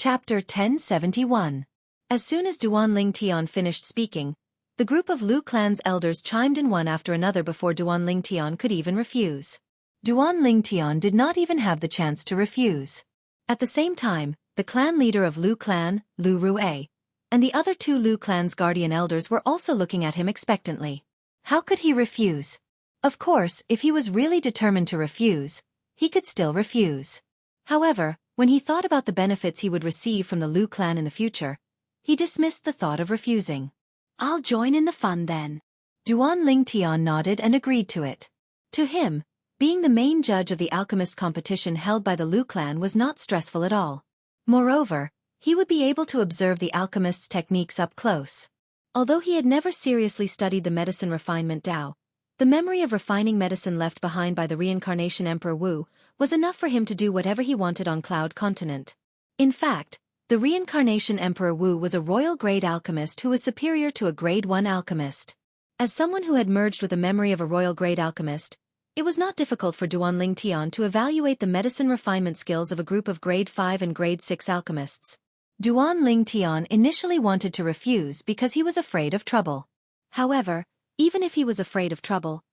Chapter 1071. As soon as Duan Lingtian finished speaking, the group of Lu clan's elders chimed in one after another before Duan Lingtian could even refuse. Duan Lingtian did not even have the chance to refuse. At the same time, the clan leader of Lu clan, Lu Rue, and the other two Lu clan's guardian elders were also looking at him expectantly. How could he refuse? Of course, if he was really determined to refuse, he could still refuse. However, when he thought about the benefits he would receive from the Lu clan in the future, he dismissed the thought of refusing. "I'll join in the fun then." Duan Lingtian nodded and agreed to it. To him, being the main judge of the alchemist competition held by the Lu clan was not stressful at all. Moreover, he would be able to observe the alchemist's techniques up close. Although he had never seriously studied the medicine refinement Tao, the memory of refining medicine left behind by the reincarnation Emperor Wu was enough for him to do whatever he wanted on Cloud Continent. In fact, the reincarnation Emperor Wu was a royal-grade alchemist who was superior to a Grade 1 alchemist. As someone who had merged with the memory of a royal-grade alchemist, it was not difficult for Duan Lingtian to evaluate the medicine refinement skills of a group of Grade 5 and Grade 6 alchemists. Duan Lingtian initially wanted to refuse because he was afraid of trouble. However, even if he was afraid of trouble,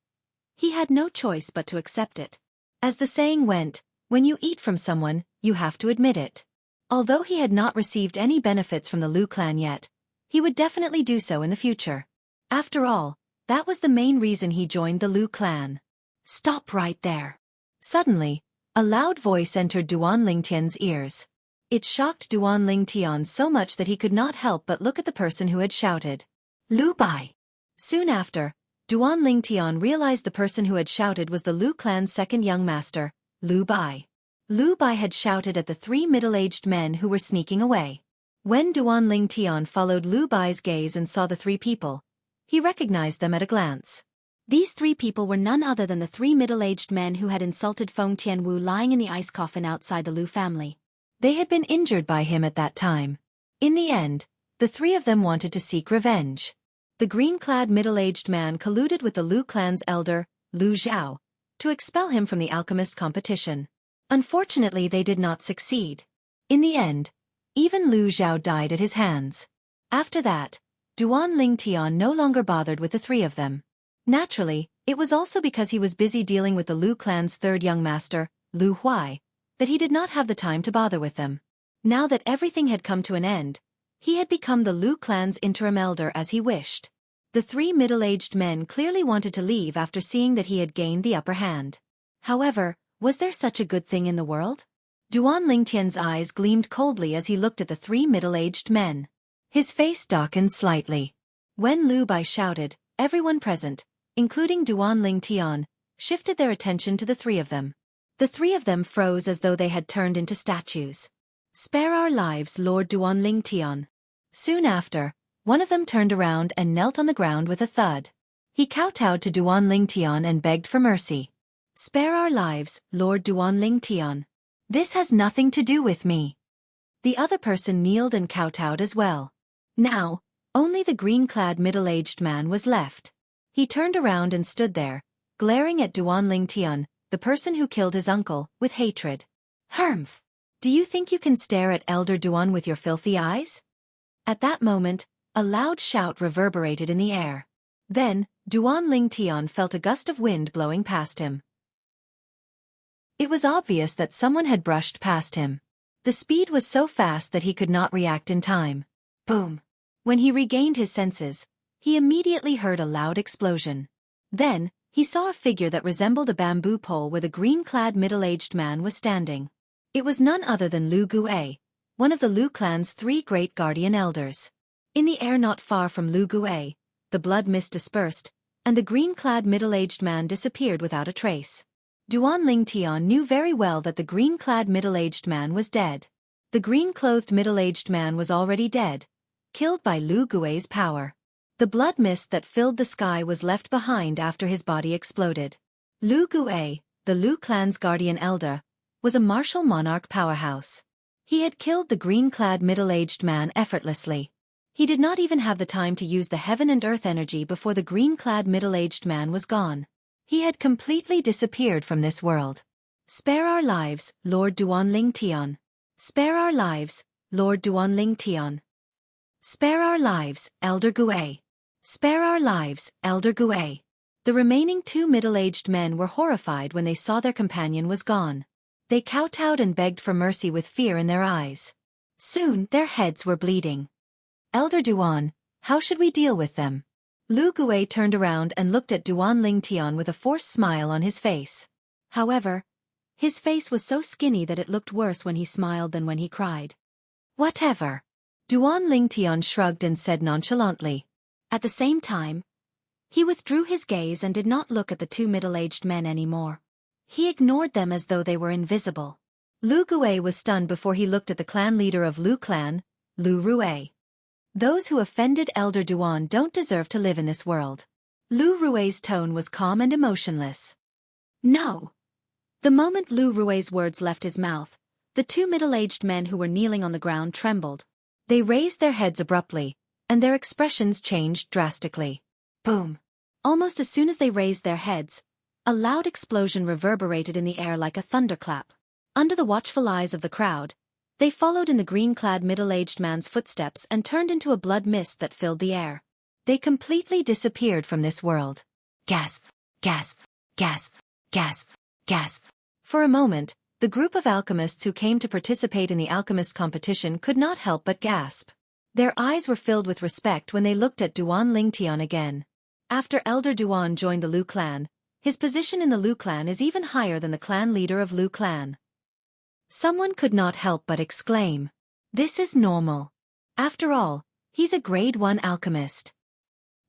he had no choice but to accept it. As the saying went, when you eat from someone, you have to admit it. Although he had not received any benefits from the Lu clan yet, he would definitely do so in the future. After all, that was the main reason he joined the Lu clan. "Stop right there." Suddenly, a loud voice entered Duan Lingtian's ears. It shocked Duan Lingtian so much that he could not help but look at the person who had shouted, "Lu Bai." Soon after, Duan Lingtian realized the person who had shouted was the Lu clan's second young master, Lu Bai. Lu Bai had shouted at the three middle-aged men who were sneaking away. When Duan Lingtian followed Lu Bai's gaze and saw the three people, he recognized them at a glance. These three people were none other than the three middle-aged men who had insulted Feng Tianwu lying in the ice coffin outside the Lu family. They had been injured by him at that time. In the end, the three of them wanted to seek revenge. The green-clad middle-aged man colluded with the Lu clan's elder, Lu Zhao, to expel him from the alchemist competition. Unfortunately, they did not succeed. In the end, even Lu Zhao died at his hands. After that, Duan Lingtian no longer bothered with the three of them. Naturally, it was also because he was busy dealing with the Lu clan's third young master, Lu Huai, that he did not have the time to bother with them. Now that everything had come to an end, he had become the Lu clan's interim elder as he wished. The three middle-aged men clearly wanted to leave after seeing that he had gained the upper hand. However, was there such a good thing in the world? Duan Lingtian's eyes gleamed coldly as he looked at the three middle-aged men. His face darkened slightly. When Lu Bai shouted, everyone present, including Duan Lingtian, shifted their attention to the three of them. The three of them froze as though they had turned into statues. "Spare our lives, Lord Duan Lingtian." Soon after, one of them turned around and knelt on the ground with a thud. He kowtowed to Duan Lingtian and begged for mercy. "Spare our lives, Lord Duan Lingtian. This has nothing to do with me." The other person kneeled and kowtowed as well. Now, only the green-clad middle-aged man was left. He turned around and stood there, glaring at Duan Lingtian, the person who killed his uncle, with hatred. "Humph! Do you think you can stare at Elder Duan with your filthy eyes?" At that moment, a loud shout reverberated in the air. Then, Duan Lingtian felt a gust of wind blowing past him. It was obvious that someone had brushed past him. The speed was so fast that he could not react in time. Boom! When he regained his senses, he immediately heard a loud explosion. Then, he saw a figure that resembled a bamboo pole where the green-clad middle-aged man was standing. It was none other than Lu Gue, one of the Lu clan's three great guardian elders. In the air not far from Lu Gue, the blood mist dispersed, and the green-clad middle-aged man disappeared without a trace. Duan Lingtian knew very well that the green-clad middle-aged man was dead. The green-clothed middle-aged man was already dead, killed by Lu Gue's power. The blood mist that filled the sky was left behind after his body exploded. Lu Gue, the Lu clan's guardian elder, was a martial monarch powerhouse. He had killed the green-clad middle-aged man effortlessly. He did not even have the time to use the heaven and earth energy before the green-clad middle-aged man was gone. He had completely disappeared from this world. "Spare our lives, Lord Duan Lingtian. Spare our lives, Lord Duanling Tian. Spare our lives, Elder Gui. Spare our lives, Elder Gui. The remaining two middle-aged men were horrified when they saw their companion was gone. They kowtowed and begged for mercy with fear in their eyes. Soon, their heads were bleeding. Elder Duan, how should we deal with them? Lu Gui turned around and looked at Duanling Tian with a forced smile on his face. However, his face was so skinny that it looked worse when he smiled than when he cried. Whatever. Duanling Tian shrugged and said nonchalantly. At the same time, he withdrew his gaze and did not look at the two middle-aged men anymore. He ignored them as though they were invisible. Lu Gui was stunned before he looked at the clan leader of Lu clan, Lu Rue. Those who offended Elder Duan don't deserve to live in this world. Lu Rue's tone was calm and emotionless. No. The moment Lu Rue's words left his mouth, the two middle-aged men who were kneeling on the ground trembled. They raised their heads abruptly, and their expressions changed drastically. Boom! Almost as soon as they raised their heads, a loud explosion reverberated in the air like a thunderclap. Under the watchful eyes of the crowd, they followed in the green-clad middle-aged man's footsteps and turned into a blood mist that filled the air. They completely disappeared from this world. Gasp! Gasp! Gasp! Gasp! Gasp! For a moment, the group of alchemists who came to participate in the alchemist competition could not help but gasp. Their eyes were filled with respect when they looked at Duanling Tian again. After Elder Duan joined the Lu clan, his position in the Lu clan is even higher than the clan leader of Lu clan. Someone could not help but exclaim. This is normal. After all, he's a grade 1 alchemist.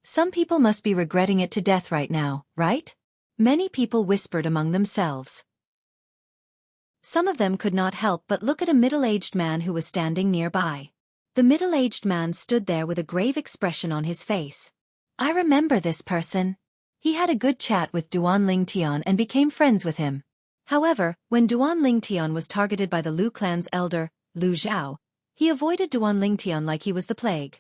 Some people must be regretting it to death right now, right? Many people whispered among themselves. Some of them could not help but look at a middle-aged man who was standing nearby. The middle-aged man stood there with a grave expression on his face. I remember this person. He had a good chat with Duanling Tian and became friends with him. However, when Duanling Tian was targeted by the Lu clan's elder, Lu Zhao, he avoided Duanling Tian like he was the plague.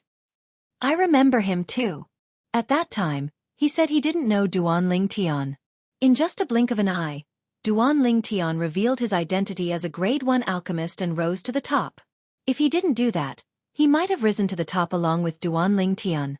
I remember him too. At that time, he said he didn't know Duanling Tian. In just a blink of an eye, Duanling Tian revealed his identity as a grade 1 alchemist and rose to the top. If he didn't do that, he might have risen to the top along with Duanling Tian.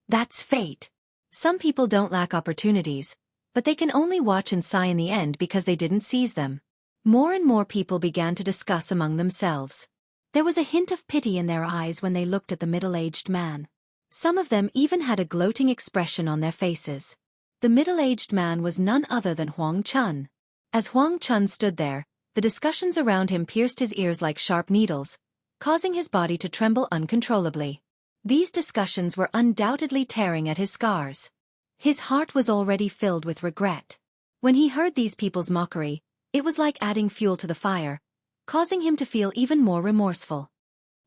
That's fate. Some people don't lack opportunities, but they can only watch and sigh in the end because they didn't seize them. More and more people began to discuss among themselves. There was a hint of pity in their eyes when they looked at the middle-aged man. Some of them even had a gloating expression on their faces. The middle-aged man was none other than Huang Chun. As Huang Chun stood there, the discussions around him pierced his ears like sharp needles, causing his body to tremble uncontrollably. These discussions were undoubtedly tearing at his scars. His heart was already filled with regret. When he heard these people's mockery, it was like adding fuel to the fire, causing him to feel even more remorseful.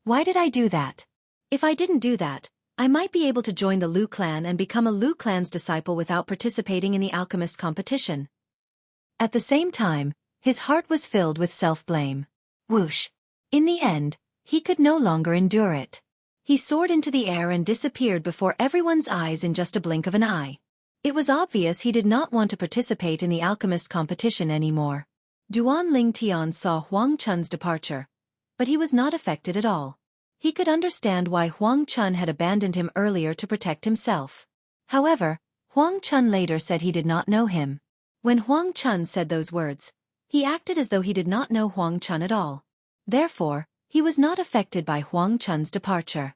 Why did I do that? If I didn't do that, I might be able to join the Lu clan and become a Lu clan's disciple without participating in the alchemist competition. At the same time, his heart was filled with self-blame. Whoosh! In the end, he could no longer endure it. He soared into the air and disappeared before everyone's eyes in just a blink of an eye. It was obvious he did not want to participate in the alchemist competition anymore. Duanling Tian saw Huang Chun's departure, but he was not affected at all. He could understand why Huang Chun had abandoned him earlier to protect himself. However, Huang Chun later said he did not know him. When Huang Chun said those words, he acted as though he did not know Huang Chun at all. Therefore, he was not affected by Huang Chun's departure.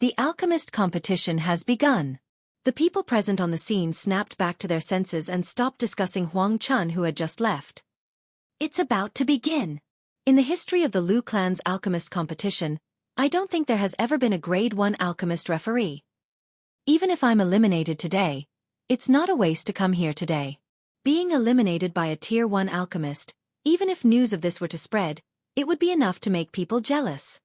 The alchemist competition has begun. The people present on the scene snapped back to their senses and stopped discussing Huang Chun who had just left. It's about to begin. In the history of the Lu clan's alchemist competition, I don't think there has ever been a grade 1 alchemist referee. Even if I'm eliminated today, it's not a waste to come here today. Being eliminated by a tier 1 alchemist, even if news of this were to spread, it would be enough to make people jealous.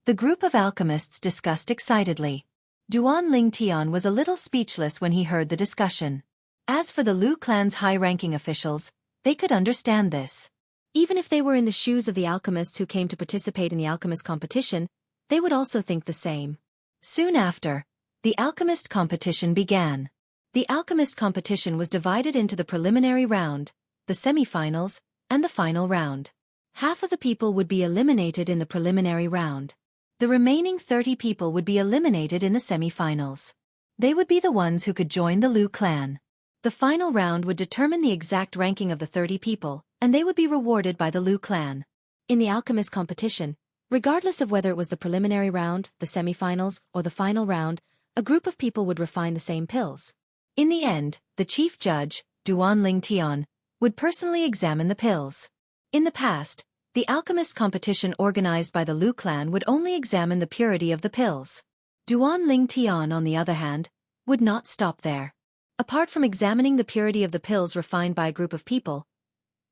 The group of alchemists discussed excitedly. Duanling Tian was a little speechless when he heard the discussion. As for the Lu clan's high-ranking officials, they could understand this. Even if they were in the shoes of the alchemists who came to participate in the alchemist competition, they would also think the same. Soon after, the alchemist competition began. The alchemist competition was divided into the preliminary round, the semi-finals, and the final round. Half of the people would be eliminated in the preliminary round. The remaining 30 people would be eliminated in the semi-finals. They would be the ones who could join the Lu clan. The final round would determine the exact ranking of the 30 people, and they would be rewarded by the Lu clan. In the alchemist competition, regardless of whether it was the preliminary round, the semi-finals, or the final round, a group of people would refine the same pills. In the end, the chief judge, Duan Lingtian, would personally examine the pills. In the past, the alchemist competition organized by the Lu clan would only examine the purity of the pills. Duan Lingtian, on the other hand, would not stop there. Apart from examining the purity of the pills refined by a group of people,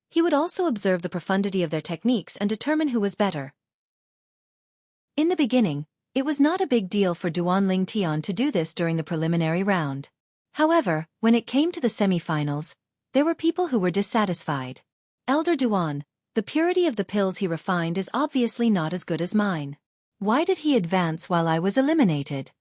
he would also observe the profundity of their techniques and determine who was better. In the beginning, it was not a big deal for Duan Lingtian to do this during the preliminary round. However, when it came to the semi-finals, there were people who were dissatisfied. Elder Duan, the purity of the pills he refined is obviously not as good as mine. Why did he advance while I was eliminated?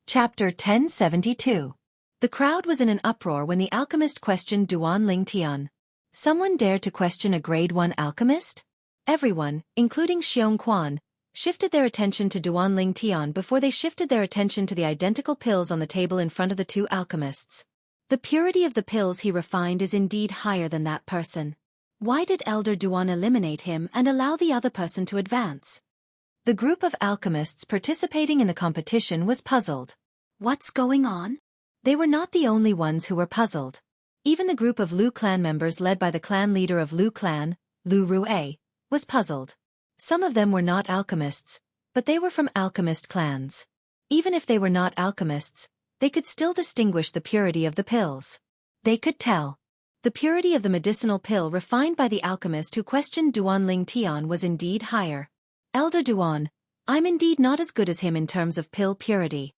Chapter 1072. The crowd was in an uproar when the alchemist questioned Duan Lingtian. Someone dared to question a grade 1 alchemist? Everyone, including Xianxia, shifted their attention to Duan Lingtian before they shifted their attention to the identical pills on the table in front of the two alchemists. The purity of the pills he refined is indeed higher than that person. Why did Elder Duan eliminate him and allow the other person to advance? The group of alchemists participating in the competition was puzzled. What's going on? They were not the only ones who were puzzled. Even the group of Lu clan members led by the clan leader of Lu clan, Lu Rue, was puzzled. Some of them were not alchemists, but they were from alchemist clans. Even if they were not alchemists, they could still distinguish the purity of the pills. They could tell. The purity of the medicinal pill refined by the alchemist who questioned Duan Lingtian was indeed higher. Elder Duan, I'm indeed not as good as him in terms of pill purity.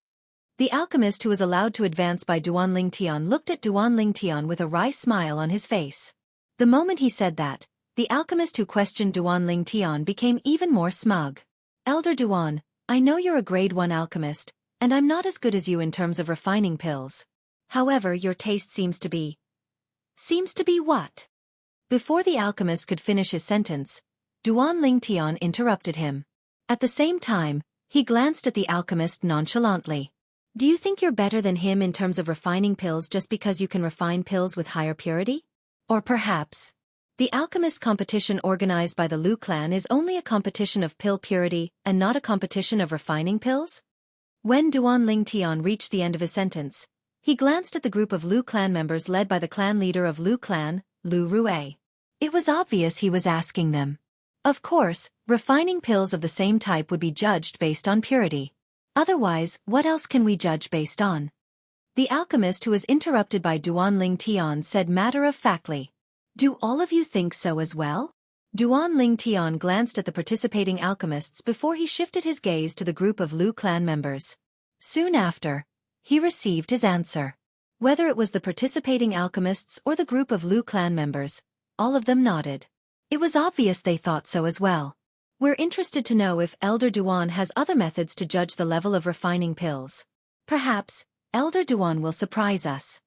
The alchemist who was allowed to advance by Duan Lingtian looked at Duan Lingtian with a wry smile on his face. The moment he said that, the alchemist who questioned Duan Lingtian became even more smug. Elder Duan, I know you're a grade 1 alchemist, and I'm not as good as you in terms of refining pills. However, your taste seems to be... Seems to be what? Before the alchemist could finish his sentence, Duan Lingtian interrupted him. At the same time, he glanced at the alchemist nonchalantly. Do you think you're better than him in terms of refining pills just because you can refine pills with higher purity? Or perhaps, the alchemist competition organized by the Lu clan is only a competition of pill purity and not a competition of refining pills? When Duan Lingtian reached the end of his sentence, he glanced at the group of Lu clan members led by the clan leader of Lu clan, Lu Rue. It was obvious he was asking them. Of course, refining pills of the same type would be judged based on purity. Otherwise, what else can we judge based on? The alchemist who was interrupted by Duan Lingtian said matter-of-factly. Do all of you think so as well? Duan Lingtian glanced at the participating alchemists before he shifted his gaze to the group of Lu clan members. Soon after, he received his answer. Whether it was the participating alchemists or the group of Lu clan members, all of them nodded. It was obvious they thought so as well. We're interested to know if Elder Duan has other methods to judge the level of refining pills. Perhaps, Elder Duan will surprise us.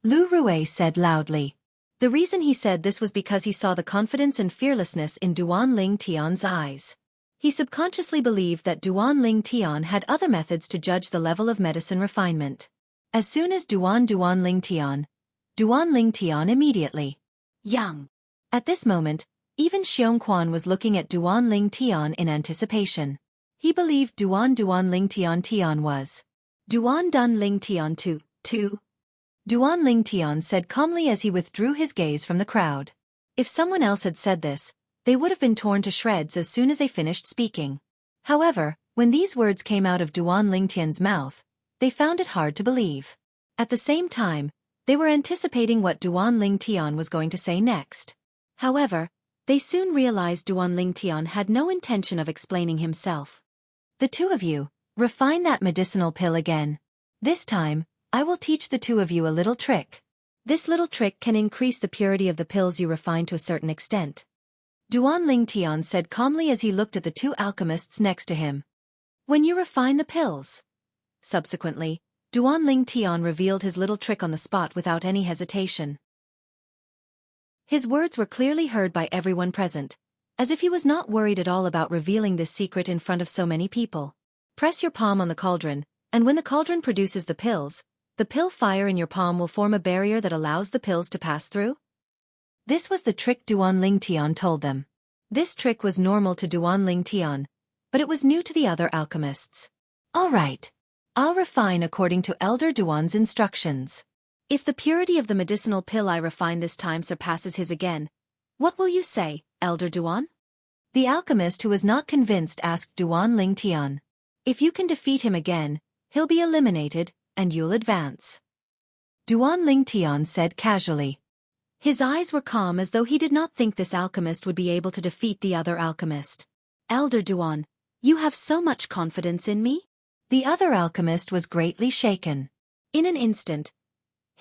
Lu Rue said loudly. The reason he said this was because he saw the confidence and fearlessness in Duan Lingtian's eyes. He subconsciously believed that Duan Lingtian had other methods to judge the level of medicine refinement. As soon as Duan Lingtian immediately. Young. At this moment, even Xianxia was looking at Duan Lingtian in anticipation. He believed Duan Lingtian was. Duan Lingtian too. Duan Lingtian said calmly as he withdrew his gaze from the crowd. If someone else had said this, they would have been torn to shreds as soon as they finished speaking. However, when these words came out of Duan Lingtian's mouth, they found it hard to believe. At the same time, they were anticipating what Duan Lingtian was going to say next. However, they soon realized Duan Lingtian had no intention of explaining himself. The two of you, refine that medicinal pill again. This time, I will teach the two of you a little trick. This little trick can increase the purity of the pills you refine to a certain extent. Duan Lingtian said calmly as he looked at the two alchemists next to him. When you refine the pills. Subsequently, Duan Lingtian revealed his little trick on the spot without any hesitation. His words were clearly heard by everyone present, as if he was not worried at all about revealing this secret in front of so many people. Press your palm on the cauldron, and when the cauldron produces the pill fire in your palm will form a barrier that allows the pills to pass through. This was the trick Duan Lingtian told them. This trick was normal to Duan Lingtian, but it was new to the other alchemists. All right. I'll refine according to Elder Duan's instructions. If the purity of the medicinal pill I refine this time surpasses his again, what will you say, Elder Duan? The alchemist who was not convinced asked Duan Lingtian. If you can defeat him again, he'll be eliminated, and you'll advance. Duan Lingtian said casually. His eyes were calm as though he did not think this alchemist would be able to defeat the other alchemist. Elder Duan, you have so much confidence in me? The other alchemist was greatly shaken. In an instant,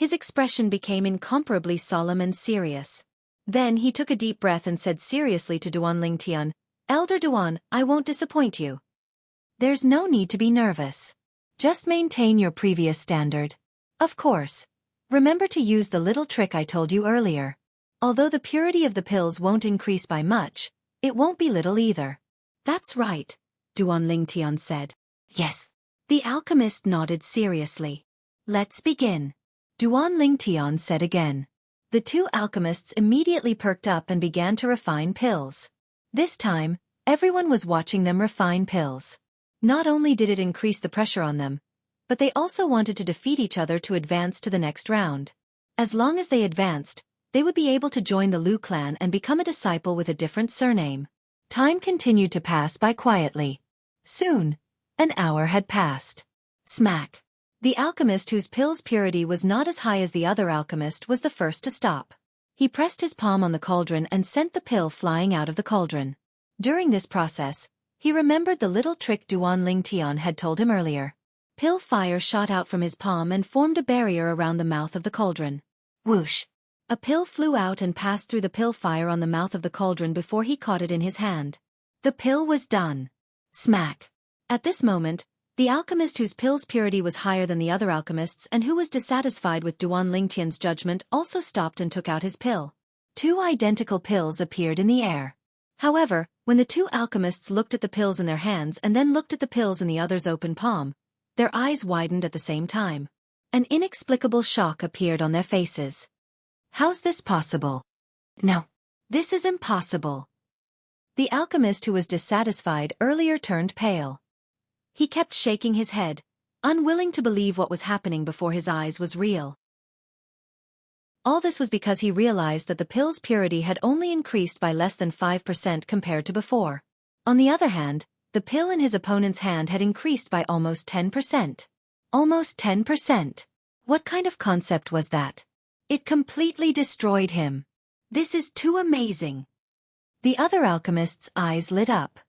his expression became incomparably solemn and serious. Then he took a deep breath and said seriously to Duan Lingtian, Elder Duan, I won't disappoint you. There's no need to be nervous. Just maintain your previous standard. Of course. Remember to use the little trick I told you earlier. Although the purity of the pills won't increase by much, it won't be little either. That's right, Duan Lingtian said. Yes. The alchemist nodded seriously. Let's begin. Duan Lingtian said again. The two alchemists immediately perked up and began to refine pills. This time, everyone was watching them refine pills. Not only did it increase the pressure on them, but they also wanted to defeat each other to advance to the next round. As long as they advanced, they would be able to join the Lu clan and become a disciple with a different surname. Time continued to pass by quietly. Soon, an hour had passed. Smack! The alchemist whose pill's purity was not as high as the other alchemist was the first to stop. He pressed his palm on the cauldron and sent the pill flying out of the cauldron. During this process, he remembered the little trick Duan Lingtian had told him earlier. Pill fire shot out from his palm and formed a barrier around the mouth of the cauldron. Whoosh! A pill flew out and passed through the pill fire on the mouth of the cauldron before he caught it in his hand. The pill was done. Smack! At this moment, the alchemist whose pill's purity was higher than the other alchemists and who was dissatisfied with Duan Lingtian's judgment also stopped and took out his pill. Two identical pills appeared in the air. However, when the two alchemists looked at the pills in their hands and then looked at the pills in the other's open palm, their eyes widened at the same time. An inexplicable shock appeared on their faces. How's this possible? No. This is impossible. The alchemist who was dissatisfied earlier turned pale. He kept shaking his head, unwilling to believe what was happening before his eyes was real. All this was because he realized that the pill's purity had only increased by less than 5% compared to before. On the other hand, the pill in his opponent's hand had increased by almost 10%. Almost 10%. What kind of concept was that? It completely destroyed him. This is too amazing. The other alchemist's eyes lit up.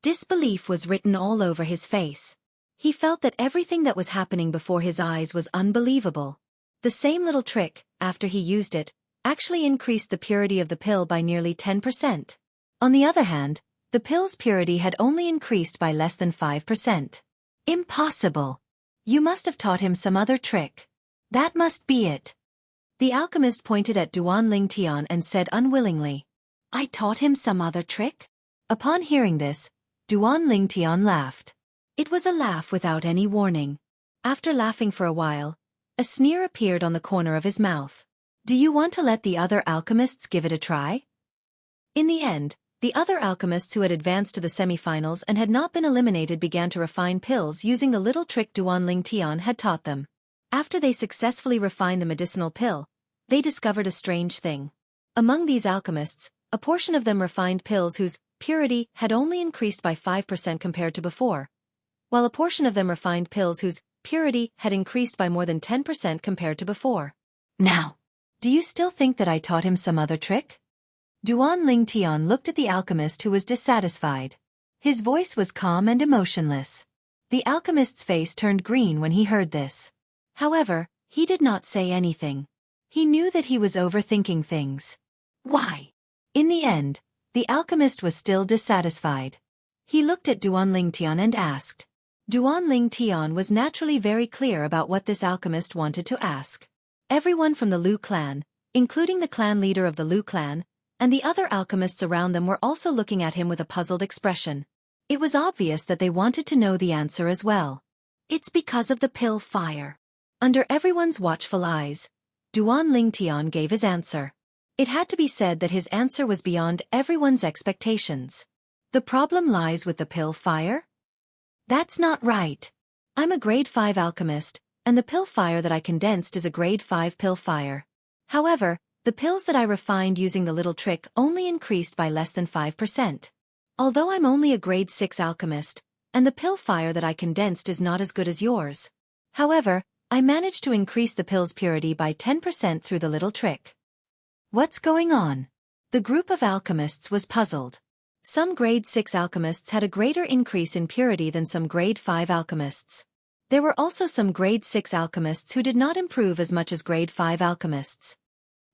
Disbelief was written all over his face. He felt that everything that was happening before his eyes was unbelievable. The same little trick, after he used it, actually increased the purity of the pill by nearly 10%. On the other hand, the pill's purity had only increased by less than 5%. Impossible! You must have taught him some other trick. That must be it. The alchemist pointed at Duan Lingtian and said unwillingly, I taught him some other trick? Upon hearing this, Duan Lingtian laughed. It was a laugh without any warning. After laughing for a while, a sneer appeared on the corner of his mouth. Do you want to let the other alchemists give it a try? In the end, the other alchemists who had advanced to the semifinals and had not been eliminated began to refine pills using the little trick Duan Lingtian had taught them. After they successfully refined the medicinal pill, they discovered a strange thing. Among these alchemists, a portion of them refined pills whose purity had only increased by 5% compared to before, while a portion of them refined pills whose purity had increased by more than 10% compared to before. Now, do you still think that I taught him some other trick? Duan Lingtian looked at the alchemist who was dissatisfied. His voice was calm and emotionless. The alchemist's face turned green when he heard this. However, he did not say anything. He knew that he was overthinking things. Why? In the end, the alchemist was still dissatisfied. He looked at Duan Lingtian and asked. Duan Lingtian was naturally very clear about what this alchemist wanted to ask. Everyone from the Lu clan, including the clan leader of the Lu clan, and the other alchemists around them were also looking at him with a puzzled expression. It was obvious that they wanted to know the answer as well. It's because of the pill fire. Under everyone's watchful eyes, Duan Lingtian gave his answer. It had to be said that his answer was beyond everyone's expectations. The problem lies with the pill fire? That's not right. I'm a grade 5 alchemist, and the pill fire that I condensed is a grade 5 pill fire. However, the pills that I refined using the little trick only increased by less than 5%. Although I'm only a grade 6 alchemist, and the pill fire that I condensed is not as good as yours. However, I managed to increase the pill's purity by 10% through the little trick. What's going on? The group of alchemists was puzzled. Some grade 6 alchemists had a greater increase in purity than some grade 5 alchemists. There were also some grade 6 alchemists who did not improve as much as grade 5 alchemists.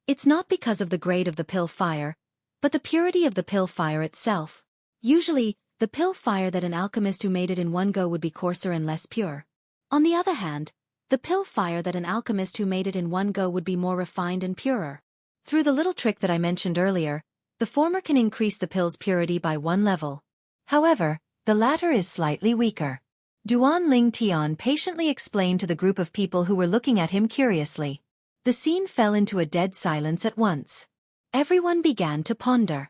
It's not because of the grade of the pill fire, but the purity of the pill fire itself. Usually, the pill fire that an alchemist who made it in one go would be coarser and less pure. On the other hand, the pill fire that an alchemist who made it in one go would be more refined and purer. Through the little trick that I mentioned earlier, the former can increase the pill's purity by 1 level. However, the latter is slightly weaker. Duan Lingtian patiently explained to the group of people who were looking at him curiously. The scene fell into a dead silence at once. Everyone began to ponder.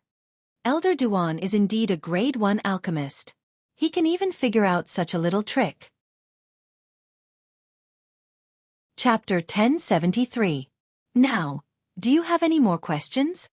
Elder Duan is indeed a grade 1 alchemist. He can even figure out such a little trick. Chapter 1073. Now, do you have any more questions?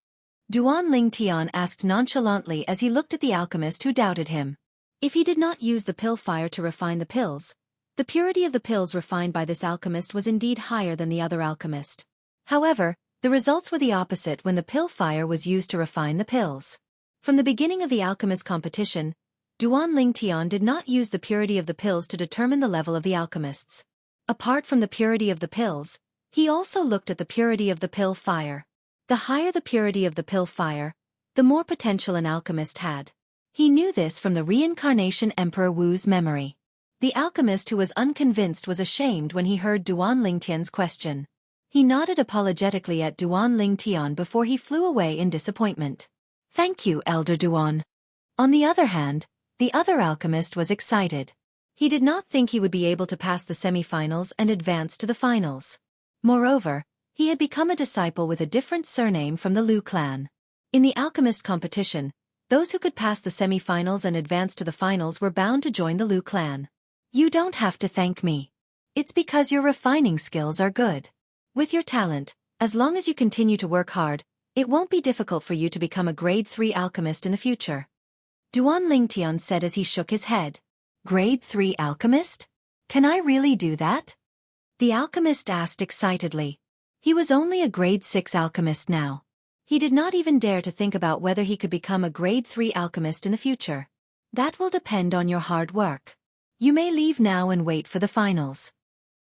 Duan Lingtian asked nonchalantly as he looked at the alchemist who doubted him. If he did not use the pill fire to refine the pills, the purity of the pills refined by this alchemist was indeed higher than the other alchemist. However, the results were the opposite when the pill fire was used to refine the pills. From the beginning of the alchemist competition, Duan Lingtian did not use the purity of the pills to determine the level of the alchemists. Apart from the purity of the pills, he also looked at the purity of the pill fire. The higher the purity of the pill fire, the more potential an alchemist had. He knew this from the reincarnation Emperor Wu's memory. The alchemist who was unconvinced was ashamed when he heard Duan Lingtian's question. He nodded apologetically at Duan Lingtian before he flew away in disappointment. Thank you, Elder Duan. On the other hand, the other alchemist was excited. He did not think he would be able to pass the semi-finals and advance to the finals. Moreover, he had become a disciple with a different surname from the Lu clan. In the alchemist competition, those who could pass the semi-finals and advance to the finals were bound to join the Lu clan. You don't have to thank me. It's because your refining skills are good. With your talent, as long as you continue to work hard, it won't be difficult for you to become a grade 3 alchemist in the future. Duan Lingtian said as he shook his head. Grade 3 alchemist? Can I really do that? The alchemist asked excitedly. He was only a grade 6 alchemist now. He did not even dare to think about whether he could become a grade 3 alchemist in the future. That will depend on your hard work. You may leave now and wait for the finals.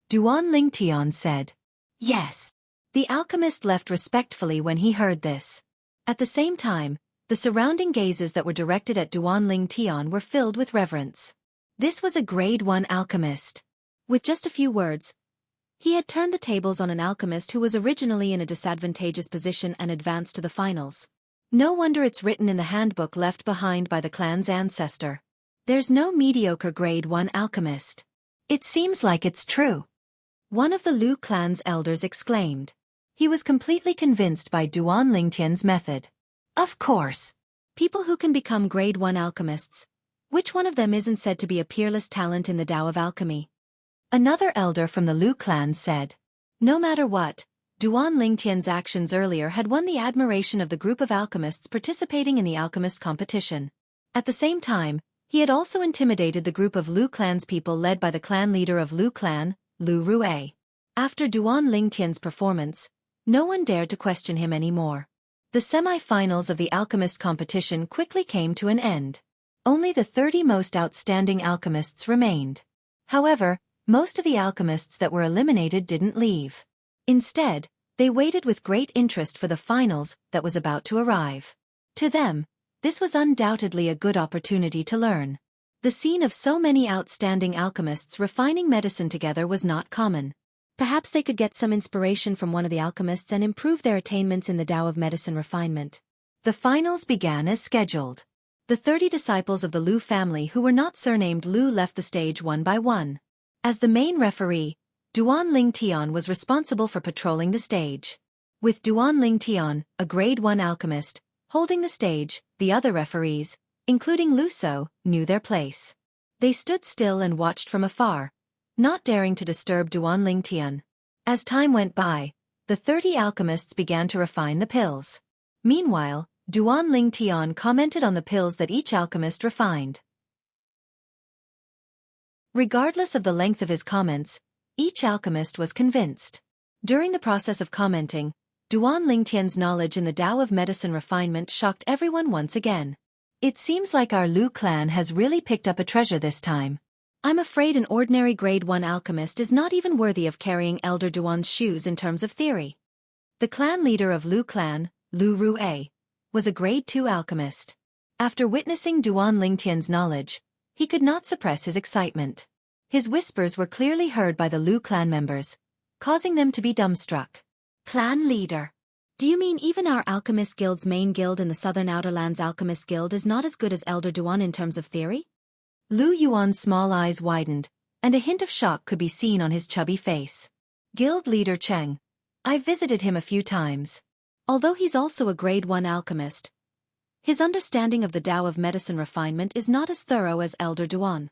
Duan Lingtian said. Yes. The alchemist left respectfully when he heard this. At the same time, the surrounding gazes that were directed at Duan Lingtian were filled with reverence. This was a grade 1 alchemist. With just a few words, he had turned the tables on an alchemist who was originally in a disadvantageous position and advanced to the finals. No wonder it's written in the handbook left behind by the clan's ancestor. There's no mediocre grade 1 alchemist. It seems like it's true. One of the Lu clan's elders exclaimed. He was completely convinced by Duan Lingtian's method. Of course. People who can become grade 1 alchemists. Which one of them isn't said to be a peerless talent in the Tao of alchemy? Another elder from the Lu clan said. No matter what, Duan Lingtian's actions earlier had won the admiration of the group of alchemists participating in the alchemist competition. At the same time, he had also intimidated the group of Lu clan's people led by the clan leader of Lu clan, Lu Rue. After Duan Lingtian's performance, no one dared to question him anymore. The semi-finals of the alchemist competition quickly came to an end. Only the 30 most outstanding alchemists remained. However, most of the alchemists that were eliminated didn't leave. Instead, they waited with great interest for the finals that was about to arrive. To them, this was undoubtedly a good opportunity to learn. The scene of so many outstanding alchemists refining medicine together was not common. Perhaps they could get some inspiration from one of the alchemists and improve their attainments in the Tao of medicine refinement. The finals began as scheduled. The 30 disciples of the Lu family who were not surnamed Lu left the stage one by one. As the main referee, Duan Lingtian was responsible for patrolling the stage. With Duan Lingtian, a grade 1 alchemist, holding the stage, the other referees, including Lu So, knew their place. They stood still and watched from afar, not daring to disturb Duan Lingtian. As time went by, the 30 alchemists began to refine the pills. Meanwhile, Duan Lingtian commented on the pills that each alchemist refined. Regardless of the length of his comments, each alchemist was convinced. During the process of commenting, Duan Lingtian's knowledge in the Tao of medicine refinement shocked everyone once again. It seems like our Lu clan has really picked up a treasure this time. I'm afraid an ordinary grade 1 alchemist is not even worthy of carrying Elder Duan's shoes in terms of theory. The clan leader of Lu clan, Lu Rue, was a grade 2 alchemist. After witnessing Duan Lingtian's knowledge, he could not suppress his excitement. His whispers were clearly heard by the Lu clan members, causing them to be dumbstruck. Clan leader. Do you mean even our Alchemist Guild's main guild in the Southern Outer Lands Alchemist Guild is not as good as Elder Duan in terms of theory? Lu Yuan's small eyes widened, and a hint of shock could be seen on his chubby face. Guild leader Cheng. I've visited him a few times. Although he's also a grade 1 alchemist, his understanding of the Tao of medicine refinement is not as thorough as Elder Duan.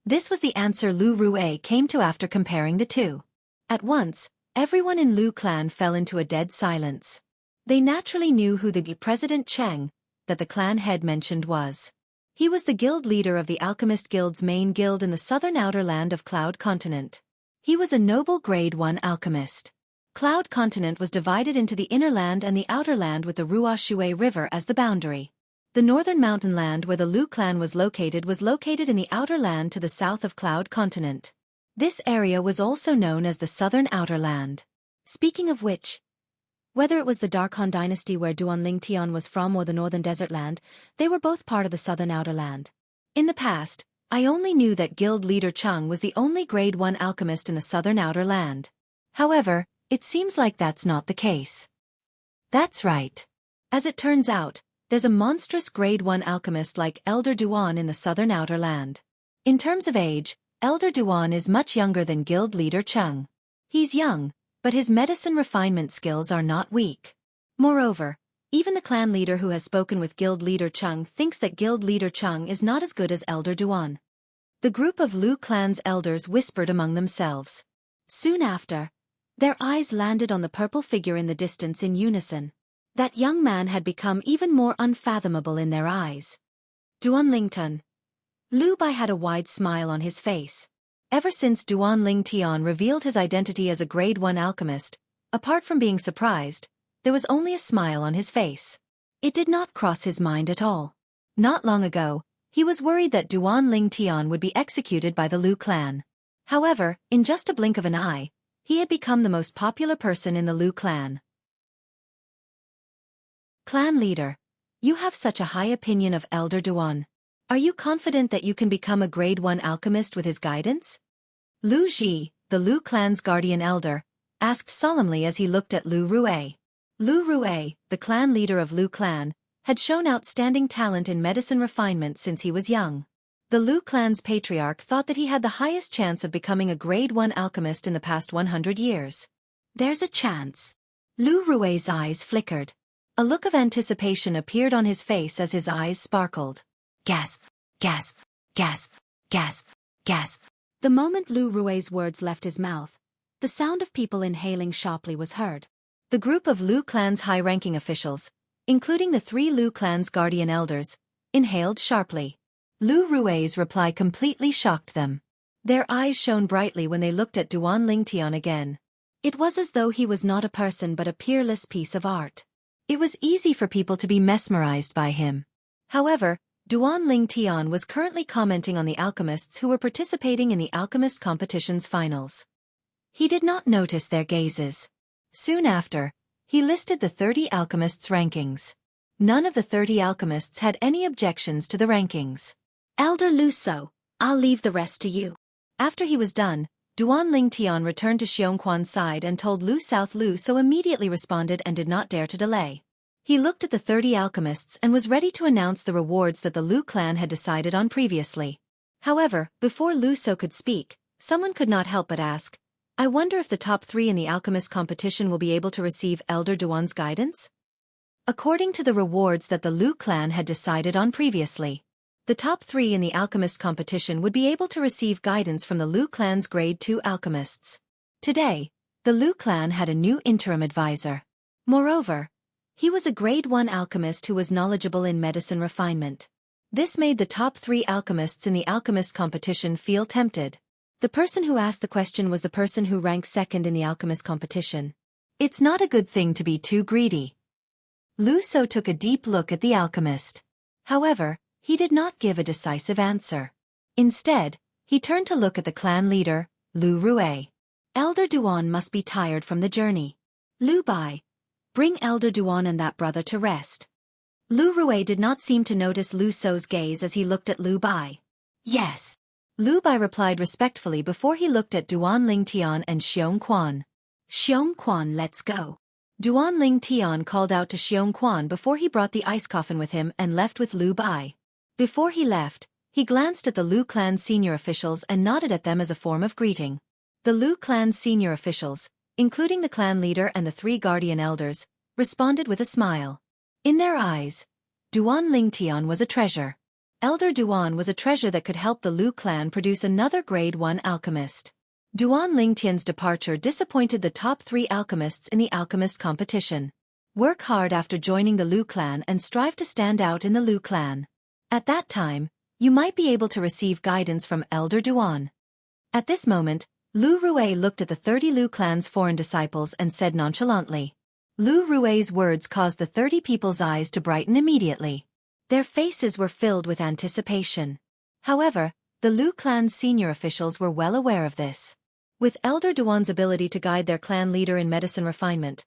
This was the answer Lu Rue came to after comparing the two. At once, everyone in Lu clan fell into a dead silence. They naturally knew who the President Cheng, that the clan head mentioned was. He was the guild leader of the Alchemist Guild's main guild in the southern outer land of Cloud Continent. He was a noble grade 1 alchemist. Cloud Continent was divided into the inner land and the outer land with the Ruoshui River as the boundary. The northern mountain land where the Lu clan was located in the outer land to the south of Cloud Continent. This area was also known as the Southern Outer Land. Speaking of which, whether it was the Dark Han dynasty where Duan Lingtian was from or the Northern Desert Land, they were both part of the Southern Outer Land. In the past, I only knew that guild leader Cheng was the only grade 1 alchemist in the Southern Outer Land. However, it seems like that's not the case. That's right. As it turns out, there's a monstrous grade 1 alchemist like Elder Duan in the Southern Outer Land. In terms of age, Elder Duan is much younger than guild leader Cheng. He's young, but his medicine refinement skills are not weak. Moreover, even the clan leader who has spoken with guild leader Cheng thinks that guild leader Cheng is not as good as Elder Duan. The group of Lu clan's elders whispered among themselves. Soon after, their eyes landed on the purple figure in the distance in unison. That young man had become even more unfathomable in their eyes. Duan Lingtian. Lu Bai had a wide smile on his face. Ever since Duan Lingtian revealed his identity as a grade 1 alchemist, apart from being surprised, there was only a smile on his face. It did not cross his mind at all. Not long ago, he was worried that Duan Lingtian would be executed by the Lu clan. However, in just a blink of an eye, he had become the most popular person in the Lu clan. Clan leader, you have such a high opinion of Elder Duan. Are you confident that you can become a grade 1 alchemist with his guidance? Lu Ji, the Lu clan's guardian elder, asked solemnly as he looked at Lu Rue. Lu Rue, the clan leader of Lu clan, had shown outstanding talent in medicine refinement since he was young. The Lu clan's patriarch thought that he had the highest chance of becoming a grade 1 alchemist in the past 100 years. There's a chance. Lu Rue's eyes flickered. A look of anticipation appeared on his face as his eyes sparkled. Gasp, gasp, gasp, gasp, gasp. The moment Lu Rue's words left his mouth, the sound of people inhaling sharply was heard. The group of Lu clan's high-ranking officials, including the 3 Lu clan's guardian elders, inhaled sharply. Lu Rue's reply completely shocked them. Their eyes shone brightly when they looked at Duan Lingtian again. It was as though he was not a person but a peerless piece of art. It was easy for people to be mesmerized by him. However, Duan Lingtian was currently commenting on the alchemists who were participating in the alchemist competition's finals. He did not notice their gazes. Soon after, he listed the 30 alchemists' rankings. None of the 30 alchemists had any objections to the rankings. Elder Lu So, I'll leave the rest to you. After he was done, Duan Lingtian returned to Xiongquan's side and told Lu South. Lu so immediately responded and did not dare to delay. He looked at the 30 alchemists and was ready to announce the rewards that the Lu clan had decided on previously. However, before Lu So could speak, someone could not help but ask, "I wonder if the top 3 in the alchemist competition will be able to receive Elder Duan's guidance?" According to the rewards that the Lu clan had decided on previously, the top 3 in the alchemist competition would be able to receive guidance from the Lu clan's grade 2 alchemists. Today, the Lu clan had a new interim advisor. Moreover, he was a grade 1 alchemist who was knowledgeable in medicine refinement. This made the top 3 alchemists in the alchemist competition feel tempted. The person who asked the question was the person who ranked second in the alchemist competition. It's not a good thing to be too greedy. Lu So took a deep look at the alchemist. However, he did not give a decisive answer. Instead, he turned to look at the clan leader, Lu Rue. Elder Duan must be tired from the journey. Lu Bai, bring Elder Duan and that brother to rest. Lu Rue did not seem to notice Lu So's gaze as he looked at Lu Bai. Yes. Lu Bai replied respectfully before he looked at Duan Lingtian and Xiongquan. Xiongquan, let's go. Duan Lingtian called out to Xiongquan before he brought the ice coffin with him and left with Lu Bai. Before he left, he glanced at the Lu clan's senior officials and nodded at them as a form of greeting. The Lu clan's senior officials, including the clan leader and the 3 guardian elders, responded with a smile. In their eyes, Duan Lingtian was a treasure. Elder Duan was a treasure that could help the Lu clan produce another grade 1 alchemist. Duan Lingtian's departure disappointed the top 3 alchemists in the alchemist competition. Work hard after joining the Lu clan and strive to stand out in the Lu clan. At that time, you might be able to receive guidance from Elder Duan. At this moment, Lu Rue looked at the 30 Lu clan's foreign disciples and said nonchalantly. Lu Rue's words caused the 30 people's eyes to brighten immediately. Their faces were filled with anticipation. However, the Lu clan's senior officials were well aware of this. With Elder Duan's ability to guide their clan leader in medicine refinement,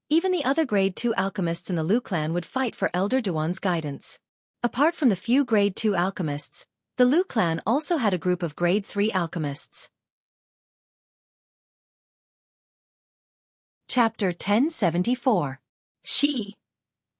even the other grade 2 alchemists in the Lu clan would fight for Elder Duan's guidance. Apart from the few grade 2 alchemists, the Lu clan also had a group of grade 3 alchemists. Chapter 1074. She.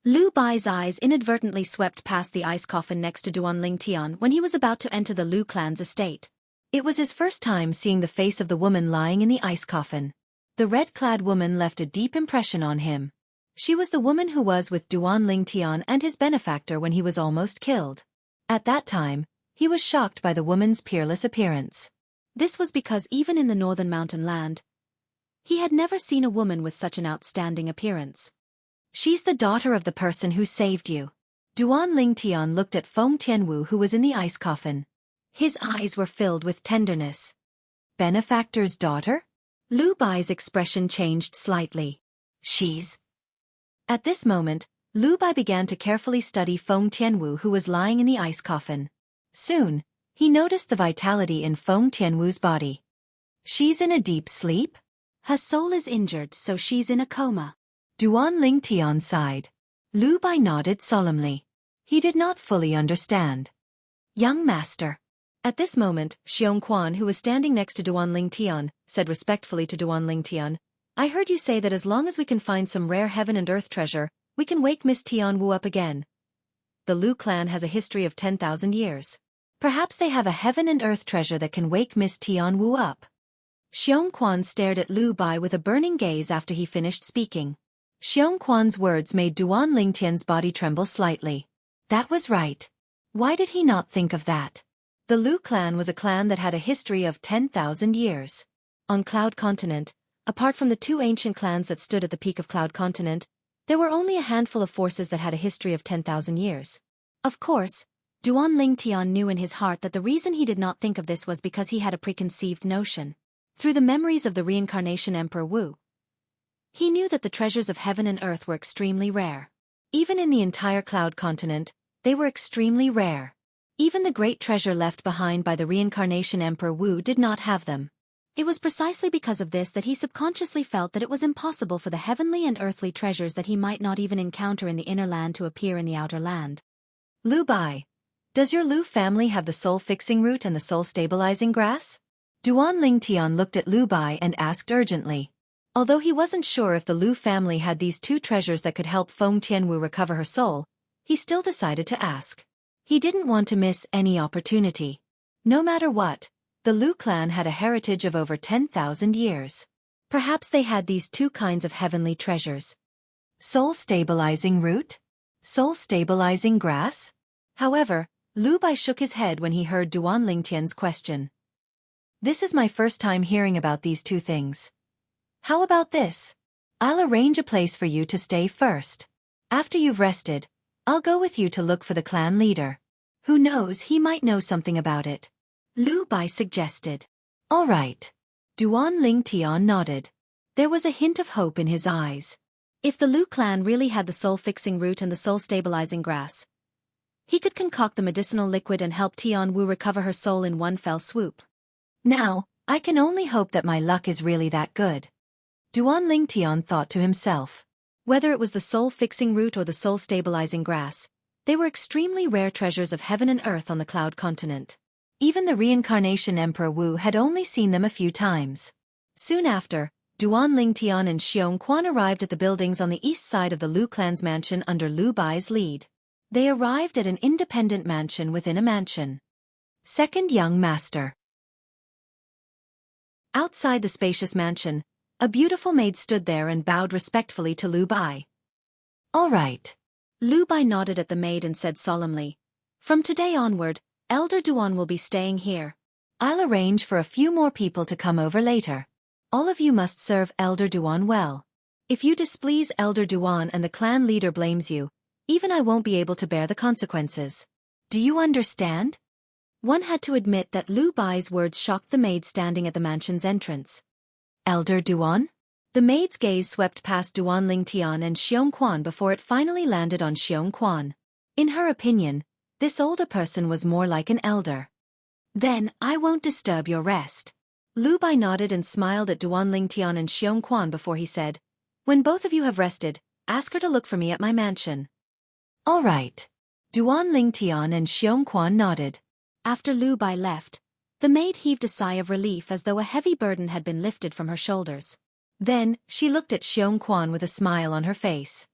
Lu Bai's eyes inadvertently swept past the ice coffin next to Duan Lingtian when he was about to enter the Lu clan's estate. It was his first time seeing the face of the woman lying in the ice coffin. The red-clad woman left a deep impression on him. She was the woman who was with Duan Lingtian and his benefactor when he was almost killed. At that time, he was shocked by the woman's peerless appearance. This was because even in the northern mountain land, he had never seen a woman with such an outstanding appearance. She's the daughter of the person who saved you. Duan Lingtian looked at Feng Tianwu who was in the ice coffin. His eyes were filled with tenderness. Benefactor's daughter? Lu Bai's expression changed slightly. She's... At this moment, Lu Bai began to carefully study Feng Tianwu who was lying in the ice coffin. Soon, he noticed the vitality in Feng Tianwu's body. She's in a deep sleep? Her soul is injured so she's in a coma. Duan Lingtian sighed. Lu Bai nodded solemnly. He did not fully understand. Young master. At this moment, Xiongquan who was standing next to Duan Lingtian, said respectfully to Duan Lingtian, I heard you say that as long as we can find some rare heaven and earth treasure, we can wake Miss Tianwu up again. The Lu clan has a history of 10,000 years. Perhaps they have a heaven and earth treasure that can wake Miss Tianwu up. Xiongquan stared at Lu Bai with a burning gaze after he finished speaking. Xiongquan's words made Duan Lingtian's body tremble slightly. That was right. Why did he not think of that? The Lu clan was a clan that had a history of 10,000 years. On Cloud Continent, apart from the 2 ancient clans that stood at the peak of Cloud Continent, there were only a handful of forces that had a history of 10,000 years. Of course, Duan Lingtian knew in his heart that the reason he did not think of this was because he had a preconceived notion. Through the memories of the reincarnation Emperor Wu, he knew that the treasures of heaven and earth were extremely rare. Even in the entire Cloud Continent, they were extremely rare. Even the great treasure left behind by the reincarnation Emperor Wu did not have them. It was precisely because of this that he subconsciously felt that it was impossible for the heavenly and earthly treasures that he might not even encounter in the inner land to appear in the outer land. Lu Bai, does your Lu family have the soul-fixing root and the soul-stabilizing grass? Duan Lingtian looked at Lu Bai and asked urgently. Although he wasn't sure if the Lu family had these two treasures that could help Feng Tianwu recover her soul, he still decided to ask. He didn't want to miss any opportunity. No matter what, the Lu clan had a heritage of over 10,000 years. Perhaps they had these two kinds of heavenly treasures. Soul-stabilizing root? Soul-stabilizing grass? However, Lu Bai shook his head when he heard Duan Lingtian's question. This is my first time hearing about these two things. How about this? I'll arrange a place for you to stay first. After you've rested, I'll go with you to look for the clan leader. Who knows, he might know something about it. Lu Bai suggested. All right. Duan Lingtian nodded. There was a hint of hope in his eyes. If the Lu clan really had the soul-fixing root and the soul-stabilizing grass, he could concoct the medicinal liquid and help Tianwu recover her soul in one fell swoop. Now, I can only hope that my luck is really that good. Duan Lingtian thought to himself. Whether it was the soul-fixing root or the soul-stabilizing grass, they were extremely rare treasures of heaven and earth on the Cloud Continent. Even the reincarnation Emperor Wu had only seen them a few times. Soon after, Duan Lingtian and Xianxia arrived at the buildings on the east side of the Lu clan's mansion under Lu Bai's lead. They arrived at an independent mansion within a mansion. Second young master. Outside the spacious mansion, a beautiful maid stood there and bowed respectfully to Lu Bai. All right. Lu Bai nodded at the maid and said solemnly, from today onward, Elder Duan will be staying here. I'll arrange for a few more people to come over later. All of you must serve Elder Duan well. If you displease Elder Duan and the clan leader blames you, even I won't be able to bear the consequences. Do you understand? One had to admit that Lu Bai's words shocked the maid standing at the mansion's entrance. Elder Duan? The maid's gaze swept past Duan Lingtian and Xianxia before it finally landed on Xianxia. In her opinion, this older person was more like an elder. Then, I won't disturb your rest. Lu Bai nodded and smiled at Duan Lingtian and Xianxia before he said, when both of you have rested, ask her to look for me at my mansion. All right. Duan Lingtian and Xianxia nodded. After Lu Bai left, the maid heaved a sigh of relief as though a heavy burden had been lifted from her shoulders. Then, she looked at Xianxia with a smile on her face.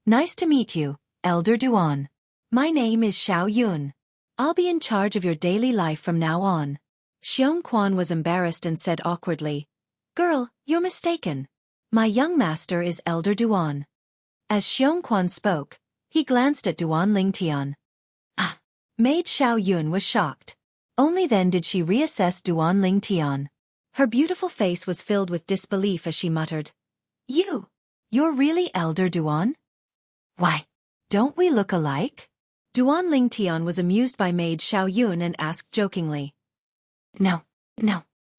Nice to meet you, Elder Duan. My name is Xiao Yun. I'll be in charge of your daily life from now on. Xianxia was embarrassed and said awkwardly, Girl, you're mistaken. My young master is Elder Duan. As Xianxia spoke, he glanced at Duan Lingtian. Ah! Maid Xiao Yun was shocked. Only then did she reassess Duan Lingtian. Her beautiful face was filled with disbelief as she muttered, You're really Elder Duan? Why, don't we look alike? Duan Lingtian was amused by maid Xiao Yun and asked jokingly. No.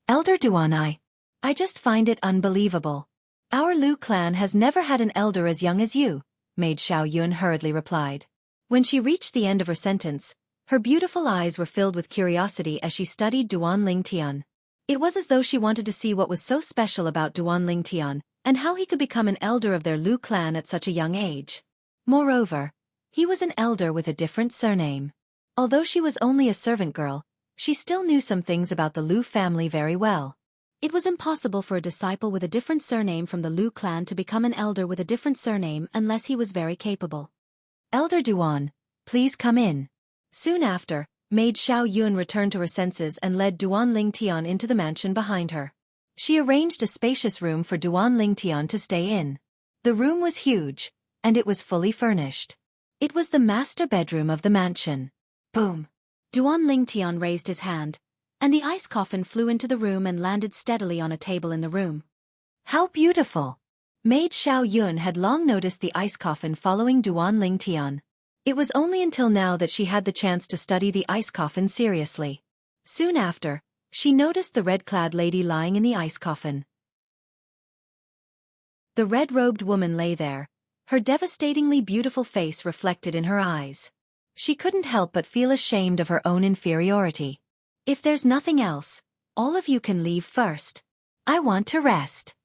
Elder Duan, I just find it unbelievable. Our Lu clan has never had an elder as young as you, maid Xiao Yun hurriedly replied. When she reached the end of her sentence, her beautiful eyes were filled with curiosity as she studied Duan Lingtian. It was as though she wanted to see what was so special about Duan Lingtian, and how he could become an elder of their Lu clan at such a young age. Moreover, he was an elder with a different surname. Although she was only a servant girl, she still knew some things about the Lu family very well. It was impossible for a disciple with a different surname from the Lu clan to become an elder with a different surname unless he was very capable. Elder Duan, please come in. Soon after, maid Xiao Yun returned to her senses and led Duan Lingtian into the mansion behind her. She arranged a spacious room for Duan Lingtian to stay in. The room was huge, and it was fully furnished. It was the master bedroom of the mansion. Boom! Duan Lingtian raised his hand, and the ice coffin flew into the room and landed steadily on a table in the room. How beautiful! Maid Xiao Yun had long noticed the ice coffin following Duan Lingtian. It was only until now that she had the chance to study the ice coffin seriously. Soon after, she noticed the red-clad lady lying in the ice coffin. The red-robed woman lay there, her devastatingly beautiful face reflected in her eyes. She couldn't help but feel ashamed of her own inferiority. If there's nothing else, all of you can leave first. I want to rest.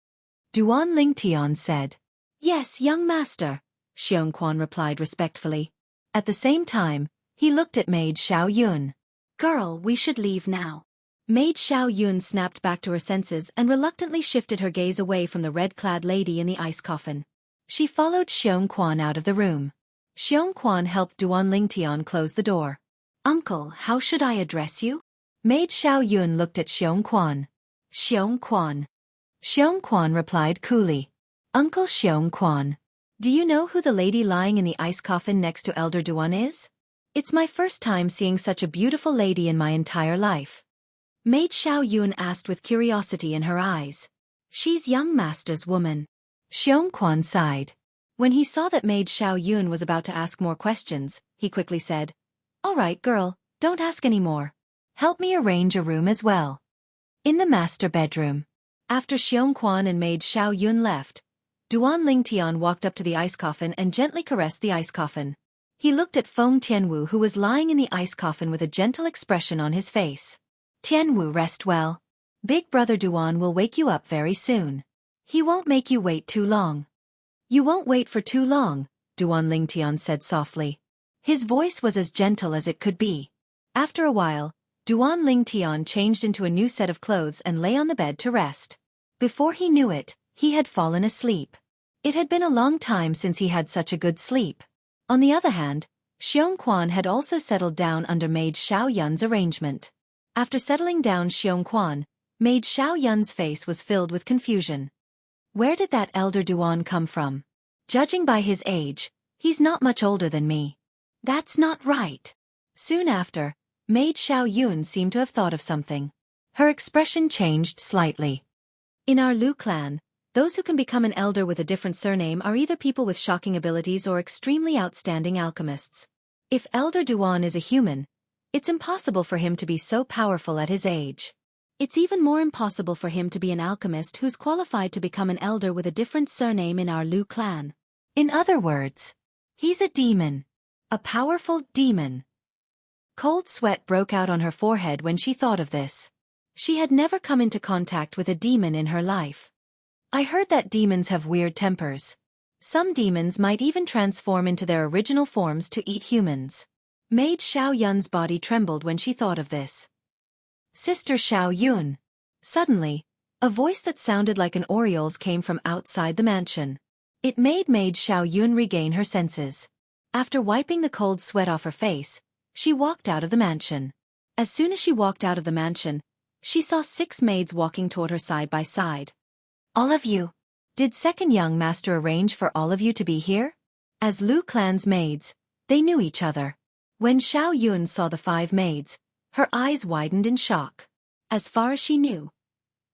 Duan Lingtian said. Yes, young master, Xianxia replied respectfully. At the same time, he looked at maid Xiao Yun. Girl, we should leave now. Maid Xiao Yun snapped back to her senses and reluctantly shifted her gaze away from the red-clad lady in the ice coffin. She followed Xiong Quan out of the room. Xiong Quan helped Duan Lingtian close the door. "Uncle, how should I address you?" Maid Xiao Yun looked at Xiong Quan. "Xiong Quan." Xiong Quan replied coolly. "Uncle Xiong Quan. Do you know who the lady lying in the ice coffin next to Elder Duan is? It's my first time seeing such a beautiful lady in my entire life." Maid Xiao Yun asked with curiosity in her eyes. "She's young master's woman." Xiong Quan sighed. When he saw that Maid Xiao Yun was about to ask more questions, he quickly said, "All right, girl, don't ask any more. Help me arrange a room as well." In the master bedroom. After Xiong Quan and Maid Xiao Yun left, Duan Lingtian walked up to the ice coffin and gently caressed the ice coffin. He looked at Feng Tianwu, who was lying in the ice coffin with a gentle expression on his face. "Tianwu, rest well. Big brother Duan will wake you up very soon. He won't make you wait too long." "You won't wait for too long," Duan Lingtian said softly. His voice was as gentle as it could be. After a while, Duan Lingtian changed into a new set of clothes and lay on the bed to rest. Before he knew it, he had fallen asleep. It had been a long time since he had such a good sleep. On the other hand, Xiong Quan had also settled down under Maid Xiao Yun's arrangement. After settling down Xiong Quan, Maid Xiao Yun's face was filled with confusion. Where did that elder Duan come from? Judging by his age, he's not much older than me. That's not right. Soon after, Maid Xiao Yun seemed to have thought of something. Her expression changed slightly. "In our Lu clan, those who can become an elder with a different surname are either people with shocking abilities or extremely outstanding alchemists. If Elder Duan is a human, it's impossible for him to be so powerful at his age. It's even more impossible for him to be an alchemist who's qualified to become an elder with a different surname in our Lu clan. In other words, he's a demon. A powerful demon." Cold sweat broke out on her forehead when she thought of this. She had never come into contact with a demon in her life. "I heard that demons have weird tempers. Some demons might even transform into their original forms to eat humans." Maid Xiao Yun's body trembled when she thought of this. "Sister Xiao Yun." Suddenly, a voice that sounded like an oriole's came from outside the mansion. It made Maid Xiao Yun regain her senses. After wiping the cold sweat off her face, she walked out of the mansion. As soon as she walked out of the mansion, she saw 6 maids walking toward her side by side. "All of you? Did second young master arrange for all of you to be here?" As Lu clan's maids, they knew each other. When Xiao Yun saw the 5 maids, her eyes widened in shock. As far as she knew,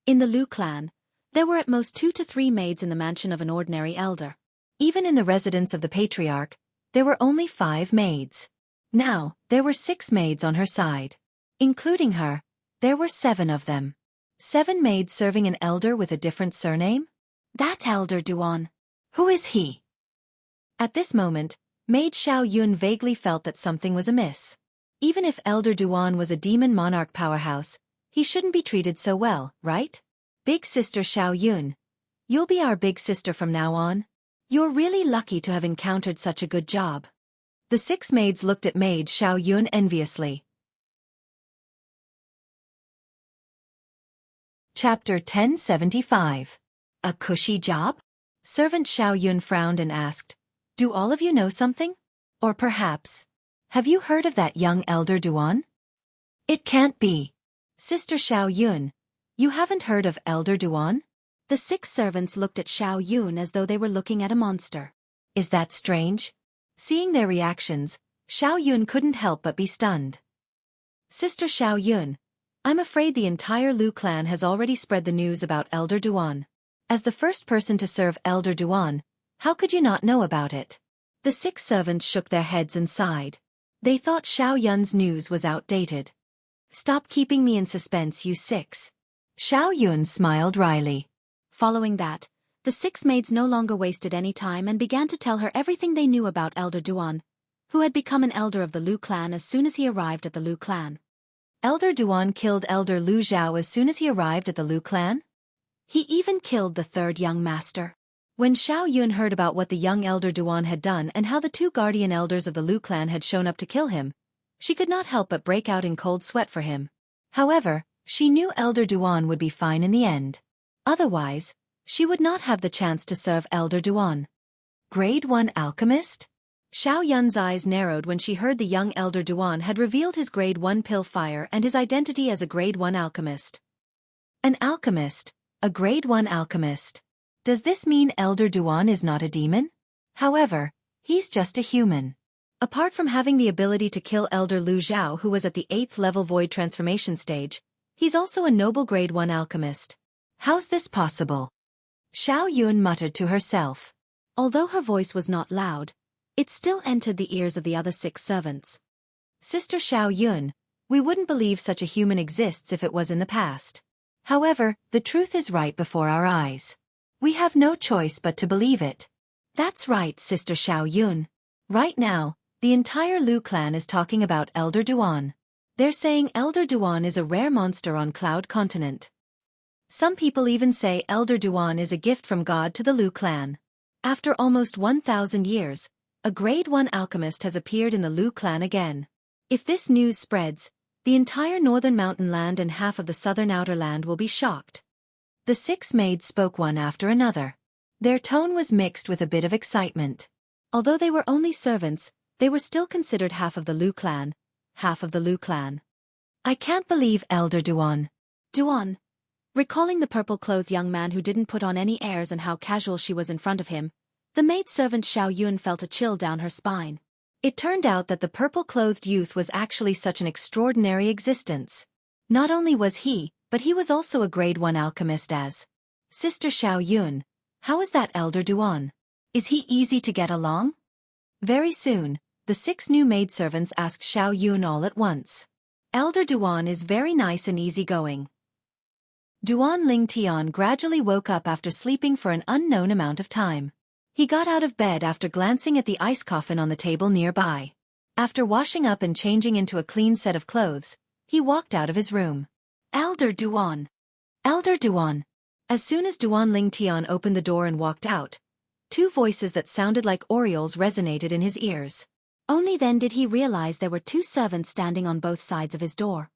in the Lu clan, there were at most 2 to 3 maids in the mansion of an ordinary elder. Even in the residence of the patriarch, there were only 5 maids. Now, there were 6 maids on her side. Including her, there were 7 of them. 7 maids serving an elder with a different surname? That Elder Duan. Who is he? At this moment, Maid Xiao Yun vaguely felt that something was amiss. Even if Elder Duan was a demon monarch powerhouse, he shouldn't be treated so well, right? "Big sister Xiao Yun. You'll be our big sister from now on. You're really lucky to have encountered such a good job." The 6 maids looked at Maid Xiao Yun enviously. Chapter 1075. A cushy job? Servant Xiao Yun frowned and asked, "Do all of you know something? Or perhaps, have you heard of that young Elder Duan?" "It can't be. Sister Xiao Yun, you haven't heard of Elder Duan?" The 6 servants looked at Xiao Yun as though they were looking at a monster. Is that strange? Seeing their reactions, Xiao Yun couldn't help but be stunned. "Sister Xiao Yun, I'm afraid the entire Lu clan has already spread the news about Elder Duan. As the first person to serve Elder Duan, how could you not know about it?" The 6 servants shook their heads and sighed. They thought Xiao Yun's news was outdated. "Stop keeping me in suspense, you 6. Xiao Yun smiled wryly. Following that, the 6 maids no longer wasted any time and began to tell her everything they knew about Elder Duan, who had become an elder of the Lu clan as soon as he arrived at the Lu clan. Elder Duan killed Elder Lu Zhao as soon as he arrived at the Lu clan? He even killed the 3rd young master. When Xiao Yun heard about what the young Elder Duan had done and how the 2 guardian elders of the Lu clan had shown up to kill him, she could not help but break out in cold sweat for him. However, She knew Elder Duan would be fine in the end. Otherwise, she would not have the chance to serve Elder Duan. Grade 1 alchemist? Xiao Yun's eyes narrowed when she heard the young Elder Duan had revealed his Grade 1 pill fire and his identity as a Grade 1 alchemist. An alchemist, a Grade 1 alchemist. Does this mean Elder Duan is not a demon? However, he's just a human. Apart from having the ability to kill Elder Lu Zhao, who was at the 8th level void transformation stage, he's also a noble Grade 1 alchemist. How's this possible? Xiao Yun muttered to herself. Although her voice was not loud, it still entered the ears of the other 6 servants. Sister Xiao Yun, we wouldn't believe such a human exists if it was in the past. However, the truth is right before our eyes. We have no choice but to believe it. That's right, Sister Xiao Yun. Right now, the entire Lu clan is talking about Elder Duan. They're saying Elder Duan is a rare monster on Cloud Continent. Some people even say Elder Duan is a gift from God to the Lu clan. After almost 1,000 years, a Grade 1 alchemist has appeared in the Lu clan again. If this news spreads, the entire northern mountain land and half of the southern outer land will be shocked. The 6 maids spoke one after another. Their tone was mixed with a bit of excitement. Although they were only servants, they were still considered half of the Lu clan. Half of the Lu clan. I can't believe Elder Duan. Duan. Recalling the purple-clothed young man who didn't put on any airs and how casual she was in front of him, the maidservant Xiao Yun felt a chill down her spine. It turned out that the purple-clothed youth was actually such an extraordinary existence. Not only was he, but he was also a Grade 1 alchemist as Sister Xiao Yun. How is that Elder Duan? Is he easy to get along? Very soon, the 6 new maidservants asked Xiao Yun all at once. Elder Duan is very nice and easygoing. Duan Ling Tian gradually woke up after sleeping for an unknown amount of time. He got out of bed after glancing at the ice coffin on the table nearby. After washing up and changing into a clean set of clothes, he walked out of his room. Elder Duan! Elder Duan! As soon as Duan Ling Tian opened the door and walked out, 2 voices that sounded like orioles resonated in his ears. Only then did he realize there were 2 servants standing on both sides of his door.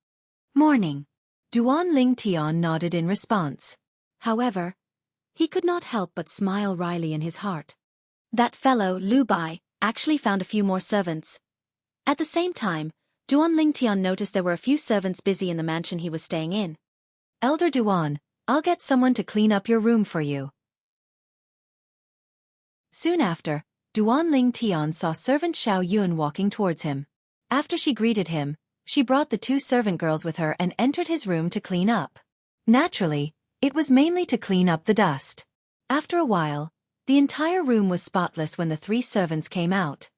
Morning. Duan Ling Tian nodded in response. However, he could not help but smile wryly in his heart. That fellow, Lu Bai, actually found a few more servants. At the same time, Duan Ling Tian noticed there were a few servants busy in the mansion he was staying in. Elder Duan, I'll get someone to clean up your room for you. Soon after, Duan Ling Tian saw servant Xiao Yun walking towards him. After she greeted him, she brought the 2 servant girls with her and entered his room to clean up. Naturally, it was mainly to clean up the dust. After a while, the entire room was spotless when the 3 servants came out.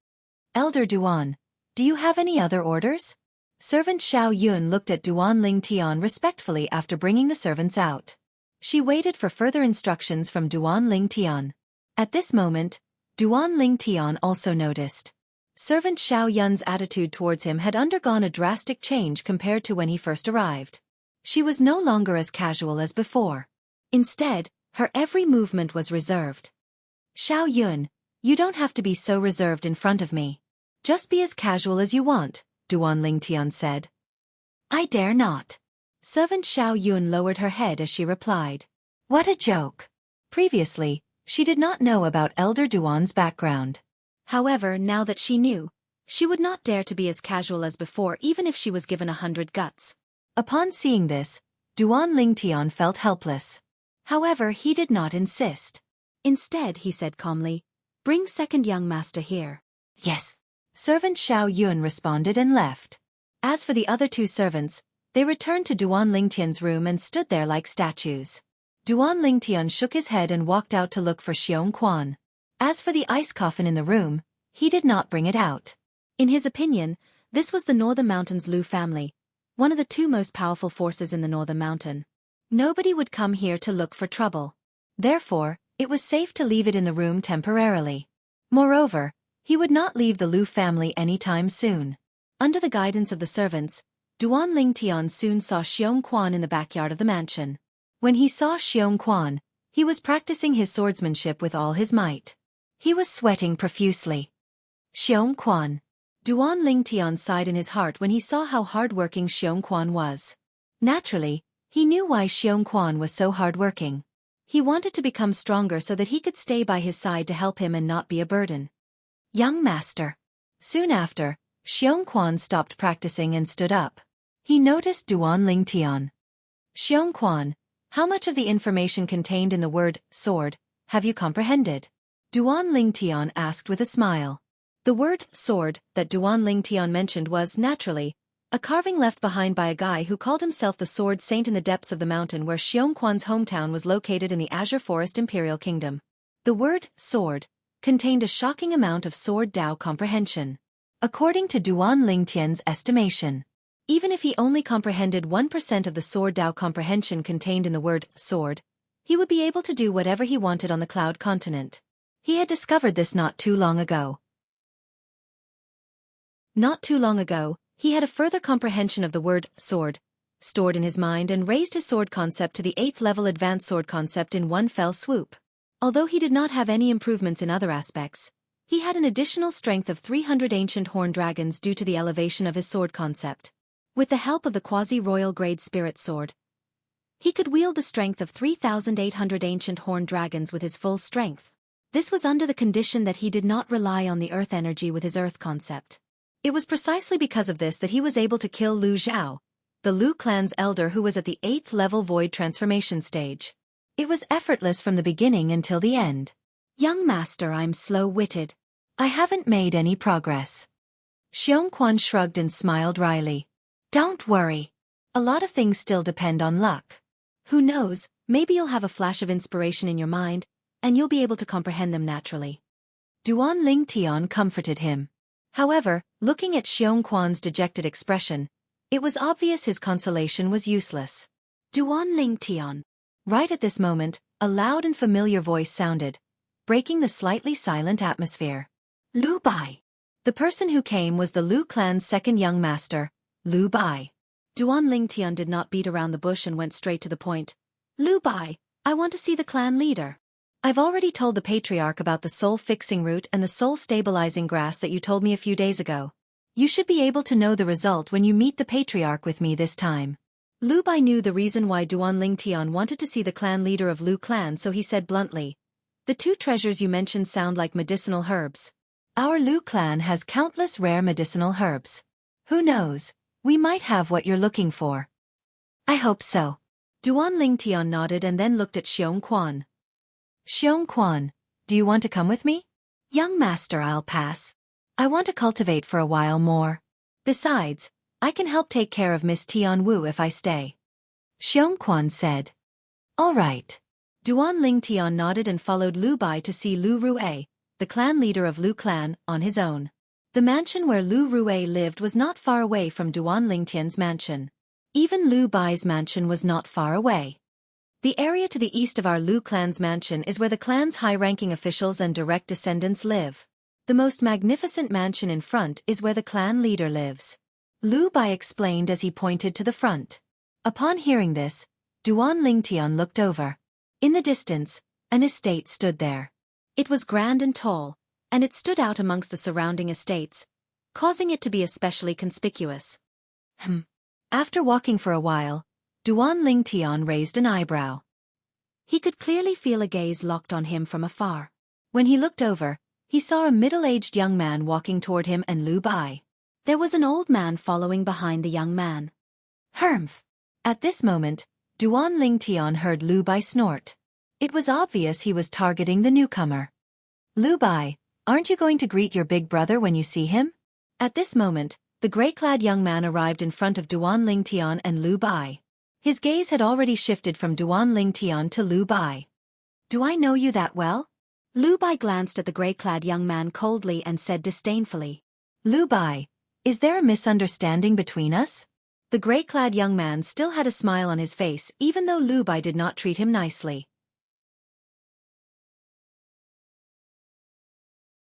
Elder Duan, do you have any other orders? Servant Xiao Yun looked at Duan Ling Tian respectfully after bringing the servants out. She waited for further instructions from Duan Ling Tian. At this moment, Duan Ling Tian also noticed. Servant Xiao Yun's attitude towards him had undergone a drastic change compared to when he first arrived. She was no longer as casual as before. Instead, her every movement was reserved. Xiao Yun, you don't have to be so reserved in front of me. Just be as casual as you want, Duan Ling Tian said. I dare not. Servant Xiao Yun lowered her head as she replied. What a joke. Previously, she did not know about Elder Duan's background. However, now that she knew, she would not dare to be as casual as before even if she was given 100 guts. Upon seeing this, Duan Ling Tian felt helpless. However, he did not insist. Instead, he said calmly, bring second young master here. Yes. Servant Xiao Yun responded and left. As for the other 2 servants, they returned to Duan Ling Tian's room and stood there like statues. Duan Ling Tian shook his head and walked out to look for Xiong Quan. As for the ice coffin in the room, he did not bring it out. In his opinion, this was the Northern Mountain's Lu family, one of the 2 most powerful forces in the Northern Mountain. Nobody would come here to look for trouble. Therefore, it was safe to leave it in the room temporarily. Moreover, he would not leave the Lu family anytime soon. Under the guidance of the servants, Duan Ling Tian soon saw Xiong Quan in the backyard of the mansion. When he saw Xiong Quan, he was practicing his swordsmanship with all his might. He was sweating profusely. Xiong Quan. Duan Ling Tian sighed in his heart when he saw how hard-working Xiong Quan was. Naturally, he knew why Xianxia was so hardworking. He wanted to become stronger so that he could stay by his side to help him and not be a burden. Young master. Soon after, Xianxia stopped practicing and stood up. He noticed Duan Lingtian. Xianxia, how much of the information contained in the word sword have you comprehended? Duan Lingtian asked with a smile. The word sword that Duan Lingtian mentioned was, naturally, a carving left behind by a guy who called himself the Sword Saint in the depths of the mountain where Xianxia's hometown was located in the Azure Forest Imperial Kingdom. The word sword contained a shocking amount of sword Dao comprehension. According to Duan Lingtian's estimation, even if he only comprehended 1% of the sword Dao comprehension contained in the word sword, he would be able to do whatever he wanted on the Cloud Continent. He had discovered this not too long ago. Not too long ago, he had a further comprehension of the word sword stored in his mind and raised his sword concept to the 8th level advanced sword concept in one fell swoop. Although he did not have any improvements in other aspects, he had an additional strength of 300 ancient horn dragons due to the elevation of his sword concept. With the help of the quasi-royal grade spirit sword, he could wield the strength of 3,800 ancient horn dragons with his full strength. This was under the condition that he did not rely on the earth energy with his earth concept. It was precisely because of this that he was able to kill Lu Zhao, the Lu clan's elder who was at the 8th level void transformation stage. It was effortless from the beginning until the end. Young master, I'm slow-witted. I haven't made any progress. Xianxia shrugged and smiled wryly. Don't worry. A lot of things still depend on luck. Who knows, maybe you'll have a flash of inspiration in your mind, and you'll be able to comprehend them naturally. Duan Lingtian comforted him. However, looking at Xianxia's dejected expression, it was obvious his consolation was useless. Duan Lingtian. Right at this moment, a loud and familiar voice sounded, breaking the slightly silent atmosphere. Lu Bai. The person who came was the Lu clan's second young master, Lu Bai. Duan Lingtian did not beat around the bush and went straight to the point. Lu Bai, I want to see the clan leader. I've already told the patriarch about the soul-fixing root and the soul-stabilizing grass that you told me a few days ago. You should be able to know the result when you meet the patriarch with me this time. Lu Bai knew the reason why Duan Lingtian wanted to see the clan leader of Lu clan, so he said bluntly, the two treasures you mentioned sound like medicinal herbs. Our Lu clan has countless rare medicinal herbs. Who knows, we might have what you're looking for. I hope so. Duan Lingtian nodded and then looked at Xianxia. Xianxia, do you want to come with me? Young master, I'll pass. I want to cultivate for a while more. Besides, I can help take care of Miss Tianwu if I stay. Xianxia said. All right. Duan Lingtian nodded and followed Lu Bai to see Lu Rue, the clan leader of Lu clan, on his own. The mansion where Lu Rue lived was not far away from Duan Lingtian's mansion. Even Lu Bai's mansion was not far away. The area to the east of our Lu clan's mansion is where the clan's high-ranking officials and direct descendants live. The most magnificent mansion in front is where the clan leader lives. Lu Bai explained as he pointed to the front. Upon hearing this, Duan Lingtian looked over. In the distance, an estate stood there. It was grand and tall, and it stood out amongst the surrounding estates, causing it to be especially conspicuous. After walking for a while, Duan Lingtian raised an eyebrow. He could clearly feel a gaze locked on him from afar. When he looked over, he saw a middle-aged young man walking toward him and Lu Bai. There was an old man following behind the young man. Humph! At this moment, Duan Lingtian heard Lu Bai snort. It was obvious he was targeting the newcomer. Lu Bai, aren't you going to greet your big brother when you see him? At this moment, the gray-clad young man arrived in front of Duan Lingtian and Lu Bai. His gaze had already shifted from Duan Lingtian to Lu Bai. Do I know you that well? Lu Bai glanced at the gray-clad young man coldly and said disdainfully. Lu Bai, is there a misunderstanding between us? The gray-clad young man still had a smile on his face even though Lu Bai did not treat him nicely.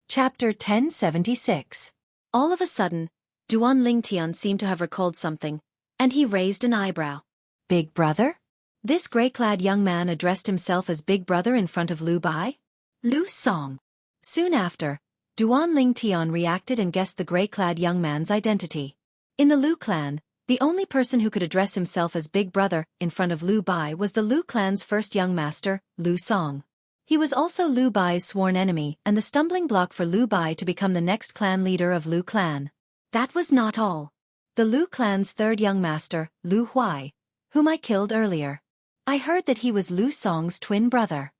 Chapter 1076. All of a sudden, Duan Lingtian seemed to have recalled something, and he raised an eyebrow. Big brother? This gray-clad young man addressed himself as big brother in front of Lu Bai? Lu Song. Soon after, Duan Lingtian reacted and guessed the gray-clad young man's identity. In the Lu clan, The only person who could address himself as Big Brother in front of Lu Bai was the Lu clan's first young master, Lu Song. He was also Lu Bai's sworn enemy and the stumbling block for Lu Bai to become the next clan leader of Lu clan. That was not all. The Lu clan's third young master, Lu Huai, whom I killed earlier. I heard that he was Lu Song's twin brother.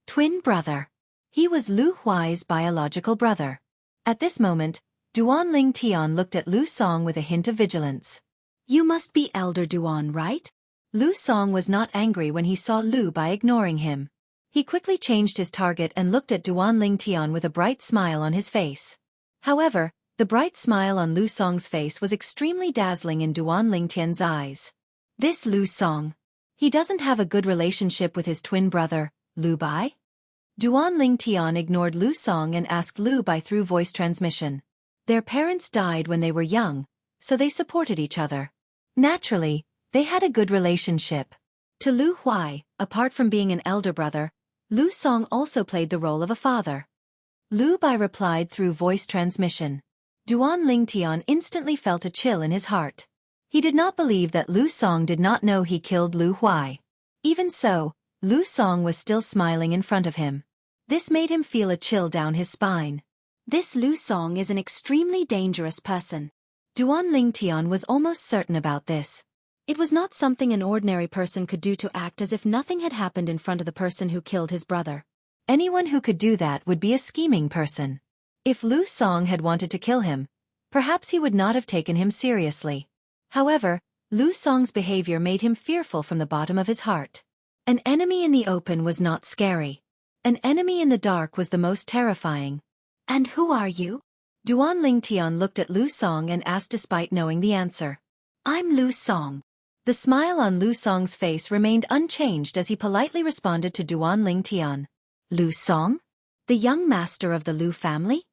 Twin brother. He was Lu Huai's biological brother. At this moment, Duan Ling Tian looked at Lu Song with a hint of vigilance. You must be Elder Duan, right? Lu Song was not angry when he saw Lu Bai ignoring him. He quickly changed his target and looked at Duan Ling Tian with a bright smile on his face. However, the bright smile on Lu Song's face was extremely dazzling in Duan Ling Tian's eyes. This Lu Song. He doesn't have a good relationship with his twin brother, Lu Bai? Duan Ling Tian ignored Lu Song and asked Lu Bai through voice transmission. Their parents died when they were young, so they supported each other. Naturally, they had a good relationship. To Lu Huai, apart from being an elder brother, Lu Song also played the role of a father. Lu Bai replied through voice transmission. Duan Ling Tian instantly felt a chill in his heart. He did not believe that Lu Song did not know he killed Lu Huai. Even so, Lu Song was still smiling in front of him. This made him feel a chill down his spine. This Lu Song is an extremely dangerous person. Duan Ling Tian was almost certain about this. It was not something an ordinary person could do to act as if nothing had happened in front of the person who killed his brother. Anyone who could do that would be a scheming person. If Lu Song had wanted to kill him, perhaps he would not have taken him seriously. However, Lu Song's behavior made him fearful from the bottom of his heart. An enemy in the open was not scary. An enemy in the dark was the most terrifying. And who are you? Duan Ling Tian looked at Lu Song and asked despite knowing the answer. I'm Lu Song. The smile on Lu Song's face remained unchanged as he politely responded to Duan Ling Tian. Lu Song? The young master of the Lu family?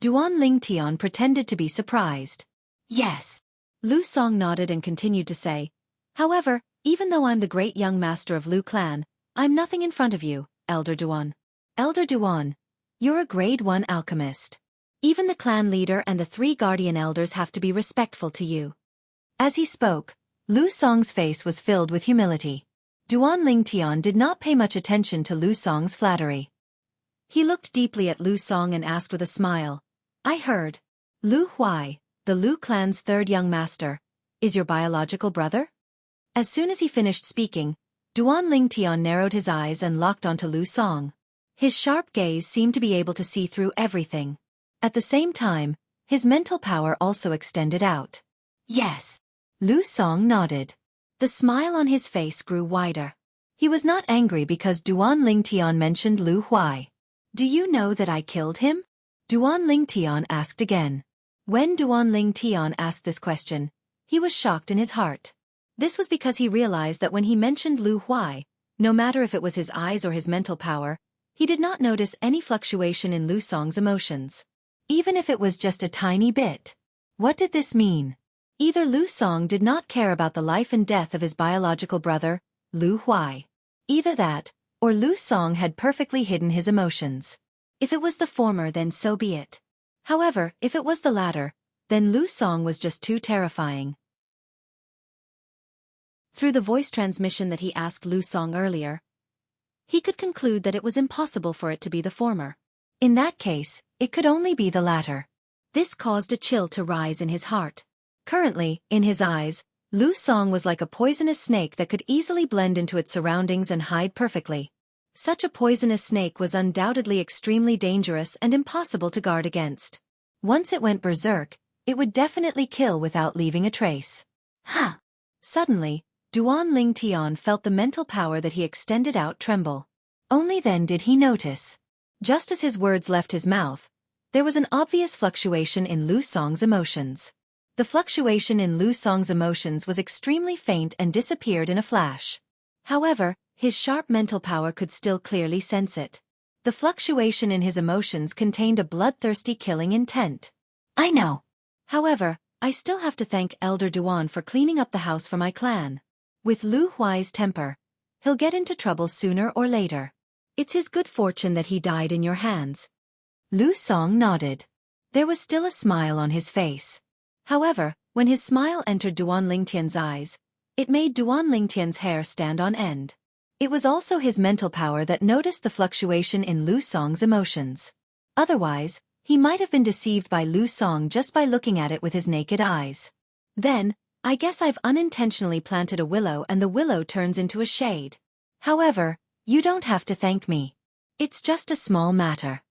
Duan Ling Tian pretended to be surprised. Yes. Lu Song nodded and continued to say, however, even though I'm the great young master of Lu clan, I'm nothing in front of you, Elder Duan. Elder Duan, you're a grade 1 alchemist. Even the clan leader and the 3 guardian elders have to be respectful to you. As he spoke, Lu Song's face was filled with humility. Duan Ling Tian did not pay much attention to Lu Song's flattery. He looked deeply at Lu Song and asked with a smile, I heard. Lu Huai, the Lu clan's third young master, is your biological brother? As soon as he finished speaking, Duan Ling Tian narrowed his eyes and locked onto Lu Song. His sharp gaze seemed to be able to see through everything. At the same time, his mental power also extended out. Yes. Lu Song nodded. The smile on his face grew wider. He was not angry because Duan Ling Tian mentioned Lu Huai. Do you know that I killed him? Duan Ling Tian asked again. When Duan Ling Tian asked this question, he was shocked in his heart. This was because he realized that when he mentioned Lu Huai, no matter if it was his eyes or his mental power, he did not notice any fluctuation in Lu Song's emotions. Even if it was just a tiny bit. What did this mean? Either Lu Song did not care about the life and death of his biological brother, Lu Huai. Either that, or Lu Song had perfectly hidden his emotions. If it was the former, then so be it. However, if it was the latter, then Lu Song was just too terrifying. Through the voice transmission that he asked Lu Song earlier, he could conclude that it was impossible for it to be the former. In that case, it could only be the latter. This caused a chill to rise in his heart. Currently, in his eyes, Lu Song was like a poisonous snake that could easily blend into its surroundings and hide perfectly. Such a poisonous snake was undoubtedly extremely dangerous and impossible to guard against. Once it went berserk, it would definitely kill without leaving a trace. Huh! Suddenly, Duan Ling Tian felt the mental power that he extended out tremble. Only then did he notice. Just as his words left his mouth, there was an obvious fluctuation in Lu Song's emotions. The fluctuation in Lu Song's emotions was extremely faint and disappeared in a flash. However, his sharp mental power could still clearly sense it. The fluctuation in his emotions contained a bloodthirsty killing intent. I know. However, I still have to thank Elder Duan for cleaning up the house for my clan. With Lu Huai's temper, he'll get into trouble sooner or later. It's his good fortune that he died in your hands. Lu Song nodded. There was still a smile on his face. However, when his smile entered Duan Lingtian's eyes, it made Duan Lingtian's hair stand on end. It was also his mental power that noticed the fluctuation in Lu Song's emotions. Otherwise, he might have been deceived by Lu Song just by looking at it with his naked eyes. Then, I guess I've unintentionally planted a willow and the willow turns into a shade. However, you don't have to thank me. It's just a small matter.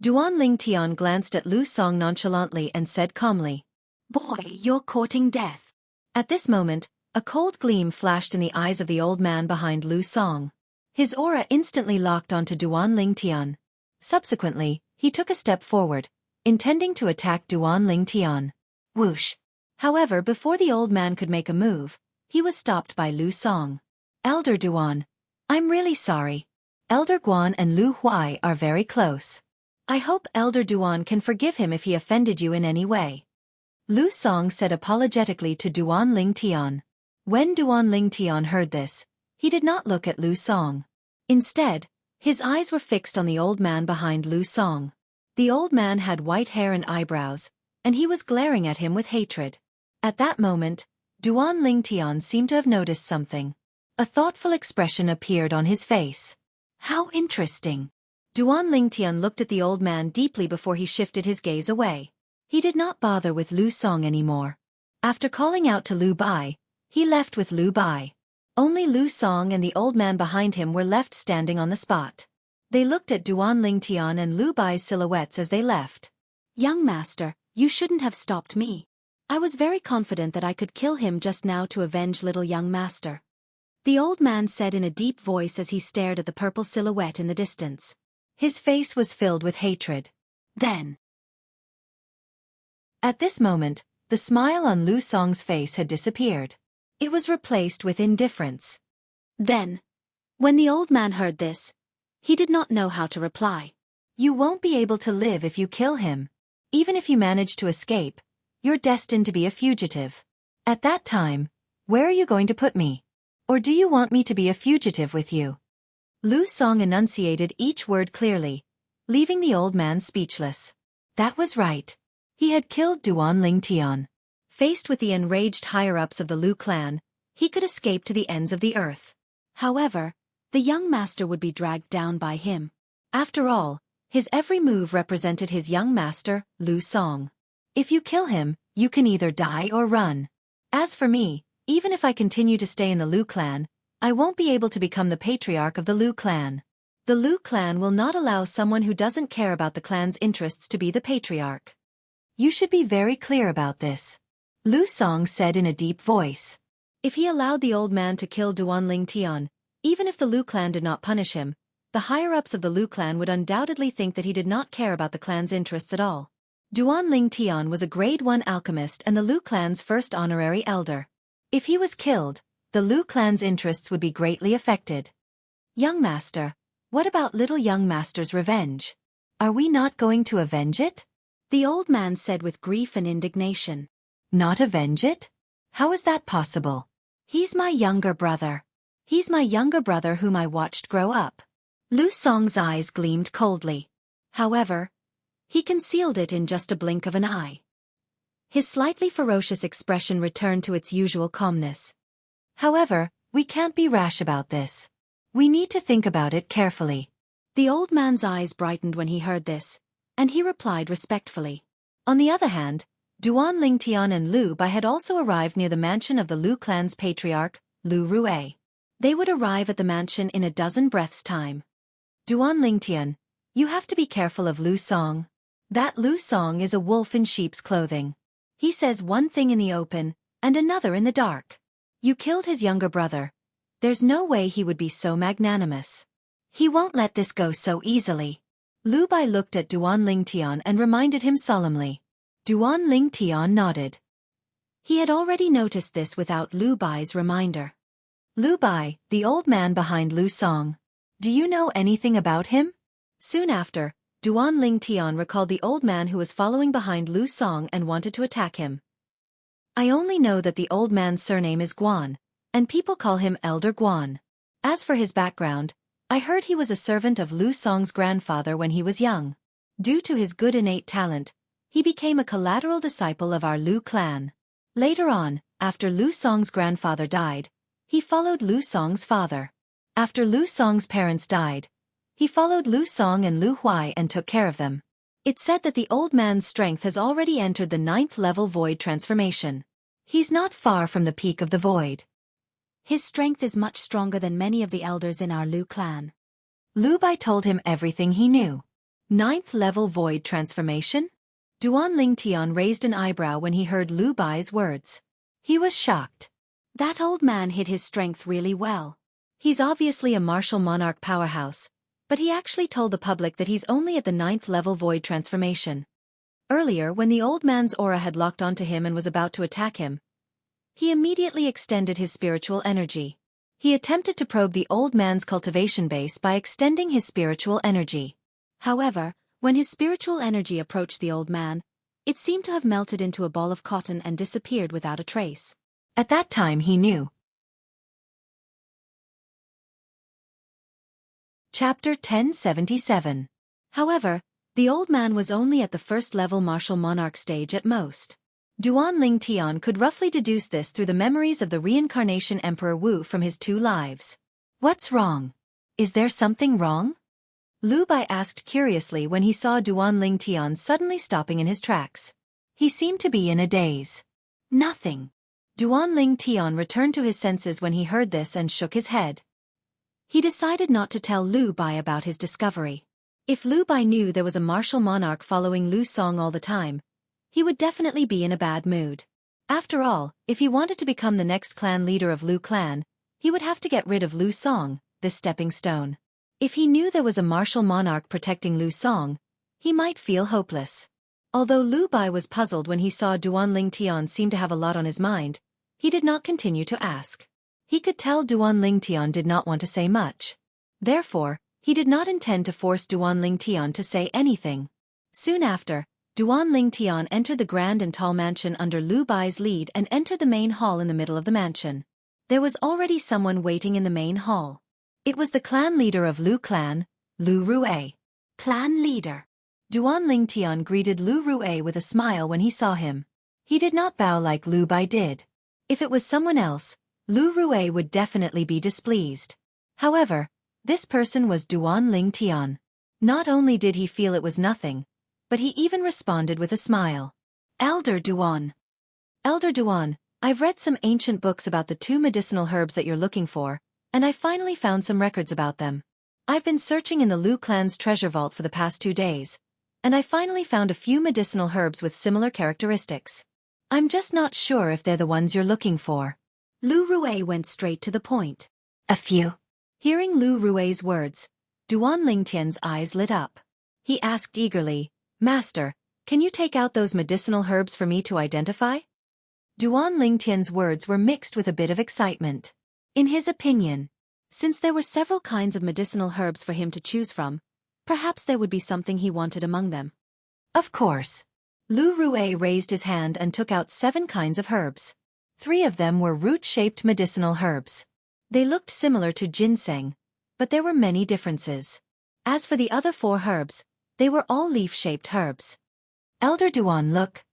Duan Lingtian glanced at Lu Song nonchalantly and said calmly, "Boy, you're courting death." At this moment, a cold gleam flashed in the eyes of the old man behind Lu Song. His aura instantly locked onto Duan Lingtian. Subsequently, he took a step forward, intending to attack Duan Lingtian. Whoosh! However, before the old man could make a move, he was stopped by Lu Song. "Elder Duan, I'm really sorry. Elder Guan and Lu Huai are very close. I hope Elder Duan can forgive him if he offended you in any way." Lu Song said apologetically to Duan Lingtian. When Duan Lingtian heard this, he did not look at Lu Song. Instead, his eyes were fixed on the old man behind Lu Song. The old man had white hair and eyebrows, and he was glaring at him with hatred. At that moment, Duan Lingtian seemed to have noticed something. A thoughtful expression appeared on his face. How interesting. Duan Lingtian looked at the old man deeply before he shifted his gaze away. He did not bother with Lu Song anymore. After calling out to Lu Bai, he left with Lu Bai. Only Lu Song and the old man behind him were left standing on the spot. They looked at Duan Lingtian and Lu Bai's silhouettes as they left. "Young master, you shouldn't have stopped me. I was very confident that I could kill him just now to avenge little young master," the old man said in a deep voice as he stared at the purple silhouette in the distance. His face was filled with hatred. Then, at this moment, the smile on Lu Song's face had disappeared. It was replaced with indifference. Then, when the old man heard this, he did not know how to reply. "You won't be able to live if you kill him. Even if you manage to escape, you're destined to be a fugitive. At that time, where are you going to put me? Or do you want me to be a fugitive with you?" Lu Song enunciated each word clearly, leaving the old man speechless. That was right. He had killed Duan Lingtian. Faced with the enraged higher-ups of the Lu clan, he could escape to the ends of the earth. However, the young master would be dragged down by him. After all, his every move represented his young master, Lu Song. If you kill him, you can either die or run. As for me, even if I continue to stay in the Lu clan, I won't be able to become the patriarch of the Lu clan. The Lu clan will not allow someone who doesn't care about the clan's interests to be the patriarch. You should be very clear about this, Lu Song said in a deep voice. If he allowed the old man to kill Duan Lingtian, even if the Lu clan did not punish him, the higher-ups of the Lu clan would undoubtedly think that he did not care about the clan's interests at all. Duan Lingtian was a grade 1 alchemist and the Lu clan's first honorary elder. If he was killed, the Lu clan's interests would be greatly affected. Young master, what about little young master's revenge? Are we not going to avenge it? The old man said with grief and indignation. Not avenge it? How is that possible? He's my younger brother. He's my younger brother whom I watched grow up. Lu Song's eyes gleamed coldly. However, he concealed it in just a blink of an eye. His slightly ferocious expression returned to its usual calmness. However, we can't be rash about this. We need to think about it carefully. The old man's eyes brightened when he heard this, and he replied respectfully. On the other hand, Duan Lingtian and Lu Bai had also arrived near the mansion of the Lu clan's patriarch, Lu Rue. They would arrive at the mansion in a dozen breaths' time. Duan Lingtian, you have to be careful of Lu Song. That Lu Song is a wolf in sheep's clothing. He says one thing in the open, and another in the dark. You killed his younger brother. There's no way he would be so magnanimous. He won't let this go so easily. Lu Bai looked at Duan Lingtian and reminded him solemnly. Duan Lingtian nodded. He had already noticed this without Lu Bai's reminder. Lu Bai, the old man behind Lu Song. Do you know anything about him? Soon after, Duan Lingtian recalled the old man who was following behind Lu Song and wanted to attack him. I only know that the old man's surname is Guan, and people call him Elder Guan. As for his background, I heard he was a servant of Lu Song's grandfather when he was young. Due to his good innate talent, He became a collateral disciple of our Lu clan. Later on, after Lu Song's grandfather died, he followed Lu Song's father. After Lu Song's parents died, he followed Lu Song and Lu Huai and took care of them. It's said that the old man's strength has already entered the 9th level void transformation. He's not far from the peak of the void. His strength is much stronger than many of the elders in our Lu clan. Lu Bai told him everything he knew. 9th level void transformation? Duan Lingtian raised an eyebrow when he heard Lu Bai's words. He was shocked. That old man hid his strength really well. He's obviously a martial monarch powerhouse, but he actually told the public that he's only at the 9th level void transformation. Earlier, when the old man's aura had locked onto him and was about to attack him, he immediately extended his spiritual energy. He attempted to probe the old man's cultivation base by extending his spiritual energy. However, when his spiritual energy approached the old man, it seemed to have melted into a ball of cotton and disappeared without a trace. At that time he knew. Chapter 1077. However, the old man was only at the 1st level martial monarch stage at most. Duan Lingtian could roughly deduce this through the memories of the reincarnation Emperor Wu from his 2 lives. What's wrong? Is there something wrong? Lu Bai asked curiously when he saw Duan Lingtian suddenly stopping in his tracks. He seemed to be in a daze. Nothing. Duan Lingtian returned to his senses when he heard this and shook his head. He decided not to tell Lu Bai about his discovery. If Lu Bai knew there was a martial monarch following Lu Song all the time, he would definitely be in a bad mood. After all, if he wanted to become the next clan leader of Lu clan, he would have to get rid of Lu Song, this stepping stone. If he knew there was a martial monarch protecting Lu Song, he might feel hopeless. Although Lu Bai was puzzled when he saw Duan Lingtian seem to have a lot on his mind, he did not continue to ask. He could tell Duan Lingtian did not want to say much. Therefore, he did not intend to force Duan Lingtian to say anything. Soon after, Duan Lingtian entered the grand and tall mansion under Lu Bai's lead and entered the main hall in the middle of the mansion. There was already someone waiting in the main hall. It was the clan leader of Lu clan, Lu Rue. Clan leader. Duan Lingtian greeted Lu Rue with a smile when he saw him. He did not bow like Lu Bai did. If it was someone else, Lu Rue would definitely be displeased. However, this person was Duan Lingtian. Not only did he feel it was nothing, but he even responded with a smile. Elder Duan. Elder Duan, I've read some ancient books about the 2 medicinal herbs that you're looking for, and I finally found some records about them. I've been searching in the Lu clan's treasure vault for the past 2 days, and I finally found a few medicinal herbs with similar characteristics. I'm just not sure if they're the ones you're looking for. Lu Rue went straight to the point. A few. Hearing Lu Rue's words, Duan Lingtian's eyes lit up. He asked eagerly, Master, can you take out those medicinal herbs for me to identify? Duan Lingtian's words were mixed with a bit of excitement. In his opinion, since there were several kinds of medicinal herbs for him to choose from, perhaps there would be something he wanted among them. Of course. Lu Rue raised his hand and took out 7 kinds of herbs. 3 of them were root-shaped medicinal herbs. They looked similar to ginseng, but there were many differences. As for the other 4 herbs, they were all leaf-shaped herbs. Elder Duan, look.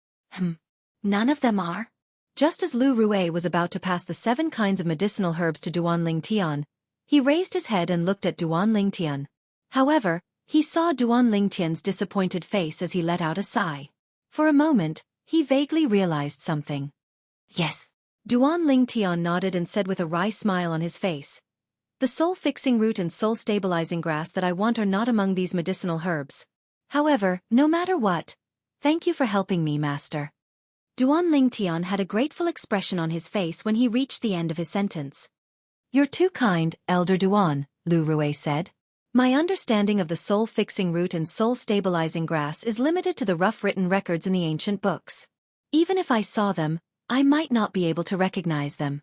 None of them are? Just as Lu Rue was about to pass the 7 kinds of medicinal herbs to Duan Lingtian, he raised his head and looked at Duan Lingtian. However, he saw Duan Lingtian's disappointed face as he let out a sigh. For a moment, he vaguely realized something. Yes. Duan Lingtian nodded and said with a wry smile on his face. The soul-fixing root and soul-stabilizing grass that I want are not among these medicinal herbs. However, no matter what, thank you for helping me, Master. Duan Lingtian had a grateful expression on his face when he reached the end of his sentence. You're too kind, Elder Duan, Lu Rue said. My understanding of the soul-fixing root and soul-stabilizing grass is limited to the rough written records in the ancient books. Even if I saw them, I might not be able to recognize them.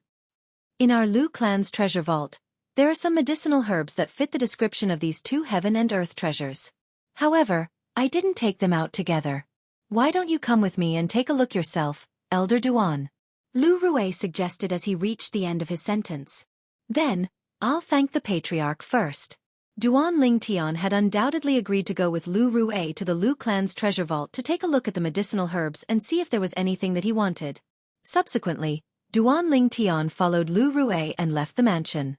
In our Lu clan's treasure vault, there are some medicinal herbs that fit the description of these 2 heaven and earth treasures. However, I didn't take them out together. Why don't you come with me and take a look yourself, Elder Duan? Lu Rue suggested as he reached the end of his sentence. Then, I'll thank the patriarch first. Duan Lingtian had undoubtedly agreed to go with Lu Rue to the Lu clan's treasure vault to take a look at the medicinal herbs and see if there was anything that he wanted. Subsequently, Duan Lingtian followed Lu Rue and left the mansion.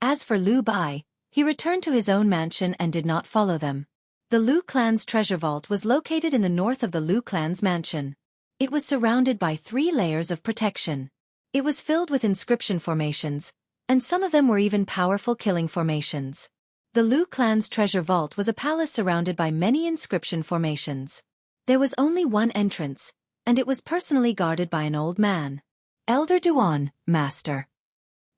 As for Lu Bai, he returned to his own mansion and did not follow them. The Lu clan's treasure vault was located in the north of the Lu clan's mansion. It was surrounded by 3 layers of protection. It was filled with inscription formations, and some of them were even powerful killing formations. The Lu clan's treasure vault was a palace surrounded by many inscription formations. There was only one entrance, and it was personally guarded by an old man. Elder Duan, Master.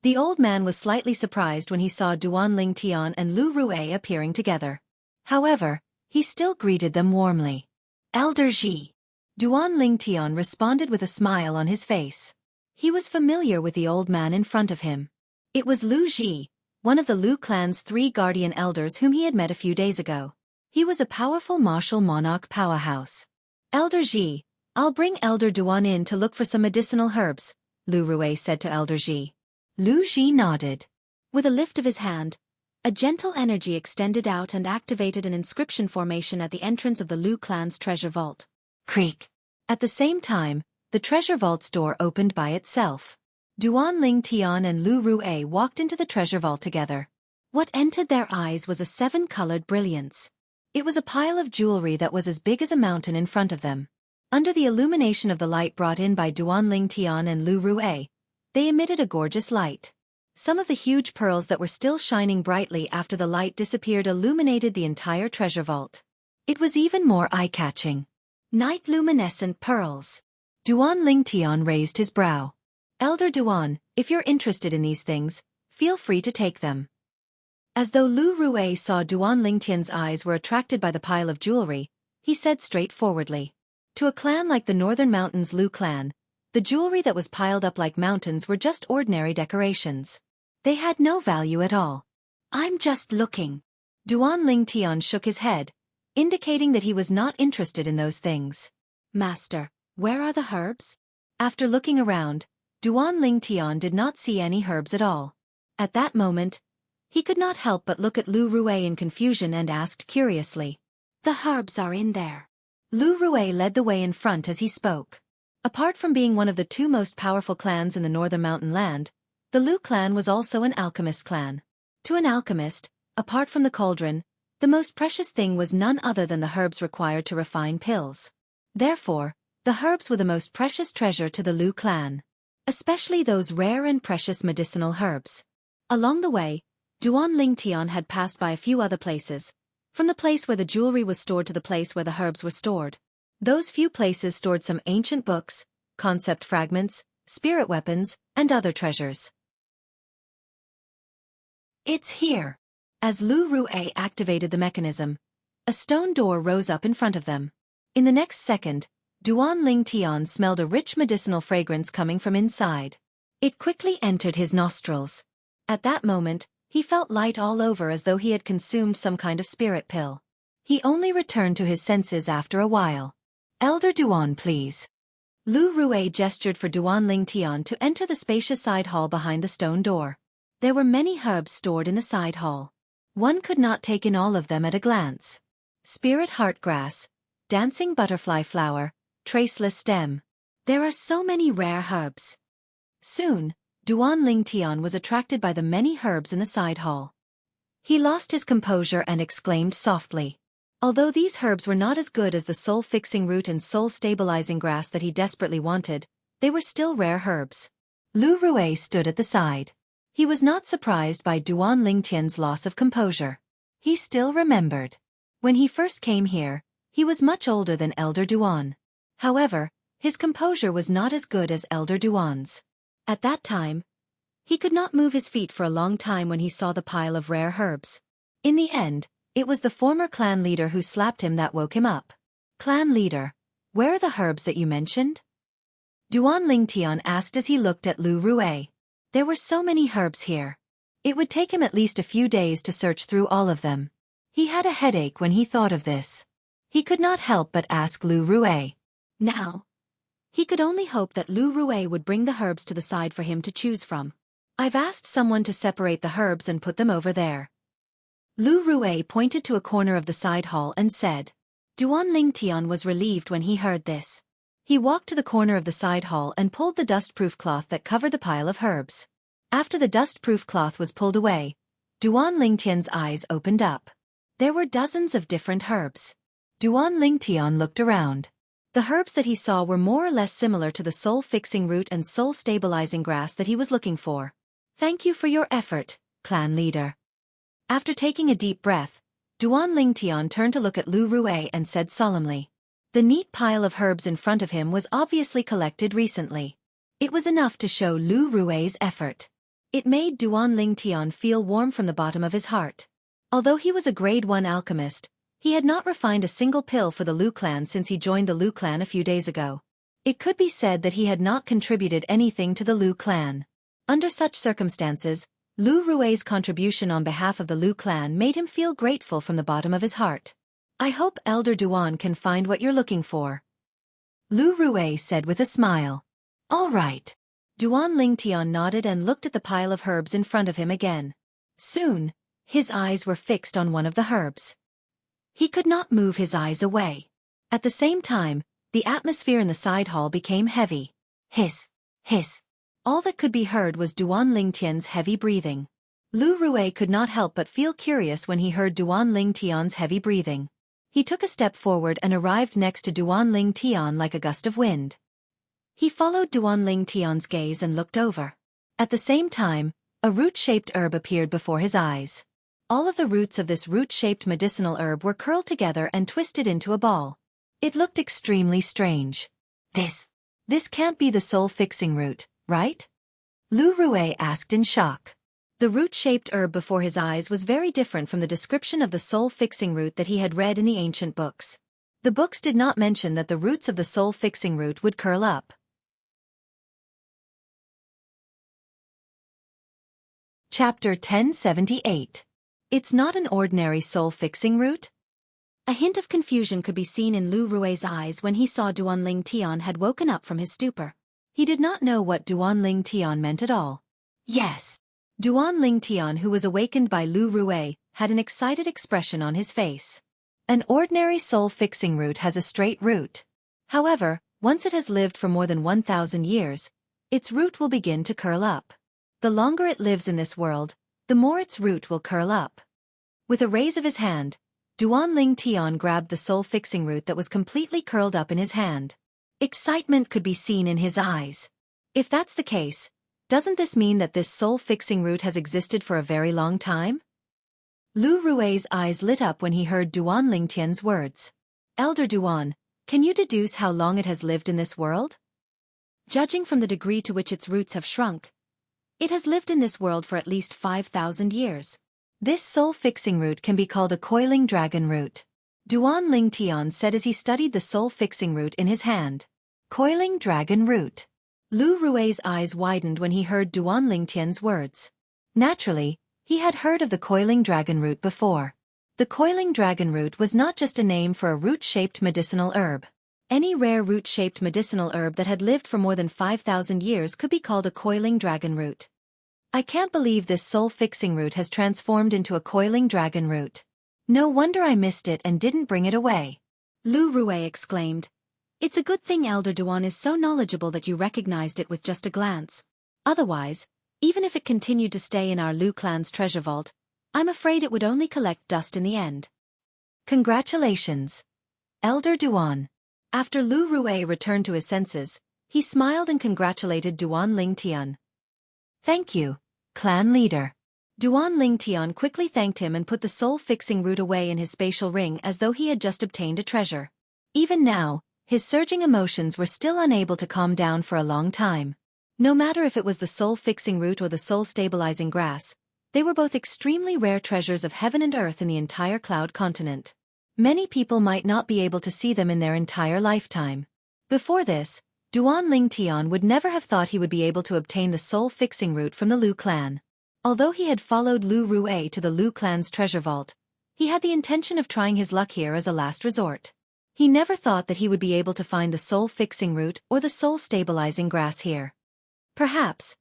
The old man was slightly surprised when he saw Duan Lingtian and Lu Rue appearing together. However, he still greeted them warmly. Elder Ji. Duan Lingtian responded with a smile on his face. He was familiar with the old man in front of him. It was Lu Ji, one of the Lu clan's 3 guardian elders whom he had met a few days ago. He was a powerful martial monarch powerhouse. Elder Ji, I'll bring Elder Duan in to look for some medicinal herbs, Lu Rue said to Elder Ji. Lu Ji nodded. With a lift of his hand, a gentle energy extended out and activated an inscription formation at the entrance of the Lu clan's treasure vault. Creak. At the same time, the treasure vault's door opened by itself. Duan Lingtian and Lu Rue walked into the treasure vault together. What entered their eyes was a 7-colored brilliance. It was a pile of jewelry that was as big as a mountain in front of them. Under the illumination of the light brought in by Duan Lingtian and Lu Rue, they emitted a gorgeous light. Some of the huge pearls that were still shining brightly after the light disappeared illuminated the entire treasure vault. It was even more eye-catching. Night luminescent pearls. Duan Lingtian raised his brow. Elder Duan, if you're interested in these things, feel free to take them. As though Lu Rue saw Duan Lingtian's eyes were attracted by the pile of jewelry, he said straightforwardly. To a clan like the Northern Mountains Lu clan, the jewelry that was piled up like mountains were just ordinary decorations. They had no value at all. I'm just looking. Duan Lingtian shook his head, indicating that he was not interested in those things. Master, where are the herbs? After looking around, Duan Lingtian did not see any herbs at all. At that moment, he could not help but look at Lu Rue in confusion and asked curiously. The herbs are in there. Lu Rue led the way in front as he spoke. Apart from being one of the 2 most powerful clans in the Northern Mountain Land, the Lu clan was also an alchemist clan. To an alchemist, apart from the cauldron, the most precious thing was none other than the herbs required to refine pills. Therefore, the herbs were the most precious treasure to the Lu clan. Especially those rare and precious medicinal herbs. Along the way, Duan Lingtian had passed by a few other places, from the place where the jewelry was stored to the place where the herbs were stored. Those few places stored some ancient books, concept fragments, spirit weapons, and other treasures. It's here. As Lu Rue activated the mechanism, a stone door rose up in front of them. In the next second, Duan Lingtian smelled a rich medicinal fragrance coming from inside. It quickly entered his nostrils. At that moment, he felt light all over as though he had consumed some kind of spirit pill. He only returned to his senses after a while. Elder Duan, please. Lu Rue gestured for Duan Lingtian to enter the spacious side hall behind the stone door. There were many herbs stored in the side hall. One could not take in all of them at a glance. Spirit heartgrass, dancing butterfly flower, traceless stem. There are so many rare herbs. Soon, Duan Lingtian was attracted by the many herbs in the side hall. He lost his composure and exclaimed softly. Although these herbs were not as good as the soul-fixing root and soul-stabilizing grass that he desperately wanted, they were still rare herbs. Lu Rue stood at the side. He was not surprised by Duan Lingtian's loss of composure. He still remembered. When he first came here, he was much older than Elder Duan. However, his composure was not as good as Elder Duan's. At that time, he could not move his feet for a long time when he saw the pile of rare herbs. In the end, it was the former clan leader who slapped him that woke him up. Clan leader, where are the herbs that you mentioned? Duan Lingtian asked as he looked at Lu Rue. There were so many herbs here. It would take him at least a few days to search through all of them. He had a headache when he thought of this. He could not help but ask Lu Rue. Now, he could only hope that Lu Rue would bring the herbs to the side for him to choose from. I've asked someone to separate the herbs and put them over there. Lu Rui pointed to a corner of the side hall and said. Duan Lingtian was relieved when he heard this. He walked to the corner of the side hall and pulled the dust-proof cloth that covered the pile of herbs. After the dust-proof cloth was pulled away, Duan Lingtian's eyes opened up. There were dozens of different herbs. Duan Lingtian looked around. The herbs that he saw were more or less similar to the soul-fixing root and soul-stabilizing grass that he was looking for. Thank you for your effort, clan leader. After taking a deep breath, Duan Lingtian turned to look at Lu Rui and said solemnly. The neat pile of herbs in front of him was obviously collected recently. It was enough to show Lu Rui's effort. It made Duan Lingtian feel warm from the bottom of his heart. Although he was a grade 1 alchemist, he had not refined a single pill for the Lu clan since he joined the Lu clan a few days ago. It could be said that he had not contributed anything to the Lu clan. Under such circumstances, Lu Rui's contribution on behalf of the Lu clan made him feel grateful from the bottom of his heart. I hope Elder Duan can find what you're looking for. Lu Rui said with a smile. All right. Duan Lingtian nodded and looked at the pile of herbs in front of him again. Soon, his eyes were fixed on one of the herbs. He could not move his eyes away. At the same time, the atmosphere in the side hall became heavy. Hiss, hiss. All that could be heard was Duan Lingtian's heavy breathing. Lu Rui could not help but feel curious when he heard Duan Lingtian's heavy breathing. He took a step forward and arrived next to Duan Lingtian like a gust of wind. He followed Duan Lingtian's gaze and looked over. At the same time, a root-shaped herb appeared before his eyes. All of the roots of this root-shaped medicinal herb were curled together and twisted into a ball. It looked extremely strange. This can't be the soul-fixing root, right? Lu Rui asked in shock. The root-shaped herb before his eyes was very different from the description of the soul-fixing root that he had read in the ancient books. The books did not mention that the roots of the soul-fixing root would curl up. Chapter 1078. It's not an ordinary soul-fixing root? A hint of confusion could be seen in Lu Rui's eyes when he saw Duan Lingtian had woken up from his stupor. He did not know what Duan Lingtian meant at all. Yes. Duan Lingtian, who was awakened by Lu Rui, had an excited expression on his face. An ordinary soul-fixing root has a straight root. However, once it has lived for more than 1,000 years, its root will begin to curl up. The longer it lives in this world, the more its root will curl up. With a raise of his hand, Duan Lingtian grabbed the soul-fixing root that was completely curled up in his hand. Excitement could be seen in his eyes. If that's the case, doesn't this mean that this soul-fixing root has existed for a very long time? Lu Rui's eyes lit up when he heard Duan Lingtian's words. Elder Duan, can you deduce how long it has lived in this world? Judging from the degree to which its roots have shrunk, it has lived in this world for at least 5,000 years. This soul-fixing root can be called a coiling dragon root. Duan Lingtian said as he studied the soul-fixing root in his hand. Coiling dragon root. Lu Rui's eyes widened when he heard Duan Lingtian's words. Naturally, he had heard of the coiling dragon root before. The coiling dragon root was not just a name for a root-shaped medicinal herb. Any rare root-shaped medicinal herb that had lived for more than 5,000 years could be called a coiling dragon root. I can't believe this soul-fixing root has transformed into a coiling dragon root. No wonder I missed it and didn't bring it away. Lu Rui exclaimed. It's a good thing Elder Duan is so knowledgeable that you recognized it with just a glance. Otherwise, even if it continued to stay in our Lu clan's treasure vault, I'm afraid it would only collect dust in the end. Congratulations, Elder Duan. After Lu Rui returned to his senses, he smiled and congratulated Duan Lingtian. Thank you, clan leader. Duan Lingtian quickly thanked him and put the soul-fixing root away in his spatial ring as though he had just obtained a treasure. Even now, his surging emotions were still unable to calm down for a long time. No matter if it was the soul-fixing root or the soul-stabilizing grass, they were both extremely rare treasures of heaven and earth in the entire Cloud continent. Many people might not be able to see them in their entire lifetime. Before this, Duan Lingtian would never have thought he would be able to obtain the soul-fixing root from the Lu clan. Although he had followed Lu Rui to the Lu clan's treasure vault, he had the intention of trying his luck here as a last resort. He never thought that he would be able to find the soul-fixing root or the soul-stabilizing grass here. Perhaps,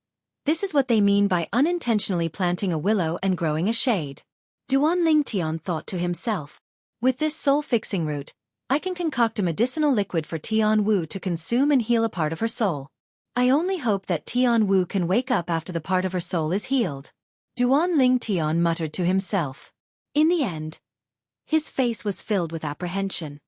This is what they mean by unintentionally planting a willow and growing a shade. Duan Lingtian thought to himself. With this soul-fixing root, I can concoct a medicinal liquid for Tian Wu to consume and heal a part of her soul. I only hope that Tian Wu can wake up after the part of her soul is healed. Duan Lingtian muttered to himself. In the end, his face was filled with apprehension.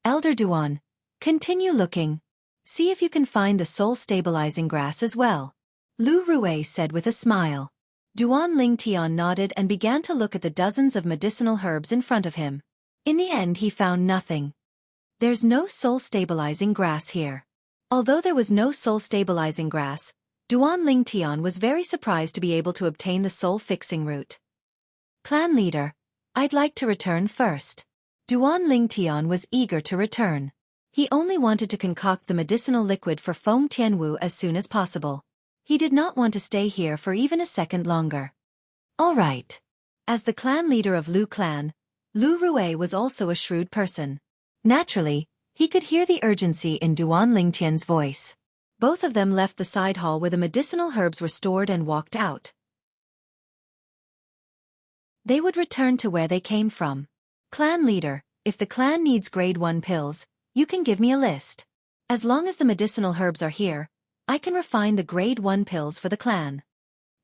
Elder Duan, continue looking. See if you can find the soul-stabilizing grass as well. Lu Rui said with a smile. Duan Lingtian nodded and began to look at the dozens of medicinal herbs in front of him. In the end he found nothing. There's no soul-stabilizing grass here. Although there was no soul-stabilizing grass, Duan Lingtian was very surprised to be able to obtain the soul-fixing root. Clan leader, I'd like to return first. Duan Lingtian was eager to return. He only wanted to concoct the medicinal liquid for Feng Tianwu as soon as possible. He did not want to stay here for even a second longer. All right. As the clan leader of Lu clan, Lu Rui was also a shrewd person. Naturally, he could hear the urgency in Duan Lingtian's voice. Both of them left the side hall where the medicinal herbs were stored and walked out. They would return to where they came from. Clan leader, if the clan needs grade 1 pills, you can give me a list. As long as the medicinal herbs are here, I can refine the grade 1 pills for the clan.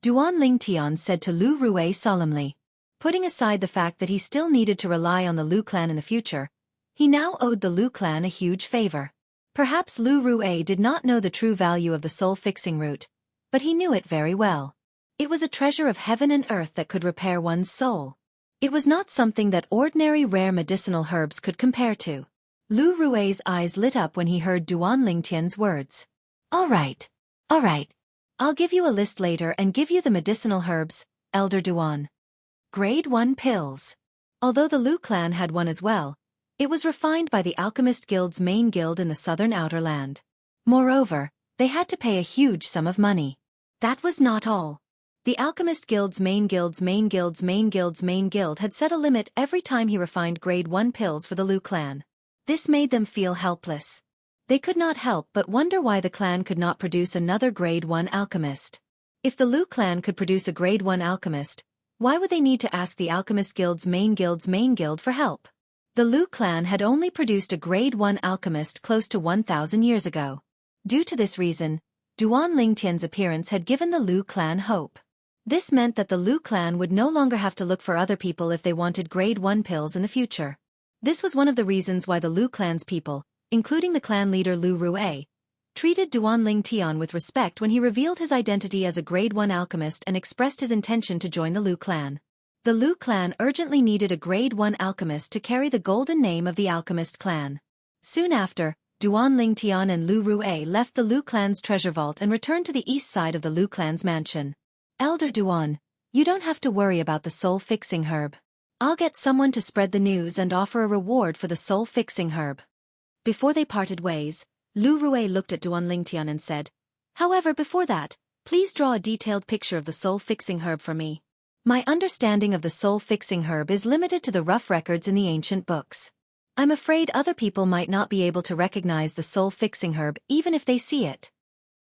Duan Lingtian said to Lu Rui solemnly. Putting aside the fact that he still needed to rely on the Lu clan in the future, he now owed the Lu clan a huge favor. Perhaps Lu Rui did not know the true value of the soul-fixing root, but he knew it very well. It was a treasure of heaven and earth that could repair one's soul. It was not something that ordinary rare medicinal herbs could compare to. Lu Rui's eyes lit up when he heard Duan Lingtian's words. All right. I'll give you a list later and give you the medicinal herbs, Elder Duan. Grade 1 pills. Although the Lu clan had one as well, it was refined by the Alchemist Guild's main guild in the southern outer land. Moreover, they had to pay a huge sum of money. That was not all. The Alchemist Guild's main guild had set a limit every time he refined grade 1 pills for the Lu clan. This made them feel helpless. They could not help but wonder why the clan could not produce another grade 1 alchemist. If the Lu clan could produce a grade 1 alchemist, why would they need to ask the Alchemist Guild's main guild for help? The Lu clan had only produced a grade 1 alchemist close to 1,000 years ago. Due to this reason, Duan Lingtian's appearance had given the Lu clan hope. This meant that the Lu clan would no longer have to look for other people if they wanted grade 1 pills in the future. This was one of the reasons why the Lu clan's people, including the clan leader Lu Rui, treated Duan Lingtian with respect when he revealed his identity as a grade 1 alchemist and expressed his intention to join the Lu clan. The Lu clan urgently needed a grade 1 alchemist to carry the golden name of the Alchemist clan. Soon after, Duan Lingtian and Lu Rui left the Lu clan's treasure vault and returned to the east side of the Lu clan's mansion. Elder Duan, you don't have to worry about the soul-fixing herb. I'll get someone to spread the news and offer a reward for the soul-fixing herb. Before they parted ways, Lu Rui looked at Duan Lingtian and said, However, before that, please draw a detailed picture of the soul-fixing herb for me. My understanding of the soul-fixing herb is limited to the rough records in the ancient books. I'm afraid other people might not be able to recognize the soul-fixing herb even if they see it.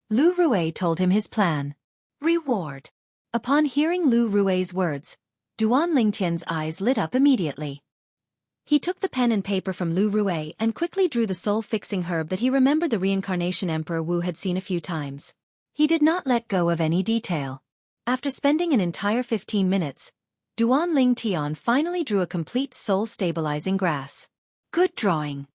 Lu Rui told him his plan. Reward. Upon hearing Lu Rui's words, Duan Lingtian's eyes lit up immediately. He took the pen and paper from Lu Rui and quickly drew the soul-fixing herb that he remembered the reincarnation Emperor Wu had seen a few times. He did not let go of any detail. After spending an entire 15 minutes, Duan Lingtian finally drew a complete soul-stabilizing grass. Good drawing.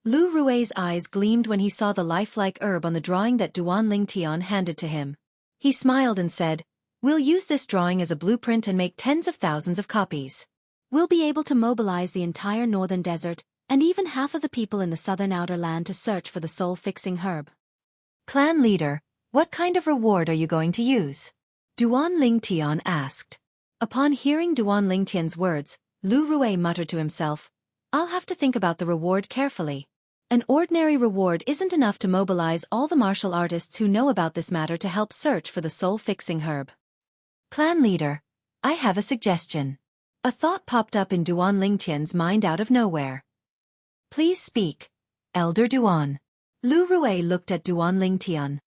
Lu Rui's eyes gleamed when he saw the lifelike herb on the drawing that Duan Lingtian handed to him. He smiled and said, We'll use this drawing as a blueprint and make tens of thousands of copies. We'll be able to mobilize the entire northern desert, and even half of the people in the southern outer land to search for the soul-fixing herb. Clan leader, what kind of reward are you going to use? Duan Lingtian asked. Upon hearing Duan Lingtian's words, Lu Rui muttered to himself, I'll have to think about the reward carefully. An ordinary reward isn't enough to mobilize all the martial artists who know about this matter to help search for the soul-fixing herb. Clan leader, I have a suggestion. A thought popped up in Duan Lingtian's mind out of nowhere. Please speak, Elder Duan. Lu Rui looked at Duan Lingtian.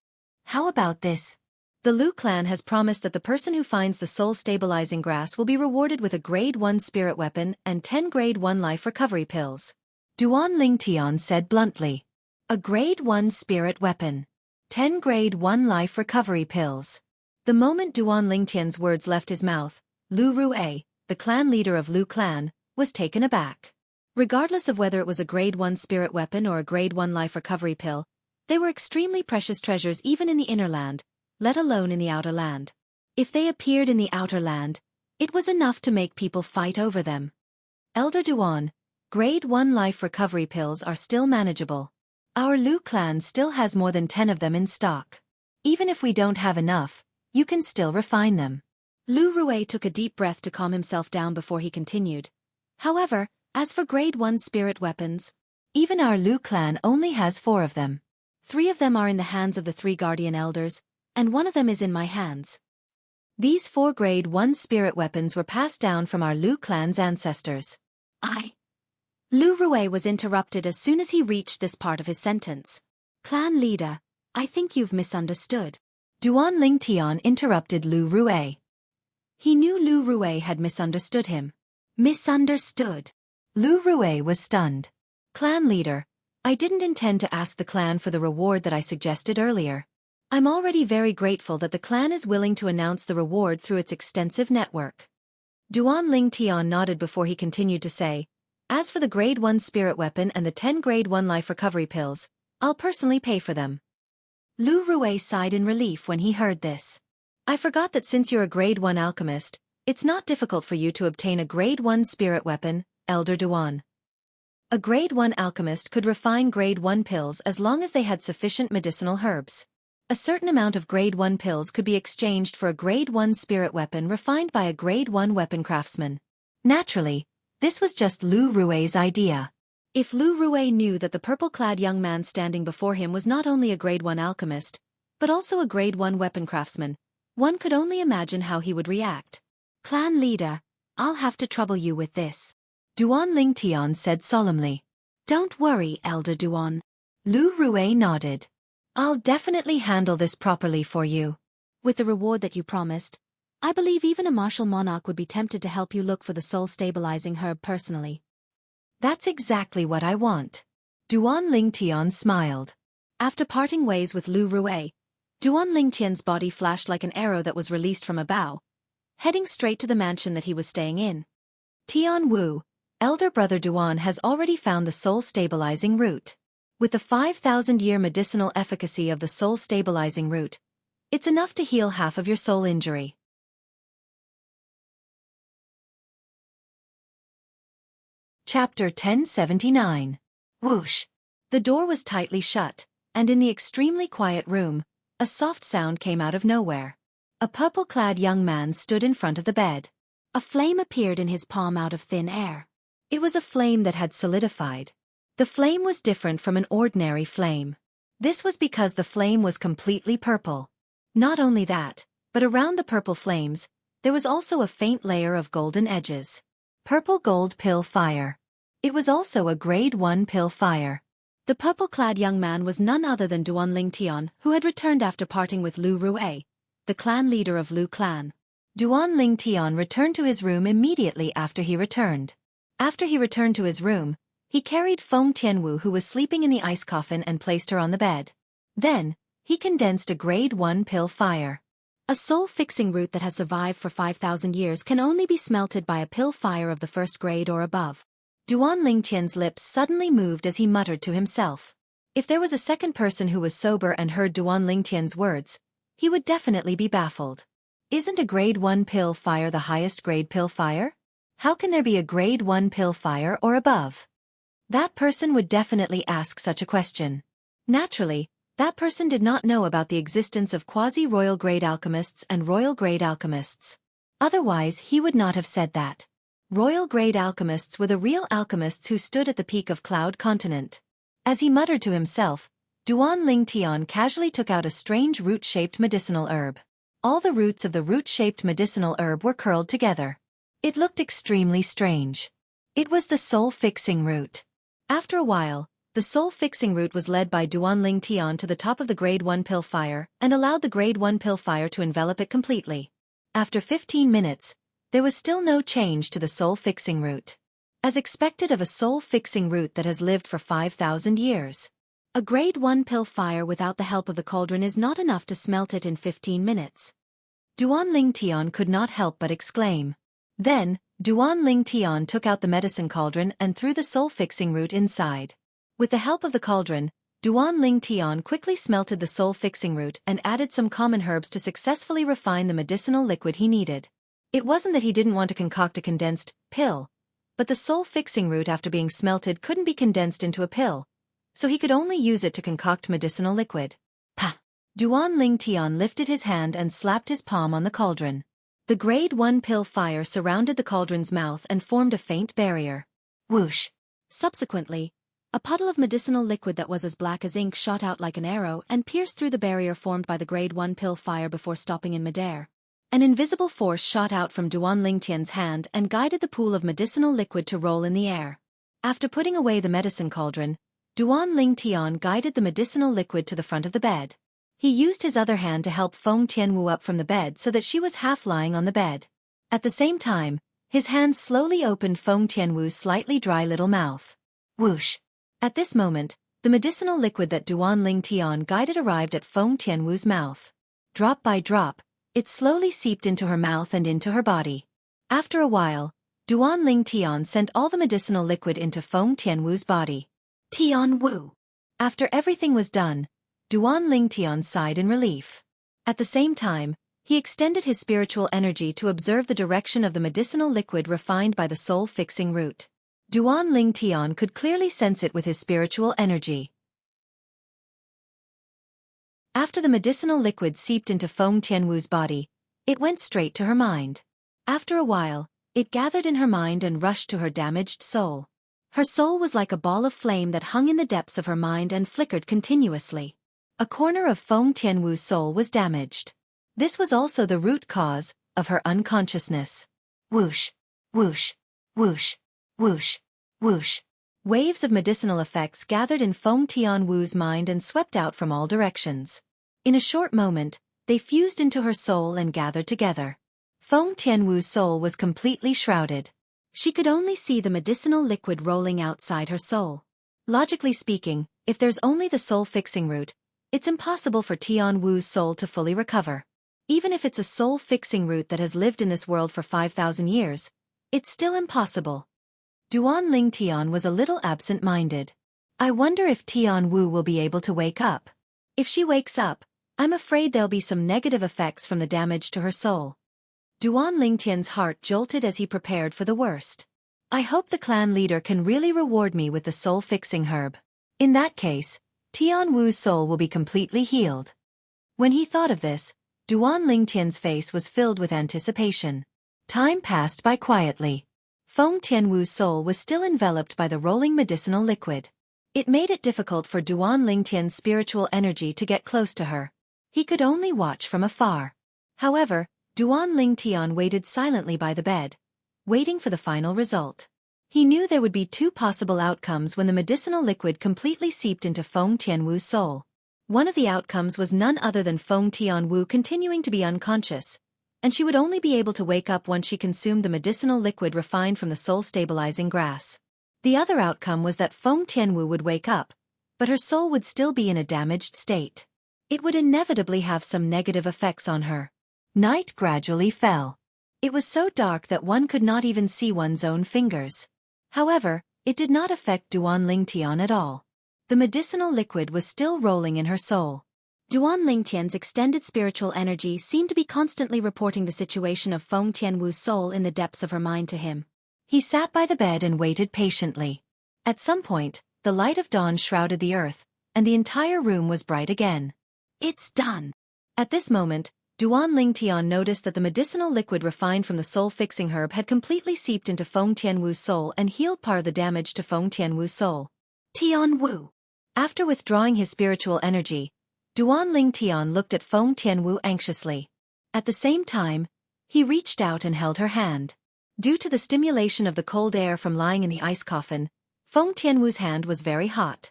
How about this? The Lu clan has promised that the person who finds the soul-stabilizing grass will be rewarded with a Grade 1 spirit weapon and 10 Grade 1 life recovery pills. Duan Lingtian said bluntly. A Grade 1 spirit weapon. 10 Grade 1 life recovery pills. The moment Duan Lingtian's words left his mouth, Lu Rue, the clan leader of Lu clan, was taken aback. Regardless of whether it was a Grade 1 spirit weapon or a Grade 1 life recovery pill, they were extremely precious treasures even in the inner land, let alone in the outer land. If they appeared in the outer land, it was enough to make people fight over them. Elder Duan, Grade 1 life recovery pills are still manageable. Our Lu clan still has more than 10 of them in stock. Even if we don't have enough, you can still refine them. Lu Rue took a deep breath to calm himself down before he continued. However, as for Grade 1 spirit weapons, even our Lu clan only has 4 of them. 3 of them are in the hands of the 3 guardian elders, and 1 of them is in my hands. These 4 Grade 1 spirit weapons were passed down from our Lu clan's ancestors. Lu Rue was interrupted as soon as he reached this part of his sentence. Clan leader, I think you've misunderstood. Duan Lingtian interrupted Lu Rue. He knew Lu Rue had misunderstood him. Misunderstood? Lu Rue was stunned. Clan leader, I didn't intend to ask the clan for the reward that I suggested earlier. I'm already very grateful that the clan is willing to announce the reward through its extensive network. Duan Lingtian nodded before he continued to say, as for the Grade 1 spirit weapon and the 10 Grade 1 life recovery pills, I'll personally pay for them. Lu Rue sighed in relief when he heard this. I forgot that since you're a Grade 1 alchemist, it's not difficult for you to obtain a Grade 1 spirit weapon, Elder Duan. A Grade 1 alchemist could refine Grade 1 pills as long as they had sufficient medicinal herbs. A certain amount of Grade 1 pills could be exchanged for a Grade 1 spirit weapon refined by a Grade 1 weapon craftsman. Naturally, this was just Lu Rue's idea. If Lu Rue knew that the purple-clad young man standing before him was not only a Grade 1 alchemist, but also a Grade 1 weapon craftsman, one could only imagine how he would react. Clan leader, I'll have to trouble you with this. Duan Lingtian said solemnly. Don't worry, Elder Duan. Lu Rue nodded. I'll definitely handle this properly for you. With the reward that you promised, I believe even a martial monarch would be tempted to help you look for the soul-stabilizing herb personally. That's exactly what I want. Duan Lingtian smiled. After parting ways with Lu Rue, Duan Lingtian's body flashed like an arrow that was released from a bow, heading straight to the mansion that he was staying in. Tian Wu, elder brother Duan has already found the soul-stabilizing root. With the 5,000-year medicinal efficacy of the soul-stabilizing root, it's enough to heal half of your soul injury. Chapter 1079. Whoosh! The door was tightly shut, and in the extremely quiet room, a soft sound came out of nowhere. A purple-clad young man stood in front of the bed. A flame appeared in his palm out of thin air. It was a flame that had solidified. The flame was different from an ordinary flame. This was because the flame was completely purple. Not only that, but around the purple flames, there was also a faint layer of golden edges. Purple gold pill fire. It was also a Grade 1 pill fire. The purple-clad young man was none other than Duan Lingtian, who had returned after parting with Lu Rue, the clan leader of Lu clan. Duan Lingtian returned to his room immediately after he returned. After he returned to his room, he carried Feng Tianwu, who was sleeping in the ice coffin, and placed her on the bed. Then, he condensed a Grade 1 pill fire. A soul-fixing root that has survived for 5,000 years can only be smelted by a pill fire of the 1st grade or above. Duan Lingtian's lips suddenly moved as he muttered to himself. If there was a second person who was sober and heard Duan Lingtian's words, he would definitely be baffled. Isn't a Grade 1 pill fire the highest grade pill fire? How can there be a Grade 1 pill fire or above? That person would definitely ask such a question. Naturally, that person did not know about the existence of quasi-royal grade alchemists and royal grade alchemists. Otherwise, he would not have said that. Royal grade alchemists were the real alchemists who stood at the peak of Cloud Continent. As he muttered to himself, Duan Lingtian casually took out a strange root-shaped medicinal herb. All the roots of the root-shaped medicinal herb were curled together. It looked extremely strange. It was the soul-fixing root. After a while, The soul-fixing route was led by Duanling Tian to the top of the Grade 1 pill fire and allowed the Grade 1 pill fire to envelop it completely. After 15 minutes, there was still no change to the soul-fixing route. As expected of a soul-fixing route that has lived for 5,000 years. A Grade 1 pill fire without the help of the cauldron is not enough to smelt it in 15 minutes. Duanling Tian could not help but exclaim. Then, Duanling Tian took out the medicine cauldron and threw the soul-fixing root inside. With the help of the cauldron, Duanling Tian quickly smelted the soul-fixing root and added some common herbs to successfully refine the medicinal liquid he needed. It wasn't that he didn't want to concoct a condensed pill, but the soul-fixing root after being smelted couldn't be condensed into a pill, so he could only use it to concoct medicinal liquid. Pah! Duanling Tian lifted his hand and slapped his palm on the cauldron. The Grade 1 pill fire surrounded the cauldron's mouth and formed a faint barrier. Whoosh! Subsequently, a puddle of medicinal liquid that was as black as ink shot out like an arrow and pierced through the barrier formed by the Grade 1 pill fire before stopping in midair. An invisible force shot out from Duanling Tian's hand and guided the pool of medicinal liquid to roll in the air. After putting away the medicine cauldron, Duanling Tian guided the medicinal liquid to the front of the bed. He used his other hand to help Feng Tianwu up from the bed so that she was half lying on the bed. At the same time, his hand slowly opened Feng Tianwu's slightly dry little mouth. Whoosh! At this moment, the medicinal liquid that Duanling Tian guided arrived at Feng Tianwu's mouth. Drop by drop, it slowly seeped into her mouth and into her body. After a while, Duanling Tian sent all the medicinal liquid into Feng Tianwu's body. Tianwu! After everything was done, Duanling Tian sighed in relief. At the same time, he extended his spiritual energy to observe the direction of the medicinal liquid refined by the soul-fixing root. Duanling Tian could clearly sense it with his spiritual energy. After the medicinal liquid seeped into Feng Tianwu's body, it went straight to her mind. After a while, it gathered in her mind and rushed to her damaged soul. Her soul was like a ball of flame that hung in the depths of her mind and flickered continuously. A corner of Feng Tianwu's soul was damaged. This was also the root cause of her unconsciousness. Whoosh! Whoosh! Whoosh! Whoosh! Whoosh! Waves of medicinal effects gathered in Feng Tianwu's mind and swept out from all directions. In a short moment, they fused into her soul and gathered together. Feng Tianwu's soul was completely shrouded. She could only see the medicinal liquid rolling outside her soul. Logically speaking, if there's only the soul-fixing root, it's impossible for Tianwu's soul to fully recover. Even if it's a soul-fixing root that has lived in this world for 5,000 years, it's still impossible. Duanling Tian was a little absent-minded. I wonder if Tianwu will be able to wake up. If she wakes up, I'm afraid there'll be some negative effects from the damage to her soul. Duanling Tian's heart jolted as he prepared for the worst. I hope the clan leader can really reward me with the soul-fixing herb. In that case, Tianwu's soul will be completely healed. When he thought of this, Duanling Tian's face was filled with anticipation. Time passed by quietly. Feng Tianwu's soul was still enveloped by the rolling medicinal liquid. It made it difficult for Duanling Tian's spiritual energy to get close to her. He could only watch from afar. However, Duanling Tian waited silently by the bed, waiting for the final result. He knew there would be two possible outcomes when the medicinal liquid completely seeped into Feng Tianwu's soul. One of the outcomes was none other than Feng Tianwu continuing to be unconscious, and she would only be able to wake up once she consumed the medicinal liquid refined from the soul-stabilizing grass. The other outcome was that Feng Tianwu would wake up, but her soul would still be in a damaged state. It would inevitably have some negative effects on her. Night gradually fell. It was so dark that one could not even see one's own fingers. However, it did not affect Duanling Tian at all. The medicinal liquid was still rolling in her soul. Duanling Tian's extended spiritual energy seemed to be constantly reporting the situation of Feng Tianwu's soul in the depths of her mind to him. He sat by the bed and waited patiently. At some point, the light of dawn shrouded the earth, and the entire room was bright again. It's done! At this moment, Duanling Tian noticed that the medicinal liquid refined from the soul-fixing herb had completely seeped into Feng Tianwu's soul and healed part of the damage to Feng Tianwu's soul. Tianwu! After withdrawing his spiritual energy, Duanling Tian looked at Feng Tianwu anxiously. At the same time, he reached out and held her hand. Due to the stimulation of the cold air from lying in the ice coffin, Feng Tianwu's hand was very hot.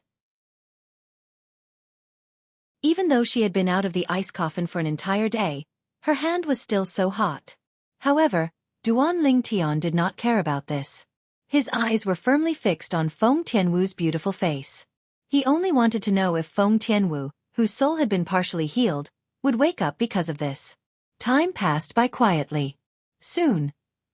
Even though she had been out of the ice coffin for an entire day, her hand was still so hot. However, Duan Lingtian did not care about this. His eyes were firmly fixed on Feng Tianwu's beautiful face. He only wanted to know if Feng Tianwu, whose soul had been partially healed, would wake up because of this. Time passed by quietly. Soon,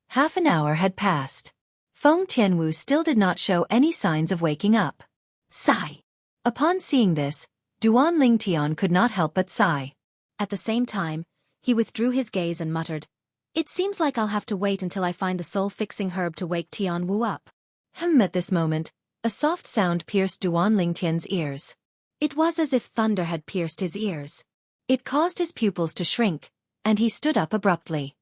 half an hour had passed. Feng Tianwu still did not show any signs of waking up. Sigh. Upon seeing this, Duan Lingtian could not help but sigh. At the same time, he withdrew his gaze and muttered, "It seems like I'll have to wait until I find the soul-fixing herb to wake Tianwu up." At this moment, a soft sound pierced Duan Lingtian's ears. It was as if thunder had pierced his ears. It caused his pupils to shrink, and he stood up abruptly.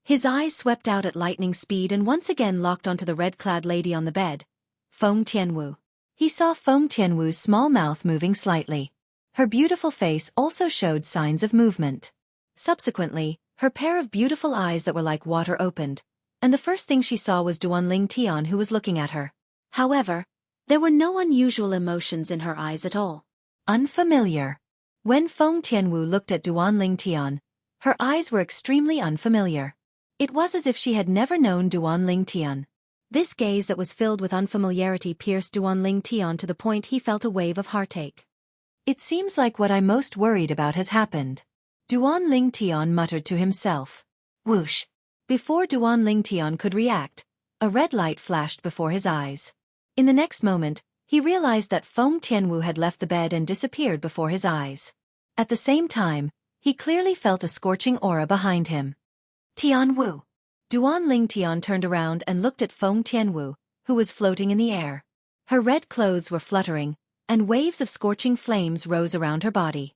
His eyes swept out at lightning speed and once again locked onto the red-clad lady on the bed, Feng Tianwu. He saw Feng Tianwu's small mouth moving slightly. Her beautiful face also showed signs of movement. Subsequently, her pair of beautiful eyes that were like water opened, and the first thing she saw was Duan Lingtian, who was looking at her. However, there were no unusual emotions in her eyes at all. Unfamiliar. When Feng Tianwu looked at Duan Lingtian, her eyes were extremely unfamiliar. It was as if she had never known Duan Lingtian. This gaze that was filled with unfamiliarity pierced Duan Lingtian to the point he felt a wave of heartache. "It seems like what I'm most worried about has happened," Duan Lingtian muttered to himself. Whoosh! Before Duan Lingtian could react, a red light flashed before his eyes. In the next moment, he realized that Feng Tianwu had left the bed and disappeared before his eyes. At the same time, he clearly felt a scorching aura behind him. Tianwu! Duan Lingtian turned around and looked at Feng Tianwu, who was floating in the air. Her red clothes were fluttering, and waves of scorching flames rose around her body.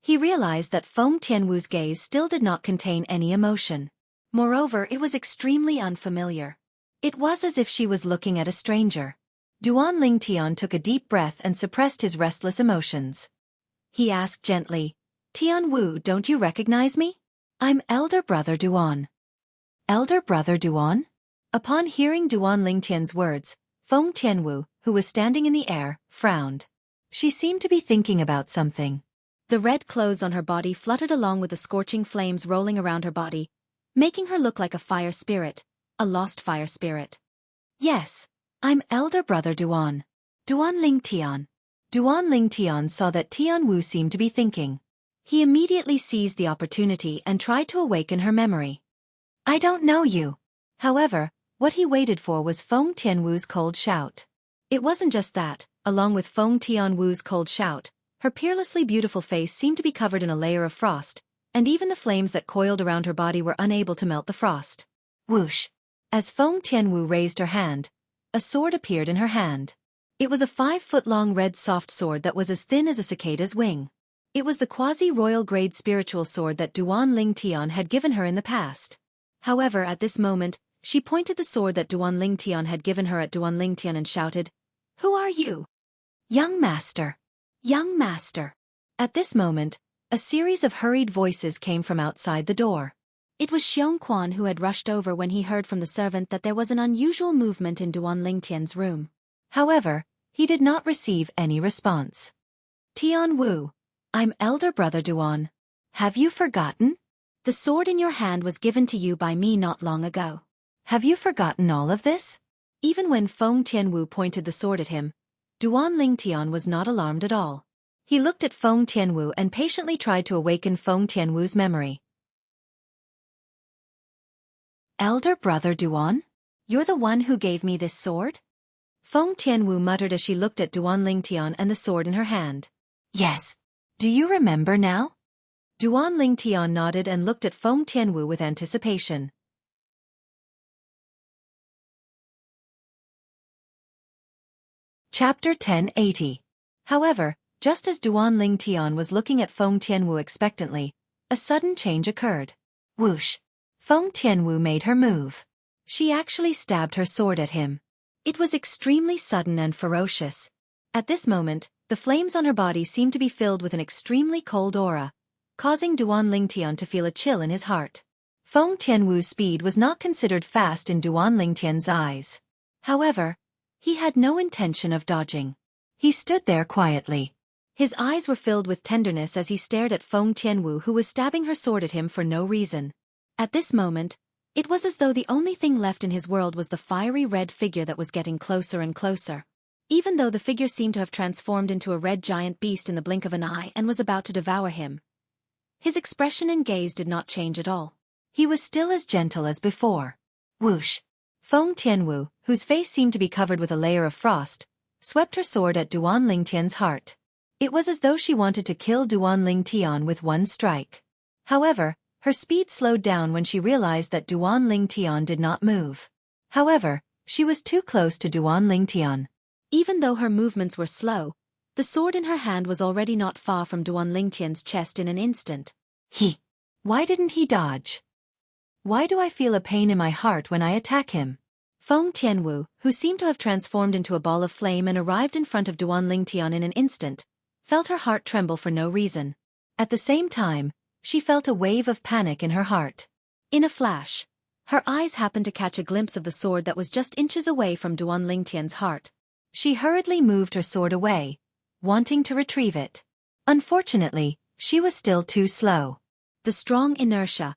He realized that Feng Tianwu's gaze still did not contain any emotion. Moreover, it was extremely unfamiliar. It was as if she was looking at a stranger. Duan Lingtian took a deep breath and suppressed his restless emotions. He asked gently, "Tianwu, don't you recognize me? I'm elder brother Duan." Elder brother Duan? Upon hearing Duan Lingtian's words, Feng Tianwu, who was standing in the air, frowned. She seemed to be thinking about something. The red clothes on her body fluttered along with the scorching flames rolling around her body, making her look like a fire spirit, a lost fire spirit. "Yes, I'm elder brother Duan. Duan Lingtian." Duan Lingtian saw that Tianwu seemed to be thinking. He immediately seized the opportunity and tried to awaken her memory. "I don't know you." However, what he waited for was Feng Tianwu's cold shout. It wasn't just that, along with Feng Tianwu's cold shout, her peerlessly beautiful face seemed to be covered in a layer of frost, and even the flames that coiled around her body were unable to melt the frost. Whoosh! As Feng Tianwu raised her hand, a sword appeared in her hand. It was a 5-foot-long red soft sword that was as thin as a cicada's wing. It was the quasi-royal grade spiritual sword that Duan Lingtian had given her in the past. However, at this moment, she pointed the sword that Duan Lingtian had given her at Duan Lingtian and shouted, "Who are you?" "Young master. Young master." At this moment, a series of hurried voices came from outside the door. It was Xianxia who had rushed over when he heard from the servant that there was an unusual movement in Duan Lingtian's room. However, he did not receive any response. "Tianwu, I'm elder brother Duan. Have you forgotten? The sword in your hand was given to you by me not long ago. Have you forgotten all of this?" Even when Feng Tianwu pointed the sword at him, Duan Lingtian was not alarmed at all. He looked at Feng Tianwu and patiently tried to awaken Feng Tianwu's memory. "Elder brother Duan? You're the one who gave me this sword?" Feng Tianwu muttered as she looked at Duan Lingtian and the sword in her hand. "Yes. Do you remember now?" Duan Lingtian nodded and looked at Feng Tianwu with anticipation. Chapter 1080. However, just as Duan Lingtian was looking at Feng Tianwu expectantly, a sudden change occurred. Whoosh! Feng Tianwu made her move. She actually stabbed her sword at him. It was extremely sudden and ferocious. At this moment, the flames on her body seemed to be filled with an extremely cold aura, causing Duan Lingtian to feel a chill in his heart. Feng Tianwu's speed was not considered fast in Duan Lingtian's eyes. However, he had no intention of dodging. He stood there quietly. His eyes were filled with tenderness as he stared at Feng Tianwu, who was stabbing her sword at him for no reason. At this moment, it was as though the only thing left in his world was the fiery red figure that was getting closer and closer. Even though the figure seemed to have transformed into a red giant beast in the blink of an eye and was about to devour him, his expression and gaze did not change at all. He was still as gentle as before. Whoosh! Feng Tianwu, whose face seemed to be covered with a layer of frost, swept her sword at Duan Lingtian's heart. It was as though she wanted to kill Duan Lingtian with one strike. However, her speed slowed down when she realized that Duan Lingtian did not move. However, she was too close to Duan Lingtian. Even though her movements were slow, the sword in her hand was already not far from Duan Lingtian's chest in an instant. Why didn't he dodge? Why do I feel a pain in my heart when I attack him? Feng Tianwu, who seemed to have transformed into a ball of flame and arrived in front of Duan Lingtian in an instant, felt her heart tremble for no reason. At the same time, she felt a wave of panic in her heart. In a flash, her eyes happened to catch a glimpse of the sword that was just inches away from Duan Lingtian's heart. She hurriedly moved her sword away, wanting to retrieve it. Unfortunately, she was still too slow. The strong inertia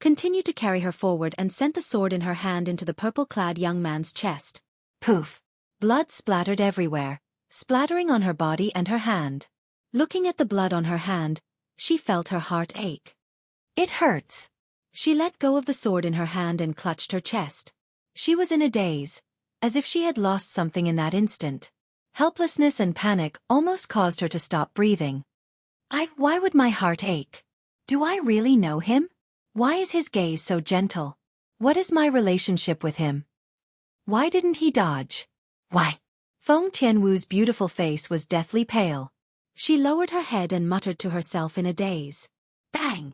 continued to carry her forward and sent the sword in her hand into the purple-clad young man's chest. Poof! Blood splattered everywhere, splattering on her body and her hand. Looking at the blood on her hand, she felt her heart ache. It hurts. She let go of the sword in her hand and clutched her chest. She was in a daze, as if she had lost something in that instant. Helplessness and panic almost caused her to stop breathing. Why would my heart ache? Do I really know him? Why is his gaze so gentle? What is my relationship with him? Why didn't he dodge? Why? Feng Tianwu's beautiful face was deathly pale. She lowered her head and muttered to herself in a daze. Bang!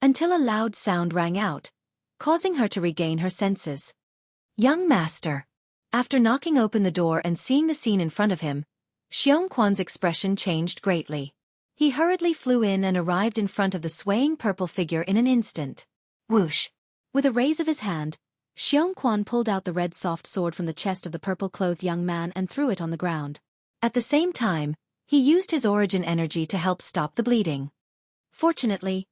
Until a loud sound rang out, causing her to regain her senses. Young master. After knocking open the door and seeing the scene in front of him, Xianxia's expression changed greatly. He hurriedly flew in and arrived in front of the swaying purple figure in an instant. Whoosh! With a raise of his hand, Xianxia pulled out the red soft sword from the chest of the purple-clothed young man and threw it on the ground. At the same time, he used his origin energy to help stop the bleeding. Fortunately,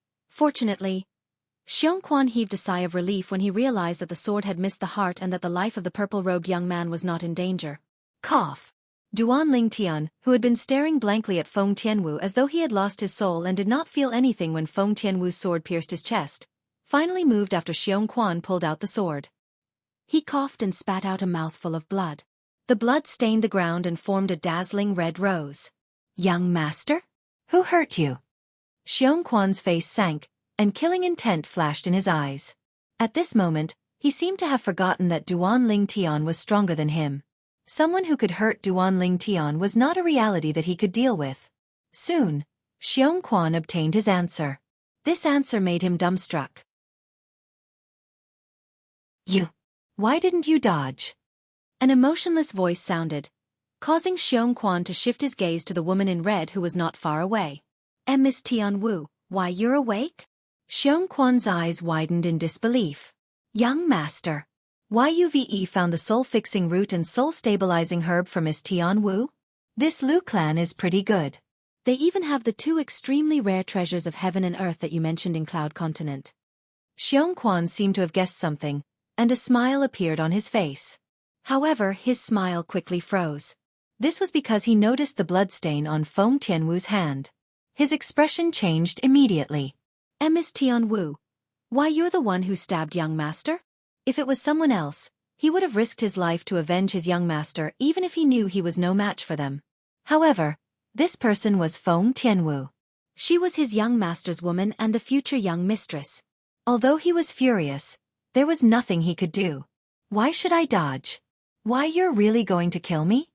Xianxia heaved a sigh of relief when he realized that the sword had missed the heart and that the life of the purple-robed young man was not in danger. Cough! Duan Lingtian, who had been staring blankly at Feng Tianwu as though he had lost his soul and did not feel anything when Feng Tianwu's sword pierced his chest, finally moved after Xianxia pulled out the sword. He coughed and spat out a mouthful of blood. The blood stained the ground and formed a dazzling red rose. Young master? Who hurt you? Xianxia's face sank, and killing intent flashed in his eyes. At this moment, he seemed to have forgotten that Duan Lingtian was stronger than him. Someone who could hurt Duan Lingtian was not a reality that he could deal with. Soon, Xianxia obtained his answer. This answer made him dumbstruck. Why didn't you dodge? An emotionless voice sounded, causing Xianxia to shift his gaze to the woman in red who was not far away. Miss Tianwu, why you're awake? Xianxia's eyes widened in disbelief. Young master. YUVE found the soul-fixing root and soul-stabilizing herb for Miss Tianwu? This Lu clan is pretty good. They even have the two extremely rare treasures of heaven and earth that you mentioned in Cloud Continent. Xianxia seemed to have guessed something, and a smile appeared on his face. However, his smile quickly froze. This was because he noticed the bloodstain on Feng Tianwu's hand. His expression changed immediately. Miss Tianwu, why you're the one who stabbed young master? If it was someone else, he would have risked his life to avenge his young master even if he knew he was no match for them. However, this person was Feng Tianwu. She was his young master's woman and the future young mistress. Although he was furious, there was nothing he could do. Why should I dodge? Why you're really going to kill me?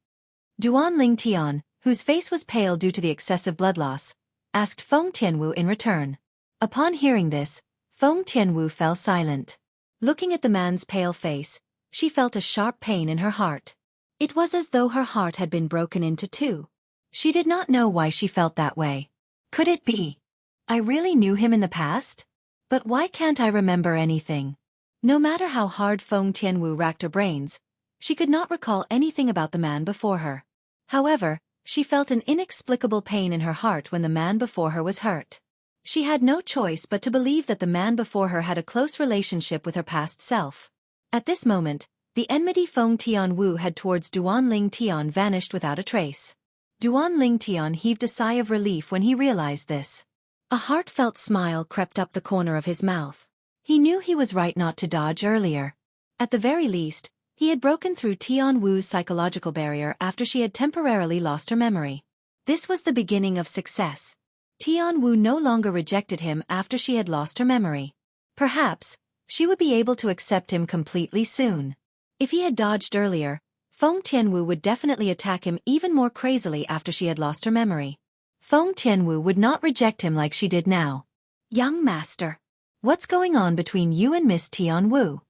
Duan Lingtian, whose face was pale due to the excessive blood loss, asked Feng Tianwu in return. Upon hearing this, Feng Tianwu fell silent. Looking at the man's pale face, she felt a sharp pain in her heart. It was as though her heart had been broken into two. She did not know why she felt that way. Could it be? I really knew him in the past? But why can't I remember anything? No matter how hard Feng Tianwu racked her brains, she could not recall anything about the man before her. However, She felt an inexplicable pain in her heart when the man before her was hurt. She had no choice but to believe that the man before her had a close relationship with her past self. At this moment, the enmity Feng Tianwu had towards Duan Ling Tian vanished without a trace. Duan Ling Tian heaved a sigh of relief when he realized this. A heartfelt smile crept up the corner of his mouth. He knew he was right not to dodge earlier. At the very least, he had broken through Tian Wu's psychological barrier after she had temporarily lost her memory. This was the beginning of success. Tian Wu no longer rejected him after she had lost her memory. Perhaps, she would be able to accept him completely soon. If he had dodged earlier, Feng Tianwu would definitely attack him even more crazily after she had lost her memory. Feng Tianwu would not reject him like she did now. Young master, what's going on between you and Miss Tian Wu?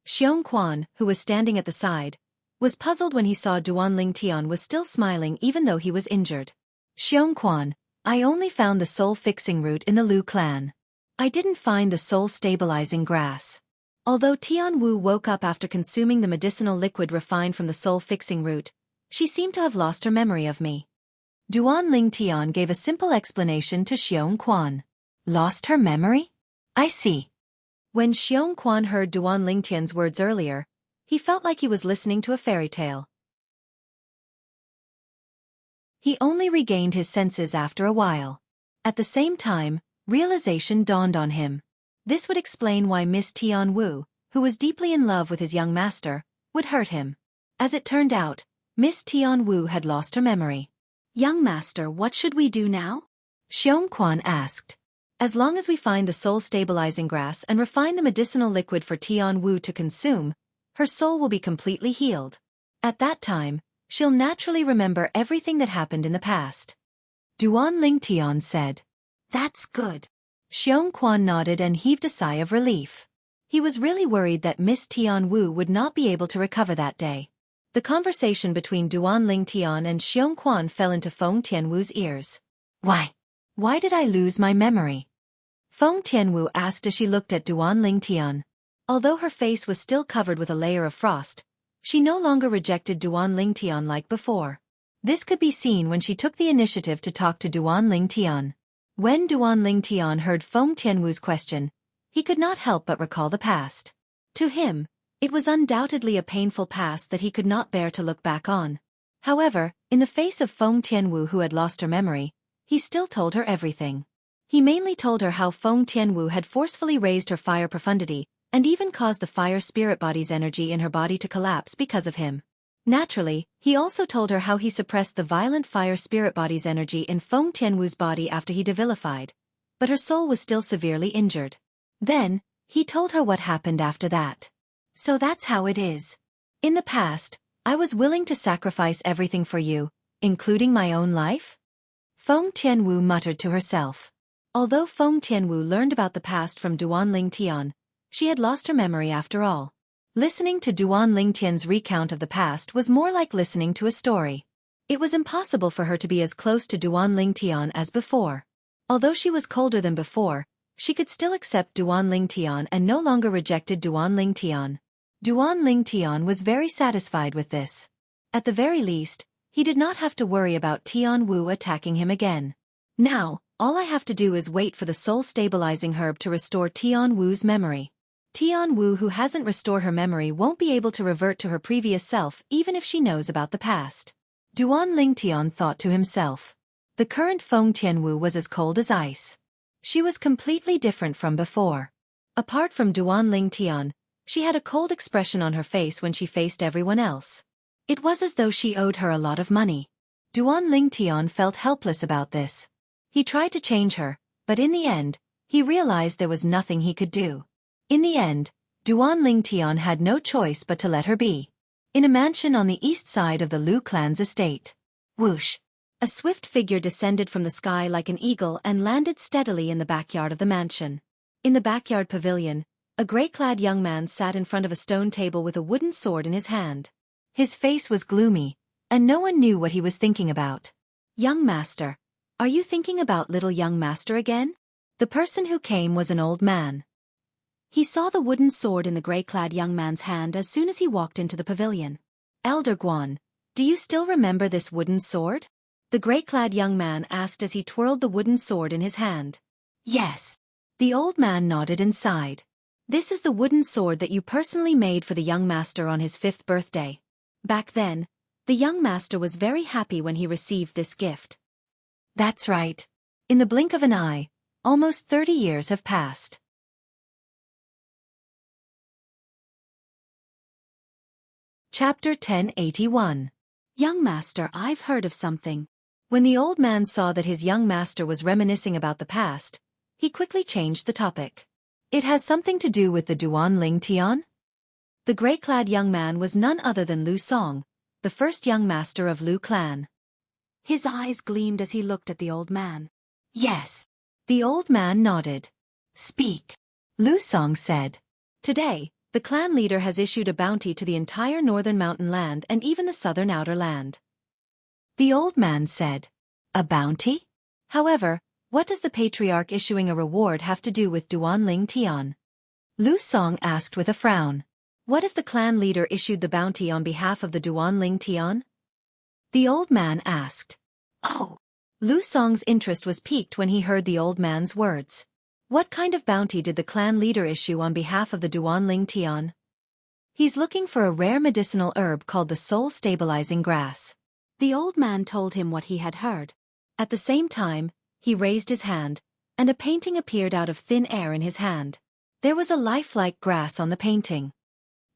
Xianxia, who was standing at the side, was puzzled when he saw Duan Ling Tian was still smiling even though he was injured. Xianxia, I only found the soul-fixing root in the Lu clan. I didn't find the soul-stabilizing grass. Although Tian Wu woke up after consuming the medicinal liquid refined from the soul-fixing root, she seemed to have lost her memory of me. Duan Ling Tian gave a simple explanation to Xianxia. Lost her memory? I see. When Xianxia heard Duan Ling Tian's words earlier, he felt like he was listening to a fairy tale. He only regained his senses after a while. At the same time, realization dawned on him. This would explain why Miss Tian Wu, who was deeply in love with his young master, would hurt him. As it turned out, Miss Tian Wu had lost her memory. Young master, what should we do now? Xianxia asked. As long as we find the soul-stabilizing grass and refine the medicinal liquid for Tian Wu to consume, her soul will be completely healed. At that time, she'll naturally remember everything that happened in the past. Duan Ling Tian said. That's good. Xianxia nodded and heaved a sigh of relief. He was really worried that Miss Tian Wu would not be able to recover that day. The conversation between Duan Ling Tian and Xianxia fell into Feng Tianwu's ears. Why did I lose my memory? Feng Tianwu asked as she looked at Duan Ling Tian. Although her face was still covered with a layer of frost, she no longer rejected Duan Ling Tian like before. This could be seen when she took the initiative to talk to Duan Ling Tian. When Duan Ling Tian heard Feng Tianwu's question, he could not help but recall the past. To him, it was undoubtedly a painful past that he could not bear to look back on. However, in the face of Feng Tianwu who had lost her memory, he still told her everything. He mainly told her how Feng Tianwu had forcefully raised her fire profundity, and even caused the fire spirit body's energy in her body to collapse because of him. Naturally, he also told her how he suppressed the violent fire spirit body's energy in Feng Tianwu's body after he devilified, but her soul was still severely injured. Then, he told her what happened after that. So that's how it is. In the past, I was willing to sacrifice everything for you, including my own life? Feng Tianwu muttered to herself. Although Feng Tianwu learned about the past from Duan Ling Tian, she had lost her memory after all. Listening to Duan Ling Tian's recount of the past was more like listening to a story. It was impossible for her to be as close to Duan Ling Tian as before. Although she was colder than before, she could still accept Duan Ling Tian and no longer rejected Duan Ling Tian. Duan Ling Tian was very satisfied with this. At the very least, he did not have to worry about Tian Wu attacking him again. Now, all I have to do is wait for the soul-stabilizing herb to restore Tian Wu's memory. Tian Wu who hasn't restored her memory won't be able to revert to her previous self even if she knows about the past. Duan Ling Tian thought to himself. The current Feng Tianwu was as cold as ice. She was completely different from before. Apart from Duan Ling Tian, she had a cold expression on her face when she faced everyone else. It was as though she owed her a lot of money. Duan Ling Tian felt helpless about this. He tried to change her, but in the end, he realized there was nothing he could do. In the end, Duan Ling Tian had no choice but to let her be. In a mansion on the east side of the Lu clan's estate. Whoosh! A swift figure descended from the sky like an eagle and landed steadily in the backyard of the mansion. In the backyard pavilion, a gray-clad young man sat in front of a stone table with a wooden sword in his hand. His face was gloomy, and no one knew what he was thinking about. Young master, are you thinking about little young master again? The person who came was an old man. He saw the wooden sword in the gray-clad young man's hand as soon as he walked into the pavilion. Elder Guan, do you still remember this wooden sword? the gray-clad young man asked as he twirled the wooden sword in his hand. Yes. The old man nodded and sighed. This is the wooden sword that you personally made for the young master on his 5th birthday. Back then, the young master was very happy when he received this gift. That's right. In the blink of an eye, almost 30 years have passed. Chapter 1081. Young Master, I've heard of something. When the old man saw that his young master was reminiscing about the past, he quickly changed the topic. It has something to do with the Duan Ling Tian? The gray-clad young man was none other than Lu Song, the first young master of Lu clan. His eyes gleamed as he looked at the old man. Yes. The old man nodded. Speak. Lu Song said. Today, the clan leader has issued a bounty to the entire northern mountain land and even the southern outer land. The old man said. A bounty? However, what does the patriarch issuing a reward have to do with Duan Ling Tian? Lu Song asked with a frown. What if the clan leader issued the bounty on behalf of the Duan Ling Tian? The old man asked. Oh. Lu Song's interest was piqued when he heard the old man's words. What kind of bounty did the clan leader issue on behalf of the Duan Ling Tian? He's looking for a rare medicinal herb called the soul-stabilizing grass. The old man told him what he had heard. At the same time, he raised his hand, and a painting appeared out of thin air in his hand. There was a lifelike grass on the painting.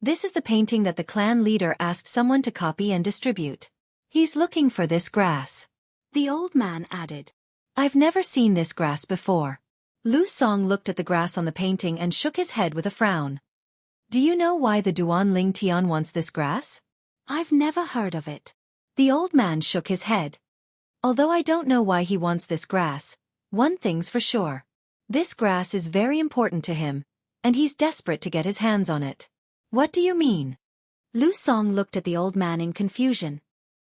This is the painting that the clan leader asked someone to copy and distribute. He's looking for this grass. The old man added. I've never seen this grass before. Lu Song looked at the grass on the painting and shook his head with a frown. Do you know why the Duan Ling Tian wants this grass? I've never heard of it. The old man shook his head. Although I don't know why he wants this grass, one thing's for sure. This grass is very important to him, and he's desperate to get his hands on it. What do you mean? Lu Song looked at the old man in confusion.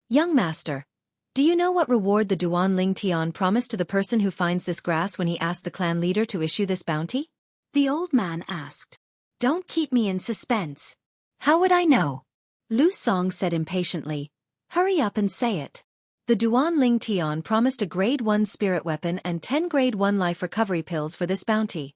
Young master, do you know what reward the Duan Ling Tian promised to the person who finds this grass when he asked the clan leader to issue this bounty? The old man asked. Don't keep me in suspense. How would I know? Lu Song said impatiently. Hurry up and say it. The Duan Ling Tian promised a grade 1 spirit weapon and 10 grade 1 life recovery pills for this bounty.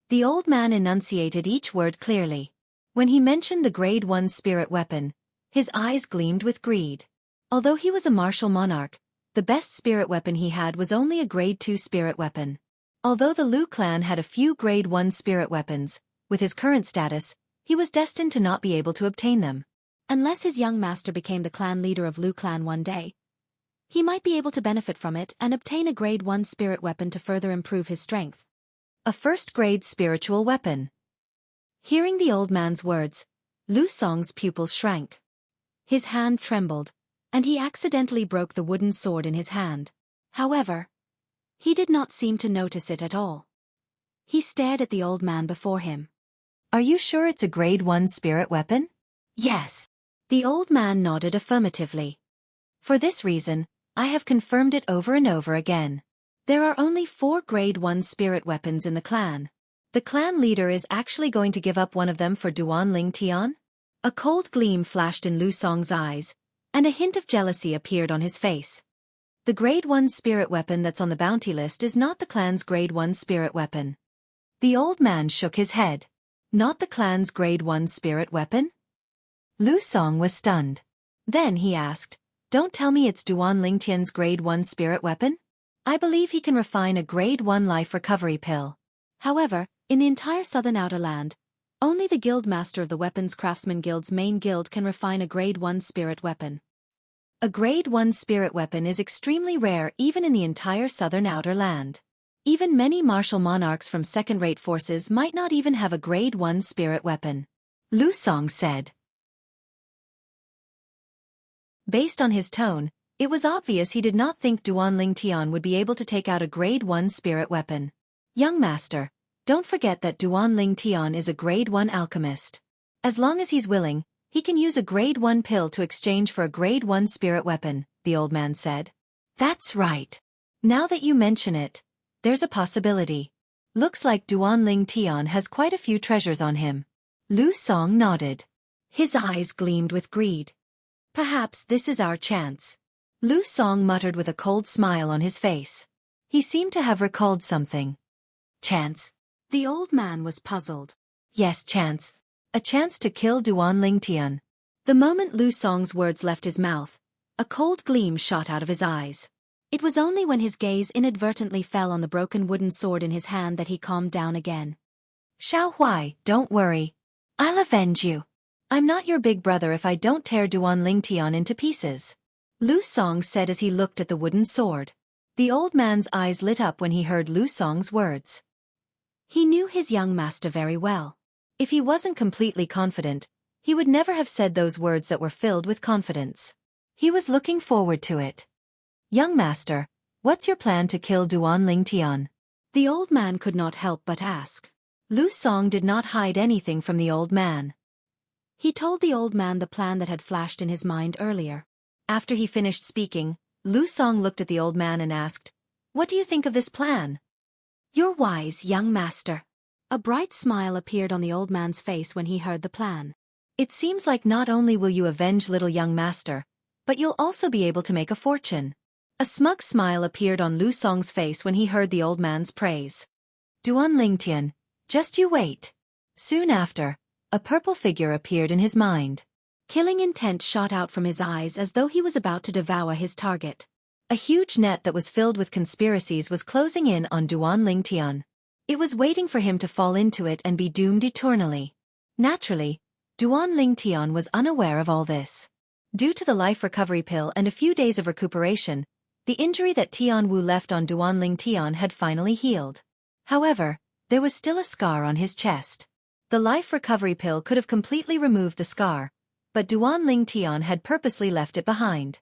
The old man enunciated each word clearly. When he mentioned the grade 1 spirit weapon, his eyes gleamed with greed. Although he was a martial monarch, the best spirit weapon he had was only a grade 2 spirit weapon. Although the Lu clan had a few grade 1 spirit weapons, with his current status, he was destined to not be able to obtain them. Unless his young master became the clan leader of Lu clan one day, he might be able to benefit from it and obtain a grade 1 spirit weapon to further improve his strength. A first-grade spiritual weapon. Hearing the old man's words, Lu Song's pupils shrank. His hand trembled, and he accidentally broke the wooden sword in his hand. However, he did not seem to notice it at all. He stared at the old man before him. Are you sure it's a grade 1 spirit weapon? Yes. The old man nodded affirmatively. For this reason, I have confirmed it over and over again. There are only 4 grade 1 spirit weapons in the clan. The clan leader is actually going to give up one of them for Duan Ling Tian? A cold gleam flashed in Lu Song's eyes, and a hint of jealousy appeared on his face. The grade 1 spirit weapon that's on the bounty list is not the clan's grade 1 spirit weapon. The old man shook his head. Not the clan's grade 1 spirit weapon? Lu Song was stunned. Then he asked, Don't tell me it's Duan Ling Tian's grade 1 spirit weapon? I believe he can refine a grade 1 life recovery pill. However, in the entire southern outer land, only the guild master of the Weapons Craftsman Guild's main guild can refine a grade 1 spirit weapon. A grade 1 spirit weapon is extremely rare even in the entire southern outer land. Even many martial monarchs from second-rate forces might not even have a grade 1 spirit weapon. Lu Song said. Based on his tone, it was obvious he did not think Duan Ling Tian would be able to take out a grade 1 spirit weapon. Young master, don't forget that Duan Ling Tian is a grade 1 alchemist. As long as he's willing, he can use a grade 1 pill to exchange for a grade 1 spirit weapon, the old man said. That's right. Now that you mention it, there's a possibility. Looks like Duan Ling Tian has quite a few treasures on him. Lu Song nodded. His eyes gleamed with greed. Perhaps this is our chance. Lu Song muttered with a cold smile on his face. He seemed to have recalled something. Chance. The old man was puzzled. Yes, chance. A chance to kill Duan Lingtian. The moment Lu Song's words left his mouth, a cold gleam shot out of his eyes. It was only when his gaze inadvertently fell on the broken wooden sword in his hand that he calmed down again. Xiao Huai, don't worry. I'll avenge you. I'm not your big brother if I don't tear Duan Lingtian into pieces. Lu Song said as he looked at the wooden sword. The old man's eyes lit up when he heard Lu Song's words. He knew his young master very well. If he wasn't completely confident, he would never have said those words that were filled with confidence. He was looking forward to it. Young master, what's your plan to kill Duan Lingtian? The old man could not help but ask. Lu Song did not hide anything from the old man. He told the old man the plan that had flashed in his mind earlier. After he finished speaking, Lu Song looked at the old man and asked, "What do you think of this plan?" "You're wise, young master." A bright smile appeared on the old man's face when he heard the plan. "It seems like not only will you avenge little young master, but you'll also be able to make a fortune." A smug smile appeared on Lu Song's face when he heard the old man's praise. "Duan Lingtian, just you wait." Soon after, a purple figure appeared in his mind. Killing intent shot out from his eyes as though he was about to devour his target. A huge net that was filled with conspiracies was closing in on Duan Lingtian. It was waiting for him to fall into it and be doomed eternally. Naturally, Duan Lingtian was unaware of all this. Due to the life recovery pill and a few days of recuperation, the injury that Tianwu left on Duan Lingtian had finally healed. However, there was still a scar on his chest. The life recovery pill could have completely removed the scar, but Duan Lingtian had purposely left it behind.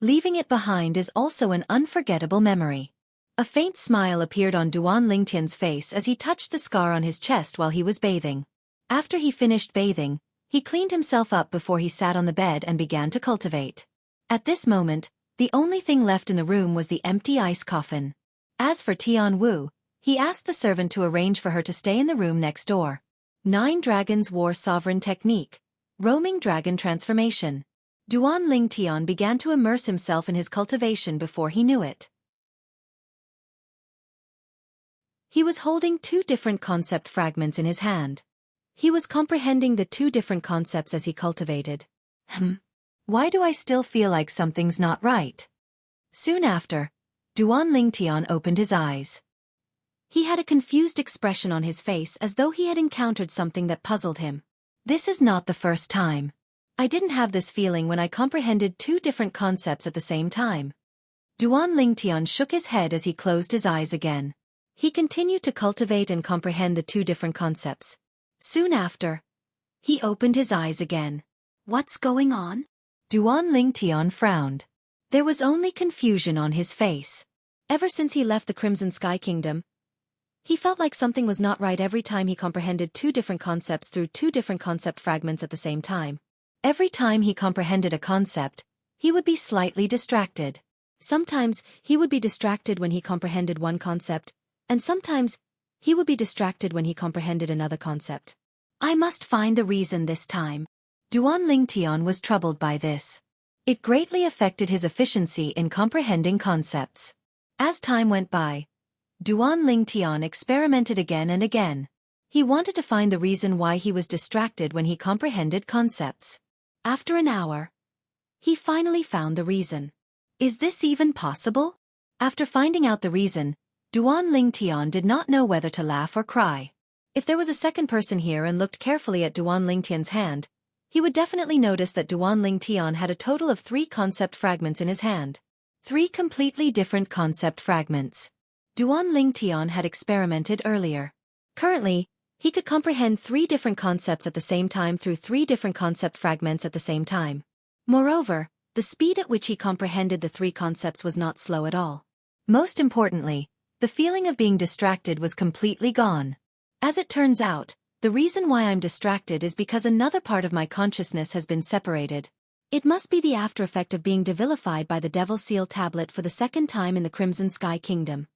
Leaving it behind is also an unforgettable memory. A faint smile appeared on Duan Lingtian's face as he touched the scar on his chest while he was bathing. After he finished bathing, he cleaned himself up before he sat on the bed and began to cultivate. At this moment, the only thing left in the room was the empty ice coffin. As for Tianwu, he asked the servant to arrange for her to stay in the room next door. 9 Dragons War Sovereign Technique. Roaming Dragon Transformation. Duan Lingtian began to immerse himself in his cultivation before he knew it. He was holding 2 different concept fragments in his hand. He was comprehending the 2 different concepts as he cultivated. Why do I still feel like something's not right? Soon after, Duan Lingtian opened his eyes. He had a confused expression on his face as though he had encountered something that puzzled him. This is not the first time. I didn't have this feeling when I comprehended 2 different concepts at the same time. Duan Lingtian shook his head as he closed his eyes again. He continued to cultivate and comprehend the 2 different concepts. Soon after, he opened his eyes again. What's going on? Duan Lingtian frowned. There was only confusion on his face. Ever since he left the Crimson Sky Kingdom, he felt like something was not right every time he comprehended 2 different concepts through 2 different concept fragments at the same time. Every time he comprehended a concept, he would be slightly distracted. Sometimes he would be distracted when he comprehended one concept, and sometimes he would be distracted when he comprehended another concept. I must find the reason this time. Duan Lingtian was troubled by this. It greatly affected his efficiency in comprehending concepts. As time went by, Duan Lingtian experimented again and again. He wanted to find the reason why he was distracted when he comprehended concepts. After an hour, he finally found the reason. Is this even possible? After finding out the reason, Duan Lingtian did not know whether to laugh or cry. If there was a second person here and looked carefully at Duan Lingtian's hand, he would definitely notice that Duan Lingtian had a total of 3 concept fragments in his hand. 3 completely different concept fragments. Duan Lingtian had experimented earlier. Currently, he could comprehend 3 different concepts at the same time through 3 different concept fragments at the same time. Moreover, the speed at which he comprehended the 3 concepts was not slow at all. Most importantly, the feeling of being distracted was completely gone. As it turns out, the reason why I'm distracted is because another part of my consciousness has been separated. It must be the after effect of being devilified by the Devil Seal tablet for the 2nd time in the Crimson Sky Kingdom.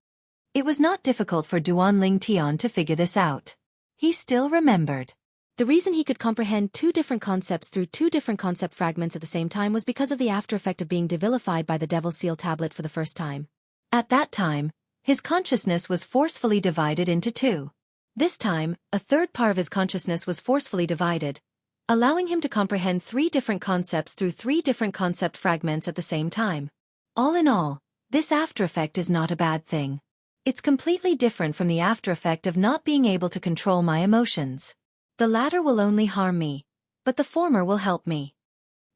It was not difficult for Duan Lingtian to figure this out. He still remembered. The reason he could comprehend two different concepts through two different concept fragments at the same time was because of the after effect of being devilified by the Devil's Seal tablet for the first time. At that time, his consciousness was forcefully divided into two. This time, a third part of his consciousness was forcefully divided, allowing him to comprehend three different concepts through three different concept fragments at the same time. All in all, this after effect is not a bad thing. It's completely different from the after effect of not being able to control my emotions. The latter will only harm me, but the former will help me.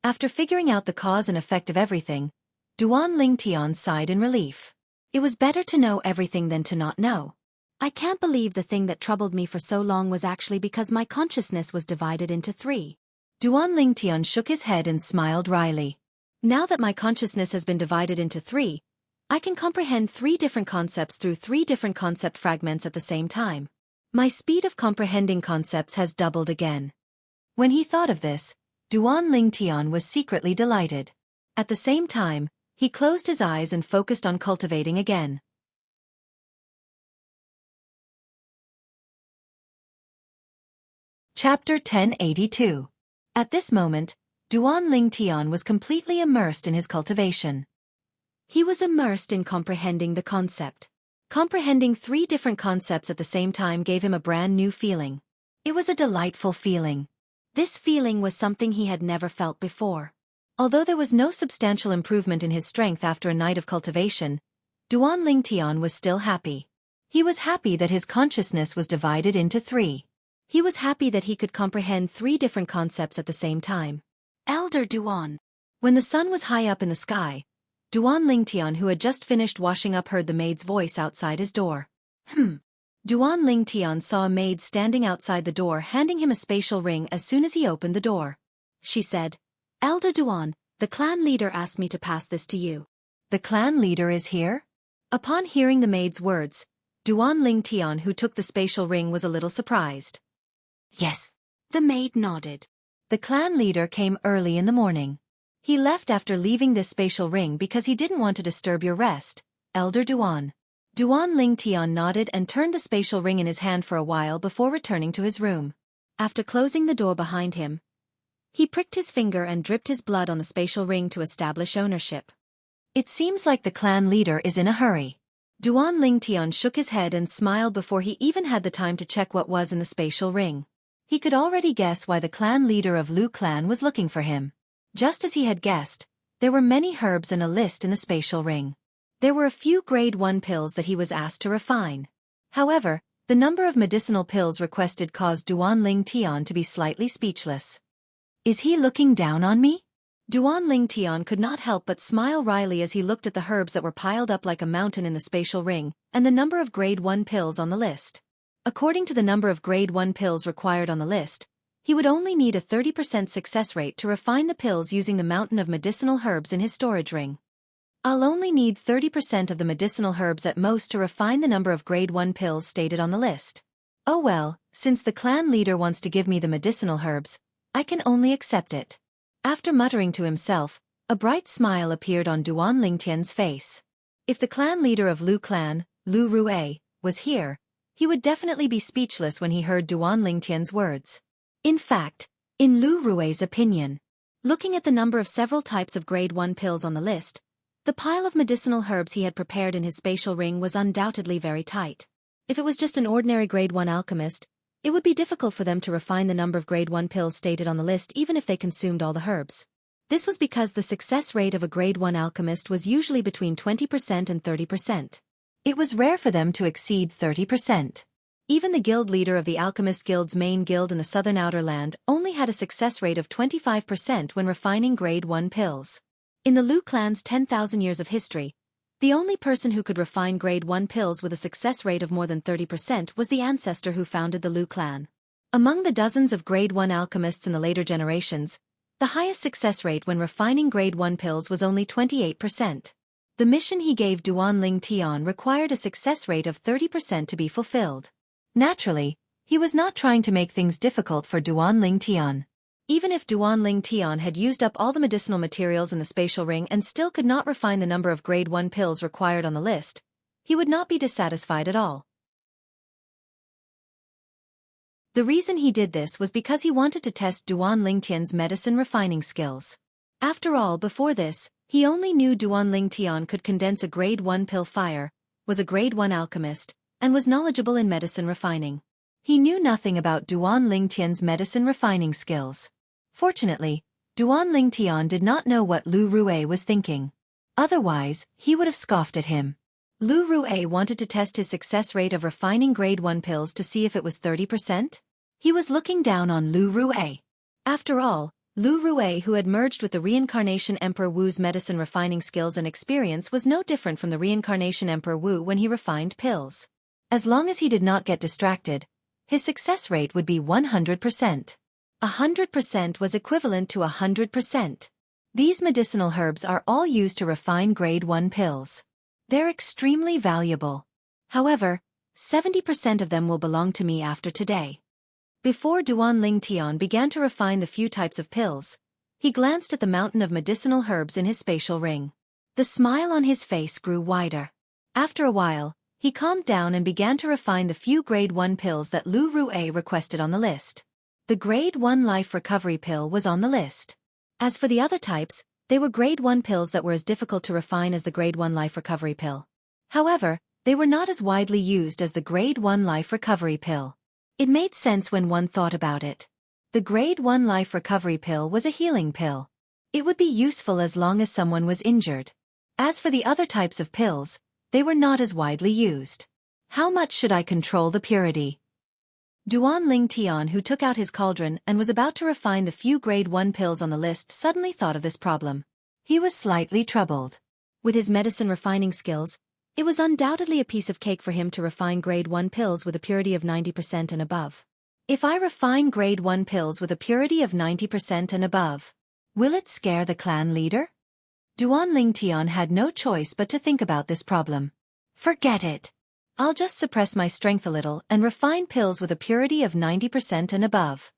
After figuring out the cause and effect of everything, Duan Lingtian sighed in relief. It was better to know everything than to not know. I can't believe the thing that troubled me for so long was actually because my consciousness was divided into three. Duan Lingtian shook his head and smiled wryly. Now that my consciousness has been divided into three, I can comprehend three different concepts through three different concept fragments at the same time. My speed of comprehending concepts has doubled again. When he thought of this, Duan Lingtian was secretly delighted. At the same time, he closed his eyes and focused on cultivating again. Chapter 1082. At this moment, Duan Lingtian was completely immersed in his cultivation. He was immersed in comprehending the concept. Comprehending three different concepts at the same time gave him a brand new feeling. It was a delightful feeling. This feeling was something he had never felt before. Although there was no substantial improvement in his strength after a night of cultivation, Duan Lingtian was still happy. He was happy that his consciousness was divided into three. He was happy that he could comprehend three different concepts at the same time. Elder Duan. When the sun was high up in the sky, Duan Lingtian, who had just finished washing up, heard the maid's voice outside his door. Duan Lingtian saw a maid standing outside the door handing him a spatial ring as soon as he opened the door. She said, "Elder Duan, the clan leader asked me to pass this to you." "The clan leader is here?" Upon hearing the maid's words, Duan Lingtian, who took the spatial ring, was a little surprised. "Yes." The maid nodded. "The clan leader came early in the morning. He left after leaving this spatial ring because he didn't want to disturb your rest, Elder Duan." Duan Lingtian nodded and turned the spatial ring in his hand for a while before returning to his room. After closing the door behind him, he pricked his finger and dripped his blood on the spatial ring to establish ownership. "It seems like the clan leader is in a hurry." Duan Lingtian shook his head and smiled before he even had the time to check what was in the spatial ring. He could already guess why the clan leader of Lu clan was looking for him. Just as he had guessed, there were many herbs and a list in the spatial ring. There were a few grade 1 pills that he was asked to refine. However, the number of medicinal pills requested caused Duan Lingtian to be slightly speechless. "Is he looking down on me?" Duan Lingtian could not help but smile wryly as he looked at the herbs that were piled up like a mountain in the spatial ring, and the number of grade 1 pills on the list. According to the number of grade 1 pills required on the list, he would only need a 30% success rate to refine the pills using the mountain of medicinal herbs in his storage ring. "I'll only need 30% of the medicinal herbs at most to refine the number of grade 1 pills stated on the list. Oh well, since the clan leader wants to give me the medicinal herbs, I can only accept it." After muttering to himself, a bright smile appeared on Duan Lingtian's face. If the clan leader of Lu clan, Lu Rue, was here, he would definitely be speechless when he heard Duan Lingtian's words. In fact, in Lu Rue's opinion, looking at the number of several types of grade 1 pills on the list, the pile of medicinal herbs he had prepared in his spatial ring was undoubtedly very tight. If it was just an ordinary grade 1 alchemist, it would be difficult for them to refine the number of grade 1 pills stated on the list even if they consumed all the herbs. This was because the success rate of a grade 1 alchemist was usually between 20% and 30%. It was rare for them to exceed 30%. Even the guild leader of the Alchemist Guild's main guild in the southern outer land only had a success rate of 25% when refining grade 1 pills. In the Lu clan's 10,000 years of history, the only person who could refine grade 1 pills with a success rate of more than 30% was the ancestor who founded the Lu clan. Among the dozens of grade 1 alchemists in the later generations, the highest success rate when refining grade 1 pills was only 28%. The mission he gave Duan Lingtian required a success rate of 30% to be fulfilled. Naturally, he was not trying to make things difficult for Duan Lingtian. Even if Duan Lingtian had used up all the medicinal materials in the spatial ring and still could not refine the number of grade 1 pills required on the list, he would not be dissatisfied at all. The reason he did this was because he wanted to test Duan Lingtian's medicine refining skills. After all, before this, he only knew Duan Lingtian could condense a grade 1 pill fire, was a grade 1 alchemist, and was knowledgeable in medicine refining. He knew nothing about Duan Lingtian's medicine refining skills. Fortunately, Duan Lingtian did not know what Lu Rue was thinking. Otherwise, he would have scoffed at him. Lu Rue wanted to test his success rate of refining grade 1 pills to see if it was 30%. He was looking down on Lu Rue. After all, Lu Rue, who had merged with the reincarnation Emperor Wu's medicine refining skills and experience, was no different from the reincarnation Emperor Wu when he refined pills. As long as he did not get distracted, his success rate would be 100%. 100% was equivalent to 100%. These medicinal herbs are all used to refine grade 1 pills. They're extremely valuable. However, 70% of them will belong to me after today. Before Duan Lingtian began to refine the few types of pills, he glanced at the mountain of medicinal herbs in his spatial ring. The smile on his face grew wider. After a while, he calmed down and began to refine the few grade 1 pills that Lu Rue requested on the list. The grade 1 life recovery pill was on the list. As for the other types, they were grade 1 pills that were as difficult to refine as the grade 1 life recovery pill. However, they were not as widely used as the grade 1 life recovery pill. It made sense when one thought about it. The grade 1 life recovery pill was a healing pill. It would be useful as long as someone was injured. As for the other types of pills, they were not as widely used. How much should I control the purity? Duan Lingtian, who took out his cauldron and was about to refine the few grade 1 pills on the list, suddenly thought of this problem. He was slightly troubled. With his medicine refining skills, it was undoubtedly a piece of cake for him to refine grade 1 pills with a purity of 90% and above. If I refine grade 1 pills with a purity of 90% and above, will it scare the clan leader? Duan Lingtian had no choice but to think about this problem. Forget it. I'll just suppress my strength a little and refine pills with a purity of 90% and above.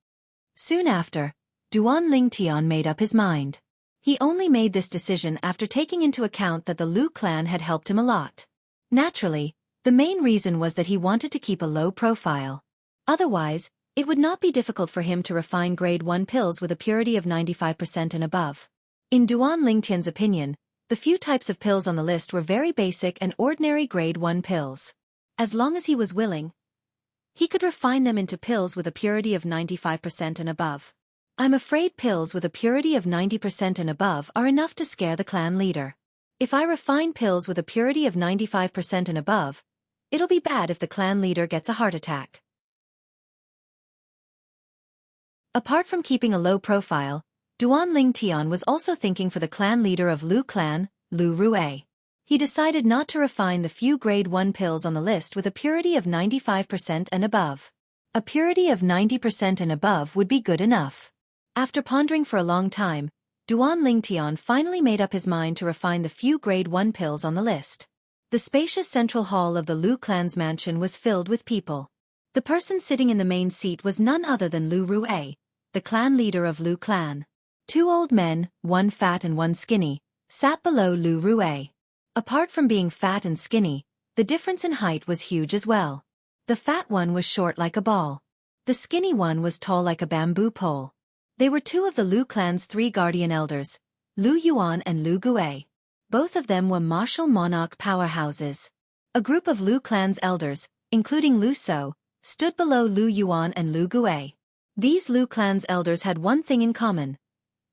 Soon after, Duan Lingtian made up his mind. He only made this decision after taking into account that the Lu clan had helped him a lot. Naturally, the main reason was that he wanted to keep a low profile. Otherwise, it would not be difficult for him to refine grade 1 pills with a purity of 95% and above. In Duan Lingtian's opinion, the few types of pills on the list were very basic and ordinary grade 1 pills. As long as he was willing, he could refine them into pills with a purity of 95% and above. I'm afraid pills with a purity of 90% and above are enough to scare the clan leader. If I refine pills with a purity of 95% and above, it'll be bad if the clan leader gets a heart attack. Apart from keeping a low profile, Duan Lingtian was also thinking for the clan leader of Lu clan, Lu Rue. He decided not to refine the few grade 1 pills on the list with a purity of 95% and above. A purity of 90% and above would be good enough. After pondering for a long time, Duan Lingtian finally made up his mind to refine the few grade 1 pills on the list. The spacious central hall of the Lu clan's mansion was filled with people. The person sitting in the main seat was none other than Lu Rue, the clan leader of Lu clan. 2 old men, one fat and one skinny, sat below Lu Rue. Apart from being fat and skinny, the difference in height was huge as well. The fat one was short like a ball. The skinny one was tall like a bamboo pole. They were 2 of the Lu clan's 3 guardian elders, Lu Yuan and Lu Gue. Both of them were martial monarch powerhouses. A group of Lu clan's elders, including Lu So, stood below Lu Yuan and Lu Gue. These Lu clan's elders had one thing in common.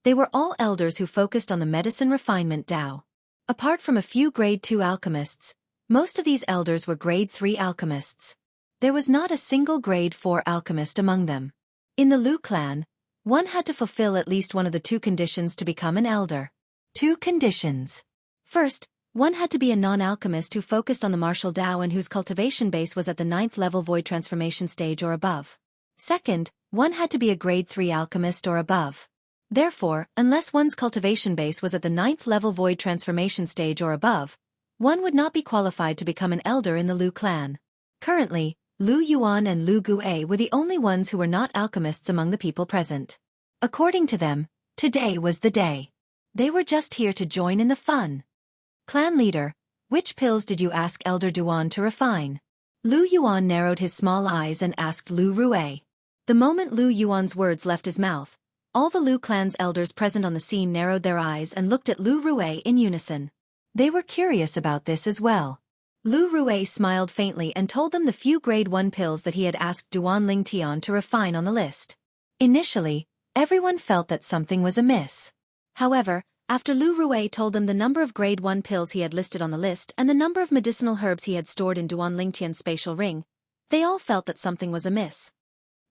They were all elders who focused on the medicine refinement Tao. Apart from a few grade 2 alchemists, most of these elders were grade 3 alchemists. There was not a single grade 4 alchemist among them. In the Lu clan, one had to fulfill at least one of the 2 conditions to become an elder. 2 conditions. First, one had to be a non-alchemist who focused on the martial Tao and whose cultivation base was at the 9th level void transformation stage or above. Second, one had to be a grade 3 alchemist or above. Therefore, unless one's cultivation base was at the 9th level void transformation stage or above, one would not be qualified to become an elder in the Lu clan. Currently, Lu Yuan and Lu Gue were the only ones who were not alchemists among the people present. According to them, today was the day. They were just here to join in the fun. Clan leader, which pills did you ask Elder Duan to refine? Lu Yuan narrowed his small eyes and asked Lu Rue. The moment Lu Yuan's words left his mouth, all the Lu clan's elders present on the scene narrowed their eyes and looked at Lu Rui in unison. They were curious about this as well. Lu Rui smiled faintly and told them the few grade 1 pills that he had asked Duan Lingtian to refine on the list. Initially, everyone felt that something was amiss. However, after Lu Rui told them the number of grade 1 pills he had listed on the list and the number of medicinal herbs he had stored in Duan Lingtian's spatial ring, they all felt that something was amiss.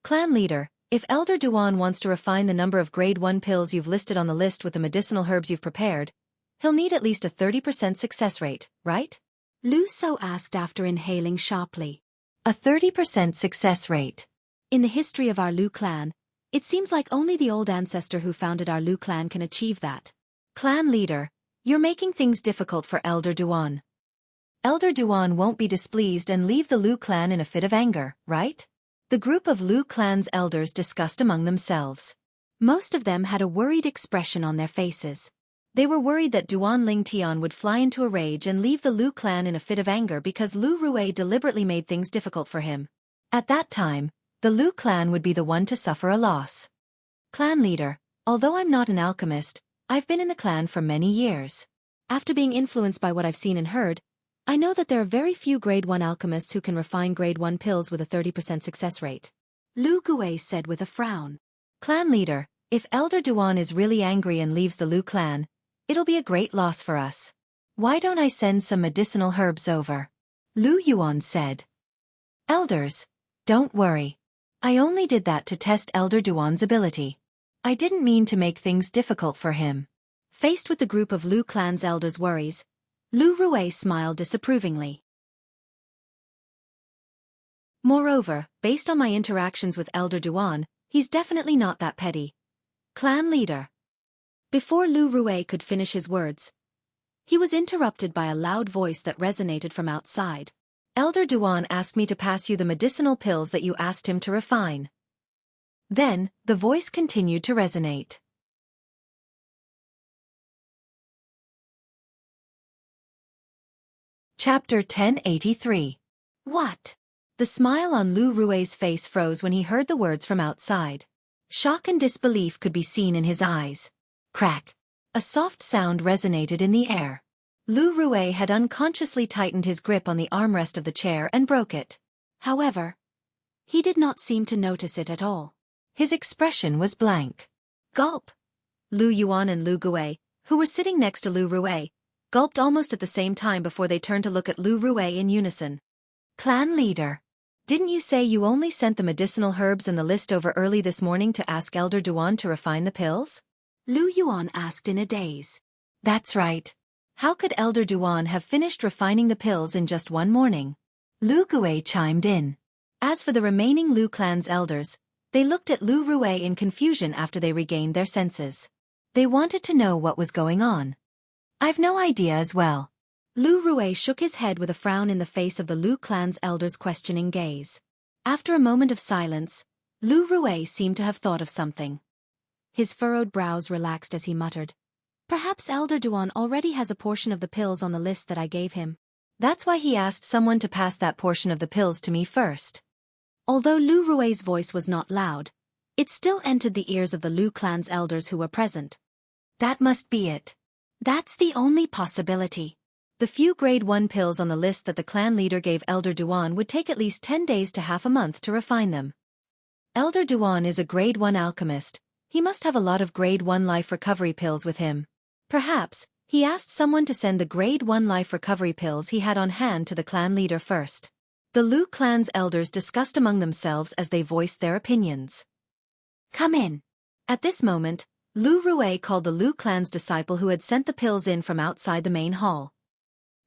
Clan leader, if Elder Duan wants to refine the number of grade 1 pills you've listed on the list with the medicinal herbs you've prepared, he'll need at least a 30% success rate, right? Lu So asked after inhaling sharply. A 30% success rate. In the history of our Lu clan, it seems like only the old ancestor who founded our Lu clan can achieve that. Clan leader, you're making things difficult for Elder Duan. Elder Duan won't be displeased and leave the Lu clan in a fit of anger, right? The group of Lu clan's elders discussed among themselves. Most of them had a worried expression on their faces. They were worried that Duan Lingtian would fly into a rage and leave the Lu clan in a fit of anger because Lu Rui deliberately made things difficult for him. At that time, the Lu clan would be the one to suffer a loss. Clan leader, although I'm not an alchemist, I've been in the clan for many years. After being influenced by what I've seen and heard, I know that there are very few grade 1 alchemists who can refine grade 1 pills with a 30% success rate. Lu Gui said with a frown. Clan leader, if Elder Duan is really angry and leaves the Lu clan, it'll be a great loss for us. Why don't I send some medicinal herbs over? Lu Yuan said. Elders, don't worry. I only did that to test Elder Duan's ability. I didn't mean to make things difficult for him. Faced with the group of Lu clan's elders' worries, Lu Rui smiled disapprovingly. Moreover, based on my interactions with Elder Duan, he's definitely not that petty. Clan leader. Before Lu Rui could finish his words, he was interrupted by a loud voice that resonated from outside. Elder Duan asked me to pass you the medicinal pills that you asked him to refine. Then, the voice continued to resonate. Chapter 1083. What? The smile on Lu Rui's face froze when he heard the words from outside. Shock and disbelief could be seen in his eyes. Crack. A soft sound resonated in the air. Lu Rui had unconsciously tightened his grip on the armrest of the chair and broke it. However, he did not seem to notice it at all. His expression was blank. Gulp. Lu Yuan and Lu Gui, who were sitting next to Lu Rui, gulped almost at the same time before they turned to look at Lu Rui in unison. Clan leader. Didn't you say you only sent the medicinal herbs and the list over early this morning to ask Elder Duan to refine the pills? Lu Yuan asked in a daze. That's right. How could Elder Duan have finished refining the pills in just one morning? Lu Gui chimed in. As for the remaining Lu clan's elders, they looked at Lu Rui in confusion after they regained their senses. They wanted to know what was going on. I've no idea as well. Lu Rui shook his head with a frown in the face of the Lu clan's elders' questioning gaze. After a moment of silence, Lu Rui seemed to have thought of something. His furrowed brows relaxed as he muttered, Perhaps Elder Duan already has a portion of the pills on the list that I gave him. That's why he asked someone to pass that portion of the pills to me first. Although Lu Rui's voice was not loud, it still entered the ears of the Lu clan's elders who were present. That must be it. That's the only possibility. The few grade 1 pills on the list that the clan leader gave Elder Duan would take at least 10 days to half a month to refine them. Elder Duan is a grade 1 alchemist. He must have a lot of grade 1 life recovery pills with him. Perhaps, he asked someone to send the grade 1 life recovery pills he had on hand to the clan leader first. The Lu clan's elders discussed among themselves as they voiced their opinions. Come in. At this moment, Lu Rui called the Lu clan's disciple who had sent the pills in from outside the main hall.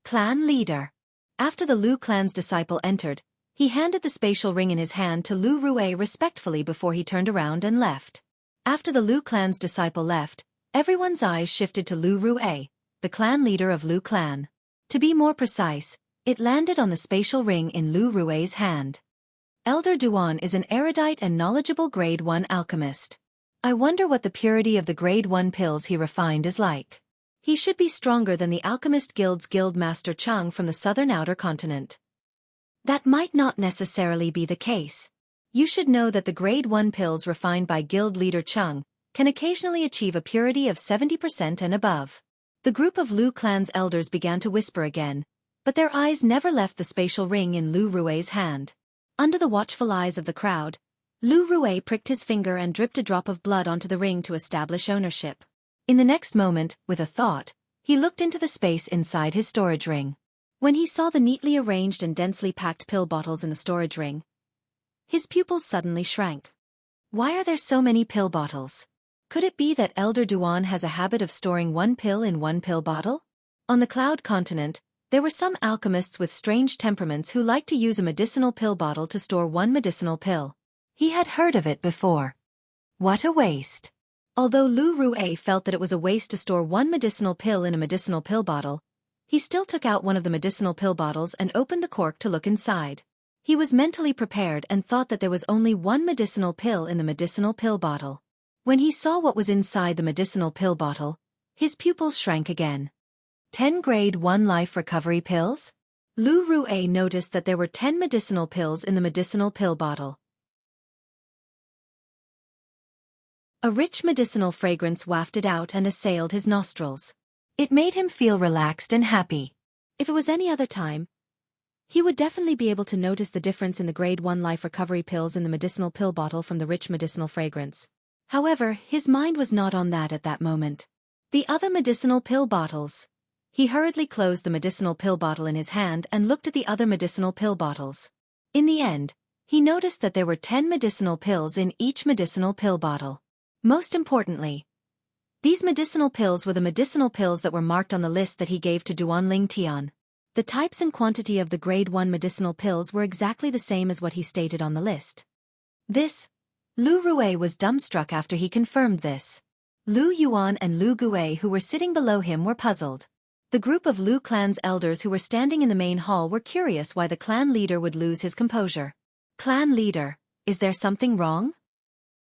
Clan leader. After the Lu clan's disciple entered, he handed the spatial ring in his hand to Lu Rui respectfully before he turned around and left. After the Lu clan's disciple left, everyone's eyes shifted to Lu Rui, the clan leader of Lu clan. To be more precise, it landed on the spatial ring in Lu Rui's hand. Elder Duan is an erudite and knowledgeable grade 1 alchemist. I wonder what the purity of the grade 1 pills he refined is like. He should be stronger than the Alchemist Guild's Guild Master Chang from the southern outer continent. That might not necessarily be the case. You should know that the Grade 1 pills refined by guild leader Cheng can occasionally achieve a purity of 70% and above. The group of Lu clan's elders began to whisper again, but their eyes never left the spatial ring in Lu Rue's hand. Under the watchful eyes of the crowd, Lu Rue pricked his finger and dripped a drop of blood onto the ring to establish ownership. In the next moment, with a thought, he looked into the space inside his storage ring. When he saw the neatly arranged and densely packed pill bottles in the storage ring, his pupils suddenly shrank. Why are there so many pill bottles? Could it be that Elder Duan has a habit of storing one pill in one pill bottle? On the Cloud Continent, there were some alchemists with strange temperaments who liked to use a medicinal pill bottle to store one medicinal pill. He had heard of it before. What a waste! Although Lu Rue felt that it was a waste to store one medicinal pill in a medicinal pill bottle, he still took out one of the medicinal pill bottles and opened the cork to look inside. He was mentally prepared and thought that there was only one medicinal pill in the medicinal pill bottle. When he saw what was inside the medicinal pill bottle, his pupils shrank again. 10 Grade 1 Life Recovery Pills? Lu Rue noticed that there were 10 medicinal pills in the medicinal pill bottle. A rich medicinal fragrance wafted out and assailed his nostrils. It made him feel relaxed and happy. If it was any other time, he would definitely be able to notice the difference in the Grade 1 Life Recovery pills in the medicinal pill bottle from the rich medicinal fragrance. However, his mind was not on that at that moment. The other medicinal pill bottles. He hurriedly closed the medicinal pill bottle in his hand and looked at the other medicinal pill bottles. In the end, he noticed that there were 10 medicinal pills in each medicinal pill bottle. Most importantly, these medicinal pills were the medicinal pills that were marked on the list that he gave to Duanling Tian. The types and quantity of the Grade 1 medicinal pills were exactly the same as what he stated on the list. Lu Rue was dumbstruck after he confirmed this. Lu Yuan and Lu Gue who were sitting below him were puzzled. The group of Lu clan's elders who were standing in the main hall were curious why the clan leader would lose his composure. Clan leader, is there something wrong?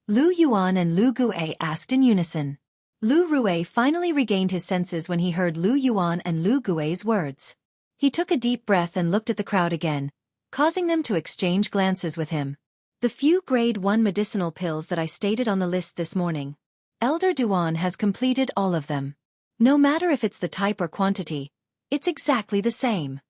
Lu Yuan and Lu Gue asked in unison. Lu Rue finally regained his senses when he heard Lu Yuan and Lu Gue's words. He took a deep breath and looked at the crowd again, causing them to exchange glances with him. The few Grade 1 medicinal pills that I stated on the list this morning. Elder Duan has completed all of them. No matter if it's the type or quantity, it's exactly the same.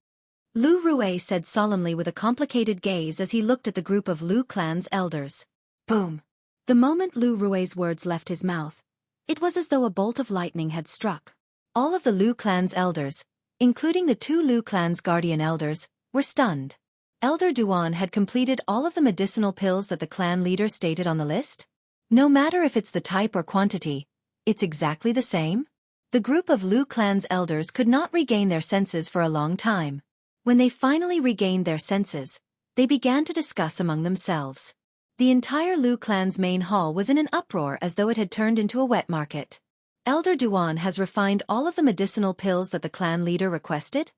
Lu Rue said solemnly with a complicated gaze as he looked at the group of Lu clan's elders. Boom! The moment Lu Rue's words left his mouth, it was as though a bolt of lightning had struck. All of the Lu clan's elders, including the 2 Lu clan's guardian elders, were stunned. Elder Duan had completed all of the medicinal pills that the clan leader stated on the list? No matter if it's the type or quantity, it's exactly the same? The group of Lu clan's elders could not regain their senses for a long time. When they finally regained their senses, they began to discuss among themselves. The entire Lu clan's main hall was in an uproar as though it had turned into a wet market. Elder Duan has refined all of the medicinal pills that the clan leader requested?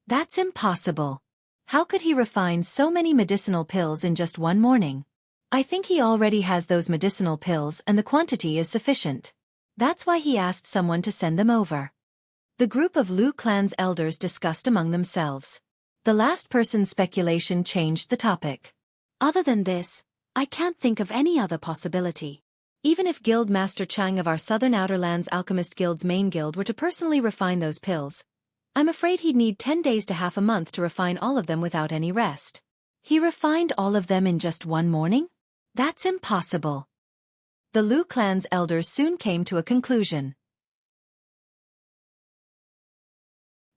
That's impossible. How could he refine so many medicinal pills in just one morning? I think he already has those medicinal pills and the quantity is sufficient. That's why he asked someone to send them over. The group of Lu clan's elders discussed among themselves. The last person's speculation changed the topic. Other than this, I can't think of any other possibility. Even if Guild Master Chang of our Southern Outer Lands Alchemist Guild's main guild were to personally refine those pills, I'm afraid he'd need 10 days to half a month to refine all of them without any rest. He refined all of them in just one morning? That's impossible. The Lu clan's elders soon came to a conclusion.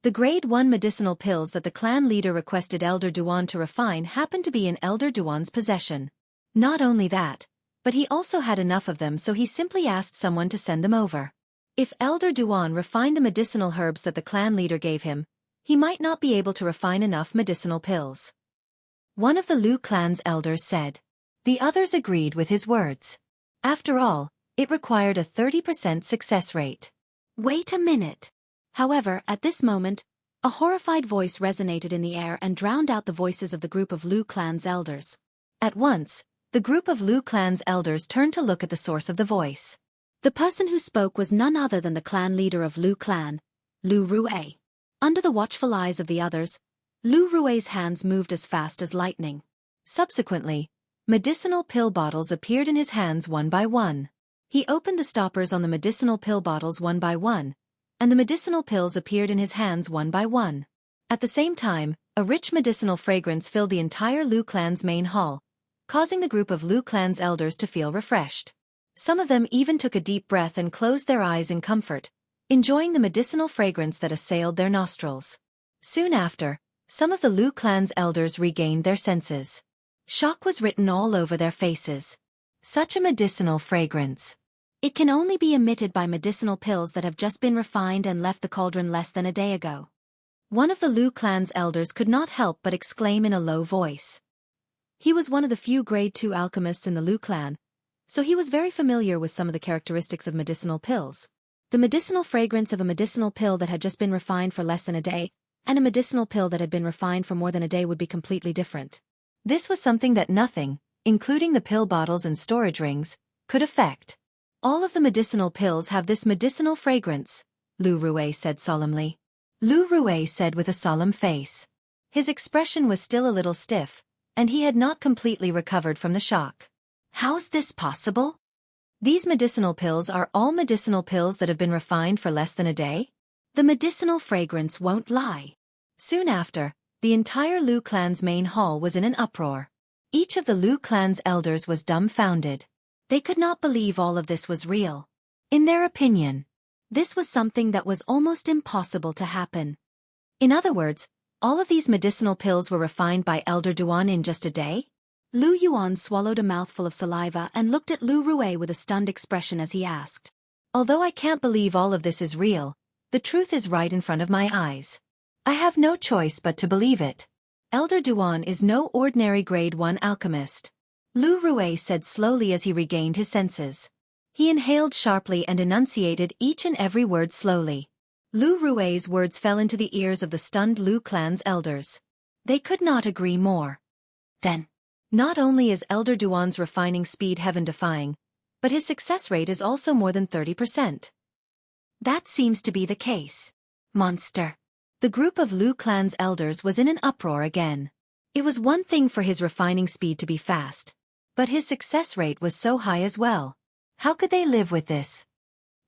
The Grade 1 medicinal pills that the clan leader requested Elder Duan to refine happened to be in Elder Duan's possession. Not only that, but he also had enough of them, so he simply asked someone to send them over. If Elder Duan refined the medicinal herbs that the clan leader gave him, he might not be able to refine enough medicinal pills. One of the Lu clan's elders said. The others agreed with his words. After all, it required a 30% success rate. Wait a minute. However, at this moment, a horrified voice resonated in the air and drowned out the voices of the group of Lu clan's elders. At once, the group of Lu clan's elders turned to look at the source of the voice. The person who spoke was none other than the clan leader of Lu clan, Lu Rue. Under the watchful eyes of the others, Lu Rue's hands moved as fast as lightning. Subsequently, Medicinal pill bottles appeared in his hands one by one. He opened the stoppers on the medicinal pill bottles one by one, and the medicinal pills appeared in his hands one by one. At the same time, a rich medicinal fragrance filled the entire Lu clan's main hall, causing the group of Lu clan's elders to feel refreshed. Some of them even took a deep breath and closed their eyes in comfort, enjoying the medicinal fragrance that assailed their nostrils. Soon after, some of the Lu clan's elders regained their senses. Shock was written all over their faces. Such a medicinal fragrance. It can only be emitted by medicinal pills that have just been refined and left the cauldron less than a day ago. One of the Lu clan's elders could not help but exclaim in a low voice. He was one of the few grade 2 alchemists in the Lu clan, so he was very familiar with some of the characteristics of medicinal pills. The medicinal fragrance of a medicinal pill that had just been refined for less than a day, and a medicinal pill that had been refined for more than a day would be completely different. This was something that nothing, including the pill bottles and storage rings, could affect. All of the medicinal pills have this medicinal fragrance, Lu Rui said solemnly. Lu Rui said with a solemn face. His expression was still a little stiff, and he had not completely recovered from the shock. How's this possible? These medicinal pills are all medicinal pills that have been refined for less than a day? The medicinal fragrance won't lie. Soon after, the entire Lu clan's main hall was in an uproar. Each of the Lu clan's elders was dumbfounded. They could not believe all of this was real. In their opinion, this was something that was almost impossible to happen. In other words, all of these medicinal pills were refined by Elder Duan in just a day? Lu Yuan swallowed a mouthful of saliva and looked at Lu Rui with a stunned expression as he asked. Although I can't believe all of this is real, the truth is right in front of my eyes. I have no choice but to believe it. Elder Duan is no ordinary grade 1 alchemist. Lu Rui said slowly as he regained his senses. He inhaled sharply and enunciated each and every word slowly. Lu Rui's words fell into the ears of the stunned Lu clan's elders. They could not agree more. Then, not only is Elder Duan's refining speed heaven-defying, but his success rate is also more than 30%. That seems to be the case. Monster. The group of Lu clan's elders was in an uproar again. It was one thing for his refining speed to be fast, but his success rate was so high as well. How could they live with this?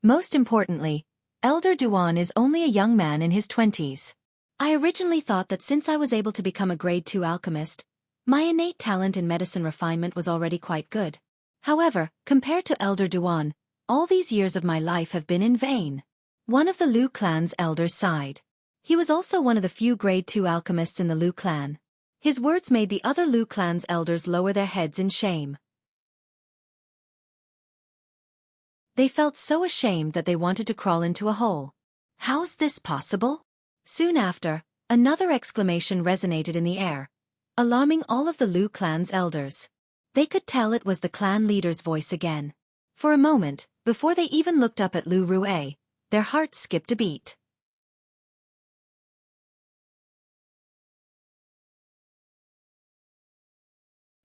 Most importantly, Elder Duan is only a young man in his 20s. I originally thought that since I was able to become a grade 2 alchemist, my innate talent in medicine refinement was already quite good. However, compared to Elder Duan, all these years of my life have been in vain. One of the Lu clan's elders sighed. He was also one of the few grade 2 alchemists in the Lu clan. His words made the other Lu clan's elders lower their heads in shame. They felt so ashamed that they wanted to crawl into a hole. How's this possible? Soon after, another exclamation resonated in the air, alarming all of the Lu clan's elders. They could tell it was the clan leader's voice again. For a moment, before they even looked up at Lu Rui, their hearts skipped a beat.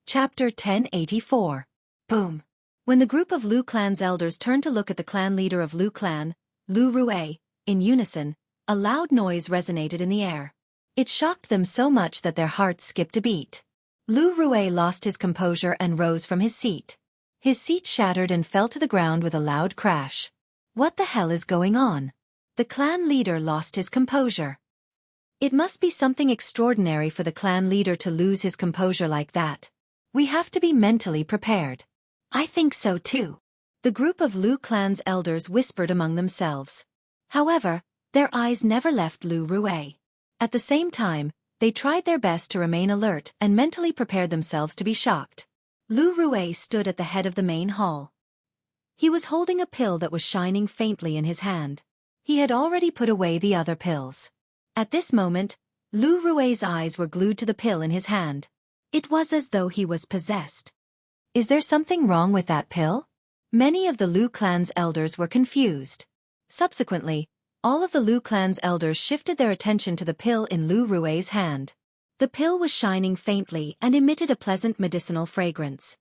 Chapter 1084. Boom. When the group of Lu clan's elders turned to look at the clan leader of Lu clan, Lu Rui, in unison, a loud noise resonated in the air. It shocked them so much that their hearts skipped a beat. Lu Rui lost his composure and rose from his seat. His seat shattered and fell to the ground with a loud crash. What the hell is going on? The clan leader lost his composure. It must be something extraordinary for the clan leader to lose his composure like that. We have to be mentally prepared. I think so too. The group of Lu clan's elders whispered among themselves. However, their eyes never left Lu Rui. At the same time, they tried their best to remain alert and mentally prepared themselves to be shocked. Lu Rui stood at the head of the main hall. He was holding a pill that was shining faintly in his hand. He had already put away the other pills. At this moment, Lu Rui's eyes were glued to the pill in his hand. It was as though he was possessed. Is there something wrong with that pill? Many of the Lu clan's elders were confused. Subsequently, all of the Lu clan's elders shifted their attention to the pill in Lu Rui's hand. The pill was shining faintly and emitted a pleasant medicinal fragrance.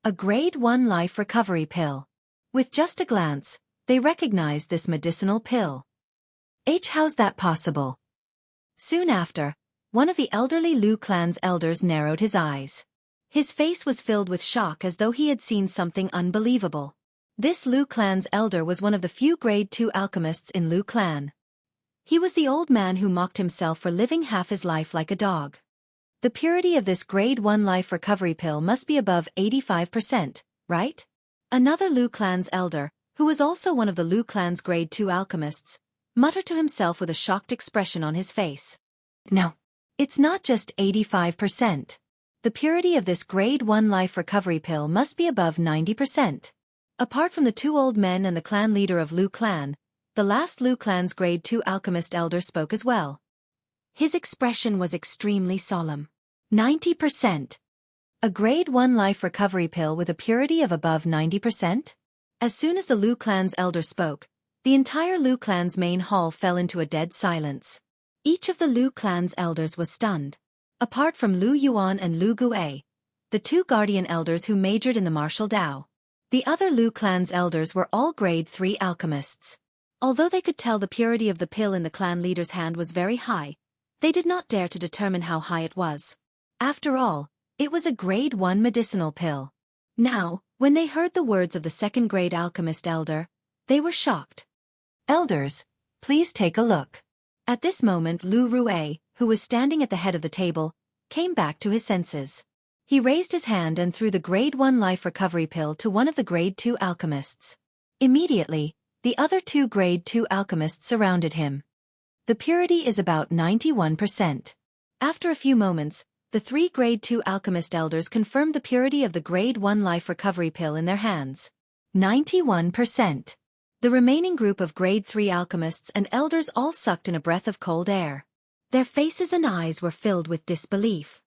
A grade 1 life recovery pill. With just a glance, they recognized this medicinal pill. How's that possible? Soon after, one of the elderly Lu clan's elders narrowed his eyes. His face was filled with shock as though he had seen something unbelievable. This Lu clan's elder was one of the few grade 2 alchemists in Lu clan. He was the old man who mocked himself for living half his life like a dog. The purity of this grade 1 life recovery pill must be above 85%, right? Another Lu clan's elder, who was also one of the Lu clan's grade 2 alchemists, muttered to himself with a shocked expression on his face. No. It's not just 85%. The purity of this grade 1 life recovery pill must be above 90%. Apart from the two old men and the clan leader of Lu clan, the last Lu clan's grade 2 alchemist elder spoke as well. His expression was extremely solemn. 90%. A grade 1 life recovery pill with a purity of above 90%? As soon as the Lu clan's elder spoke, the entire Lu clan's main hall fell into a dead silence. Each of the Lu clan's elders was stunned. Apart from Lu Yuan and Lu Guei, the two guardian elders who majored in the martial Dao, the other Lu clan's elders were all grade 3 alchemists. Although they could tell the purity of the pill in the clan leader's hand was very high, they did not dare to determine how high it was. After all, it was a grade 1 medicinal pill. Now, when they heard the words of the second grade alchemist elder, they were shocked. Elders, please take a look. At this moment Lu Rui, who was standing at the head of the table, came back to his senses. He raised his hand and threw the grade 1 life recovery pill to one of the grade 2 alchemists. Immediately, the other two grade 2 alchemists surrounded him. The purity is about 91%. After a few moments, the three grade 2 alchemist elders confirmed the purity of the grade 1 life recovery pill in their hands. 91%. The remaining group of grade 3 alchemists and elders all sucked in a breath of cold air. Their faces and eyes were filled with disbelief.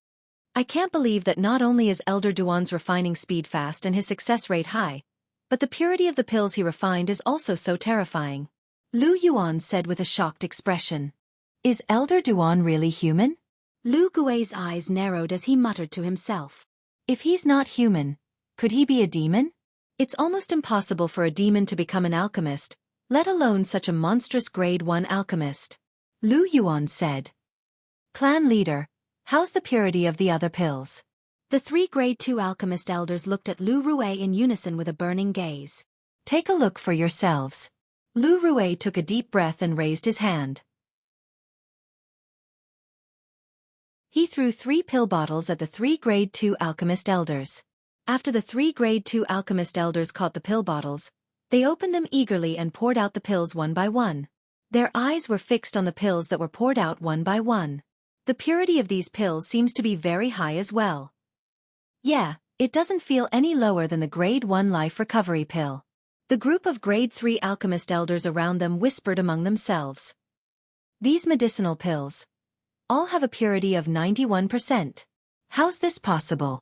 I can't believe that not only is Elder Duan's refining speed fast and his success rate high, but the purity of the pills he refined is also so terrifying. Lu Yuan said with a shocked expression. Is Elder Duan really human? Lu Gui's eyes narrowed as he muttered to himself. If he's not human, could he be a demon? It's almost impossible for a demon to become an alchemist, let alone such a monstrous grade 1 alchemist. Lu Yuan said. Clan leader, how's the purity of the other pills? The three grade 2 alchemist elders looked at Lu Rui in unison with a burning gaze. Take a look for yourselves. Lu Rui took a deep breath and raised his hand. He threw 3 pill bottles at the 3 grade 2 alchemist elders. After the 3 grade 2 alchemist elders caught the pill bottles, they opened them eagerly and poured out the pills one by one. Their eyes were fixed on the pills that were poured out one by one. The purity of these pills seems to be very high as well. Yeah, it doesn't feel any lower than the grade 1 life recovery pill. The group of grade 3 alchemist elders around them whispered among themselves. These medicinal pills all have a purity of 91%. How's this possible?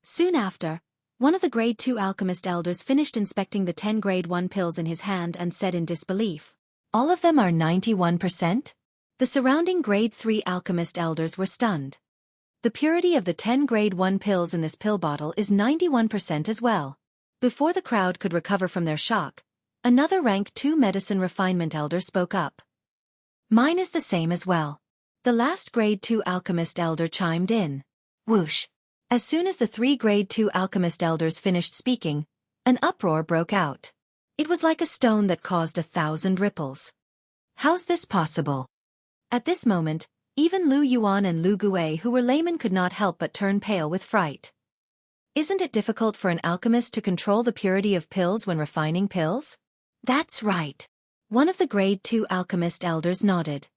Soon after, one of the grade 2 alchemist elders finished inspecting the 10 grade 1 pills in his hand and said in disbelief. All of them are 91%? The surrounding grade 3 alchemist elders were stunned. The purity of the 10 grade 1 pills in this pill bottle is 91% as well. Before the crowd could recover from their shock, another rank 2 medicine refinement elder spoke up. Mine is the same as well. The last grade 2 alchemist elder chimed in. Whoosh. As soon as the 3 grade 2 alchemist elders finished speaking, an uproar broke out. It was like a stone that caused 1,000 ripples. How's this possible? At this moment, even Lu Yuan and Lu Gui who were laymen could not help but turn pale with fright. Isn't it difficult for an alchemist to control the purity of pills when refining pills? That's right. One of the grade 2 alchemist elders nodded.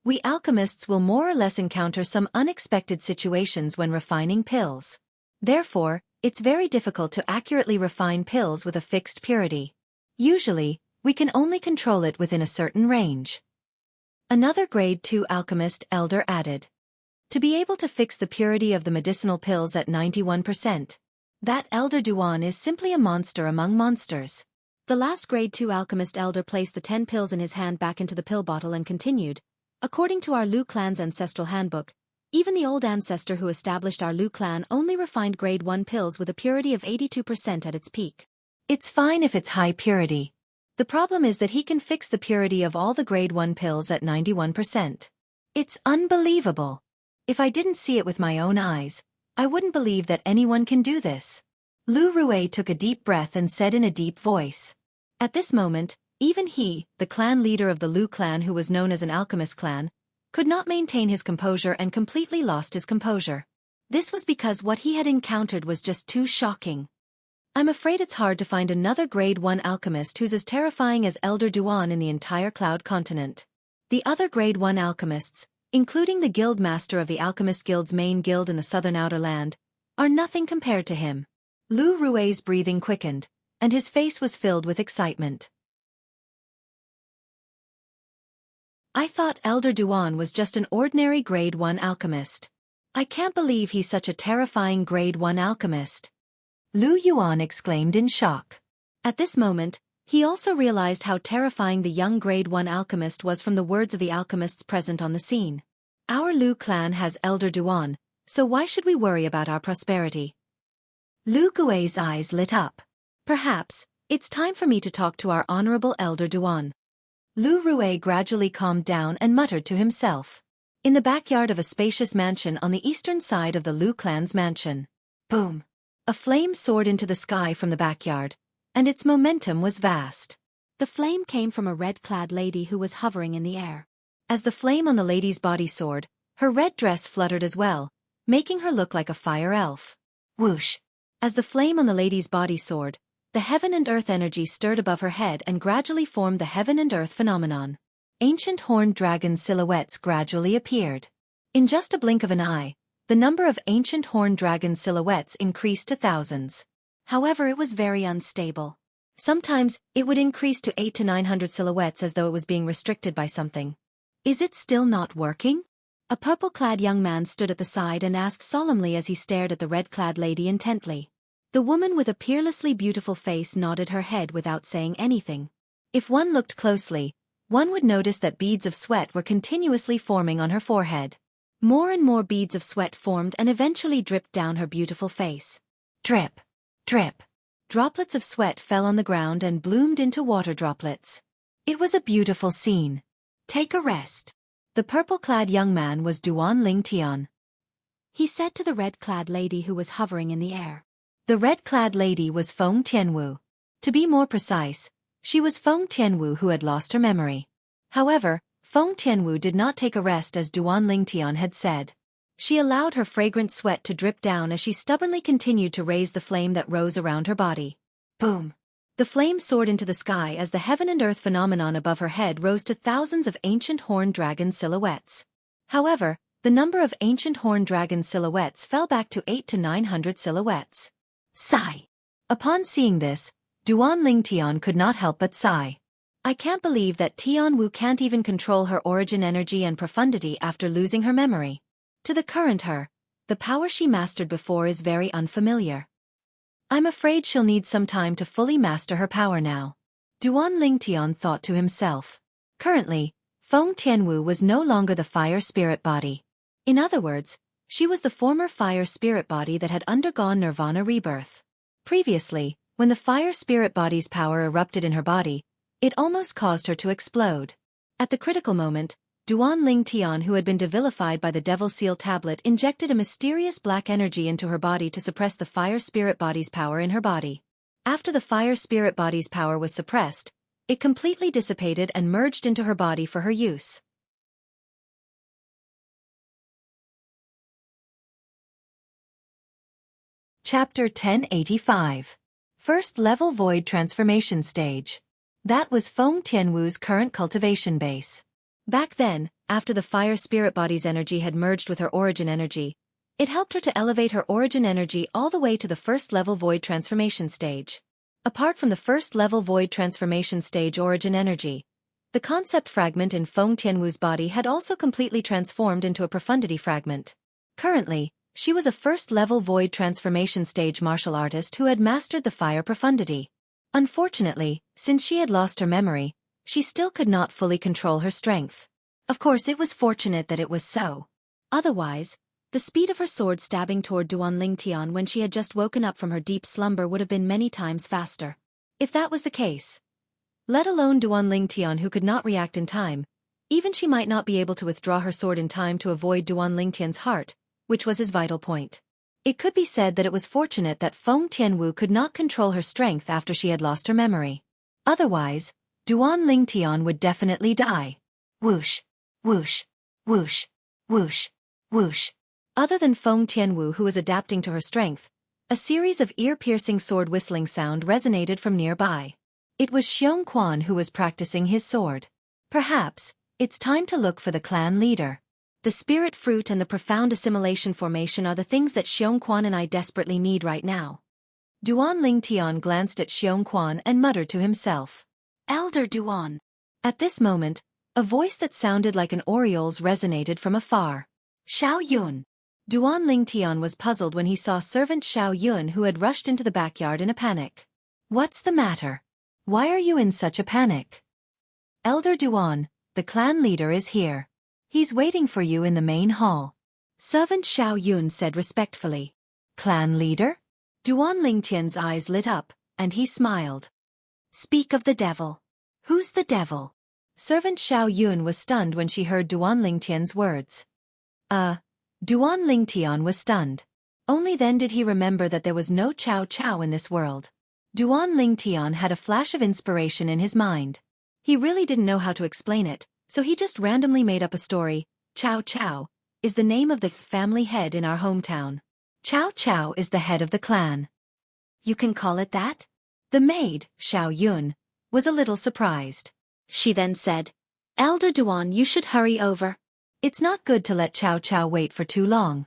We alchemists will more or less encounter some unexpected situations when refining pills. Therefore, it's very difficult to accurately refine pills with a fixed purity. Usually, we can only control it within a certain range. Another grade 2 alchemist elder added. To be able to fix the purity of the medicinal pills at 91%, that Elder Duan is simply a monster among monsters. The last grade 2 alchemist elder placed the 10 pills in his hand back into the pill bottle and continued. According to our Lu clan's ancestral handbook, even the old ancestor who established our Lu clan only refined grade 1 pills with a purity of 82% at its peak. It's fine if it's high purity. The problem is that he can fix the purity of all the grade 1 pills at 91%. It's unbelievable. If I didn't see it with my own eyes, I wouldn't believe that anyone can do this. Lu Rue took a deep breath and said in a deep voice. At this moment, even he, the clan leader of the Lu clan who was known as an alchemist clan, could not maintain his composure and completely lost his composure. This was because what he had encountered was just too shocking. I'm afraid it's hard to find another grade 1 alchemist who's as terrifying as Elder Duan in the entire Cloud continent. The other grade 1 alchemists, including the guild master of the Alchemist Guild's main guild in the southern outer land, are nothing compared to him. Lu Rue's breathing quickened, and his face was filled with excitement. I thought Elder Duan was just an ordinary grade 1 alchemist. I can't believe he's such a terrifying grade 1 alchemist. Lu Yuan exclaimed in shock. At this moment, he also realized how terrifying the young grade 1 alchemist was from the words of the alchemists present on the scene. Our Lu clan has Elder Duan, so why should we worry about our prosperity? Lu Gui's eyes lit up. Perhaps, it's time for me to talk to our honorable Elder Duan. Lu Rue gradually calmed down and muttered to himself. In the backyard of a spacious mansion on the eastern side of the Lu clan's mansion. Boom! A flame soared into the sky from the backyard, and its momentum was vast. The flame came from a red-clad lady who was hovering in the air. As the flame on the lady's body soared, her red dress fluttered as well, making her look like a fire elf. Whoosh! As the flame on the lady's body soared, the heaven and earth energy stirred above her head and gradually formed the heaven and earth phenomenon. Ancient horned dragon silhouettes gradually appeared. In just a blink of an eye, the number of ancient horned dragon silhouettes increased to thousands. However, it was very unstable. Sometimes, it would increase to 800 to 900 silhouettes as though it was being restricted by something. Is it still not working? A purple-clad young man stood at the side and asked solemnly as he stared at the red-clad lady intently. The woman with a peerlessly beautiful face nodded her head without saying anything. If one looked closely, one would notice that beads of sweat were continuously forming on her forehead. More and more beads of sweat formed and eventually dripped down her beautiful face. Drip! Drip! Droplets of sweat fell on the ground and bloomed into water droplets. It was a beautiful scene. Take a rest. The purple-clad young man was Duan Lingtian. He said to the red-clad lady who was hovering in the air. The red-clad lady was Feng Tianwu. To be more precise, she was Feng Tianwu who had lost her memory. However, Feng Tianwu did not take a rest as Duan Lingtian had said. She allowed her fragrant sweat to drip down as she stubbornly continued to raise the flame that rose around her body. Boom! The flame soared into the sky as the heaven and earth phenomenon above her head rose to thousands of ancient horned dragon silhouettes. However, the number of ancient horned dragon silhouettes fell back to 800 to 900 silhouettes. Sigh! Upon seeing this, Duan Lingtian could not help but sigh. I can't believe that Tianwu can't even control her origin energy and profundity after losing her memory. To the current her, the power she mastered before is very unfamiliar. I'm afraid she'll need some time to fully master her power now. Duan Lingtian thought to himself. Currently, Feng Tianwu was no longer the fire spirit body. In other words, she was the former fire spirit body that had undergone nirvana rebirth. Previously, when the fire spirit body's power erupted in her body, it almost caused her to explode. At the critical moment, Duan Lingtian, who had been devilified by the Devil Seal tablet, injected a mysterious black energy into her body to suppress the fire spirit body's power in her body. After the fire spirit body's power was suppressed, it completely dissipated and merged into her body for her use. Chapter 1085. First Level Void Transformation Stage. That was Feng Tianwu's current cultivation base. Back then, after the fire spirit body's energy had merged with her origin energy, it helped her to elevate her origin energy all the way to the first level void transformation stage. Apart from the first level void transformation stage origin energy, the concept fragment in Feng Tianwu's body had also completely transformed into a profundity fragment. Currently, she was a first-level void transformation stage martial artist who had mastered the fire profundity. Unfortunately, since she had lost her memory, she still could not fully control her strength. Of course, it was fortunate that it was so. Otherwise, the speed of her sword stabbing toward Duan Lingtian when she had just woken up from her deep slumber would have been many times faster. If that was the case, let alone Duan Lingtian who could not react in time, even she might not be able to withdraw her sword in time to avoid Duan Lingtian's heart, which was his vital point. It could be said that it was fortunate that Feng Tianwu could not control her strength after she had lost her memory. Otherwise, Duan Lingtian would definitely die. Whoosh, whoosh, whoosh, whoosh, whoosh. Other than Feng Tianwu, who was adapting to her strength, a series of ear-piercing sword-whistling sound resonated from nearby. It was Xianxia who was practicing his sword. Perhaps, it's time to look for the clan leader. The spirit fruit and the profound assimilation formation are the things that Xianxia and I desperately need right now. Duan Lingtian glanced at Xianxia and muttered to himself. Elder Duan. At this moment, a voice that sounded like an oriole's resonated from afar. Xiao Yun. Duan Lingtian was puzzled when he saw servant Xiao Yun, who had rushed into the backyard in a panic. What's the matter? Why are you in such a panic? Elder Duan, the clan leader is here. He's waiting for you in the main hall. Servant Xiao Yun said respectfully. Clan leader? Duan Lingtian's eyes lit up, and he smiled. Speak of the devil. Who's the devil? Servant Xiao Yun was stunned when she heard Duan Lingtian's words. Duan Lingtian was stunned. Only then did he remember that there was no Chao Chao in this world. Duan Lingtian had a flash of inspiration in his mind. He really didn't know how to explain it, so he just randomly made up a story. Chao Chao is the name of the family head in our hometown. Chao Chao is the head of the clan. You can call it that? The maid, Xiao Yun, was a little surprised. She then said, Elder Duan, you should hurry over. It's not good to let Chao Chao wait for too long.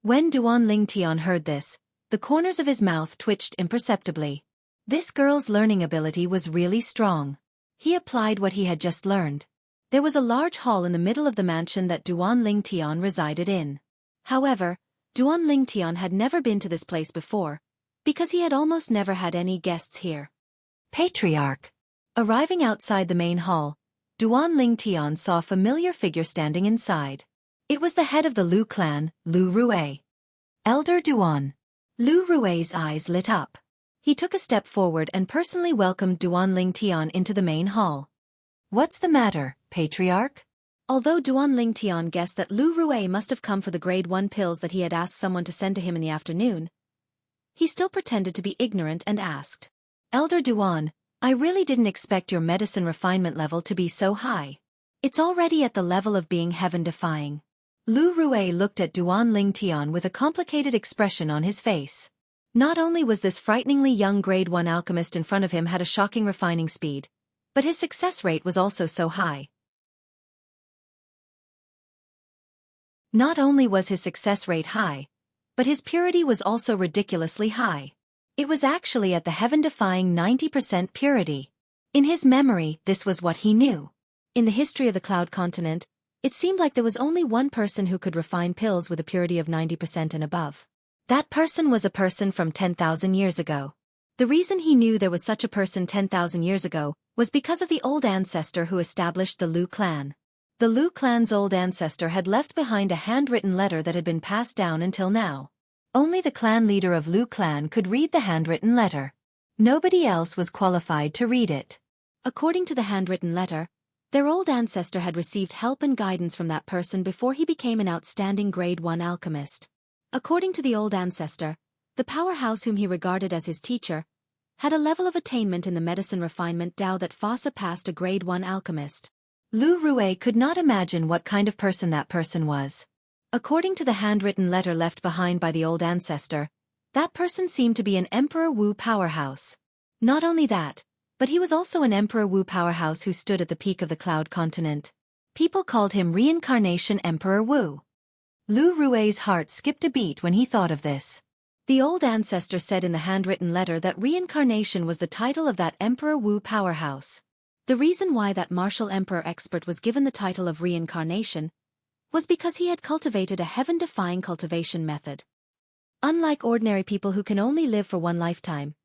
When Duan Lingtian heard this, the corners of his mouth twitched imperceptibly. This girl's learning ability was really strong. He applied what he had just learned. There was a large hall in the middle of the mansion that Duan Lingtian resided in. However, Duan Lingtian had never been to this place before, because he had almost never had any guests here. Patriarch. Arriving outside the main hall, Duan Lingtian saw a familiar figure standing inside. It was the head of the Lu clan, Lu Rue. Elder Duan. Lu Rue's eyes lit up. He took a step forward and personally welcomed Duan Lingtian into the main hall. What's the matter, Patriarch? Although Duan Lingtian guessed that Lu Rue must have come for the grade 1 pills that he had asked someone to send to him in the afternoon, he still pretended to be ignorant and asked. Elder Duan, I really didn't expect your medicine refinement level to be so high. It's already at the level of being heaven-defying. Lu Rue looked at Duan Lingtian with a complicated expression on his face. Not only was this frighteningly young grade 1 alchemist in front of him had a shocking refining speed, but his success rate was also so high. Not only was his success rate high, but his purity was also ridiculously high. It was actually at the heaven-defying 90% purity. In his memory, this was what he knew. In the history of the Cloud Continent, it seemed like there was only one person who could refine pills with a purity of 90% and above. That person was a person from 10,000 years ago. The reason he knew there was such a person 10,000 years ago was because of the old ancestor who established the Lu clan. The Lu clan's old ancestor had left behind a handwritten letter that had been passed down until now. Only the clan leader of Lu clan could read the handwritten letter. Nobody else was qualified to read it. According to the handwritten letter, their old ancestor had received help and guidance from that person before he became an outstanding grade 1 alchemist. According to the old ancestor, the powerhouse whom he regarded as his teacher had a level of attainment in the medicine refinement Dao that far surpassed a grade 1 alchemist. Lu Rue could not imagine what kind of person that person was. According to the handwritten letter left behind by the old ancestor, that person seemed to be an Emperor Wu powerhouse. Not only that, but he was also an Emperor Wu powerhouse who stood at the peak of the Cloud Continent. People called him Reincarnation Emperor Wu. Lu Rue's heart skipped a beat when he thought of this. The old ancestor said in the handwritten letter that reincarnation was the title of that Emperor Wu powerhouse. The reason why that martial emperor expert was given the title of reincarnation was because he had cultivated a heaven-defying cultivation method. Unlike ordinary people who can only live for one lifetime,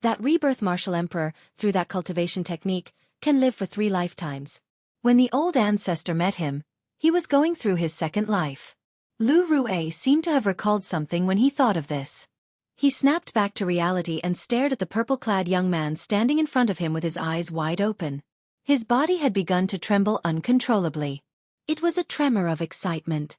that rebirth martial emperor, through that cultivation technique, can live for 3 lifetimes. When the old ancestor met him, he was going through his second life. Lu Rue seemed to have recalled something when he thought of this. He snapped back to reality and stared at the purple-clad young man standing in front of him with his eyes wide open. His body had begun to tremble uncontrollably. It was a tremor of excitement.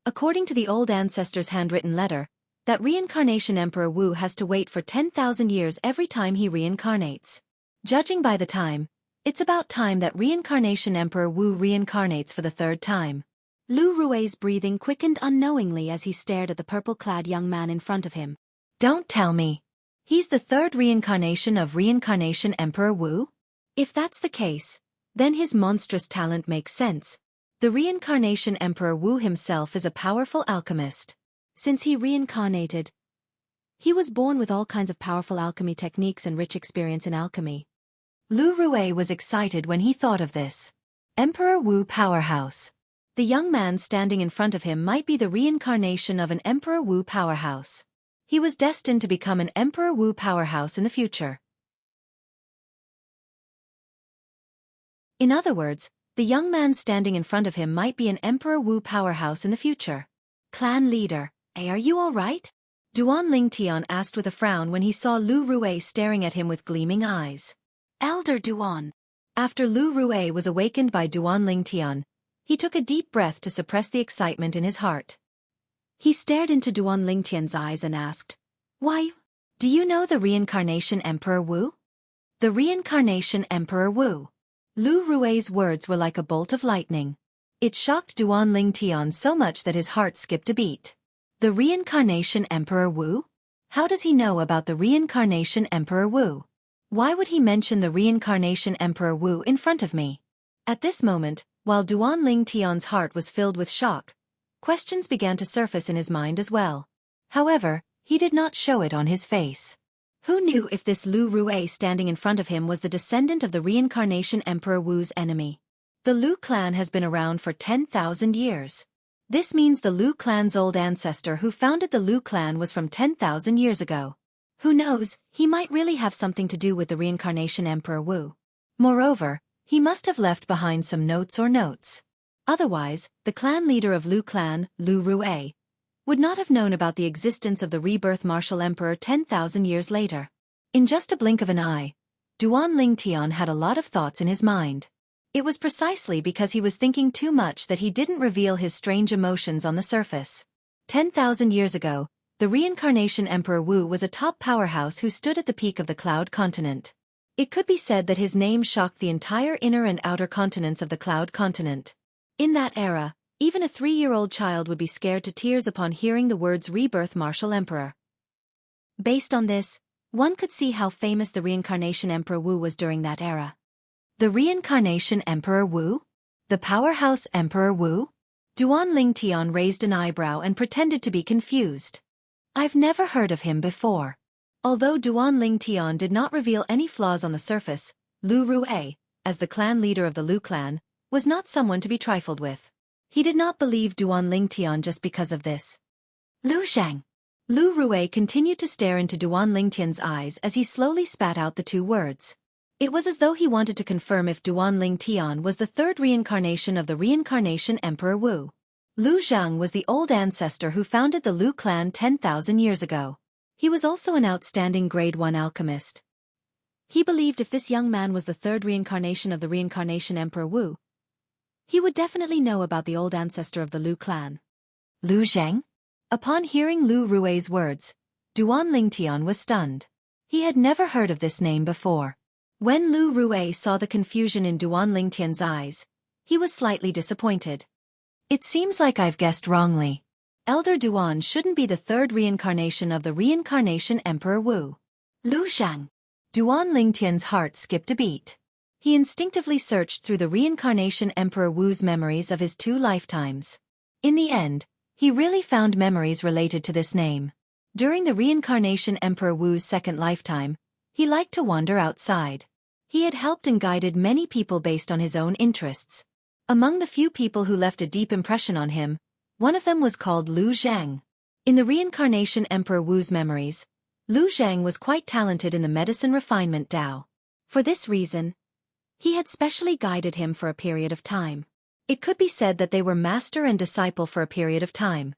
According to the old ancestor's handwritten letter, that reincarnation Emperor Wu has to wait for 10,000 years every time he reincarnates. Judging by the time, it's about time that reincarnation Emperor Wu reincarnates for the third time. Lu Rui's breathing quickened unknowingly as he stared at the purple-clad young man in front of him. Don't tell me. He's the third reincarnation of reincarnation Emperor Wu? If that's the case, then his monstrous talent makes sense. The reincarnation Emperor Wu himself is a powerful alchemist. Since he reincarnated, he was born with all kinds of powerful alchemy techniques and rich experience in alchemy. Lu Rui was excited when he thought of this. Emperor Wu powerhouse. The young man standing in front of him might be the reincarnation of an Emperor Wu powerhouse. He was destined to become an Emperor Wu powerhouse in the future. In other words, the young man standing in front of him might be an Emperor Wu powerhouse in the future. Clan leader, hey, are you all right? Duan Lingtian asked with a frown when he saw Lu Rui staring at him with gleaming eyes. Elder Duan. After Lu Rui was awakened by Duan Lingtian, he took a deep breath to suppress the excitement in his heart. He stared into Duan Lingtian's eyes and asked, "Why? Do you know the reincarnation Emperor Wu?" The reincarnation Emperor Wu. Lu Rui's words were like a bolt of lightning. It shocked Duan Lingtian so much that his heart skipped a beat. The reincarnation Emperor Wu? How does he know about the reincarnation Emperor Wu? Why would he mention the reincarnation Emperor Wu in front of me? At this moment, while Duan Lingtian's heart was filled with shock, questions began to surface in his mind as well. However, he did not show it on his face. Who knew if this Lu Rui standing in front of him was the descendant of the reincarnation Emperor Wu's enemy? The Lu clan has been around for 10,000 years. This means the Lu clan's old ancestor who founded the Lu clan was from 10,000 years ago. Who knows, he might really have something to do with the reincarnation Emperor Wu. Moreover, he must have left behind some notes. Otherwise, the clan leader of Lu clan, Lu Rui, would not have known about the existence of the rebirth martial emperor 10,000 years later. In just a blink of an eye, Duan Lingtian had a lot of thoughts in his mind. It was precisely because he was thinking too much that he didn't reveal his strange emotions on the surface. 10,000 years ago, the reincarnation Emperor Wu was a top powerhouse who stood at the peak of the Cloud Continent. It could be said that his name shocked the entire inner and outer continents of the Cloud Continent. In that era, even a 3-year-old child would be scared to tears upon hearing the words rebirth martial emperor. Based on this, one could see how famous the reincarnation Emperor Wu was during that era. The reincarnation Emperor Wu? The powerhouse Emperor Wu? Duan Lingtian raised an eyebrow and pretended to be confused. I've never heard of him before. Although Duan Lingtian did not reveal any flaws on the surface, Lu Rui, as the clan leader of the Lu clan, was not someone to be trifled with. He did not believe Duan Lingtian just because of this. Lu Zhang. Lu Rui continued to stare into Duan Lingtian's eyes as he slowly spat out the 2 words. It was as though he wanted to confirm if Duan Lingtian was the third reincarnation of the reincarnation Emperor Wu. Lu Zhang was the old ancestor who founded the Lu clan 10,000 years ago. He was also an outstanding grade 1 alchemist. He believed if this young man was the third reincarnation of the reincarnation Emperor Wu, he would definitely know about the old ancestor of the Lu clan. Lu Zhang? Upon hearing Lu Rui's words, Duan Lingtian was stunned. He had never heard of this name before. When Lu Rui saw the confusion in Duan Lingtian's eyes, he was slightly disappointed. It seems like I've guessed wrongly. Elder Duan shouldn't be the third reincarnation of the reincarnation Emperor Wu. Lu Zhang. Duan Lingtian's heart skipped a beat. He instinctively searched through the reincarnation Emperor Wu's memories of his 2 lifetimes. In the end, he really found memories related to this name. During the reincarnation Emperor Wu's 2nd lifetime, he liked to wander outside. He had helped and guided many people based on his own interests. Among the few people who left a deep impression on him, one of them was called Lu Zhang. In the reincarnation Emperor Wu's memories, Lu Zhang was quite talented in the medicine refinement Dao. For this reason, he had specially guided him for a period of time. It could be said that they were master and disciple for a period of time.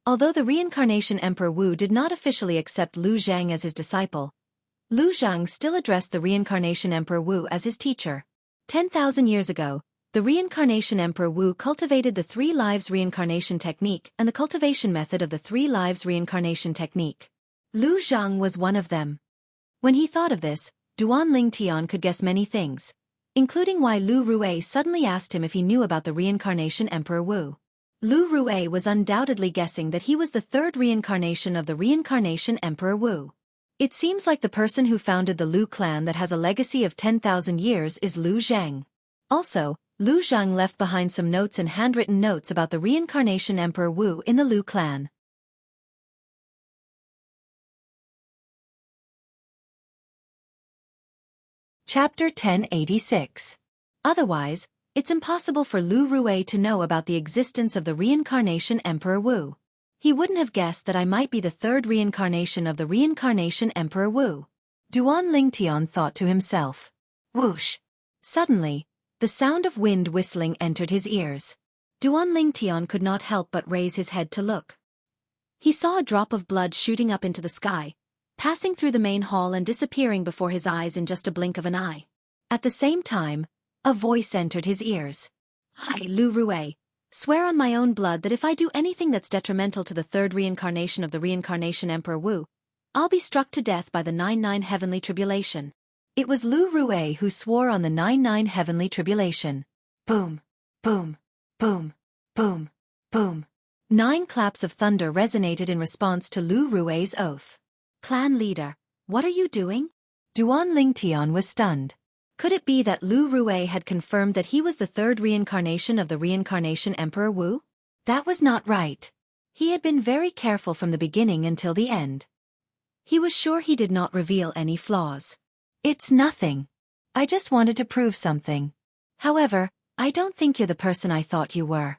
Although the reincarnation Emperor Wu did not officially accept Lu Zhang as his disciple, Lu Zhang still addressed the reincarnation Emperor Wu as his teacher. 10,000 years ago, the the reincarnation Emperor Wu cultivated the 3 lives reincarnation technique and the cultivation method of the 3 lives reincarnation technique. Lu Zhang was one of them. When he thought of this, Duan Lingtian could guess many things, including why Lu Rui suddenly asked him if he knew about the reincarnation Emperor Wu. Lu Rui was undoubtedly guessing that he was the 3rd reincarnation of the reincarnation Emperor Wu. It seems like the person who founded the Lu clan that has a legacy of 10,000 years is Lu Zhang. Also, Lu Zhang left behind some notes and handwritten notes about the reincarnation Emperor Wu in the Lu clan. Chapter 1086. Otherwise, it's impossible for Lu Rui to know about the existence of the reincarnation Emperor Wu. He wouldn't have guessed that I might be the 3rd reincarnation of the reincarnation Emperor Wu. Duan Lingtian thought to himself. Whoosh! Suddenly, the sound of wind whistling entered his ears. Duan Lingtian could not help but raise his head to look. He saw a drop of blood shooting up into the sky, passing through the main hall and disappearing before his eyes in just a blink of an eye. At the same time, a voice entered his ears. I, Lu Rui, swear on my own blood that if I do anything that's detrimental to the 3rd reincarnation of the reincarnation Emperor Wu, I'll be struck to death by the 99 heavenly tribulation. It was Lu Rui who swore on the 99 heavenly tribulation. Boom, boom, boom, boom, boom. 9 claps of thunder resonated in response to Lu Rui's oath. Clan leader, what are you doing? Duan Lingtian was stunned. Could it be that Lu Rui had confirmed that he was the 3rd reincarnation of the reincarnation Emperor Wu? That was not right. He had been very careful from the beginning until the end. He was sure he did not reveal any flaws. It's nothing. I just wanted to prove something. However, I don't think you're the person I thought you were.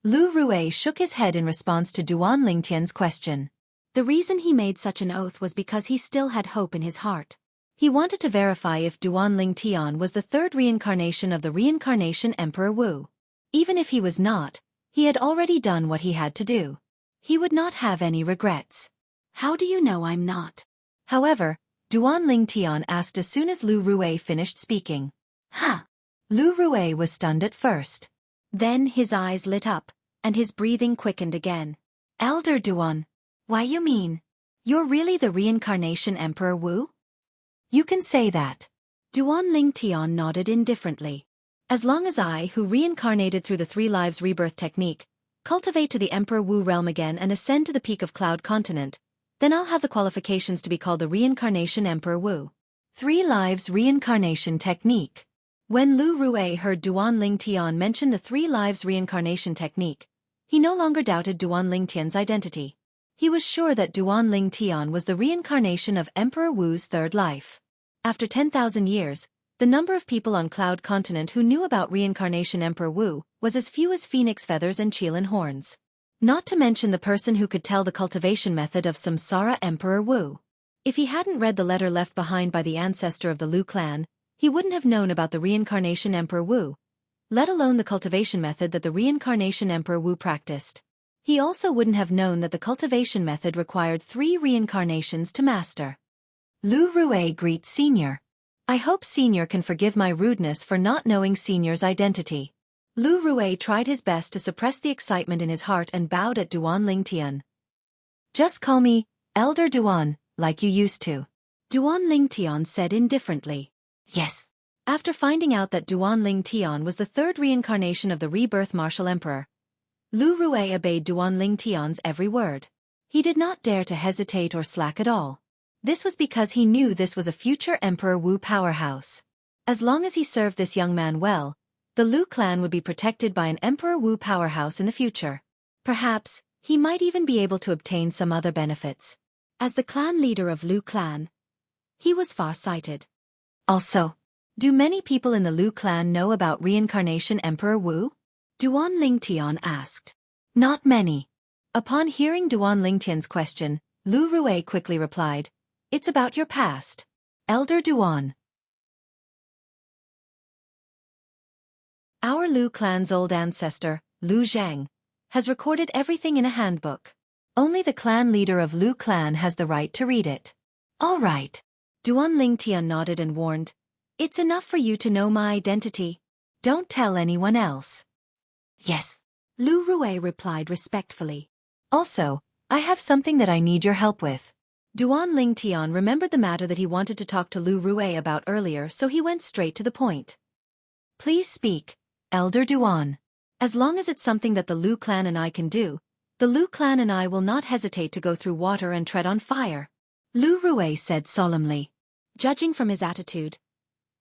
Lu Rui shook his head in response to Duan Lingtian's question. The reason he made such an oath was because he still had hope in his heart. He wanted to verify if Duan Lingtian was the 3rd reincarnation of the reincarnation Emperor Wu. Even if he was not, he had already done what he had to do. He would not have any regrets. How do you know I'm not? However, Duan Lingtian asked as soon as Lu Rui finished speaking. Huh? Lu Rui was stunned at first. Then his eyes lit up, and his breathing quickened again. Elder Duan. Why you mean? You're really the reincarnation Emperor Wu? You can say that. Duan Lingtian nodded indifferently. As long as I, who reincarnated through the 3 lives rebirth technique, cultivate to the Emperor Wu realm again and ascend to the peak of Cloud Continent, then I'll have the qualifications to be called the reincarnation Emperor Wu. 3 lives reincarnation technique. When Lu Rui heard Duan Lingtian mention the 3 lives reincarnation technique, he no longer doubted Duan Lingtian's identity. He was sure that Duan Lingtian was the reincarnation of Emperor Wu's 3rd life. After 10,000 years, the number of people on Cloud Continent who knew about reincarnation Emperor Wu was as few as phoenix feathers and qilin horns. Not to mention the person who could tell the cultivation method of Samsara Emperor Wu. If he hadn't read the letter left behind by the ancestor of the Lu clan, he wouldn't have known about the reincarnation Emperor Wu, let alone the cultivation method that the reincarnation Emperor Wu practiced. He also wouldn't have known that the cultivation method required 3 reincarnations to master. Lu Rui greets Senior. I hope Senior can forgive my rudeness for not knowing Senior's identity. Lu Rui tried his best to suppress the excitement in his heart and bowed at Duan Lingtian. Just call me Elder Duan, like you used to. Duan Lingtian said indifferently. Yes. After finding out that Duan Lingtian was the 3rd reincarnation of the rebirth martial emperor, Lu Rui obeyed Duan Lingtian's every word. He did not dare to hesitate or slack at all. This was because he knew this was a future Emperor Wu powerhouse. As long as he served this young man well, the Lu clan would be protected by an Emperor Wu powerhouse in the future. Perhaps, he might even be able to obtain some other benefits. As the clan leader of Lu clan, he was far-sighted. Also, do many people in the Lu clan know about reincarnation Emperor Wu? Duan Lingtian asked. Not many. Upon hearing Duan Lingtian's question, Lu Rui quickly replied, It's about your past, Elder Duan. Our Lu clan's old ancestor, Lu Zhang, has recorded everything in a handbook. Only the clan leader of Lu clan has the right to read it. All right. Duan Lingtian nodded and warned, It's enough for you to know my identity. Don't tell anyone else. Yes, Lu Rui replied respectfully. Also, I have something that I need your help with. Duan Lingtian remembered the matter that he wanted to talk to Lu Rui about earlier, so he went straight to the point. Please speak, Elder Duan. As long as it's something that the Lu clan and I can do, the Lu clan and I will not hesitate to go through water and tread on fire. Lu Rui said solemnly. Judging from his attitude,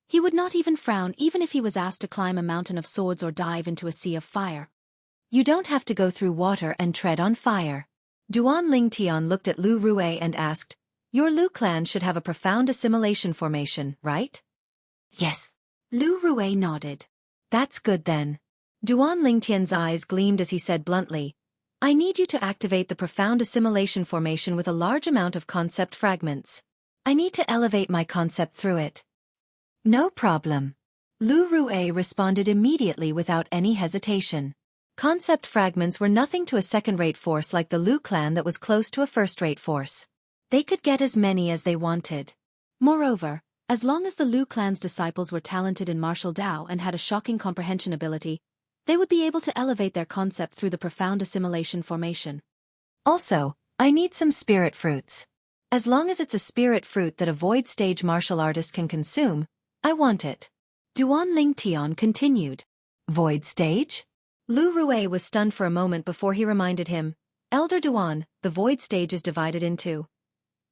he would not even frown even if he was asked to climb a mountain of swords or dive into a sea of fire. You don't have to go through water and tread on fire. Duan Lingtian looked at Lu Rui and asked, Your Lu clan should have a profound assimilation formation, right? Yes. Lu Rui nodded. That's good then. Duan Lingtian's eyes gleamed as he said bluntly, I need you to activate the profound assimilation formation with a large amount of concept fragments. I need to elevate my concept through it. No problem. Lu Rui responded immediately without any hesitation. Concept fragments were nothing to a second-rate force like the Lu clan that was close to a first-rate force. They could get as many as they wanted. Moreover, as long as the Lu clan's disciples were talented in martial Dao and had a shocking comprehension ability, they would be able to elevate their concept through the profound assimilation formation. Also, I need some spirit fruits. As long as it's a spirit fruit that a void stage martial artist can consume, I want it. Duan Lingtian continued. Void stage? Lu Rui was stunned for a moment before he reminded him, Elder Duan, the void stage is divided into.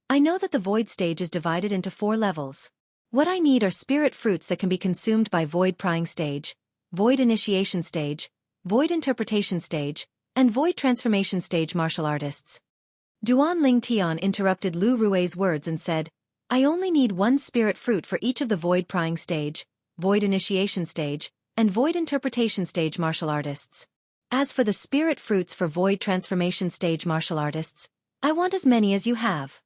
I know that the void stage is divided into 4 levels. What I need are spirit fruits that can be consumed by void prying stage, void initiation stage, void interpretation stage, and void transformation stage martial artists. Duan Lingtian interrupted Lu Rui's words and said, I only need 1 spirit fruit for each of the void prying stage, void initiation stage, and void interpretation stage martial artists. As for the spirit fruits for void transformation stage martial artists, I want as many as you have.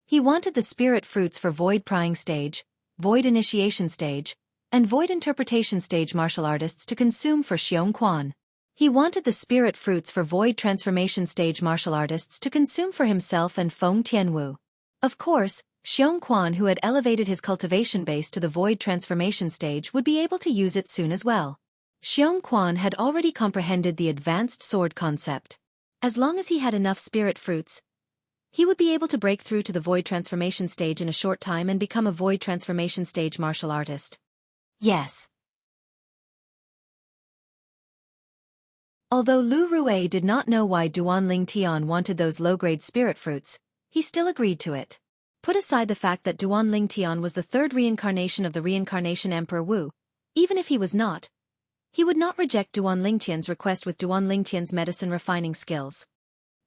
He wanted the spirit fruits for void prying stage, void initiation stage, and void interpretation stage martial artists to consume for Xiong Quan. He wanted the spirit fruits for void transformation stage martial artists to consume for himself and Feng Tianwu. Of course, Xiong Quan, who had elevated his cultivation base to the void transformation stage, would be able to use it soon as well. Xiong Quan had already comprehended the advanced sword concept. As long as he had enough spirit fruits, he would be able to break through to the void transformation stage in a short time and become a void transformation stage martial artist. Yes. Although Lu Rui did not know why Duan Lingtian wanted those low-grade spirit fruits, he still agreed to it. Put aside the fact that Duan Lingtian was the 3rd reincarnation of the reincarnation Emperor Wu, even if he was not, he would not reject Duan Lingtian's request with Duan Lingtian's medicine refining skills.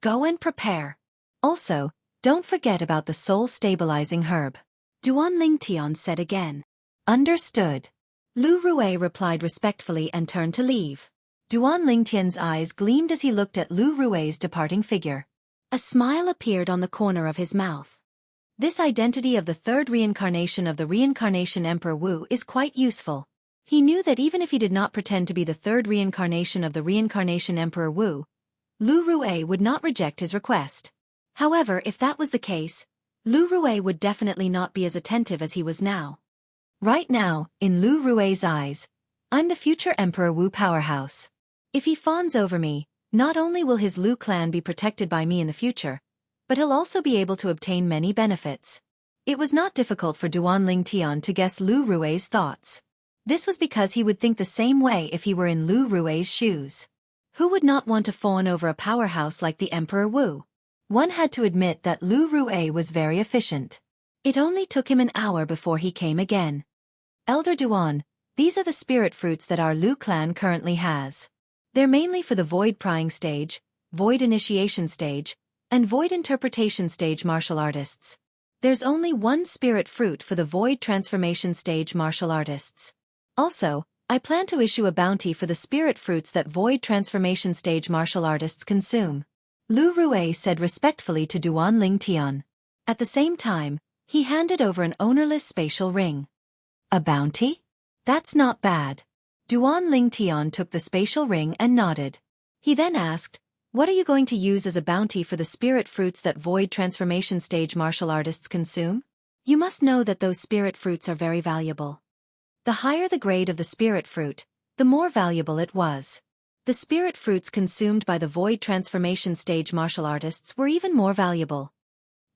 Go and prepare. Also, don't forget about the soul-stabilizing herb. Duan Lingtian said again. Understood. Lu Rui replied respectfully and turned to leave. Duan Lingtian's eyes gleamed as he looked at Lu Rui's departing figure. A smile appeared on the corner of his mouth. This identity of the 3rd reincarnation of the reincarnation Emperor Wu is quite useful. He knew that even if he did not pretend to be the 3rd reincarnation of the reincarnation Emperor Wu, Lu Rui would not reject his request. However, if that was the case, Lu Rui would definitely not be as attentive as he was now. Right now, in Lu Rui's eyes, I'm the future Emperor Wu powerhouse. If he fawns over me, not only will his Lu clan be protected by me in the future, but he'll also be able to obtain many benefits. It was not difficult for Duan Lingtian to guess Lu Rui's thoughts. This was because he would think the same way if he were in Lu Rui's shoes. Who would not want to fawn over a powerhouse like the Emperor Wu? One had to admit that Lu Rui was very efficient. It only took him an hour before he came again. Elder Duan, these are the spirit fruits that our Lu clan currently has. They're mainly for the void prying stage, void initiation stage, and void interpretation stage martial artists. There's only 1 spirit fruit for the void transformation stage martial artists. Also, I plan to issue a bounty for the spirit fruits that void transformation stage martial artists consume. Lu Rui said respectfully to Duan Lingtian. At the same time, he handed over an ownerless spatial ring. A bounty? That's not bad. Duan Lingtian took the spatial ring and nodded. He then asked, what are you going to use as a bounty for the spirit fruits that void transformation stage martial artists consume? You must know that those spirit fruits are very valuable. The higher the grade of the spirit fruit, the more valuable it was. The spirit fruits consumed by the void transformation stage martial artists were even more valuable.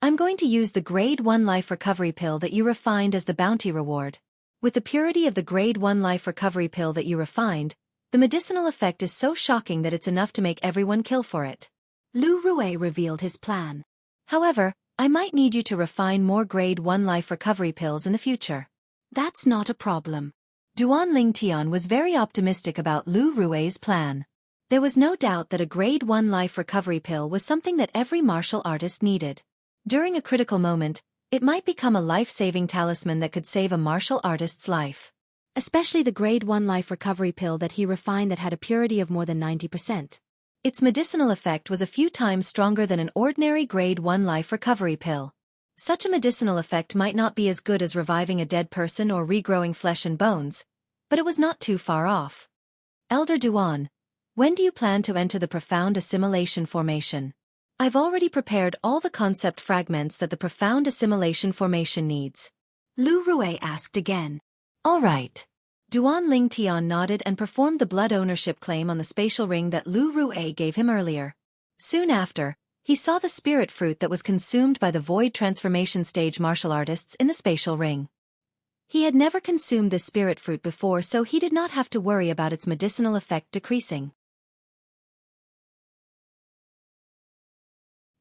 I'm going to use the Grade 1 Life Recovery Pill that you refined as the bounty reward. With the purity of the Grade 1 Life Recovery Pill that you refined, the medicinal effect is so shocking that it's enough to make everyone kill for it. Lu Rui revealed his plan. However, I might need you to refine more Grade 1 Life Recovery Pills in the future. That's not a problem. Duan Lingtian was very optimistic about Lu Rui's plan. There was no doubt that a Grade 1 Life Recovery Pill was something that every martial artist needed. During a critical moment, it might become a life-saving talisman that could save a martial artist's life. Especially the Grade 1 Life Recovery Pill that he refined that had a purity of more than 90%. Its medicinal effect was a few times stronger than an ordinary Grade 1 Life Recovery Pill. Such a medicinal effect might not be as good as reviving a dead person or regrowing flesh and bones, but it was not too far off. Elder Duan, when do you plan to enter the profound assimilation formation? I've already prepared all the concept fragments that the profound assimilation formation needs. Lu Rui asked again. All right. Duan Lingtian nodded and performed the blood ownership claim on the spatial ring that Lu Rui gave him earlier. Soon after, he saw the spirit fruit that was consumed by the void transformation stage martial artists in the spatial ring. He had never consumed this spirit fruit before, so he did not have to worry about its medicinal effect decreasing.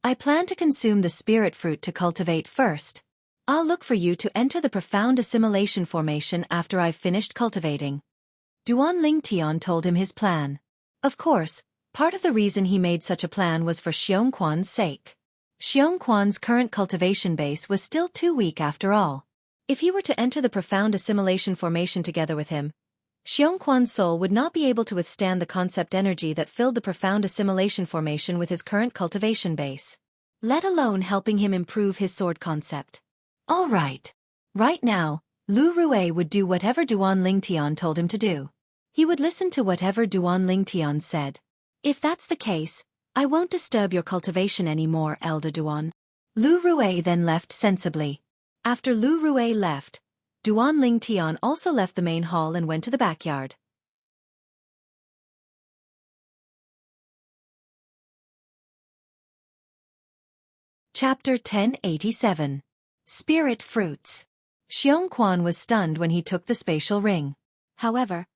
I plan to consume the spirit fruit to cultivate first. I'll look for you to enter the profound assimilation formation after I've finished cultivating. Duan Lingtian told him his plan. Of course, part of the reason he made such a plan was for Xiongquan's sake. Xiongquan's current cultivation base was still too weak after all. If he were to enter the profound assimilation formation together with him, Xiongquan's soul would not be able to withstand the concept energy that filled the profound assimilation formation with his current cultivation base, let alone helping him improve his sword concept. All right. Right now, Lu Rui would do whatever Duan Lingtian told him to do. He would listen to whatever Duan Lingtian said. If that's the case, I won't disturb your cultivation anymore, Elder Duan. Lu Rui then left sensibly. After Lu Rui left, Duan Lingtian also left the main hall and went to the backyard. Chapter 1087. Spirit Fruits. Xiongquan was stunned when he took the spatial ring. However,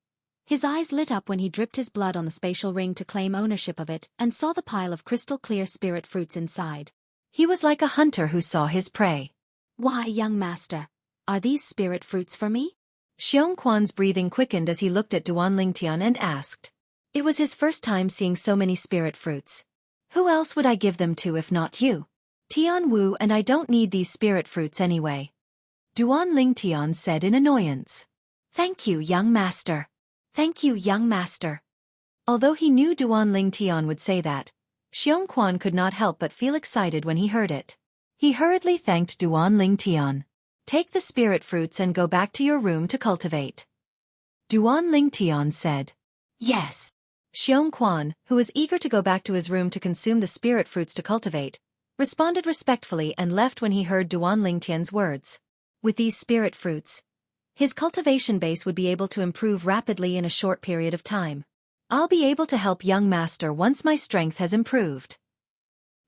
his eyes lit up when he dripped his blood on the spatial ring to claim ownership of it and saw the pile of crystal-clear spirit fruits inside. He was like a hunter who saw his prey. Why, young master, are these spirit fruits for me? Xiongquan's breathing quickened as he looked at Duan Lingtian and asked. It was his first time seeing so many spirit fruits. Who else would I give them to if not you? Tian Wu, and I don't need these spirit fruits anyway. Duan Lingtian said in annoyance. Thank you, young master. Thank you, young master. Although he knew Duan Lingtian would say that, Xiongquan could not help but feel excited when he heard it. He hurriedly thanked Duan Lingtian. Take the spirit fruits and go back to your room to cultivate. Duan Lingtian said. Yes. Xiongquan, who was eager to go back to his room to consume the spirit fruits to cultivate, responded respectfully and left when he heard Duan Lingtian's words. With these spirit fruits, his cultivation base would be able to improve rapidly in a short period of time. I'll be able to help young master once my strength has improved.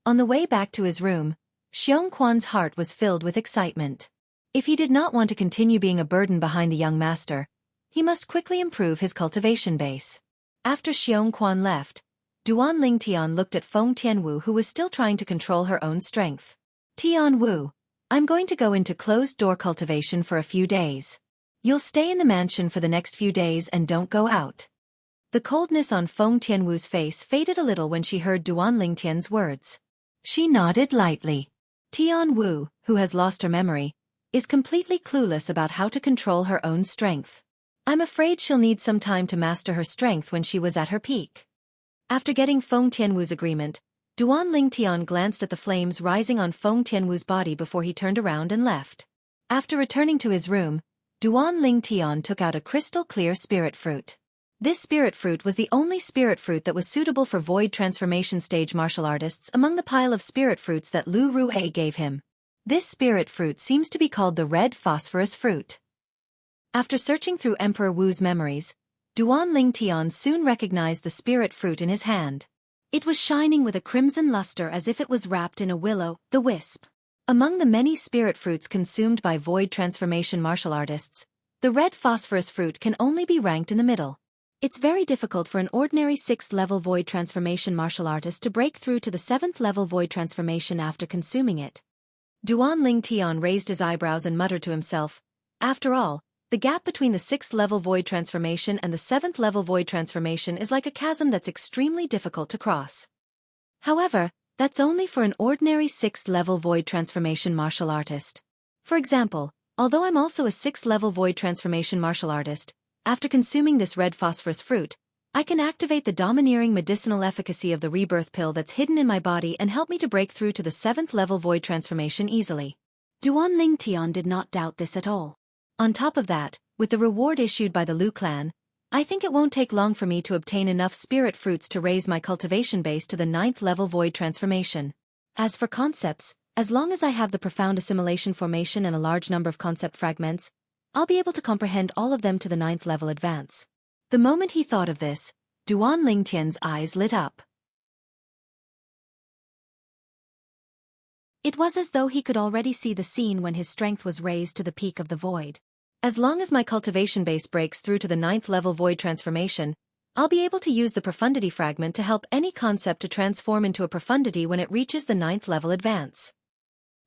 On the way back to his room, Xiongquan's heart was filled with excitement. If he did not want to continue being a burden behind the young master, he must quickly improve his cultivation base. After Xiongquan left, Duan Lingtian looked at Feng Tianwu, who was still trying to control her own strength. Tian Wu, I'm going to go into closed-door cultivation for a few days. You'll stay in the mansion for the next few days and don't go out. The coldness on Feng Tianwu's face faded a little when she heard Duan Lingtian's words. She nodded lightly. Tian Wu, who has lost her memory, is completely clueless about how to control her own strength. I'm afraid she'll need some time to master her strength when she was at her peak. After getting Feng Tianwu's agreement, Duan Lingtian glanced at the flames rising on Feng Tianwu's body before he turned around and left. After returning to his room, Duan Lingtian took out a crystal-clear spirit fruit. This spirit fruit was the only spirit fruit that was suitable for void transformation stage martial artists among the pile of spirit fruits that Lu Rui gave him. This spirit fruit seems to be called the red phosphorus fruit. After searching through Emperor Wu's memories, Duan Lingtian soon recognized the spirit fruit in his hand. It was shining with a crimson luster as if it was wrapped in a will-o'-the-wisp. Among the many spirit fruits consumed by void transformation martial artists, the red phosphorus fruit can only be ranked in the middle. It's very difficult for an ordinary 6th-level void transformation martial artist to break through to the 7th-level void transformation after consuming it. Duan Lingtian raised his eyebrows and muttered to himself, "After all, the gap between the 6th-level void transformation and the 7th-level void transformation is like a chasm that's extremely difficult to cross." However, that's only for an ordinary 6th-level void transformation martial artist. For example, although I'm also a 6th-level void transformation martial artist, after consuming this red phosphorus fruit, I can activate the domineering medicinal efficacy of the rebirth pill that's hidden in my body and help me to break through to the 7th-level void transformation easily. Duan Lingtian did not doubt this at all. On top of that, with the reward issued by the Lu clan, I think it won't take long for me to obtain enough spirit fruits to raise my cultivation base to the 9th-level void transformation. As for concepts, as long as I have the profound assimilation formation and a large number of concept fragments, I'll be able to comprehend all of them to the 9th-level advance. The moment he thought of this, Duan Lingtian's eyes lit up. It was as though he could already see the scene when his strength was raised to the peak of the void. As long as my cultivation base breaks through to the 9th-level void transformation, I'll be able to use the profundity fragment to help any concept to transform into a profundity when it reaches the 9th-level advance.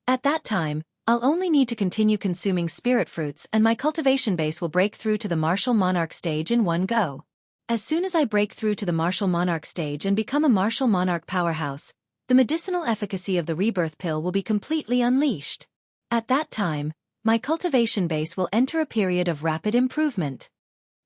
At that time, I'll only need to continue consuming spirit fruits and my cultivation base will break through to the martial monarch stage in one go. As soon as I break through to the martial monarch stage and become a martial monarch powerhouse, the medicinal efficacy of the rebirth pill will be completely unleashed. At that time, my cultivation base will enter a period of rapid improvement.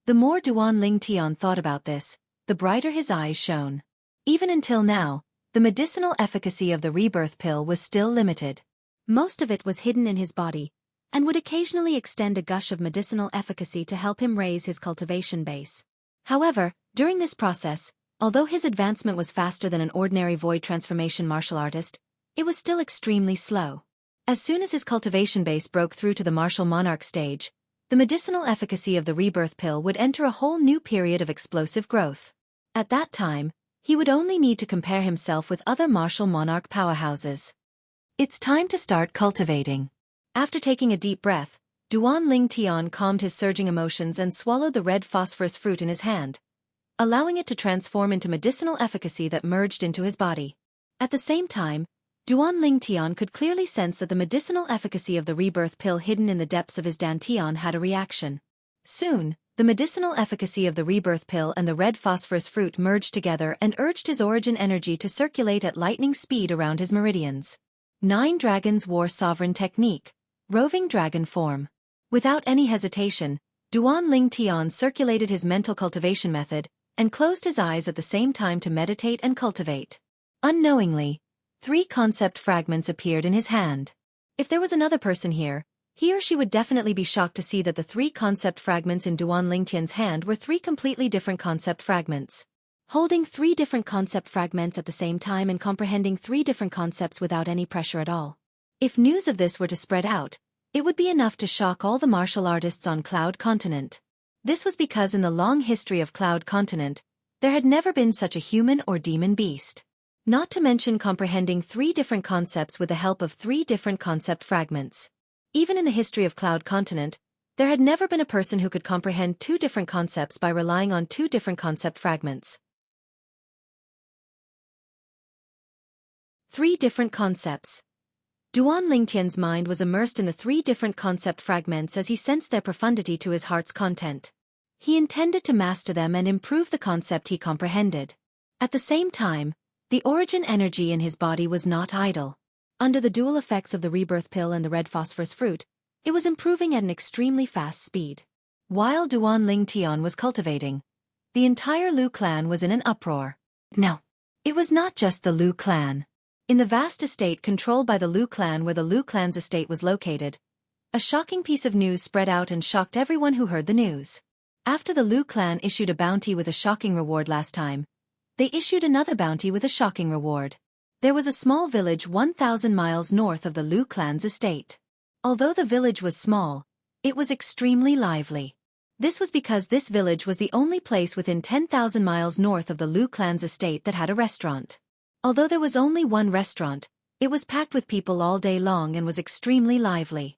The more Duan Lingtian thought about this, the brighter his eyes shone. Even until now, the medicinal efficacy of the rebirth pill was still limited. Most of it was hidden in his body, and would occasionally extend a gush of medicinal efficacy to help him raise his cultivation base. However, during this process, although his advancement was faster than an ordinary void transformation martial artist, it was still extremely slow. As soon as his cultivation base broke through to the martial monarch stage, the medicinal efficacy of the rebirth pill would enter a whole new period of explosive growth. At that time, he would only need to compare himself with other martial monarch powerhouses. It's time to start cultivating. After taking a deep breath, Duan Lingtian calmed his surging emotions and swallowed the red phosphorus fruit in his hand, allowing it to transform into medicinal efficacy that merged into his body. At the same time, Duan Lingtian could clearly sense that the medicinal efficacy of the rebirth pill hidden in the depths of his dantian had a reaction. Soon, the medicinal efficacy of the rebirth pill and the red phosphorus fruit merged together and urged his origin energy to circulate at lightning speed around his meridians. 9 Dragons War Sovereign Technique, Roving Dragon Form. Without any hesitation, Duan Lingtian circulated his mental cultivation method and closed his eyes at the same time to meditate and cultivate. Unknowingly, 3 concept fragments appeared in his hand. If there was another person here, he or she would definitely be shocked to see that the 3 concept fragments in Duan Lingtian's hand were 3 completely different concept fragments. Holding 3 different concept fragments at the same time and comprehending 3 different concepts without any pressure at all. If news of this were to spread out, it would be enough to shock all the martial artists on Cloud Continent. This was because in the long history of Cloud Continent, there had never been such a human or demon beast. Not to mention comprehending 3 different concepts with the help of 3 different concept fragments. Even in the history of Cloud Continent, there had never been a person who could comprehend 2 different concepts by relying on 2 different concept fragments. 3 different concepts. Duan Lingtian's mind was immersed in the 3 different concept fragments as he sensed their profundity to his heart's content. He intended to master them and improve the concept he comprehended. At the same time, the origin energy in his body was not idle. Under the dual effects of the rebirth pill and the red phosphorus fruit, it was improving at an extremely fast speed. While Duan Lingtian was cultivating, the entire Lu clan was in an uproar. No, it was not just the Lu clan. In the vast estate controlled by the Lu clan where the Lu clan's estate was located, a shocking piece of news spread out and shocked everyone who heard the news. After the Lu clan issued a bounty with a shocking reward last time, they issued another bounty with a shocking reward. There was a small village 1,000 miles north of the Lu clan's estate. Although the village was small, it was extremely lively. This was because this village was the only place within 10,000 miles north of the Lu clan's estate that had a restaurant. Although there was only one restaurant, it was packed with people all day long and was extremely lively.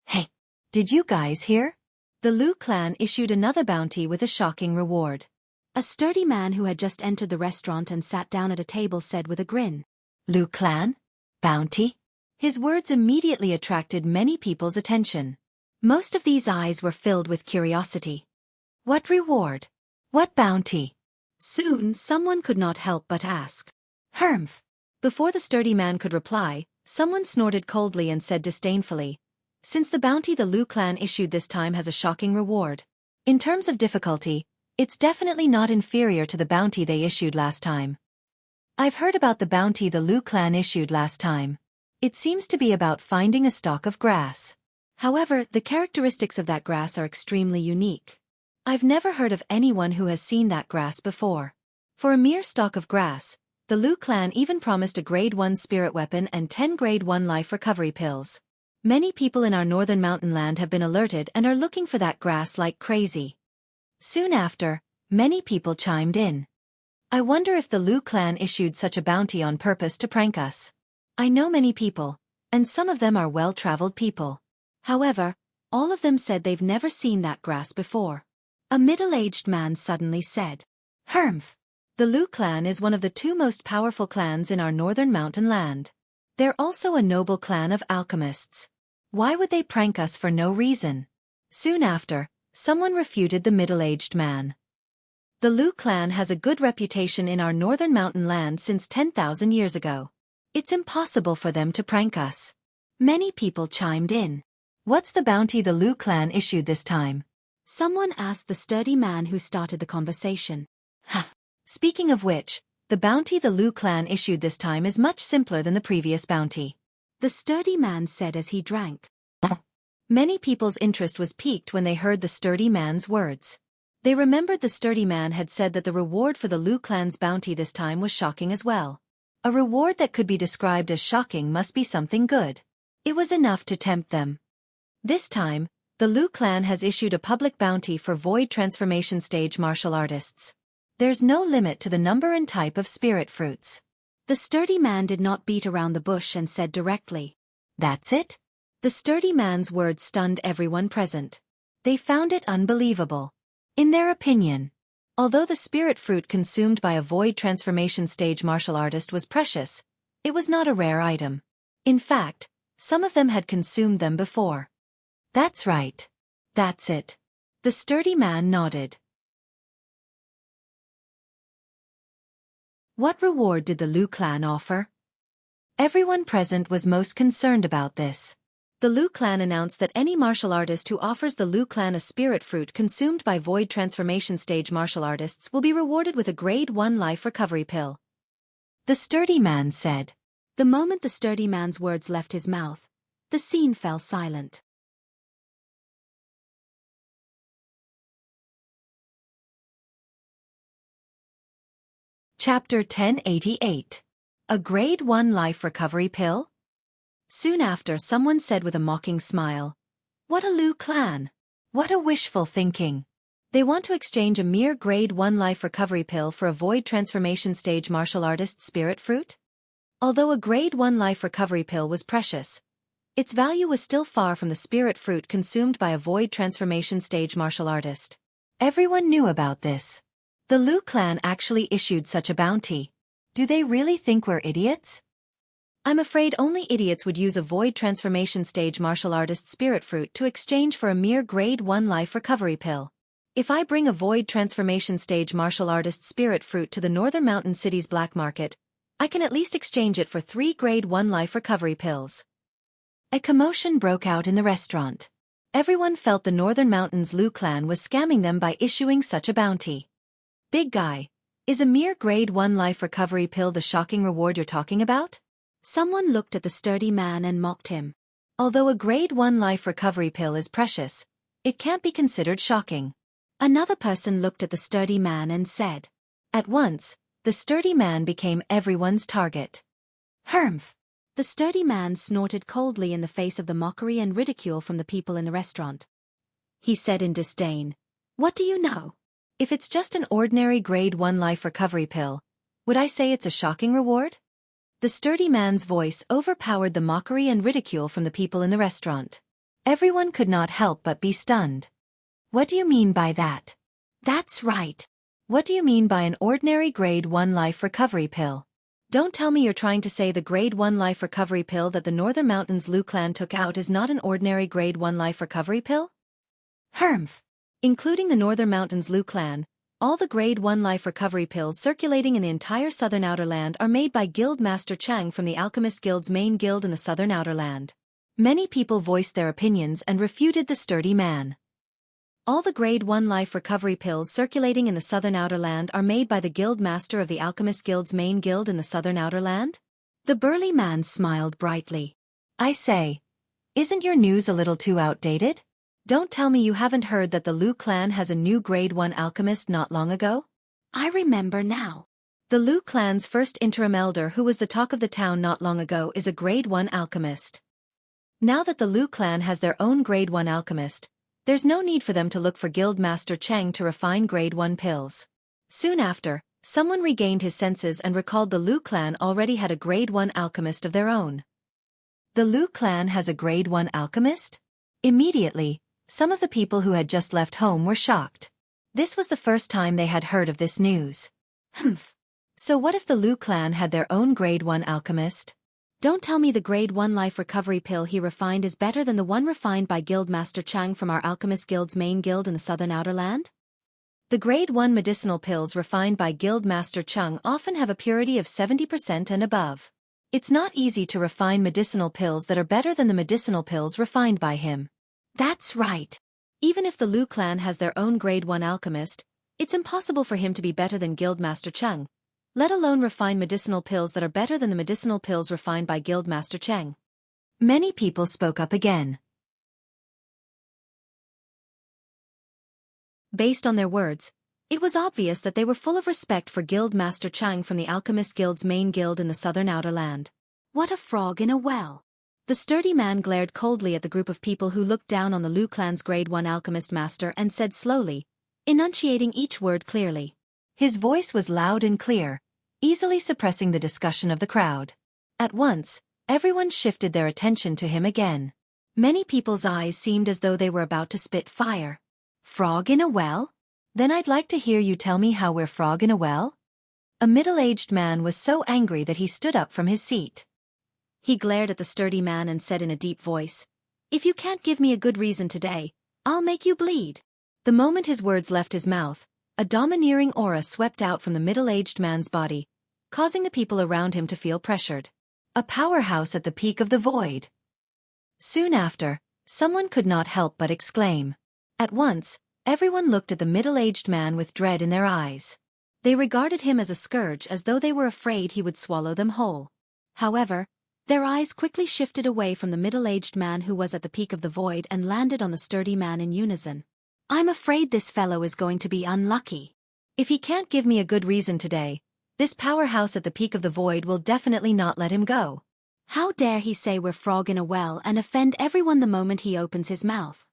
Hey, did you guys hear? The Lu clan issued another bounty with a shocking reward. A sturdy man who had just entered the restaurant and sat down at a table said with a grin. Lu clan? Bounty? His words immediately attracted many people's attention. Most of these eyes were filled with curiosity. What reward? What bounty? Soon someone could not help but ask. Humph. Before the sturdy man could reply, someone snorted coldly and said disdainfully, since the bounty the Lu clan issued this time has a shocking reward. In terms of difficulty, it's definitely not inferior to the bounty they issued last time. I've heard about the bounty the Lu clan issued last time. It seems to be about finding a stalk of grass. However, the characteristics of that grass are extremely unique. I've never heard of anyone who has seen that grass before. For a mere stalk of grass, the Lu clan even promised a grade 1 spirit weapon and 10 grade 1 life recovery pills. Many people in our northern mountain land have been alerted and are looking for that grass like crazy. Soon after, many people chimed in. I wonder if the Lu clan issued such a bounty on purpose to prank us. I know many people, and some of them are well-traveled people. However, all of them said they've never seen that grass before. A middle-aged man suddenly said, Humph. The Lu clan is one of the two most powerful clans in our northern mountain land. They're also a noble clan of alchemists. Why would they prank us for no reason? Soon after, someone refuted the middle-aged man. The Lu clan has a good reputation in our northern mountain land since 10,000 years ago. It's impossible for them to prank us. Many people chimed in. What's the bounty the Lu clan issued this time? Someone asked the sturdy man who started the conversation. Speaking of which, the bounty the Lu clan issued this time is much simpler than the previous bounty. The sturdy man said as he drank. Many people's interest was piqued when they heard the sturdy man's words. They remembered the sturdy man had said that the reward for the Lu clan's bounty this time was shocking as well. A reward that could be described as shocking must be something good. It was enough to tempt them. This time, the Lu clan has issued a public bounty for void transformation stage martial artists. There's no limit to the number and type of spirit fruits. The sturdy man did not beat around the bush and said directly. That's it? The sturdy man's words stunned everyone present. They found it unbelievable. In their opinion, although the spirit fruit consumed by a void transformation stage martial artist was precious, it was not a rare item. In fact, some of them had consumed them before. That's right. That's it. The sturdy man nodded. What reward did the Lu clan offer? Everyone present was most concerned about this. The Lu clan announced that any martial artist who offers the Lu clan a spirit fruit consumed by void transformation stage martial artists will be rewarded with a grade 1 life recovery pill. The sturdy man said. The moment the sturdy man's words left his mouth, the scene fell silent. Chapter 1088. A grade 1 life recovery pill? Soon after, someone said with a mocking smile, What a Lu clan! What a wishful thinking! They want to exchange a mere grade 1 life recovery pill for a void transformation stage martial artist's spirit fruit? Although a grade 1 life recovery pill was precious, its value was still far from the spirit fruit consumed by a void transformation stage martial artist. Everyone knew about this. The Lu clan actually issued such a bounty. Do they really think we're idiots? I'm afraid only idiots would use a void transformation stage martial artist spirit fruit to exchange for a mere grade 1 life recovery pill. If I bring a void transformation stage martial artist spirit fruit to the northern mountain city's black market, I can at least exchange it for 3 grade 1 life recovery pills. A commotion broke out in the restaurant. Everyone felt the northern mountains Lu clan was scamming them by issuing such a bounty. Big guy, is a mere grade 1 life recovery pill the shocking reward you're talking about? Someone looked at the sturdy man and mocked him. Although a grade 1 life recovery pill is precious, it can't be considered shocking. Another person looked at the sturdy man and said. At once, the sturdy man became everyone's target. Humph! The sturdy man snorted coldly in the face of the mockery and ridicule from the people in the restaurant. He said in disdain, What do you know? If it's just an ordinary grade 1 life recovery pill, would I say it's a shocking reward? The sturdy man's voice overpowered the mockery and ridicule from the people in the restaurant. Everyone could not help but be stunned. What do you mean by that? That's right. What do you mean by an ordinary grade 1 life recovery pill? Don't tell me you're trying to say the grade 1 life recovery pill that the Northern Mountains Lu clan took out is not an ordinary grade 1 life recovery pill? Humph. Including the Northern Mountains Lu clan, all the grade 1 life recovery pills circulating in the entire southern outer land are made by Guild Master Chang from the Alchemist Guild's main guild in the southern outer land. Many people voiced their opinions and refuted the sturdy man. All the grade 1 life recovery pills circulating in the southern outer land are made by the Guild Master of the Alchemist Guild's main guild in the southern outer land? The burly man smiled brightly. I say, isn't your news a little too outdated? Don't tell me you haven't heard that the Lu clan has a new grade 1 alchemist not long ago? I remember now. The Lu clan's first interim elder who was the talk of the town not long ago is a grade 1 alchemist. Now that the Lu clan has their own grade 1 alchemist, there's no need for them to look for Guild Master Cheng to refine grade 1 pills. Soon after, someone regained his senses and recalled the Lu clan already had a grade 1 alchemist of their own. The Lu clan has a grade 1 alchemist? Immediately, some of the people who had just left home were shocked. This was the first time they had heard of this news. Humph. So what if the Lu clan had their own grade 1 alchemist? Don't tell me the grade 1 life recovery pill he refined is better than the one refined by Guild Master Chang from our Alchemist Guild's main guild in the southern outer land? The grade 1 medicinal pills refined by Guild Master Chung often have a purity of 70% and above. It's not easy to refine medicinal pills that are better than the medicinal pills refined by him. That's right. Even if the Lu clan has their own grade 1 alchemist, it's impossible for him to be better than Guild Master Chung, let alone refine medicinal pills that are better than the medicinal pills refined by Guild Master Cheng. Many people spoke up again. Based on their words, it was obvious that they were full of respect for Guild Master Chang from the Alchemist Guild's main guild in the southern outer land. What a frog in a well. The sturdy man glared coldly at the group of people who looked down on the Lu clan's grade 1 alchemist master and said slowly, enunciating each word clearly. His voice was loud and clear, easily suppressing the discussion of the crowd. At once, everyone shifted their attention to him again. Many people's eyes seemed as though they were about to spit fire. Frog in a well? Then I'd like to hear you tell me how we're frog in a well? A middle-aged man was so angry that he stood up from his seat. He glared at the sturdy man and said in a deep voice, "If you can't give me a good reason today, I'll make you bleed." The moment his words left his mouth, a domineering aura swept out from the middle-aged man's body, causing the people around him to feel pressured. A powerhouse at the peak of the void. Soon after, someone could not help but exclaim. At once, everyone looked at the middle-aged man with dread in their eyes. They regarded him as a scourge as though they were afraid he would swallow them whole. However, their eyes quickly shifted away from the middle-aged man who was at the peak of the void and landed on the sturdy man in unison. I'm afraid this fellow is going to be unlucky. If he can't give me a good reason today, this powerhouse at the peak of the void will definitely not let him go. How dare he say we're frog in a well and offend everyone the moment he opens his mouth?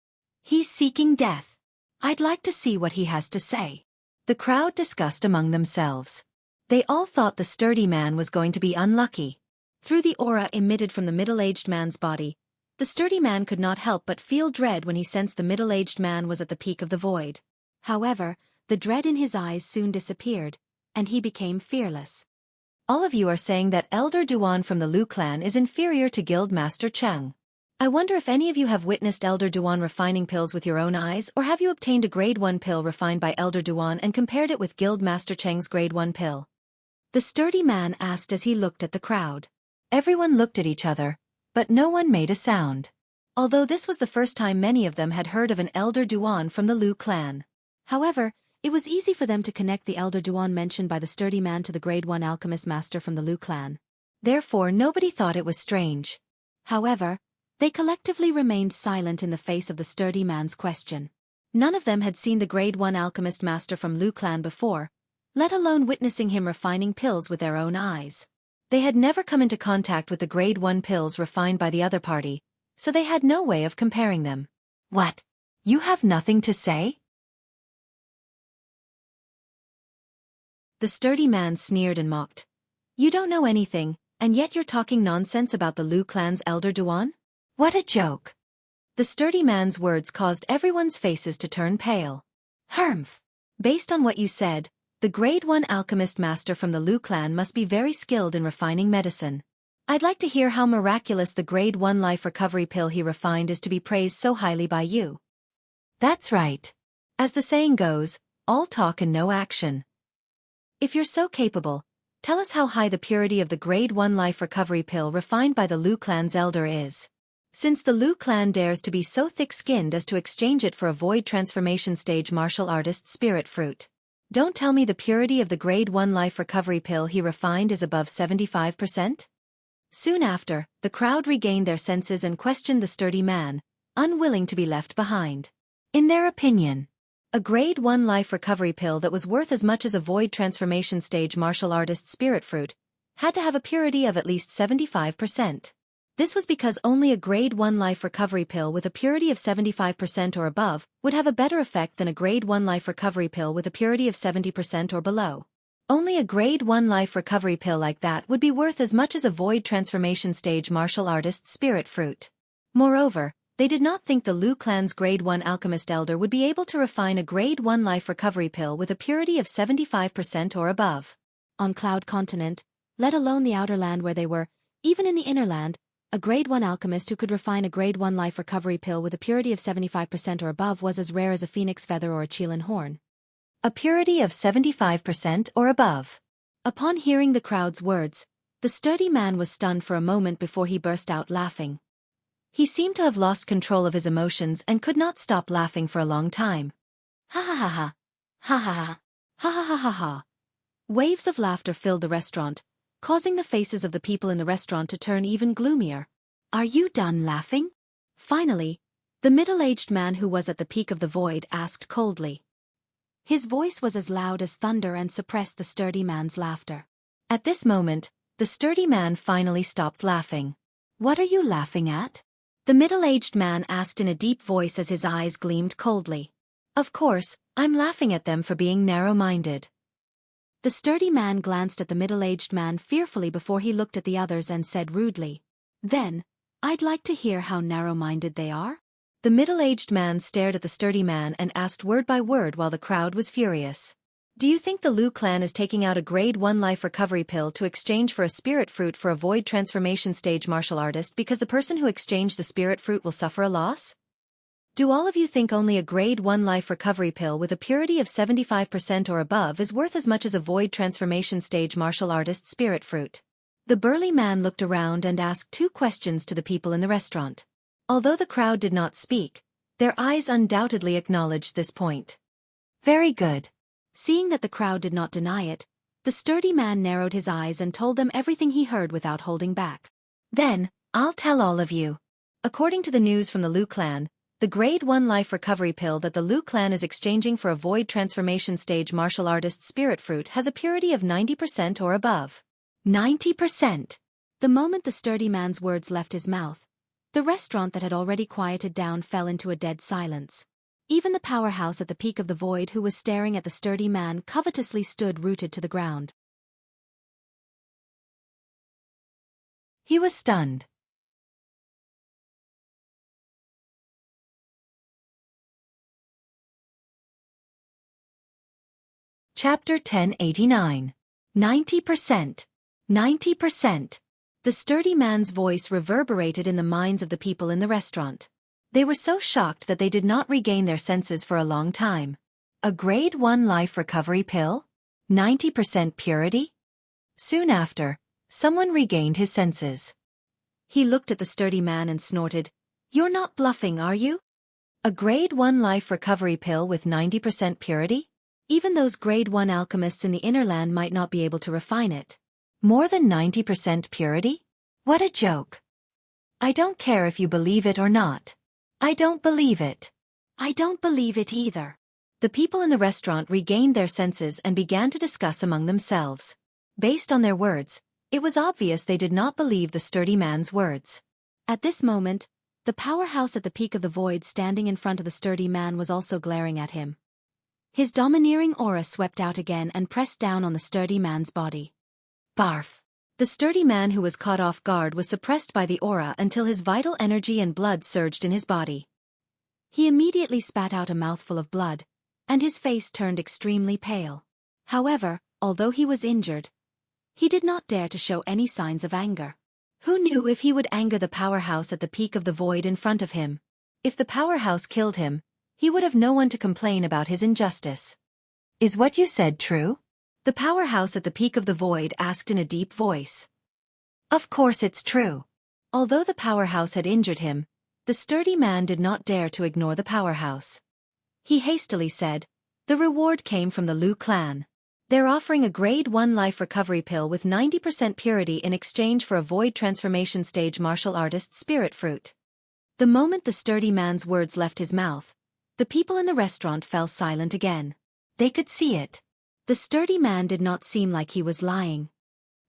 He's seeking death. I'd like to see what he has to say. The crowd discussed among themselves. They all thought the sturdy man was going to be unlucky. Through the aura emitted from the middle-aged man's body, the sturdy man could not help but feel dread when he sensed the middle-aged man was at the peak of the void. However, the dread in his eyes soon disappeared, and he became fearless. All of you are saying that Elder Duan from the Lu clan is inferior to Guild Master Cheng. I wonder if any of you have witnessed Elder Duan refining pills with your own eyes, or have you obtained a grade 1 pill refined by Elder Duan and compared it with Guild Master Cheng's grade 1 pill? The sturdy man asked as he looked at the crowd. Everyone looked at each other, but no one made a sound. Although this was the first time many of them had heard of an Elder Duan from the Lu clan. However, it was easy for them to connect the Elder Duan mentioned by the sturdy man to the grade 1 alchemist master from the Lu clan. Therefore nobody thought it was strange. However, they collectively remained silent in the face of the sturdy man's question. None of them had seen the grade 1 alchemist master from Lu clan before, let alone witnessing him refining pills with their own eyes. They had never come into contact with the grade 1 pills refined by the other party, so they had no way of comparing them. What? You have nothing to say? The sturdy man sneered and mocked. You don't know anything, and yet you're talking nonsense about the Lu clan's elder Duan? What a joke! The sturdy man's words caused everyone's faces to turn pale. Humph! Based on what you said, the Grade 1 alchemist master from the Lu clan must be very skilled in refining medicine. I'd like to hear how miraculous the Grade 1 life recovery pill he refined is to be praised so highly by you. That's right. As the saying goes, all talk and no action. If you're so capable, tell us how high the purity of the Grade 1 life recovery pill refined by the Lu clan's elder is. Since the Lu clan dares to be so thick-skinned as to exchange it for a void transformation stage martial artist's spirit fruit. Don't tell me the purity of the Grade 1 life recovery pill he refined is above 75%? Soon after, the crowd regained their senses and questioned the sturdy man, unwilling to be left behind. In their opinion, a Grade 1 life recovery pill that was worth as much as a void transformation stage martial artist's spirit fruit had to have a purity of at least 75%. This was because only a Grade 1 life recovery pill with a purity of 75% or above would have a better effect than a Grade 1 life recovery pill with a purity of 70% or below. Only a Grade 1 life recovery pill like that would be worth as much as a void transformation stage martial artist's spirit fruit. Moreover, they did not think the Lu clan's Grade 1 alchemist elder would be able to refine a Grade 1 life recovery pill with a purity of 75% or above. On Cloud Continent, let alone the outer land where they were, even in the inner land, a Grade 1 alchemist who could refine a Grade 1 life recovery pill with a purity of 75% or above was as rare as a phoenix feather or a Qilin horn. A purity of 75% or above. Upon hearing the crowd's words, the sturdy man was stunned for a moment before he burst out laughing. He seemed to have lost control of his emotions and could not stop laughing for a long time. Ha ha ha ha. Ha ha ha. Ha ha ha ha ha. Waves of laughter filled the restaurant, causing the faces of the people in the restaurant to turn even gloomier. Are you done laughing? Finally, the middle-aged man who was at the peak of the void asked coldly. His voice was as loud as thunder and suppressed the sturdy man's laughter. At this moment, the sturdy man finally stopped laughing. What are you laughing at? The middle-aged man asked in a deep voice as his eyes gleamed coldly. Of course, I'm laughing at them for being narrow-minded. The sturdy man glanced at the middle-aged man fearfully before he looked at the others and said rudely, "Then, I'd like to hear how narrow-minded they are." The middle-aged man stared at the sturdy man and asked word by word while the crowd was furious. Do you think the Lu clan is taking out a Grade 1 life recovery pill to exchange for a spirit fruit for a void transformation stage martial artist because the person who exchanged the spirit fruit will suffer a loss? Do all of you think only a Grade 1 life recovery pill with a purity of 75% or above is worth as much as a void transformation stage martial artist's spirit fruit? The burly man looked around and asked two questions to the people in the restaurant. Although the crowd did not speak, their eyes undoubtedly acknowledged this point. Very good. Seeing that the crowd did not deny it, the sturdy man narrowed his eyes and told them everything he heard without holding back. Then, I'll tell all of you. According to the news from the Lu clan, the Grade 1 life recovery pill that the Lu clan is exchanging for a void transformation stage martial artist's spirit fruit has a purity of 90% or above. 90%! The moment the sturdy man's words left his mouth, the restaurant that had already quieted down fell into a dead silence. Even the powerhouse at the peak of the void who was staring at the sturdy man covetously stood rooted to the ground. He was stunned. Chapter 1089. 90%. 90%. The sturdy man's voice reverberated in the minds of the people in the restaurant. They were so shocked that they did not regain their senses for a long time. A Grade 1 life recovery pill? 90% purity? Soon after, someone regained his senses. He looked at the sturdy man and snorted, "You're not bluffing, are you? A Grade 1 life recovery pill with 90% purity? Even those Grade 1 alchemists in the inner land might not be able to refine it. More than 90% purity? What a joke. I don't care if you believe it or not. I don't believe it. I don't believe it either." The people in the restaurant regained their senses and began to discuss among themselves. Based on their words, it was obvious they did not believe the sturdy man's words. At this moment, the powerhouse at the peak of the void standing in front of the sturdy man was also glaring at him. His domineering aura swept out again and pressed down on the sturdy man's body. Barf! The sturdy man who was caught off guard was suppressed by the aura until his vital energy and blood surged in his body. He immediately spat out a mouthful of blood, and his face turned extremely pale. However, although he was injured, he did not dare to show any signs of anger. Who knew if he would anger the powerhouse at the peak of the void in front of him? If the powerhouse killed him, he would have no one to complain about his injustice. Is what you said true? The powerhouse at the peak of the void asked in a deep voice. Of course it's true. Although the powerhouse had injured him, the sturdy man did not dare to ignore the powerhouse. He hastily said, "The reward came from the Lu clan. They're offering a grade 1 life recovery pill with 90% purity in exchange for a void transformation stage martial artist spirit fruit." The moment the sturdy man's words left his mouth, the people in the restaurant fell silent again. They could see it. The sturdy man did not seem like he was lying.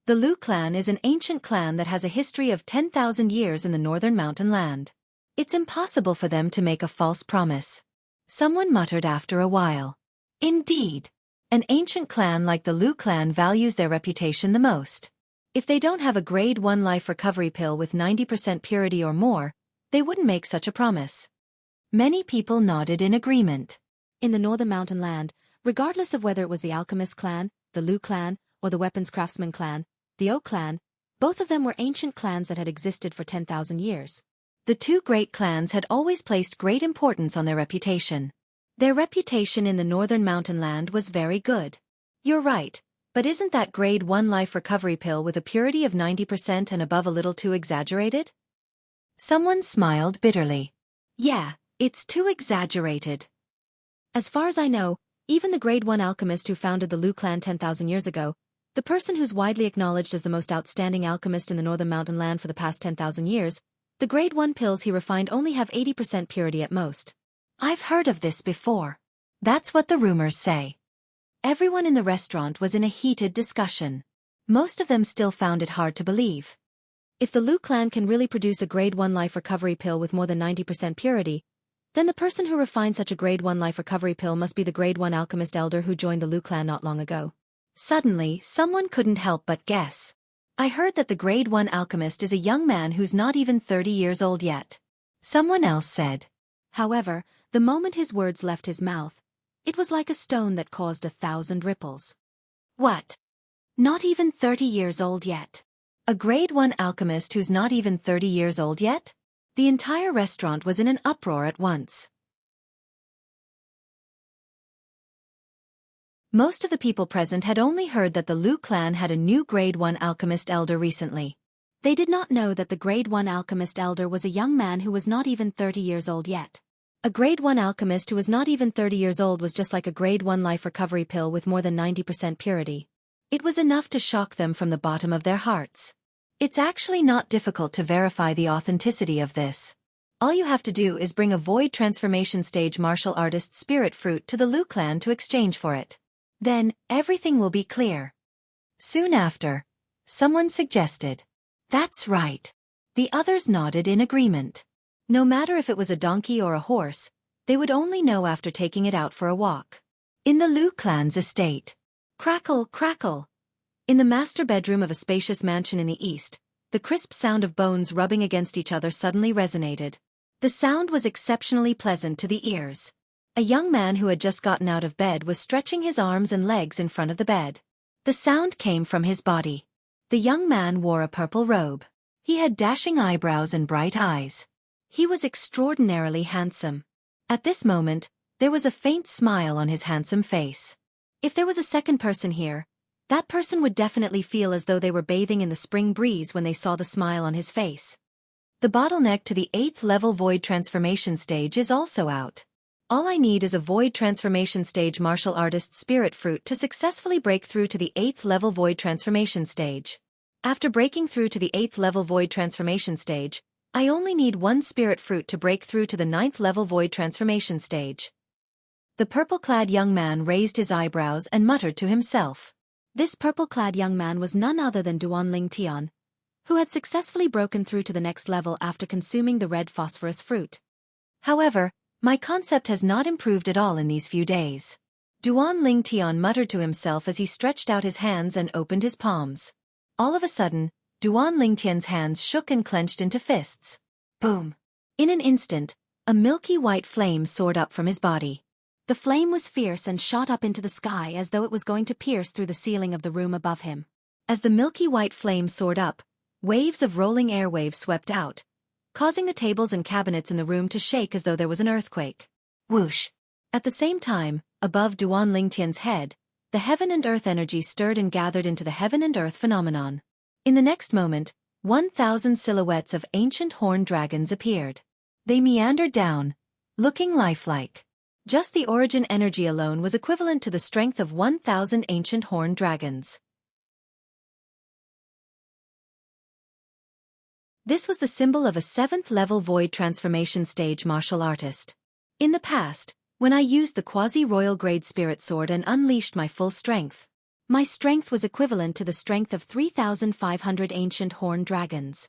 The Lu clan is an ancient clan that has a history of 10,000 years in the northern mountain land. It's impossible for them to make a false promise. Someone muttered after a while. Indeed. An ancient clan like the Lu clan values their reputation the most. If they don't have a grade 1 life recovery pill with 90% purity or more, they wouldn't make such a promise. Many people nodded in agreement. In the northern mountain land, regardless of whether it was the alchemist clan, the Lu clan, or the weapons craftsman clan, the O clan, both of them were ancient clans that had existed for 10,000 years. The two great clans had always placed great importance on their reputation. Their reputation in the northern mountain land was very good. You're right, but isn't that grade 1 life recovery pill with a purity of 90% and above a little too exaggerated? Someone smiled bitterly. Yeah, it's too exaggerated. As far as I know, even the grade 1 alchemist who founded the Lu clan 10,000 years ago, the person who's widely acknowledged as the most outstanding alchemist in the northern mountain land for the past 10,000 years, the grade 1 pills he refined only have 80% purity at most. I've heard of this before. That's what the rumors say. Everyone in the restaurant was in a heated discussion. Most of them still found it hard to believe. If the Lu clan can really produce a grade 1 life recovery pill with more than 90% purity, then the person who refined such a grade 1 life recovery pill must be the grade 1 alchemist elder who joined the Lu clan not long ago. Suddenly, someone couldn't help but guess. I heard that the grade 1 alchemist is a young man who's not even 30 years old yet. Someone else said. However, the moment his words left his mouth, it was like a stone that caused 1,000 ripples. What? Not even 30 years old yet? A grade 1 alchemist who's not even 30 years old yet? The entire restaurant was in an uproar at once. Most of the people present had only heard that the Lu clan had a new grade 1 alchemist elder recently. They did not know that the grade 1 alchemist elder was a young man who was not even 30 years old yet. A grade 1 alchemist who was not even 30 years old was just like a grade 1 life recovery pill with more than 90% purity. It was enough to shock them from the bottom of their hearts. It's actually not difficult to verify the authenticity of this. All you have to do is bring a void transformation stage martial artist spirit fruit to the Lu clan to exchange for it. Then, everything will be clear. Soon after, someone suggested. That's right. The others nodded in agreement. No matter if it was a donkey or a horse, they would only know after taking it out for a walk. In the Lu clan's estate. Crackle, crackle. In the master bedroom of a spacious mansion in the east, the crisp sound of bones rubbing against each other suddenly resonated. The sound was exceptionally pleasant to the ears. A young man who had just gotten out of bed was stretching his arms and legs in front of the bed. The sound came from his body. The young man wore a purple robe. He had dashing eyebrows and bright eyes. He was extraordinarily handsome. At this moment, there was a faint smile on his handsome face. If there was a second person here, that person would definitely feel as though they were bathing in the spring breeze when they saw the smile on his face. The bottleneck to the 8th level void transformation stage is also out. All I need is a void transformation stage martial artist spirit fruit to successfully break through to the 8th level void transformation stage. After breaking through to the 8th level void transformation stage, I only need one spirit fruit to break through to the 9th level void transformation stage. The purple-clad young man raised his eyebrows and muttered to himself. This purple-clad young man was none other than Duanling Tian, who had successfully broken through to the next level after consuming the red phosphorus fruit. However, my concept has not improved at all in these few days. Duan Lingtian muttered to himself as he stretched out his hands and opened his palms. All of a sudden, Duan Lingtian's hands shook and clenched into fists. Boom! In an instant, a milky white flame soared up from his body. The flame was fierce and shot up into the sky as though it was going to pierce through the ceiling of the room above him. As the milky white flame soared up, waves of rolling airwaves swept out, causing the tables and cabinets in the room to shake as though there was an earthquake. Whoosh! At the same time, above Duan Lingtian's head, the heaven and earth energy stirred and gathered into the heaven and earth phenomenon. In the next moment, 1,000 silhouettes of ancient horned dragons appeared. They meandered down, looking lifelike. Just the origin energy alone was equivalent to the strength of 1,000 ancient horned dragons. This was the symbol of a 7th-level void transformation stage martial artist. In the past, when I used the quasi-royal grade spirit sword and unleashed my full strength, my strength was equivalent to the strength of 3,500 ancient horned dragons.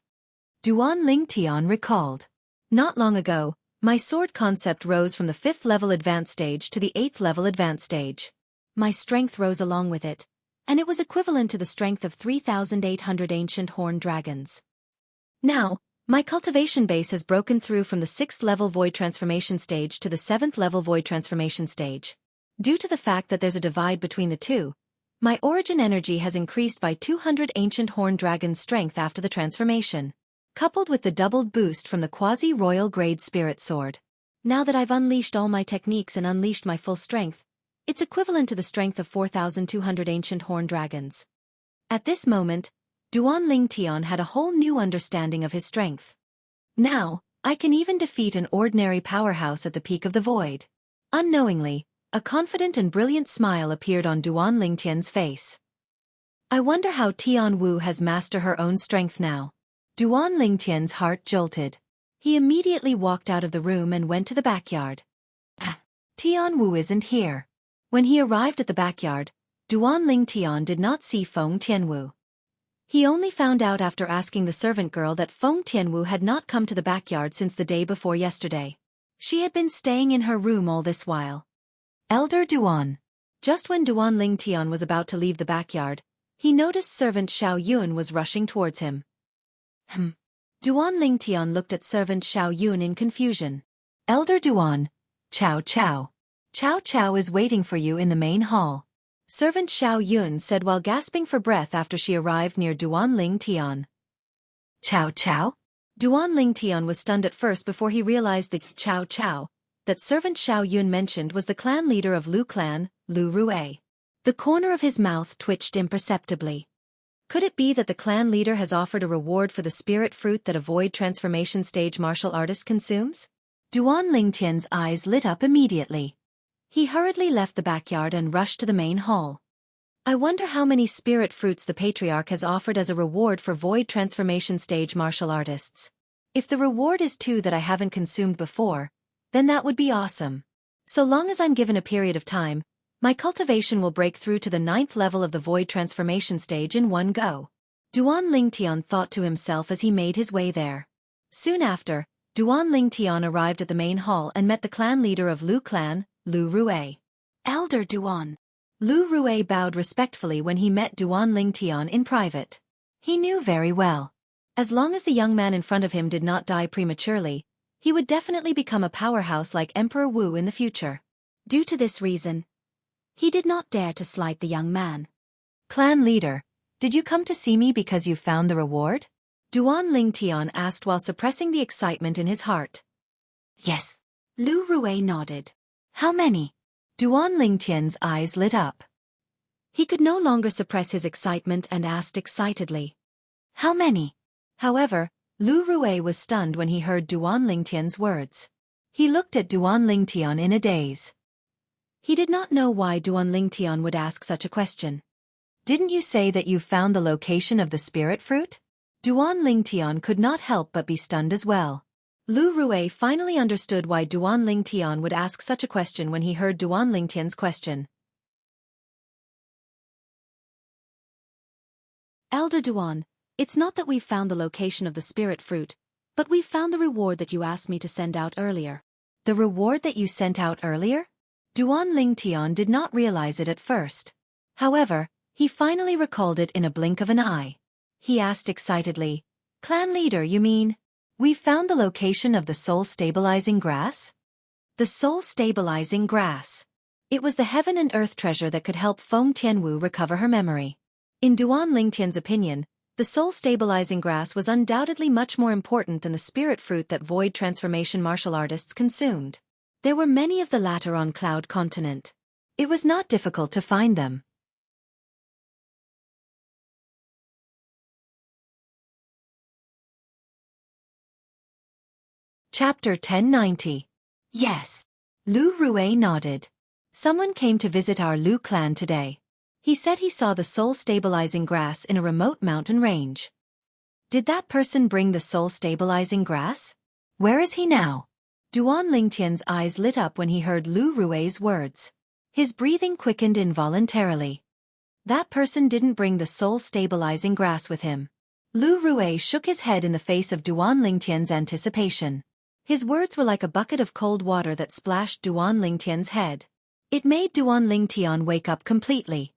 Duan Lingtian recalled. Not long ago, my sword concept rose from the 5th-level advanced stage to the 8th-level advanced stage. My strength rose along with it, and it was equivalent to the strength of 3,800 ancient horned dragons. Now, my cultivation base has broken through from the 6th-level void transformation stage to the 7th-level void transformation stage. Due to the fact that there's a divide between the two, my origin energy has increased by 200 ancient horned dragons' strength after the transformation, coupled with the doubled boost from the quasi-royal grade spirit sword. Now that I've unleashed all my techniques and unleashed my full strength, it's equivalent to the strength of 4,200 ancient horned dragons. At this moment, Duan Lingtian had a whole new understanding of his strength. Now, I can even defeat an ordinary powerhouse at the peak of the void. Unknowingly, a confident and brilliant smile appeared on Duan Lingtian's face. I wonder how Tian Wu has mastered her own strength now. Duan Lingtian's heart jolted. He immediately walked out of the room and went to the backyard. Tian Wu isn't here. When he arrived at the backyard, Duan Lingtian did not see Feng Tianwu. He only found out after asking the servant girl that Feng Tianwu had not come to the backyard since the day before yesterday. She had been staying in her room all this while. Elder Duan. Just when Duan Lingtian was about to leave the backyard, he noticed servant Xiao Yun was rushing towards him. Duan Lingtian looked at servant Xiao Yun in confusion. Elder Duan, Chow Chow. Chow Chow is waiting for you in the main hall. Servant Xiao Yun said while gasping for breath after she arrived near Duan Lingtian. Chow Chow? Duan Lingtian was stunned at first before he realized the Chow Chow that servant Xiao Yun mentioned was the clan leader of Lu clan, Lu Rue. The corner of his mouth twitched imperceptibly. Could it be that the clan leader has offered a reward for the spirit fruit that a void transformation stage martial artist consumes? Duan Lingtian's eyes lit up immediately. He hurriedly left the backyard and rushed to the main hall. I wonder how many spirit fruits the Patriarch has offered as a reward for void transformation stage martial artists. If the reward is 2 that I haven't consumed before, then that would be awesome. So long as I'm given a period of time, my cultivation will break through to the 9th level of the void transformation stage in one go. Duan Lingtian thought to himself as he made his way there. Soon after, Duan Lingtian arrived at the main hall and met the clan leader of Lu clan, Lu Rue. Elder Duan. Lu Rue bowed respectfully when he met Duan Lingtian in private. He knew very well. As long as the young man in front of him did not die prematurely, he would definitely become a powerhouse like Emperor Wu in the future. Due to this reason, he did not dare to slight the young man. Clan leader, did you come to see me because you found the reward? Duan Lingtian asked while suppressing the excitement in his heart. Yes. Lu Rue nodded. How many? Duan Lingtian's eyes lit up. He could no longer suppress his excitement and asked excitedly. How many? However, Lu Rue was stunned when he heard Duan Lingtian's words. He looked at Duan Lingtian in a daze. He did not know why Duan Lingtian would ask such a question. Didn't you say that you found the location of the spirit fruit? Duan Lingtian could not help but be stunned as well. Lu Rue finally understood why Duan Lingtian would ask such a question when he heard Duan Lingtian's question. Elder Duan, it's not that we've found the location of the spirit fruit, but we've found the reward that you asked me to send out earlier. The reward that you sent out earlier? Duan Lingtian did not realize it at first. However, he finally recalled it in a blink of an eye. He asked excitedly, "Clan leader, you mean? We found the location of the soul-stabilizing grass?" The soul-stabilizing grass. It was the heaven and earth treasure that could help Feng Tianwu recover her memory. In Duan Lingtian's opinion, the soul-stabilizing grass was undoubtedly much more important than the spirit fruit that void transformation martial artists consumed. There were many of the latter on Cloud Continent. It was not difficult to find them. Chapter 1090. Yes. Lu Rue nodded. Someone came to visit our Lu clan today. He said he saw the soul-stabilizing grass in a remote mountain range. Did that person bring the soul-stabilizing grass? Where is he now? Duan Lingtian's eyes lit up when he heard Lu Rue's words. His breathing quickened involuntarily. That person didn't bring the soul-stabilizing grass with him. Lu Rue shook his head in the face of Duan Lingtian's anticipation. His words were like a bucket of cold water that splashed Duan Lingtian's head. It made Duan Lingtian wake up completely.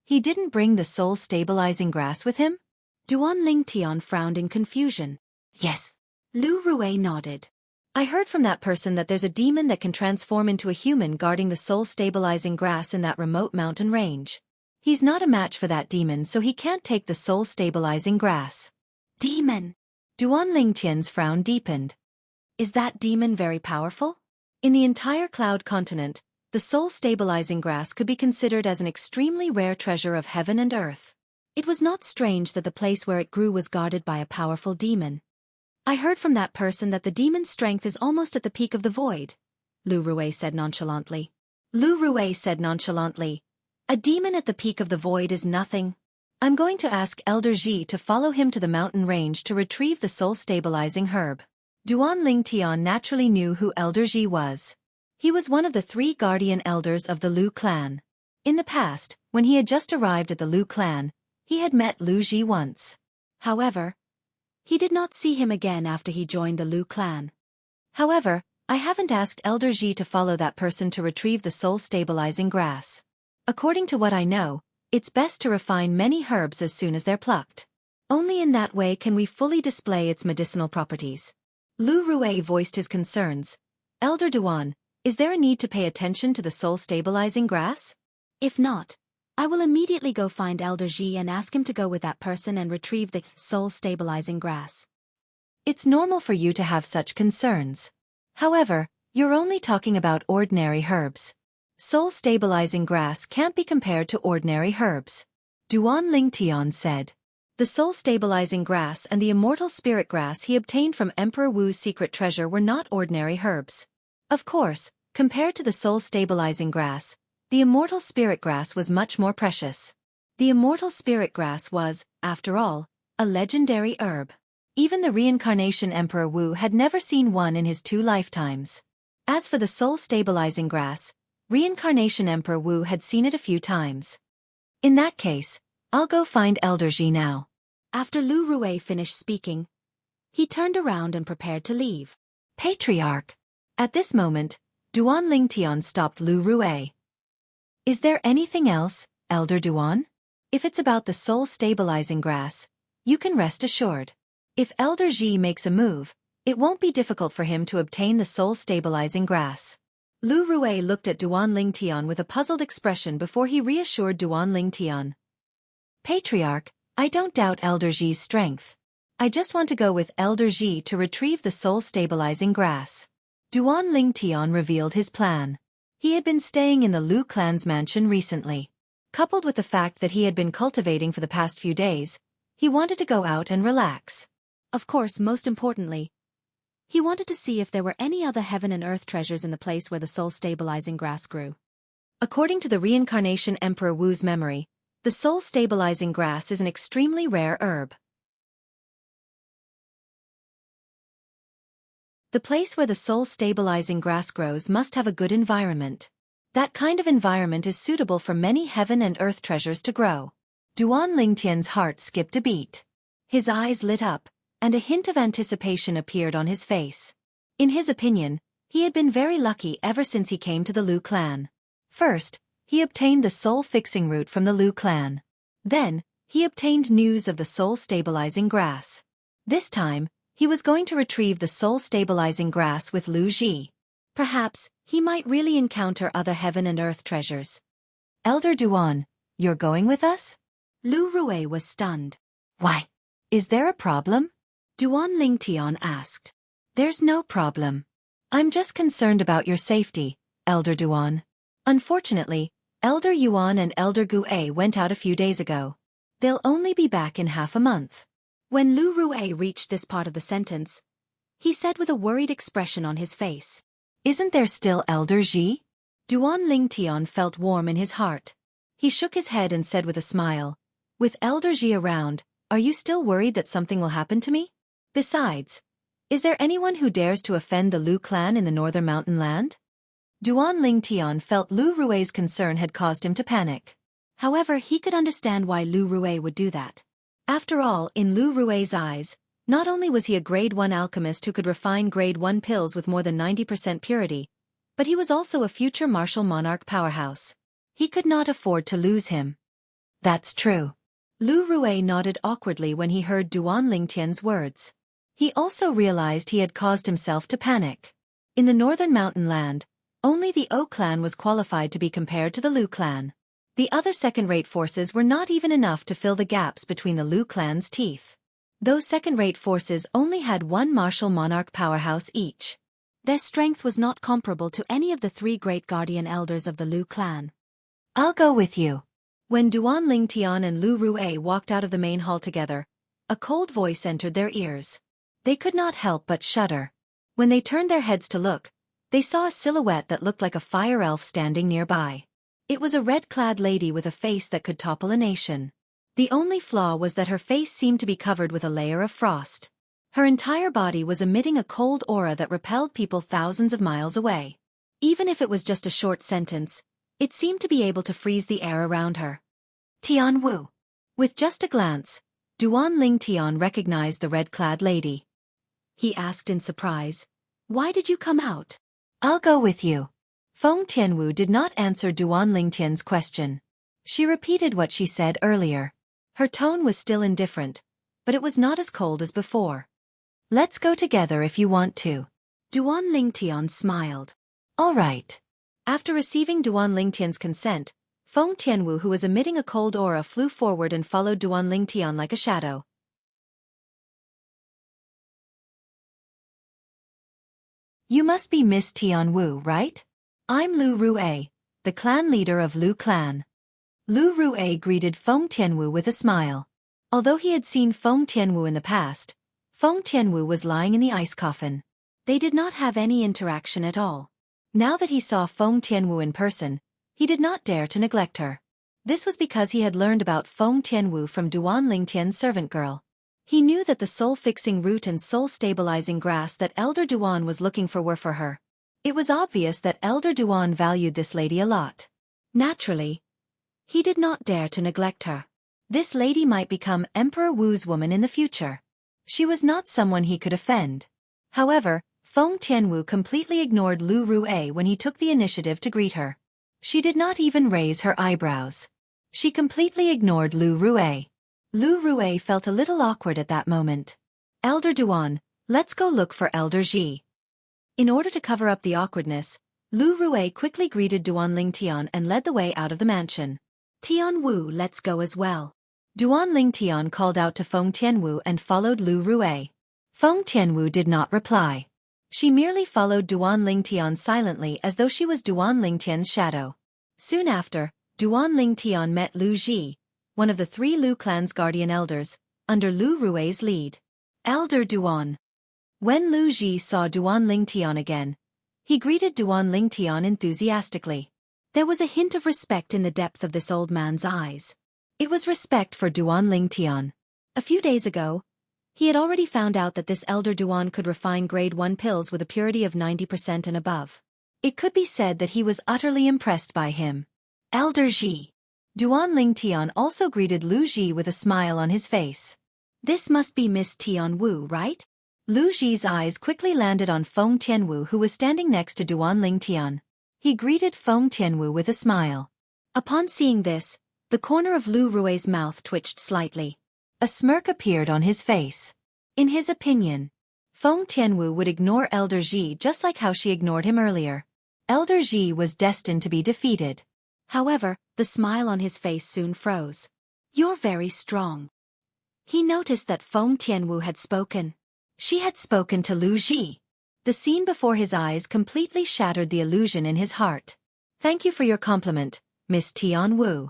He didn't bring the soul-stabilizing grass with him? Duan Lingtian frowned in confusion. Yes. Lu Rue nodded. I heard from that person that there's a demon that can transform into a human guarding the soul-stabilizing grass in that remote mountain range. He's not a match for that demon, so he can't take the soul-stabilizing grass. Demon! Duan Lingtian's frown deepened. Is that demon very powerful? In the entire Cloud Continent, the soul-stabilizing grass could be considered as an extremely rare treasure of heaven and earth. It was not strange that the place where it grew was guarded by a powerful demon. I heard from that person that the demon's strength is almost at the peak of the void, Lu Rue said nonchalantly. Lu Rue said nonchalantly, a demon at the peak of the void is nothing. I'm going to ask Elder Ji to follow him to the mountain range to retrieve the soul-stabilizing herb. Duan Lingtian naturally knew who Elder Ji was. He was one of the 3 guardian elders of the Lu clan. In the past, when he had just arrived at the Lu clan, he had met Lu Ji once. However, he did not see him again after he joined the Lu clan. However, I haven't asked Elder Ji to follow that person to retrieve the soul-stabilizing grass. According to what I know, it's best to refine many herbs as soon as they're plucked. Only in that way can we fully display its medicinal properties. Lu Rue voiced his concerns. Elder Duan, is there a need to pay attention to the soul-stabilizing grass? If not, I will immediately go find Elder Ji and ask him to go with that person and retrieve the soul-stabilizing grass. It's normal for you to have such concerns. However, you're only talking about ordinary herbs. Soul-stabilizing grass can't be compared to ordinary herbs. Duan Lingtian said. The soul-stabilizing grass and the immortal spirit grass he obtained from Emperor Wu's secret treasure were not ordinary herbs. Of course, compared to the soul-stabilizing grass, the immortal spirit grass was much more precious. The immortal spirit grass was, after all, a legendary herb. Even the reincarnation Emperor Wu had never seen one in his 2 lifetimes. As for the soul-stabilizing grass, reincarnation Emperor Wu had seen it a few times. In that case, I'll go find Elder Ji now. After Lu Rue finished speaking, he turned around and prepared to leave. Patriarch! At this moment, Duan Lingtian stopped Lu Rue. Is there anything else, Elder Duan? If it's about the soul-stabilizing grass, you can rest assured. If Elder Ji makes a move, it won't be difficult for him to obtain the soul-stabilizing grass. Lu Rue looked at Duan Lingtian with a puzzled expression before he reassured Duan Lingtian. Patriarch, I don't doubt Elder Ji's strength. I just want to go with Elder Ji to retrieve the soul-stabilizing grass. Duan Lingtian revealed his plan. He had been staying in the Lu clan's mansion recently. Coupled with the fact that he had been cultivating for the past few days, he wanted to go out and relax. Of course, most importantly, he wanted to see if there were any other heaven and earth treasures in the place where the soul-stabilizing grass grew. According to the reincarnation Emperor Wu's memory, the soul-stabilizing grass is an extremely rare herb. The place where the soul-stabilizing grass grows must have a good environment. That kind of environment is suitable for many heaven and earth treasures to grow. Duan Lingtian's heart skipped a beat. His eyes lit up, and a hint of anticipation appeared on his face. In his opinion, he had been very lucky ever since he came to the Lu clan. First, he obtained the soul-fixing root from the Lu clan. Then, he obtained news of the soul-stabilizing grass. This time, he was going to retrieve the soul-stabilizing grass with Lu Ji. Perhaps, he might really encounter other heaven and earth treasures. Elder Duan, you're going with us? Lu Rui was stunned. Why? Is there a problem? Duan Lingtian asked. There's no problem. I'm just concerned about your safety, Elder Duan. Unfortunately, Elder Yuan and Elder Gue went out a few days ago. They'll only be back in half a month. When Lu Rui reached this part of the sentence, he said with a worried expression on his face. Isn't there still Elder Ji? Duan Lingtian felt warm in his heart. He shook his head and said with a smile, with Elder Ji around, are you still worried that something will happen to me? Besides, is there anyone who dares to offend the Lu clan in the northern mountain land? Duan Lingtian felt Lu Rui's concern had caused him to panic. However, he could understand why Lu Rui would do that. After all, in Lu Rui's eyes, not only was he a grade 1 alchemist who could refine grade 1 pills with more than 90% purity, but he was also a future martial monarch powerhouse. He could not afford to lose him. That's true. Lu Rui nodded awkwardly when he heard Duan Lingtian's words. He also realized he had caused himself to panic. In the northern mountain land, only the O clan was qualified to be compared to the Lu clan. The other second-rate forces were not even enough to fill the gaps between the Lu clan's teeth. Those second-rate forces only had one martial monarch powerhouse each. Their strength was not comparable to any of the 3 great guardian elders of the Lu clan. I'll go with you. When Duan Lingtian and Lu Rui walked out of the main hall together, a cold voice entered their ears. They could not help but shudder. When they turned their heads to look, they saw a silhouette that looked like a fire elf standing nearby. It was a red-clad lady with a face that could topple a nation. The only flaw was that her face seemed to be covered with a layer of frost. Her entire body was emitting a cold aura that repelled people thousands of miles away. Even if it was just a short sentence, it seemed to be able to freeze the air around her. Tian Wu. With just a glance, Duan Lingtian recognized the red-clad lady. He asked in surprise, "Why did you come out?" "I'll go with you." Feng Tianwu did not answer Duan Lingtian's question. She repeated what she said earlier. Her tone was still indifferent, but it was not as cold as before. "Let's go together if you want to." Duan Lingtian smiled. "All right." After receiving Duan Lingtian's consent, Feng Tianwu, who was emitting a cold aura, flew forward and followed Duan Lingtian like a shadow. "You must be Miss Tianwu, right? I'm Lu Rui, the clan leader of Lu clan." Lu Rui greeted Feng Tianwu with a smile. Although he had seen Feng Tianwu in the past, Feng Tianwu was lying in the ice coffin. They did not have any interaction at all. Now that he saw Feng Tianwu in person, he did not dare to neglect her. This was because he had learned about Feng Tianwu from Duan Lingtian's servant girl. He knew that the soul-fixing root and soul-stabilizing grass that Elder Duan was looking for were for her. It was obvious that Elder Duan valued this lady a lot. Naturally, he did not dare to neglect her. This lady might become Emperor Wu's woman in the future. She was not someone he could offend. However, Feng Tianwu completely ignored Lu Rui when he took the initiative to greet her. She did not even raise her eyebrows. She completely ignored Lu Rui. Lu Rui felt a little awkward at that moment. "Elder Duan, let's go look for Elder Ji." In order to cover up the awkwardness, Lu Rui quickly greeted Duan Lingtian and led the way out of the mansion. "Tian Wu, let's go as well." Duan Lingtian called out to Feng Tianwu and followed Lu Rui. Feng Tianwu did not reply. She merely followed Duan Lingtian silently as though she was Duan Lingtian's shadow. Soon after, Duan Lingtian met Lu Ji, one of the 3 Lu clan's guardian elders, under Lu Rui's lead. "Elder Duan." When Lu Ji saw Duan Lingtian again, he greeted Duan Lingtian enthusiastically. There was a hint of respect in the depth of this old man's eyes. It was respect for Duan Lingtian. A few days ago, he had already found out that this Elder Duan could refine grade 1 pills with a purity of 90% and above. It could be said that he was utterly impressed by him. "Elder Ji." Duan Lingtian also greeted Lu Ji with a smile on his face. "This must be Miss Tian Wu, right?" Lu Ji's eyes quickly landed on Feng Tianwu, who was standing next to Duan Lingtian. He greeted Feng Tianwu with a smile. Upon seeing this, the corner of Lu Rui's mouth twitched slightly. A smirk appeared on his face. In his opinion, Feng Tianwu would ignore Elder Ji just like how she ignored him earlier. Elder Ji was destined to be defeated. However, the smile on his face soon froze. "You're very strong." He noticed that Feng Tianwu had spoken. She had spoken to Lu Ji. The scene before his eyes completely shattered the illusion in his heart. "Thank you for your compliment, Miss Tianwu."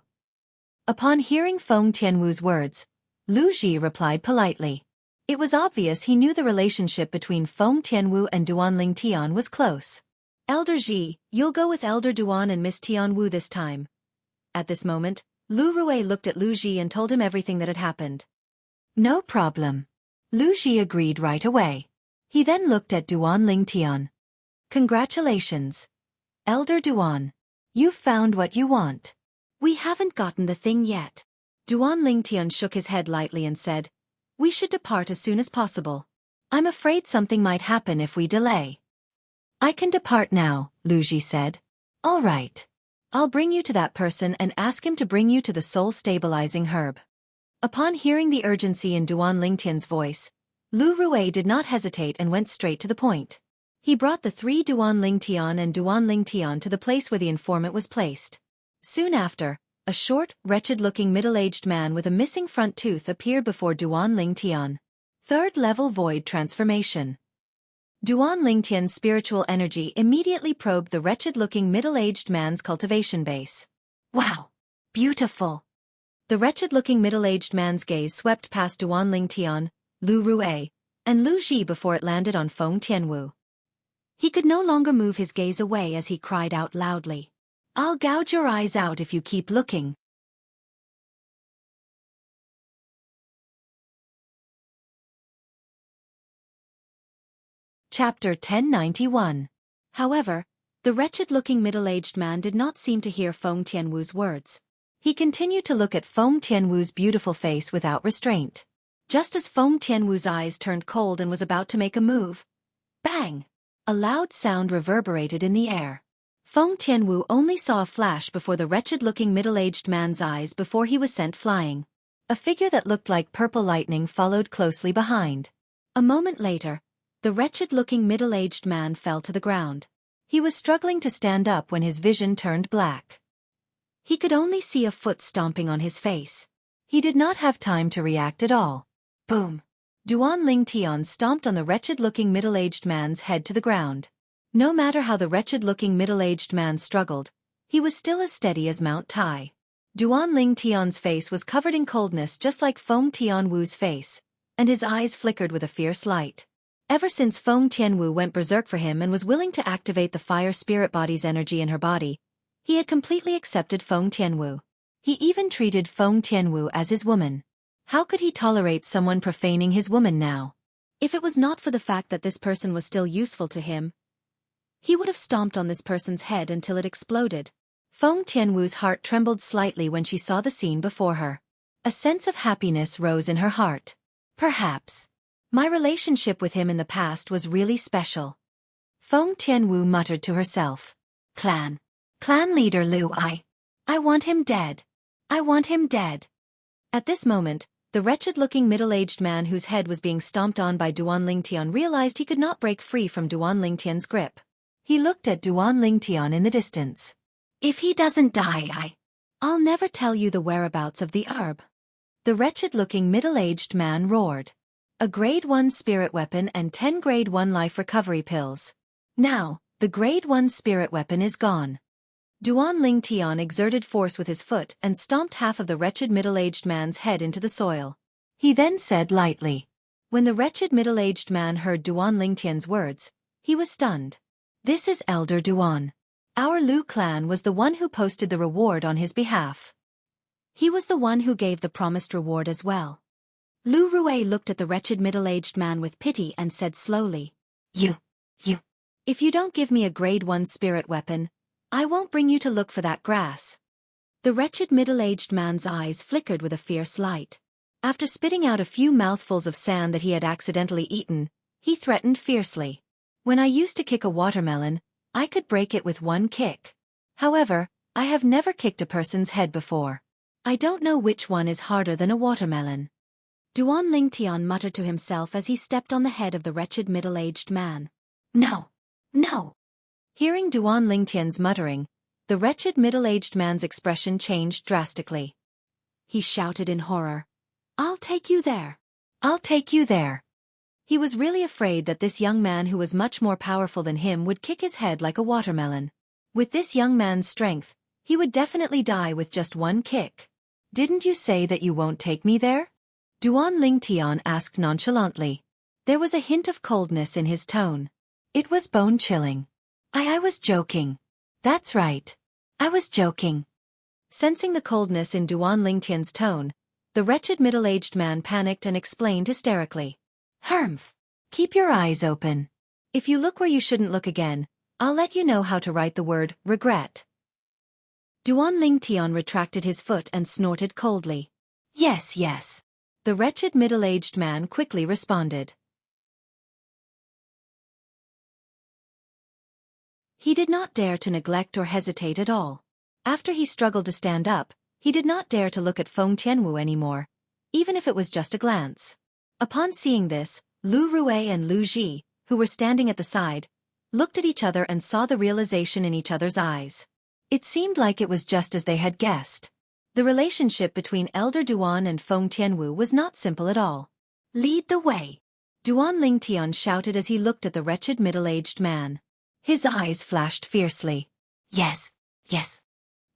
Upon hearing Feng Tianwu's words, Lu Ji replied politely. It was obvious he knew the relationship between Feng Tianwu and Duanling Tian was close. "Elder Ji, you'll go with Elder Duan and Miss Tianwu this time." At this moment, Lu Rui looked at Lu Ji and told him everything that had happened. "No problem." Lu Ji agreed right away. He then looked at Duanling Tian. "Congratulations, Elder Duan. You've found what you want." "We haven't gotten the thing yet." Duanling Tian shook his head lightly and said, "We should depart as soon as possible. I'm afraid something might happen if we delay." "I can depart now," Lu Ji said. "All right. I'll bring you to that person and ask him to bring you to the soul-stabilizing herb." Upon hearing the urgency in Duanling Tian's voice, Lu Rui did not hesitate and went straight to the point. He brought the three Duanling Tian and Duanling Tian to the place where the informant was placed. Soon after, a short, wretched-looking middle-aged man with a missing front tooth appeared before Duanling Tian. Third-level void transformation. Duanling Tian's spiritual energy immediately probed the wretched-looking middle-aged man's cultivation base. "Wow! Beautiful!" The wretched-looking middle-aged man's gaze swept past Duanling Tian, Lu Rui, and Lu Ji before it landed on Feng Tianwu. He could no longer move his gaze away as he cried out loudly. "I'll gouge your eyes out if you keep looking." Chapter 1091. However, the wretched-looking middle-aged man did not seem to hear Feng Tianwu's words. He continued to look at Feng Tianwu's beautiful face without restraint. Just as Feng Tianwu's eyes turned cold and was about to make a move, bang! A loud sound reverberated in the air. Feng Tianwu only saw a flash before the wretched-looking middle-aged man's eyes before he was sent flying. A figure that looked like purple lightning followed closely behind. A moment later, the wretched-looking middle-aged man fell to the ground. He was struggling to stand up when his vision turned black. He could only see a foot stomping on his face. He did not have time to react at all. Boom! Duanling Tian stomped on the wretched-looking middle-aged man's head to the ground. No matter how the wretched-looking middle-aged man struggled, he was still as steady as Mount Tai. Duanling Tian's face was covered in coldness just like Feng Tianwu's face, and his eyes flickered with a fierce light. Ever since Feng Tianwu went berserk for him and was willing to activate the fire spirit body's energy in her body, he had completely accepted Feng Tianwu. He even treated Feng Tianwu as his woman. How could he tolerate someone profaning his woman now? If it was not for the fact that this person was still useful to him, he would have stomped on this person's head until it exploded. Feng Tianwu's heart trembled slightly when she saw the scene before her. A sense of happiness rose in her heart. Perhaps my relationship with him in the past was really special. Feng Tianwu muttered to herself. Clan leader Lu I want him dead. I want him dead. At this moment, the wretched-looking middle-aged man whose head was being stomped on by Duanling Tian realized he could not break free from Duanling Tian's grip. He looked at Duanling Tian in the distance. "If he doesn't die, I'll never tell you the whereabouts of the herb." The wretched-looking middle-aged man roared. A Grade 1 spirit weapon and 10 Grade 1 life recovery pills. Now, the Grade 1 spirit weapon is gone. Duanling Tian exerted force with his foot and stomped half of the wretched middle-aged man's head into the soil. He then said lightly. When the wretched middle-aged man heard Duanling Tian's words, he was stunned. "This is Elder Duan. Our Lu clan was the one who posted the reward on his behalf. He was the one who gave the promised reward as well." Lu Rui looked at the wretched middle-aged man with pity and said slowly, You. If you don't give me a Grade 1 spirit weapon, I won't bring you to look for that grass." The wretched middle-aged man's eyes flickered with a fierce light. After spitting out a few mouthfuls of sand that he had accidentally eaten, he threatened fiercely. "When I used to kick a watermelon, I could break it with one kick. However, I have never kicked a person's head before. I don't know which one is harder than a watermelon. Duan Lingtian muttered to himself as he stepped on the head of the wretched middle-aged man. No! No! Hearing Duan Lingtian's muttering, the wretched middle-aged man's expression changed drastically. He shouted in horror. I'll take you there. I'll take you there. He was really afraid that this young man who was much more powerful than him would kick his head like a watermelon. With this young man's strength, he would definitely die with just one kick. Didn't you say that you won't take me there? Duan Lingtian asked nonchalantly. There was a hint of coldness in his tone. It was bone-chilling. I was joking. That's right. I was joking. Sensing the coldness in Duan Lingtian's tone, the wretched middle-aged man panicked and explained hysterically. Humph! Keep your eyes open. If you look where you shouldn't look again, I'll let you know how to write the word regret. Duan Lingtian retracted his foot and snorted coldly. Yes, yes. The wretched middle-aged man quickly responded. He did not dare to neglect or hesitate at all. After he struggled to stand up, he did not dare to look at Feng Tianwu anymore, even if it was just a glance. Upon seeing this, Lu Rue and Lu Ji, who were standing at the side, looked at each other and saw the realization in each other's eyes. It seemed like it was just as they had guessed. The relationship between Elder Duan and Feng Tianwu was not simple at all. Lead the way! Duan Lingtian shouted as he looked at the wretched middle-aged man. His eyes flashed fiercely. Yes, yes.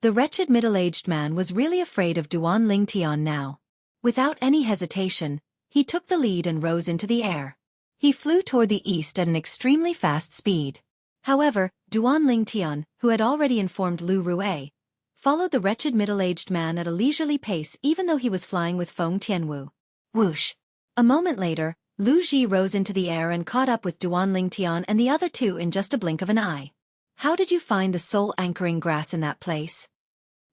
The wretched middle-aged man was really afraid of Duan Lingtian now. Without any hesitation, he took the lead and rose into the air. He flew toward the east at an extremely fast speed. However, Duan Lingtian, who had already informed Lu Rue, followed the wretched middle-aged man at a leisurely pace even though he was flying with Feng Tianwu. Whoosh! A moment later, Lu Ji rose into the air and caught up with Duan Lingtian and the other two in just a blink of an eye. How did you find the soul-anchoring grass in that place?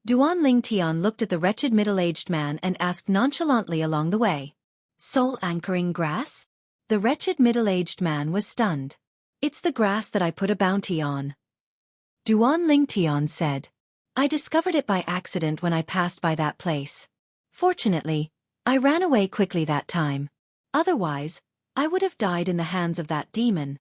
Duan Lingtian looked at the wretched middle-aged man and asked nonchalantly along the way. Soul-anchoring grass? The wretched middle-aged man was stunned. It's the grass that I put a bounty on. Duan Lingtian said. I discovered it by accident when I passed by that place. Fortunately, I ran away quickly that time. Otherwise, I would have died in the hands of that demon.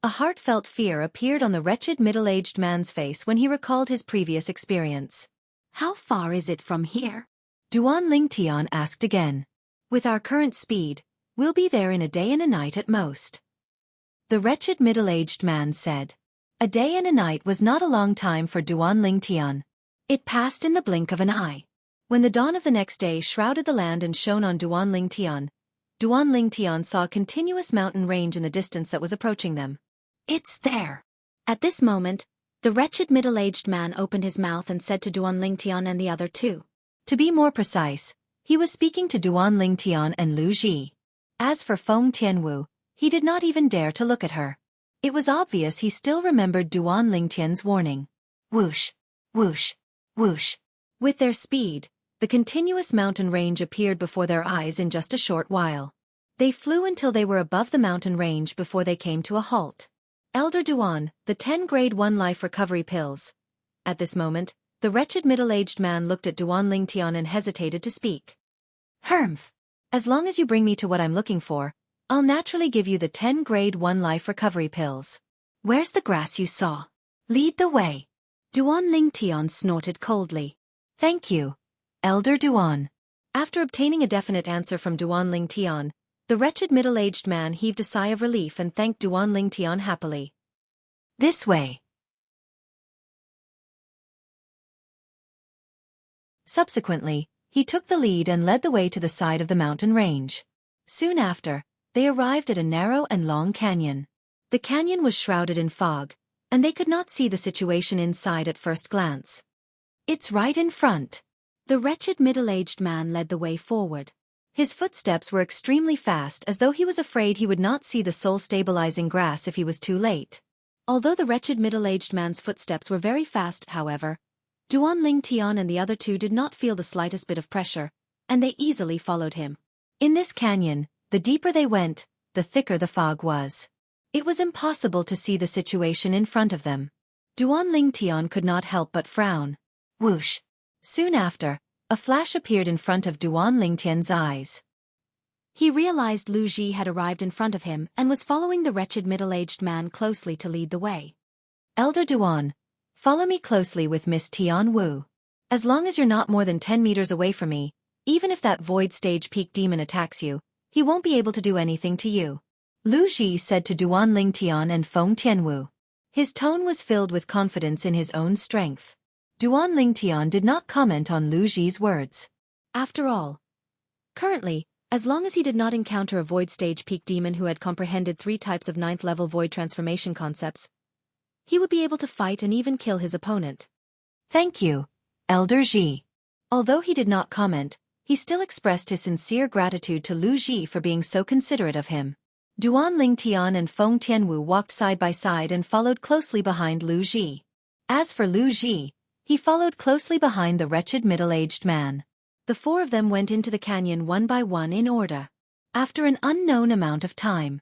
A heartfelt fear appeared on the wretched middle-aged man's face when he recalled his previous experience. How far is it from here? Duan Lingtian asked again. With our current speed, we'll be there in a day and a night at most. The wretched middle-aged man said. A day and a night was not a long time for Duan Lingtian. It passed in the blink of an eye. When the dawn of the next day shrouded the land and shone on Duan Lingtian saw a continuous mountain range in the distance that was approaching them. It's there! At this moment, the wretched middle-aged man opened his mouth and said to Duan Lingtian and the other two. To be more precise, he was speaking to Duan Lingtian and Lu Ji. As for Feng Tianwu, he did not even dare to look at her. It was obvious he still remembered Duan Lingtian's warning. Whoosh! Whoosh! Whoosh! With their speed, the continuous mountain range appeared before their eyes in just a short while. They flew until they were above the mountain range before they came to a halt. Elder Duan, the 10 Grade 1 life recovery pills. At this moment, the wretched middle-aged man looked at Duan Lingtian and hesitated to speak. Humph! As long as you bring me to what I'm looking for, I'll naturally give you the 10 Grade 1 life recovery pills. Where's the grass you saw? Lead the way. Duan Lingtian snorted coldly. Thank you, Elder Duan. After obtaining a definite answer from Duan Lingtian, the wretched middle-aged man heaved a sigh of relief and thanked Duan Lingtian happily. This way. Subsequently, he took the lead and led the way to the side of the mountain range. Soon after, they arrived at a narrow and long canyon. The canyon was shrouded in fog, and they could not see the situation inside at first glance. It's right in front. The wretched middle-aged man led the way forward. His footsteps were extremely fast as though he was afraid he would not see the soul-stabilizing grass if he was too late. Although the wretched middle-aged man's footsteps were very fast, however, Duan Lingtian and the other two did not feel the slightest bit of pressure, and they easily followed him. In this canyon, the deeper they went, the thicker the fog was. It was impossible to see the situation in front of them. Duan Lingtian could not help but frown. Whoosh! Soon after, a flash appeared in front of Duan Lingtian's eyes. He realized Lu Ji had arrived in front of him and was following the wretched middle-aged man closely to lead the way. Elder Duan, follow me closely with Miss Tian Wu. As long as you're not more than 10 meters away from me, even if that void stage peak demon attacks you, he won't be able to do anything to you. Lu Ji said to Duan Lingtian and Feng Tianwu. His tone was filled with confidence in his own strength. Duan Lingtian did not comment on Lu Ji's words. After all, currently, as long as he did not encounter a void stage peak demon who had comprehended 3 types of 9th level void transformation concepts, he would be able to fight and even kill his opponent. Thank you, Elder Ji. Although he did not comment, he still expressed his sincere gratitude to Lu Ji for being so considerate of him. Duan Lingtian and Feng Tianwu walked side by side and followed closely behind Lu Ji. As for Lu Ji, he followed closely behind the wretched middle-aged man. The 4 of them went into the canyon one by one in order. After an unknown amount of time.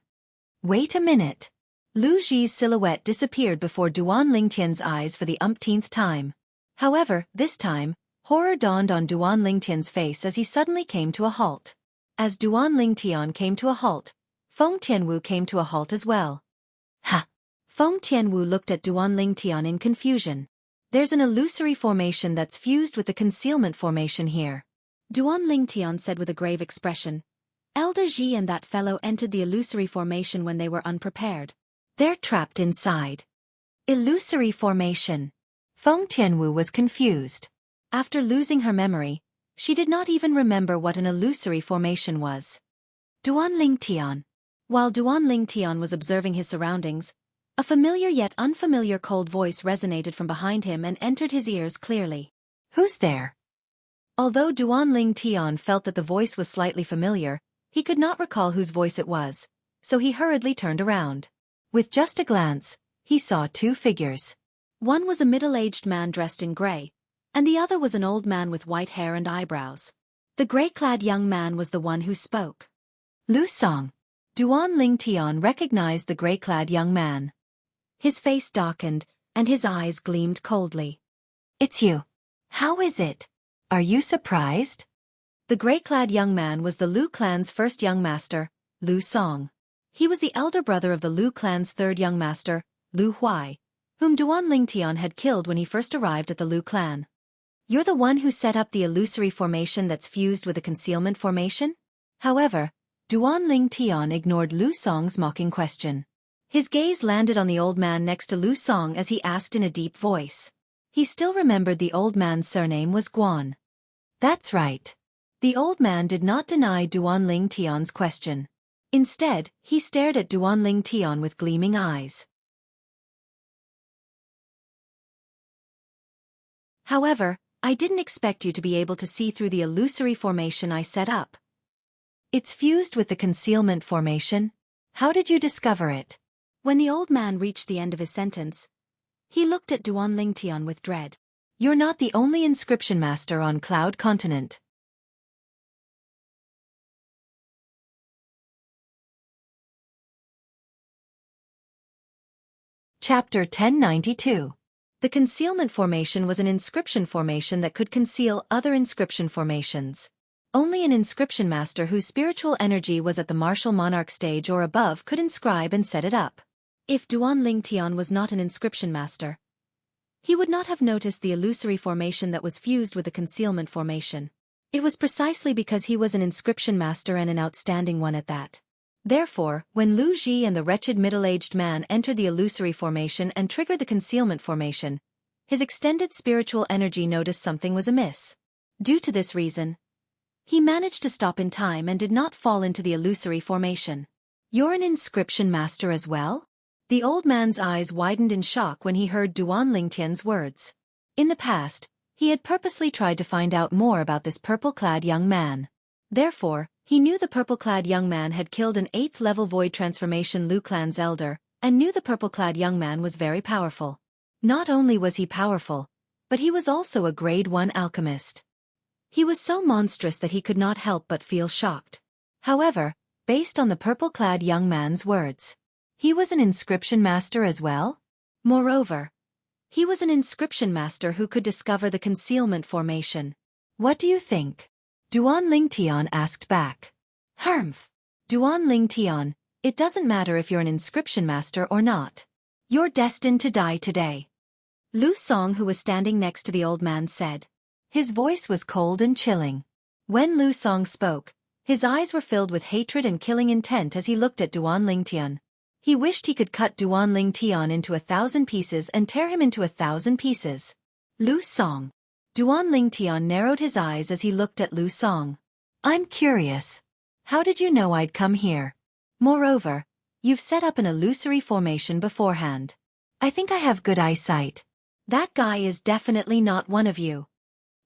Wait a minute. Lu Ji's silhouette disappeared before Duan Lingtian's eyes for the umpteenth time. However, this time, horror dawned on Duan Lingtian's face as he suddenly came to a halt. As Duan Lingtian came to a halt, Feng Tianwu came to a halt as well. Ha! Feng Tianwu looked at Duan Lingtian in confusion. There's an illusory formation that's fused with the concealment formation here. Duan Lingtian said with a grave expression. Elder Ji and that fellow entered the illusory formation when they were unprepared. They're trapped inside. Illusory formation. Feng Tianwu was confused. After losing her memory, she did not even remember what an illusory formation was. Duan Lingtian. While Duan Lingtian was observing his surroundings, a familiar yet unfamiliar cold voice resonated from behind him and entered his ears clearly. Who's there? Although Duan Lingtian felt that the voice was slightly familiar, he could not recall whose voice it was, so he hurriedly turned around. With just a glance, he saw 2 figures. One was a middle-aged man dressed in gray, and the other was an old man with white hair and eyebrows. The gray-clad young man was the one who spoke. Lu Song. Duan Lingtian recognized the gray-clad young man. His face darkened, and his eyes gleamed coldly. It's you. How is it? Are you surprised? The gray-clad young man was the Lu clan's first young master, Lu Song. He was the elder brother of the Lu clan's 3rd young master, Lu Huai, whom Duan Lingtian had killed when he first arrived at the Lu clan. You're the one who set up the illusory formation that's fused with a concealment formation? However, Duan Lingtian ignored Lu Song's mocking question. His gaze landed on the old man next to Lu Song as he asked in a deep voice. He still remembered the old man's surname was Guan. That's right. The old man did not deny Duan Lingtian's question. Instead, he stared at Duan Lingtian with gleaming eyes. However, I didn't expect you to be able to see through the illusory formation I set up. It's fused with the concealment formation? How did you discover it? When the old man reached the end of his sentence, he looked at Duan Lingtian with dread. You're not the only inscription master on Cloud Continent. Chapter 1092. The concealment formation was an inscription formation that could conceal other inscription formations. Only an inscription master whose spiritual energy was at the martial monarch stage or above could inscribe and set it up. If Duan Lingtian was not an inscription master, he would not have noticed the illusory formation that was fused with the concealment formation. It was precisely because he was an inscription master and an outstanding one at that. Therefore, when Lu Ji and the wretched middle-aged man entered the illusory formation and triggered the concealment formation, his extended spiritual energy noticed something was amiss. Due to this reason, he managed to stop in time and did not fall into the illusory formation. You're an inscription master as well? The old man's eyes widened in shock when he heard Duan Lingtian's words. In the past, he had purposely tried to find out more about this purple-clad young man. Therefore, he knew the purple-clad young man had killed an 8th-level void transformation Lu clan's elder, and knew the purple-clad young man was very powerful. Not only was he powerful, but he was also a grade 1 alchemist. He was so monstrous that he could not help but feel shocked. However, based on the purple-clad young man's words, He was an inscription master as well? Moreover, he was an inscription master who could discover the concealment formation. What do you think? Duan Lingtian asked back. Humph. Duan Lingtian, it doesn't matter if you're an inscription master or not. You're destined to die today. Lu Song, who was standing next to the old man, said. His voice was cold and chilling. When Lu Song spoke, his eyes were filled with hatred and killing intent as he looked at Duan Lingtian. He wished he could cut Duan Lingtian into 1,000 pieces and tear him into 1,000 pieces. Lu Song. Duan Lingtian narrowed his eyes as he looked at Lu Song. I'm curious. How did you know I'd come here? Moreover, you've set up an illusory formation beforehand. I think I have good eyesight. That guy is definitely not one of you.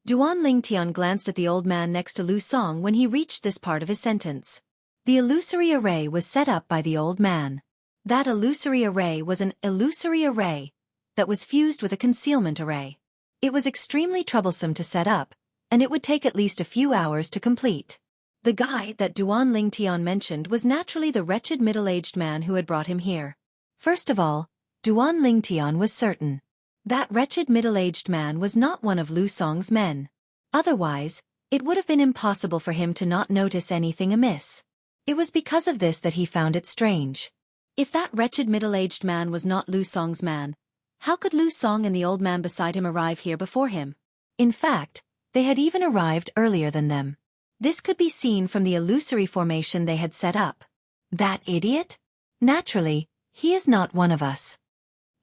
Duan Lingtian glanced at the old man next to Lu Song when he reached this part of his sentence. The illusory array was set up by the old man. That illusory array was an illusory array that was fused with a concealment array. It was extremely troublesome to set up, and it would take at least a few hours to complete. The guy that Duan Lingtian mentioned was naturally the wretched middle-aged man who had brought him here. First of all, Duan Lingtian was certain. That wretched middle-aged man was not one of Lu Song's men. Otherwise, it would have been impossible for him to not notice anything amiss. It was because of this that he found it strange. If that wretched middle-aged man was not Lu Song's man, how could Lu Song and the old man beside him arrive here before him? In fact, they had even arrived earlier than them. This could be seen from the illusory formation they had set up. That idiot? Naturally, he is not one of us.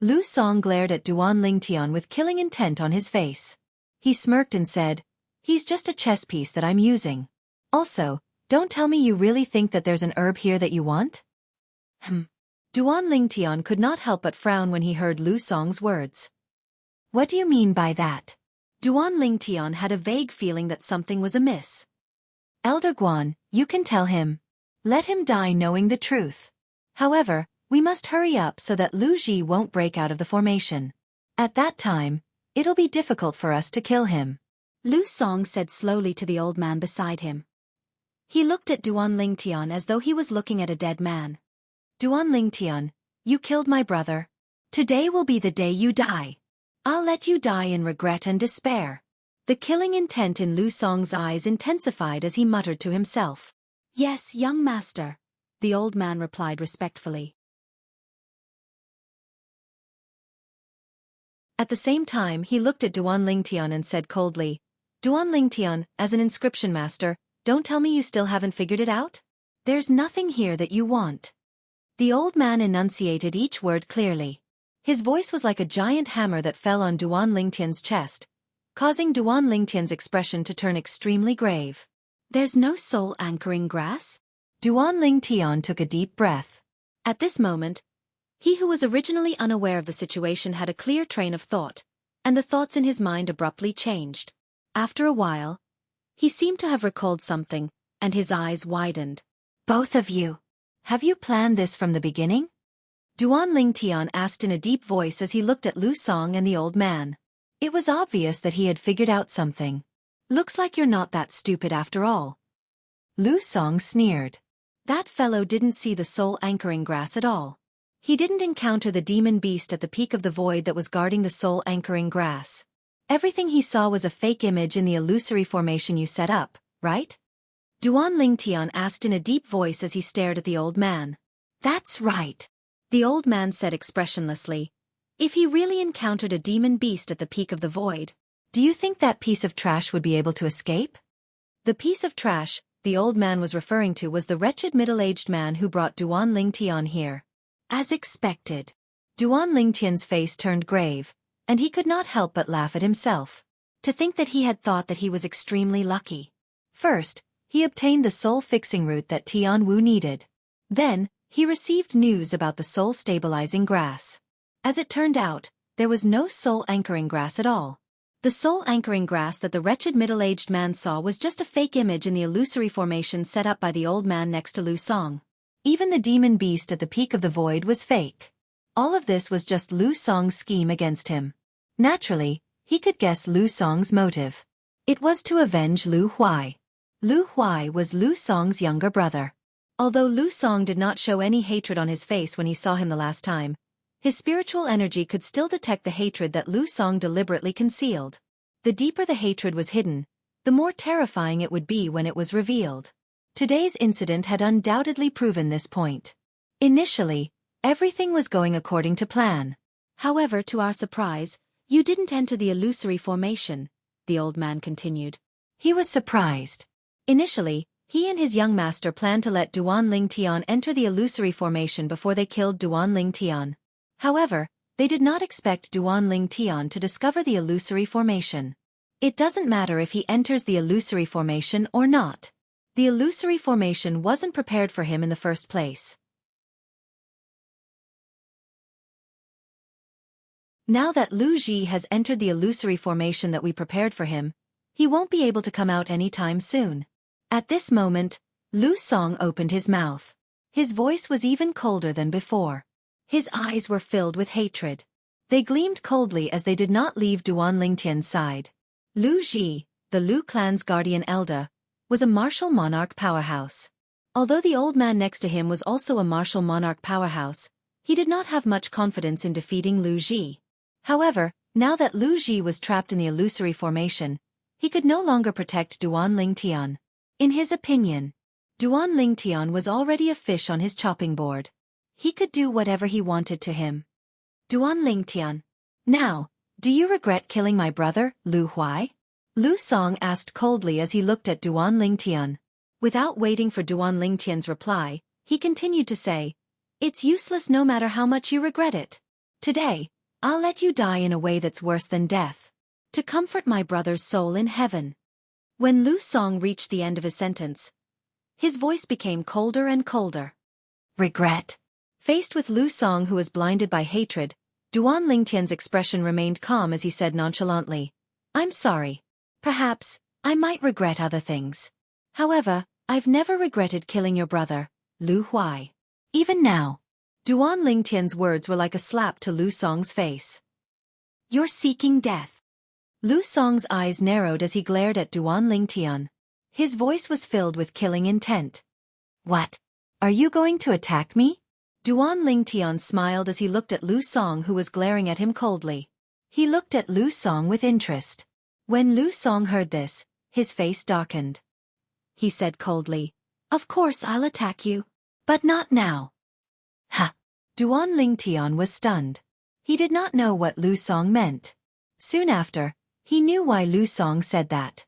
Lu Song glared at Duan Lingtian with killing intent on his face. He smirked and said, he's just a chess piece that I'm using. Also, don't tell me you really think that there's an herb here that you want? Duan Lingtian could not help but frown when he heard Lu Song's words. What do you mean by that? Duan Lingtian had a vague feeling that something was amiss. Elder Guan, you can tell him. Let him die knowing the truth. However, we must hurry up so that Lu Ji won't break out of the formation. At that time, it'll be difficult for us to kill him. Lu Song said slowly to the old man beside him. He looked at Duan Lingtian as though he was looking at a dead man. Duan Lingtian, you killed my brother. Today will be the day you die. I'll let you die in regret and despair. The killing intent in Lu Song's eyes intensified as he muttered to himself. Yes, young master, the old man replied respectfully. At the same time, he looked at Duan Lingtian and said coldly, Duan Lingtian, as an inscription master, don't tell me you still haven't figured it out? There's nothing here that you want. The old man enunciated each word clearly. His voice was like a giant hammer that fell on Duan Lingtian's chest, causing Duan Lingtian's expression to turn extremely grave. There's no soul anchoring grass? Duan Lingtian took a deep breath. At this moment, he who was originally unaware of the situation had a clear train of thought, and the thoughts in his mind abruptly changed. After a while, he seemed to have recalled something, and his eyes widened. Both of you. Have you planned this from the beginning? Duan Lingtian asked in a deep voice as he looked at Lu Song and the old man. It was obvious that he had figured out something. Looks like you're not that stupid after all. Lu Song sneered. That fellow didn't see the soul anchoring grass at all. He didn't encounter the demon beast at the peak of the void that was guarding the soul anchoring grass. Everything he saw was a fake image in the illusory formation you set up, right? Duan Lingtian asked in a deep voice as he stared at the old man. That's right, the old man said expressionlessly. If he really encountered a demon beast at the peak of the void, do you think that piece of trash would be able to escape? The piece of trash the old man was referring to was the wretched middle-aged man who brought Duan Lingtian here. As expected, Duan Lingtian's face turned grave, and he could not help but laugh at himself. To think that he had thought that he was extremely lucky. First, he obtained the soul-fixing root that Tian Wu needed. Then, he received news about the soul-stabilizing grass. As it turned out, there was no soul-anchoring grass at all. The soul-anchoring grass that the wretched middle-aged man saw was just a fake image in the illusory formation set up by the old man next to Lu Song. Even the demon beast at the peak of the void was fake. All of this was just Lu Song's scheme against him. Naturally, he could guess Lu Song's motive. It was to avenge Lu Huai. Lu Huai was Lu Song's younger brother. Although Lu Song did not show any hatred on his face when he saw him the last time, his spiritual energy could still detect the hatred that Lu Song deliberately concealed. The deeper the hatred was hidden, the more terrifying it would be when it was revealed. Today's incident had undoubtedly proven this point. Initially, everything was going according to plan. However, to our surprise, you didn't enter the illusory formation, the old man continued. He was surprised. Initially, he and his young master planned to let Duan Lingtian enter the illusory formation before they killed Duan Lingtian. However, they did not expect Duan Lingtian to discover the illusory formation. It doesn't matter if he enters the illusory formation or not. The illusory formation wasn't prepared for him in the first place. Now that Lu Ji has entered the illusory formation that we prepared for him, he won't be able to come out anytime soon. At this moment, Lu Song opened his mouth. His voice was even colder than before. His eyes were filled with hatred. They gleamed coldly as they did not leave Duan Lingtian's side. Lu Ji, the Lu clan's guardian elder, was a martial monarch powerhouse. Although the old man next to him was also a martial monarch powerhouse, he did not have much confidence in defeating Lu Ji. However, now that Lu Ji was trapped in the illusory formation, he could no longer protect Duan Lingtian. In his opinion, Duan Lingtian was already a fish on his chopping board. He could do whatever he wanted to him. Duan Lingtian. Now, do you regret killing my brother, Lu Huai? Lu Song asked coldly as he looked at Duan Lingtian. Without waiting for Duan Lingtian's reply, he continued to say, "It's useless no matter how much you regret it. Today, I'll let you die in a way that's worse than death, to comfort my brother's soul in heaven." When Lu Song reached the end of his sentence, his voice became colder and colder. Regret. Faced with Lu Song, who was blinded by hatred, Duan Lingtian's expression remained calm as he said nonchalantly, "I'm sorry. Perhaps, I might regret other things. However, I've never regretted killing your brother, Lu Huai. Even now." Duan Lingtian's words were like a slap to Lu Song's face. "You're seeking death." Lu Song's eyes narrowed as he glared at Duan Lingtian. His voice was filled with killing intent. "What? Are you going to attack me?" Duan Lingtian smiled as he looked at Lu Song, who was glaring at him coldly. He looked at Lu Song with interest. When Lu Song heard this, his face darkened. He said coldly, "Of course I'll attack you. But not now." Ha! Duan Lingtian was stunned. He did not know what Lu Song meant. Soon after, he knew why Lu Song said that.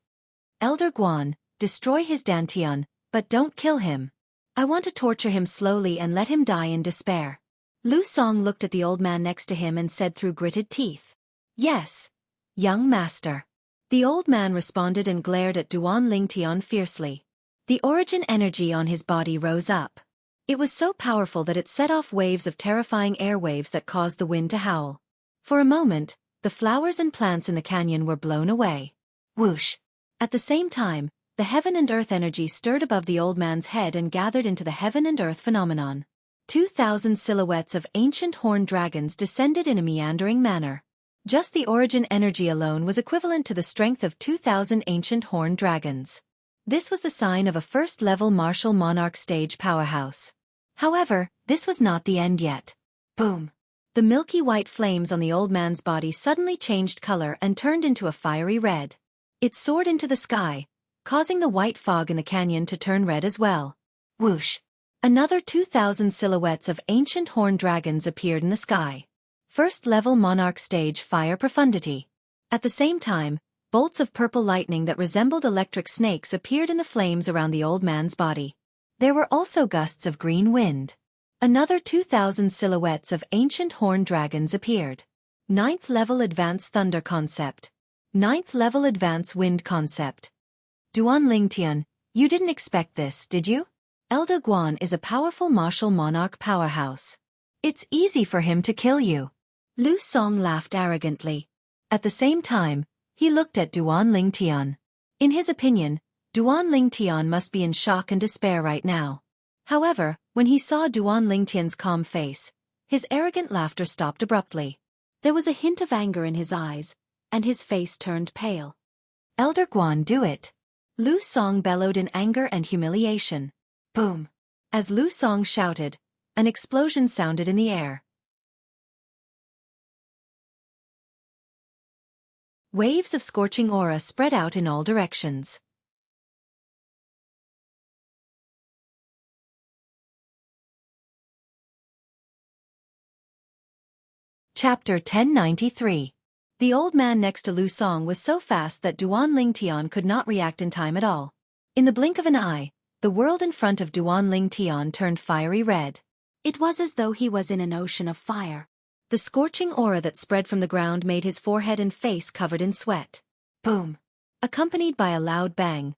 "Elder Guan, destroy his dantian, but don't kill him. I want to torture him slowly and let him die in despair." Lu Song looked at the old man next to him and said through gritted teeth, "Yes, young master." The old man responded and glared at Duan Lingtian fiercely. The origin energy on his body rose up. It was so powerful that it set off waves of terrifying airwaves that caused the wind to howl. For a moment, the flowers and plants in the canyon were blown away. Whoosh! At the same time, the heaven and earth energy stirred above the old man's head and gathered into the heaven and earth phenomenon. 2,000 silhouettes of ancient horned dragons descended in a meandering manner. Just the origin energy alone was equivalent to the strength of 2,000 ancient horned dragons. This was the sign of a first-level martial monarch stage powerhouse. However, this was not the end yet. Boom! The milky white flames on the old man's body suddenly changed color and turned into a fiery red. It soared into the sky, causing the white fog in the canyon to turn red as well. Whoosh! Another 2,000 silhouettes of ancient horned dragons appeared in the sky. First-level monarch stage fire profundity. At the same time, bolts of purple lightning that resembled electric snakes appeared in the flames around the old man's body. There were also gusts of green wind. Another 2,000 silhouettes of ancient horned dragons appeared. 9th level advanced thunder concept. 9th level advanced wind concept. Duan Lingtian, you didn't expect this, did you? Elder Guan is a powerful martial monarch powerhouse. It's easy for him to kill you. Lu Song laughed arrogantly. At the same time, he looked at Duan Lingtian. In his opinion, Duan Lingtian must be in shock and despair right now. However, when he saw Duan Lingtian's calm face, his arrogant laughter stopped abruptly. There was a hint of anger in his eyes, and his face turned pale. "Elder Guan, do it!" Lu Song bellowed in anger and humiliation. Boom! As Lu Song shouted, an explosion sounded in the air. Waves of scorching aura spread out in all directions. Chapter 1093. The old man next to Lu Song was so fast that Duan Lingtian could not react in time at all. In the blink of an eye, the world in front of Duan Lingtian turned fiery red. It was as though he was in an ocean of fire. The scorching aura that spread from the ground made his forehead and face covered in sweat. Boom! Accompanied by a loud bang,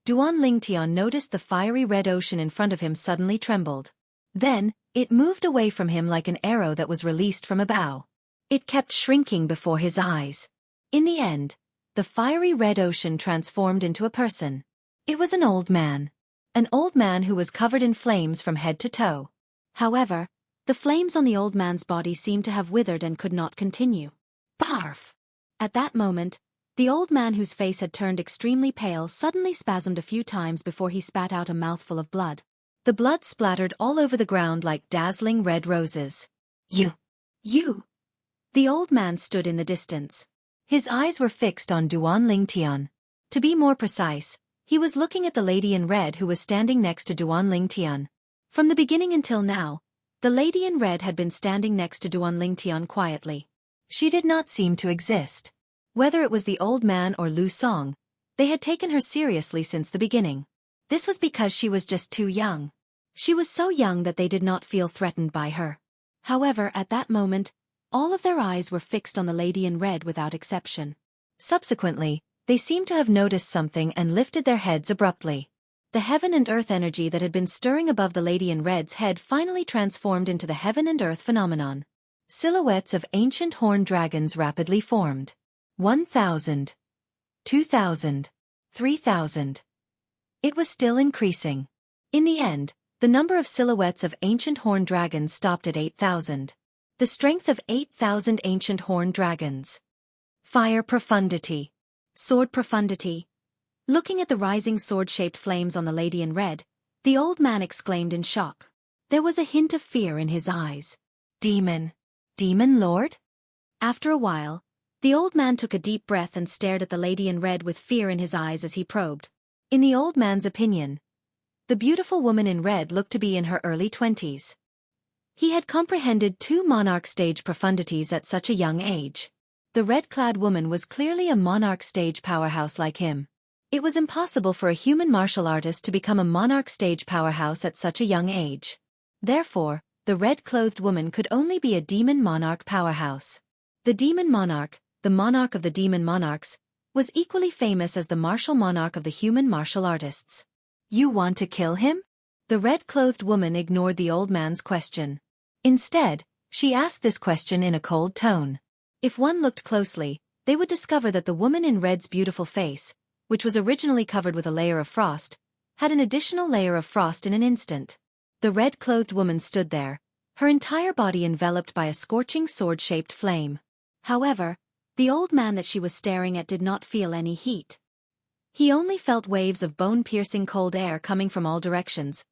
Duan Lingtian noticed the fiery red ocean in front of him suddenly trembled. Then, it moved away from him like an arrow that was released from a bow. It kept shrinking before his eyes. In the end, the fiery red ocean transformed into a person. It was an old man. An old man who was covered in flames from head to toe. However, the flames on the old man's body seemed to have withered and could not continue. Barf! At that moment, the old man whose face had turned extremely pale suddenly spasmed a few times before he spat out a mouthful of blood. The blood splattered all over the ground like dazzling red roses. You! The old man stood in the distance. His eyes were fixed on Duan Lingtian. To be more precise, he was looking at the lady in red who was standing next to Duan Lingtian. From the beginning until now, the lady in red had been standing next to Duan Lingtian quietly. She did not seem to exist. Whether it was the old man or Lu Song, they had taken her seriously since the beginning. This was because she was just too young. She was so young that they did not feel threatened by her. However, at that moment, all of their eyes were fixed on the lady in red without exception. Subsequently, they seemed to have noticed something and lifted their heads abruptly. The heaven and earth energy that had been stirring above the lady in red's head finally transformed into the heaven and earth phenomenon. Silhouettes of ancient horned dragons rapidly formed. 1,000. 2,000. 3,000. It was still increasing. In the end, the number of silhouettes of ancient horned dragons stopped at 8,000. The strength of 8,000 ancient horned dragons. Fire profundity. Sword profundity. Looking at the rising sword-shaped flames on the lady in red, the old man exclaimed in shock. There was a hint of fear in his eyes. Demon. Demon Lord? After a while, the old man took a deep breath and stared at the lady in red with fear in his eyes as he probed. In the old man's opinion, the beautiful woman in red looked to be in her early 20s. He had comprehended 2 monarch stage profundities at such a young age. The red-clad woman was clearly a monarch stage powerhouse like him. It was impossible for a human martial artist to become a monarch stage powerhouse at such a young age. Therefore, the red-clothed woman could only be a demon monarch powerhouse. The demon monarch, the monarch of the demon monarchs, was equally famous as the martial monarch of the human martial artists. You want to kill him? The red-clothed woman ignored the old man's question. Instead, she asked this question in a cold tone. If one looked closely, they would discover that the woman in red's beautiful face, which was originally covered with a layer of frost, had an additional layer of frost in an instant. The red-clothed woman stood there, her entire body enveloped by a scorching sword-shaped flame. However, the old man that she was staring at did not feel any heat. He only felt waves of bone-piercing cold air coming from all directions,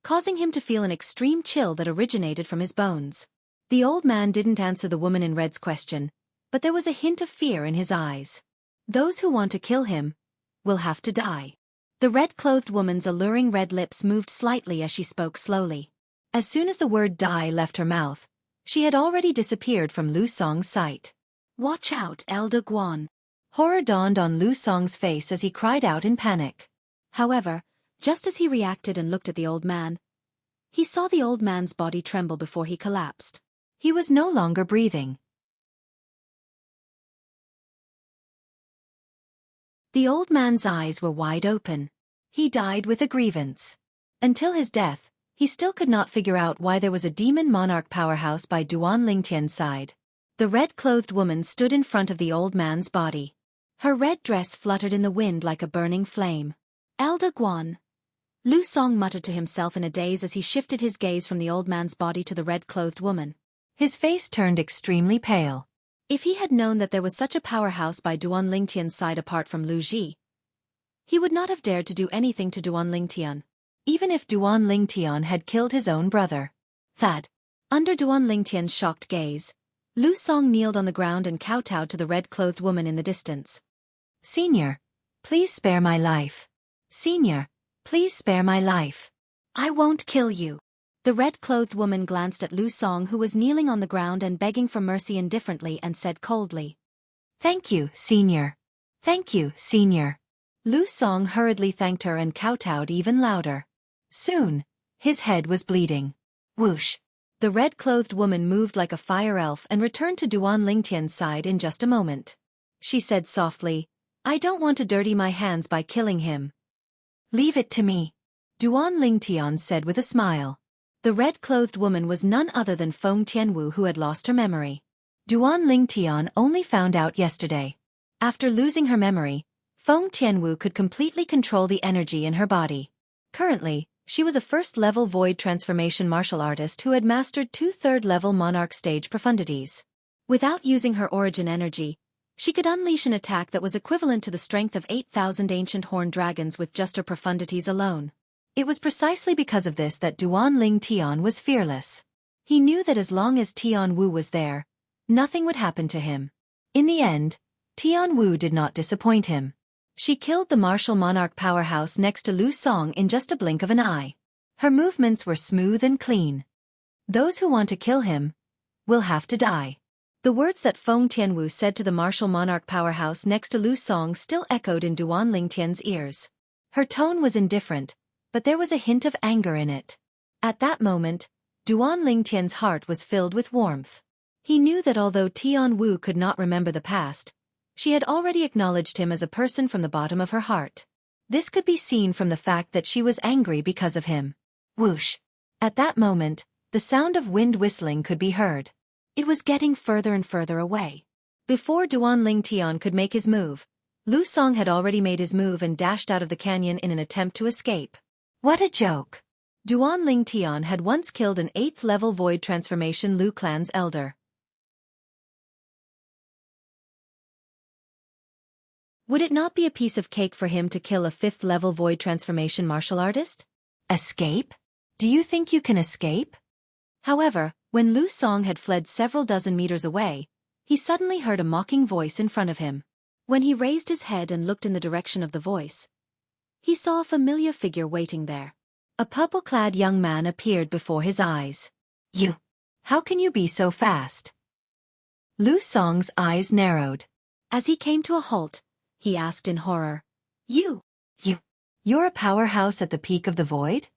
causing him to feel an extreme chill that originated from his bones. The old man didn't answer the woman in red's question, but there was a hint of fear in his eyes. Those who want to kill him will have to die. The red-clothed woman's alluring red lips moved slightly as she spoke slowly. As soon as the word die left her mouth, she had already disappeared from Lu Song's sight. Watch out, Elder Guan. Horror dawned on Lu Song's face as he cried out in panic. However, just as he reacted and looked at the old man, he saw the old man's body tremble before he collapsed. He was no longer breathing. The old man's eyes were wide open. He died with a grievance. Until his death, he still could not figure out why there was a demon monarch powerhouse by Duan Lingtian's side. The red-clothed woman stood in front of the old man's body. Her red dress fluttered in the wind like a burning flame. Elder Guan. Lu Song muttered to himself in a daze as he shifted his gaze from the old man's body to the red-clothed woman. His face turned extremely pale. If he had known that there was such a powerhouse by Duan Lingtian's side apart from Lu Ji, he would not have dared to do anything to Duan Lingtian. even if Duan Lingtian had killed his own brother. Thad. Under Duan Lingtian's shocked gaze, Lu Song kneeled on the ground and kowtowed to the red-clothed woman in the distance. Senior, please spare my life. Senior, please spare my life. I won't kill you. The red-clothed woman glanced at Lu Song, who was kneeling on the ground and begging for mercy indifferently, and said coldly, Thank you, Senior. Thank you, Senior. Lu Song hurriedly thanked her and kowtowed even louder. Soon, his head was bleeding. Whoosh! The red-clothed woman moved like a fire elf and returned to Duan Lingtian's side in just a moment. She said softly, I don't want to dirty my hands by killing him. Leave it to me. Duan Lingtian said with a smile. The red-clothed woman was none other than Feng Tianwu, who had lost her memory. Duan Lingtian only found out yesterday. After losing her memory, Feng Tianwu could completely control the energy in her body. Currently, she was a first-level void transformation martial artist who had mastered 2 third-level monarch stage profundities. Without using her origin energy, she could unleash an attack that was equivalent to the strength of 8,000 ancient horned dragons with just her profundities alone. It was precisely because of this that Duan Lingtian was fearless. He knew that as long as Tian Wu was there, nothing would happen to him. In the end, Tian Wu did not disappoint him. She killed the martial monarch powerhouse next to Lu Song in just a blink of an eye. Her movements were smooth and clean. Those who want to kill him will have to die. The words that Feng Tianwu said to the martial monarch powerhouse next to Lu Song still echoed in Duan Lingtian's ears. Her tone was indifferent, but there was a hint of anger in it. At that moment, Duan Lingtian's heart was filled with warmth. He knew that although Tian Wu could not remember the past, she had already acknowledged him as a person from the bottom of her heart. This could be seen from the fact that she was angry because of him. Whoosh! At that moment, the sound of wind whistling could be heard. It was getting further and further away. Before Duan Lingtian could make his move, Lu Song had already made his move and dashed out of the canyon in an attempt to escape. What a joke! Duan Lingtian had once killed an 8th-level void transformation Lu clan's elder. Would it not be a piece of cake for him to kill a 5th-level void transformation martial artist? Escape? Do you think you can escape? However, when Lu Song had fled several dozen meters away, he suddenly heard a mocking voice in front of him. When he raised his head and looked in the direction of the voice, he saw a familiar figure waiting there. A purple-clad young man appeared before his eyes. You! How can you be so fast? Lu Song's eyes narrowed. As he came to a halt, he asked in horror. You're a powerhouse at the peak of the void?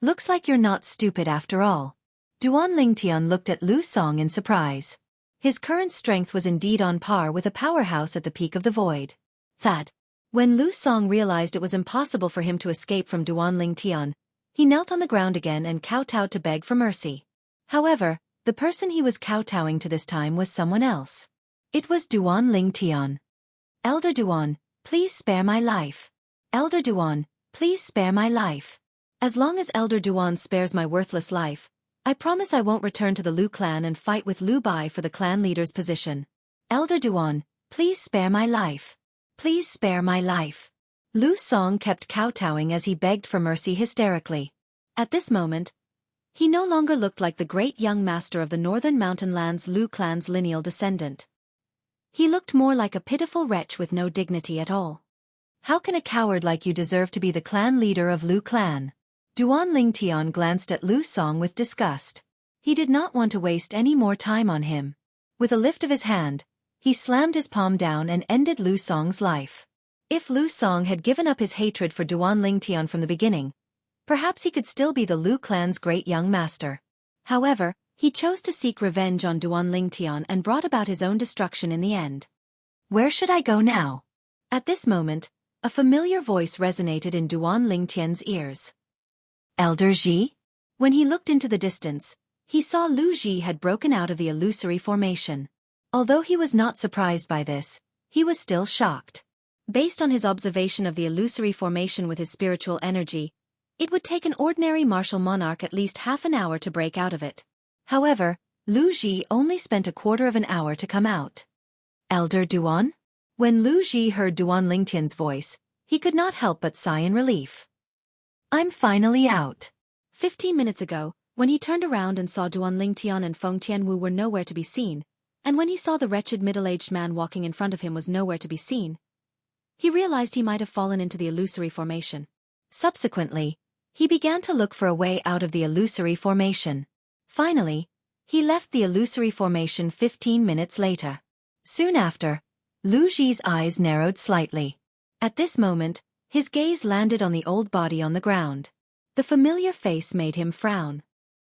Looks like you're not stupid after all. Duan Lingtian looked at Lu Song in surprise. His current strength was indeed on par with a powerhouse at the peak of the void. Thad. When Lu Song realized it was impossible for him to escape from Duan Lingtian, he knelt on the ground again and kowtowed to beg for mercy. However, the person he was kowtowing to this time was someone else. It was Duan Lingtian. Elder Duan, please spare my life. Elder Duan, please spare my life. As long as Elder Duan spares my worthless life, I promise I won't return to the Lu clan and fight with Lu Bai for the clan leader's position. Elder Duan, please spare my life. Please spare my life. Lu Song kept kowtowing as he begged for mercy hysterically. At this moment, he no longer looked like the great young master of the northern mountain lands Lu clan's lineal descendant. He looked more like a pitiful wretch with no dignity at all. How can a coward like you deserve to be the clan leader of Lu clan? Duan Lingtian glanced at Lu Song with disgust. He did not want to waste any more time on him. With a lift of his hand, he slammed his palm down and ended Lu Song's life. If Lu Song had given up his hatred for Duan Lingtian from the beginning, perhaps he could still be the Lu clan's great young master. However, he chose to seek revenge on Duan Lingtian and brought about his own destruction in the end. Where should I go now? At this moment, a familiar voice resonated in Duan Lingtian's ears. Elder Ji? When he looked into the distance, he saw Lu Ji had broken out of the illusory formation. Although he was not surprised by this, he was still shocked. Based on his observation of the illusory formation with his spiritual energy, it would take an ordinary martial monarch at least half an hour to break out of it. However, Lu Ji only spent a quarter of an hour to come out. Elder Duan? When Lu Ji heard Duan Lingtian's voice, he could not help but sigh in relief. I'm finally out. 15 minutes ago, when he turned around and saw Duan Lingtian and Feng Tianwu were nowhere to be seen, and when he saw the wretched middle-aged man walking in front of him was nowhere to be seen, he realized he might have fallen into the illusory formation. Subsequently, he began to look for a way out of the illusory formation. Finally, he left the illusory formation 15 minutes later. Soon after, Lu Ji's eyes narrowed slightly. At this moment, his gaze landed on the old body on the ground. The familiar face made him frown.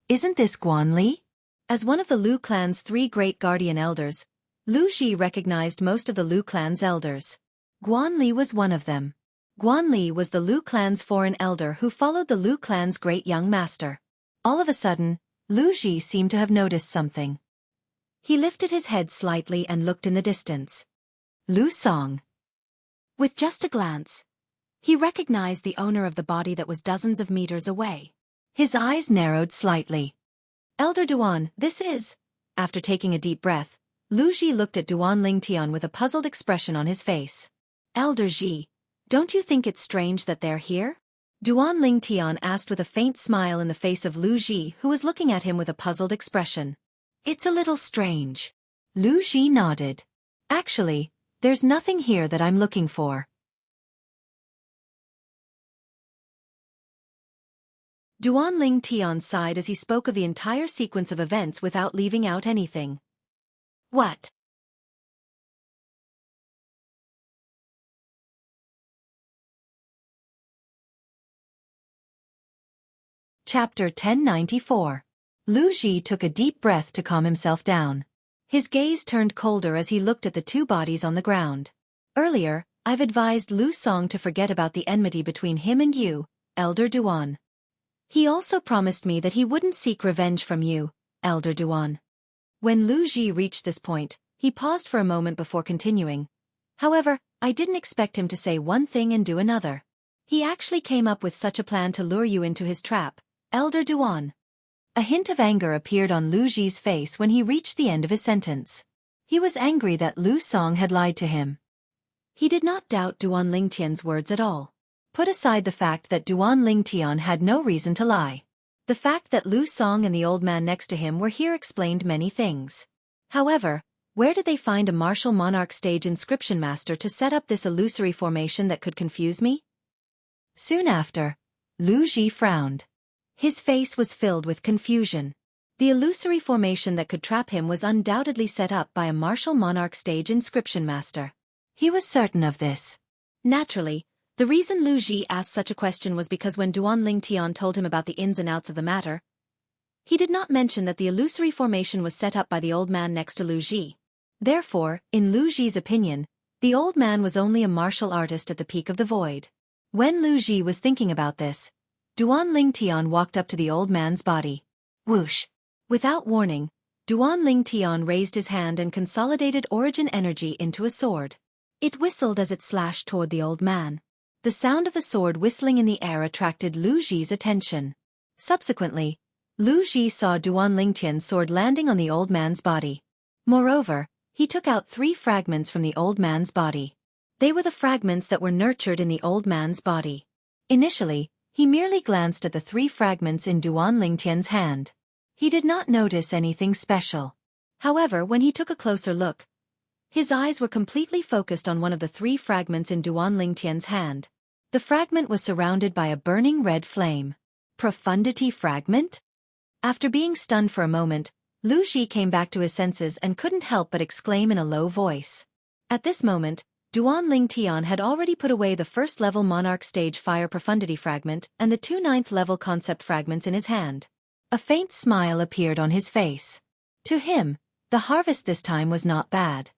Isn't this Guanli? As one of the Lu clan's 3 great guardian elders, Lu Ji recognized most of the Lu clan's elders. Guanli was one of them. Guanli was the Lu clan's foreign elder who followed the Lu clan's great young master. All of a sudden, Lu Ji seemed to have noticed something. He lifted his head slightly and looked in the distance. Lu Song. With just a glance, he recognized the owner of the body that was dozens of meters away. His eyes narrowed slightly. Elder Duan, this is... After taking a deep breath, Lu Ji looked at Duan Lingtian with a puzzled expression on his face. Elder Ji, don't you think it's strange that they're here? Duan Lingtian asked with a faint smile in the face of Lu Ji, who was looking at him with a puzzled expression. It's a little strange. Lu Ji nodded. Actually, there's nothing here that I'm looking for. Duan Lingtian sighed as he spoke of the entire sequence of events without leaving out anything. What? Chapter 1094. Lu Ji took a deep breath to calm himself down. His gaze turned colder as he looked at the 2 bodies on the ground. Earlier, I've advised Lu Song to forget about the enmity between him and you, Elder Duan. He also promised me that he wouldn't seek revenge from you, Elder Duan. When Lu Ji reached this point, he paused for a moment before continuing. However, I didn't expect him to say one thing and do another. He actually came up with such a plan to lure you into his trap, Elder Duan. A hint of anger appeared on Lu Ji's face when he reached the end of his sentence. He was angry that Lu Song had lied to him. He did not doubt Duan Lingtian's words at all. Put aside the fact that Duan Lingtian had no reason to lie. The fact that Lu Song and the old man next to him were here explained many things. However, where did they find a martial monarch stage inscription master to set up this illusory formation that could confuse me? Soon after, Lu Ji frowned. His face was filled with confusion. The illusory formation that could trap him was undoubtedly set up by a martial monarch stage inscription master. He was certain of this. Naturally, the reason Lu Ji asked such a question was because when Duan Lingtian told him about the ins and outs of the matter, he did not mention that the illusory formation was set up by the old man next to Lu Ji. Therefore, in Lu Ji's opinion, the old man was only a martial artist at the peak of the void. When Lu Ji was thinking about this, Duan Lingtian walked up to the old man's body. Whoosh! Without warning, Duan Lingtian raised his hand and consolidated origin energy into a sword. It whistled as it slashed toward the old man. The sound of the sword whistling in the air attracted Lu Ji's attention. Subsequently, Lu Ji saw Duan Lingtian's sword landing on the old man's body. Moreover, he took out 3 fragments from the old man's body. They were the fragments that were nurtured in the old man's body. Initially, he merely glanced at the 3 fragments in Duan Lingtian's hand. He did not notice anything special. However, when he took a closer look, his eyes were completely focused on one of the 3 fragments in Duan Lingtian's hand. The fragment was surrounded by a burning red flame. Profundity fragment? After being stunned for a moment, Lu Ji came back to his senses and couldn't help but exclaim in a low voice. At this moment, Duan Lingtian had already put away the first-level Monarch Stage Fire Profundity Fragment and the 2 ninth-level Concept Fragments in his hand. A faint smile appeared on his face. To him, the harvest this time was not bad.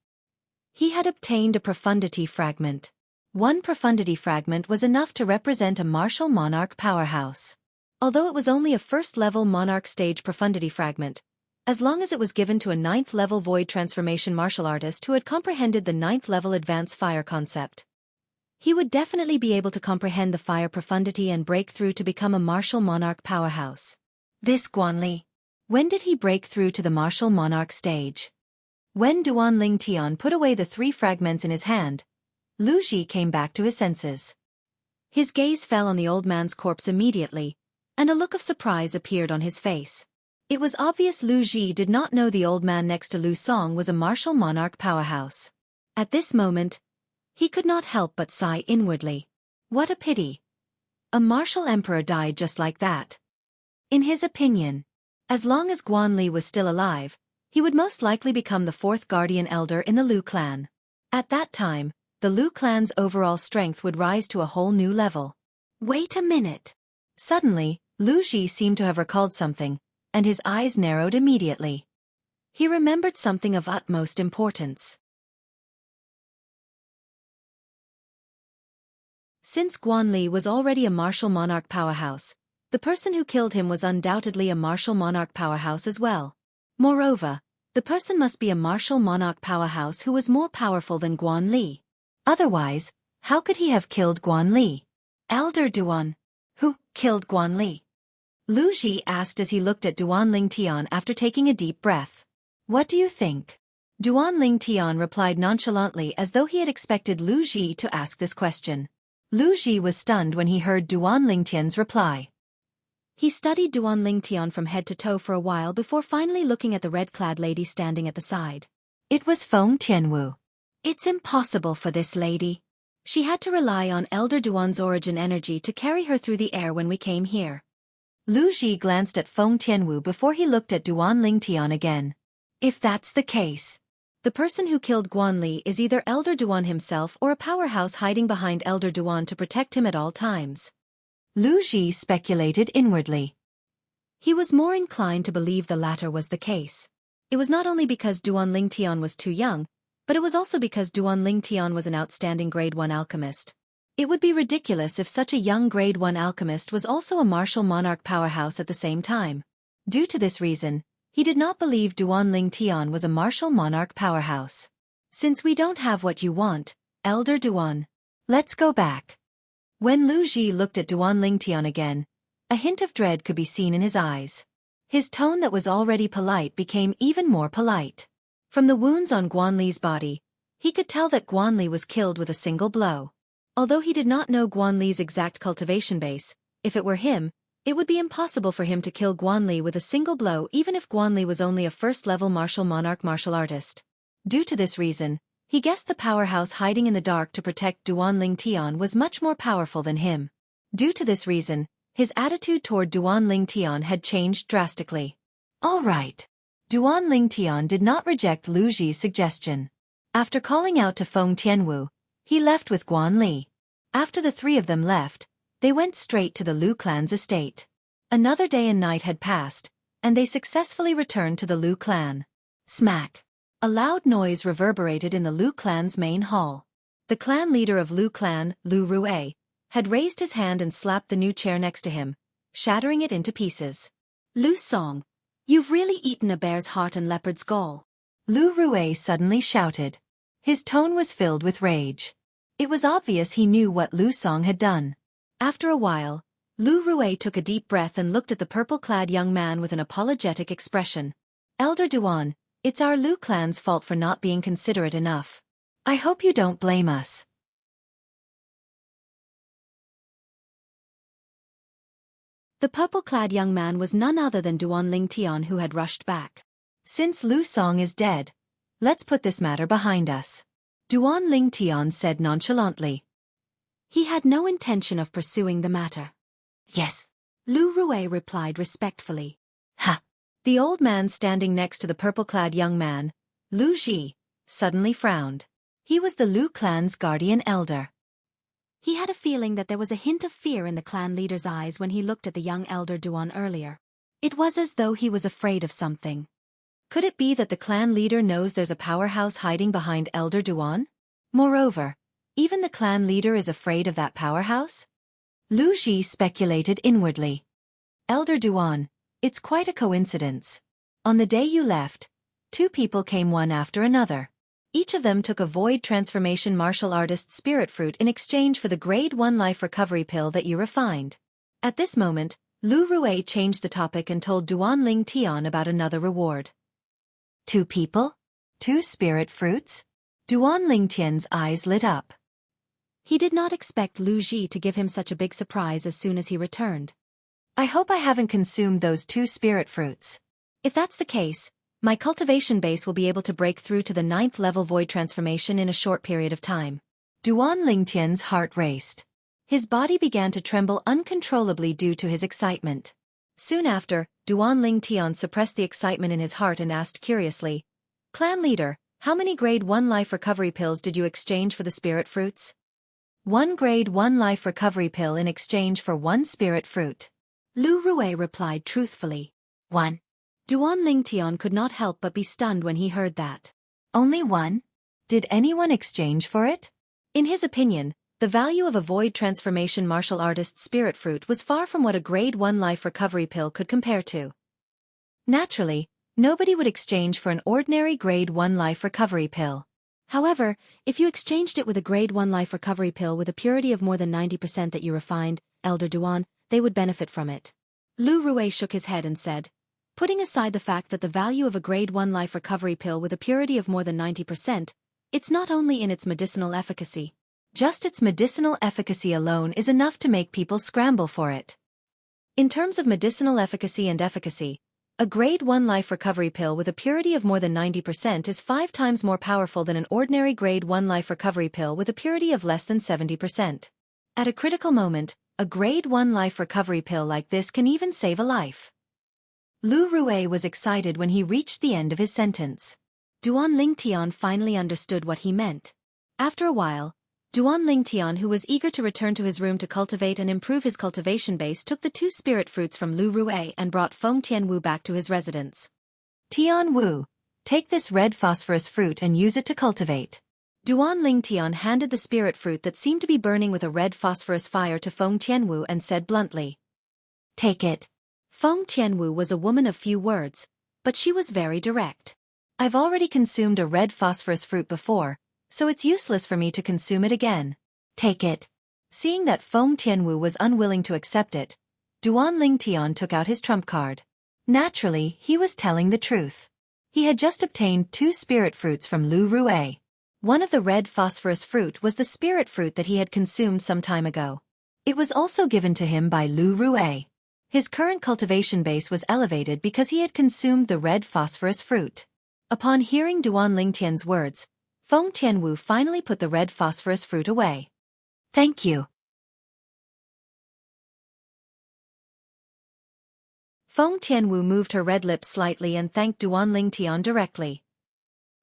He had obtained a Profundity Fragment. 1 Profundity Fragment was enough to represent a martial monarch powerhouse. Although it was only a first-level Monarch Stage Profundity Fragment, as long as it was given to a 9th-level Void Transformation martial artist who had comprehended the 9th-level Advanced Fire concept, he would definitely be able to comprehend the fire profundity and break through to become a martial monarch powerhouse. This Guanli. When did he break through to the martial monarch stage? When Duan Lingtian put away the 3 fragments in his hand, Lu Ji came back to his senses. His gaze fell on the old man's corpse immediately, and a look of surprise appeared on his face. It was obvious Lu Ji did not know the old man next to Lu Song was a martial monarch powerhouse. At this moment, he could not help but sigh inwardly. What a pity. A martial emperor died just like that. In his opinion, as long as Guan Li was still alive, he would most likely become the fourth guardian elder in the Lu clan. At that time, the Lu clan's overall strength would rise to a whole new level. Wait a minute. Suddenly, Lu Ji seemed to have recalled something, and his eyes narrowed immediately. He remembered something of utmost importance. Since Guan Li was already a martial monarch powerhouse, the person who killed him was undoubtedly a martial monarch powerhouse as well. Moreover, the person must be a martial monarch powerhouse who was more powerful than Guan Li. Otherwise, how could he have killed Guan Li? Elder Duan. Who killed Guan Li? Lu Ji asked as he looked at Duan Lingtian after taking a deep breath. What do you think? Duan Lingtian replied nonchalantly as though he had expected Lu Ji to ask this question. Lu Ji was stunned when he heard Duan Lingtian's reply. He studied Duan Lingtian from head to toe for a while before finally looking at the red-clad lady standing at the side. It was Feng Tianwu. It's impossible for this lady. She had to rely on Elder Duan's origin energy to carry her through the air when we came here. Lu Ji glanced at Feng Tianwu before he looked at Duan Lingtian again. If that's the case, the person who killed Guan Li is either Elder Duan himself or a powerhouse hiding behind Elder Duan to protect him at all times. Lu Ji speculated inwardly. He was more inclined to believe the latter was the case. It was not only because Duan Lingtian was too young, but it was also because Duan Lingtian was an outstanding Grade 1 alchemist. It would be ridiculous if such a young Grade 1 alchemist was also a martial monarch powerhouse at the same time. Due to this reason, he did not believe Duan Lingtian was a martial monarch powerhouse. Since we don't have what you want, Elder Duan, let's go back. When Lu Ji looked at Duan Lingtian again, a hint of dread could be seen in his eyes. His tone that was already polite became even more polite. From the wounds on Guan Li's body, he could tell that Guan Li was killed with a single blow. Although he did not know Guan Li's exact cultivation base, if it were him, it would be impossible for him to kill Guan Li with a single blow even if Guan Li was only a first-level martial monarch martial artist. Due to this reason, he guessed the powerhouse hiding in the dark to protect Duan Lingtian was much more powerful than him. Due to this reason, his attitude toward Duan Lingtian had changed drastically. All right. Duan Lingtian did not reject Lu Ji's suggestion. After calling out to Feng Tianwu, he left with Guan Li. After the three of them left, they went straight to the Lu clan's estate. Another day and night had passed, and they successfully returned to the Lu clan. Smack! A loud noise reverberated in the Lu clan's main hall. The clan leader of Lu clan, Lu Rue, had raised his hand and slapped the new chair next to him, shattering it into pieces. Lu Song, you've really eaten a bear's heart and leopard's gall. Lu Rue suddenly shouted. His tone was filled with rage. It was obvious he knew what Lu Song had done. After a while, Lu Rue took a deep breath and looked at the purple-clad young man with an apologetic expression. Elder Duan, it's our Lu clan's fault for not being considerate enough. I hope you don't blame us. The purple-clad young man was none other than Duan Lingtian, who had rushed back. Since Lu Song is dead, let's put this matter behind us. Duan Lingtian said nonchalantly. He had no intention of pursuing the matter. Yes. Lu Rue replied respectfully. Ha! The old man standing next to the purple-clad young man, Lu Ji, suddenly frowned. He was the Lu clan's guardian elder. He had a feeling that there was a hint of fear in the clan leader's eyes when he looked at the young elder Duan earlier. It was as though he was afraid of something. Could it be that the clan leader knows there's a powerhouse hiding behind Elder Duan? Moreover, even the clan leader is afraid of that powerhouse? Lu Ji speculated inwardly. Elder Duan, it's quite a coincidence. On the day you left, two people came one after another. Each of them took a void transformation martial artist spirit fruit in exchange for the Grade 1 life recovery pill that you refined. At this moment, Lu Rue changed the topic and told Duan Lingtian about another reward. Two people? Two spirit fruits? Duan Lingtian's eyes lit up. He did not expect Lu Ji to give him such a big surprise as soon as he returned. I hope I haven't consumed those 2 spirit fruits. If that's the case, my cultivation base will be able to break through to the 9th level void transformation in a short period of time. Duan Lingtian's heart raced. His body began to tremble uncontrollably due to his excitement. Soon after, Duan Lingtian suppressed the excitement in his heart and asked curiously, "Clan leader, how many grade 1 life recovery pills did you exchange for the spirit fruits?" 1 grade 1 life recovery pill in exchange for 1 spirit fruit. Lu Rui replied truthfully. 1. Duan Lingtian could not help but be stunned when he heard that. Only 1? Did anyone exchange for it? In his opinion, the value of a void transformation martial artist's spirit fruit was far from what a grade 1 life recovery pill could compare to. Naturally, nobody would exchange for an ordinary grade 1 life recovery pill. However, if you exchanged it with a grade 1 life recovery pill with a purity of more than 90% that you refined, Elder Duan, they would benefit from it. Lu Rui shook his head and said, putting aside the fact that the value of a grade 1 life recovery pill with a purity of more than 90%, it's not only in its medicinal efficacy. Just its medicinal efficacy alone is enough to make people scramble for it. In terms of medicinal efficacy and efficacy, a grade 1 life recovery pill with a purity of more than 90% is 5 times more powerful than an ordinary grade 1 life recovery pill with a purity of less than 70%. At a critical moment, a grade 1 life recovery pill like this can even save a life. Lu Rui was excited when he reached the end of his sentence. Duan Lingtian finally understood what he meant. After a while, Duan Lingtian, who was eager to return to his room to cultivate and improve his cultivation base, took the 2 spirit fruits from Lu Rui and brought Feng Tianwu back to his residence. Tianwu, take this red phosphorus fruit and use it to cultivate. Duan Lingtian handed the spirit fruit that seemed to be burning with a red phosphorus fire to Feng Tianwu and said bluntly, "Take it." Feng Tianwu was a woman of few words, but she was very direct. I've already consumed a red phosphorus fruit before, so it's useless for me to consume it again. Take it. Seeing that Feng Tianwu was unwilling to accept it, Duan Lingtian took out his trump card. Naturally, he was telling the truth. He had just obtained 2 spirit fruits from Lu Rui. One of the red phosphorus fruit was the spirit fruit that he had consumed some time ago. It was also given to him by Lu Rui. His current cultivation base was elevated because he had consumed the red phosphorus fruit. Upon hearing Duan Lingtian's words, Feng Tianwu finally put the red phosphorus fruit away. Thank you. Feng Tianwu moved her red lips slightly and thanked Duan Lingtian directly.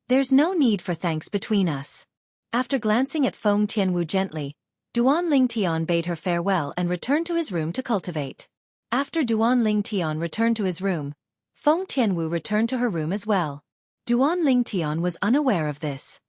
There's no need for thanks between us. After glancing at Feng Tianwu gently, Duan Lingtian bade her farewell and returned to his room to cultivate. After Duan Lingtian returned to his room, Feng Tianwu returned to her room as well. Duan Lingtian was unaware of this.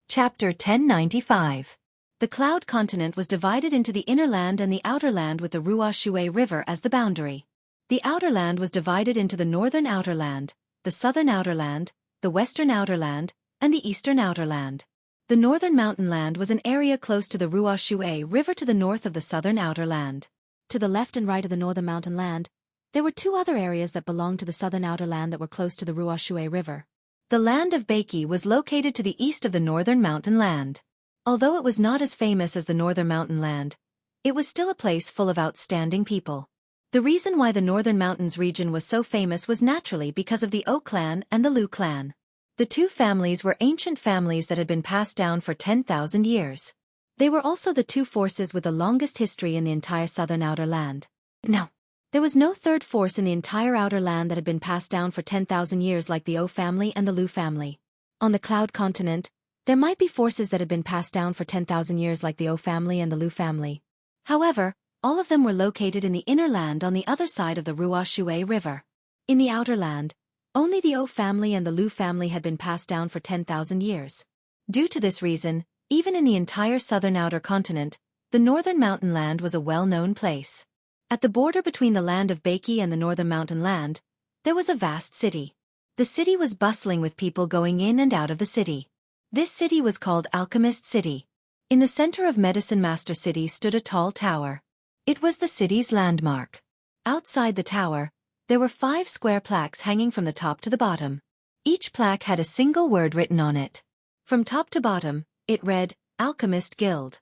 Chapter 1095. The Cloud Continent was divided into the inner land and the outer land with the Ruo Shui River as the boundary. The outer land was divided into the northern outer land, the southern outer land, the western outer land, and the eastern outer land. The northern mountain land was an area close to the Ruo Shui River to the north of the southern outer land. To the left and right of the northern mountain land, there were 2 other areas that belonged to the southern outer land that were close to the Ruo Shui River. The land of Beiki was located to the east of the northern mountain land. Although it was not as famous as the northern mountain land, it was still a place full of outstanding people. The reason why the northern mountains region was so famous was naturally because of the O clan and the Lu clan. The 2 families were ancient families that had been passed down for 10,000 years. They were also the 2 forces with the longest history in the entire southern outer land. No, there was no third force in the entire outer land that had been passed down for 10,000 years like the O family and the Lu family. On the Cloud Continent, there might be forces that had been passed down for 10,000 years like the O family and the Lu family. However, all of them were located in the inner land on the other side of the Ruo Shui River. In the outer land, only the O family and the Lu family had been passed down for 10,000 years. Due to this reason, even in the entire southern outer continent, the northern mountain land was a well-known place. At the border between the land of Beiki and the northern mountain land, there was a vast city. The city was bustling with people going in and out of the city. This city was called Alchemist City. In the center of Medicine Master City stood a tall tower. It was the city's landmark. Outside the tower, There were 5 square plaques hanging from the top to the bottom. Each plaque had a single word written on it. From top to bottom, it read, Alchemist Guild.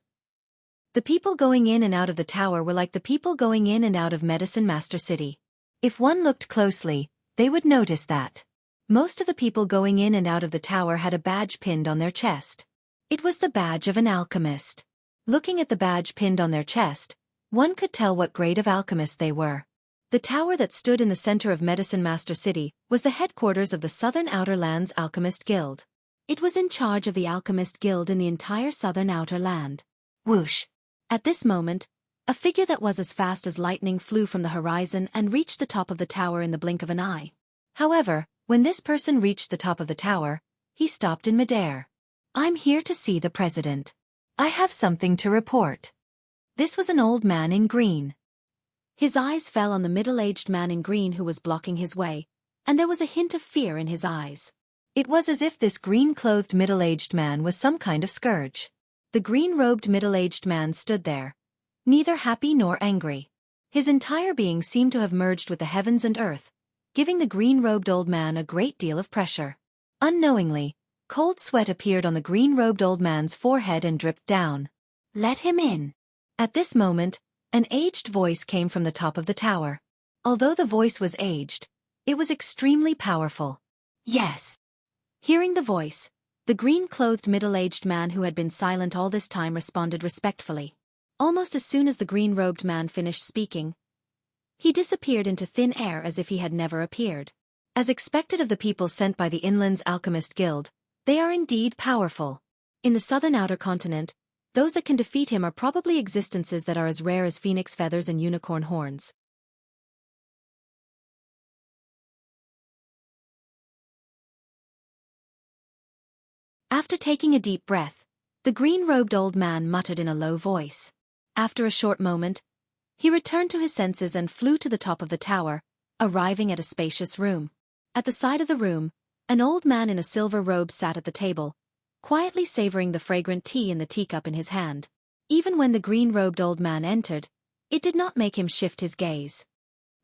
The people going in and out of the tower were like the people going in and out of Medicine Master City. If one looked closely, they would notice that most of the people going in and out of the tower had a badge pinned on their chest. It was the badge of an alchemist. Looking at the badge pinned on their chest, one could tell what grade of alchemist they were. The tower that stood in the center of Medicine Master City was the headquarters of the Southern Outer Lands Alchemist Guild. It was in charge of the Alchemist Guild in the entire Southern Outer Land. Whoosh! At this moment, a figure that was as fast as lightning flew from the horizon and reached the top of the tower in the blink of an eye. However, when this person reached the top of the tower, he stopped in midair. I'm here to see the president. I have something to report. This was an old man in green. His eyes fell on the middle-aged man in green who was blocking his way, and there was a hint of fear in his eyes. It was as if this green-clothed middle-aged man was some kind of scourge. The green-robed middle-aged man stood there, neither happy nor angry. His entire being seemed to have merged with the heavens and earth, giving the green-robed old man a great deal of pressure. Unknowingly, cold sweat appeared on the green-robed old man's forehead and dripped down. Let him in. At this moment, an aged voice came from the top of the tower. Although the voice was aged, it was extremely powerful. Yes. Hearing the voice, the green-clothed middle-aged man who had been silent all this time responded respectfully. Almost as soon as the green-robed man finished speaking, he disappeared into thin air as if he had never appeared. As expected of the people sent by the Inland's Alchemist Guild, they are indeed powerful. In the southern outer continent, those that can defeat him are probably existences that are as rare as phoenix feathers and unicorn horns. After taking a deep breath, the green-robed old man muttered in a low voice. After a short moment, he returned to his senses and flew to the top of the tower, arriving at a spacious room. At the side of the room, an old man in a silver robe sat at the table, quietly savoring the fragrant tea in the teacup in his hand. Even when the green-robed old man entered, it did not make him shift his gaze.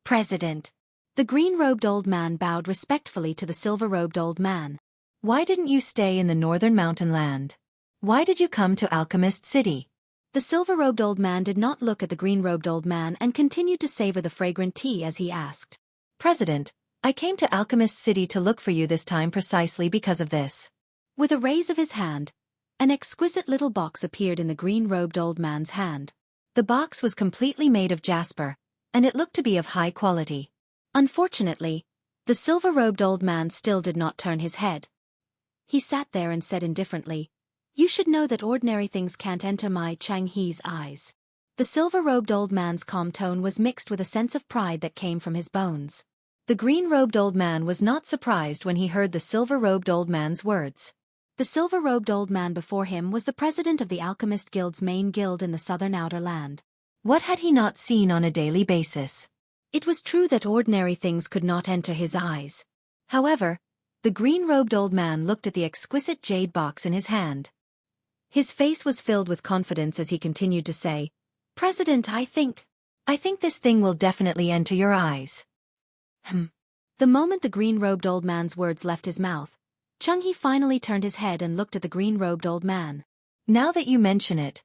President. The green-robed old man bowed respectfully to the silver-robed old man. Why didn't you stay in the northern mountain land? Why did you come to Alchemist City? The silver-robed old man did not look at the green-robed old man and continued to savor the fragrant tea as he asked. President, I came to Alchemist City to look for you this time precisely because of this. With a raise of his hand, an exquisite little box appeared in the green-robed old man's hand. The box was completely made of jasper, and it looked to be of high quality. Unfortunately, the silver-robed old man still did not turn his head. He sat there and said indifferently, You should know that ordinary things can't enter my Xianxia's eyes. The silver-robed old man's calm tone was mixed with a sense of pride that came from his bones. The green-robed old man was not surprised when he heard the silver-robed old man's words. The silver-robed old man before him was the president of the Alchemist Guild's main guild in the southern outer land. What had he not seen on a daily basis? It was true that ordinary things could not enter his eyes. However, the green-robed old man looked at the exquisite jade box in his hand. His face was filled with confidence as he continued to say, President, I think this thing will definitely enter your eyes. The moment the green-robed old man's words left his mouth, Jianghu finally turned his head and looked at the green-robed old man. Now that you mention it,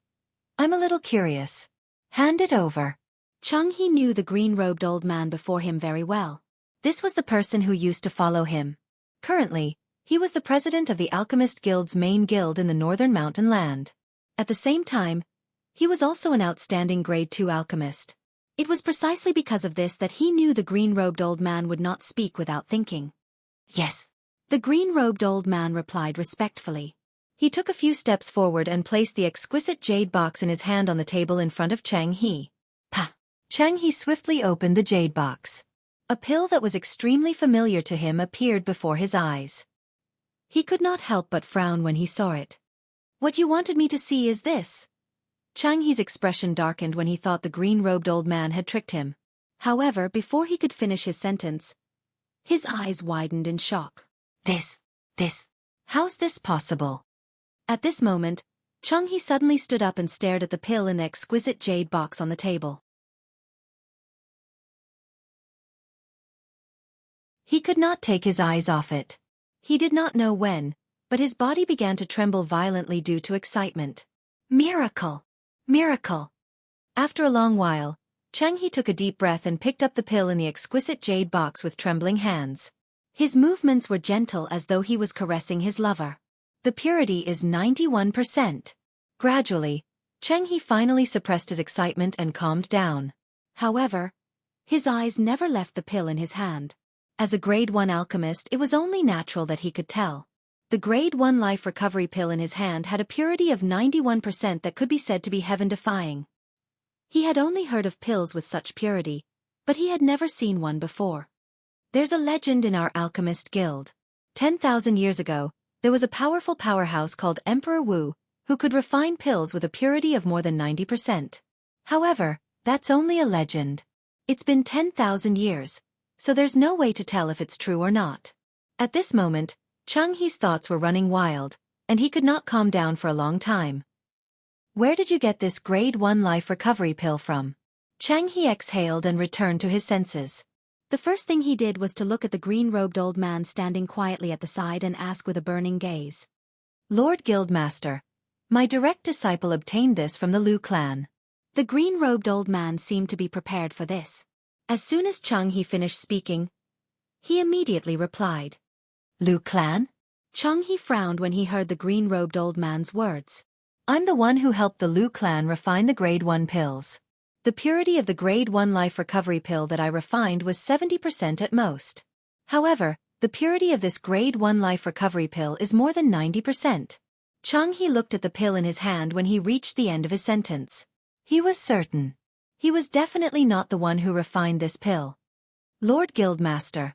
I'm a little curious. Hand it over. Jianghu knew the green-robed old man before him very well. This was the person who used to follow him. Currently, he was the president of the Alchemist Guild's main guild in the northern mountain land. At the same time, he was also an outstanding grade 2 alchemist. It was precisely because of this that he knew the green-robed old man would not speak without thinking. Yes. The green-robed old man replied respectfully. He took a few steps forward and placed the exquisite jade box in his hand on the table in front of Jianghu. Pa! Jianghu swiftly opened the jade box. A pill that was extremely familiar to him appeared before his eyes. He could not help but frown when he saw it. What you wanted me to see is this. Jianghu's expression darkened when he thought the green-robed old man had tricked him. However, before he could finish his sentence, his eyes widened in shock. This. How's this possible? At this moment, Jianghu suddenly stood up and stared at the pill in the exquisite jade box on the table. He could not take his eyes off it. He did not know when, but his body began to tremble violently due to excitement. Miracle! Miracle! After a long while, Xianxia took a deep breath and picked up the pill in the exquisite jade box with trembling hands. His movements were gentle as though he was caressing his lover. The purity is 91%. Gradually, Xianxia finally suppressed his excitement and calmed down. However, his eyes never left the pill in his hand. As a Grade 1 alchemist, it was only natural that he could tell. The Grade 1 life recovery pill in his hand had a purity of 91% that could be said to be heaven-defying. He had only heard of pills with such purity, but he had never seen one before. There's a legend in our alchemist guild. 10,000 years ago, there was a powerful powerhouse called Emperor Wu, who could refine pills with a purity of more than 90%. However, that's only a legend. It's been 10,000 years, so there's no way to tell if it's true or not. At this moment, Xiangxi's thoughts were running wild, and he could not calm down for a long time. Where did you get this Grade 1 life recovery pill from? Xianxia exhaled and returned to his senses. The first thing he did was to look at the green-robed old man standing quietly at the side and ask with a burning gaze. Lord Guildmaster, my direct disciple obtained this from the Lu clan. The green-robed old man seemed to be prepared for this. As soon as Xianxia finished speaking, he immediately replied. Lu clan? Xianxia frowned when he heard the green-robed old man's words. I'm the one who helped the Lu clan refine the Grade 1 pills. The purity of the Grade 1 life recovery pill that I refined was 70% at most. However, the purity of this Grade 1 life recovery pill is more than 90%. Xianxia looked at the pill in his hand when he reached the end of his sentence. He was certain. He was definitely not the one who refined this pill. Lord Guildmaster,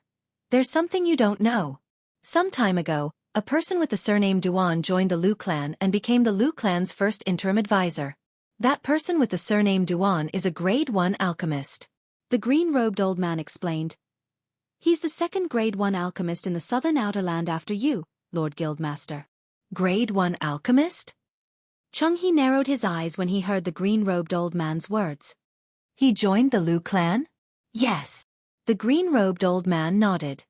there's something you don't know. Some time ago, a person with the surname Duan joined the Lu clan and became the Lu clan's first interim advisor. That person with the surname Duan is a Grade 1 alchemist. The green-robed old man explained. He's the second Grade 1 alchemist in the southern outer land after you, Lord Guildmaster. Grade 1 alchemist? Xianxia narrowed his eyes when he heard the green-robed old man's words. He joined the Lu clan? Yes. The green-robed old man nodded.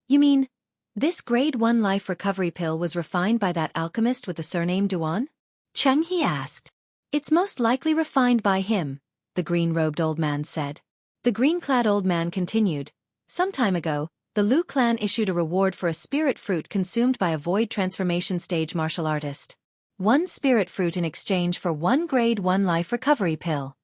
You mean, this Grade 1 life recovery pill was refined by that alchemist with the surname Duan? Xianxia asked. It's most likely refined by him, the green-robed old man said. The green-clad old man continued. Some time ago, the Lu clan issued a reward for a spirit fruit consumed by a void transformation stage martial artist. 1 spirit fruit in exchange for 1 Grade 1 life recovery pill.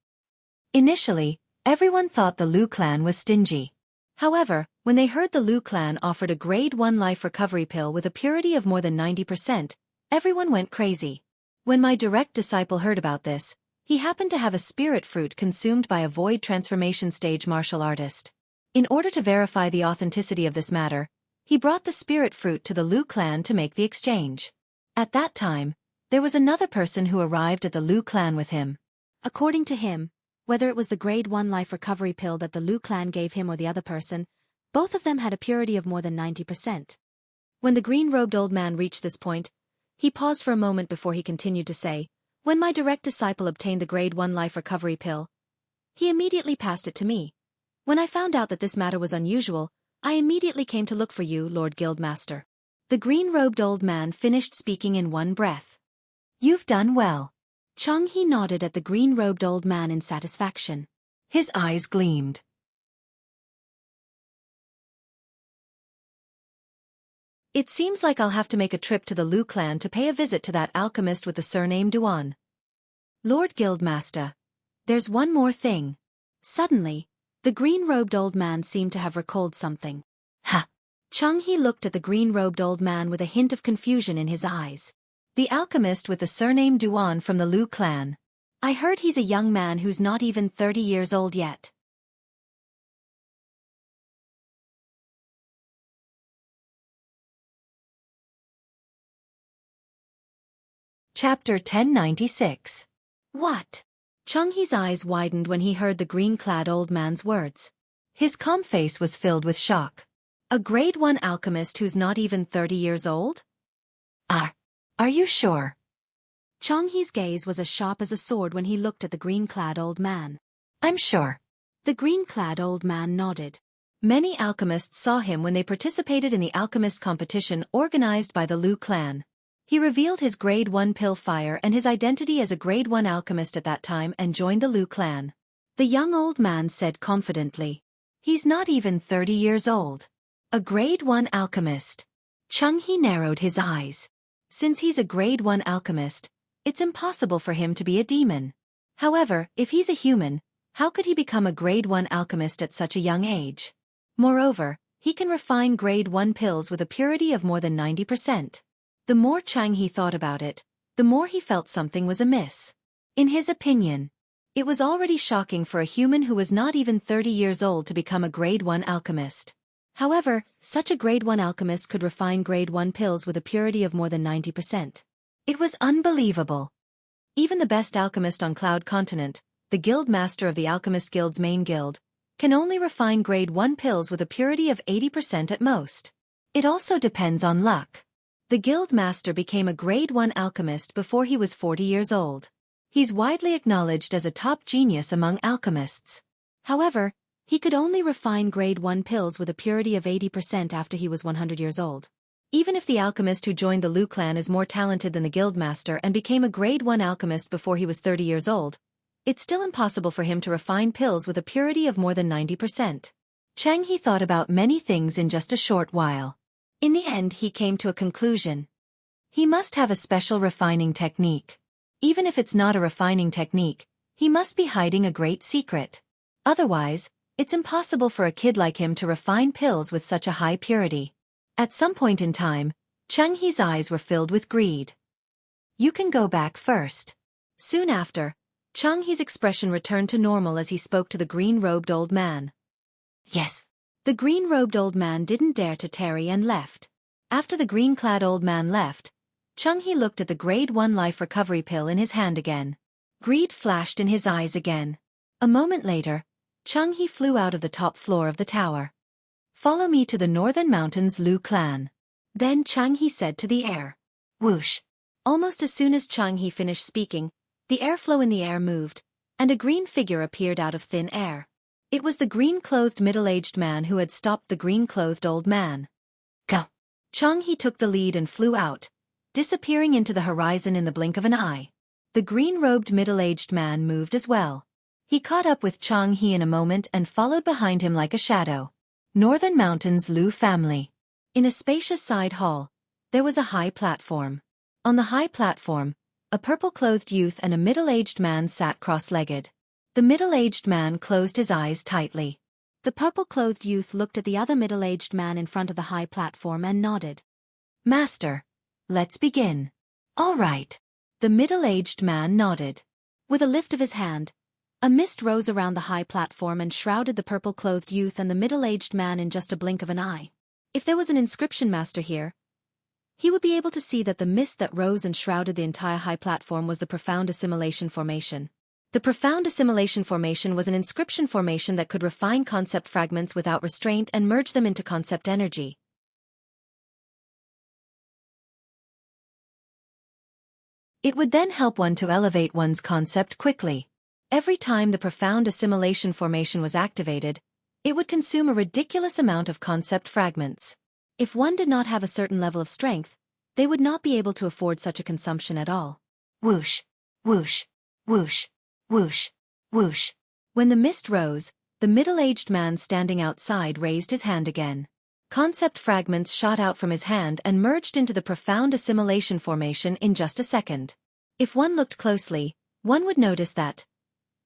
Initially, everyone thought the Lu clan was stingy. However, when they heard the Lu clan offered a Grade 1 life recovery pill with a purity of more than 90%, everyone went crazy. When my direct disciple heard about this, he happened to have a spirit fruit consumed by a void transformation stage martial artist. In order to verify the authenticity of this matter, he brought the spirit fruit to the Lu clan to make the exchange. At that time, there was another person who arrived at the Lu clan with him. According to him, whether it was the Grade 1 life recovery pill that the Lu clan gave him or the other person, both of them had a purity of more than 90%. When the green-robed old man reached this point, he paused for a moment before he continued to say, when my direct disciple obtained the Grade 1 life recovery pill, he immediately passed it to me. When I found out that this matter was unusual, I immediately came to look for you, Lord Guildmaster. The green-robed old man finished speaking in one breath. You've done well. Xianxia nodded at the green-robed old man in satisfaction. His eyes gleamed. It seems like I'll have to make a trip to the Lu clan to pay a visit to that alchemist with the surname Duan. Lord Guildmaster, there's one more thing. Suddenly, the green-robed old man seemed to have recalled something. Ha! Xianxia looked at the green-robed old man with a hint of confusion in his eyes. The alchemist with the surname Duan from the Lu clan. I heard he's a young man who's not even 30 years old yet. Chapter 1096. What? Xiangxi's eyes widened when he heard the green-clad old man's words. His calm face was filled with shock. A Grade 1 alchemist who's not even 30 years old? Are you sure? Xiangxi's gaze was as sharp as a sword when he looked at the green-clad old man. I'm sure. The green-clad old man nodded. Many alchemists saw him when they participated in the alchemist competition organized by the Lu clan. He revealed his grade 1 pill fire and his identity as a grade 1 alchemist at that time and joined the Lu clan. The young old man said confidently. He's not even 30 years old. A grade 1 alchemist. Jianghu narrowed his eyes. Since he's a grade 1 alchemist, it's impossible for him to be a demon. However, if he's a human, how could he become a grade 1 alchemist at such a young age? Moreover, he can refine grade 1 pills with a purity of more than 90%. The more Jianghu thought about it, the more he felt something was amiss. In his opinion, it was already shocking for a human who was not even 30 years old to become a grade 1 alchemist. However, such a grade 1 alchemist could refine grade 1 pills with a purity of more than 90%. It was unbelievable. Even the best alchemist on Cloud Continent, the guild master of the Alchemist Guild's main guild, can only refine grade 1 pills with a purity of 80% at most. It also depends on luck. The guild master became a grade 1 alchemist before he was 40 years old. He's widely acknowledged as a top genius among alchemists. However, he could only refine grade 1 pills with a purity of 80% after he was 100 years old. Even if the alchemist who joined the Lu clan is more talented than the guild master and became a grade 1 alchemist before he was 30 years old, it's still impossible for him to refine pills with a purity of more than 90%. Jianghu thought about many things in just a short while. In the end, he came to a conclusion. He must have a special refining technique. Even if it's not a refining technique, he must be hiding a great secret. Otherwise, it's impossible for a kid like him to refine pills with such a high purity. At some point in time, Jianghu's eyes were filled with greed. You can go back first. Soon after, Jianghu's expression returned to normal as he spoke to the green-robed old man. Yes. The green-robed old man didn't dare to tarry and left. After the green-clad old man left, Jianghu looked at the grade 1 life recovery pill in his hand again. Greed flashed in his eyes again. A moment later, Jianghu flew out of the top floor of the tower. Follow me to the northern mountains Lu clan. Then Jianghu said to the air. Whoosh. Almost as soon as Jianghu finished speaking, the airflow in the air moved, and a green figure appeared out of thin air. It was the green-clothed middle-aged man who had stopped the green-clothed old man. Go. Jianghu took the lead and flew out, disappearing into the horizon in the blink of an eye. The green-robed middle-aged man moved as well. He caught up with Jianghu in a moment and followed behind him like a shadow. Northern Mountains Lu family. In a spacious side hall, there was a high platform. On the high platform, a purple-clothed youth and a middle-aged man sat cross-legged. The middle-aged man closed his eyes tightly. The purple-clothed youth looked at the other middle-aged man in front of the high platform and nodded. Master, let's begin. All right. The middle-aged man nodded. With a lift of his hand, a mist rose around the high platform and shrouded the purple-clothed youth and the middle-aged man in just a blink of an eye. If there was an inscription master here, he would be able to see that the mist that rose and shrouded the entire high platform was the Profound Assimilation Formation. The Profound Assimilation Formation was an inscription formation that could refine concept fragments without restraint and merge them into concept energy. It would then help one to elevate one's concept quickly. Every time the Profound Assimilation Formation was activated, it would consume a ridiculous amount of concept fragments. If one did not have a certain level of strength, they would not be able to afford such a consumption at all. Whoosh, whoosh, whoosh, whoosh, whoosh. When the mist rose, the middle-aged man standing outside raised his hand again. Concept fragments shot out from his hand and merged into the Profound Assimilation Formation in just a second. If one looked closely, one would notice that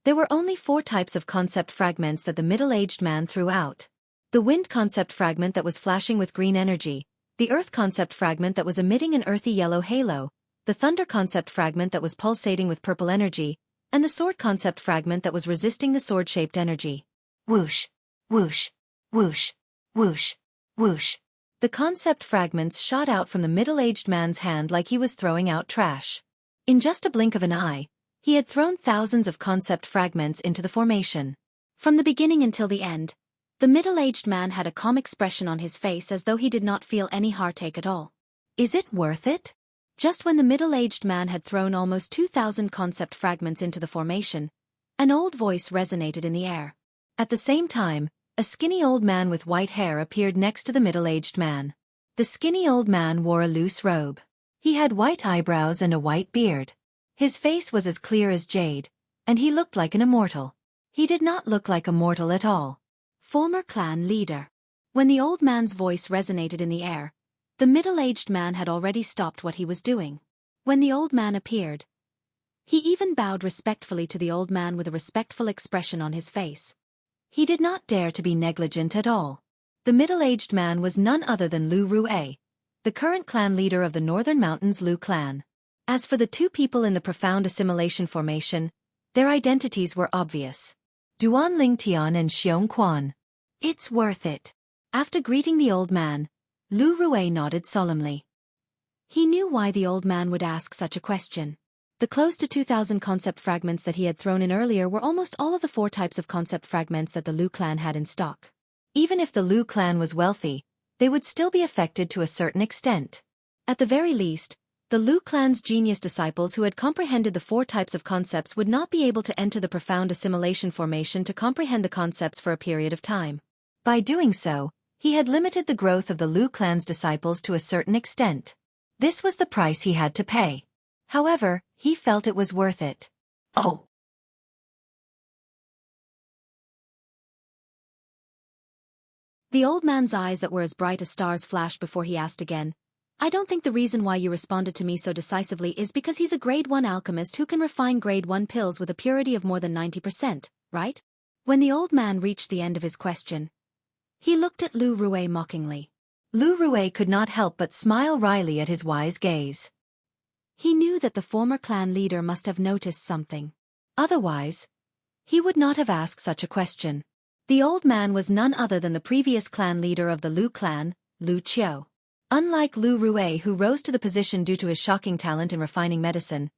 there were only 4 types of concept fragments that the middle-aged man threw out. The wind concept fragment that was flashing with green energy, the earth concept fragment that was emitting an earthy yellow halo, the thunder concept fragment that was pulsating with purple energy, and the sword concept fragment that was resisting the sword-shaped energy. Whoosh, whoosh, whoosh, whoosh, whoosh. The concept fragments shot out from the middle-aged man's hand like he was throwing out trash. In just a blink of an eye, he had thrown thousands of concept fragments into the formation. From the beginning until the end, the middle-aged man had a calm expression on his face as though he did not feel any heartache at all. Is it worth it? Just when the middle-aged man had thrown almost 2,000 concept fragments into the formation, an old voice resonated in the air. At the same time, A skinny old man with white hair appeared next to the middle-aged man. The skinny old man wore a loose robe. He had white eyebrows and a white beard. His face was as clear as jade, and he looked like an immortal. He did not look like a mortal at all. Former clan leader. When the old man's voice resonated in the air, the middle-aged man had already stopped what he was doing. When the old man appeared, he even bowed respectfully to the old man with a respectful expression on his face. He did not dare to be negligent at all. The middle-aged man was none other than Lu Rue, the current clan leader of the Northern Mountains Lu clan. As for the two people in the profound assimilation formation, their identities were obvious. Duan Lingtian and Xiong Quan. It's worth it. After greeting the old man, Lu Rue nodded solemnly. He knew why the old man would ask such a question. The close to 2,000 concept fragments that he had thrown in earlier were almost all of the 4 types of concept fragments that the Lu clan had in stock. Even if the Lu clan was wealthy, they would still be affected to a certain extent. At the very least, the Lu clan's genius disciples who had comprehended the 4 types of concepts would not be able to enter the profound assimilation formation to comprehend the concepts for a period of time. By doing so, he had limited the growth of the Lu clan's disciples to a certain extent. This was the price he had to pay. However, he felt it was worth it. Oh! The old man's eyes that were as bright as stars flashed before he asked again, I don't think the reason why you responded to me so decisively is because he's a grade 1 alchemist who can refine grade 1 pills with a purity of more than 90%, right? When the old man reached the end of his question, he looked at Lu Rue mockingly. Lu Rue could not help but smile wryly at his wise gaze. He knew that the former clan leader must have noticed something. Otherwise, he would not have asked such a question. The old man was none other than the previous clan leader of the Lu clan, Lu Qiu. Unlike Lu Rue, who rose to the position due to his shocking talent in refining medicine,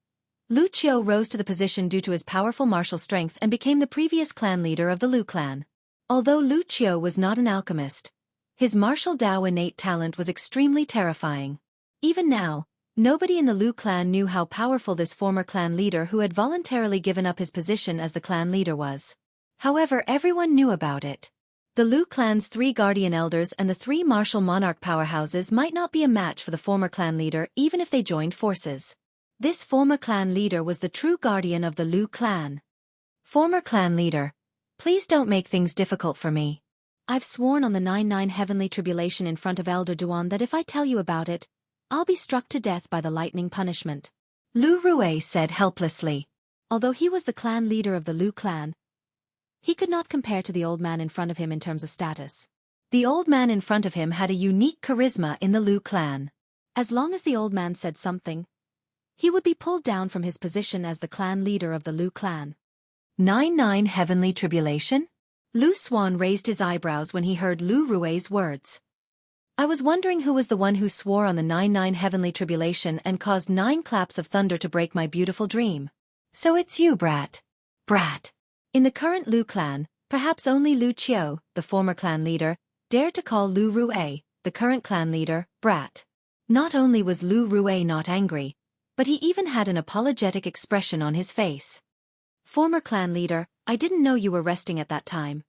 Lu Qiu rose to the position due to his powerful martial strength and became the previous clan leader of the Lu clan. Although Lu Qiu was not an alchemist, his martial Dao innate talent was extremely terrifying. Even now, nobody in the Lu clan knew how powerful this former clan leader who had voluntarily given up his position as the clan leader was. However, everyone knew about it. The Lu clan's 3 guardian elders and the 3 martial monarch powerhouses might not be a match for the former clan leader even if they joined forces. This former clan leader was the true guardian of the Lu clan. Former clan leader, please don't make things difficult for me. I've sworn on the 99 heavenly tribulation in front of Elder Duan that if I tell you about it, I'll be struck to death by the lightning punishment. Lu Rue said helplessly. Although he was the clan leader of the Lu clan, he could not compare to the old man in front of him in terms of status. The old man in front of him had a unique charisma in the Lu clan. As long as the old man said something, he would be pulled down from his position as the clan leader of the Lu clan. 99 heavenly tribulation? Lu Xuan raised his eyebrows when he heard Lu Rue's words. I was wondering who was the one who swore on the 99 heavenly tribulation and caused 9 claps of thunder to break my beautiful dream. So it's you, brat. Brat. In the current Lu clan, perhaps only Lu Qiu, the former clan leader, dared to call Lu Rue, the current clan leader, brat. Not only was Lu Rue not angry, but he even had an apologetic expression on his face. Former clan leader, I didn't know you were resting at that time.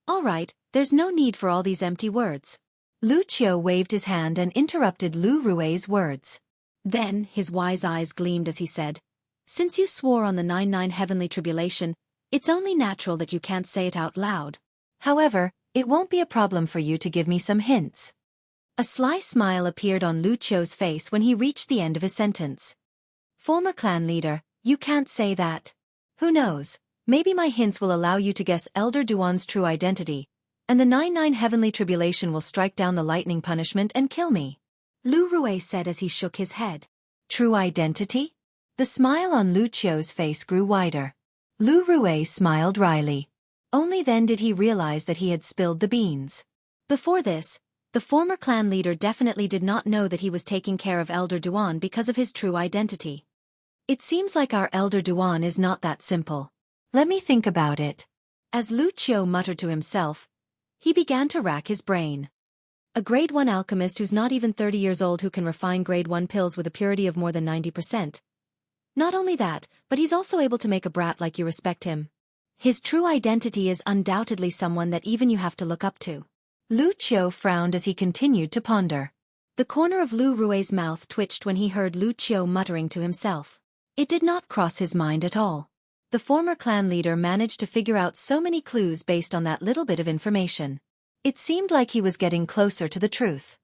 All right, there's no need for all these empty words. Lu Qiu waved his hand and interrupted Lu Rue's words. Then his wise eyes gleamed as he said, Since you swore on the 99 heavenly tribulation, it's only natural that you can't say it out loud. However, it won't be a problem for you to give me some hints. A sly smile appeared on Lu Qiu's face when he reached the end of his sentence. Former clan leader, you can't say that. Who knows, maybe my hints will allow you to guess Elder Duan's true identity, and the 99 heavenly tribulation will strike down the lightning punishment and kill me. Lu Rue said as he shook his head. True identity? The smile on Lu Qiu's face grew wider. Lu Rue smiled wryly. Only then did he realize that he had spilled the beans. Before this, the former clan leader definitely did not know that he was taking care of Elder Duan because of his true identity. It seems like our Elder Duan is not that simple. Let me think about it. As Lu Qiu muttered to himself, he began to rack his brain. A grade 1 alchemist who's not even 30 years old who can refine grade 1 pills with a purity of more than 90%. Not only that, but he's also able to make a brat like you respect him. His true identity is undoubtedly someone that even you have to look up to. Lu Qiu frowned as he continued to ponder. The corner of Lu Rui's mouth twitched when he heard Lu Qiu muttering to himself. It did not cross his mind at all. The former clan leader managed to figure out so many clues based on that little bit of information. It seemed like he was getting closer to the truth.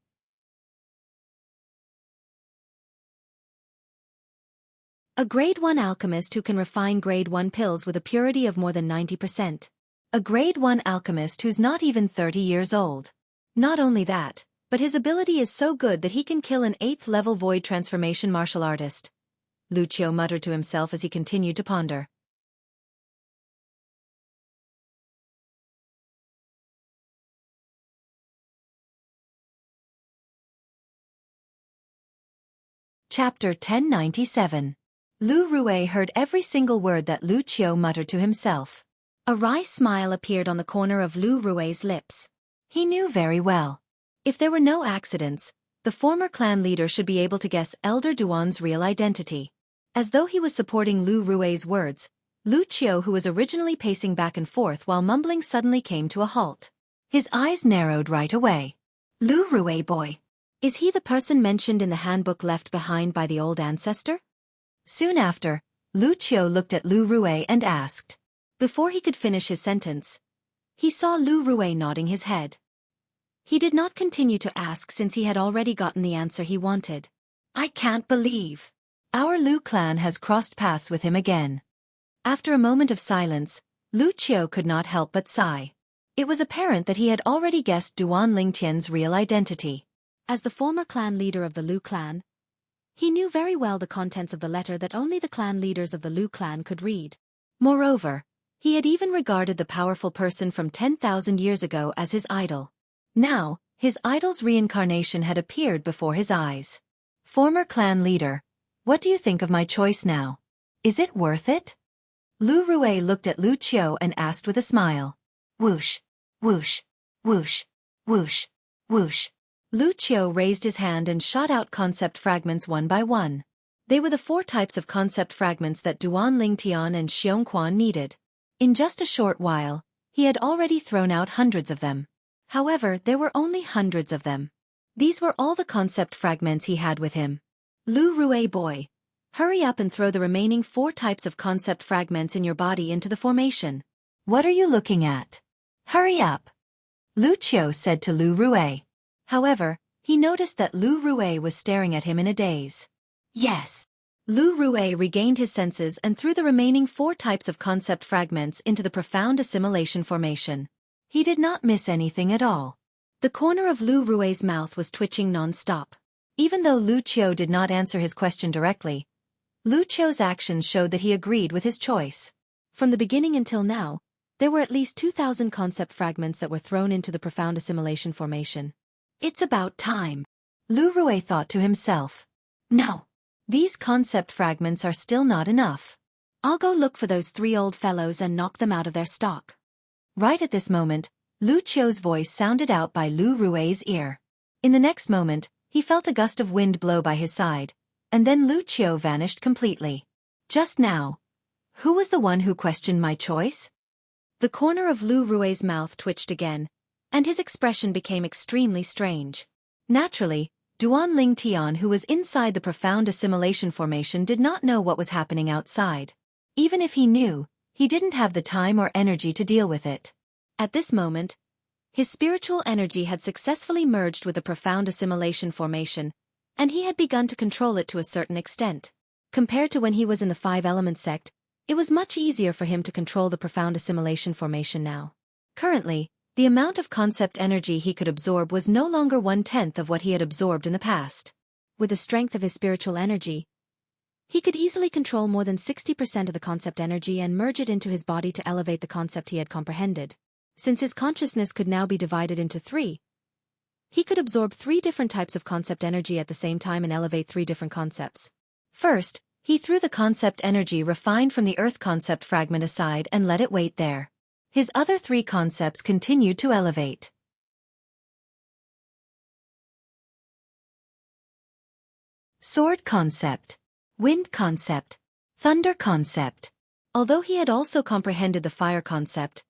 A grade 1 alchemist who can refine grade 1 pills with a purity of more than 90%. A grade 1 alchemist who's not even 30 years old. Not only that, but his ability is so good that he can kill an 8th level void transformation martial artist. Lu Qiu muttered to himself as he continued to ponder. Chapter 1097. Lu Rui heard every single word that Lu Qiu muttered to himself. A wry smile appeared on the corner of Lu Rui's lips. He knew very well. If there were no accidents, the former clan leader should be able to guess Elder Duan's real identity. As though he was supporting Lu Rui's words, Lu Qiu, who was originally pacing back and forth while mumbling, suddenly came to a halt. His eyes narrowed right away. Lu Rui boy. Is he the person mentioned in the handbook left behind by the old ancestor? Soon after, Lu Qiu looked at Lu Rui and asked. Before he could finish his sentence, he saw Lu Rui nodding his head. He did not continue to ask since he had already gotten the answer he wanted. I can't believe. Our Lu clan has crossed paths with him again. After a moment of silence, Lu Qiu could not help but sigh. It was apparent that he had already guessed Duan Lingtian's real identity. As the former clan leader of the Lu clan, he knew very well the contents of the letter that only the clan leaders of the Lu clan could read. Moreover, he had even regarded the powerful person from 10,000 years ago as his idol. Now, his idol's reincarnation had appeared before his eyes. Former clan leader, what do you think of my choice now? Is it worth it? Lu Rui looked at Lu Qiu and asked with a smile. Whoosh, whoosh, whoosh, whoosh, whoosh. Lu Qiu raised his hand and shot out concept fragments one by one. They were the 4 types of concept fragments that Duan Lingtian and Xianxia needed. In just a short while, he had already thrown out hundreds of them. However, there were only hundreds of them. These were all the concept fragments he had with him. Lu Rui boy, hurry up and throw the remaining 4 types of concept fragments in your body into the formation. What are you looking at? Hurry up. Lu Qiu said to Lu Rui. However, he noticed that Lu Rui was staring at him in a daze. Yes. Lu Rui regained his senses and threw the remaining 4 types of concept fragments into the profound assimilation formation. He did not miss anything at all. The corner of Lu Rui's mouth was twitching non-stop. Even though Lu Qiu did not answer his question directly, Lu Qiu's actions showed that he agreed with his choice. From the beginning until now, there were at least 2,000 concept fragments that were thrown into the profound assimilation formation. It's about time. Lu Rui thought to himself. No. These concept fragments are still not enough. I'll go look for those 3 old fellows and knock them out of their stock. Right at this moment, Lu Qiu's voice sounded out by Lu Rui's ear. In the next moment, he felt a gust of wind blow by his side, and then Lu Qiu vanished completely. Just now, who was the one who questioned my choice? The corner of Lu Rui's mouth twitched again, and his expression became extremely strange. Naturally, Duan Lingtian, who was inside the profound assimilation formation, did not know what was happening outside. Even if he knew, he didn't have the time or energy to deal with it. At this moment, his spiritual energy had successfully merged with the profound assimilation formation, and he had begun to control it to a certain extent. Compared to when he was in the 5-element sect, it was much easier for him to control the profound assimilation formation now. Currently, the amount of concept energy he could absorb was no longer 1/10 of what he had absorbed in the past. With the strength of his spiritual energy, he could easily control more than 60% of the concept energy and merge it into his body to elevate the concept he had comprehended. Since his consciousness could now be divided into 3, he could absorb 3 different types of concept energy at the same time and elevate 3 different concepts. First, he threw the concept energy refined from the earth concept fragment aside and let it wait there. His other 3 concepts continued to elevate. Sword concept, wind concept, thunder concept. Although he had also comprehended the fire concept,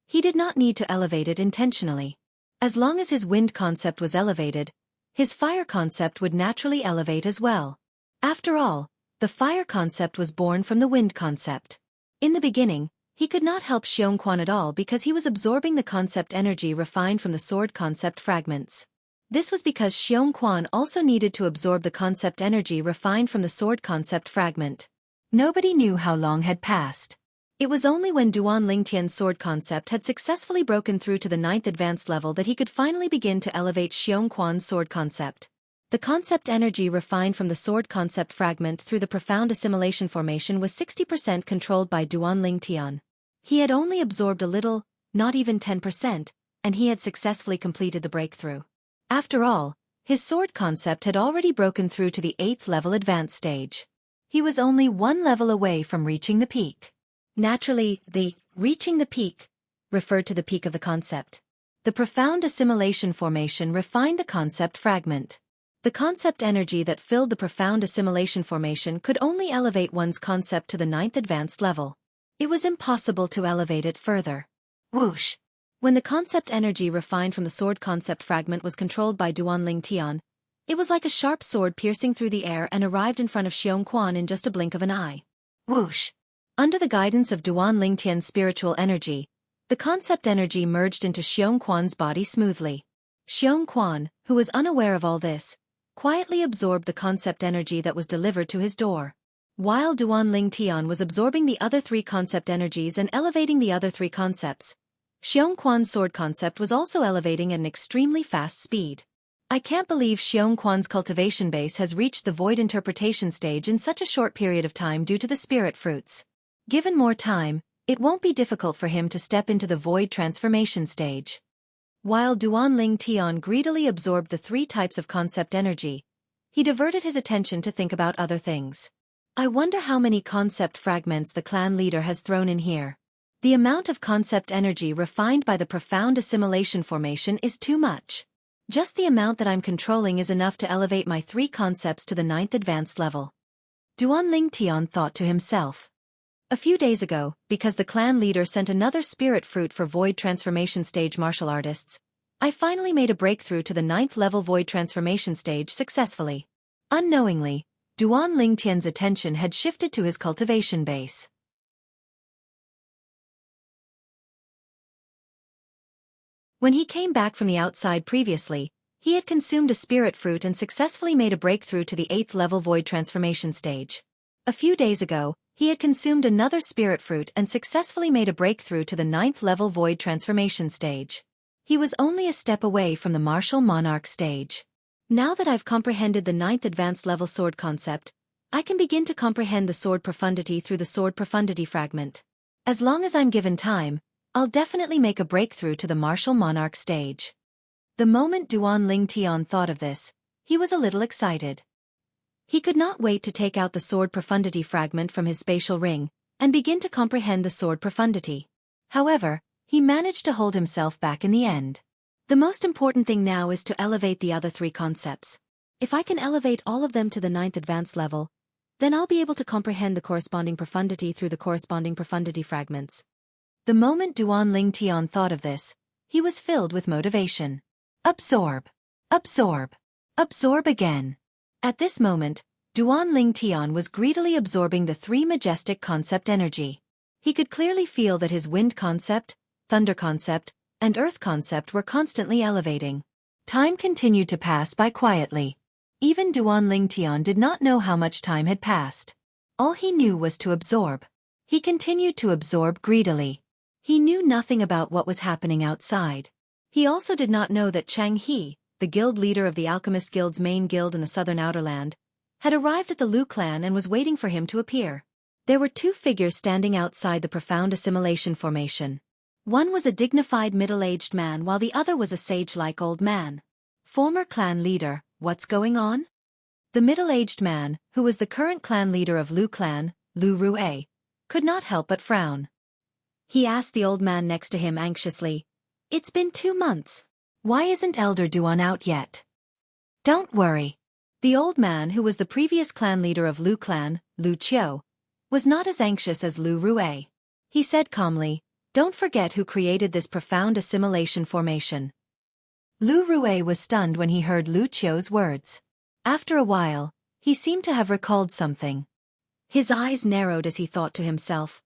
he did not need to elevate it intentionally. As long as his wind concept was elevated, his fire concept would naturally elevate as well. After all, the fire concept was born from the wind concept. In the beginning, he could not help Xianxia at all because he was absorbing the concept energy refined from the sword concept fragments. This was because Xianxia also needed to absorb the concept energy refined from the sword concept fragment. Nobody knew how long had passed. It was only when Duan Lingtian's sword concept had successfully broken through to the 9th advanced level that he could finally begin to elevate Xianxia's sword concept. The concept energy refined from the sword concept fragment through the profound assimilation formation was 60% controlled by Duan Lingtian. He had only absorbed a little, not even 10%, and he had successfully completed the breakthrough. After all, his sword concept had already broken through to the 8th level advanced stage. He was only one level away from reaching the peak. Naturally, the reaching the peak referred to the peak of the concept. The profound assimilation formation refined the concept fragment. The concept energy that filled the profound assimilation formation could only elevate one's concept to the 9th advanced level. It was impossible to elevate it further. Whoosh! When the concept energy refined from the sword concept fragment was controlled by Duan Lingtian, it was like a sharp sword piercing through the air and arrived in front of Xianxia in just a blink of an eye. Whoosh! Under the guidance of Duan Lingtian's spiritual energy, the concept energy merged into Xianxia's body smoothly. Xianxia, who was unaware of all this, quietly absorbed the concept energy that was delivered to his door. While Duan Lingtian was absorbing the other 3 concept energies and elevating the other 3 concepts, Xianxia's sword concept was also elevating at an extremely fast speed. I can't believe Xianxia's cultivation base has reached the void interpretation stage in such a short period of time due to the spirit fruits. Given more time, it won't be difficult for him to step into the void transformation stage. While Duan Lingtian greedily absorbed the 3 types of concept energy, he diverted his attention to think about other things. I wonder how many concept fragments the clan leader has thrown in here. The amount of concept energy refined by the profound assimilation formation is too much. Just the amount that I'm controlling is enough to elevate my 3 concepts to the 9th advanced level. Duan Lingtian thought to himself. A few days ago, because the clan leader sent another spirit fruit for void transformation stage martial artists, I finally made a breakthrough to the 9th level void transformation stage successfully. Unknowingly, Duan Lingtian's attention had shifted to his cultivation base. When he came back from the outside previously, he had consumed a spirit fruit and successfully made a breakthrough to the 8th level void transformation stage. A few days ago, he had consumed another spirit fruit and successfully made a breakthrough to the 9th level void transformation stage. He was only a step away from the martial monarch stage. Now that I've comprehended the 9th advanced level sword concept, I can begin to comprehend the sword profundity through the sword profundity fragment. As long as I'm given time, I'll definitely make a breakthrough to the martial monarch stage. The moment Duan Lingtian thought of this, he was a little excited. He could not wait to take out the sword profundity fragment from his spatial ring and begin to comprehend the sword profundity. However, he managed to hold himself back in the end. The most important thing now is to elevate the other 3 concepts. If I can elevate all of them to the 9th advanced level, then I'll be able to comprehend the corresponding profundity through the corresponding profundity fragments. The moment Duan Lingtian thought of this, he was filled with motivation. Absorb. Absorb. Absorb again. At this moment, Duan Lingtian was greedily absorbing the 3 majestic concept energy. He could clearly feel that his wind concept, thunder concept, and earth concept were constantly elevating. Time continued to pass by quietly. Even Duan Lingtian did not know how much time had passed. All he knew was to absorb. He continued to absorb greedily. He knew nothing about what was happening outside. He also did not know that Jianghu, the guild leader of the Alchemist Guild's main guild in the southern Outerland, had arrived at the Lu clan and was waiting for him to appear. There were 2 figures standing outside the profound assimilation formation. One was a dignified middle-aged man while the other was a sage-like old man. Former clan leader, what's going on? The middle-aged man, who was the current clan leader of Lu clan, Lu Rue, could not help but frown. He asked the old man next to him anxiously, "It's been 2 months. Why isn't Elder Duan out yet?" "Don't worry." The old man, who was the previous clan leader of Lu clan, Lu Qiu, was not as anxious as Lu Rue. He said calmly, "Don't forget who created this profound assimilation formation." Lu Rue was stunned when he heard Lu Qiu's words. After a while, he seemed to have recalled something. His eyes narrowed as he thought to himself,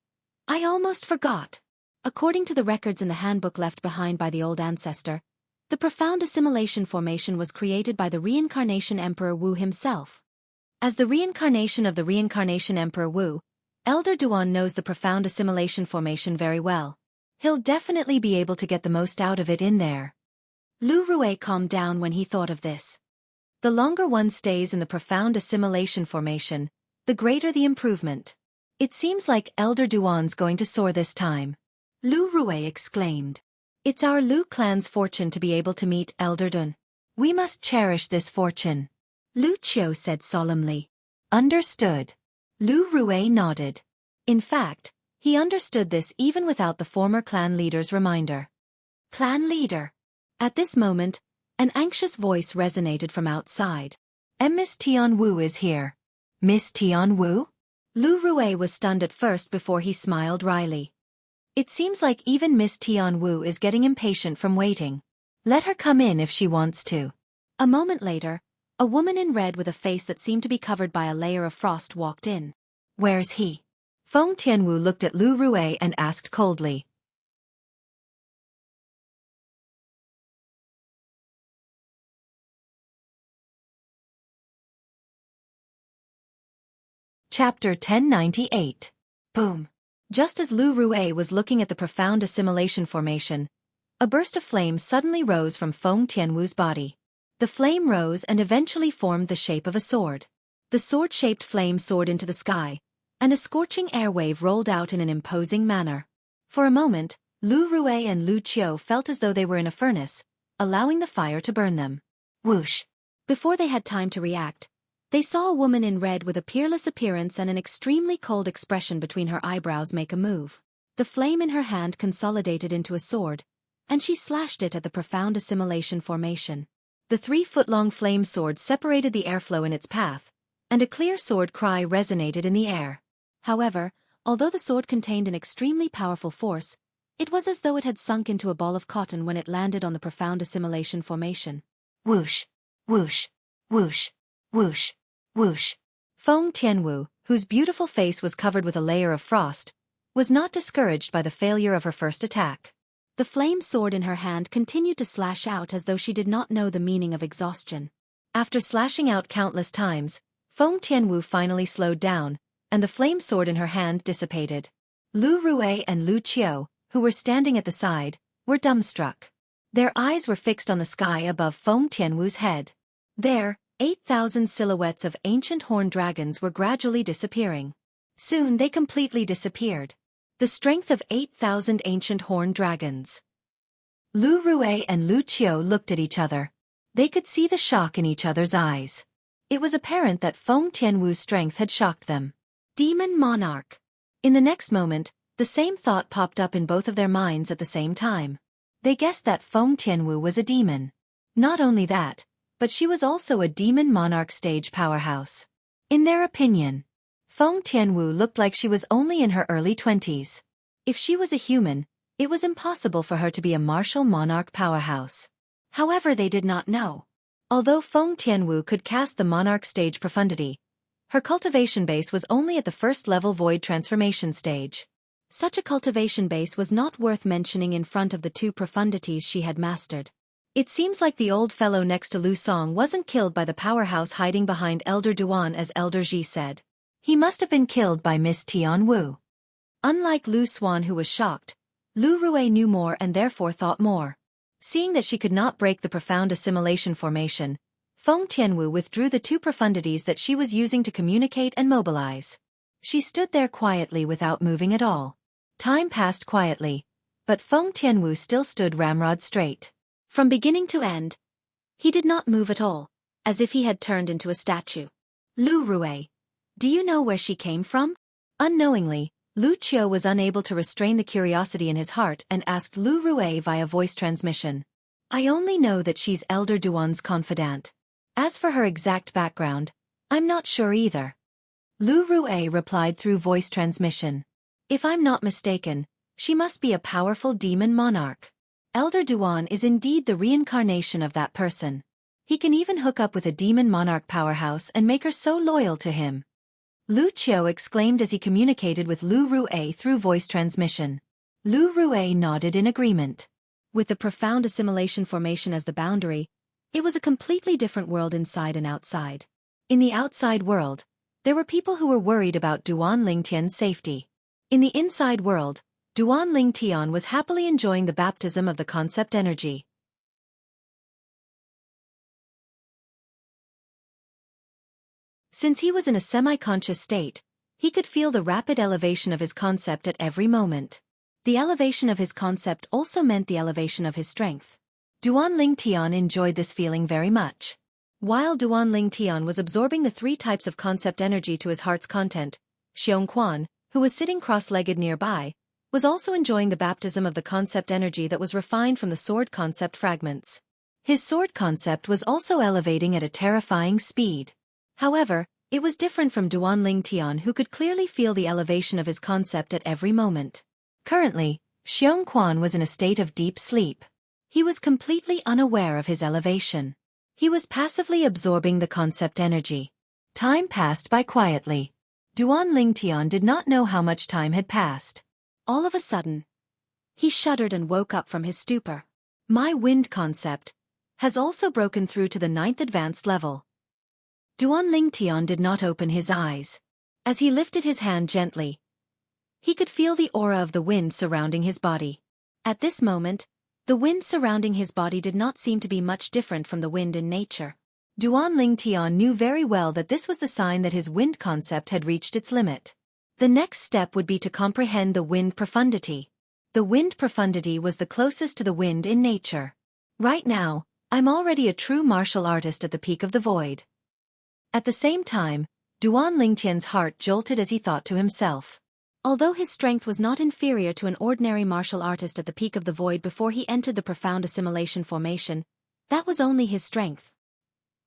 "I almost forgot." According to the records in the handbook left behind by the old ancestor, the profound assimilation formation was created by the reincarnation Emperor Wu himself. As the reincarnation of the reincarnation Emperor Wu, Elder Duan knows the profound assimilation formation very well. He'll definitely be able to get the most out of it in there. Lu Rue calmed down when he thought of this. The longer one stays in the profound assimilation formation, the greater the improvement. It seems like Elder Duan's going to soar this time. Lu Rue exclaimed. It's our Lu clan's fortune to be able to meet Elder Dun. We must cherish this fortune. Lu Qiu said solemnly. Understood. Lu Rue nodded. In fact, he understood this even without the former clan leader's reminder. Clan leader. At this moment, an anxious voice resonated from outside. Miss Tian Wu is here. Miss Tian Wu? Lu Rue was stunned at first before he smiled wryly. It seems like even Miss Tian Wu is getting impatient from waiting. Let her come in if she wants to. A moment later, a woman in red with a face that seemed to be covered by a layer of frost walked in. Where's he? Feng Tianwu looked at Lu Rue and asked coldly. Chapter 1098. Boom. Just as Lu Rue was looking at the profound assimilation formation, a burst of flame suddenly rose from Feng Tianwu's body. The flame rose and eventually formed the shape of a sword. The sword-shaped flame soared into the sky, and a scorching air wave rolled out in an imposing manner. For a moment, Lu Rue and Lu Qiu felt as though they were in a furnace, allowing the fire to burn them. Whoosh! Before they had time to react, they saw a woman in red with a peerless appearance and an extremely cold expression between her eyebrows make a move. The flame in her hand consolidated into a sword, and she slashed it at the profound assimilation formation. The 3-foot-long flame sword separated the airflow in its path, and a clear sword cry resonated in the air. However, although the sword contained an extremely powerful force, it was as though it had sunk into a ball of cotton when it landed on the profound assimilation formation. Whoosh! Whoosh! Whoosh! Whoosh! Whoosh! Feng Tianwu, whose beautiful face was covered with a layer of frost, was not discouraged by the failure of her first attack. The flame sword in her hand continued to slash out as though she did not know the meaning of exhaustion. After slashing out countless times, Feng Tianwu finally slowed down, and the flame sword in her hand dissipated. Lu Rue and Lu Qiu, who were standing at the side, were dumbstruck. Their eyes were fixed on the sky above Feng Tianwu's head. There, 8,000 silhouettes of ancient horned dragons were gradually disappearing. Soon they completely disappeared. The strength of 8,000 ancient horned dragons. Lu Rue and Lu Qiu looked at each other. They could see the shock in each other's eyes. It was apparent that Feng Tianwu's strength had shocked them. Demon Monarch. In the next moment, the same thought popped up in both of their minds at the same time. They guessed that Feng Tianwu was a demon. Not only that, but she was also a demon monarch stage powerhouse. In their opinion, Feng Tianwu looked like she was only in her early 20s. If she was a human, it was impossible for her to be a martial monarch powerhouse. However, they did not know. Although Feng Tianwu could cast the monarch stage profundity, her cultivation base was only at the first-level void transformation stage. Such a cultivation base was not worth mentioning in front of the 2 profundities she had mastered. It seems like the old fellow next to Lu Song wasn't killed by the powerhouse hiding behind Elder Duan as Elder Ji said. He must have been killed by Miss Tian Wu. Unlike Lu Swan, who was shocked, Lu Rue knew more and therefore thought more. Seeing that she could not break the profound assimilation formation, Feng Tianwu withdrew the 2 profundities that she was using to communicate and mobilize. She stood there quietly without moving at all. Time passed quietly, but Feng Tianwu still stood ramrod straight. From beginning to end, he did not move at all, as if he had turned into a statue. Lu Rue, do you know where she came from? Unknowingly, Lu Qiu was unable to restrain the curiosity in his heart and asked Lu Rue via voice transmission. I only know that she's Elder Duan's confidant. As for her exact background, I'm not sure either. Lu Rue replied through voice transmission. If I'm not mistaken, she must be a powerful demon monarch. Elder Duan is indeed the reincarnation of that person. He can even hook up with a demon monarch powerhouse and make her so loyal to him. Lu Qiu exclaimed as he communicated with Lu Rue through voice transmission. Lu Rue nodded in agreement. With the profound assimilation formation as the boundary, it was a completely different world inside and outside. In the outside world, there were people who were worried about Duan Lingtian's safety. In the inside world, Duan Lingtian was happily enjoying the baptism of the concept energy. Since he was in a semi-conscious state, he could feel the rapid elevation of his concept at every moment. The elevation of his concept also meant the elevation of his strength. Duan Lingtian enjoyed this feeling very much. While Duan Lingtian was absorbing the 3 types of concept energy to his heart's content, Xianxia, who was sitting cross-legged nearby, was also enjoying the baptism of the concept energy that was refined from the sword concept fragments. His sword concept was also elevating at a terrifying speed. However, it was different from Duan Lingtian, who could clearly feel the elevation of his concept at every moment. Currently, Xianxia was in a state of deep sleep. He was completely unaware of his elevation. He was passively absorbing the concept energy. Time passed by quietly. Duan Lingtian did not know how much time had passed. All of a sudden, he shuddered and woke up from his stupor. My wind concept has also broken through to the 9th advanced level. Duan Lingtian did not open his eyes. As he lifted his hand gently, he could feel the aura of the wind surrounding his body. At this moment, the wind surrounding his body did not seem to be much different from the wind in nature. Duan Lingtian knew very well that this was the sign that his wind concept had reached its limit. The next step would be to comprehend the wind profundity. The wind profundity was the closest to the wind in nature. Right now, I'm already a true martial artist at the peak of the void. At the same time, Duan Lingtian's heart jolted as he thought to himself. Although his strength was not inferior to an ordinary martial artist at the peak of the void before he entered the profound assimilation formation, that was only his strength.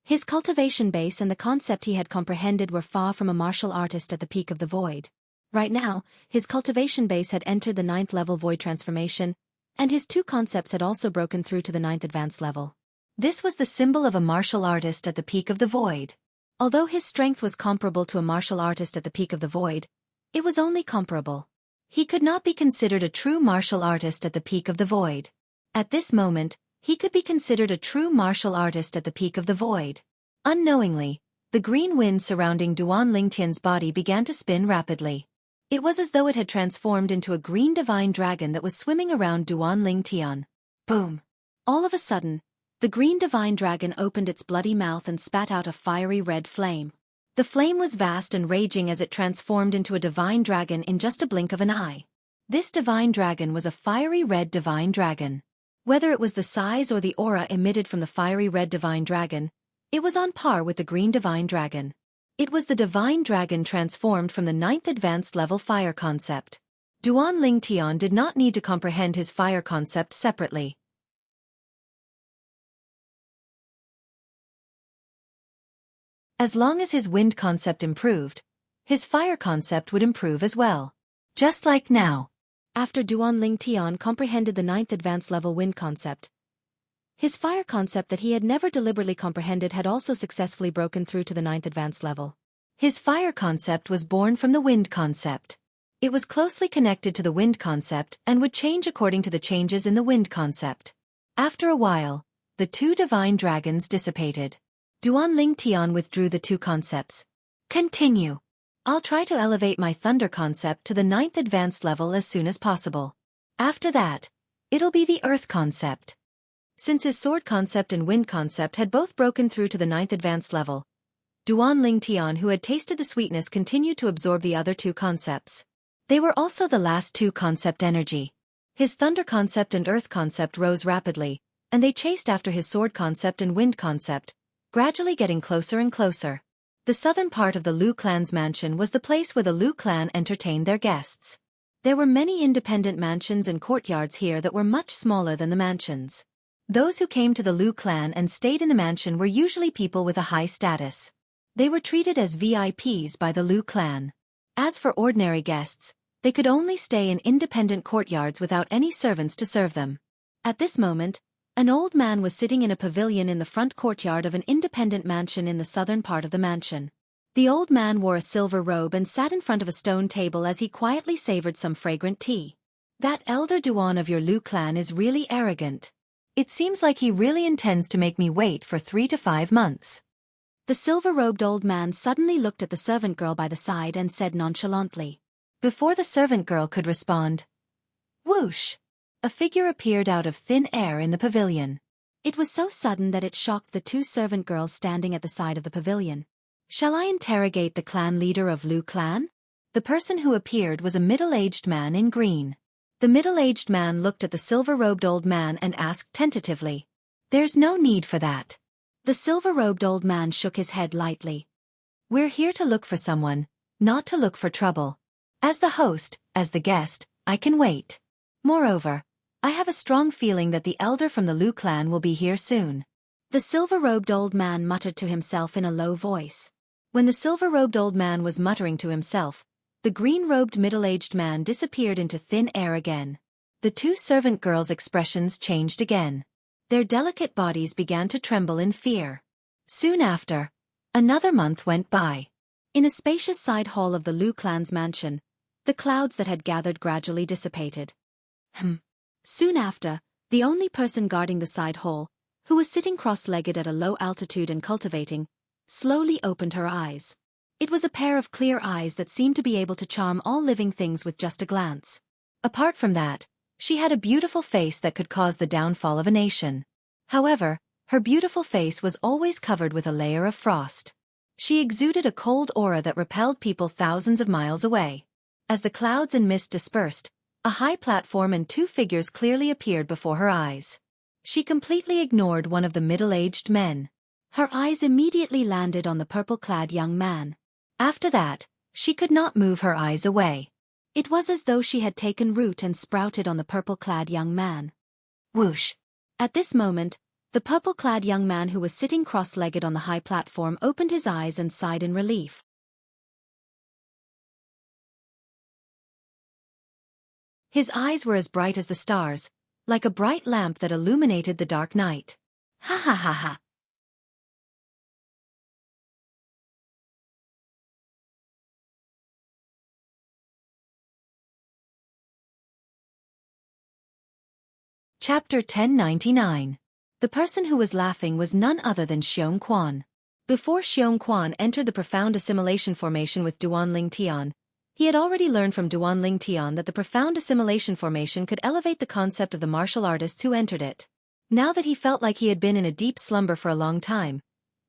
His cultivation base and the concept he had comprehended were far from a martial artist at the peak of the void. Right now, his cultivation base had entered the 9th level void transformation, and his 2 concepts had also broken through to the 9th advanced level. This was the symbol of a martial artist at the peak of the void. Although his strength was comparable to a martial artist at the peak of the void, it was only comparable. He could not be considered a true martial artist at the peak of the void. At this moment, he could be considered a true martial artist at the peak of the void. Unknowingly, the green wind surrounding Duan Lingtian's body began to spin rapidly. It was as though it had transformed into a green divine dragon that was swimming around Duan Lingtian. Boom! All of a sudden, the green divine dragon opened its bloody mouth and spat out a fiery red flame. The flame was vast and raging as it transformed into a divine dragon in just a blink of an eye. This divine dragon was a fiery red divine dragon. Whether it was the size or the aura emitted from the fiery red divine dragon, it was on par with the green divine dragon. It was the divine dragon transformed from the 9th advanced level fire concept. Duan Lingtian did not need to comprehend his fire concept separately. As long as his wind concept improved, his fire concept would improve as well. Just like now. After Duan Lingtian comprehended the 9th advanced level wind concept, his fire concept that he had never deliberately comprehended had also successfully broken through to the 9th advanced level. His fire concept was born from the wind concept. It was closely connected to the wind concept and would change according to the changes in the wind concept. After a while, the 2 divine dragons dissipated. Duan Lingtian withdrew the 2 concepts. Continue. I'll try to elevate my thunder concept to the 9th advanced level as soon as possible. After that, it'll be the earth concept. Since his sword concept and wind concept had both broken through to the 9th advanced level, Duan Lingtian, who had tasted the sweetness, continued to absorb the other 2 concepts. They were also the last 2 concept energy. His thunder concept and earth concept rose rapidly, and they chased after his sword concept and wind concept, gradually getting closer and closer. The southern part of the Lu clan's mansion was the place where the Lu clan entertained their guests. There were many independent mansions and courtyards here that were much smaller than the mansions. Those who came to the Lu clan and stayed in the mansion were usually people with a high status. They were treated as VIPs by the Lu clan. As for ordinary guests, they could only stay in independent courtyards without any servants to serve them. At this moment, an old man was sitting in a pavilion in the front courtyard of an independent mansion in the southern part of the mansion. The old man wore a silver robe and sat in front of a stone table as he quietly savored some fragrant tea. That elder Duan of your Lu clan is really arrogant. It seems like he really intends to make me wait for 3 to 5 months. The silver-robed old man suddenly looked at the servant girl by the side and said nonchalantly. Before the servant girl could respond, whoosh! A figure appeared out of thin air in the pavilion. It was so sudden that it shocked the 2 servant girls standing at the side of the pavilion. Shall I interrogate the clan leader of Lu clan? The person who appeared was a middle-aged man in green. The middle-aged man looked at the silver-robed old man and asked tentatively. There's no need for that. The silver-robed old man shook his head lightly. We're here to look for someone, not to look for trouble. As the host, as the guest, I can wait. Moreover, I have a strong feeling that the elder from the Lu clan will be here soon. The silver-robed old man muttered to himself in a low voice. When the silver-robed old man was muttering to himself, the green-robed middle-aged man disappeared into thin air again. The 2 servant girls' expressions changed again. Their delicate bodies began to tremble in fear. Soon after, another month went by. In a spacious side hall of the Lu clan's mansion, the clouds that had gathered gradually dissipated. Soon after, the only person guarding the side hall, who was sitting cross-legged at a low altitude and cultivating, slowly opened her eyes. It was a pair of clear eyes that seemed to be able to charm all living things with just a glance. Apart from that, she had a beautiful face that could cause the downfall of a nation. However, her beautiful face was always covered with a layer of frost. She exuded a cold aura that repelled people thousands of miles away. As the clouds and mist dispersed, a high platform and 2 figures clearly appeared before her eyes. She completely ignored one of the middle-aged men. Her eyes immediately landed on the purple-clad young man. After that, she could not move her eyes away. It was as though she had taken root and sprouted on the purple-clad young man. Whoosh! At this moment, the purple-clad young man who was sitting cross-legged on the high platform opened his eyes and sighed in relief. His eyes were as bright as the stars, like a bright lamp that illuminated the dark night. Ha ha ha ha! Chapter 1099. The person who was laughing was none other than Xianxia. Before Xianxia entered the profound assimilation formation with Duan Tian, he had already learned from Duan Tian that the profound assimilation formation could elevate the concept of the martial artists who entered it. Now that he felt like he had been in a deep slumber for a long time,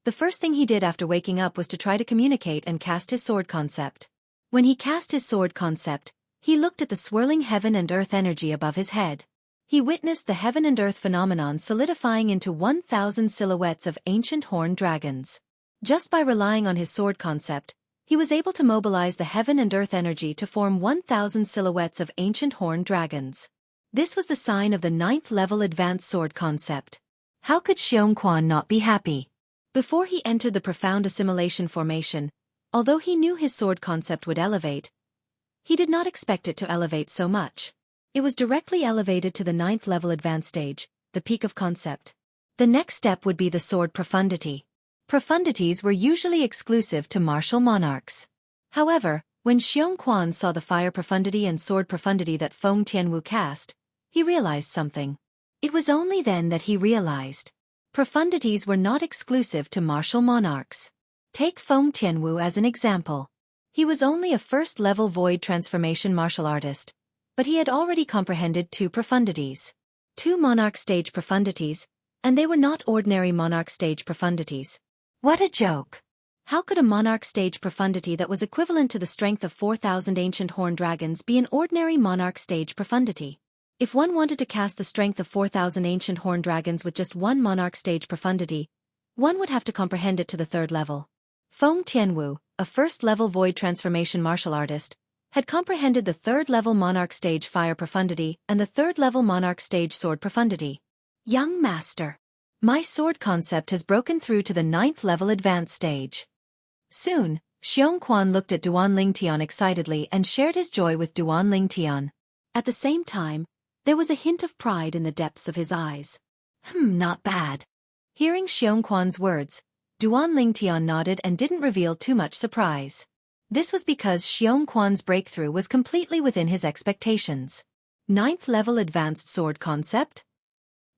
the first thing he did after waking up was to try to communicate and cast his sword concept. When he cast his sword concept, he looked at the swirling heaven and earth energy above his head. He witnessed the heaven and earth phenomenon solidifying into 1,000 silhouettes of ancient horned dragons. Just by relying on his sword concept, he was able to mobilize the heaven and earth energy to form 1,000 silhouettes of ancient horned dragons. This was the sign of the 9th level advanced sword concept. How could Xianxia not be happy? Before he entered the profound assimilation formation, although he knew his sword concept would elevate, he did not expect it to elevate so much. It was directly elevated to the 9th level advanced stage, the peak of concept. The next step would be the sword profundity. Profundities were usually exclusive to martial monarchs. However, when Xianxia saw the fire profundity and sword profundity that Feng Tianwu cast, he realized something. It was only then that he realized. Profundities were not exclusive to martial monarchs. Take Feng Tianwu as an example. He was only a first-level void transformation martial artist, but he had already comprehended 2 profundities. 2 monarch stage profundities, and they were not ordinary monarch stage profundities. What a joke! How could a monarch stage profundity that was equivalent to the strength of 4,000 ancient horned dragons be an ordinary monarch stage profundity? If one wanted to cast the strength of 4,000 ancient horned dragons with just one monarch stage profundity, one would have to comprehend it to the 3rd level. Feng Tianwu, a first-level void transformation martial artist, had comprehended the 3rd level monarch stage fire profundity and the 3rd level monarch stage sword profundity. Young master, my sword concept has broken through to the 9th level advanced stage. Soon, Xiongquan looked at Duan Lingtian excitedly and shared his joy with Duan Lingtian. At the same time, there was a hint of pride in the depths of his eyes. Not bad. Hearing Xiongquan's words, Duan Lingtian nodded and didn't reveal too much surprise. This was because Xiongquan's breakthrough was completely within his expectations. 9th level advanced sword concept?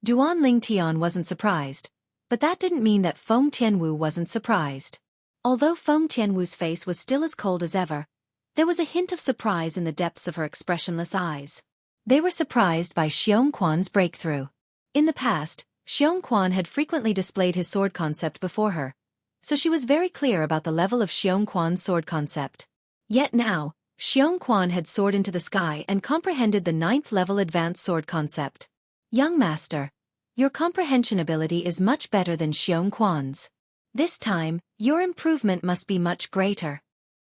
Duan Lingtian wasn't surprised, but that didn't mean that Feng Tianwu wasn't surprised. Although Feng Tianwu's face was still as cold as ever, there was a hint of surprise in the depths of her expressionless eyes. They were surprised by Xiongquan's breakthrough. In the past, Xiongquan had frequently displayed his sword concept before her, so she was very clear about the level of Xiongquan's sword concept. Yet now, Xiongquan had soared into the sky and comprehended the 9th level advanced sword concept. Young master, your comprehension ability is much better than Xiongquan's. This time, your improvement must be much greater.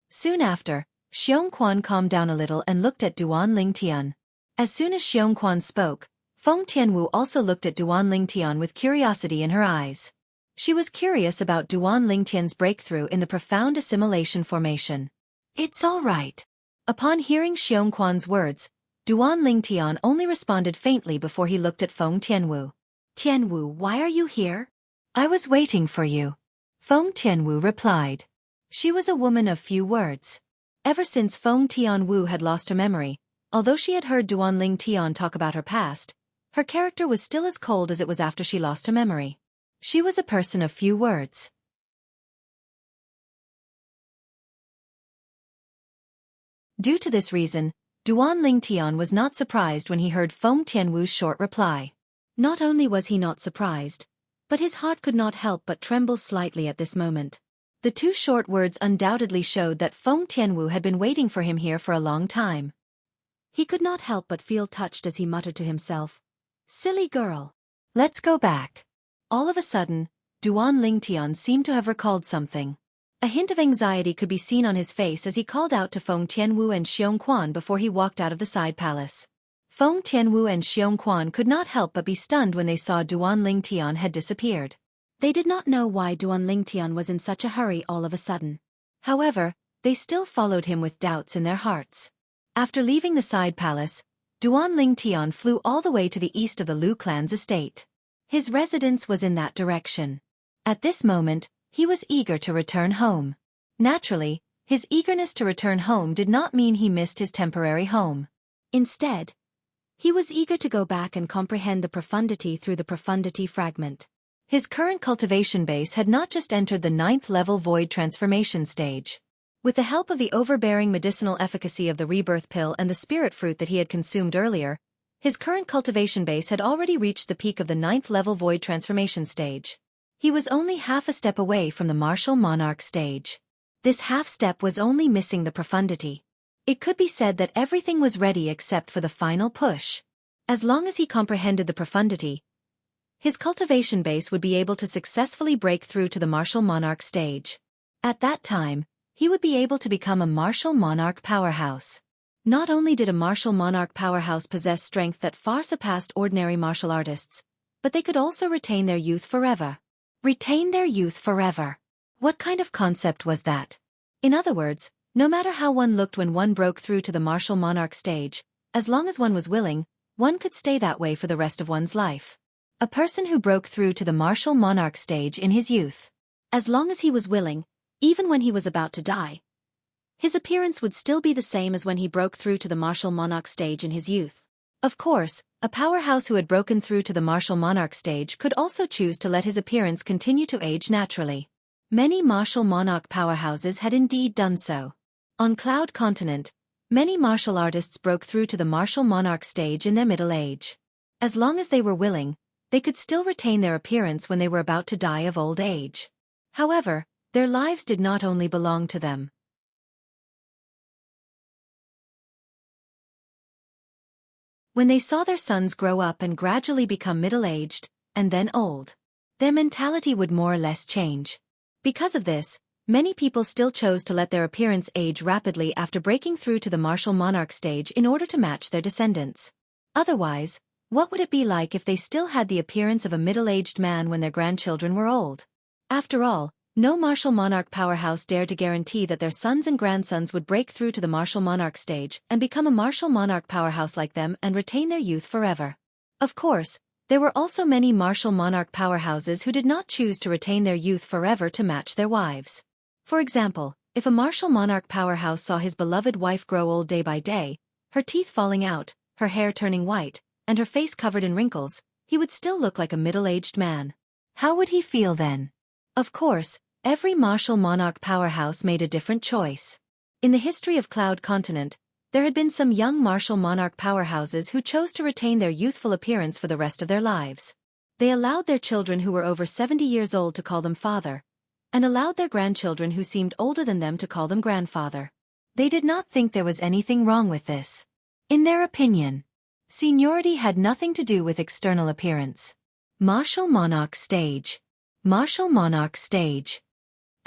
Soon after, Xiongquan calmed down a little and looked at Duan Lingtian. As soon as Xiongquan spoke, Feng Tianwu also looked at Duan Lingtian with curiosity in her eyes. She was curious about Duan Lingtian's breakthrough in the profound assimilation formation. It's all right. Upon hearing Xiongquan's words, Duan Lingtian only responded faintly before he looked at Feng Tianwu. Tianwu, why are you here? I was waiting for you. Feng Tianwu replied. She was a woman of few words. Ever since Feng Tianwu had lost her memory, although she had heard Duan Lingtian talk about her past, her character was still as cold as it was after she lost her memory. She was a person of few words. Due to this reason, Duan Lingtian was not surprised when he heard Feng Tianwu's short reply. Not only was he not surprised, but his heart could not help but tremble slightly at this moment. The two short words undoubtedly showed that Feng Tianwu had been waiting for him here for a long time. He could not help but feel touched as he muttered to himself, "Silly girl. Let's go back." All of a sudden, Duan Lingtian seemed to have recalled something. A hint of anxiety could be seen on his face as he called out to Feng Tianwu and Xiongquan before he walked out of the side palace. Feng Tianwu and Xiongquan could not help but be stunned when they saw Duan Lingtian had disappeared. They did not know why Duan Lingtian was in such a hurry all of a sudden. However, they still followed him with doubts in their hearts. After leaving the side palace, Duan Lingtian flew all the way to the east of the Lu clan's estate. His residence was in that direction. At this moment, he was eager to return home. Naturally, his eagerness to return home did not mean he missed his temporary home. Instead, he was eager to go back and comprehend the profundity through the profundity fragment. His current cultivation base had not just entered the 9th level void transformation stage. With the help of the overbearing medicinal efficacy of the rebirth pill and the spirit fruit that he had consumed earlier, his current cultivation base had already reached the peak of the 9th level void transformation stage. He was only half a step away from the martial monarch stage. This half step was only missing the profundity. It could be said that everything was ready except for the final push. As long as he comprehended the profundity, his cultivation base would be able to successfully break through to the martial monarch stage. At that time, he would be able to become a martial monarch powerhouse. Not only did a martial monarch powerhouse possess strength that far surpassed ordinary martial artists, but they could also retain their youth forever. Retain their youth forever. What kind of concept was that? In other words, no matter how one looked when one broke through to the martial monarch stage, as long as one was willing, one could stay that way for the rest of one's life. A person who broke through to the martial monarch stage in his youth, as long as he was willing, even when he was about to die, his appearance would still be the same as when he broke through to the martial monarch stage in his youth. Of course, a powerhouse who had broken through to the martial monarch stage could also choose to let his appearance continue to age naturally. Many martial monarch powerhouses had indeed done so. On Cloud Continent, many martial artists broke through to the martial monarch stage in their middle age. As long as they were willing, they could still retain their appearance when they were about to die of old age. However, their lives did not only belong to them. When they saw their sons grow up and gradually become middle-aged, and then old, their mentality would more or less change. Because of this, many people still chose to let their appearance age rapidly after breaking through to the martial monarch stage in order to match their descendants. Otherwise, what would it be like if they still had the appearance of a middle-aged man when their grandchildren were old? After all, No martial monarch powerhouse dared to guarantee that their sons and grandsons would break through to the martial monarch stage and become a martial monarch powerhouse like them and retain their youth forever. Of course, there were also many martial monarch powerhouses who did not choose to retain their youth forever to match their wives. For example, if a martial monarch powerhouse saw his beloved wife grow old day by day, her teeth falling out, her hair turning white, and her face covered in wrinkles, he would still look like a middle-aged man. How would he feel then? Of course, every martial monarch powerhouse made a different choice. In the history of Cloud Continent, there had been some young martial monarch powerhouses who chose to retain their youthful appearance for the rest of their lives. They allowed their children who were over 70 years old to call them father, and allowed their grandchildren who seemed older than them to call them grandfather. They did not think there was anything wrong with this. In their opinion, seniority had nothing to do with external appearance. Martial monarch stage. Martial monarch stage.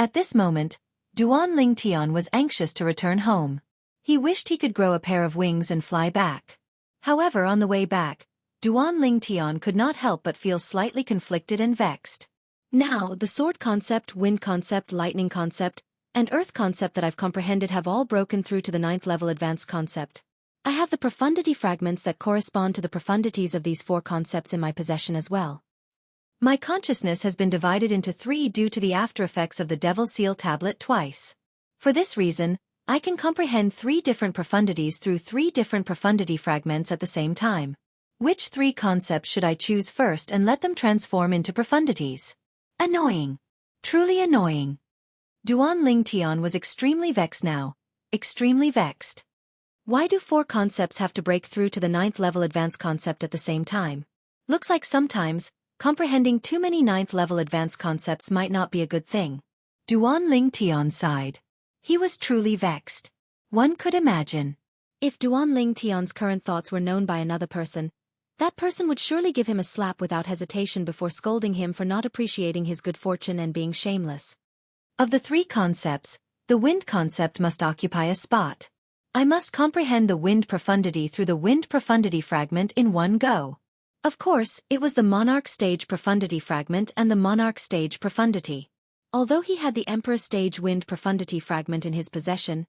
At this moment, Duan Lingtian was anxious to return home. He wished he could grow a pair of wings and fly back. However, on the way back, Duan Lingtian could not help but feel slightly conflicted and vexed. Now, the sword concept, wind concept, lightning concept, and earth concept that I've comprehended have all broken through to the 9th level advanced concept. I have the profundity fragments that correspond to the profundities of these 4 concepts in my possession as well. My consciousness has been divided into 3 due to the after effects of the Devil Seal tablet twice. For this reason, I can comprehend 3 different profundities through 3 different profundity fragments at the same time. Which 3 concepts should I choose first and let them transform into profundities? Annoying. Truly annoying. Duan Lingtian was extremely vexed now. Extremely vexed. Why do 4 concepts have to break through to the 9th level advanced concept at the same time? Looks like sometimes, comprehending too many 9th level advanced concepts might not be a good thing. Duan Lingtian sighed. He was truly vexed. One could imagine. If Duan Lingtian's current thoughts were known by another person, that person would surely give him a slap without hesitation before scolding him for not appreciating his good fortune and being shameless. Of the 3 concepts, the wind concept must occupy a spot. I must comprehend the wind profundity through the wind profundity fragment in one go. Of course, it was the monarch stage profundity fragment and the monarch stage profundity. Although he had the emperor stage wind profundity fragment in his possession,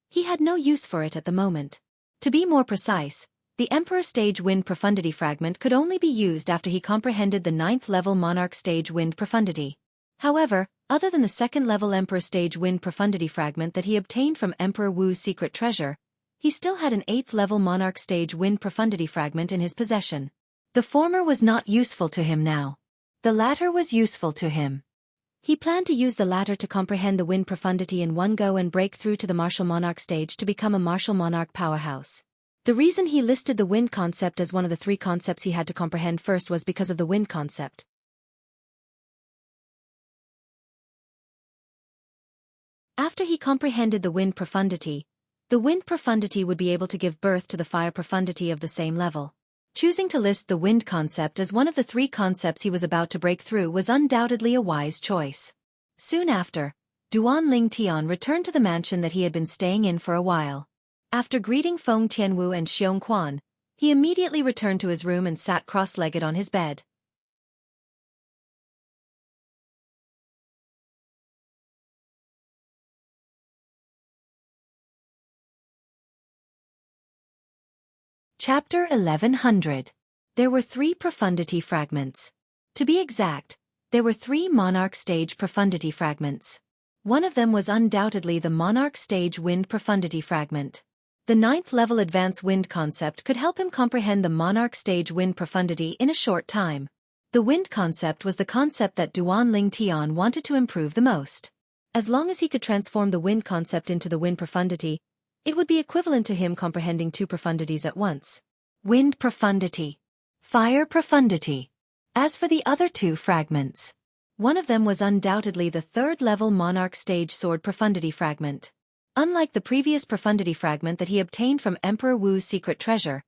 he had no use for it at the moment. To be more precise, the emperor stage wind profundity fragment could only be used after he comprehended the 9th level monarch stage wind profundity. However, other than the 2nd level emperor stage wind profundity fragment that he obtained from Emperor Wu's secret treasure, he still had an 8th level monarch stage wind profundity fragment in his possession. The former was not useful to him now. The latter was useful to him. He planned to use the latter to comprehend the wind profundity in one go and break through to the martial monarch stage to become a martial monarch powerhouse. The reason he listed the wind concept as one of the 3 concepts he had to comprehend first was because of the wind concept. After he comprehended the wind profundity would be able to give birth to the fire profundity of the same level. Choosing to list the wind concept as one of the 3 concepts he was about to break through was undoubtedly a wise choice. Soon after, Duan Lingtian returned to the mansion that he had been staying in for a while. After greeting Feng Tianwu and Xiong Quan, he immediately returned to his room and sat cross-legged on his bed. Chapter 1100. There were 3 profundity fragments. To be exact, there were 3 monarch stage profundity fragments. One of them was undoubtedly the monarch stage wind profundity fragment. The 9th level advanced wind concept could help him comprehend the monarch stage wind profundity in a short time. The wind concept was the concept that Duan Lingtian wanted to improve the most. As long as he could transform the wind concept into the wind profundity, it would be equivalent to him comprehending 2 profundities at once. Wind profundity. Fire profundity. As for the other 2 fragments, one of them was undoubtedly the 3rd level monarch stage sword profundity fragment. Unlike the previous profundity fragment that he obtained from Emperor Wu's secret treasure,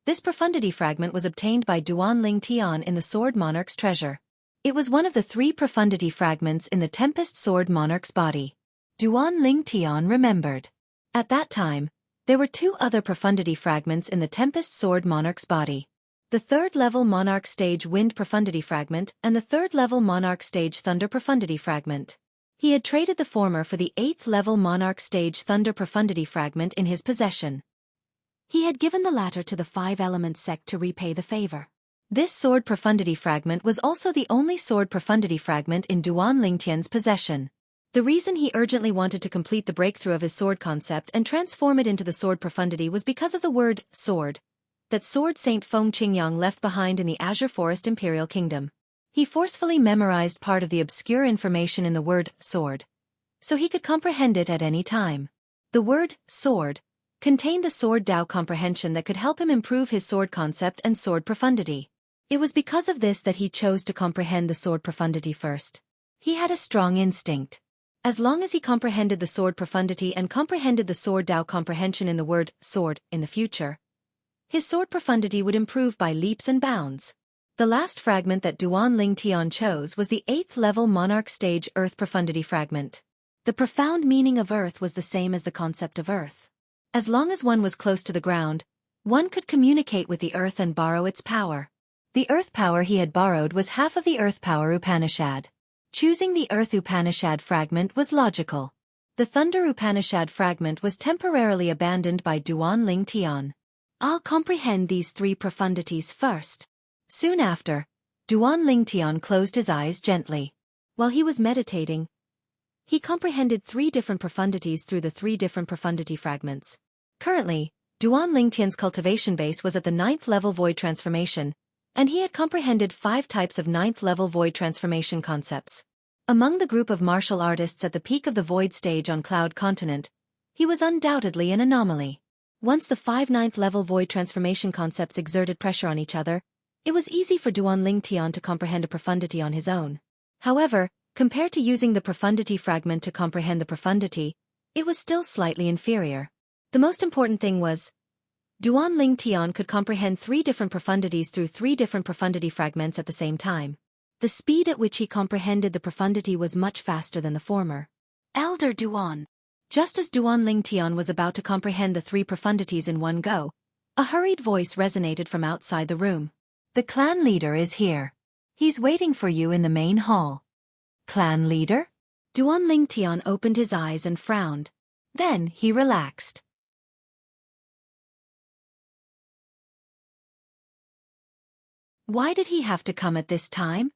this profundity fragment was obtained by Duan Lingtian in the Sword Monarch's treasure. It was one of the 3 profundity fragments in the Tempest Sword Monarch's body. Duan Lingtian remembered. At that time, there were 2 other profundity fragments in the Tempest Sword Monarch's body. The 3rd level Monarch Stage Wind Profundity Fragment and the 3rd level Monarch Stage Thunder Profundity Fragment. He had traded the former for the 8th-level Monarch Stage Thunder Profundity Fragment in his possession. He had given the latter to the 5-element sect to repay the favor. This sword profundity fragment was also the only sword profundity fragment in Duan Lingtian's possession. The reason he urgently wanted to complete the breakthrough of his sword concept and transform it into the sword profundity was because of the word sword that Sword Saint Feng Qingyang left behind in the Azure Forest Imperial Kingdom. He forcefully memorized part of the obscure information in the word sword, so he could comprehend it at any time. The word sword contained the sword Dao comprehension that could help him improve his sword concept and sword profundity. It was because of this that he chose to comprehend the sword profundity first. He had a strong instinct. As long as he comprehended the sword profundity and comprehended the sword Dao comprehension in the word sword in the future, his sword profundity would improve by leaps and bounds. The last fragment that Duan Lingtian chose was the 8th-level Monarch Stage Earth Profundity Fragment. The profound meaning of Earth was the same as the concept of Earth. As long as one was close to the ground, one could communicate with the Earth and borrow its power. The Earth power he had borrowed was half of the Earth power Upanishad. Choosing the Earth Upanishad fragment was logical. The Thunder Upanishad fragment was temporarily abandoned by Duan Lingtian. I'll comprehend these 3 profundities first. Soon after, Duan Lingtian closed his eyes gently. While he was meditating, he comprehended 3 different profundities through the 3 different profundity fragments. Currently, Duan Lingtian's cultivation base was at the 9th-level void transformation, and he had comprehended 5 types of 9th-level void transformation concepts. Among the group of martial artists at the peak of the void stage on Cloud Continent, he was undoubtedly an anomaly. Once the 5 9th-level void transformation concepts exerted pressure on each other, it was easy for Duan Lingtian to comprehend a profundity on his own. However, compared to using the profundity fragment to comprehend the profundity, it was still slightly inferior. The most important thing was, Duan Lingtian could comprehend 3 different profundities through 3 different profundity fragments at the same time. The speed at which he comprehended the profundity was much faster than the former. Elder Duan. Just as Duan Lingtian was about to comprehend the 3 profundities in one go, a hurried voice resonated from outside the room. The clan leader is here. He's waiting for you in the main hall. Clan leader? Duan Lingtian opened his eyes and frowned. Then he relaxed. Why did he have to come at this time?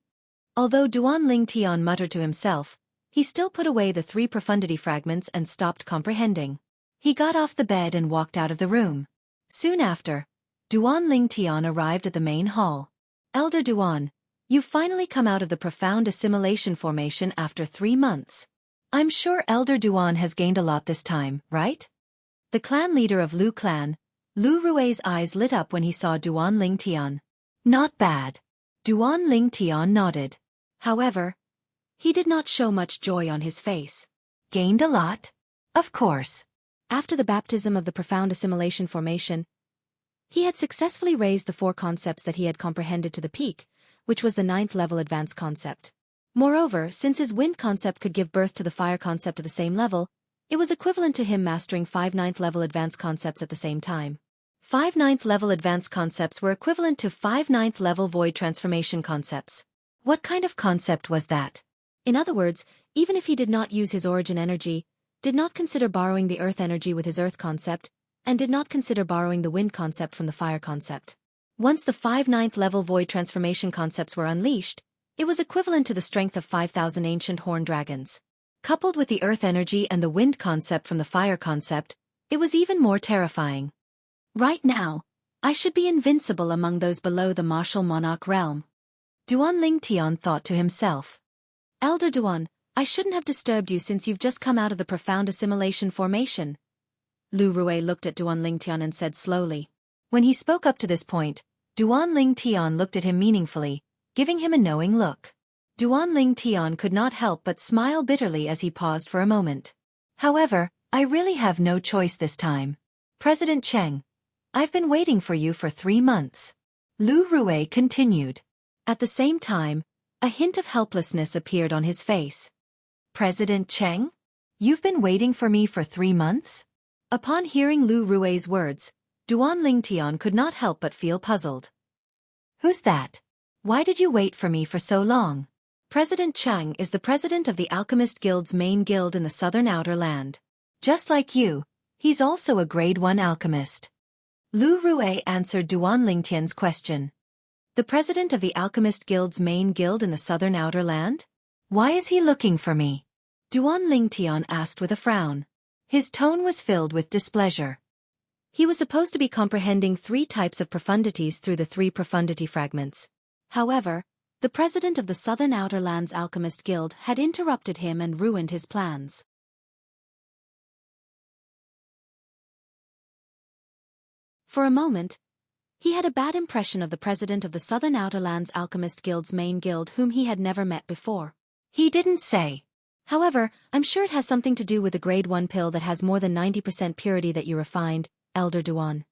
Although Duan Lingtian muttered to himself, he still put away the 3 profundity fragments and stopped comprehending. He got off the bed and walked out of the room. Soon after, Duan Lingtian arrived at the main hall. Elder Duan, you've finally come out of the profound assimilation formation after 3 months. I'm sure Elder Duan has gained a lot this time, right? The clan leader of Lu clan, Lu Rui's eyes lit up when he saw Duan Lingtian. Not bad. Duan Lingtian nodded. However, he did not show much joy on his face. Gained a lot? Of course. After the baptism of the profound assimilation formation, he had successfully raised the 4 concepts that he had comprehended to the peak, which was the 9th-level advanced concept. Moreover, since his wind concept could give birth to the fire concept at the same level, it was equivalent to him mastering 5 9th-level advanced concepts at the same time. 5 9th-level advanced concepts were equivalent to 5 9th-level void transformation concepts. What kind of concept was that? In other words, even if he did not use his origin energy, did not consider borrowing the earth energy with his earth concept, and did not consider borrowing the wind concept from the fire concept. Once the 5 9th-level void transformation concepts were unleashed, it was equivalent to the strength of 5,000 ancient horned dragons. Coupled with the earth energy and the wind concept from the fire concept, it was even more terrifying. Right now, I should be invincible among those below the martial monarch realm. Duan Lingtian thought to himself. Elder Duan, I shouldn't have disturbed you since you've just come out of the profound assimilation formation. Lu Rui looked at Duan Lingtian and said slowly. When he spoke up to this point, Duan Lingtian looked at him meaningfully, giving him a knowing look. Duan Lingtian could not help but smile bitterly as he paused for a moment. However, I really have no choice this time. President Cheng, I've been waiting for you for 3 months. Lu Rui continued. At the same time, a hint of helplessness appeared on his face. President Cheng? You've been waiting for me for 3 months? Upon hearing Lu Rui's words, Duan Lingtian could not help but feel puzzled. Who's that? Why did you wait for me for so long? President Chang is the president of the Alchemist Guild's main guild in the southern outer land. Just like you, he's also a grade 1 alchemist. Lu Rue answered Duan Lingtian's question. The president of the Alchemist Guild's main guild in the southern outer land? Why is he looking for me? Duan Lingtian asked with a frown. His tone was filled with displeasure. He was supposed to be comprehending 3 types of profundities through the 3 profundity fragments. However, the president of the Southern Outer Lands Alchemist Guild had interrupted him and ruined his plans. For a moment, he had a bad impression of the president of the Southern Outer Lands Alchemist Guild's main guild whom he had never met before. He didn't say. However, I'm sure it has something to do with the grade 1 pill that has more than 90% purity that you refined, Elder Duan.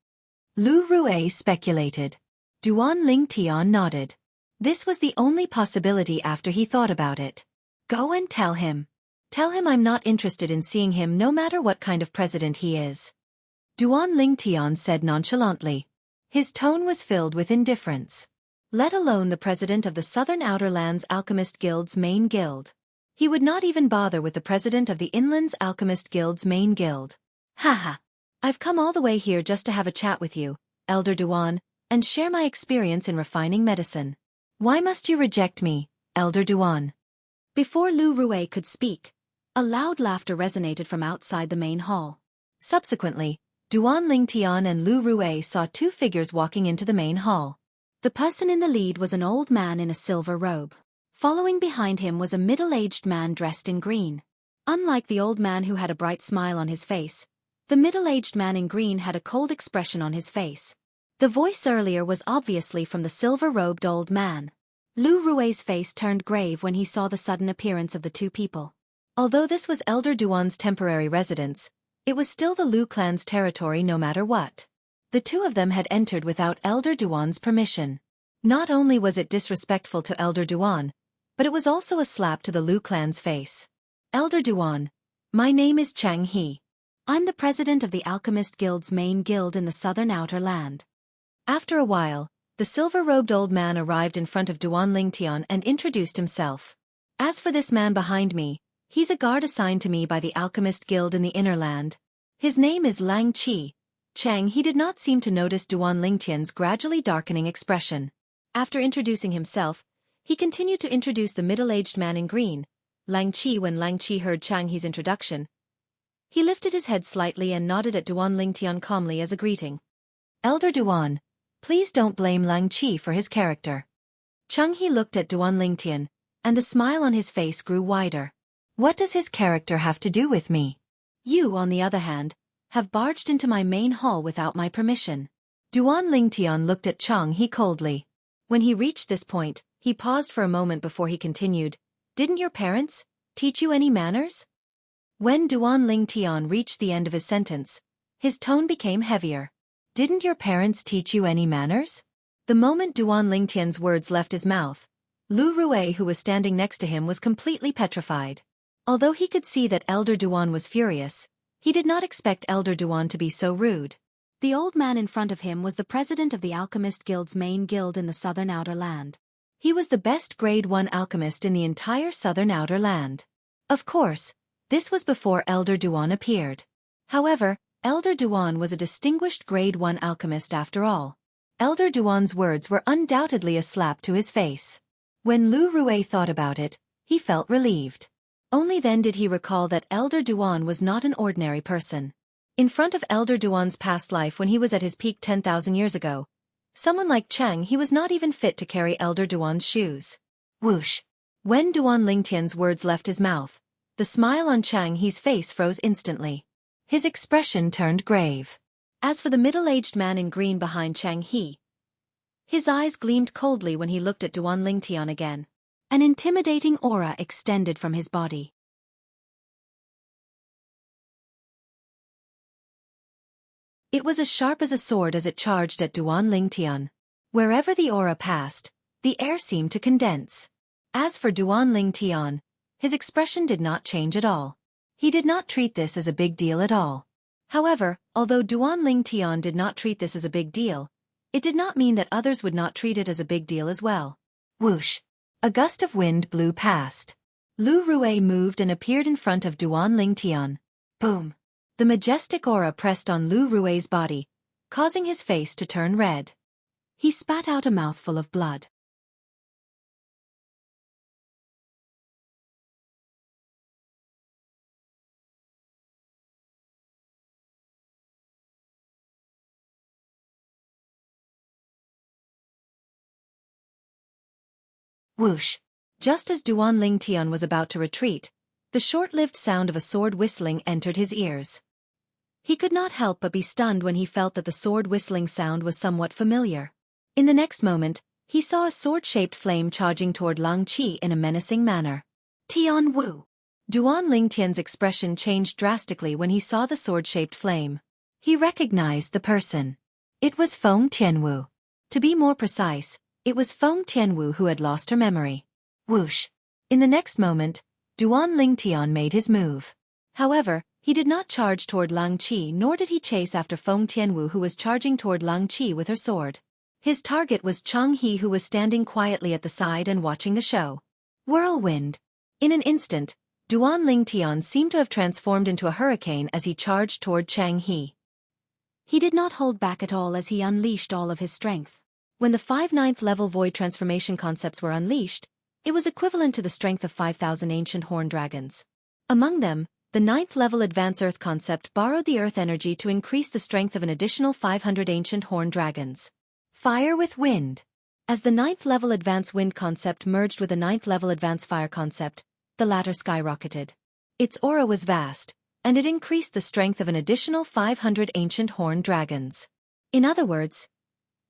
Lu Rue speculated. Duan Lingtian nodded. This was the only possibility after he thought about it. Go and tell him. Tell him I'm not interested in seeing him no matter what kind of president he is. Duan Lingtian said nonchalantly. His tone was filled with indifference. Let alone the president of the Southern Outer Lands Alchemist Guild's main guild. He would not even bother with the president of the Inlands Alchemist Guild's main guild. Haha. I've come all the way here just to have a chat with you, Elder Duan, and share my experience in refining medicine. Why must you reject me, Elder Duan? Before Lu Rue could speak, a loud laughter resonated from outside the main hall. Subsequently, Duan Lingtian and Lu Rue saw 2 figures walking into the main hall. The person in the lead was an old man in a silver robe. Following behind him was a middle-aged man dressed in green. Unlike the old man who had a bright smile on his face, the middle-aged man in green had a cold expression on his face. The voice earlier was obviously from the silver-robed old man. Lu Rue's face turned grave when he saw the sudden appearance of the 2 people. Although this was Elder Duan's temporary residence, it was still the Lu clan's territory no matter what. The 2 of them had entered without Elder Duan's permission. Not only was it disrespectful to Elder Duan, but it was also a slap to the Lu clan's face. Elder Duan, my name is Chang He. I'm the president of the Alchemist Guild's main guild in the southern outer land. After a while, the silver-robed old man arrived in front of Duan Lingtian and introduced himself. As for this man behind me, he's a guard assigned to me by the Alchemist Guild in the inner land. His name is Lang Qi. Chang He did not seem to notice Duan Lingtian's gradually darkening expression. After introducing himself, he continued to introduce the middle-aged man in green, Lang Qi. When Lang Qi heard Chang He's introduction, he lifted his head slightly and nodded at Duan Lingtian calmly as a greeting. Elder Duan, please don't blame Lang Qi for his character. Chang He looked at Duan Lingtian, and the smile on his face grew wider. What does his character have to do with me? You, on the other hand, have barged into my main hall without my permission. Duan Lingtian looked at Chang He coldly. When he reached this point, he paused for a moment before he continued. Didn't your parents teach you any manners? When Duan Lingtian reached the end of his sentence, his tone became heavier. Didn't your parents teach you any manners? The moment Duan Lingtian's words left his mouth, Lu Rue, who was standing next to him, was completely petrified. Although he could see that Elder Duan was furious, he did not expect Elder Duan to be so rude. The old man in front of him was the president of the Alchemist Guild's main guild in the southern outer land. He was the best grade 1 alchemist in the entire southern outer land. Of course, this was before Elder Duan appeared. However, Elder Duan was a distinguished grade 1 alchemist after all. Elder Duan's words were undoubtedly a slap to his face. When Lu Rue thought about it, he felt relieved. Only then did he recall that Elder Duan was not an ordinary person. In front of Elder Duan's past life when he was at his peak 10,000 years ago, someone like Chang He was not even fit to carry Elder Duan's shoes. Whoosh! When Duan Lingtian's words left his mouth, the smile on Chang He's face froze instantly. His expression turned grave. As for the middle-aged man in green behind Chang He, his eyes gleamed coldly when he looked at Duan Lingtian again. An intimidating aura extended from his body. It was as sharp as a sword as it charged at Duan Lingtian. Wherever the aura passed, the air seemed to condense. As for Duan Lingtian, his expression did not change at all. He did not treat this as a big deal at all. However, although Duan Lingtian did not treat this as a big deal, it did not mean that others would not treat it as a big deal as well. Whoosh! A gust of wind blew past. Lu Rui moved and appeared in front of Duan Lingtian. Boom! The majestic aura pressed on Lu Rui's body, causing his face to turn red. He spat out a mouthful of blood. Whoosh! Just as Duan Lingtian was about to retreat, the short-lived sound of a sword whistling entered his ears. He could not help but be stunned when he felt that the sword whistling sound was somewhat familiar. In the next moment, he saw a sword-shaped flame charging toward Lang Qi in a menacing manner. Tian Wu! Duan Lingtian's expression changed drastically when he saw the sword-shaped flame. He recognized the person. It was Feng Tianwu. To be more precise, it was Feng Tianwu who had lost her memory. Whoosh! In the next moment, Duan Lingtian made his move. However, he did not charge toward Lang Qi nor did he chase after Feng Tianwu who was charging toward Lang Qi with her sword. His target was Chang He who was standing quietly at the side and watching the show. Whirlwind! In an instant, Duan Lingtian seemed to have transformed into a hurricane as he charged toward Chang He. He did not hold back at all as he unleashed all of his strength. When the 5 9th level void transformation concepts were unleashed, it was equivalent to the strength of 5,000 ancient horned dragons. Among them, the 9th level advanced earth concept borrowed the earth energy to increase the strength of an additional 500 ancient horned dragons. Fire with wind. As the 9th level advanced wind concept merged with the 9th level advanced fire concept, the latter skyrocketed. Its aura was vast, and it increased the strength of an additional 500 ancient horned dragons. In other words,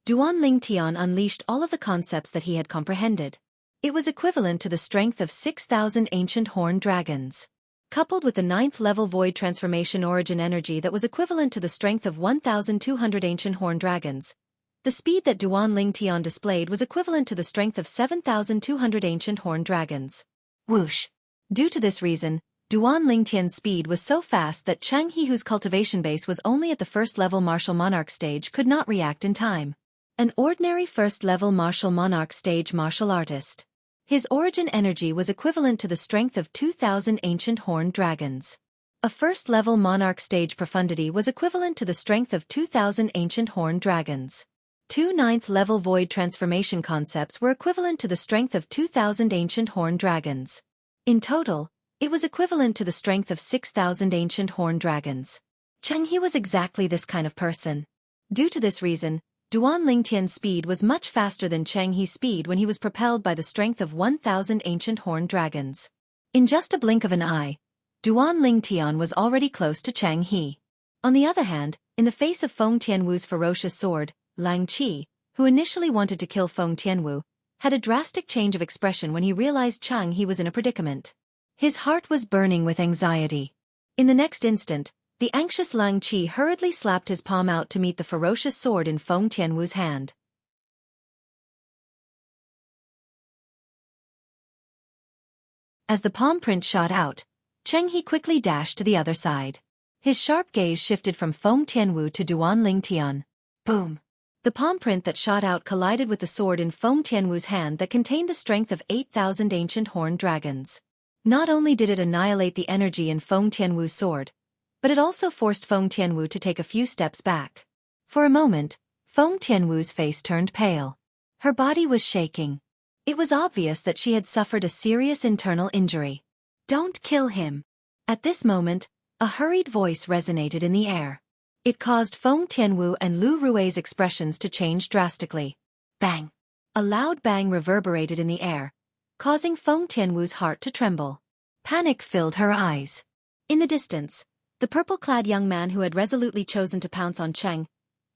Duan Lingtian unleashed all of the concepts that he had comprehended. It was equivalent to the strength of 6,000 ancient horned dragons. Coupled with the 9th level void transformation origin energy that was equivalent to the strength of 1,200 ancient horned dragons, the speed that Duan Lingtian displayed was equivalent to the strength of 7,200 ancient horned dragons. Whoosh! Due to this reason, Duan Lingtian's speed was so fast that Chang He, whose cultivation base was only at the first-level martial monarch stage, could not react in time. An ordinary first-level martial monarch stage martial artist. His origin energy was equivalent to the strength of 2,000 ancient horned dragons. A first-level monarch stage profundity was equivalent to the strength of 2,000 ancient horned dragons. 2 9th level void transformation concepts were equivalent to the strength of 2,000 ancient horned dragons. In total, it was equivalent to the strength of 6,000 ancient horned dragons. Chang He was exactly this kind of person. Due to this reason, Duan Lingtian's speed was much faster than Chang He's speed when he was propelled by the strength of 1,000 ancient horned dragons. In just a blink of an eye, Duan Lingtian was already close to Chang He. On the other hand, in the face of Feng Tianwu's ferocious sword, Lang Qi, who initially wanted to kill Feng Tianwu, had a drastic change of expression when he realized Chang He was in a predicament. His heart was burning with anxiety. In the next instant, the anxious Lang Qi hurriedly slapped his palm out to meet the ferocious sword in Feng Tianwu's hand. As the palm print shot out, Chang He quickly dashed to the other side. His sharp gaze shifted from Feng Tianwu to Duan Lingtian. Boom! The palm print that shot out collided with the sword in Feng Tianwu's hand that contained the strength of 8,000 ancient horned dragons. Not only did it annihilate the energy in Feng Tianwu's sword, but it also forced Feng Tianwu to take a few steps back. For a moment, Feng Tianwu's face turned pale. Her body was shaking. It was obvious that she had suffered a serious internal injury. "Don't kill him." At this moment, a hurried voice resonated in the air. It caused Feng Tianwu and Lu Rui's expressions to change drastically. Bang! A loud bang reverberated in the air, causing Feng Tianwu's heart to tremble. Panic filled her eyes. In the distance, the purple-clad young man who had resolutely chosen to pounce on Cheng,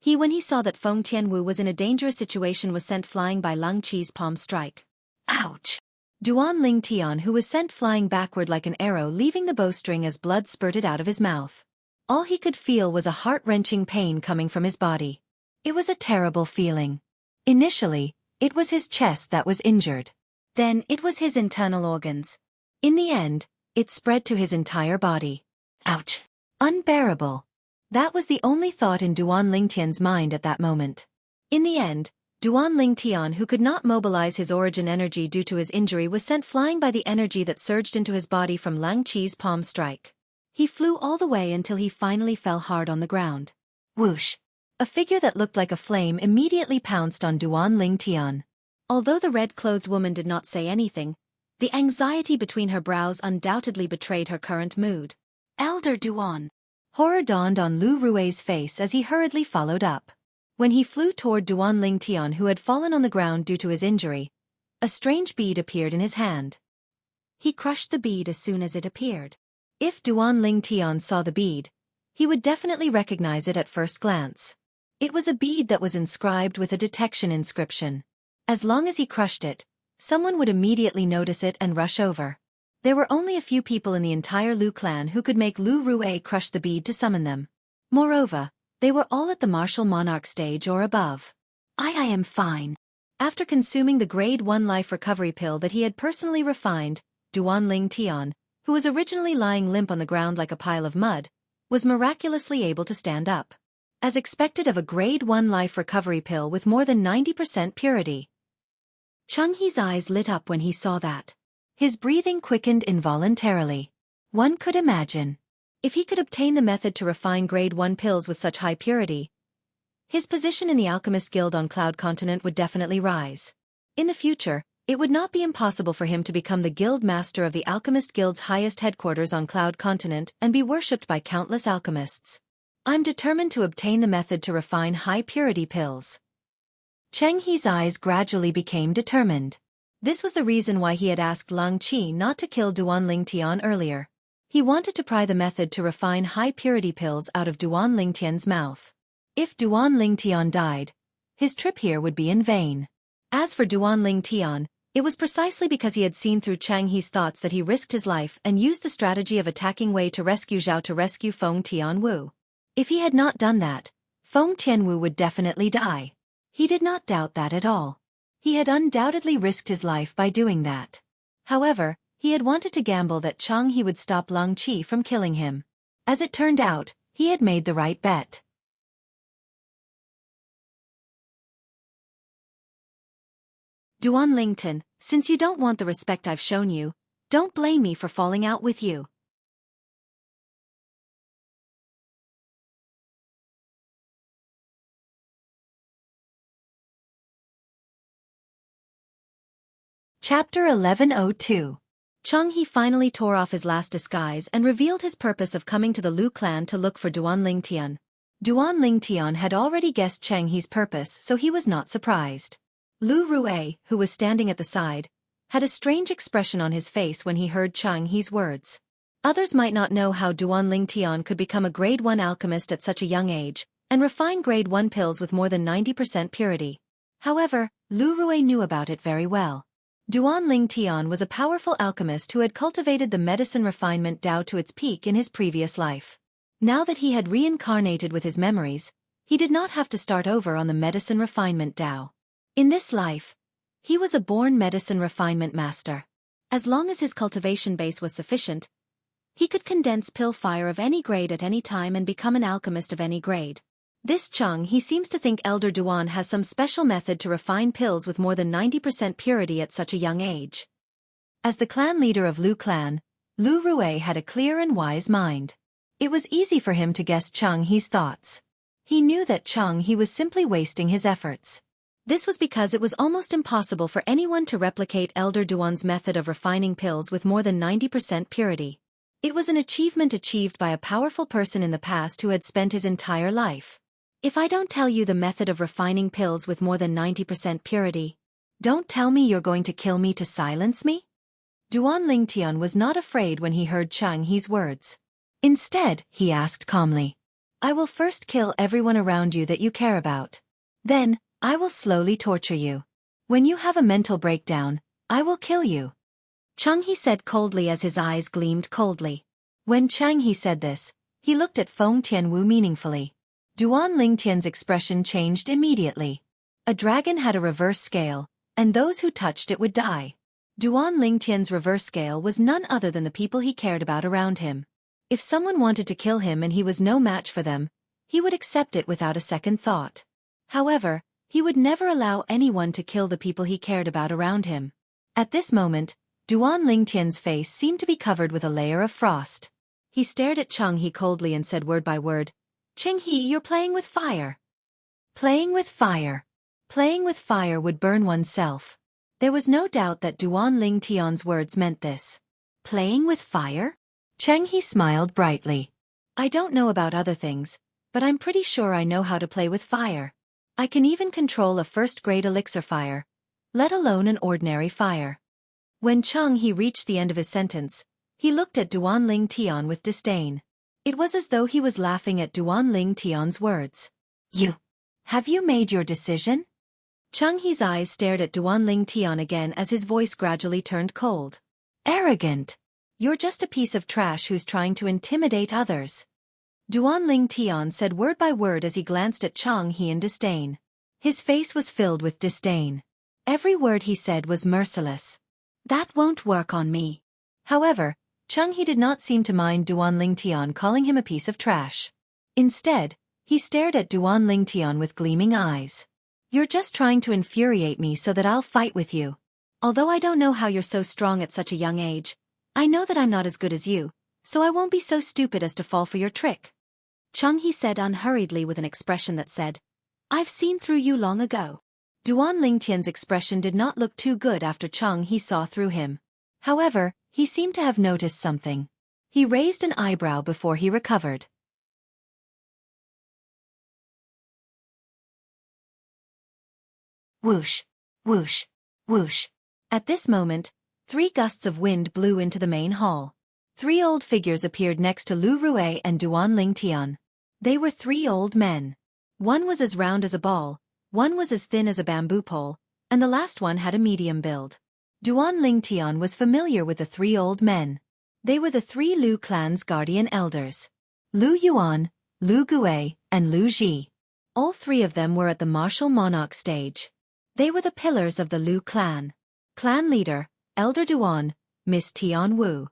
when he saw that Feng Tianwu was in a dangerous situation, was sent flying by Lang Qi's palm strike. Ouch! Duan Lingtian, who was sent flying backward like an arrow, leaving the bowstring as blood spurted out of his mouth. All he could feel was a heart-wrenching pain coming from his body. It was a terrible feeling. Initially, it was his chest that was injured. Then it was his internal organs. In the end, it spread to his entire body. Ouch! Unbearable. That was the only thought in Duan Lingtian's mind at that moment. In the end, Duan Lingtian, who could not mobilize his origin energy due to his injury, was sent flying by the energy that surged into his body from Lang Qi's palm strike. He flew all the way until he finally fell hard on the ground. Whoosh! A figure that looked like a flame immediately pounced on Duan Lingtian. Although the red-clothed woman did not say anything, the anxiety between her brows undoubtedly betrayed her current mood. Elder Duan! Horror dawned on Lu Rui's face as he hurriedly followed up. When he flew toward Duan Lingtian, who had fallen on the ground due to his injury, a strange bead appeared in his hand. He crushed the bead as soon as it appeared. If Duan Lingtian saw the bead, he would definitely recognize it at first glance. It was a bead that was inscribed with a detection inscription. As long as he crushed it, someone would immediately notice it and rush over. There were only a few people in the entire Lu clan who could make Lu Rui crush the bead to summon them. Moreover, they were all at the martial monarch stage or above. I am fine. After consuming the grade 1 life recovery pill that he had personally refined, Duan Lingtian, who was originally lying limp on the ground like a pile of mud, was miraculously able to stand up. As expected of a grade 1 life recovery pill with more than 90% purity. Chenghe's eyes lit up when he saw that. His breathing quickened involuntarily. One could imagine. If he could obtain the method to refine grade 1 pills with such high purity, his position in the Alchemist Guild on Cloud Continent would definitely rise. In the future, it would not be impossible for him to become the guild master of the Alchemist Guild's highest headquarters on Cloud Continent and be worshipped by countless alchemists. I'm determined to obtain the method to refine high-purity pills. Chenghe's eyes gradually became determined. This was the reason why he had asked Lang Qi not to kill Duan Lingtian earlier. He wanted to pry the method to refine high-purity pills out of Duan Lingtian's mouth. If Duan Lingtian died, his trip here would be in vain. As for Duan Lingtian, it was precisely because he had seen through Changhe's thoughts that he risked his life and used the strategy of attacking Wei to rescue Zhao to rescue Feng Tianwu. If he had not done that, Feng Tianwu would definitely die. He did not doubt that at all. He had undoubtedly risked his life by doing that. However, he had wanted to gamble that Changhe would stop Lang Qi from killing him. As it turned out, he had made the right bet. Duan Lingtian, since you don't want the respect I've shown you, don't blame me for falling out with you. Chapter 1102. Changhe finally tore off his last disguise and revealed his purpose of coming to the Lu clan to look for Duan Lingtian. Duan Lingtian had already guessed Changhe's purpose, so he was not surprised. Lu Rui, who was standing at the side, had a strange expression on his face when he heard Changhe's words. Others might not know how Duan Lingtian could become a grade 1 alchemist at such a young age, and refine grade 1 pills with more than 90% purity. However, Lu Rui knew about it very well. Duan Lingtian was a powerful alchemist who had cultivated the medicine refinement Dao to its peak in his previous life. Now that he had reincarnated with his memories, he did not have to start over on the medicine refinement Dao. In this life, he was a born medicine refinement master. As long as his cultivation base was sufficient, he could condense pill fire of any grade at any time and become an alchemist of any grade. This Changhe seems to think Elder Duan has some special method to refine pills with more than 90% purity at such a young age. As the clan leader of Lu clan, Lu Rui had a clear and wise mind. It was easy for him to guess Changhe's thoughts. He knew that Changhe was simply wasting his efforts. This was because it was almost impossible for anyone to replicate Elder Duan's method of refining pills with more than 90% purity. It was an achievement achieved by a powerful person in the past who had spent his entire life. If I don't tell you the method of refining pills with more than 90% purity, don't tell me you're going to kill me to silence me? Duan Lingtian was not afraid when he heard Changhe's words. Instead, he asked calmly, I will first kill everyone around you that you care about. Then, I will slowly torture you. When you have a mental breakdown, I will kill you. Changhe said coldly as his eyes gleamed coldly. When Changhe said this, he looked at Feng Tianwu meaningfully. Duan Lingtian's expression changed immediately. A dragon had a reverse scale, and those who touched it would die. Duan Lingtian's reverse scale was none other than the people he cared about around him. If someone wanted to kill him and he was no match for them, he would accept it without a second thought. However, He would never allow anyone to kill the people he cared about around him. At this moment, Duan Lingtian's face seemed to be covered with a layer of frost. He stared at Xianxia coldly and said word by word, "Xianxia, you're playing with fire." Playing with fire. Playing with fire would burn oneself. There was no doubt that Duan Lingtian's words meant this. Playing with fire? Xianxia smiled brightly. I don't know about other things, but I'm pretty sure I know how to play with fire. I can even control a first-grade elixir fire, let alone an ordinary fire. When Xianxia reached the end of his sentence, he looked at Duan Lingtian with disdain. It was as though he was laughing at Duan Lingtian's words. Have you made your decision? Xiangxi's eyes stared at Duan Lingtian again as his voice gradually turned cold. Arrogant! You're just a piece of trash who's trying to intimidate others. Duan Lingtian said word by word as he glanced at Xianxia in disdain. His face was filled with disdain. Every word he said was merciless. That won't work on me. However, Xianxia did not seem to mind Duan Lingtian calling him a piece of trash. Instead, he stared at Duan Lingtian with gleaming eyes. You're just trying to infuriate me so that I'll fight with you. Although I don't know how you're so strong at such a young age, I know that I'm not as good as you, so I won't be so stupid as to fall for your trick. Xianxia said unhurriedly with an expression that said, I've seen through you long ago. Duan Lingtian's expression did not look too good after Xianxia saw through him. However, he seemed to have noticed something. He raised an eyebrow before he recovered. Whoosh, whoosh, whoosh. At this moment, 3 gusts of wind blew into the main hall. 3 old figures appeared next to Lu Rui and Duan Lingtian. They were 3 old men. One was as round as a ball, one was as thin as a bamboo pole, and the last one had a medium build. Duan Lingtian was familiar with the 3 old men. They were the 3 Lu clan's guardian elders. Lu Yuan, Lu Gui, and Lu Ji. All 3 of them were at the martial monarch stage. They were the pillars of the Lu clan. Clan leader, Elder Duan, Miss Tian Wu.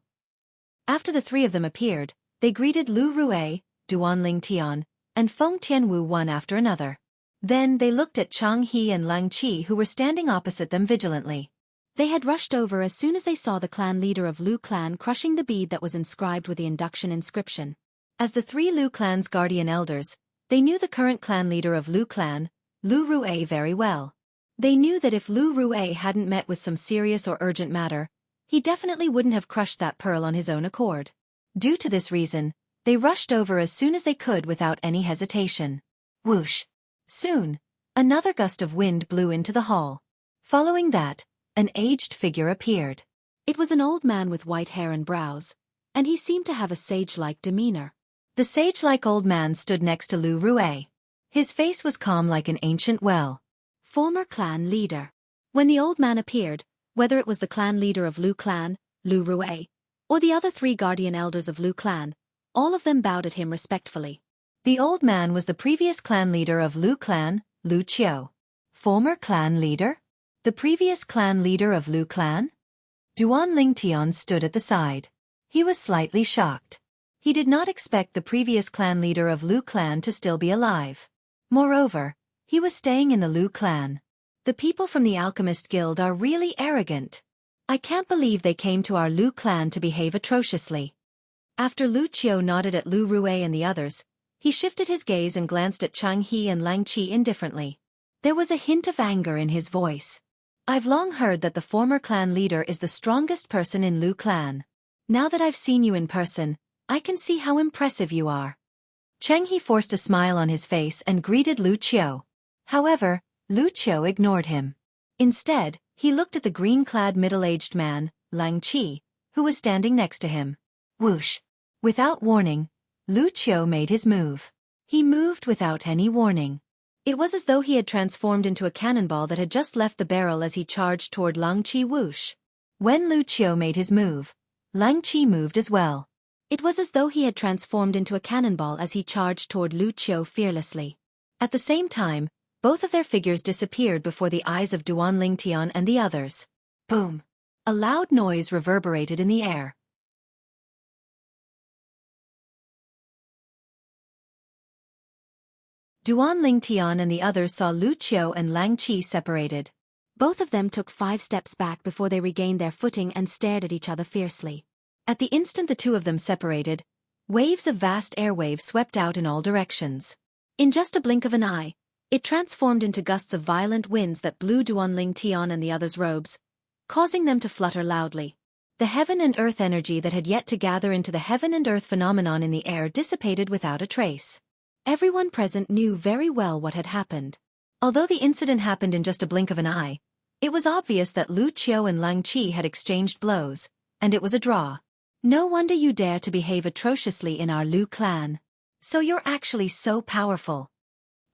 After the 3 of them appeared, they greeted Lu Rui, Duan Lingtian, and Feng Tianwu one after another. Then they looked at Xianxia and Lang Qi who were standing opposite them vigilantly. They had rushed over as soon as they saw the clan leader of Lu clan crushing the bead that was inscribed with the induction inscription. As the 3 Lu clan's guardian elders, they knew the current clan leader of Lu clan, Lu Rui, very well. They knew that if Lu Rui hadn't met with some serious or urgent matter, he definitely wouldn't have crushed that pearl on his own accord. Due to this reason, they rushed over as soon as they could without any hesitation. Whoosh! Soon, another gust of wind blew into the hall. Following that, an aged figure appeared. It was an old man with white hair and brows, and he seemed to have a sage-like demeanor. The sage-like old man stood next to Lu Rui. His face was calm like an ancient well. Former clan leader. When the old man appeared, whether it was the clan leader of Lu clan, Lu Rui, or the other 3 guardian elders of Lu clan, all of them bowed at him respectfully. The old man was the previous clan leader of Lu clan, Lu Qiu. Former clan leader? The previous clan leader of Lu clan? Duan Lingtian stood at the side. He was slightly shocked. He did not expect the previous clan leader of Lu clan to still be alive. Moreover, he was staying in the Lu clan. The people from the Alchemist Guild are really arrogant. I can't believe they came to our Lu clan to behave atrociously. After Lu Qiu nodded at Lu Rui and the others, he shifted his gaze and glanced at Xianxia and Lang Qi indifferently. There was a hint of anger in his voice. I've long heard that the former clan leader is the strongest person in Lu clan. Now that I've seen you in person, I can see how impressive you are. Xianxia forced a smile on his face and greeted Lu Qiu. However, Lu Qiu ignored him. Instead, he looked at the green-clad middle-aged man, Lang Qi, who was standing next to him. Whoosh! Without warning, Lu Qiu made his move. He moved without any warning. It was as though he had transformed into a cannonball that had just left the barrel as he charged toward Lang Qi. Whoosh! When Lu Qiu made his move, Lang Qi moved as well. It was as though he had transformed into a cannonball as he charged toward Lu Qiu fearlessly. At the same time, both of their figures disappeared before the eyes of Duan Lingtian and the others. Boom! A loud noise reverberated in the air. Duan Lingtian and the others saw Lu Qiu and Lang Qi separated. Both of them took 5 steps back before they regained their footing and stared at each other fiercely. At the instant the two of them separated, waves of vast airwaves swept out in all directions. In just a blink of an eye, it transformed into gusts of violent winds that blew Duan Lingtian and the others' robes, causing them to flutter loudly. The heaven and earth energy that had yet to gather into the heaven and earth phenomenon in the air dissipated without a trace. Everyone present knew very well what had happened. Although the incident happened in just a blink of an eye, it was obvious that Lu Qiu and Lang Qi had exchanged blows, and it was a draw. No wonder you dare to behave atrociously in our Lu clan. So you're actually so powerful.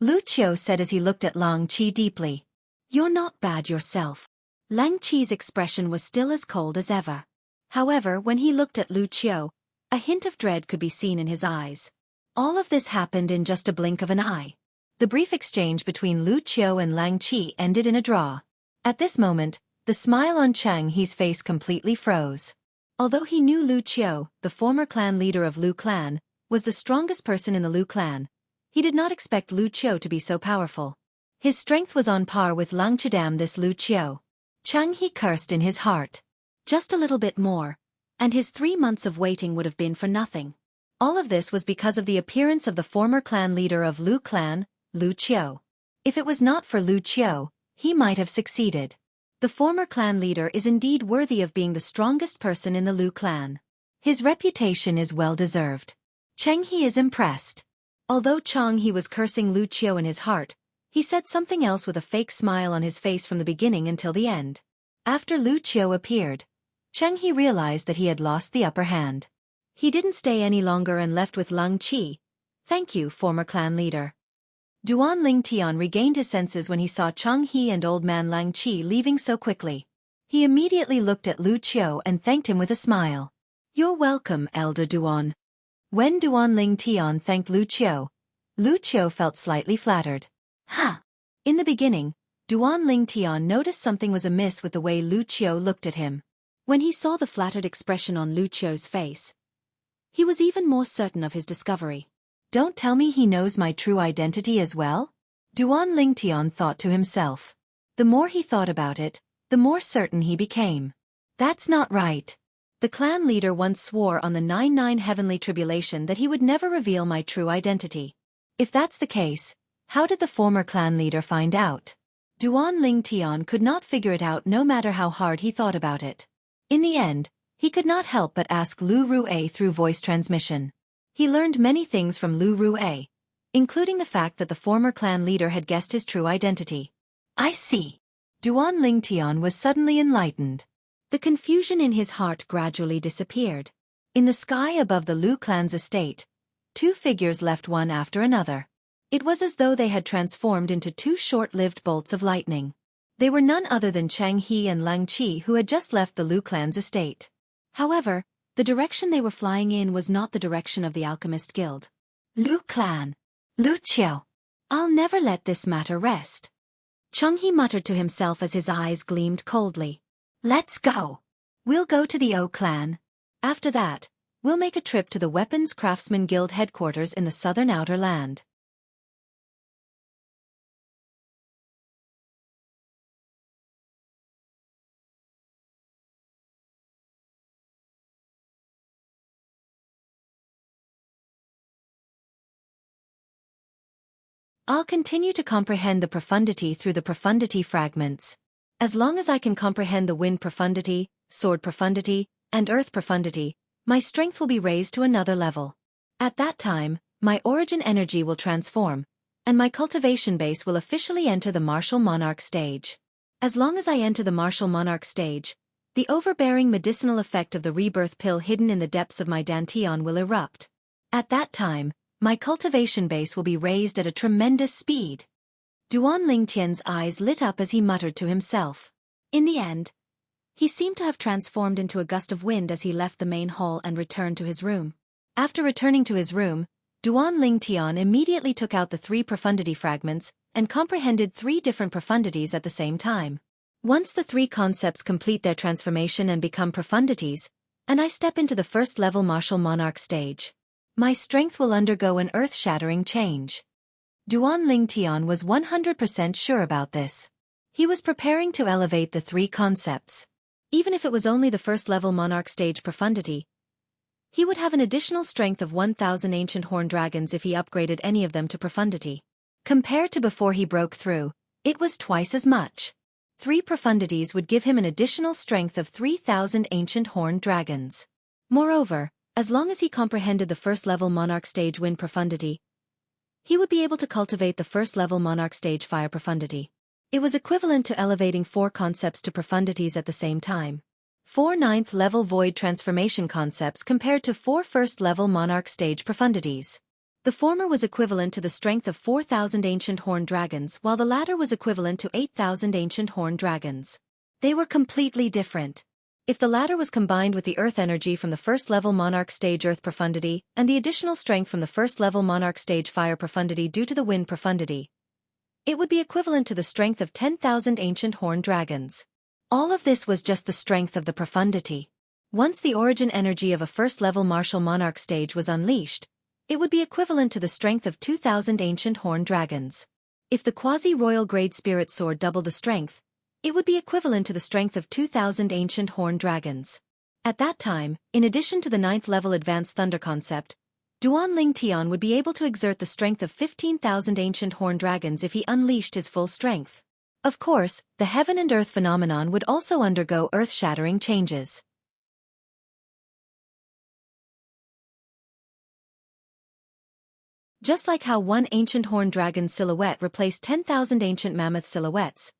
Lu Qiu said as he looked at Lang Qi deeply. You're not bad yourself. Lang Qi's expression was still as cold as ever. However, when he looked at Lu Qiu, a hint of dread could be seen in his eyes. All of this happened in just a blink of an eye. The brief exchange between Lu Qiu and Lang Qi ended in a draw. At this moment, the smile on Xianxi's face completely froze. Although he knew Lu Qiu, the former clan leader of Lu clan, was the strongest person in the Lu clan, he did not expect Lu Qiu to be so powerful. His strength was on par with Lang Chidam this Lu Qiu. Xianxi cursed in his heart. Just a little bit more, and his 3 months of waiting would have been for nothing. All of this was because of the appearance of the former clan leader of Lu clan, Lu Qiu. If it was not for Lu Qiu, he might have succeeded. The former clan leader is indeed worthy of being the strongest person in the Lu clan. His reputation is well deserved. Xianxi is impressed. Although Xianxi was cursing Lu Qiu in his heart, he said something else with a fake smile on his face from the beginning until the end. After Lu Qiu appeared, Xianxi realized that he had lost the upper hand. He didn't stay any longer and left with Lang Qi. Thank you, former clan leader. Duan Lingtian regained his senses when he saw Xianxi and old man Lang Qi leaving so quickly. He immediately looked at Lu Qiu and thanked him with a smile. You're welcome, Elder Duan. When Duan Lingtian thanked Lu Qiu felt slightly flattered. In the beginning, Duan Lingtian noticed something was amiss with the way Lu Qiu looked at him. When he saw the flattered expression on Lu Qiu's face, he was even more certain of his discovery. Don't tell me he knows my true identity as well? Duan Lingtian thought to himself. The more he thought about it, the more certain he became. That's not right. The clan leader once swore on the 99 heavenly tribulation that he would never reveal my true identity. If that's the case, how did the former clan leader find out? Duan Lingtian could not figure it out no matter how hard he thought about it. In the end, he could not help but ask Lu Ru'ei through voice transmission. He learned many things from Lu Ru'ei, including the fact that the former clan leader had guessed his true identity. I see. Duan Lingtian was suddenly enlightened. The confusion in his heart gradually disappeared. In the sky above the Lu clan's estate, 2 figures left one after another. It was as though they had transformed into 2 short-lived bolts of lightning. They were none other than Xianxi and Lang Qi, who had just left the Lu clan's estate. However, the direction they were flying in was not the direction of the Alchemist Guild. Lu clan. Lu Qiu. I'll never let this matter rest. Xianxi muttered to himself as his eyes gleamed coldly. Let's go. We'll go to the O clan. After that, we'll make a trip to the Weapons Craftsman Guild headquarters in the southern outer land. I'll continue to comprehend the profundity through the profundity fragments. As long as I can comprehend the wind profundity, sword profundity, and earth profundity, my strength will be raised to another level. At that time, my origin energy will transform, and my cultivation base will officially enter the martial monarch stage. As long as I enter the martial monarch stage, the overbearing medicinal effect of the rebirth pill hidden in the depths of my dantian will erupt. At that time, my cultivation base will be raised at a tremendous speed. Duan Lingtian's eyes lit up as he muttered to himself. In the end, he seemed to have transformed into a gust of wind as he left the main hall and returned to his room. After returning to his room, Duan Lingtian immediately took out the 3 profundity fragments and comprehended 3 different profundities at the same time. Once the 3 concepts complete their transformation and become profundities, and I step into the first level martial monarch stage, my strength will undergo an earth-shattering change. Duan Lingtian was 100% sure about this. He was preparing to elevate the three concepts. Even if it was only the first-level monarch stage profundity, he would have an additional strength of 1,000 ancient horn dragons if he upgraded any of them to profundity. Compared to before he broke through, it was twice as much. 3 profundities would give him an additional strength of 3,000 ancient horned dragons. Moreover, as long as he comprehended the first-level monarch stage wind profundity, he would be able to cultivate the first-level monarch stage fire profundity. It was equivalent to elevating 4 concepts to profundities at the same time. 4 9th-level void transformation concepts compared to 4 first-level monarch stage profundities. The former was equivalent to the strength of 4,000 ancient horned dragons, while the latter was equivalent to 8,000 ancient horned dragons. They were completely different. If the latter was combined with the earth energy from the first-level monarch stage earth profundity and the additional strength from the first-level monarch stage fire profundity due to the wind profundity, it would be equivalent to the strength of 10,000 ancient horned dragons. All of this was just the strength of the profundity. Once the origin energy of a first-level martial monarch stage was unleashed, it would be equivalent to the strength of 2,000 ancient horned dragons. If the quasi-royal grade spirit sword doubled the strength, it would be equivalent to the strength of 2,000 ancient horned dragons. At that time, in addition to the 9th-level advanced thunder concept, Duan Lingtian would be able to exert the strength of 15,000 ancient horned dragons if he unleashed his full strength. Of course, the heaven and earth phenomenon would also undergo earth-shattering changes. Just like how one ancient horned dragon silhouette replaced 10,000 ancient mammoth silhouettes,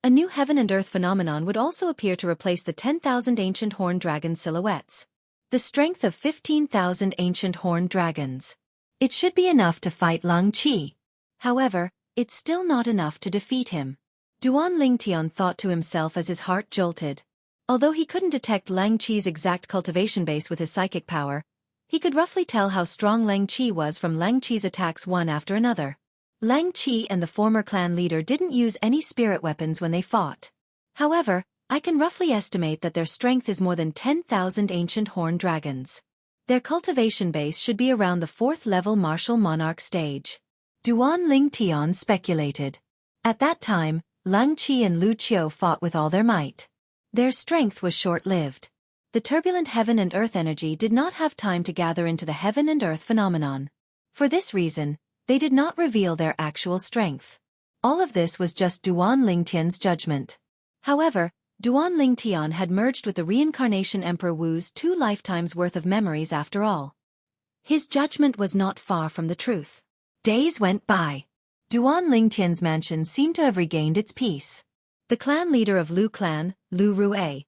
a new heaven and earth phenomenon would also appear to replace the 10,000 ancient horned dragon silhouettes. The strength of 15,000 ancient horned dragons. It should be enough to fight Lang Qi. However, it's still not enough to defeat him. Duan Lingtian thought to himself as his heart jolted. Although he couldn't detect Lang Qi's exact cultivation base with his psychic power, he could roughly tell how strong Lang Qi was from Lang Qi's attacks one after another. Lang Qi and the former clan leader didn't use any spirit weapons when they fought. However, I can roughly estimate that their strength is more than 10,000 ancient horned dragons. Their cultivation base should be around the 4th-level martial monarch stage. Duan Lingtian speculated. At that time, Lang Qi and Lu Qiu fought with all their might. Their strength was short-lived. The turbulent heaven and earth energy did not have time to gather into the heaven and earth phenomenon. For this reason, they did not reveal their actual strength. All of this was just Duan Lingtian's judgment. However, Duan Lingtian had merged with the reincarnation Emperor Wu's 2 lifetimes worth of memories after all. His judgment was not far from the truth. Days went by. Duan Lingtian's mansion seemed to have regained its peace. The clan leader of Lu clan, Lu Rue,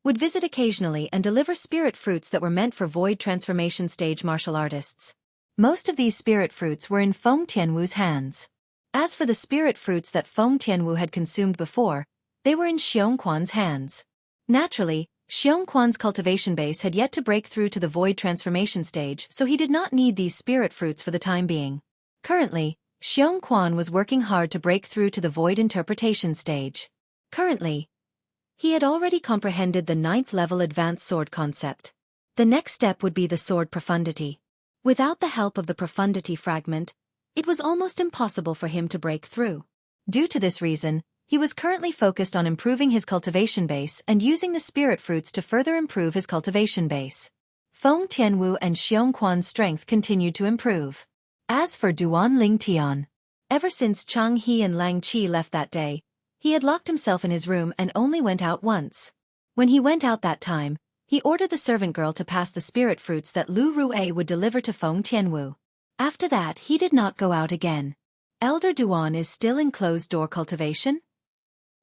would visit occasionally and deliver spirit fruits that were meant for void transformation stage martial artists. Most of these spirit fruits were in Feng Tianwu's hands. As for the spirit fruits that Feng Tianwu had consumed before, they were in Xianxia's hands. Naturally, Xianxia's cultivation base had yet to break through to the void transformation stage, so he did not need these spirit fruits for the time being. Currently, Xianxia was working hard to break through to the void interpretation stage. Currently, he had already comprehended the 9th-level advanced sword concept. The next step would be the sword profundity. Without the help of the profundity fragment, it was almost impossible for him to break through. Due to this reason, he was currently focused on improving his cultivation base and using the spirit fruits to further improve his cultivation base. Feng Tianwu and Xianxia's strength continued to improve. As for Duan Lingtian, ever since Chang He and Lang Qi left that day, he had locked himself in his room and only went out once. When he went out that time, he ordered the servant girl to pass the spirit fruits that Lu Rue would deliver to Feng Tianwu. After that, he did not go out again. Elder Duan is still in closed-door cultivation?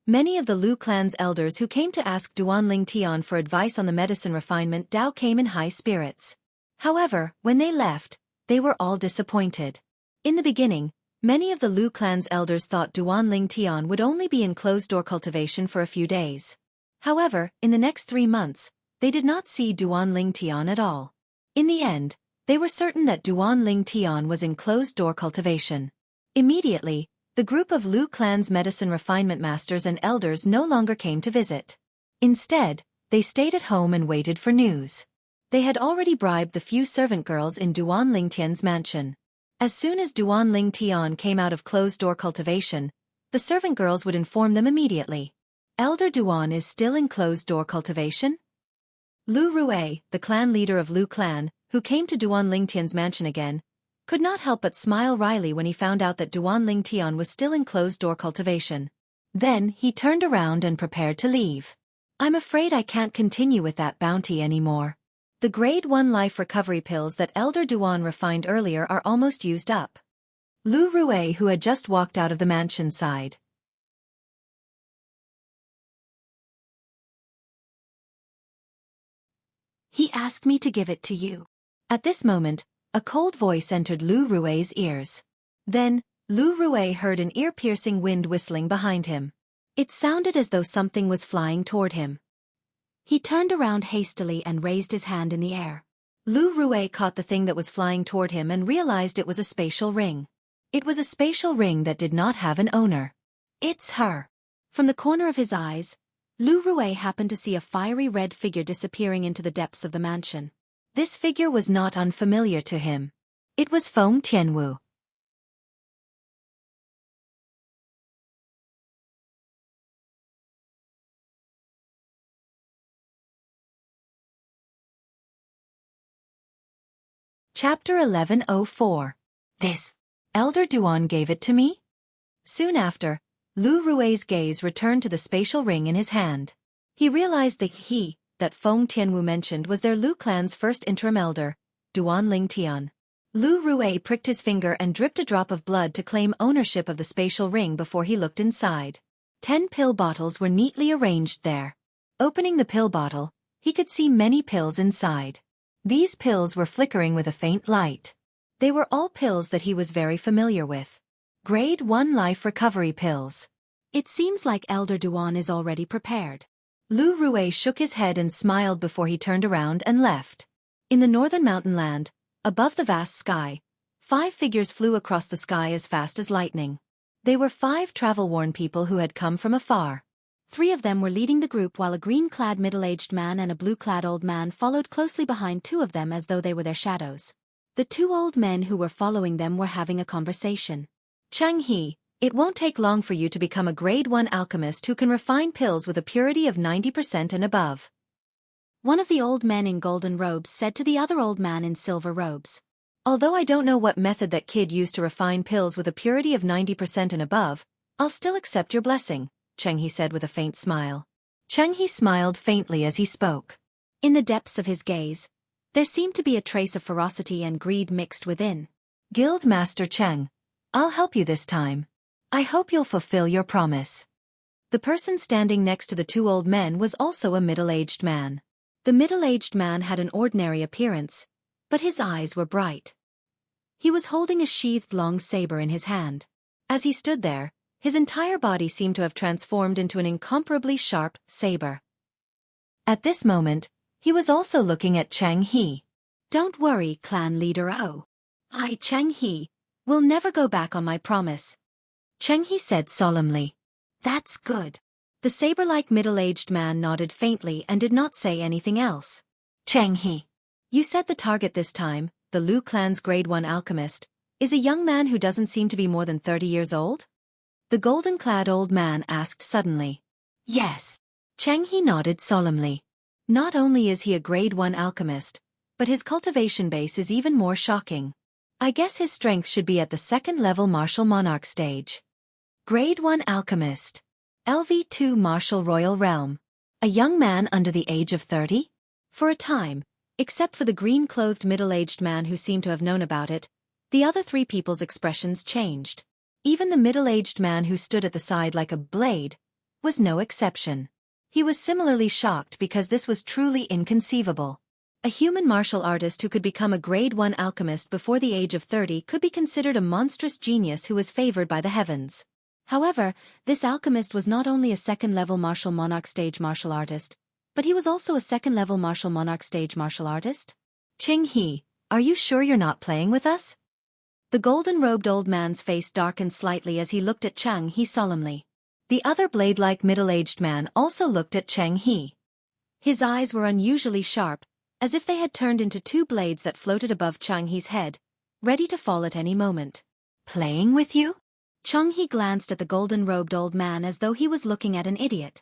Many of the Lu clan's elders who came to ask Duan Lingtian for advice on the medicine refinement Dao came in high spirits. However, when they left, they were all disappointed. In the beginning, many of the Lu clan's elders thought Duan Lingtian would only be in closed-door cultivation for a few days. However, in the next 3 months, they did not see Duan Lingtian at all. In the end, they were certain that Duan Lingtian was in closed-door cultivation. Immediately, the group of Lu clan's medicine refinement masters and elders no longer came to visit. Instead, they stayed at home and waited for news. They had already bribed the few servant girls in Duan Lingtian's mansion. As soon as Duan Ling Tian came out of closed-door cultivation, the servant girls would inform them immediately. Elder Duan is still in closed-door cultivation? Lu Rue, the clan leader of Lu clan, who came to Duan Ling Tian's mansion again, could not help but smile wryly when he found out that Duan Ling Tian was still in closed-door cultivation. Then he turned around and prepared to leave. I'm afraid I can't continue with that bounty anymore. The Grade 1 life recovery pills that Elder Duan refined earlier are almost used up. Lu Rue, who had just walked out of the mansion, sighed. He asked me to give it to you. At this moment, a cold voice entered Lu Rue's ears. Then, Lu Rue heard an ear-piercing wind whistling behind him. It sounded as though something was flying toward him. He turned around hastily and raised his hand in the air. Lu Rue caught the thing that was flying toward him and realized it was a spatial ring. It was a spatial ring that did not have an owner. It's her. From the corner of his eyes, Lu Rue happened to see a fiery red figure disappearing into the depths of the mansion. This figure was not unfamiliar to him. It was Feng Tianwu. Chapter 1104. This. Elder Duan gave it to me? Soon after, Lu Rue's gaze returned to the spatial ring in his hand. He realized that Feng Tianwu mentioned was their Lu clan's first interim elder, Duan Ling Tian. Lu Rue pricked his finger and dripped a drop of blood to claim ownership of the spatial ring before he looked inside. 10 pill bottles were neatly arranged there. Opening the pill bottle, he could see many pills inside. These pills were flickering with a faint light. They were all pills that he was very familiar with. Grade 1 life recovery pills. It seems like Elder Duan is already prepared. Lu Rue shook his head and smiled before he turned around and left. In the northern mountain land, above the vast sky, 5 figures flew across the sky as fast as lightning. They were 5 travel-worn people who had come from afar. 3 of them were leading the group while a green-clad middle-aged man and a blue-clad old man followed closely behind 2 of them as though they were their shadows. The 2 old men who were following them were having a conversation. Xianxia, it won't take long for you to become a Grade 1 alchemist who can refine pills with a purity of 90% and above. One of the old men in golden robes said to the other old man in silver robes. Although I don't know what method that kid used to refine pills with a purity of 90% and above, I'll still accept your blessing, Xianxia said with a faint smile. Xianxia smiled faintly as he spoke. In the depths of his gaze, there seemed to be a trace of ferocity and greed mixed within. Guild Master Cheng, I'll help you this time. I hope you'll fulfill your promise. The person standing next to the 2 old men was also a middle-aged man. The middle-aged man had an ordinary appearance, but his eyes were bright. He was holding a sheathed long saber in his hand. As he stood there, his entire body seemed to have transformed into an incomparably sharp saber. At this moment, he was also looking at Xianxia. Don't worry, clan leader O. I, Xianxia, will never go back on my promise, Xianxia said solemnly. That's good. The saber-like middle-aged man nodded faintly and did not say anything else. Xianxia, you said the target this time, the Lu clan's Grade 1 alchemist, is a young man who doesn't seem to be more than 30 years old? The golden-clad old man asked suddenly. Yes. Xianxia nodded solemnly. Not only is he a Grade 1 alchemist, but his cultivation base is even more shocking. I guess his strength should be at the 2nd level martial monarch stage. Grade 1 alchemist. LV2 martial royal realm. A young man under the age of 30? For a time, except for the green-clothed middle-aged man who seemed to have known about it, the other 3 people's expressions changed. Even the middle-aged man who stood at the side like a blade was no exception. He was similarly shocked because this was truly inconceivable. A human martial artist who could become a Grade 1 alchemist before the age of 30 could be considered a monstrous genius who was favored by the heavens. However, this alchemist was not only a 2nd level martial monarch stage martial artist, but he was also a 2nd level martial monarch stage martial artist. Xianxia, are you sure you're not playing with us? The golden-robed old man's face darkened slightly as he looked at Xianxia solemnly. The other blade-like middle-aged man also looked at Xianxia. His eyes were unusually sharp, as if they had turned into 2 blades that floated above Xiangxi's head, ready to fall at any moment. Playing with you? Jianghu glanced at the golden-robed old man as though he was looking at an idiot.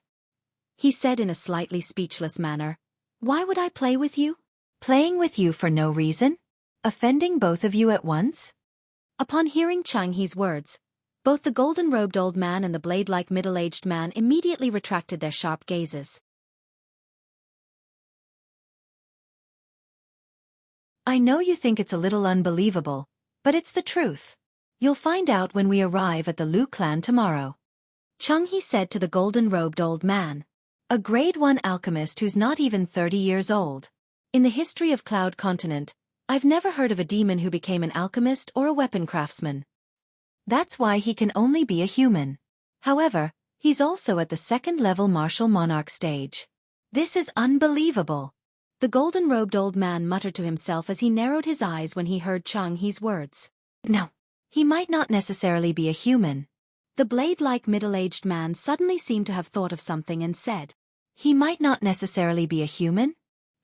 He said in a slightly speechless manner, "Why would I play with you?" Playing with you for no reason? Offending both of you at once? Upon hearing Jianghu's words, both the golden-robed old man and the blade-like middle-aged man immediately retracted their sharp gazes. I know you think it's a little unbelievable, but it's the truth. You'll find out when we arrive at the Lu clan tomorrow. Jianghu said to the golden-robed old man, a grade 1 alchemist who's not even 30 years old. In the history of Cloud Continent, I've never heard of a demon who became an alchemist or a weapon craftsman. That's why he can only be a human. However, he's also at the second-level martial monarch stage. This is unbelievable. The golden-robed old man muttered to himself as he narrowed his eyes when he heard Jianghu's words. No, he might not necessarily be a human. The blade-like middle-aged man suddenly seemed to have thought of something and said, he might not necessarily be a human?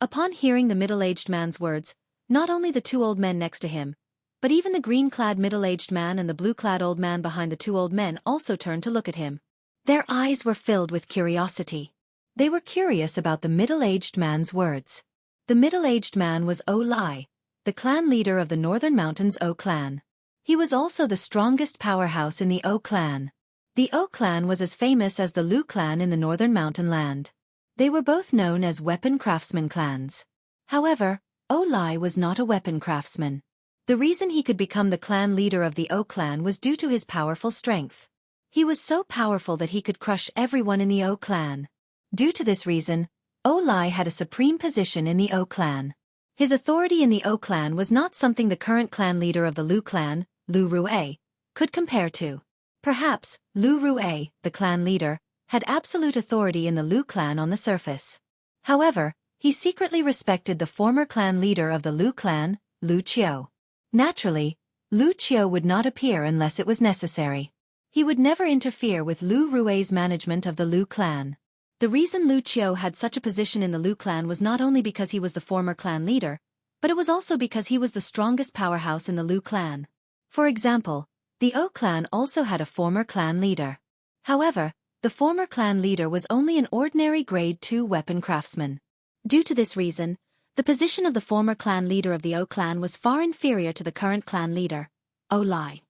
Upon hearing the middle-aged man's words, not only the two old men next to him, but even the green-clad middle-aged man and the blue-clad old man behind the two old men also turned to look at him. Their eyes were filled with curiosity. They were curious about the middle-aged man's words. The middle-aged man was Lai, the clan leader of the Northern Mountains O clan. He was also the strongest powerhouse in the O clan. The O clan was as famous as the Lu clan in the Northern Mountain land. They were both known as weapon craftsman clans. However, Lai was not a weapon craftsman. The reason he could become the clan leader of the O clan was due to his powerful strength. He was so powerful that he could crush everyone in the O clan. Due to this reason, Lai had a supreme position in the O clan. His authority in the O clan was not something the current clan leader of the Lu clan, Lu Rue, could compare to. Perhaps, Lu Rue, the clan leader, had absolute authority in the Lu clan on the surface. However, he secretly respected the former clan leader of the Lu clan, Lu Qiu. Naturally, Lu Qiu would not appear unless it was necessary. He would never interfere with Lu Rue's management of the Lu clan. The reason Lu Qiu had such a position in the Lu clan was not only because he was the former clan leader, but it was also because he was the strongest powerhouse in the Lu clan. For example, the O clan also had a former clan leader. However, the former clan leader was only an ordinary grade 2 weapon craftsman. Due to this reason, the position of the former clan leader of the O clan was far inferior to the current clan leader, Lai.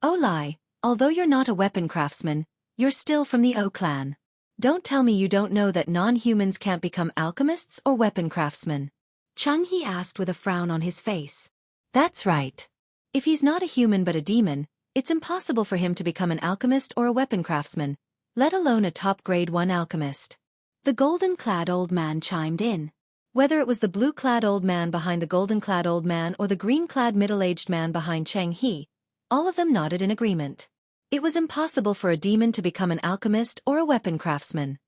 Lai, although you're not a weapon craftsman, you're still from the O clan. Don't tell me you don't know that non-humans can't become alchemists or weapon craftsmen. Jianghu asked with a frown on his face. That's right. If he's not a human but a demon, it's impossible for him to become an alchemist or a weapon craftsman, let alone a top grade 1 alchemist. The golden-clad old man chimed in. Whether it was the blue-clad old man behind the golden-clad old man or the green-clad middle-aged man behind Jianghu, all of them nodded in agreement. It was impossible for a demon to become an alchemist or a weapon craftsman.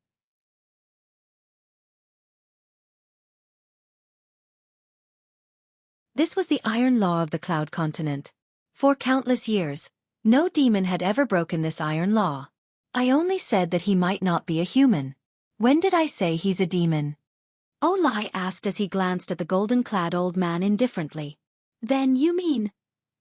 This was the iron law of the Cloud Continent. For countless years, no demon had ever broken this iron law. I only said that he might not be a human. When did I say he's a demon? Lai asked as he glanced at the golden-clad old man indifferently. Then you mean?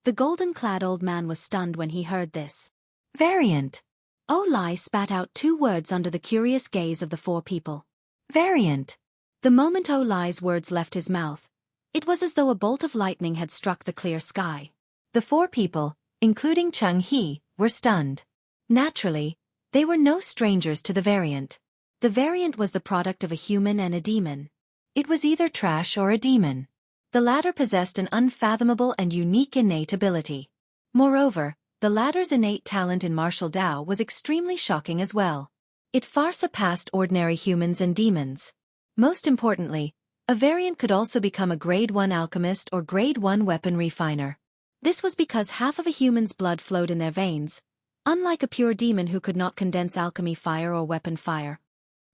The golden-clad old man was stunned when he heard this. Variant. Lai spat out 2 words under the curious gaze of the 4 people. Variant. The moment Lai's words left his mouth, it was as though a bolt of lightning had struck the clear sky. The 4 people, including Jianghu, were stunned. Naturally, they were no strangers to the variant. The variant was the product of a human and a demon. It was either trash or a demon. The latter possessed an unfathomable and unique innate ability. Moreover, the latter's innate talent in martial Dao was extremely shocking as well. It far surpassed ordinary humans and demons. Most importantly, a variant could also become a grade 1 alchemist or grade 1 weapon refiner. This was because half of a human's blood flowed in their veins, unlike a pure demon who could not condense alchemy fire or weapon fire.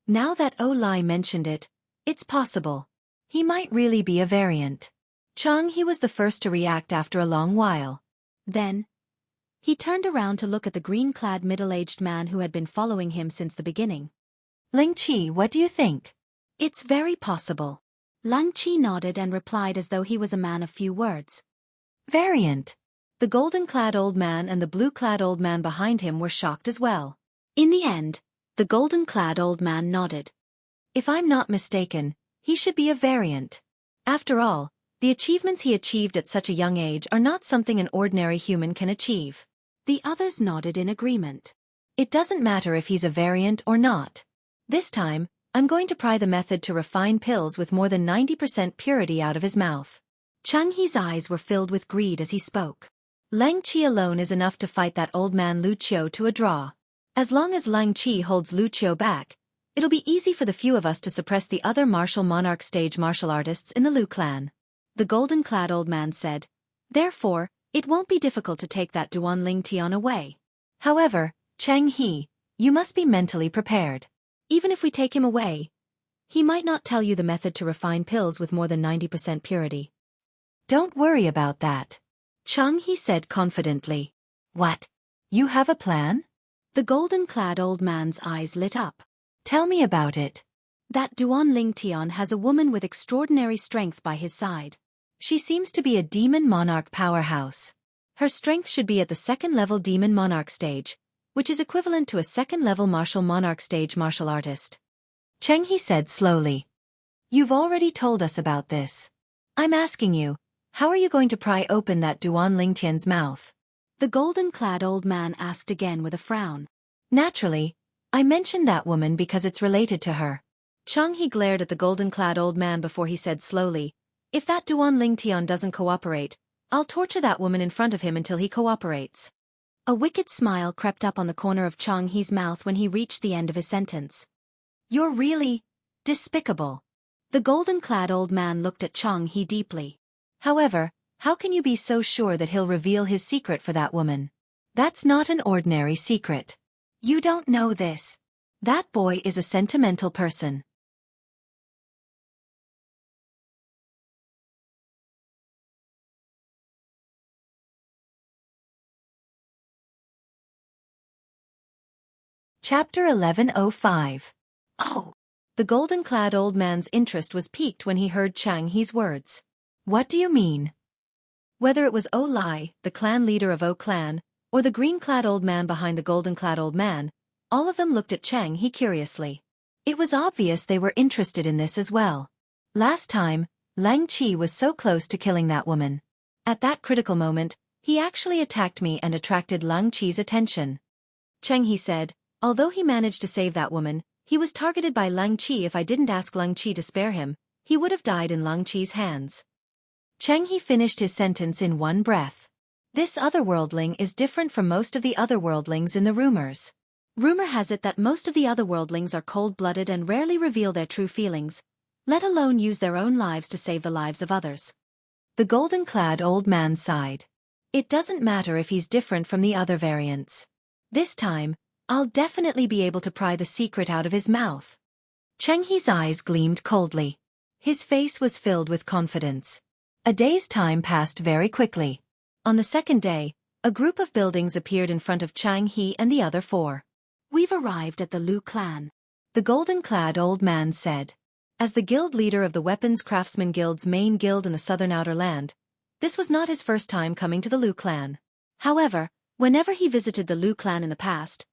Now that Lai mentioned it, it's possible. He might really be a variant. Jianghu was the first to react after a long while. Then, he turned around to look at the green-clad middle-aged man who had been following him since the beginning. Xianxia, what do you think? It's very possible. Xianxia nodded and replied as though he was a man of few words. Variant. The golden-clad old man and the blue-clad old man behind him were shocked as well. In the end, the golden-clad old man nodded. If I'm not mistaken, he should be a variant. After all, the achievements he achieved at such a young age are not something an ordinary human can achieve. The others nodded in agreement. It doesn't matter if he's a variant or not. This time, I'm going to pry the method to refine pills with more than 90% purity out of his mouth. Xianxi's eyes were filled with greed as he spoke. Lang Qi alone is enough to fight that old man Lu Qiu to a draw. As long as Lang Qi holds Lu Qiu back, it'll be easy for the few of us to suppress the other martial monarch stage martial artists in the Lu clan. The golden-clad old man said. Therefore, it won't be difficult to take that Duan Ling Tian away. However, Chang He, you must be mentally prepared. Even if we take him away, he might not tell you the method to refine pills with more than 90% purity. Don't worry about that. Chang He said confidently. What? You have a plan? The golden-clad old man's eyes lit up. Tell me about it. That Duan Ling Tian has a woman with extraordinary strength by his side. She seems to be a demon monarch powerhouse. Her strength should be at the second-level demon monarch stage, which is equivalent to a second-level martial monarch stage martial artist. Cheng He said slowly. You've already told us about this. I'm asking you, how are you going to pry open that Duan Lingtian's mouth? The golden-clad old man asked again with a frown. Naturally, I mentioned that woman because it's related to her. Chang He glared at the golden-clad old man before he said slowly, if that Duan Lingtian doesn't cooperate, I'll torture that woman in front of him until he cooperates. A wicked smile crept up on the corner of Chang He's mouth when he reached the end of his sentence. You're really despicable. The golden-clad old man looked at Chang He deeply. However, how can you be so sure that he'll reveal his secret for that woman? That's not an ordinary secret. You don't know this. That boy is a sentimental person. Chapter 1105. Oh! The golden-clad old man's interest was piqued when he heard Chang He's words. What do you mean? Whether it was O Lai, the clan leader of O clan, or the green-clad old man behind the golden-clad old man, all of them looked at Chang He curiously. It was obvious they were interested in this as well. Last time, Lang Qi was so close to killing that woman. At that critical moment, he actually attacked me and attracted Lang Qi's attention. Cheng He said, although he managed to save that woman, he was targeted by Lang Qi. If I didn't ask Lang Qi to spare him, he would have died in Lang Qi's hands. Cheng He finished his sentence in one breath. This otherworldling is different from most of the otherworldlings in the rumors. Rumor has it that most of the otherworldlings are cold-blooded and rarely reveal their true feelings, let alone use their own lives to save the lives of others. The golden-clad old man sighed. It doesn't matter if he's different from the other variants. This time, I'll definitely be able to pry the secret out of his mouth. Cheng He's eyes gleamed coldly. His face was filled with confidence. A day's time passed very quickly. On the second day, a group of buildings appeared in front of Chang He and the other four. We've arrived at the Lu clan, the golden-clad old man said. As the guild leader of the Weapons Craftsman Guild's main guild in the southern outer land, this was not his first time coming to the Lu clan. However, whenever he visited the Lu clan in the past,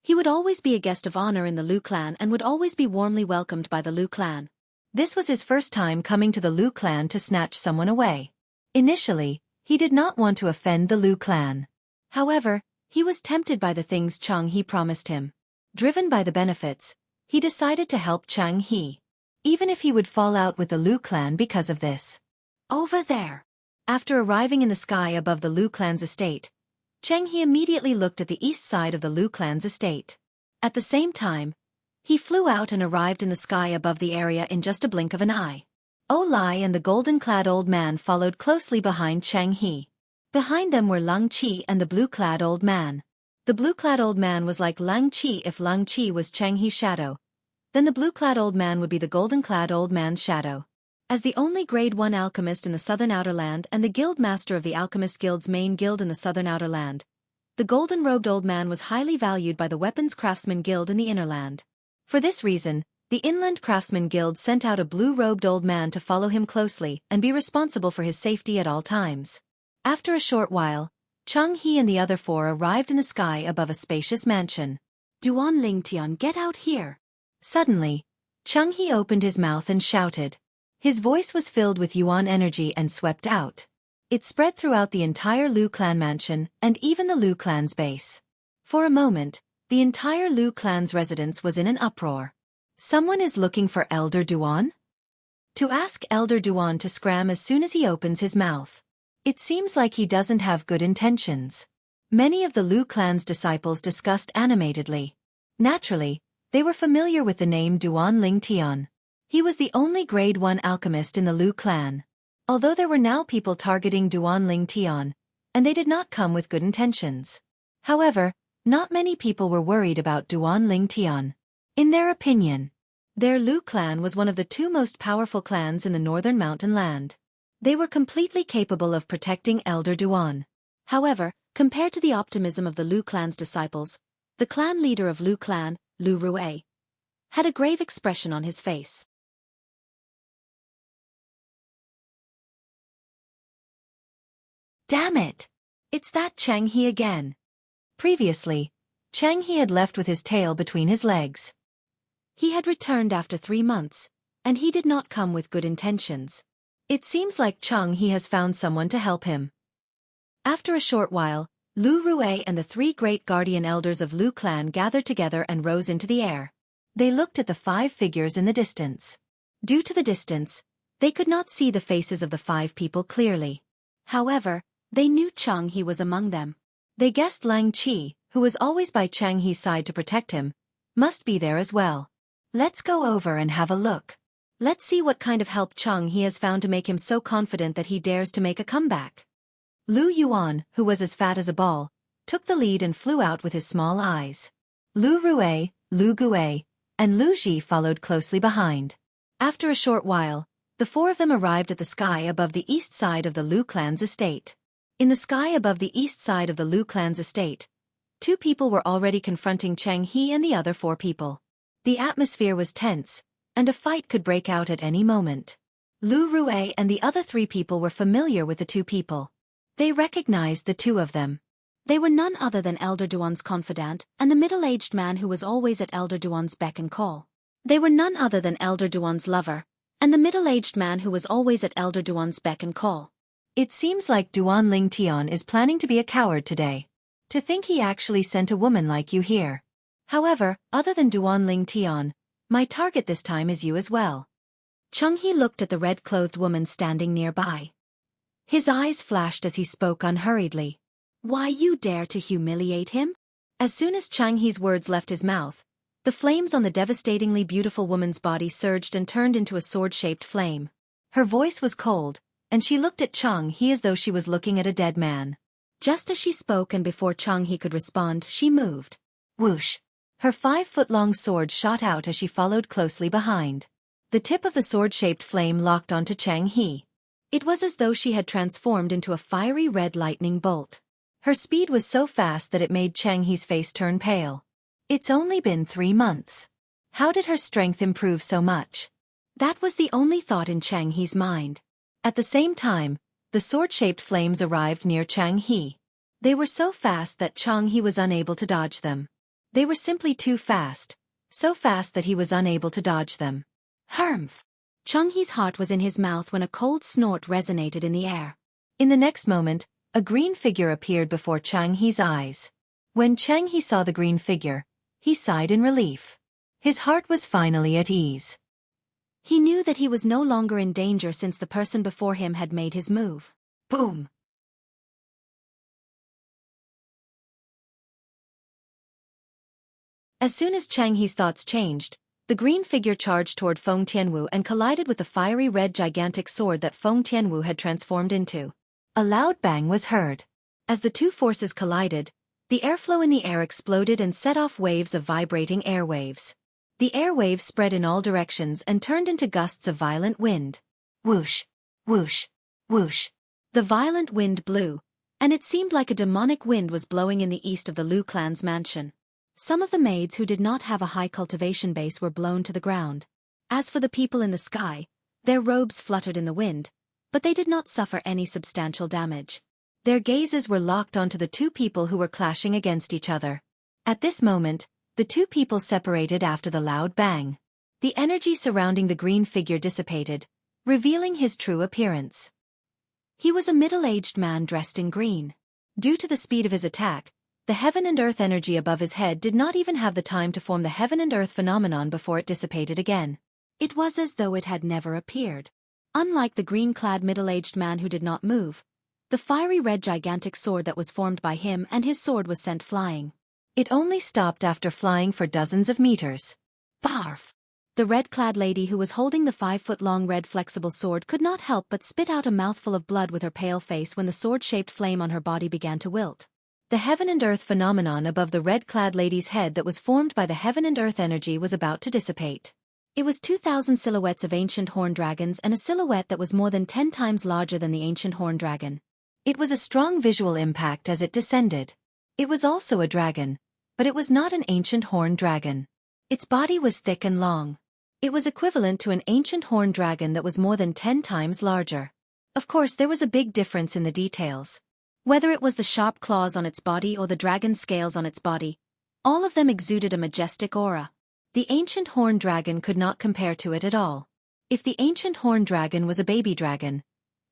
he would always be a guest of honor in the Lu clan and would always be warmly welcomed by the Lu clan. This was his first time coming to the Lu clan to snatch someone away. Initially, he did not want to offend the Lu clan. However, he was tempted by the things Chang He promised him. Driven by the benefits, he decided to help Chang He, even if he would fall out with the Lu clan because of this. Over there. After arriving in the sky above the Lu clan's estate, Cheng He immediately looked at the east side of the Lu clan's estate. At the same time, he flew out and arrived in the sky above the area in just a blink of an eye. O Lai and the golden-clad old man followed closely behind Cheng He. Behind them were Lang Qi and the blue-clad old man. The blue-clad old man was like Lang Qi. If Lang Qi was Cheng He's shadow, then the blue-clad old man would be the golden-clad old man's shadow. As the only grade 1 alchemist in the southern outer land and the guild master of the Alchemist Guild's main guild in the southern outer land, the golden-robed old man was highly valued by the Weapons Craftsman Guild in the inner land. For this reason, the Inland Craftsman Guild sent out a blue-robed old man to follow him closely and be responsible for his safety at all times. After a short while, Xianxia and the other four arrived in the sky above a spacious mansion. Duan Lingtian, get out here! Suddenly, Xianxia opened his mouth and shouted. His voice was filled with Yuan energy and swept out. It spread throughout the entire Lu clan mansion and even the Lu clan's base. For a moment, the entire Lu clan's residence was in an uproar. Someone is looking for Elder Duan? To ask Elder Duan to scram as soon as he opens his mouth. It seems like he doesn't have good intentions. Many of the Lu clan's disciples discussed animatedly. Naturally, they were familiar with the name Duan Lingtian. He was the only grade 1 alchemist in the Lu clan. Although there were now people targeting Duan Lingtian, and they did not come with good intentions. However, not many people were worried about Duan Lingtian. In their opinion, their Lu clan was one of the two most powerful clans in the northern mountain land. They were completely capable of protecting Elder Duan. However, compared to the optimism of the Lu clan's disciples, the clan leader of Lu clan, Lu Rue, had a grave expression on his face. Damn it! It's that Xianxia again. Previously, Xianxia had left with his tail between his legs. He had returned after 3 months, and he did not come with good intentions. It seems like Xianxia has found someone to help him. After a short while, Lu Rue and the 3 great guardian elders of Lu clan gathered together and rose into the air. They looked at the 5 figures in the distance. Due to the distance, they could not see the faces of the 5 people clearly. However, they knew Xianxia was among them. They guessed Lang Qi, who was always by Xiangxi's side to protect him, must be there as well. Let's go over and have a look. Let's see what kind of help Xianxia has found to make him so confident that he dares to make a comeback. Lu Yuan, who was as fat as a ball, took the lead and flew out with his small eyes. Lu Rue, Lu Gue, and Lu Ji followed closely behind. After a short while, the 4 of them arrived at the sky above the east side of the Lu clan's estate. In the sky above the east side of the Lu clan's estate, 2 people were already confronting Xianxia and the other 4 people. The atmosphere was tense, and a fight could break out at any moment. Lu Rue and the other 3 people were familiar with the 2 people. They recognized the 2 of them. They were none other than Elder Duan's confidant and the middle-aged man who was always at Elder Duan's beck and call. They were none other than Elder Duan's lover, and the middle-aged man who was always at Elder Duan's beck and call. It seems like Duan Lingtian is planning to be a coward today. To think he actually sent a woman like you here. However, other than Duan Lingtian, my target this time is you as well. Xianxia looked at the red-clothed woman standing nearby. His eyes flashed as he spoke unhurriedly. Why, you dare to humiliate him? As soon as Xiangxi's words left his mouth, the flames on the devastatingly beautiful woman's body surged and turned into a sword-shaped flame. Her voice was cold, and she looked at Xianxia as though she was looking at a dead man. Just as she spoke and before Xianxia could respond, she moved. Whoosh! Her 5-foot-long sword shot out as she followed closely behind. The tip of the sword-shaped flame locked onto Xianxia. It was as though she had transformed into a fiery red lightning bolt. Her speed was so fast that it made Xiangxi's face turn pale. It's only been 3 months. How did her strength improve so much? That was the only thought in Xiangxi's mind. At the same time, the sword-shaped flames arrived near Xianxia. They were so fast that Xianxia was unable to dodge them. They were simply too fast, so fast that he was unable to dodge them. Humph! Xiangxi's heart was in his mouth when a cold snort resonated in the air. In the next moment, a green figure appeared before Xiangxi's eyes. When Xianxia saw the green figure, he sighed in relief. His heart was finally at ease. He knew that he was no longer in danger since the person before him had made his move. Boom! As soon as Xiangxi's thoughts changed, the green figure charged toward Feng Tianwu and collided with the fiery red gigantic sword that Feng Tianwu had transformed into. A loud bang was heard. As the 2 forces collided, the airflow in the air exploded and set off waves of vibrating airwaves. The airwaves spread in all directions and turned into gusts of violent wind. Whoosh! Whoosh! Whoosh! The violent wind blew, and it seemed like a demonic wind was blowing in the east of the Lu clan's mansion. Some of the maids who did not have a high cultivation base were blown to the ground. As for the people in the sky, their robes fluttered in the wind, but they did not suffer any substantial damage. Their gazes were locked onto the two people who were clashing against each other. At this moment, the two people separated after the loud bang. The energy surrounding the green figure dissipated, revealing his true appearance. He was a middle-aged man dressed in green. Due to the speed of his attack, the heaven and earth energy above his head did not even have the time to form the heaven and earth phenomenon before it dissipated again. It was as though it had never appeared. Unlike the green-clad middle-aged man who did not move, the fiery red gigantic sword that was formed by him and his sword was sent flying. It only stopped after flying for dozens of meters. Barf! The red-clad lady who was holding the 5-foot-long red flexible sword could not help but spit out a mouthful of blood with her pale face when the sword-shaped flame on her body began to wilt. The heaven and earth phenomenon above the red-clad lady's head that was formed by the heaven and earth energy was about to dissipate. It was 2,000 silhouettes of ancient horned dragons and a silhouette that was more than 10 times larger than the ancient horned dragon. It was a strong visual impact as it descended. It was also a dragon, but it was not an ancient horned dragon. Its body was thick and long. It was equivalent to an ancient horned dragon that was more than 10 times larger. Of course, there was a big difference in the details. Whether it was the sharp claws on its body or the dragon scales on its body, all of them exuded a majestic aura. The ancient horned dragon could not compare to it at all. If the ancient horned dragon was a baby dragon,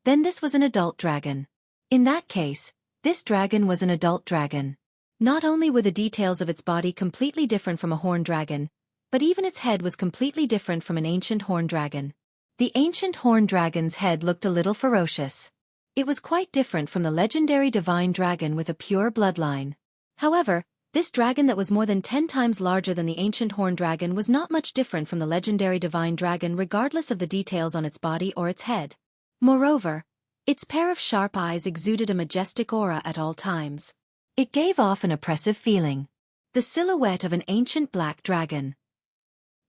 then this was an adult dragon. In that case, this dragon was an adult dragon. Not only were the details of its body completely different from a horned dragon, but even its head was completely different from an ancient horned dragon. The ancient horned dragon's head looked a little ferocious. It was quite different from the legendary divine dragon with a pure bloodline. However, this dragon that was more than 10 times larger than the ancient horned dragon was not much different from the legendary divine dragon regardless of the details on its body or its head. Moreover, its pair of sharp eyes exuded a majestic aura at all times. It gave off an oppressive feeling. The silhouette of an ancient black dragon.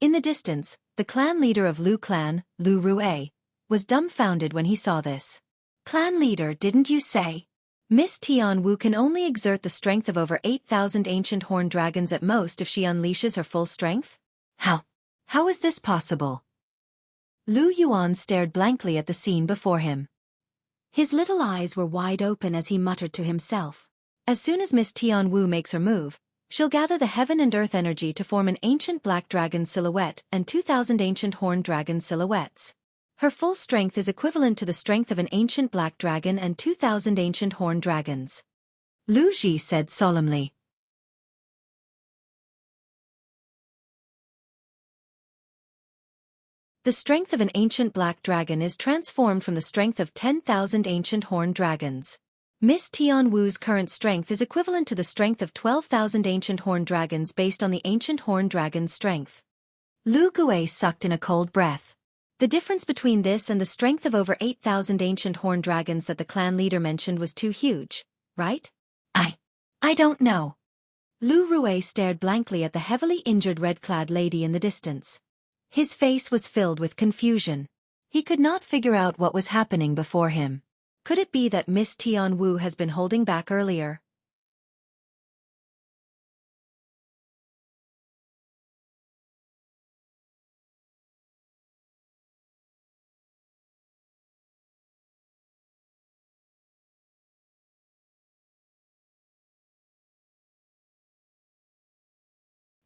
In the distance, the clan leader of Lu clan, Lu Rue, was dumbfounded when he saw this. Clan leader, didn't you say? Miss Tianwu can only exert the strength of over 8,000 ancient horned dragons at most if she unleashes her full strength? How is this possible? Lu Yuan stared blankly at the scene before him. His little eyes were wide open as he muttered to himself. As soon as Miss Tianwu makes her move, she'll gather the heaven and earth energy to form an ancient black dragon silhouette and 2,000 ancient horned dragon silhouettes. Her full strength is equivalent to the strength of an ancient black dragon and 2,000 ancient horned dragons. Lu Ji said solemnly. The strength of an ancient black dragon is transformed from the strength of 10,000 ancient horned dragons. Miss Tianwu's current strength is equivalent to the strength of 12,000 ancient horned dragons based on the ancient horned dragon's strength. Lu Gui sucked in a cold breath. The difference between this and the strength of over 8,000 ancient horned dragons that the clan leader mentioned was too huge, right? I don't know. Lu Rue stared blankly at the heavily injured red-clad lady in the distance. His face was filled with confusion. He could not figure out what was happening before him. Could it be that Miss Tianwu has been holding back earlier?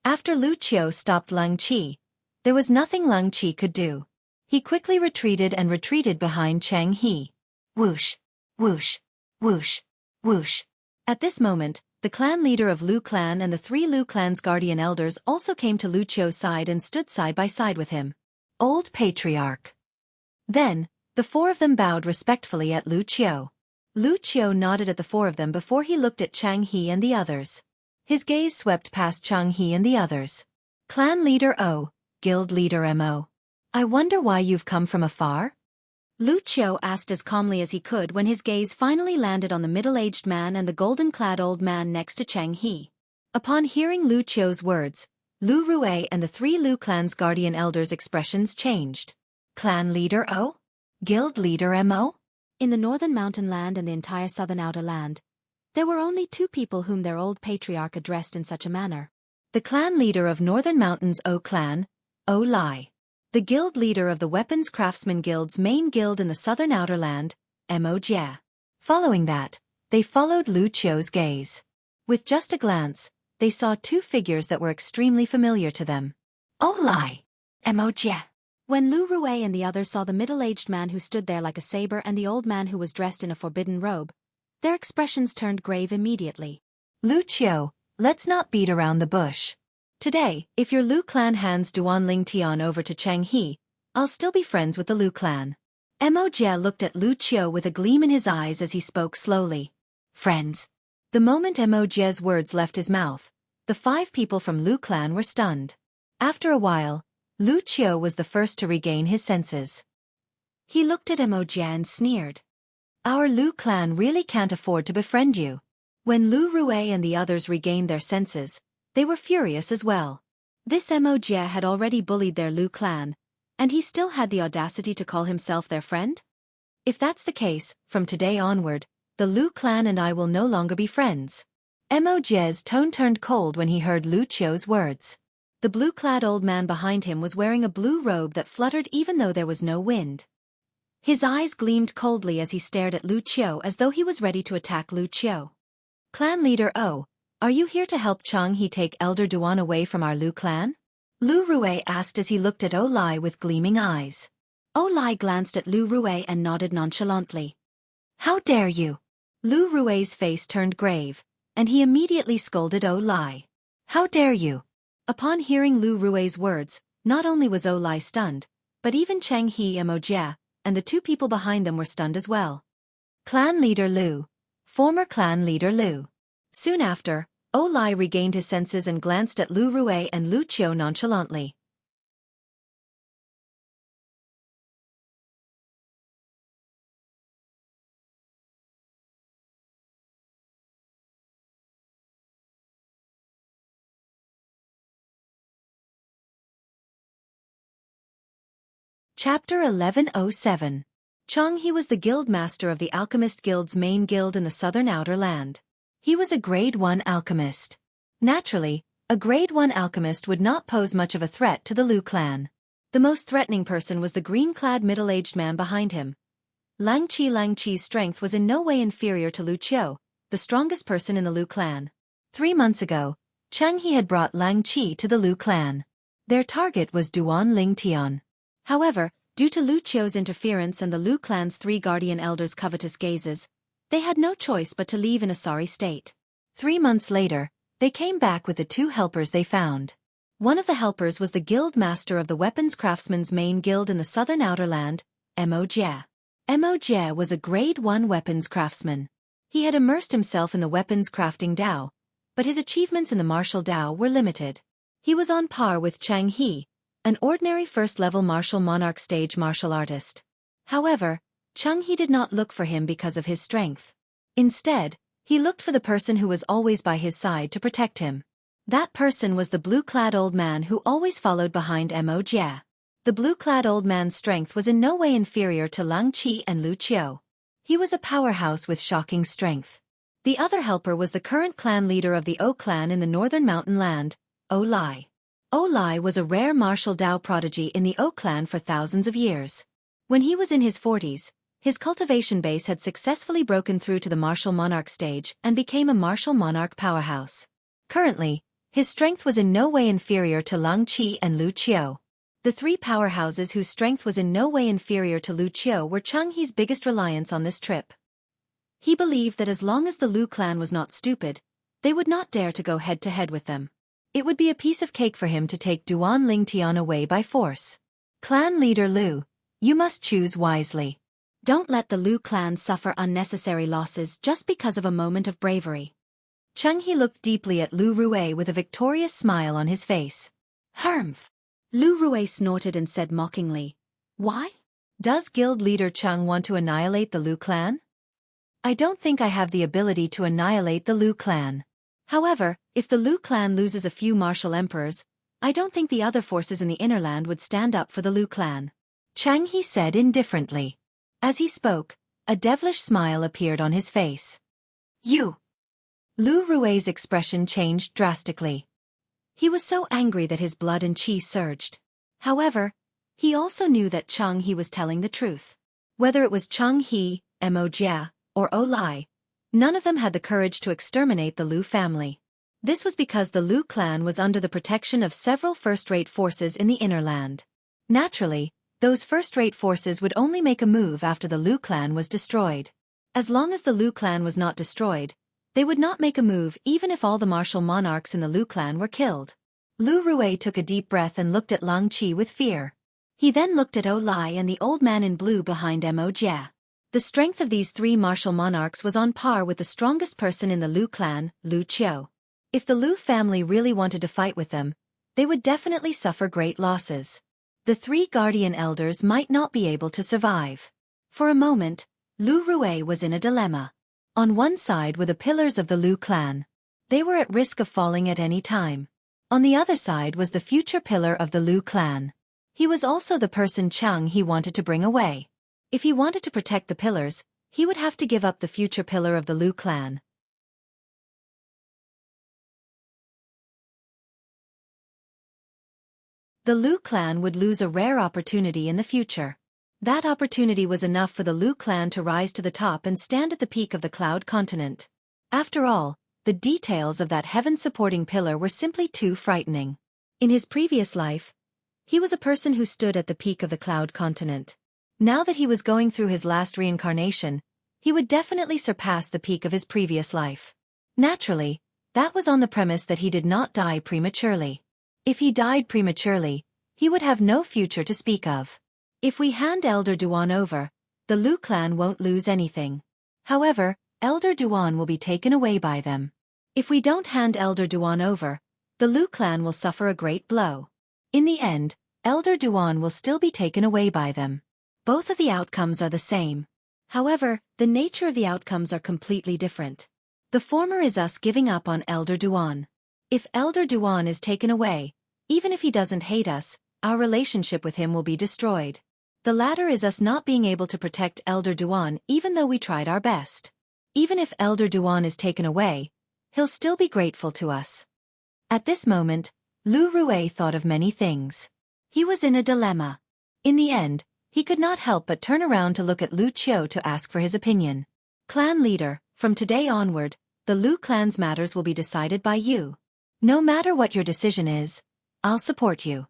After Lu Qiu stopped Leng Qi, there was nothing Leng Qi could do. He quickly retreated behind Chang He. Whoosh, whoosh, whoosh, whoosh. At this moment, the clan leader of Lu clan and the 3 Lu clan's guardian elders also came to Lu Qiu's side and stood side by side with him. Old Patriarch. Then, the 4 of them bowed respectfully at Lu Qiu. Lu Qiu nodded at the 4 of them before he looked at Chang He and the others. His gaze swept past Chang He and the others. Clan leader O, guild leader Mo. I wonder why you've come from afar? Lu Qiu asked as calmly as he could when his gaze finally landed on the middle-aged man and the golden-clad old man next to Chang He. Upon hearing Lu Qiu's words, Lu Rue and the 3 Lu clan's guardian elders' expressions changed. Clan leader O? Guild leader Mo? In the northern mountain land and the entire southern outer land, there were only 2 people whom their old patriarch addressed in such a manner. The clan leader of Northern Mountains O clan, O Lai. The guild leader of the Weapons Craftsman Guild's main guild in the southern outer land, Mo Jia. Following that, They followed Lu Qiu's gaze. With just a glance, they saw two figures that were extremely familiar to them. Oh Lai! Emoji! When Lu Rue and the others saw the middle-aged man who stood there like a saber and the old man who was dressed in a forbidden robe, their expressions turned grave immediately. Lu Qiu, let's not beat around the bush. Today, if your Lu clan hands Duanling Tian over to Changhe, I'll still be friends with the Lu clan. Mo Jie looked at Lu Qiu with a gleam in his eyes as he spoke slowly. Friends. The moment Mo Jie's words left his mouth, the 5 people from Lu clan were stunned. After a while, Lu Qiu was the first to regain his senses. He looked at Mo Jie and sneered. Our Lu clan really can't afford to befriend you. When Lu Rue and the others regained their senses, they were furious as well. This Mo Jie had already bullied their Lu clan, and he still had the audacity to call himself their friend? If that's the case, from today onward, the Lu clan and I will no longer be friends. Mo Jie's tone turned cold when he heard Lu Qiu's words. The blue-clad old man behind him was wearing a blue robe that fluttered even though there was no wind. His eyes gleamed coldly as he stared at Lu Qiu as though he was ready to attack Lu Qiu. Clan leader O, are you here to help Changhe take Elder Duan away from our Lu clan? Lu Rue asked as he looked at O Lai with gleaming eyes. O Lai glanced at Lu Rue and nodded nonchalantly. How dare you? Lu Rue's face turned grave, and he immediately scolded O Lai. How dare you? Upon hearing Lu Rue's words, not only was O Lai stunned, but even Changhe Mo Jie, and the 2 people behind them were stunned as well. Clan leader Lu. Former clan leader Lu. Soon after, O Lai regained his senses and glanced at Lu Rue and Lu Qiu nonchalantly. Chapter 1107. Changhe was the guild master of the Alchemist Guild's main guild in the southern outer land. He was a Grade 1 alchemist. Naturally, a Grade 1 alchemist would not pose much of a threat to the Lu clan. The most threatening person was the green-clad middle-aged man behind him. Lang Qi's strength was in no way inferior to Lu Qiu, the strongest person in the Lu clan. 3 months ago, Changhe had brought Lang Qi to the Lu clan. Their target was Duanling Tian. However, due to Lu Qiu's interference and the Lu clan's 3 guardian elders' covetous gazes, they had no choice but to leave in a sorry state. 3 months later, they came back with the 2 helpers they found. One of the helpers was the guild master of the weapons craftsmen's main guild in the southern outer land, Mo Jie. Mo Jie was a Grade 1 weapons craftsman. He had immersed himself in the weapons crafting Dao, but his achievements in the martial Dao were limited. He was on par with Changhe, an ordinary first-level martial monarch stage martial artist. However, Changhe did not look for him because of his strength. Instead, he looked for the person who was always by his side to protect him. That person was the blue-clad old man who always followed behind Mo Jie. The blue-clad old man's strength was in no way inferior to Lang Qi and Lu Qiu. He was a powerhouse with shocking strength. The other helper was the current clan leader of the O clan in the northern mountain land, O Lai. O Lai was a rare martial Dao prodigy in the O clan for thousands of years. When he was in his 40s, his cultivation base had successfully broken through to the martial monarch stage and became a martial monarch powerhouse. Currently, his strength was in no way inferior to Lang Qi and Lu Qiu. The 3 powerhouses whose strength was in no way inferior to Lu Qiu were Changhe's biggest reliance on this trip. He believed that as long as the Lu clan was not stupid, they would not dare to go head-to-head with them. It would be a piece of cake for him to take Duanling Tian away by force. Clan leader Lu, you must choose wisely. Don't let the Lu clan suffer unnecessary losses just because of a moment of bravery. Changhe looked deeply at Lu Rue with a victorious smile on his face. Humph! Lu Rue snorted and said mockingly, Why? Does guild leader Chang want to annihilate the Lu clan? I don't think I have the ability to annihilate the Lu clan. However, if the Lu clan loses a few martial emperors, I don't think the other forces in the inner land would stand up for the Lu clan. Changhe said indifferently. As he spoke, a devilish smile appeared on his face. You! Lu Rue's expression changed drastically. He was so angry that his blood and qi surged. However, he also knew that Changhe was telling the truth. Whether it was Changhe, Mo Jie, or O Lai, None of them had the courage to exterminate the Lu family. This was because the Lu clan was under the protection of several first-rate forces in the inner land. Naturally, those first-rate forces would only make a move after the Lu clan was destroyed. As long as the Lu clan was not destroyed, they would not make a move even if all the martial monarchs in the Lu clan were killed. Lu Rui took a deep breath and looked at Lang Qi with fear. He then looked at O Lai and the old man in blue behind Mo Jia. The strength of these three martial monarchs was on par with the strongest person in the Lu clan, Lu Qiu. If the Lu family really wanted to fight with them, they would definitely suffer great losses. The three guardian elders might not be able to survive. For a moment, Lu Rui was in a dilemma. On one side were the pillars of the Lu clan. They were at risk of falling at any time. On the other side was the future pillar of the Lu clan. He was also the person Chang he wanted to bring away. If he wanted to protect the pillars, he would have to give up the future pillar of the Lu clan. The Lu clan would lose a rare opportunity in the future. That opportunity was enough for the Lu clan to rise to the top and stand at the peak of the Cloud Continent. After all, the details of that heaven-supporting pillar were simply too frightening. In his previous life, he was a person who stood at the peak of the Cloud Continent. Now that he was going through his last reincarnation, he would definitely surpass the peak of his previous life. Naturally, that was on the premise that he did not die prematurely. If he died prematurely, he would have no future to speak of. If we hand Elder Duan over, the Lu clan won't lose anything. However, Elder Duan will be taken away by them. If we don't hand Elder Duan over, the Lu clan will suffer a great blow. In the end, Elder Duan will still be taken away by them. Both of the outcomes are the same. However, the nature of the outcomes are completely different. The former is us giving up on Elder Duan. If Elder Duan is taken away, even if he doesn't hate us, our relationship with him will be destroyed. The latter is us not being able to protect Elder Duan even though we tried our best. Even if Elder Duan is taken away, he'll still be grateful to us. At this moment, Lu Rui thought of many things. He was in a dilemma. In the end, he could not help but turn around to look at Lu Qiu to ask for his opinion. Clan leader, from today onward, the Lu clan's matters will be decided by you. No matter what your decision is, I'll support you.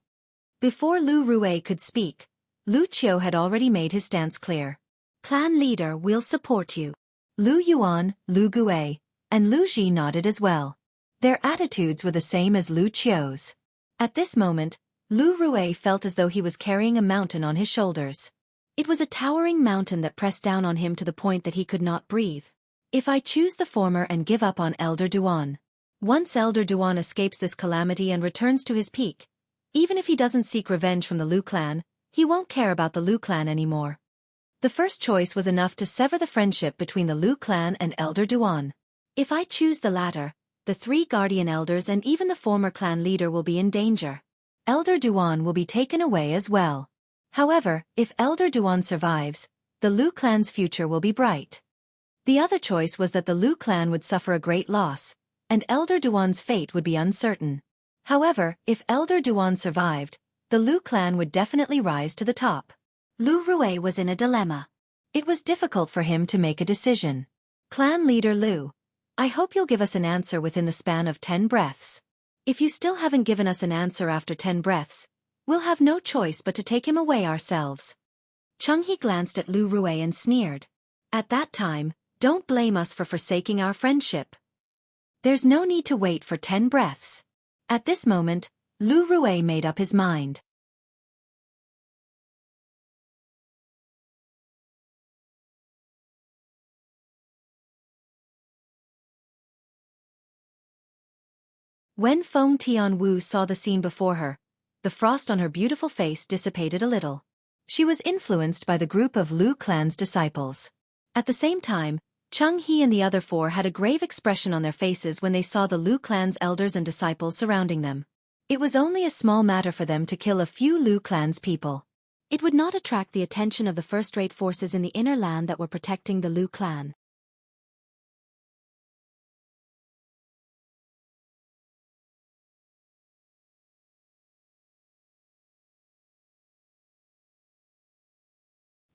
Before Lu Rui could speak, Lu Qiu had already made his stance clear. Clan leader will support you. Lu Yuan, Lu Gui, and Lu Ji nodded as well. Their attitudes were the same as Lu Qiu's. At this moment, Lu Rui felt as though he was carrying a mountain on his shoulders. It was a towering mountain that pressed down on him to the point that he could not breathe. If I choose the former and give up on Elder Duan. Once Elder Duan escapes this calamity and returns to his peak, even if he doesn't seek revenge from the Lu clan, he won't care about the Lu clan anymore. The first choice was enough to sever the friendship between the Lu clan and Elder Duan. If I choose the latter, the three guardian elders and even the former clan leader will be in danger. Elder Duan will be taken away as well. However, if Elder Duan survives, the Lu clan's future will be bright. The other choice was that the Lu clan would suffer a great loss, and Elder Duan's fate would be uncertain. However, if Elder Duan survived, the Lu clan would definitely rise to the top. Lu Rui was in a dilemma. It was difficult for him to make a decision. Clan leader Lu, I hope you'll give us an answer within the span of 10 breaths. If you still haven't given us an answer after 10 breaths, we'll have no choice but to take him away ourselves. Cheng-He glanced at Lu Rui and sneered. At that time, don't blame us for forsaking our friendship. There's no need to wait for 10 breaths. At this moment, Lu Rui made up his mind. When Feng Tianwu saw the scene before her, the frost on her beautiful face dissipated a little. She was influenced by the group of Lu clan's disciples. At the same time, Cheng-He and the other four had a grave expression on their faces when they saw the Lu clan's elders and disciples surrounding them. It was only a small matter for them to kill a few Lu clan's people. It would not attract the attention of the first-rate forces in the inner land that were protecting the Lu clan.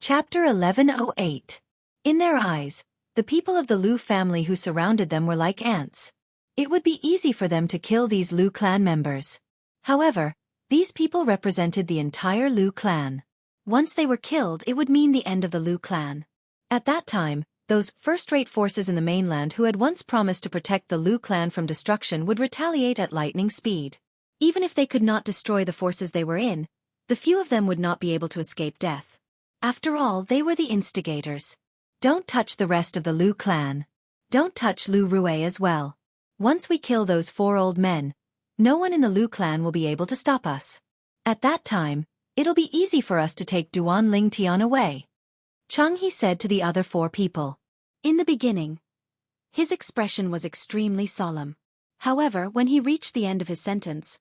Chapter 1108. In their eyes, The people of the Lu family who surrounded them were like ants. It would be easy for them to kill these Lu clan members. However, these people represented the entire Lu clan. Once they were killed, it would mean the end of the Lu clan. At that time, those first-rate forces in the mainland who had once promised to protect the Lu clan from destruction would retaliate at lightning speed. Even if they could not destroy the forces they were in, the few of them would not be able to escape death. After all, they were the instigators. Don't touch the rest of the Lu clan. Don't touch Lu Rue as well. Once we kill those 4 old men, no one in the Lu clan will be able to stop us. At that time, it'll be easy for us to take Duan Lingtian away. Jianghu said to the other 4 people. In the beginning, his expression was extremely solemn. However, when he reached the end of his sentence,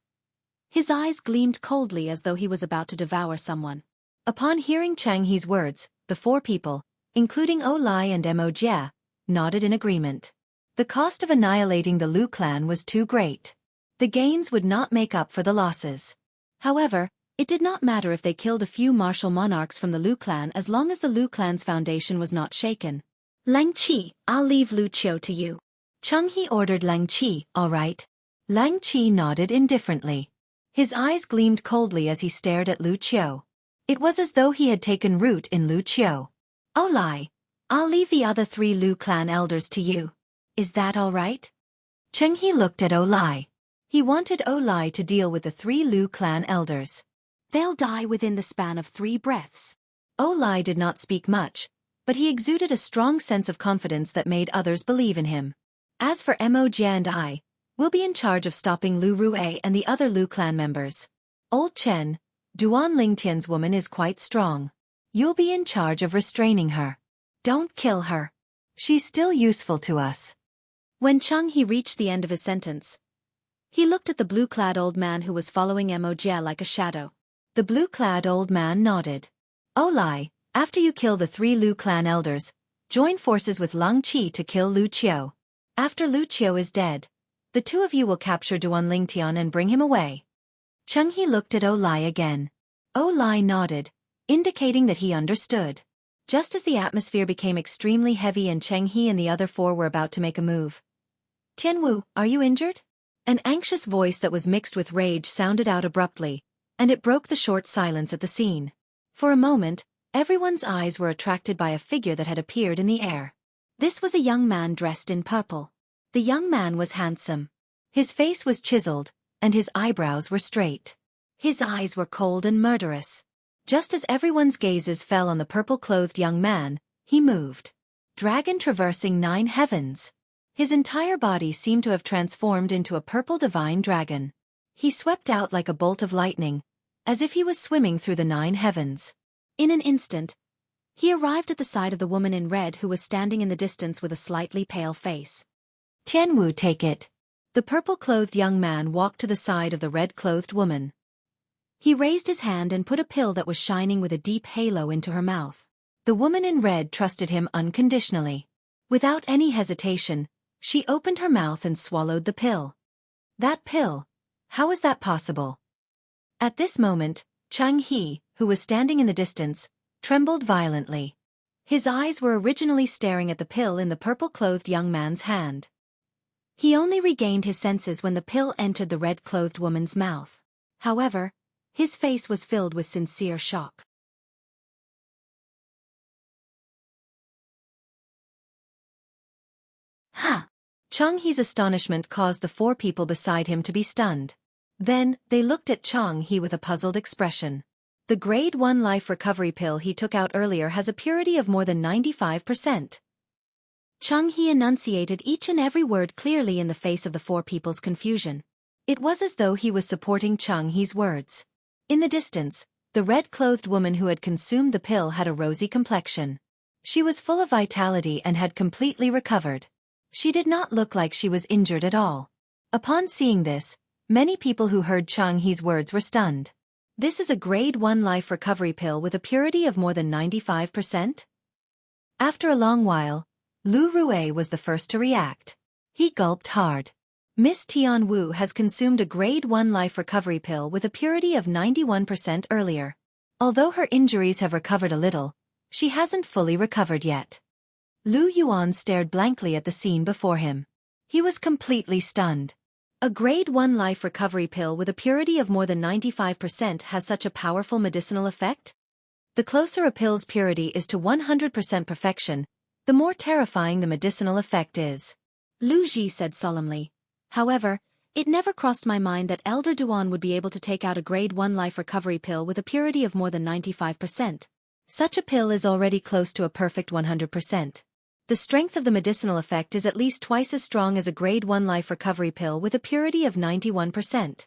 his eyes gleamed coldly as though he was about to devour someone. Upon hearing Jianghu's words, the 4 people, including Olai and Mo, nodded in agreement. The cost of annihilating the Lu clan was too great. The gains would not make up for the losses. However, it did not matter if they killed a few martial monarchs from the Lu clan as long as the Lu clan's foundation was not shaken. Lang Qi, I'll leave Lu Qiu to you. Jianghu ordered Lang Qi, all right. Lang Qi nodded indifferently. His eyes gleamed coldly as he stared at Lu Qiu. It was as though he had taken root in Lu Qiu. Olai, I'll leave the other 3 Lu clan elders to you. Is that all right? Jianghu looked at Olai. He wanted Olai to deal with the 3 Lu clan elders. They'll die within the span of 3 breaths. Olai did not speak much, but he exuded a strong sense of confidence that made others believe in him. As for Mo and I, we'll be in charge of stopping Lu Rue and the other Lu clan members. Old Chen, Duan Lingtian's woman is quite strong. You'll be in charge of restraining her. Don't kill her. She's still useful to us. When Jianghu reached the end of his sentence, he looked at the blue-clad old man who was following Mo like a shadow. The blue-clad old man nodded. Olai, after you kill the 3 Lu clan elders, join forces with Lang Qi to kill Lu Qiu. After Lu Qiu is dead, the 2 of you will capture Duan Lingtian and bring him away. Jianghu looked at Olai again. Olai nodded, indicating that he understood. Just as the atmosphere became extremely heavy and Jianghu and the other 4 were about to make a move. Tianwu, are you injured? An anxious voice that was mixed with rage sounded out abruptly, and it broke the short silence at the scene. For a moment, everyone's eyes were attracted by a figure that had appeared in the air. This was a young man dressed in purple. The young man was handsome. His face was chiseled, and his eyebrows were straight. His eyes were cold and murderous. Just as everyone's gazes fell on the purple-clothed young man, he moved. Dragon traversing 9 heavens. His entire body seemed to have transformed into a purple divine dragon. He swept out like a bolt of lightning, as if he was swimming through the 9 heavens. In an instant, he arrived at the side of the woman in red who was standing in the distance with a slightly pale face. Tianwu, take it. The purple-clothed young man walked to the side of the red-clothed woman. He raised his hand and put a pill that was shining with a deep halo into her mouth. The woman in red trusted him unconditionally. Without any hesitation, she opened her mouth and swallowed the pill. That pill? How is that possible? At this moment, Jianghu, who was standing in the distance, trembled violently. His eyes were originally staring at the pill in the purple-clothed young man's hand. He only regained his senses when the pill entered the red-clothed woman's mouth. However, his face was filled with sincere shock. Ha! Jianghu's astonishment caused the 4 people beside him to be stunned. Then, they looked at Jianghu with a puzzled expression. The grade 1 life recovery pill he took out earlier has a purity of more than 95%. Jianghu enunciated each and every word clearly in the face of the 4 people's confusion. It was as though he was supporting Jianghu's words. In the distance, the red-clothed woman who had consumed the pill had a rosy complexion. She was full of vitality and had completely recovered. She did not look like she was injured at all. Upon seeing this, many people who heard Jianghu's words were stunned. This is a grade 1 life recovery pill with a purity of more than 95%? After a long while, Lu Rue was the first to react. He gulped hard. Miss Tianwu has consumed a grade 1 life recovery pill with a purity of 91% earlier. Although her injuries have recovered a little, she hasn't fully recovered yet. Lu Yuan stared blankly at the scene before him. He was completely stunned. A grade 1 life recovery pill with a purity of more than 95% has such a powerful medicinal effect? The closer a pill's purity is to 100% perfection, the more terrifying the medicinal effect is. Lu Ji said solemnly. However, it never crossed my mind that Elder Duan would be able to take out a grade 1 life recovery pill with a purity of more than 95%. Such a pill is already close to a perfect 100%. The strength of the medicinal effect is at least twice as strong as a grade 1 life recovery pill with a purity of 91%.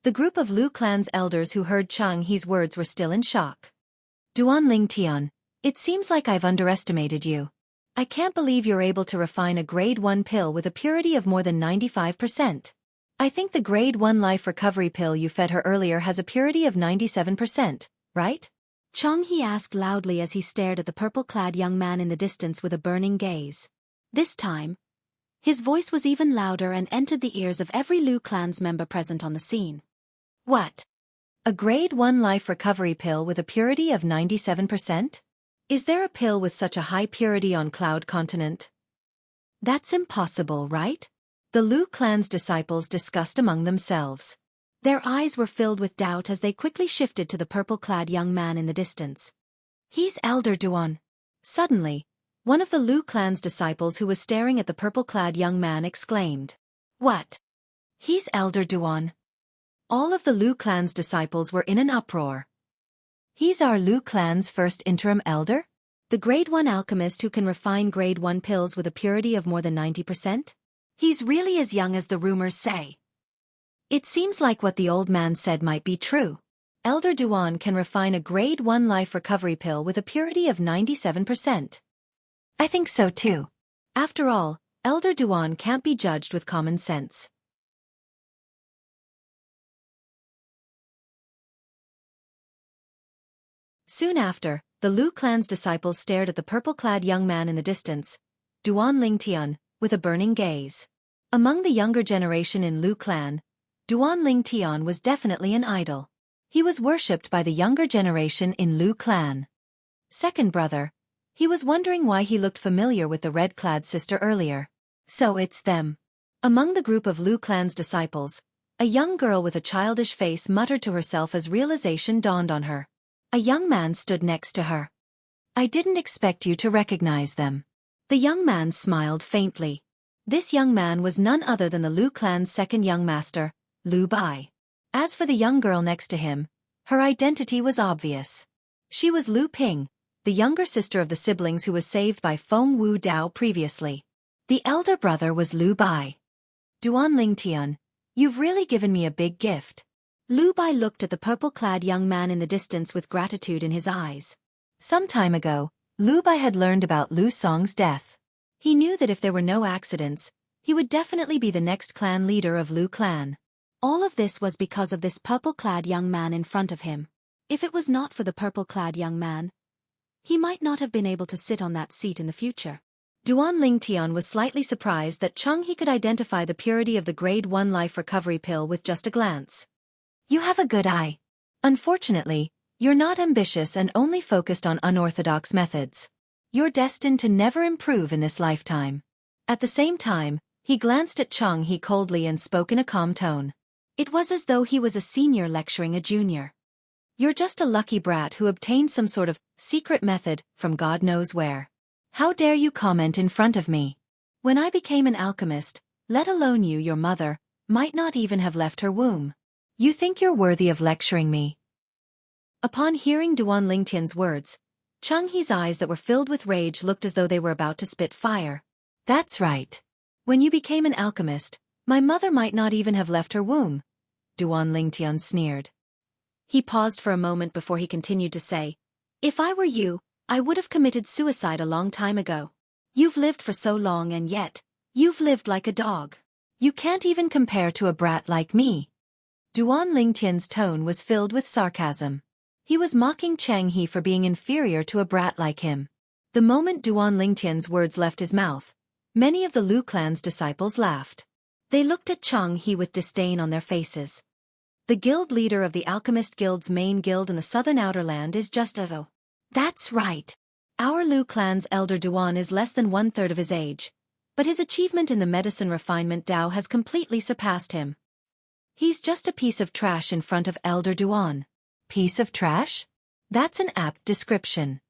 The group of Lu clan's elders who heard Chang He's words were still in shock. Duan Lingtian, it seems like I've underestimated you. I can't believe you're able to refine a grade 1 pill with a purity of more than 95%. I think the grade 1 life recovery pill you fed her earlier has a purity of 97%, right? Chang He asked loudly as he stared at the purple-clad young man in the distance with a burning gaze. This time, his voice was even louder and entered the ears of every Lu clan's member present on the scene. What? A grade 1 life recovery pill with a purity of 97%? Is there a pill with such a high purity on Cloud Continent? That's impossible, right? The Lu clan's disciples discussed among themselves. Their eyes were filled with doubt as they quickly shifted to the purple-clad young man in the distance. He's Elder Duan. Suddenly, one of the Lu clan's disciples who was staring at the purple-clad young man exclaimed. What? He's Elder Duan. All of the Lu clan's disciples were in an uproar. He's our Lu clan's first interim elder? The grade 1 alchemist who can refine grade 1 pills with a purity of more than 90%? He's really as young as the rumors say. It seems like what the old man said might be true. Elder Duan can refine a grade 1 life recovery pill with a purity of 97%. I think so too. After all, Elder Duan can't be judged with common sense. Soon after, the Lu clan's disciples stared at the purple-clad young man in the distance, Duan Lingtian, with a burning gaze. Among the younger generation in Lu clan, Duan Lingtian was definitely an idol. He was worshipped by the younger generation in Lu clan. Second brother, he was wondering why he looked familiar with the red-clad sister earlier. So it's them. Among the group of Lu clan's disciples, a young girl with a childish face muttered to herself as realization dawned on her. A young man stood next to her. I didn't expect you to recognize them. The young man smiled faintly. This young man was none other than the Lu clan's second young master, Lu Bai. As for the young girl next to him, her identity was obvious. She was Lu Ping, the younger sister of the siblings who was saved by Feng Wu Dao previously. The elder brother was Lu Bai. Duan Lingtian, you've really given me a big gift. Lu Bai looked at the purple-clad young man in the distance with gratitude in his eyes. Some time ago, Lu Bai had learned about Lu Song's death. He knew that if there were no accidents, he would definitely be the next clan leader of Lu clan. All of this was because of this purple-clad young man in front of him. If it was not for the purple-clad young man, he might not have been able to sit on that seat in the future. Duan Lingtian was slightly surprised that Cheng He could identify the purity of the grade 1 life recovery pill with just a glance. You have a good eye. Unfortunately, you're not ambitious and only focused on unorthodox methods. You're destined to never improve in this lifetime. At the same time, he glanced at Cheng He coldly and spoke in a calm tone. It was as though he was a senior lecturing a junior. You're just a lucky brat who obtained some sort of secret method from God knows where. How dare you comment in front of me? When I became an alchemist, let alone you, your mother, might not even have left her womb. You think you're worthy of lecturing me? Upon hearing Duan Lingtian's words, Cheng He's eyes that were filled with rage looked as though they were about to spit fire. That's right. When you became an alchemist, my mother might not even have left her womb, Duan Lingtian sneered. He paused for a moment before he continued to say, If I were you, I would have committed suicide a long time ago. You've lived for so long and yet, you've lived like a dog. You can't even compare to a brat like me. Duan Lingtian's tone was filled with sarcasm. He was mocking Cheng He for being inferior to a brat like him. The moment Duan Lingtian's words left his mouth, many of the Lu clan's disciples laughed. They looked at Cheng He with disdain on their faces. The guild leader of the Alchemist Guild's main guild in the southern outer land is just as oh. That's right. Our Lu clan's elder Duan is less than 1/3 of his age, but his achievement in the medicine refinement Dao has completely surpassed him. He's just a piece of trash in front of elder Duan. Piece of trash? That's an apt description.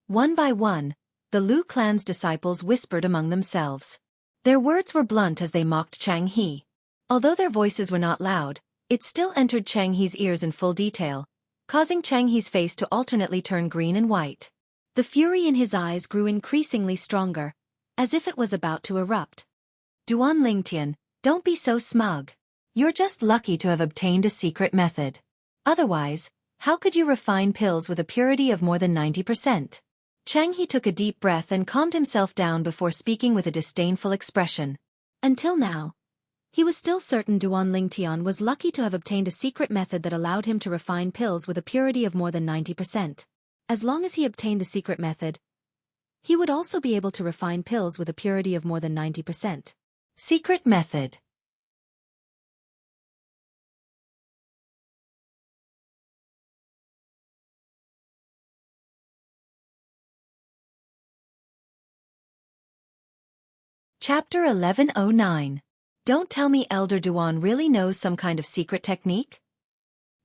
One by one, the Lu clan's disciples whispered among themselves. Their words were blunt as they mocked Chang He. Although their voices were not loud, it still entered Chang He's ears in full detail, causing Chang He's face to alternately turn green and white. The fury in his eyes grew increasingly stronger, as if it was about to erupt. Duan Lingtian, don't be so smug. You're just lucky to have obtained a secret method. Otherwise, how could you refine pills with a purity of more than 90%? Chang He took a deep breath and calmed himself down before speaking with a disdainful expression. Until now, he was still certain Duan Lingtian was lucky to have obtained a secret method that allowed him to refine pills with a purity of more than 90%. As long as he obtained the secret method, he would also be able to refine pills with a purity of more than 90%. Secret method. Chapter 1109. Don't tell me Elder Duan really knows some kind of secret technique?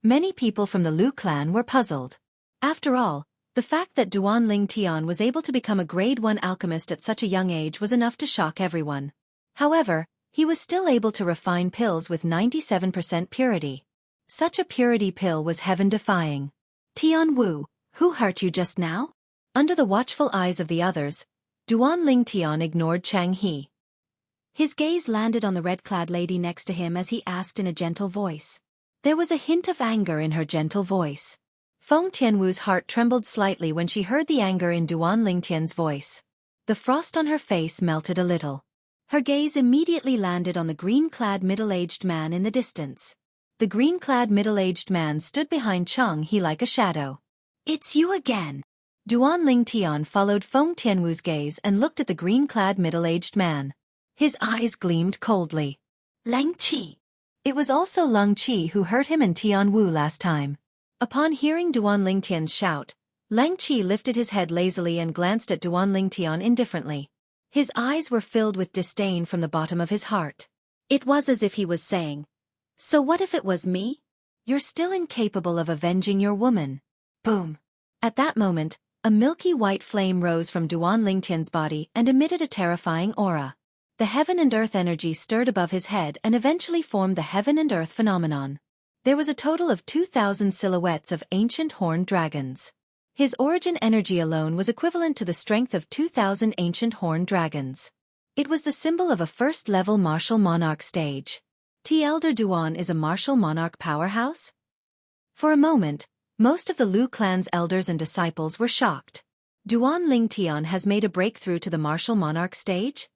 Many people from the Lu clan were puzzled. After all, the fact that Duan Lingtian was able to become a grade 1 alchemist at such a young age was enough to shock everyone. However, he was still able to refine pills with 97% purity. Such a purity pill was heaven-defying. Tian Wu, who hurt you just now? Under the watchful eyes of the others, Duan Lingtian ignored Chang He. His gaze landed on the red-clad lady next to him as he asked in a gentle voice. There was a hint of anger in her gentle voice. Feng Tianwu's heart trembled slightly when she heard the anger in Duan Lingtian's voice. The frost on her face melted a little. Her gaze immediately landed on the green-clad middle-aged man in the distance. The green-clad middle-aged man stood behind Chang He like a shadow. It's you again. Duan Lingtian followed Feng Tianwu's gaze and looked at the green-clad middle-aged man. His eyes gleamed coldly. Lang Qi. It was also Lung Qi who hurt him and Tian Wu last time. Upon hearing Duan Lingtian's shout, Lang Qi lifted his head lazily and glanced at Duan Lingtian indifferently. His eyes were filled with disdain from the bottom of his heart. It was as if he was saying, "So what if it was me? You're still incapable of avenging your woman." Boom. At that moment, a milky white flame rose from Duan Lingtian's body and emitted a terrifying aura. The heaven and earth energy stirred above his head and eventually formed the heaven and earth phenomenon. There was a total of 2,000 silhouettes of ancient horned dragons. His origin energy alone was equivalent to the strength of 2,000 ancient horned dragons. It was the symbol of a first-level martial monarch stage. Elder Duan is a martial monarch powerhouse? For a moment, most of the Lu clan's elders and disciples were shocked. Duan Lingtian has made a breakthrough to the martial monarch stage?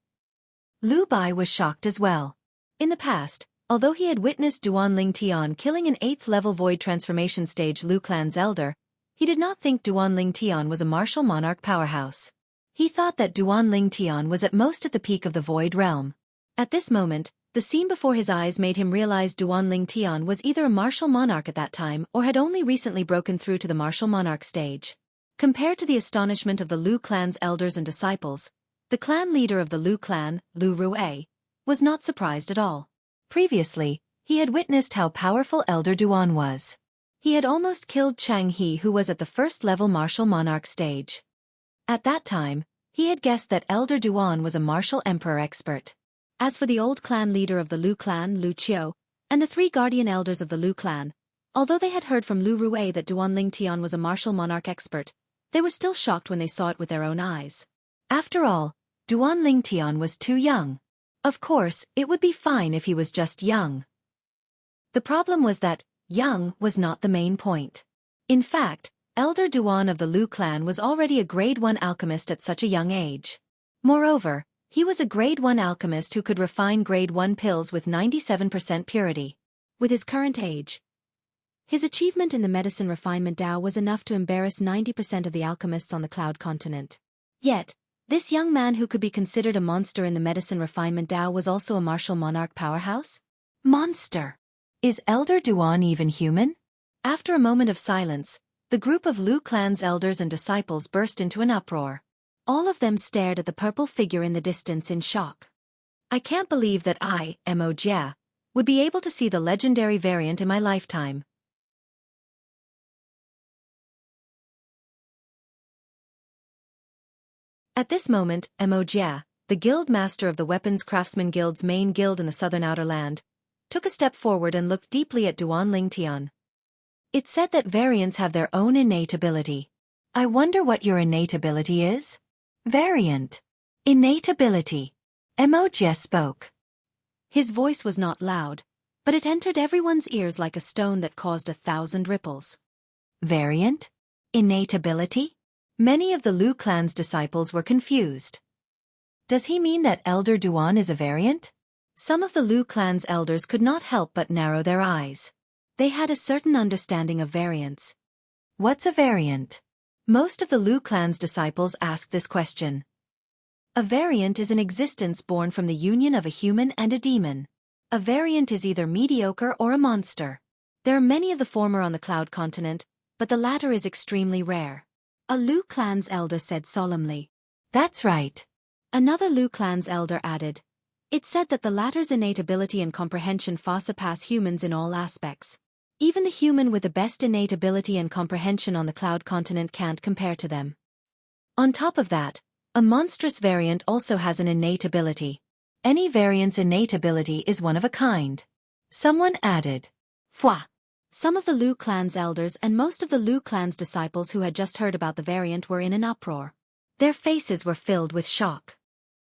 Lu Bai was shocked as well. In the past, although he had witnessed Duan Lingtian killing an 8th-level void transformation stage Lu clan's elder, he did not think Duan Lingtian was a martial monarch powerhouse. He thought that Duan Lingtian was at most at the peak of the void realm. At this moment, the scene before his eyes made him realize Duan Lingtian was either a martial monarch at that time or had only recently broken through to the martial monarch stage. Compared to the astonishment of the Lu clan's elders and disciples, the clan leader of the Lu clan, Lu Rue, was not surprised at all. Previously, he had witnessed how powerful Elder Duan was. He had almost killed Chang He, who was at the first-level martial monarch stage. At that time, he had guessed that Elder Duan was a martial emperor expert. As for the old clan leader of the Lu clan, Lu Qiu, and the 3 guardian elders of the Lu clan, although they had heard from Lu Rue that Duan Lingtian was a martial monarch expert, they were still shocked when they saw it with their own eyes. After all, Duan Lingtian was too young. Of course, it would be fine if he was just young. The problem was that young was not the main point. In fact, Elder Duan of the Lu clan was already a grade 1 alchemist at such a young age. Moreover, he was a grade 1 alchemist who could refine grade 1 pills with 97% purity. With his current age, his achievement in the medicine refinement Dao was enough to embarrass 90% of the alchemists on the Cloud continent. Yet, this young man who could be considered a monster in the medicine refinement Dao was also a martial monarch powerhouse? Monster! Is Elder Duan even human? After a moment of silence, The group of Lu clan's elders and disciples burst into an uproar. All of them stared at the purple figure in the distance in shock. I can't believe that I, Wuxia, would be able to see the legendary variant in my lifetime. At this moment, Wuxia, the guild master of the Weapons Craftsman Guild's main guild in the southern outer land, took a step forward and looked deeply at Duan Lingtian. It's said that variants have their own innate ability. I wonder what your innate ability is? Variant. Innate ability. Wuxia spoke. His voice was not loud, but it entered everyone's ears like a stone that caused 1,000 ripples. Variant? Innate ability? Many of the Lu clan's disciples were confused. Does he mean that Elder Duan is a variant? Some of the Lu clan's elders could not help but narrow their eyes. They had a certain understanding of variants. What's a variant? Most of the Lu clan's disciples asked this question. A variant is an existence born from the union of a human and a demon. A variant is either mediocre or a monster. There are many of the former on the Cloud Continent, but the latter is extremely rare. A Lu clan's elder said solemnly. That's right. Another Lu clan's elder added. It's said that the latter's innate ability and comprehension far surpass humans in all aspects. Even the human with the best innate ability and comprehension on the Cloud Continent can't compare to them. On top of that, a monstrous variant also has an innate ability. Any variant's innate ability is one of a kind. Someone added. Fwa. Some of the Lu clan's elders and most of the Lu clan's disciples who had just heard about the variant were in an uproar. Their faces were filled with shock.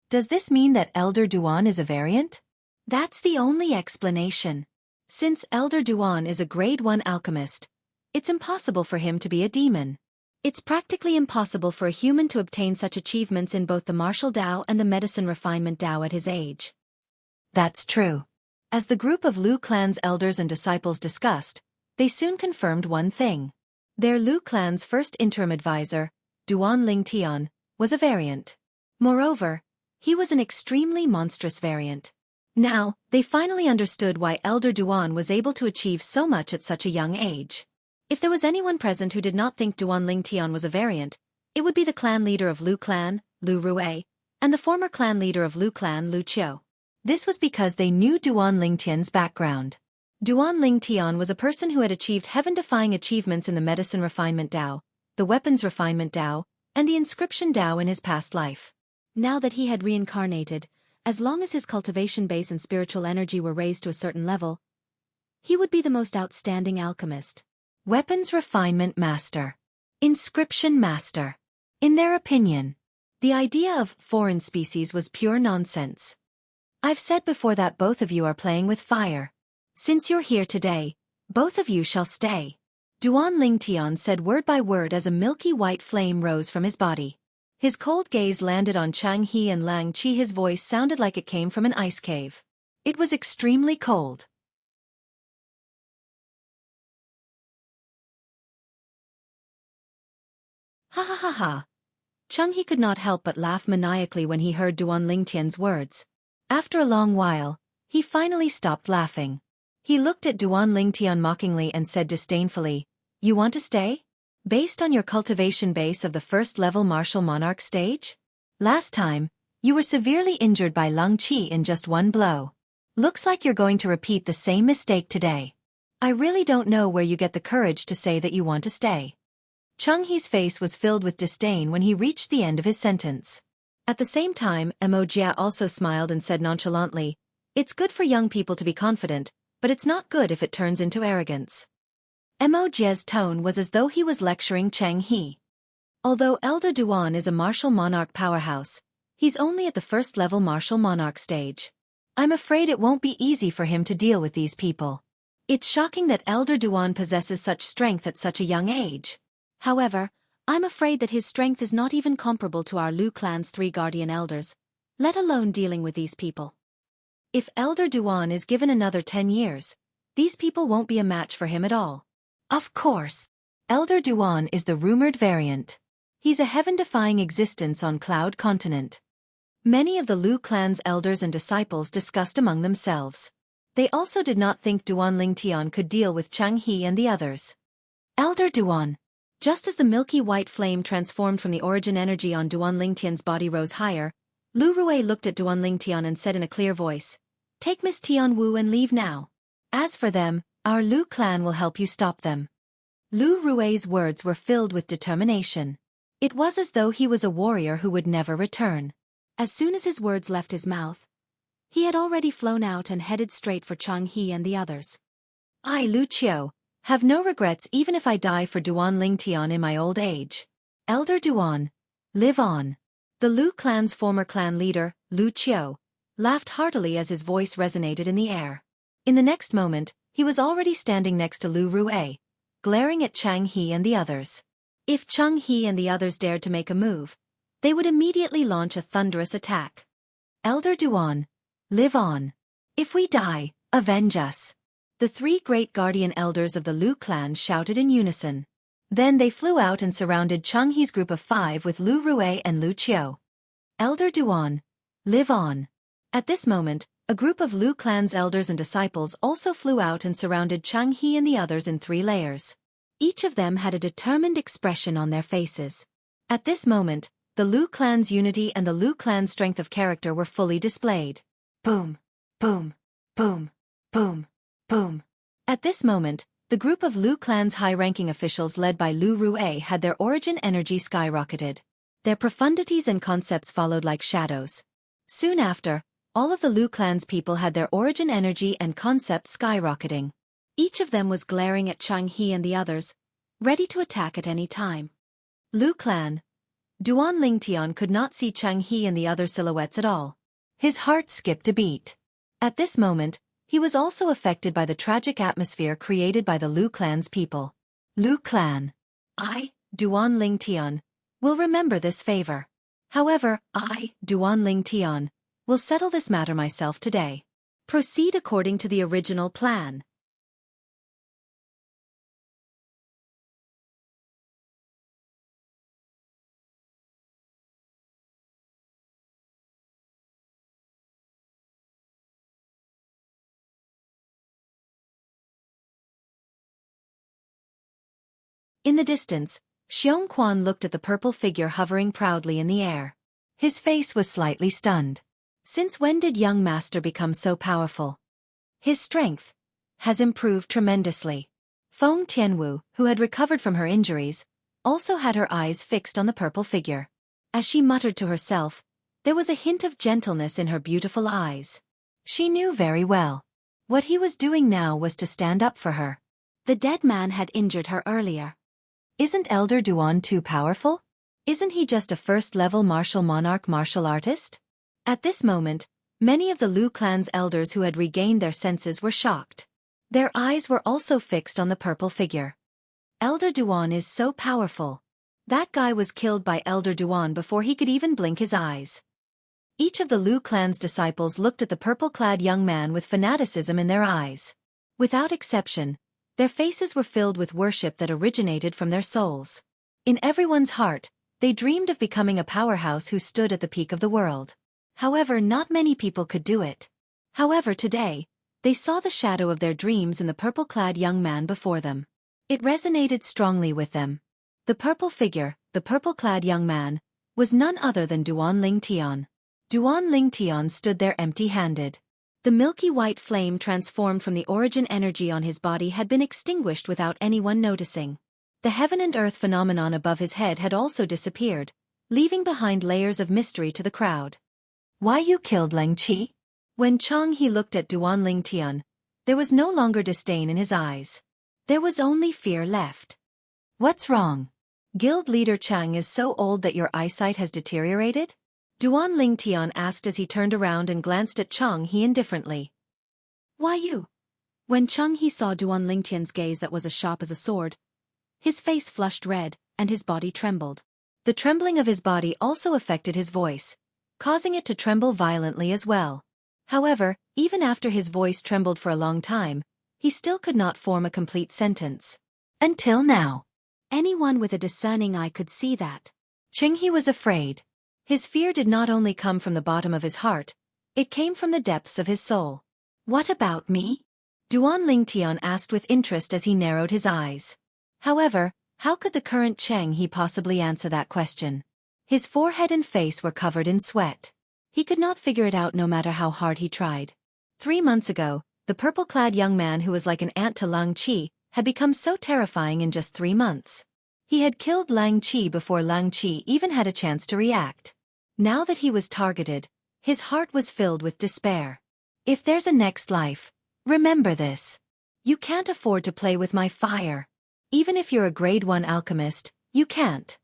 Does this mean that Elder Duan is a variant? That's the only explanation. Since Elder Duan is a grade 1 alchemist, it's impossible for him to be a demon. It's practically impossible for a human to obtain such achievements in both the martial Dao and the medicine refinement Dao at his age. That's true. As the group of Lu clan's elders and disciples discussed, they soon confirmed one thing. Their Lu clan's first interim advisor, Duan Lingtian, was a variant. Moreover, he was an extremely monstrous variant. Now, they finally understood why Elder Duan was able to achieve so much at such a young age. If there was anyone present who did not think Duan Lingtian was a variant, it would be the clan leader of Lu clan, Lu Rui, and the former clan leader of Lu clan, Lu Qiu. This was because they knew Duan Lingtian's background. Duan Lingtian was a person who had achieved heaven-defying achievements in the medicine refinement Dao, the weapons refinement Dao, and the inscription Dao in his past life. Now that he had reincarnated, as long as his cultivation base and spiritual energy were raised to a certain level, he would be the most outstanding alchemist. Weapons refinement master. Inscription master. In their opinion, the idea of foreign species was pure nonsense. I've said before that both of you are playing with fire. Since you're here today, both of you shall stay. Duan Lingtian said word by word as a milky white flame rose from his body. His cold gaze landed on Jianghu and Lang Qi. His voice sounded like it came from an ice cave. It was extremely cold. Ha ha ha ha. Jianghu could not help but laugh maniacally when he heard Duan Lingtian's words. After a long while, he finally stopped laughing. He looked at Duan Lingtian mockingly and said disdainfully, "You want to stay? Based on your cultivation base of the first-level martial monarch stage? Last time, you were severely injured by Lang Qi in just one blow. Looks like you're going to repeat the same mistake today. I really don't know where you get the courage to say that you want to stay." Chenghi's face was filled with disdain when he reached the end of his sentence. At the same time, Wuxia also smiled and said nonchalantly, "It's good for young people to be confident, but it's not good if it turns into arrogance." Wuxia's tone was as though he was lecturing Jianghu. Although Elder Duan is a martial monarch powerhouse, he's only at the first-level martial monarch stage. I'm afraid it won't be easy for him to deal with these people. It's shocking that Elder Duan possesses such strength at such a young age. However, I'm afraid that his strength is not even comparable to our Lu clan's 3 guardian elders, let alone dealing with these people. If Elder Duan is given another 10 years, these people won't be a match for him at all. Of course, Elder Duan is the rumored variant. He's a heaven-defying existence on Cloud Continent. Many of the Lu clan's elders and disciples discussed among themselves. They also did not think Duan Lingtian could deal with Jianghu and the others. Elder Duan, Just as the milky white flame transformed from the origin energy on Duan Lingtian's body rose higher, Lu Rui looked at Duan Lingtian and said in a clear voice, "Take Miss Tian Wu and leave now. As for them, our Lu clan will help you stop them." Lu Rui's words were filled with determination. It was as though he was a warrior who would never return. As soon as his words left his mouth, he had already flown out and headed straight for Jianghu and the others. "I, Lu Qiu, have no regrets even if I die for Duan Lingtian in my old age. Elder Duan, live on." The Lu clan's former clan leader, Lu Qiu, laughed heartily as his voice resonated in the air. In the next moment, he was already standing next to Lu Rui, glaring at Jianghu and the others. If Jianghu and the others dared to make a move, they would immediately launch a thunderous attack. "Elder Duan, live on. If we die, avenge us." The three great guardian elders of the Lu clan shouted in unison. Then they flew out and surrounded Jianghu's group of 5 with Lu Rui and Lu Qiu. "Elder Duan, live on." At this moment, a group of Lu clan's elders and disciples also flew out and surrounded Jianghu and the others in 3 layers. Each of them had a determined expression on their faces. At this moment, the Lu clan's unity and the Lu clan's strength of character were fully displayed. Boom, boom, boom, boom, boom. At this moment, the group of Lu clan's high-ranking officials led by Lu Rui had their origin energy skyrocketed. Their profundities and concepts followed like shadows. Soon after, all of the Lu clan's people had their origin energy and concepts skyrocketing. Each of them was glaring at Jianghu and the others, ready to attack at any time. Lu clan. Duan Lingtian could not see Jianghu and the other silhouettes at all. His heart skipped a beat. At this moment, he was also affected by the tragic atmosphere created by the Lu clan's people. Lu clan. I, Duan Lingtian, will remember this favor. However, I, Duan Lingtian, will settle this matter myself today. Proceed according to the original plan. In the distance, Xianxia looked at the purple figure hovering proudly in the air. His face was slightly stunned. Since when did young master become so powerful? His strength has improved tremendously. Feng Tianwu, who had recovered from her injuries, also had her eyes fixed on the purple figure. As she muttered to herself, there was a hint of gentleness in her beautiful eyes. She knew very well. What he was doing now was to stand up for her. The dead man had injured her earlier. Isn't Elder Duan too powerful? Isn't he just a first-level martial monarch martial artist? At this moment, many of the Lu clan's elders who had regained their senses were shocked. Their eyes were also fixed on the purple figure. Elder Duan is so powerful. That guy was killed by Elder Duan before he could even blink his eyes. Each of the Lu clan's disciples looked at the purple-clad young man with fanaticism in their eyes. Without exception, their faces were filled with worship that originated from their souls. In everyone's heart, they dreamed of becoming a powerhouse who stood at the peak of the world. However, not many people could do it. However, today, they saw the shadow of their dreams in the purple-clad young man before them. It resonated strongly with them. The purple figure, the purple-clad young man, was none other than Duan Lingtian. Duan Lingtian stood there empty-handed. The milky white flame transformed from the origin energy on his body had been extinguished without anyone noticing. The heaven and earth phenomenon above his head had also disappeared, leaving behind layers of mystery to the crowd. Why you killed Leng Qi? When Jianghu looked at Duan Lingtian, there was no longer disdain in his eyes. There was only fear left. What's wrong? Guild leader Chang is so old that your eyesight has deteriorated? Duan Lingtian asked as he turned around and glanced at Jianghu indifferently. Why you? When Jianghu saw Duan Lingtian's gaze that was as sharp as a sword, his face flushed red, and his body trembled. The trembling of his body also affected his voice, causing it to tremble violently as well. However, even after his voice trembled for a long time, he still could not form a complete sentence. Until now. Anyone with a discerning eye could see that. Jianghu was afraid. His fear did not only come from the bottom of his heart, it came from the depths of his soul. What about me? Duan Lingtian asked with interest as he narrowed his eyes. However, How could the current Xianxia possibly answer that question? His forehead and face were covered in sweat. He could not figure it out no matter how hard he tried. 3 months ago, the purple-clad young man who was like an ant to Lang Qi had become so terrifying in just 3 months. He had killed Lang Qi before Lang Qi even had a chance to react. Now that he was targeted, his heart was filled with despair. If there's a next life, remember this. You can't afford to play with my fire. Even if you're a grade 1 alchemist, you can't.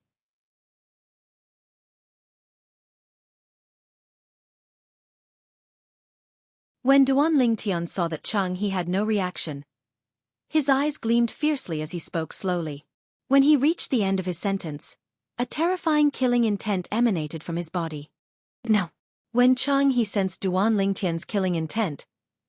When Duan Lingtian saw that Xianxia had no reaction, his eyes gleamed fiercely as he spoke slowly. When he reached the end of his sentence, a terrifying killing intent emanated from his body. No. When Xianxia sensed Duan Lingtian's killing intent,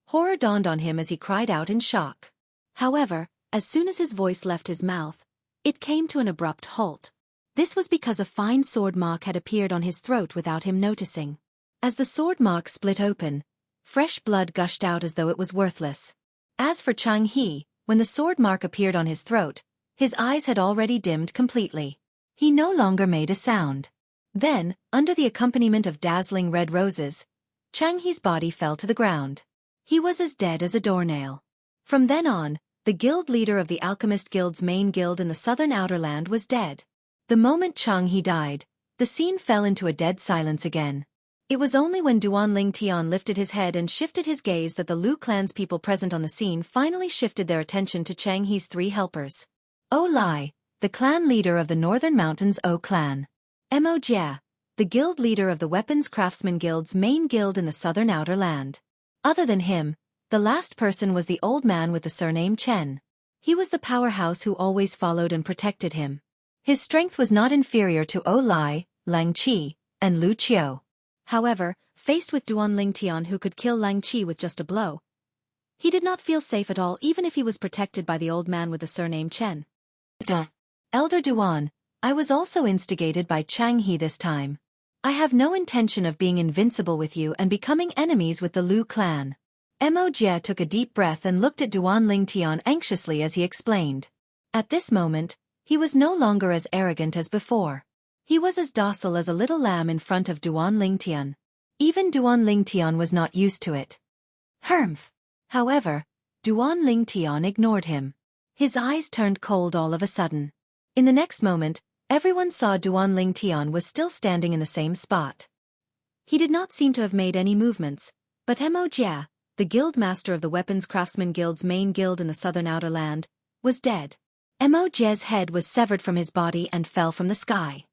horror dawned on him as he cried out in shock. However, as soon as his voice left his mouth, it came to an abrupt halt. This was because a fine sword mark had appeared on his throat without him noticing. As the sword mark split open, fresh blood gushed out as though it was worthless. As for Xianxia, when the sword mark appeared on his throat, his eyes had already dimmed completely. He no longer made a sound. Then, under the accompaniment of dazzling red roses, Xianxia's body fell to the ground. He was as dead as a doornail. From then on, the guild leader of the Alchemist Guild's main guild in the southern outer land was dead. The moment Xianxia died, the scene fell into a dead silence again. It was only when Duan Lingtian lifted his head and shifted his gaze that the Lu clan's people present on the scene finally shifted their attention to Xianxia's 3 helpers. O Lai, the clan leader of the Northern Mountains O clan. Mo Jia, the guild leader of the Weapons Craftsman Guild's main guild in the southern outer land. Other than him, the last person was the old man with the surname Chen. He was the powerhouse who always followed and protected him. His strength was not inferior to O Lai, Lang Qi, and Lu Qiu. However, faced with Duan Lingtian who could kill Lang Qi with just a blow, he did not feel safe at all even if he was protected by the old man with the surname Chen. Elder Duan, I was also instigated by Xianxia this time. I have no intention of being invincible with you and becoming enemies with the Lu clan. Mo Jie took a deep breath and looked at Duan Lingtian anxiously as he explained. At this moment, he was no longer as arrogant as before. He was as docile as a little lamb in front of Duan Lingtian. Even Duan Lingtian was not used to it. Humph! However, Duan Lingtian ignored him. His eyes turned cold all of a sudden. In the next moment, everyone saw Duan Lingtian was still standing in the same spot. He did not seem to have made any movements, but Mo Jia, the guild master of the Weapons Craftsman Guild's main guild in the southern outer land, was dead. Mo Jia's head was severed from his body and fell from the sky.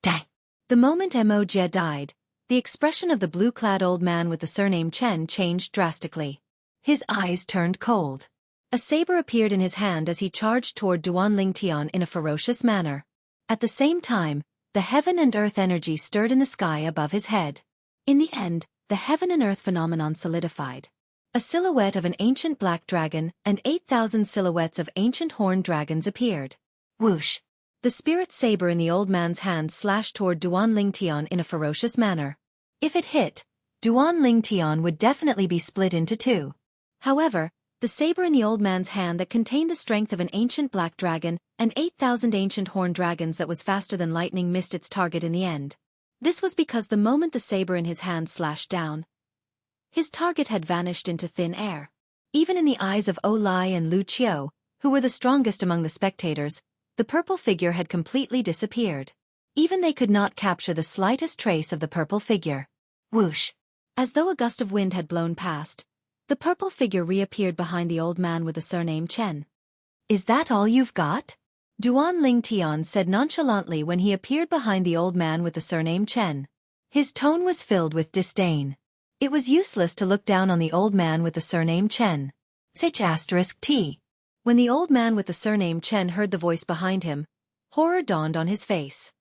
Die. The moment Mo Jia died, the expression of the blue-clad old man with the surname Chen changed drastically. His eyes turned cold. A saber appeared in his hand as he charged toward Duan Lingtian in a ferocious manner. At the same time, the heaven and earth energy stirred in the sky above his head. In the end, the heaven and earth phenomenon solidified. A silhouette of an ancient black dragon and 8,000 silhouettes of ancient horned dragons appeared. Whoosh! The spirit saber in the old man's hand slashed toward Duan Lingtian in a ferocious manner. If it hit, Duan Lingtian would definitely be split into 2. However, the saber in the old man's hand that contained the strength of an ancient black dragon and 8,000 ancient horned dragons that was faster than lightning missed its target in the end. This was because the moment the saber in his hand slashed down, his target had vanished into thin air. Even in the eyes of O Lai and Lu Qiu, who were the strongest among the spectators, the purple figure had completely disappeared. Even they could not capture the slightest trace of the purple figure. Whoosh! As though a gust of wind had blown past, the purple figure reappeared behind the old man with the surname Chen. Is that all you've got? Duan Lingtian said nonchalantly when he appeared behind the old man with the surname Chen. His tone was filled with disdain. It was useless to look down on the old man with the surname Chen. T. When the old man with the surname Chen heard the voice behind him, horror dawned on his face.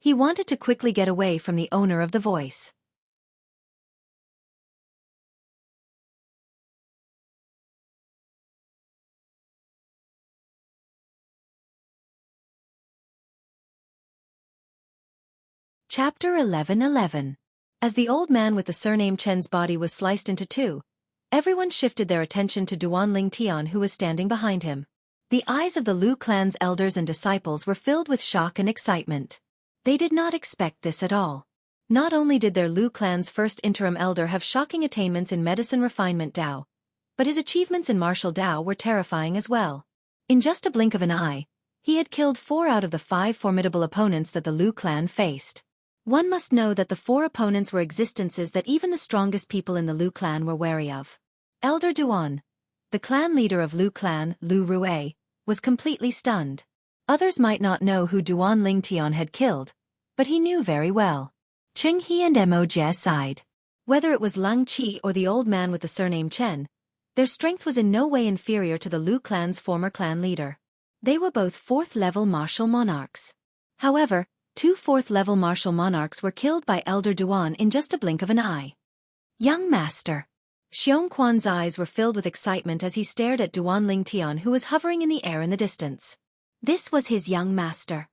He wanted to quickly get away from the owner of the voice. Chapter 11:11. As the old man with the surname Chen's body was sliced into 2, Everyone shifted their attention to Duan Lingtian, who was standing behind him. The eyes of the Lu clan's elders and disciples were filled with shock and excitement. They did not expect this at all. Not only did their Lu clan's first interim elder have shocking attainments in medicine refinement Dao, but his achievements in martial Dao were terrifying as well. In just a blink of an eye, he had killed 4 out of the 5 formidable opponents that the Lu clan faced. One must know that the 4 opponents were existences that even the strongest people in the Lu clan were wary of. Elder Duan, the clan leader of Lu clan, Lu Rue, was completely stunned. Others might not know who Duan Lingtian had killed, but he knew very well. Qing He and Mo Jie sighed. Whether it was Lang Qi or the old man with the surname Chen, their strength was in no way inferior to the Lu clan's former clan leader. They were both 4th-level martial monarchs. However, 2 4th-level martial monarchs were killed by Elder Duan in just a blink of an eye. Young master. Xiong Quan's eyes were filled with excitement as he stared at Duan Lingtian, who was hovering in the air in the distance. This was his young master.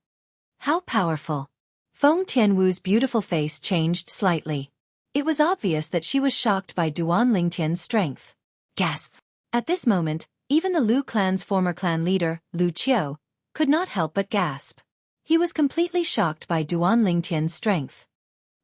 How powerful. Feng Tianwu's beautiful face changed slightly. It was obvious that she was shocked by Duan Lingtian's strength. Gasp. At this moment, even the Lu clan's former clan leader, Lu Qiu, could not help but gasp. He was completely shocked by Duan Lingtian's strength.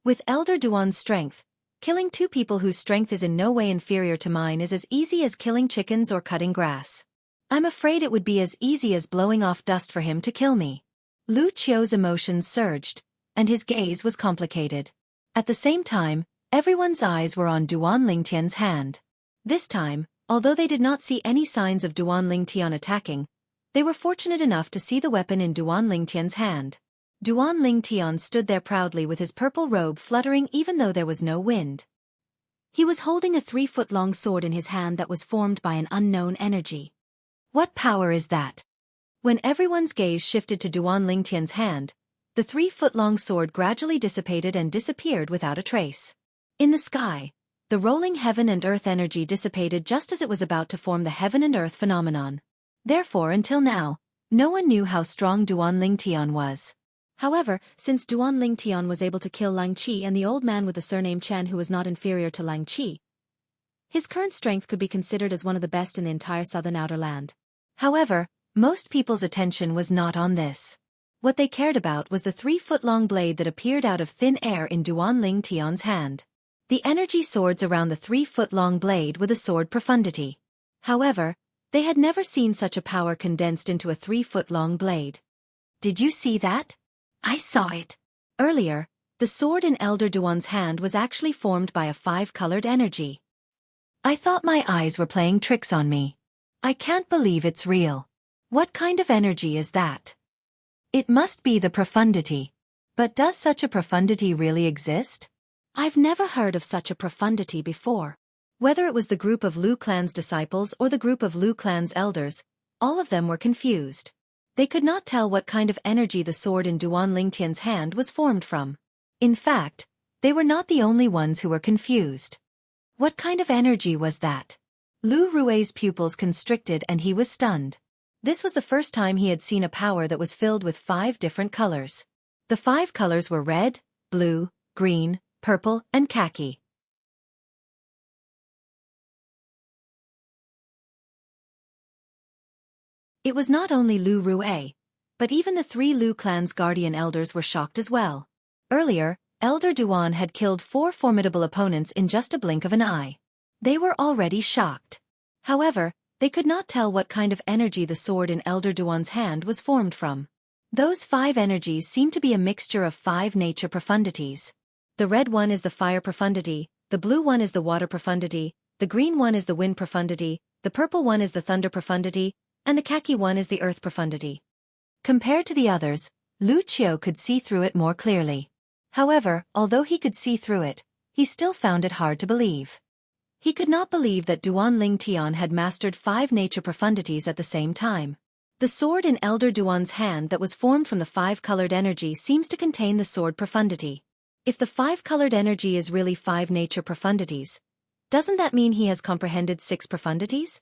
With Elder Duan's strength, killing 2 people whose strength is in no way inferior to mine is as easy as killing chickens or cutting grass. I'm afraid it would be as easy as blowing off dust for him to kill me. Lu Qiu's emotions surged, and his gaze was complicated. At the same time, everyone's eyes were on Duan Lingtian's hand. This time, although they did not see any signs of Duan Lingtian attacking, they were fortunate enough to see the weapon in Duan Lingtian's hand. Duan Lingtian stood there proudly with his purple robe fluttering even though there was no wind. He was holding a 3-foot-long sword in his hand that was formed by an unknown energy. What power is that? When everyone's gaze shifted to Duan Lingtian's hand, the 3-foot-long sword gradually dissipated and disappeared without a trace. In the sky, the rolling heaven and earth energy dissipated just as it was about to form the heaven and earth phenomenon. Therefore, until now, no one knew how strong Duan Lingtian was. However, since Duan Lingtian was able to kill Lang Qi and the old man with the surname Chen, who was not inferior to Lang Qi, his current strength could be considered as one of the best in the entire southern outer land. However, most people's attention was not on this. What they cared about was the 3-foot-long blade that appeared out of thin air in Duan Lingtian's hand. The energy swords around the 3-foot-long blade were the sword profundity. However, they had never seen such a power condensed into a 3-foot-long blade. Did you see that? I saw it. Earlier, the sword in Elder Duan's hand was actually formed by a 5-colored energy. I thought my eyes were playing tricks on me. I can't believe it's real. What kind of energy is that? It must be the profundity. But does such a profundity really exist? I've never heard of such a profundity before. Whether it was the group of Lu clan's disciples or the group of Lu clan's elders, all of them were confused. They could not tell what kind of energy the sword in Duan Lingtian's hand was formed from. In fact, they were not the only ones who were confused. What kind of energy was that? Lu Rue's pupils constricted and he was stunned. This was the first time he had seen a power that was filled with 5 different colors. The 5 colors were red, blue, green, purple, and khaki. It was not only Lu Rue, but even the 3 Lu clan's guardian elders were shocked as well. Earlier, Elder Duan had killed 4 formidable opponents in just a blink of an eye. They were already shocked. However, they could not tell what kind of energy the sword in Elder Duan's hand was formed from. Those 5 energies seemed to be a mixture of 5 nature profundities. The red one is the fire profundity, the blue one is the water profundity, the green one is the wind profundity, the purple one is the thunder profundity, and the khaki one is the earth profundity. Compared to the others, Lu Qiu could see through it more clearly. However, although he could see through it, he still found it hard to believe. He could not believe that Duan Lingtian had mastered 5 nature profundities at the same time. The sword in Elder Duan's hand that was formed from the 5-colored energy seems to contain the sword profundity. If the 5-colored energy is really 5 nature profundities, doesn't that mean he has comprehended 6 profundities?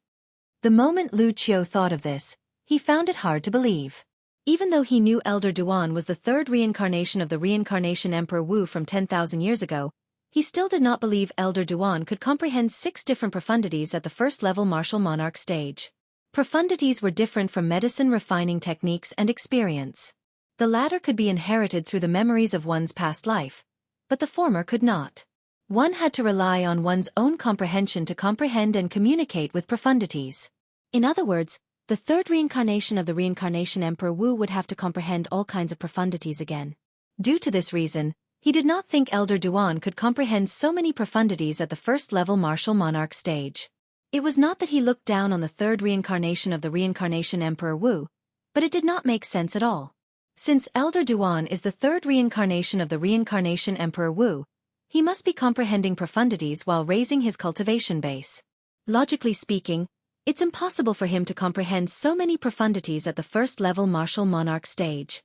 The moment Lu Qiu thought of this, he found it hard to believe. Even though he knew Elder Duan was the 3rd reincarnation of the reincarnation Emperor Wu from 10,000 years ago, he still did not believe Elder Duan could comprehend 6 different profundities at the first-level martial monarch stage. Profundities were different from medicine refining techniques and experience. The latter could be inherited through the memories of one's past life, but the former could not. One had to rely on one's own comprehension to comprehend and communicate with profundities. In other words, the third reincarnation of the reincarnation Emperor Wu would have to comprehend all kinds of profundities again. Due to this reason, he did not think Elder Duan could comprehend so many profundities at the first-level martial monarch stage. It was not that he looked down on the third reincarnation of the reincarnation Emperor Wu, but it did not make sense at all. Since Elder Duan is the third reincarnation of the reincarnation Emperor Wu, he must be comprehending profundities while raising his cultivation base. Logically speaking, it's impossible for him to comprehend so many profundities at the first-level martial monarch stage.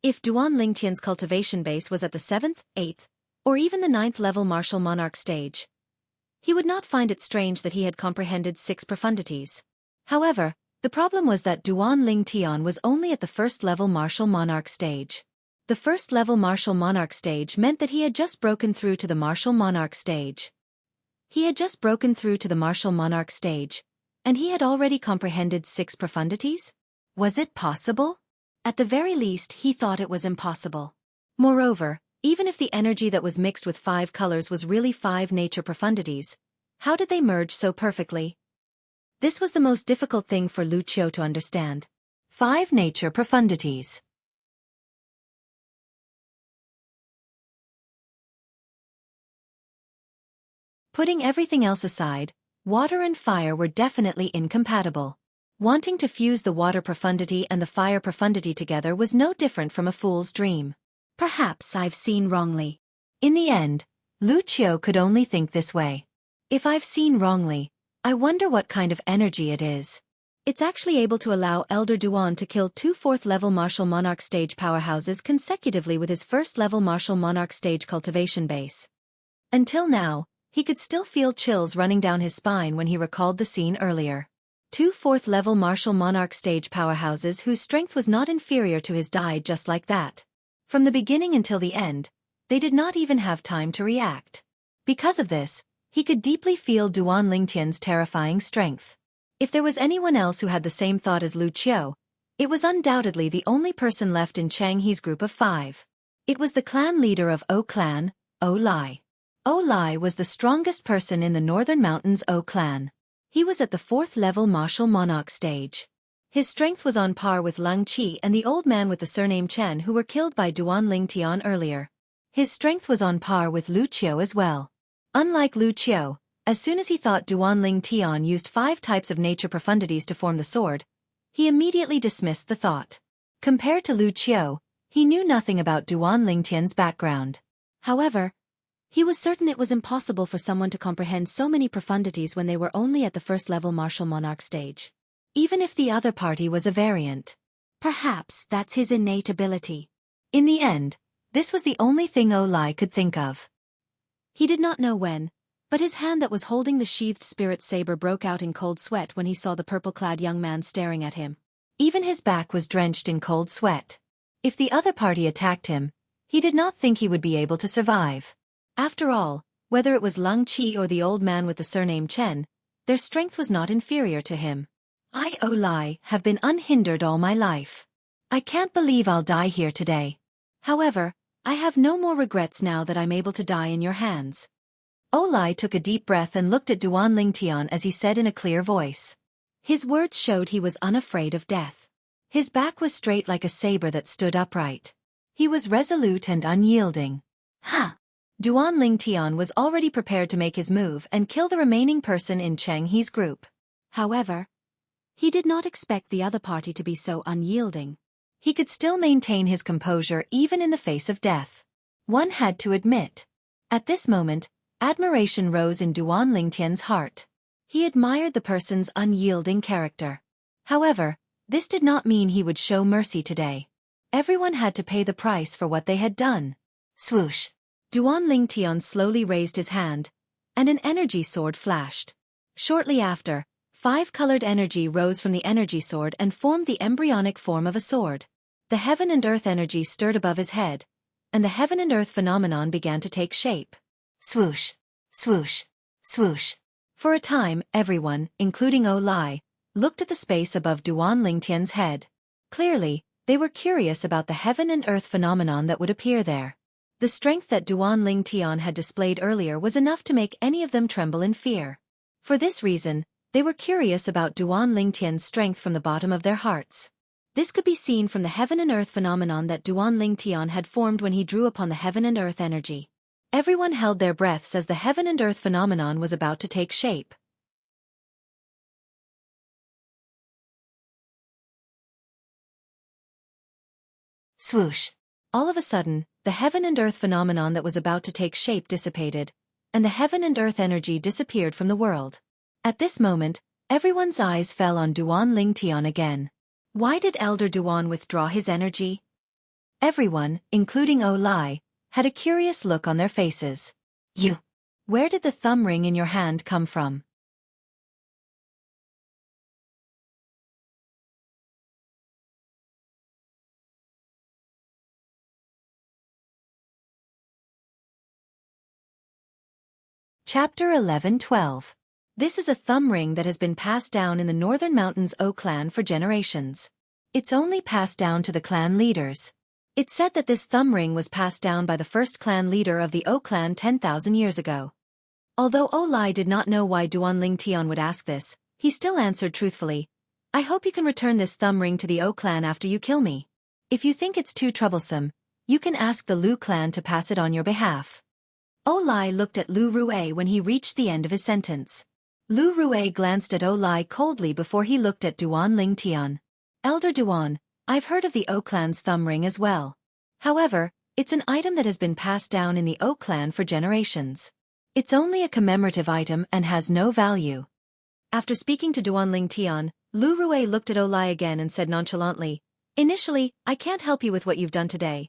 If Duan Lingtian's cultivation base was at the 7th, 8th, or even the 9th level martial monarch stage, he would not find it strange that he had comprehended 6 profundities. However, the problem was that Duan Lingtian was only at the first-level martial monarch stage. The first-level martial monarch stage meant that he had just broken through to the martial monarch stage. He had just broken through to the martial monarch stage, and he had already comprehended 6 profundities? Was it possible? At the very least, he thought it was impossible. Moreover, even if the energy that was mixed with 5 colors was really 5 nature profundities, how did they merge so perfectly? This was the most difficult thing for Lu Qiu to understand. 5 nature profundities. Putting everything else aside, water and fire were definitely incompatible. Wanting to fuse the water profundity and the fire profundity together was no different from a fool's dream. Perhaps I've seen wrongly. In the end, Lu Qiu could only think this way. If I've seen wrongly, I wonder what kind of energy it is. It's actually able to allow Elder Duan to kill 2 4th-level martial monarch stage powerhouses consecutively with his first-level martial monarch stage cultivation base. Until now, he could still feel chills running down his spine when he recalled the scene earlier. 2 4th-level martial monarch stage powerhouses whose strength was not inferior to his died just like that. From the beginning until the end, they did not even have time to react. Because of this, he could deeply feel Duan Lingtian's terrifying strength. If there was anyone else who had the same thought as Lu Qiu, it was undoubtedly the only person left in Jianghu's group of 5. It was the clan leader of O clan, O Lai. O Lai was the strongest person in the northern mountains O clan. He was at the 4th level martial monarch stage. His strength was on par with Lung Qi and the old man with the surname Chen who were killed by Duan Lingtian earlier. His strength was on par with Lu Qiu as well. Unlike Lu Qiu, as soon as he thought Duan Lingtian used 5 types of nature profundities to form the sword, he immediately dismissed the thought. Compared to Lu Qiu, he knew nothing about Duan Lingtian's background. However, he was certain it was impossible for someone to comprehend so many profundities when they were only at the first-level martial monarch stage. Even if the other party was a variant. Perhaps that's his innate ability. In the end, this was the only thing O Lai could think of. He did not know when, but his hand that was holding the sheathed spirit saber broke out in cold sweat when he saw the purple-clad young man staring at him. Even his back was drenched in cold sweat. If the other party attacked him, he did not think he would be able to survive. After all, whether it was Lung Qi or the old man with the surname Chen, their strength was not inferior to him. I, O Lai, have been unhindered all my life. I can't believe I'll die here today. However, I have no more regrets now that I'm able to die in your hands. O Lai took a deep breath and looked at Duan Lingtian as he said in a clear voice. His words showed he was unafraid of death. His back was straight like a saber that stood upright. He was resolute and unyielding. Ha! Duan Lingtian was already prepared to make his move and kill the remaining person in Jianghu's group. However, he did not expect the other party to be so unyielding. He could still maintain his composure even in the face of death. One had to admit. At this moment, admiration rose in Duan Lingtian's heart. He admired the person's unyielding character. However, this did not mean he would show mercy today. Everyone had to pay the price for what they had done. Swoosh! Duan Lingtian slowly raised his hand, and an energy sword flashed. Shortly after, 5-colored energy rose from the energy sword and formed the embryonic form of a sword. The heaven and earth energy stirred above his head, and the heaven and earth phenomenon began to take shape. Swoosh, swoosh, swoosh. For a time, everyone, including Lai, looked at the space above Duan Lingtian's head. Clearly, they were curious about the heaven and earth phenomenon that would appear there. The strength that Duan Lingtian had displayed earlier was enough to make any of them tremble in fear. For this reason, they were curious about Duan Lingtian's strength from the bottom of their hearts. This could be seen from the heaven and earth phenomenon that Duan Lingtian had formed when he drew upon the heaven and earth energy. Everyone held their breaths as the heaven and earth phenomenon was about to take shape. Swoosh. All of a sudden, the heaven and earth phenomenon that was about to take shape dissipated, and the heaven and earth energy disappeared from the world. At this moment, everyone's eyes fell on Duan Lingtian again. Why did Elder Duan withdraw his energy? Everyone, including Lai, had a curious look on their faces. You. Where did the thumb ring in your hand come from? Chapter 11-12. This is a thumb ring that has been passed down in the Northern Mountains O clan for generations. It's only passed down to the clan leaders. It's said that this thumb ring was passed down by the first clan leader of the O clan 10,000 years ago. Although Lai did not know why Duan Lingtian would ask this, he still answered truthfully, I hope you can return this thumb ring to the O clan after you kill me. If you think it's too troublesome, you can ask the Lu clan to pass it on your behalf. Lai looked at Lu Rue when he reached the end of his sentence. Lu Rue glanced at Lai coldly before he looked at Duan Lingtian. Elder Duan, I've heard of the O clan's thumb ring as well. However, it's an item that has been passed down in the O clan for generations. It's only a commemorative item and has no value. After speaking to Duan Lingtian, Lu Rue looked at Lai again and said nonchalantly, Initially, I can't help you with what you've done today.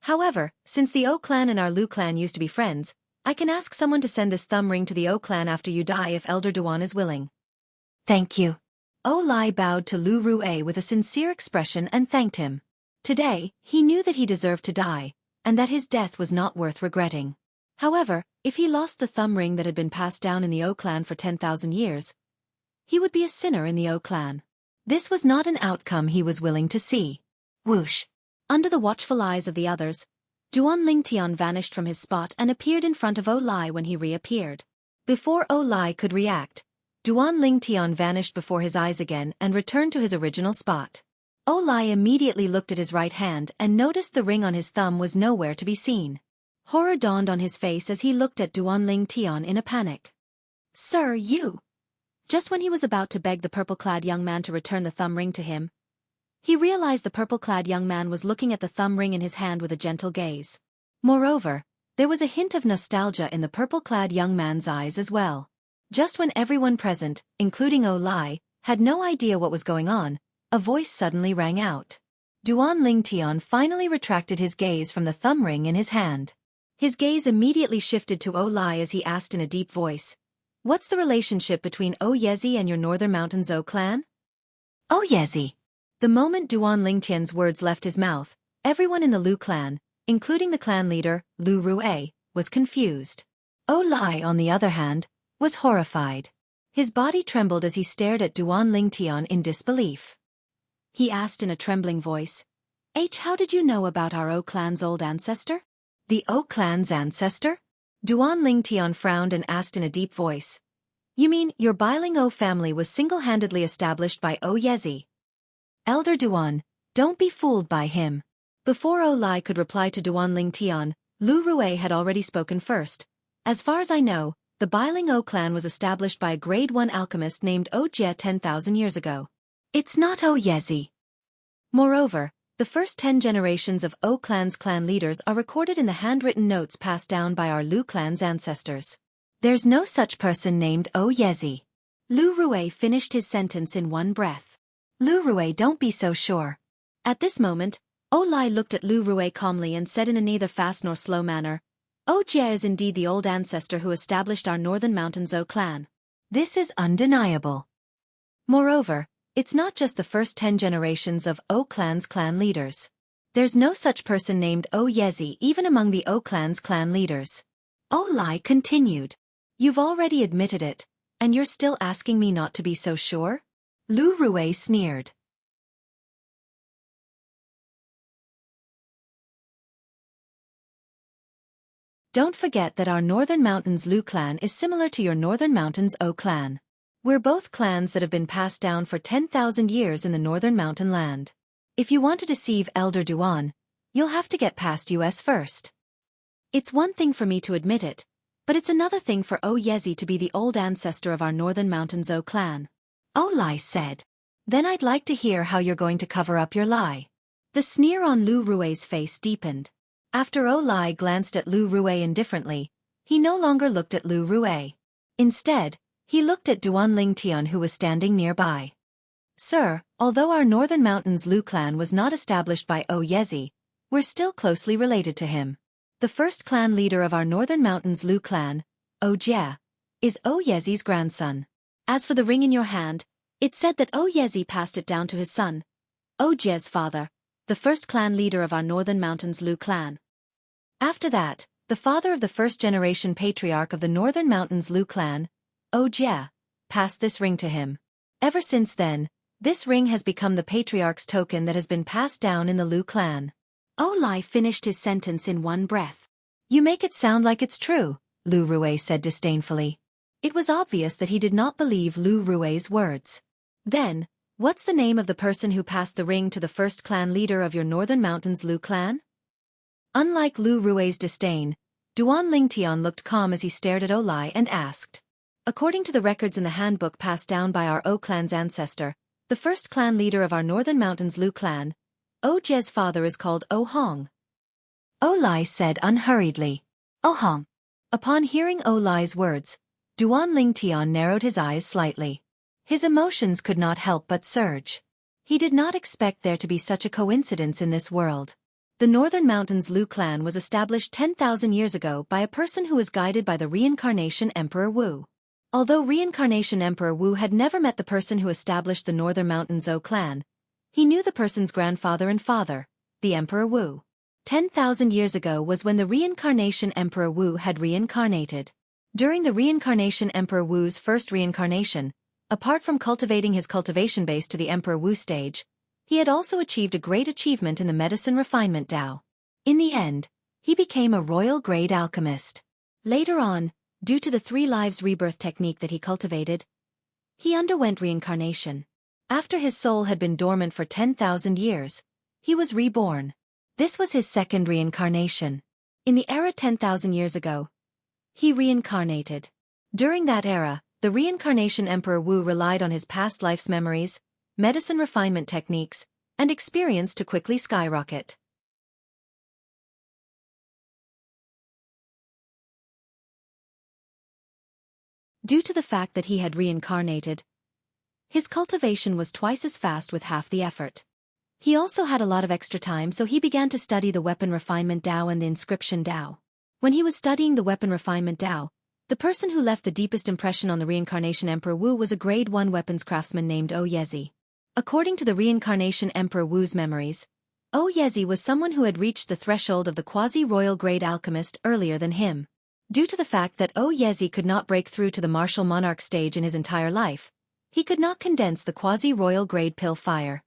However, since the O clan and our Lu clan used to be friends, I can ask someone to send this thumb ring to the O clan after you die if Elder Duan is willing. Thank you. Lai bowed to Lu Rue with a sincere expression and thanked him. Today, he knew that he deserved to die, and that his death was not worth regretting. However, if he lost the thumb ring that had been passed down in the O clan for 10,000 years, he would be a sinner in the O clan. This was not an outcome he was willing to see. Whoosh! Under the watchful eyes of the others, Duan Lingtian vanished from his spot and appeared in front of Lai when he reappeared. Before Lai could react, Duan Lingtian vanished before his eyes again and returned to his original spot. Lai immediately looked at his right hand and noticed the ring on his thumb was nowhere to be seen. Horror dawned on his face as he looked at Duan Lingtian in a panic. Sir, you! Just when he was about to beg the purple-clad young man to return the thumb ring to him, he realized the purple-clad young man was looking at the thumb ring in his hand with a gentle gaze. Moreover, there was a hint of nostalgia in the purple-clad young man's eyes as well. Just when everyone present, including Lai, had no idea what was going on, a voice suddenly rang out. Duan Lingtian finally retracted his gaze from the thumb ring in his hand. His gaze immediately shifted to Lai as he asked in a deep voice, What's the relationship between Yezi and your Northern Mountains O clan? Yezi. The moment Duan Lingtian's words left his mouth, everyone in the Lu clan, including the clan leader, Lu Rue, was confused. Lai, on the other hand, was horrified. His body trembled as he stared at Duan Lingtian in disbelief. He asked in a trembling voice, How did you know about our O clan's old ancestor? The O clan's ancestor? Duan Lingtian frowned and asked in a deep voice, You mean your Biling O family was single-handedly established by Yezi? Elder Duan, don't be fooled by him. Before Lai could reply to Duan Lingtian, Lu Rue had already spoken first. As far as I know, the Biling O clan was established by a grade 1 alchemist named Jie 10,000 years ago. It's not Yezi. Moreover, the first 10 generations of O clan's clan leaders are recorded in the handwritten notes passed down by our Lu clan's ancestors. There's no such person named Yezi. Lu Rue finished his sentence in one breath. Lu Rue, don't be so sure. At this moment, Lai looked at Lu Rue calmly and said in a neither fast nor slow manner, Jie is indeed the old ancestor who established our Northern Mountains O clan. This is undeniable. Moreover, it's not just the first 10 generations of O clan's clan leaders. There's no such person named Yezi even among the O clan's clan leaders. Oh Lai continued. You've already admitted it, and you're still asking me not to be so sure? Lu Rui sneered. Don't forget that our Northern Mountains Lu clan is similar to your Northern Mountains O clan. We're both clans that have been passed down for 10,000 years in the Northern Mountain land. If you want to deceive Elder Duan, you'll have to get past us first. It's one thing for me to admit it, but it's another thing for O Yezi to be the old ancestor of our Northern Mountains O clan. O Lai said. Then I'd like to hear how you're going to cover up your lie. The sneer on Lu Rui's face deepened. After O Lai glanced at Lu Rui indifferently, he no longer looked at Lu Rui. Instead, he looked at Duan Lingtian who was standing nearby. Sir, although our Northern Mountains Lu clan was not established by O Yezi, we're still closely related to him. The first clan leader of our Northern Mountains Lu clan, O Jia, is O Yezi's grandson. As for the ring in your hand, it's said that O Yezi passed it down to his son, O Jia's father, the first clan leader of our Northern Mountains Lu clan. After that, the father of the first-generation patriarch of the Northern Mountains Lu clan, O Jia, passed this ring to him. Ever since then, this ring has become the patriarch's token that has been passed down in the Lu clan. O Lai finished his sentence in one breath. You make it sound like it's true, Lu Rui said disdainfully. It was obvious that he did not believe Lu Rui's words. Then, what's the name of the person who passed the ring to the first clan leader of your Northern Mountains Lu clan? Unlike Lu Rui's disdain, Duan Lingtian looked calm as he stared at O Lai and asked. According to the records in the handbook passed down by our O clan's ancestor, the first clan leader of our Northern Mountains Lu clan, O Jia's father is called O Hong. O Lai said unhurriedly. O Hong. Upon hearing O Lai's words, Duan Lingtian narrowed his eyes slightly. His emotions could not help but surge. He did not expect there to be such a coincidence in this world. The Northern Mountains Lu clan was established 10,000 years ago by a person who was guided by the reincarnation Emperor Wu. Although reincarnation Emperor Wu had never met the person who established the Northern Mountains O clan, he knew the person's grandfather and father, the Emperor Wu. 10,000 years ago was when the reincarnation Emperor Wu had reincarnated. During the reincarnation Emperor Wu's first reincarnation, apart from cultivating his cultivation base to the Emperor Wu stage, he had also achieved a great achievement in the medicine refinement Dao. In the end, he became a royal-grade alchemist. Later on, due to the 3 lives rebirth technique that he cultivated, he underwent reincarnation. After his soul had been dormant for 10,000 years, he was reborn. This was his second reincarnation. In the era 10,000 years ago, he reincarnated. During that era, the reincarnation Emperor Wu relied on his past life's memories, medicine refinement techniques, and experience to quickly skyrocket. Due to the fact that he had reincarnated, his cultivation was twice as fast with half the effort. He also had a lot of extra time, so he began to study the weapon refinement Dao and the inscription Dao. When he was studying the weapon refinement Dao, the person who left the deepest impression on the reincarnation Emperor Wu was a grade 1 weapons craftsman named O Yezi. According to the reincarnation Emperor Wu's memories, O Yezi was someone who had reached the threshold of the quasi-royal grade alchemist earlier than him. Due to the fact that O Yezi could not break through to the martial monarch stage in his entire life, he could not condense the quasi-royal grade pill fire.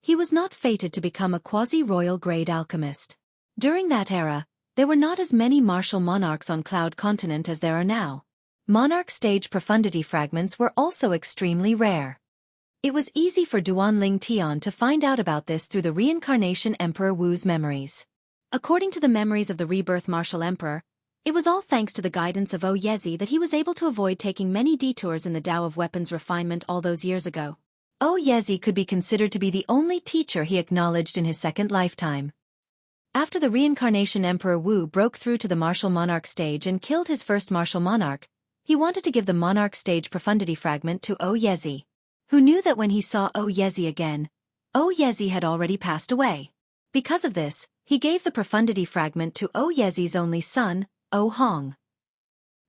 He was not fated to become a quasi-royal grade alchemist. During that era, there were not as many martial monarchs on Cloud Continent as there are now. Monarch stage profundity fragments were also extremely rare. It was easy for Duan Lingtian to find out about this through the reincarnation Emperor Wu's memories. According to the memories of the rebirth martial emperor, it was all thanks to the guidance of O Yezi that he was able to avoid taking many detours in the Tao of weapons refinement all those years ago. O Yezi could be considered to be the only teacher he acknowledged in his second lifetime. After the reincarnation Emperor Wu broke through to the martial monarch stage and killed his first martial monarch, he wanted to give the monarch stage profundity fragment to O Yezi, who knew that when he saw O Yezi again, O Yezi had already passed away. Because of this, he gave the profundity fragment to O Yezi's only son, O Hong.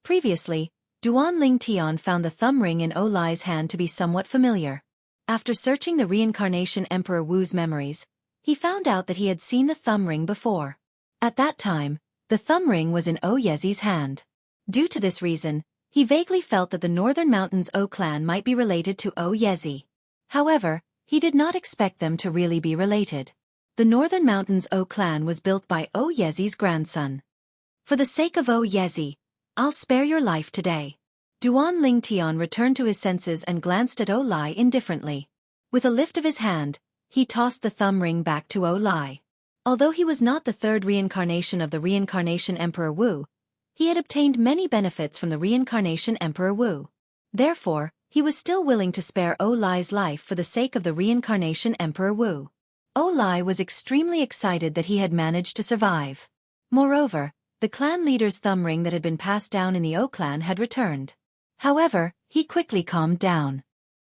Previously, Duan Lingtian found the thumb ring in O Lai's hand to be somewhat familiar. After searching the reincarnation Emperor Wu's memories, he found out that he had seen the thumb ring before. At that time, The thumb ring was in O Yezi's hand. Due to this reason, he vaguely felt that the Northern Mountains O clan might be related to O Yezi. However, he did not expect them to really be related. The Northern Mountains O clan was built by O Yezi's grandson. For the sake of O Yezi, I'll spare your life today. Duan Lingtian returned to his senses and glanced at O Lai indifferently. With a lift of his hand, he tossed the thumb ring back to O Lai. Although he was not the third reincarnation of the reincarnation Emperor Wu, he had obtained many benefits from the reincarnation Emperor Wu. Therefore, he was still willing to spare O Lai's life for the sake of the reincarnation Emperor Wu. O Lai was extremely excited that he had managed to survive. Moreover, the clan leader's thumb ring that had been passed down in the O clan had returned. However, he quickly calmed down.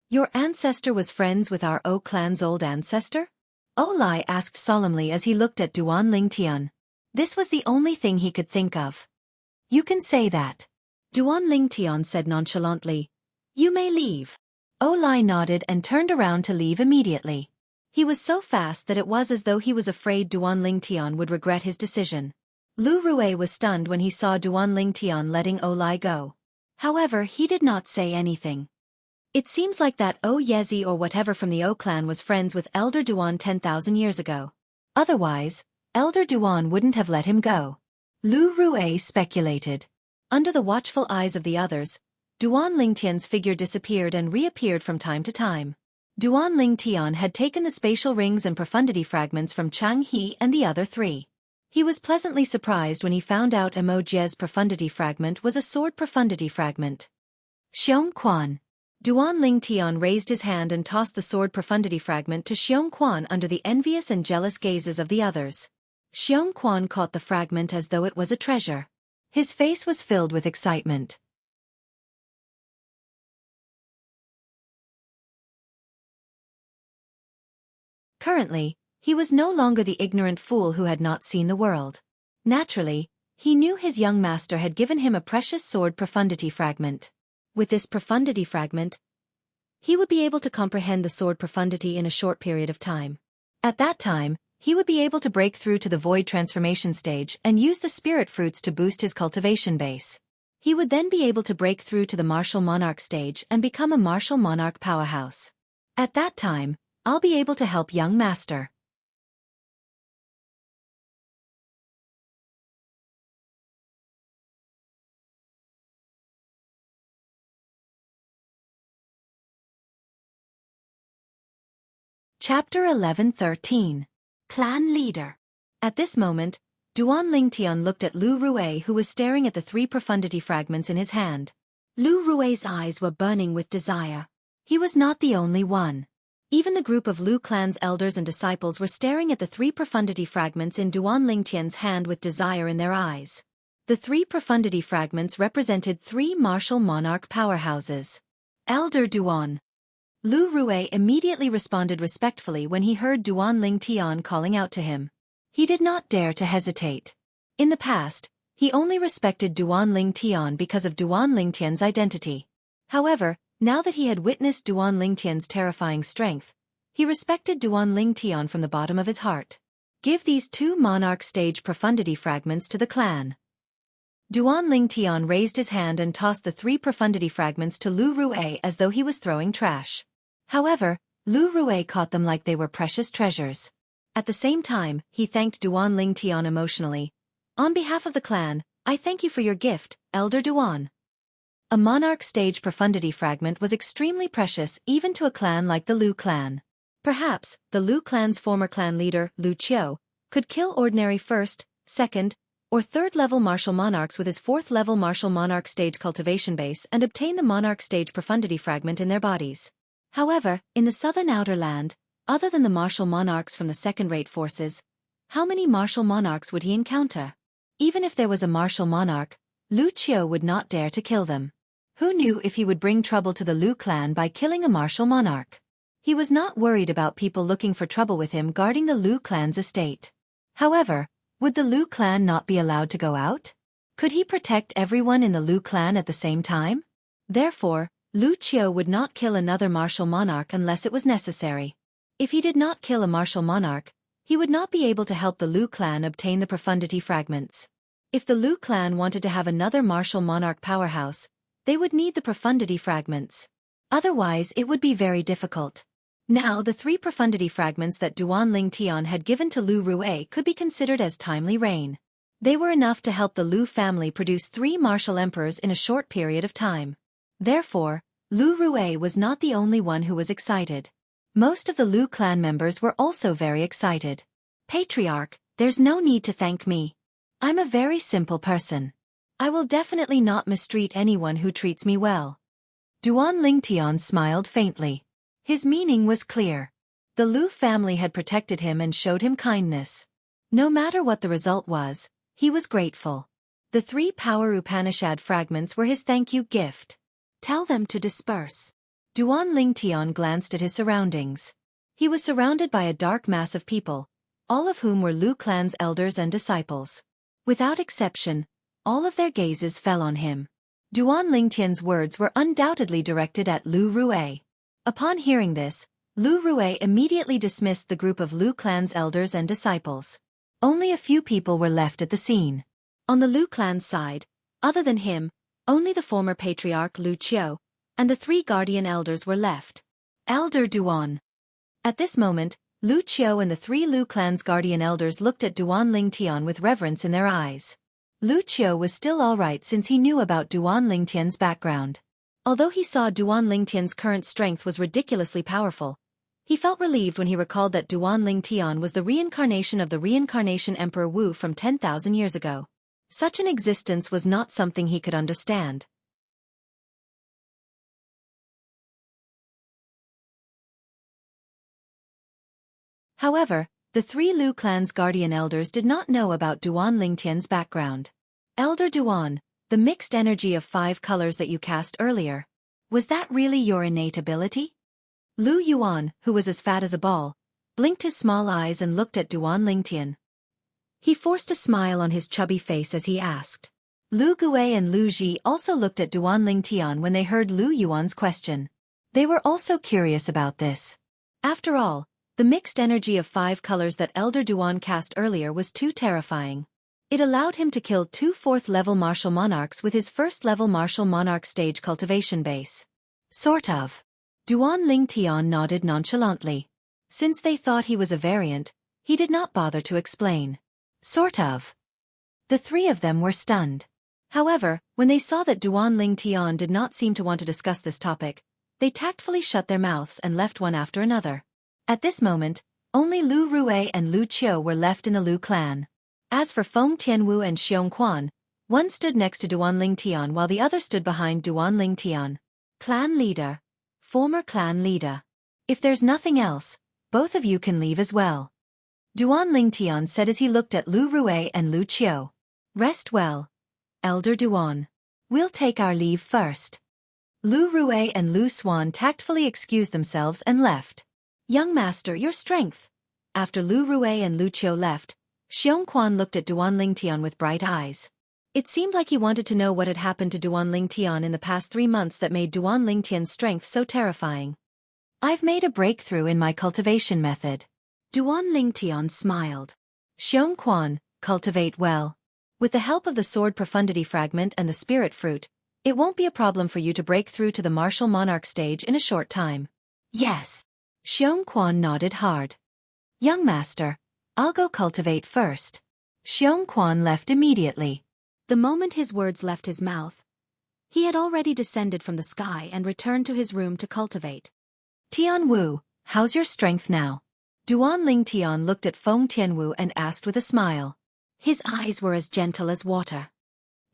Your ancestor was friends with our O clan's old ancestor? O Lai asked solemnly as he looked at Duan Lingtian. This was the only thing he could think of. You can say that. Duan Lingtian said nonchalantly. You may leave. O Lai nodded and turned around to leave immediately. He was so fast that it was as though he was afraid Duan Lingtian would regret his decision. Lu Rui was stunned when he saw Duan Lingtian letting O Lai go. However, he did not say anything. It seems like that O Yezi or whatever from the O clan was friends with Elder Duan 10,000 years ago. Otherwise, Elder Duan wouldn't have let him go. Lu Rui speculated. Under the watchful eyes of the others, Duan Lingtian's figure disappeared and reappeared from time to time. Duan Lingtian had taken the spatial rings and profundity fragments from Jianghu and the other three. He was pleasantly surprised when he found out Emojia's profundity fragment was a sword profundity fragment. Xiongquan. Duan Lingtian raised his hand and tossed the sword profundity fragment to Xiongquan under the envious and jealous gazes of the others. Xiongquan caught the fragment as though it was a treasure. His face was filled with excitement. Currently, he was no longer the ignorant fool who had not seen the world. Naturally, he knew his young master had given him a precious sword profundity fragment. With this profundity fragment, he would be able to comprehend the sword profundity in a short period of time. At that time, he would be able to break through to the void transformation stage and use the spirit fruits to boost his cultivation base. He would then be able to break through to the martial monarch stage and become a martial monarch powerhouse. At that time, I'll be able to help young master. Chapter 11-13. Clan Leader. At this moment, Duan Lingtian looked at Lu Rui who was staring at the three profundity fragments in his hand. Lu Rui's eyes were burning with desire. He was not the only one. Even the group of Lu clan's elders and disciples were staring at the three profundity fragments in Duan Lingtian's hand with desire in their eyes. The three profundity fragments represented three martial monarch powerhouses. Elder Duan. Lu Rui immediately responded respectfully when he heard Duan Lingtian calling out to him. He did not dare to hesitate. In the past, he only respected Duan Lingtian because of Duan Lingtian's identity. However, now that he had witnessed Duan Lingtian's terrifying strength, he respected Duan Lingtian from the bottom of his heart. Give these two monarch stage profundity fragments to the clan. Duan Lingtian raised his hand and tossed the three profundity fragments to Lu Rui as though he was throwing trash. However, Lu Rui caught them like they were precious treasures. At the same time, he thanked Duan Lingtian emotionally. On behalf of the clan, I thank you for your gift, Elder Duan. A monarch stage profundity fragment was extremely precious even to a clan like the Lu clan. Perhaps, the Lu clan's former clan leader, Lu Qiu, could kill ordinary first, second, or third-level martial monarchs with his fourth-level martial monarch stage cultivation base and obtain the monarch stage profundity fragment in their bodies. However, in the southern outer land, other than the martial monarchs from the second-rate forces, how many martial monarchs would he encounter? Even if there was a martial monarch, Lu Qiu would not dare to kill them. Who knew if he would bring trouble to the Lu clan by killing a martial monarch? He was not worried about people looking for trouble with him guarding the Lu clan's estate. However, would the Lu clan not be allowed to go out? Could he protect everyone in the Lu clan at the same time? Therefore, Lu Qiu would not kill another martial monarch unless it was necessary. If he did not kill a martial monarch, he would not be able to help the Lu clan obtain the profundity fragments. If the Lu clan wanted to have another martial monarch powerhouse, they would need the profundity fragments. Otherwise, it would be very difficult. Now, the 3 profundity fragments that Duan Ling Tian had given to Lu Rui could be considered as timely rain. They were enough to help the Lu family produce 3 martial emperors in a short period of time. Therefore, Lu Rui was not the only one who was excited. Most of the Lu clan members were also very excited. Patriarch, there's no need to thank me. I'm a very simple person. I will definitely not mistreat anyone who treats me well. Duan Lingtian smiled faintly. His meaning was clear. The Lu family had protected him and showed him kindness. No matter what the result was, he was grateful. The 3 power Upanishad fragments were his thank you gift. Tell them to disperse. Duan Lingtian glanced at his surroundings. He was surrounded by a dark mass of people, all of whom were Lu clan's elders and disciples. Without exception, all of their gazes fell on him. Duan Lingtian's words were undoubtedly directed at Lu Rui. Upon hearing this, Lu Rui immediately dismissed the group of Lu clan's elders and disciples. Only a few people were left at the scene. On the Lu clan's side, other than him, only the former patriarch Lu Qiu and the 3 guardian elders were left. Elder Duan. At this moment, Lu Qiu and the 3 Lu clan's guardian elders looked at Duan Lingtian with reverence in their eyes. Lu Qiu was still alright since he knew about Duan Lingtian's background. Although he saw Duan Lingtian's current strength was ridiculously powerful, he felt relieved when he recalled that Duan Lingtian was the reincarnation of the reincarnation Emperor Wu from 10,000 years ago. Such an existence was not something he could understand. However, the 3 Lu clan's guardian elders did not know about Duan Lingtian's background. Elder Duan, the mixed energy of 5 colors that you cast earlier, was that really your innate ability? Lu Yuan, who was as fat as a ball, blinked his small eyes and looked at Duan Lingtian. He forced a smile on his chubby face as he asked. Lu Gui and Lu Ji also looked at Duan Lingtian when they heard Lu Yuan's question. They were also curious about this. After all, the mixed energy of 5 colors that Elder Duan cast earlier was too terrifying. It allowed him to kill 2 4th-level martial monarchs with his 1st-level martial monarch stage cultivation base. Sort of. Duan Lingtian nodded nonchalantly. Since they thought he was a variant, he did not bother to explain. Sort of. The 3 of them were stunned. However, when they saw that Duan Lingtian did not seem to want to discuss this topic, they tactfully shut their mouths and left one after another. At this moment, only Lu Rui and Lu Qiu were left in the Lu clan. As for Feng Tianwu and Xiongquan, one stood next to Duan Lingtian while the other stood behind Duan Lingtian. Clan leader. Former clan leader. If there's nothing else, both of you can leave as well. Duan Lingtian said as he looked at Lu Rui and Lu Qiu. Rest well, Elder Duan. We'll take our leave first. Lu Rui and Lu Xuan tactfully excused themselves and left. Young master, your strength. After Lu Rui and Lu Qiu left, Xiongquan looked at Duan Lingtian with bright eyes. It seemed like he wanted to know what had happened to Duan Lingtian in the past 3 months that made Duan Lingtian's strength so terrifying. I've made a breakthrough in my cultivation method. Duan Lingtian smiled. Xiongquan, cultivate well. With the help of the sword profundity fragment and the spirit fruit, it won't be a problem for you to break through to the martial monarch stage in a short time. Yes. Xiongquan nodded hard. Young master, I'll go cultivate first. Xiongquan left immediately. The moment his words left his mouth, he had already descended from the sky and returned to his room to cultivate. Tianwu, how's your strength now? Duan Lingtian looked at Feng Tianwu and asked with a smile. His eyes were as gentle as water.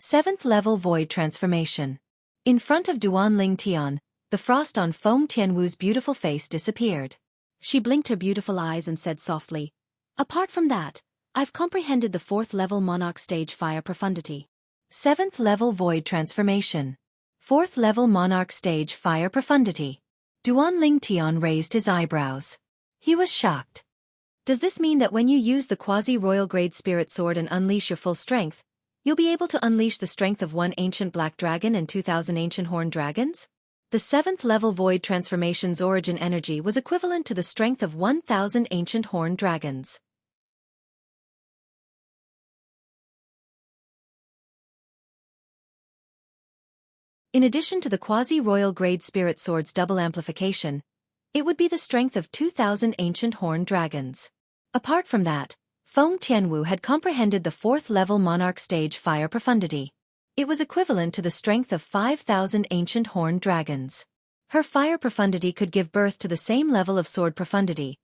7th level void transformation. In front of Duan Lingtian, the frost on Feng Tianwu's beautiful face disappeared. She blinked her beautiful eyes and said softly, apart from that, I've comprehended the 4th level monarch stage fire profundity. 7th level void transformation. 4th level monarch stage fire profundity. Duan Lingtian raised his eyebrows. He was shocked. Does this mean that when you use the quasi-royal grade spirit sword and unleash your full strength, you'll be able to unleash the strength of 1 ancient black dragon and 2,000 ancient horned dragons? The 7th level void transformation's origin energy was equivalent to the strength of 1,000 ancient horned dragons. In addition to the quasi-royal grade spirit sword's double amplification, it would be the strength of 2,000 ancient horned dragons. Apart from that, Feng Tianwu had comprehended the 4th level monarch stage fire profundity. It was equivalent to the strength of 5,000 ancient horned dragons. Her fire profundity could give birth to the same level of sword profundity,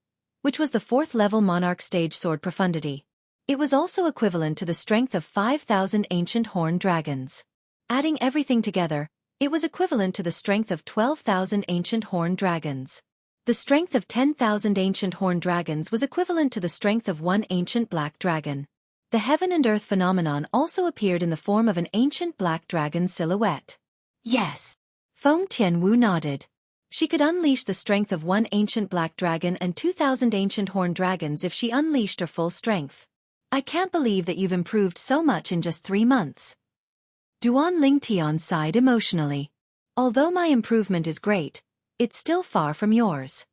which was the 4th level monarch stage sword profundity. It was also equivalent to the strength of 5,000 ancient horned dragons. Adding everything together, it was equivalent to the strength of 12,000 ancient horned dragons. The strength of 10,000 ancient horned dragons was equivalent to the strength of one ancient black dragon. The heaven and earth phenomenon also appeared in the form of an ancient black dragon silhouette. Yes. Feng Tianwu nodded. She could unleash the strength of one ancient black dragon and 2,000 ancient horned dragons if she unleashed her full strength. I can't believe that you've improved so much in just 3 months. Duan Lingtian sighed emotionally. Although my improvement is great, it's still far from yours.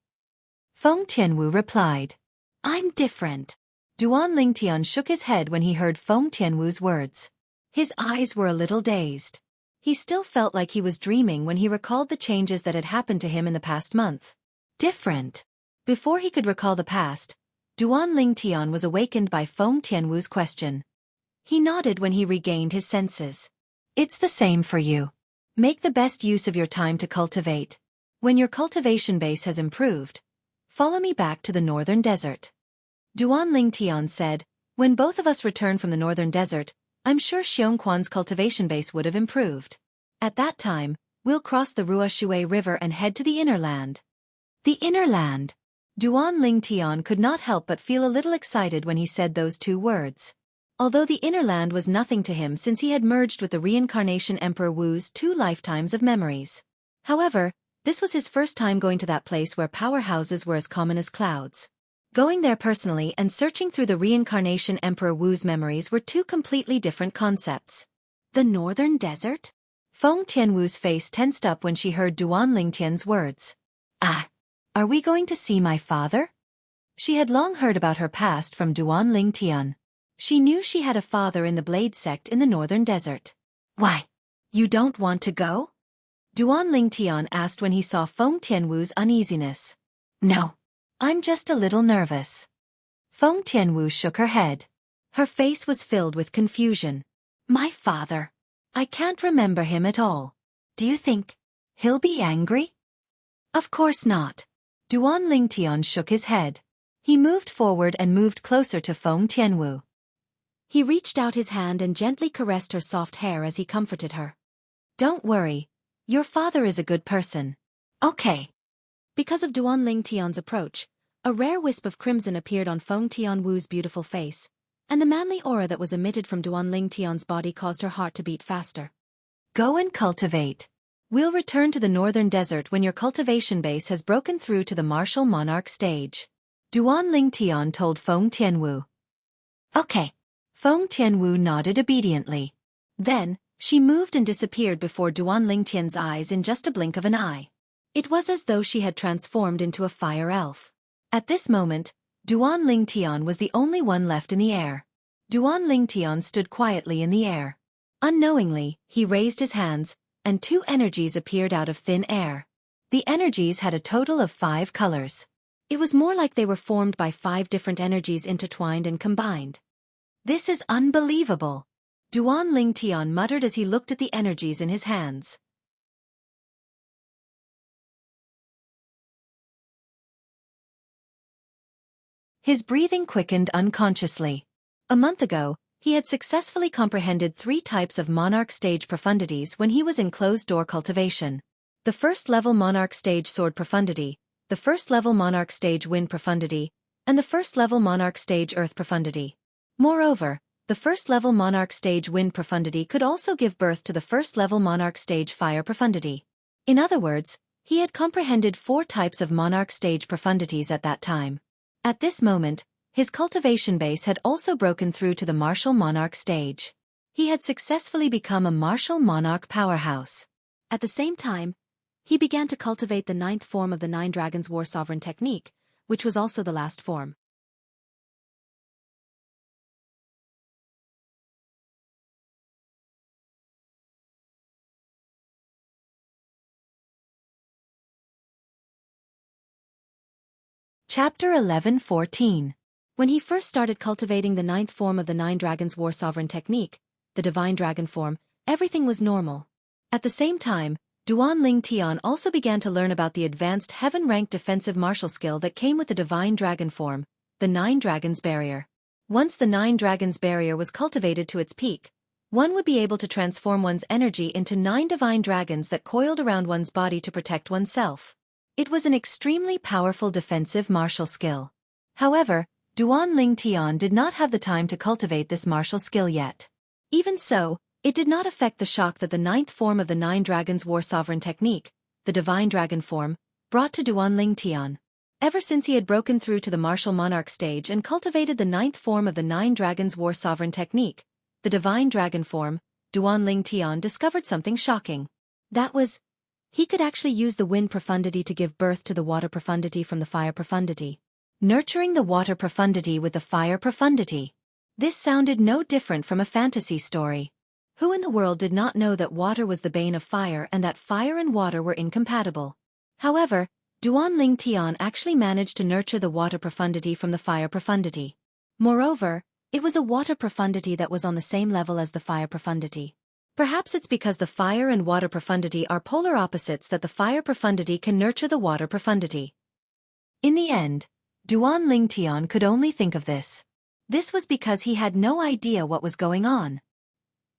Feng Tianwu replied. I'm different. Duan Lingtian shook his head when he heard Feng Tianwu's words. His eyes were a little dazed. He still felt like he was dreaming when he recalled the changes that had happened to him in the past month. Different. Before he could recall the past, Duan Lingtian was awakened by Feng Tianwu's question. He nodded when he regained his senses. It's the same for you. Make the best use of your time to cultivate. When your cultivation base has improved, follow me back to the northern desert. Duan Lingtian said, when both of us return from the northern desert, I'm sure Xiongquan's cultivation base would have improved. At that time, we'll cross the Ruoshui River and head to the inner land. The inner land. Duan Lingtian could not help but feel a little excited when he said those 2 words. Although the inner land was nothing to him since he had merged with the reincarnation Emperor Wu's 2 lifetimes of memories. However, this was his first time going to that place where powerhouses were as common as clouds. Going there personally and searching through the reincarnation Emperor Wu's memories were 2 completely different concepts. The northern desert? Feng Tianwu's face tensed up when she heard Duan Lingtian's words. Ah! Are we going to see my father? She had long heard about her past from Duan Lingtian. She knew she had a father in the Blade sect in the northern desert. Why? You don't want to go? Duan Lingtian asked when he saw Feng Tianwu's uneasiness. No. I'm just a little nervous. Feng Tianwu shook her head. Her face was filled with confusion. My father. I can't remember him at all. Do you think he'll be angry? Of course not. Duan Lingtian shook his head. He moved forward and moved closer to Feng Tianwu. He reached out his hand and gently caressed her soft hair as he comforted her. Don't worry. Your father is a good person. Okay. Because of Duan Lingtian's approach, a rare wisp of crimson appeared on Feng Tianwu's beautiful face, and the manly aura that was emitted from Duan Lingtian's body caused her heart to beat faster. Go and cultivate. We'll return to the northern desert when your cultivation base has broken through to the martial monarch stage. Duan Lingtian told Feng Tianwu. Okay. Feng Tianwu nodded obediently. Then, she moved and disappeared before Duan Lingtian's eyes in just a blink of an eye. It was as though she had transformed into a fire elf. At this moment, Duan Lingtian was the only one left in the air. Duan Lingtian stood quietly in the air. Unknowingly, he raised his hands, and 2 energies appeared out of thin air. The energies had a total of 5 colors. It was more like they were formed by 5 different energies intertwined and combined. This is unbelievable. Duan Lingtian muttered as he looked at the energies in his hands. His breathing quickened unconsciously. A month ago, he had successfully comprehended 3 types of monarch stage profundities when he was in closed-door cultivation. The 1st level monarch stage sword profundity, the 1st level monarch stage wind profundity, and the 1st level monarch stage earth profundity. Moreover, the 1st level monarch stage wind profundity could also give birth to the 1st level monarch stage fire profundity. In other words, he had comprehended 4 types of monarch stage profundities at that time. At this moment, his cultivation base had also broken through to the martial monarch stage. He had successfully become a martial monarch powerhouse. At the same time, he began to cultivate the 9th form of the 9 Dragons War Sovereign technique, which was also the last form. Chapter 11:14. When he first started cultivating the ninth form of the Nine Dragons War Sovereign technique, the Divine Dragon form, everything was normal. At the same time, Duan Tian also began to learn about the advanced heaven-ranked defensive martial skill that came with the Divine Dragon form, the Nine Dragons Barrier. Once the Nine Dragons Barrier was cultivated to its peak, one would be able to transform one's energy into 9 divine dragons that coiled around one's body to protect oneself. It was an extremely powerful defensive martial skill. However, Duan Tian did not have the time to cultivate this martial skill yet. Even so, it did not affect the shock that the ninth form of the Nine Dragons War Sovereign technique, the Divine Dragon form, brought to Duan Tian. Ever since he had broken through to the Martial Monarch stage and cultivated the ninth form of the Nine Dragons War Sovereign technique, the Divine Dragon form, Duan Tian discovered something shocking. That was, he could actually use the wind profundity to give birth to the water profundity from the fire profundity. Nurturing the water profundity with the fire profundity. This sounded no different from a fantasy story. Who in the world did not know that water was the bane of fire and that fire and water were incompatible? However, Duan Tian actually managed to nurture the water profundity from the fire profundity. Moreover, it was a water profundity that was on the same level as the fire profundity. Perhaps it's because the fire and water profundity are polar opposites that the fire profundity can nurture the water profundity. In the end, Duan Tian could only think of this. This was because he had no idea what was going on.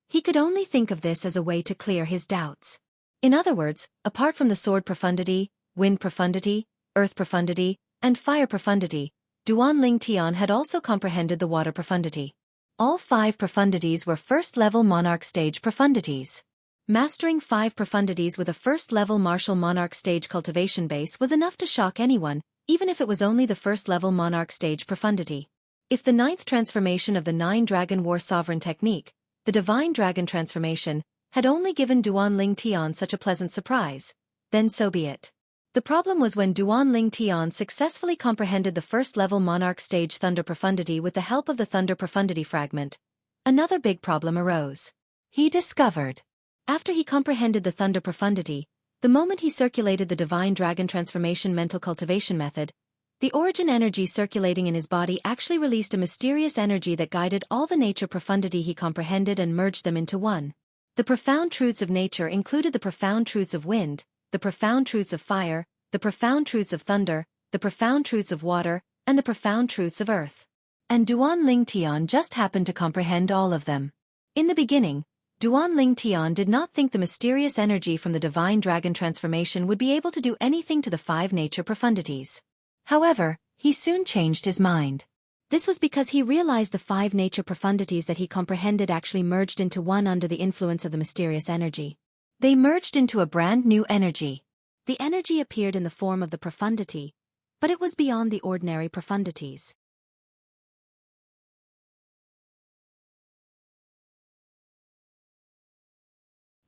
He could only think of this as a way to clear his doubts. In other words, apart from the sword profundity, wind profundity, earth profundity, and fire profundity, Duan Tian had also comprehended the water profundity. All 5 profundities were first-level monarch stage profundities. Mastering 5 profundities with a first-level martial monarch stage cultivation base was enough to shock anyone, even if it was only the first-level monarch stage profundity. If the 9th transformation of the Nine Dragon War Sovereign technique, the Divine Dragon transformation, had only given Duan Tian such a pleasant surprise, then so be it. The problem was when Duan Tian successfully comprehended the first-level monarch stage thunder profundity with the help of the thunder profundity fragment. Another big problem arose. He discovered. After he comprehended the thunder profundity, the moment he circulated the Divine Dragon transformation mental cultivation method, the origin energy circulating in his body actually released a mysterious energy that guided all the nature profundity he comprehended and merged them into one. The profound truths of nature included the profound truths of wind, the profound truths of fire, the profound truths of thunder, the profound truths of water, and the profound truths of earth. And Duan Tian just happened to comprehend all of them. In the beginning, Duan Tian did not think the mysterious energy from the Divine Dragon transformation would be able to do anything to the 5 nature profundities. However, he soon changed his mind. This was because he realized the 5 nature profundities that he comprehended actually merged into one under the influence of the mysterious energy. They merged into a brand new energy. The energy appeared in the form of the profundity, but it was beyond the ordinary profundities.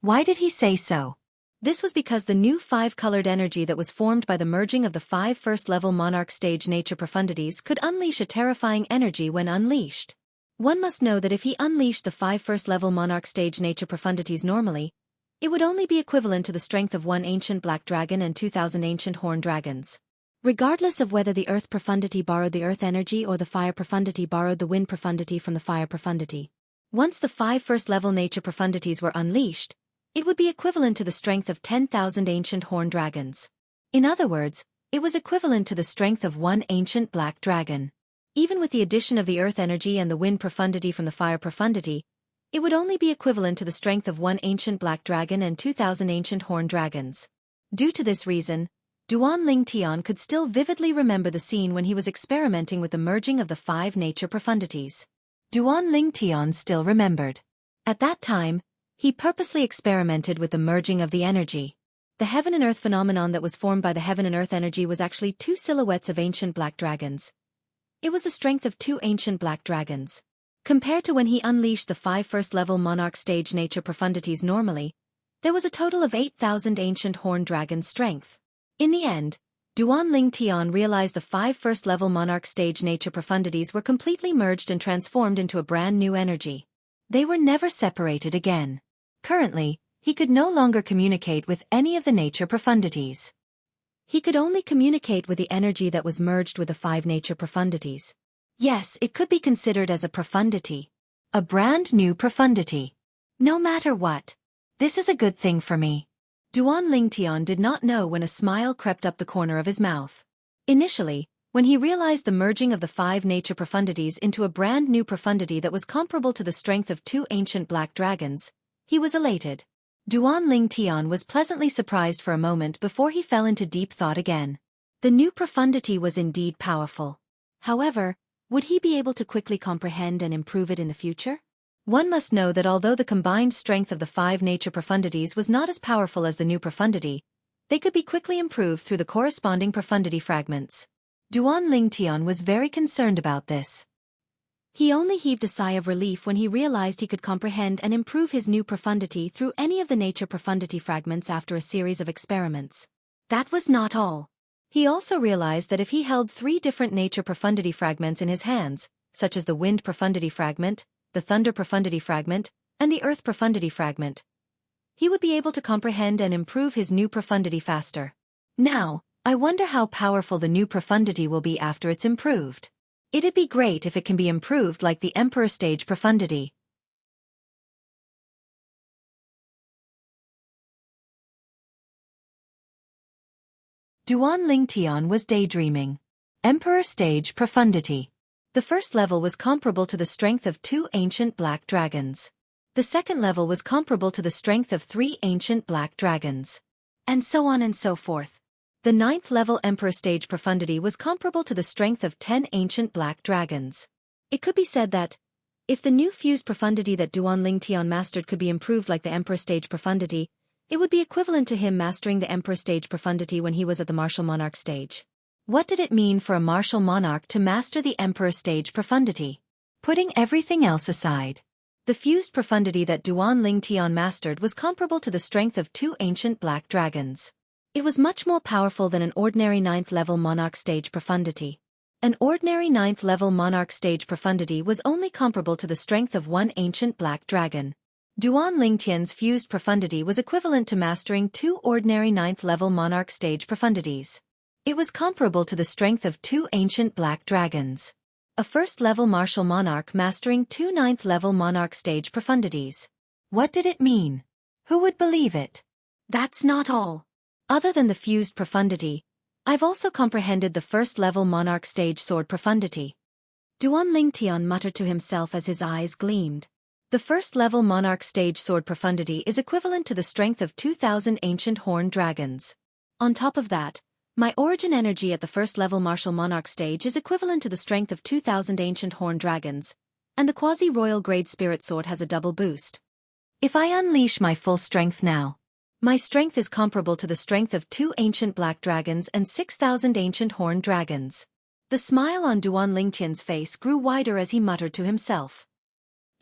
Why did he say so? This was because the new 5-colored energy that was formed by the merging of the 5 first-level monarch stage nature profundities could unleash a terrifying energy when unleashed. One must know that if he unleashed the 5 first-level monarch stage nature profundities normally, it would only be equivalent to the strength of 1 ancient black dragon and 2,000 ancient horned dragons. Regardless of whether the earth profundity borrowed the earth energy or the fire profundity borrowed the wind profundity from the fire profundity. Once the 5 first-level nature profundities were unleashed, it would be equivalent to the strength of 10,000 ancient horned dragons. In other words, it was equivalent to the strength of 1 ancient black dragon. Even with the addition of the earth energy and the wind profundity from the fire profundity, it would only be equivalent to the strength of 1 ancient black dragon and 2,000 ancient horned dragons. Due to this reason, Duan Tian could still vividly remember the scene when he was experimenting with the merging of the 5 nature profundities. Duan Tian still remembered. At that time, he purposely experimented with the merging of the energy. The heaven and earth phenomenon that was formed by the heaven and earth energy was actually 2 silhouettes of ancient black dragons. It was the strength of 2 ancient black dragons. Compared to when he unleashed the 5 first-level monarch stage nature profundities normally, there was a total of 8,000 ancient horned dragons' strength. In the end, Duan Tian realized the 5 first-level monarch stage nature profundities were completely merged and transformed into a brand new energy. They were never separated again. Currently, he could no longer communicate with any of the nature profundities. He could only communicate with the energy that was merged with the 5 nature profundities. Yes, it could be considered as a profundity. A brand new profundity. No matter what. This is a good thing for me. Duan Lingtian did not know when a smile crept up the corner of his mouth. Initially, when he realized the merging of the 5 nature profundities into a brand new profundity that was comparable to the strength of 2 ancient black dragons, he was elated. Duan Lingtian was pleasantly surprised for a moment before he fell into deep thought again. The new profundity was indeed powerful. However, would he be able to quickly comprehend and improve it in the future? One must know that although the combined strength of the 5 nature profundities was not as powerful as the new profundity, they could be quickly improved through the corresponding profundity fragments. Duan Lingtian was very concerned about this. He only heaved a sigh of relief when he realized he could comprehend and improve his new profundity through any of the nature profundity fragments after a series of experiments. That was not all. He also realized that if he held 3 different nature profundity fragments in his hands, such as the wind profundity fragment, the thunder profundity fragment, and the earth profundity fragment, he would be able to comprehend and improve his new profundity faster. Now, I wonder how powerful the new profundity will be after it's improved. It'd be great if it can be improved like the Emperor Stage profundity. Duan Lingtian was daydreaming. Emperor Stage profundity. The first level was comparable to the strength of 2 ancient black dragons. The second level was comparable to the strength of 3 ancient black dragons. And so on and so forth. The 9th level Emperor Stage profundity was comparable to the strength of 10 ancient black dragons. It could be said that, if the new fused profundity that Duan Lingtian mastered could be improved like the Emperor Stage profundity, it would be equivalent to him mastering the Emperor Stage profundity when he was at the Martial Monarch stage. What did it mean for a martial monarch to master the Emperor Stage profundity? Putting everything else aside, the fused profundity that Duan Lingtian mastered was comparable to the strength of 2 ancient black dragons. It was much more powerful than an ordinary 9th level Monarch Stage profundity. An ordinary 9th level Monarch Stage profundity was only comparable to the strength of 1 ancient black dragon. Duan Lingtian's fused profundity was equivalent to mastering 2 ordinary 9th level Monarch Stage profundities. It was comparable to the strength of 2 ancient black dragons. A first-level martial monarch mastering 2 9th level Monarch Stage profundities. What did it mean? Who would believe it? That's not all. Other than the fused profundity, I've also comprehended the first-level Monarch Stage sword profundity. Duan Lingtian muttered to himself as his eyes gleamed. The first-level Monarch Stage sword profundity is equivalent to the strength of 2,000 ancient horned dragons. On top of that, my origin energy at the first-level martial monarch stage is equivalent to the strength of 2,000 ancient horned dragons, and the quasi-royal grade spirit sword has a double boost. If I unleash my full strength now, my strength is comparable to the strength of 2 ancient black dragons and 6,000 ancient horned dragons. The smile on Duan Lingtian's face grew wider as he muttered to himself.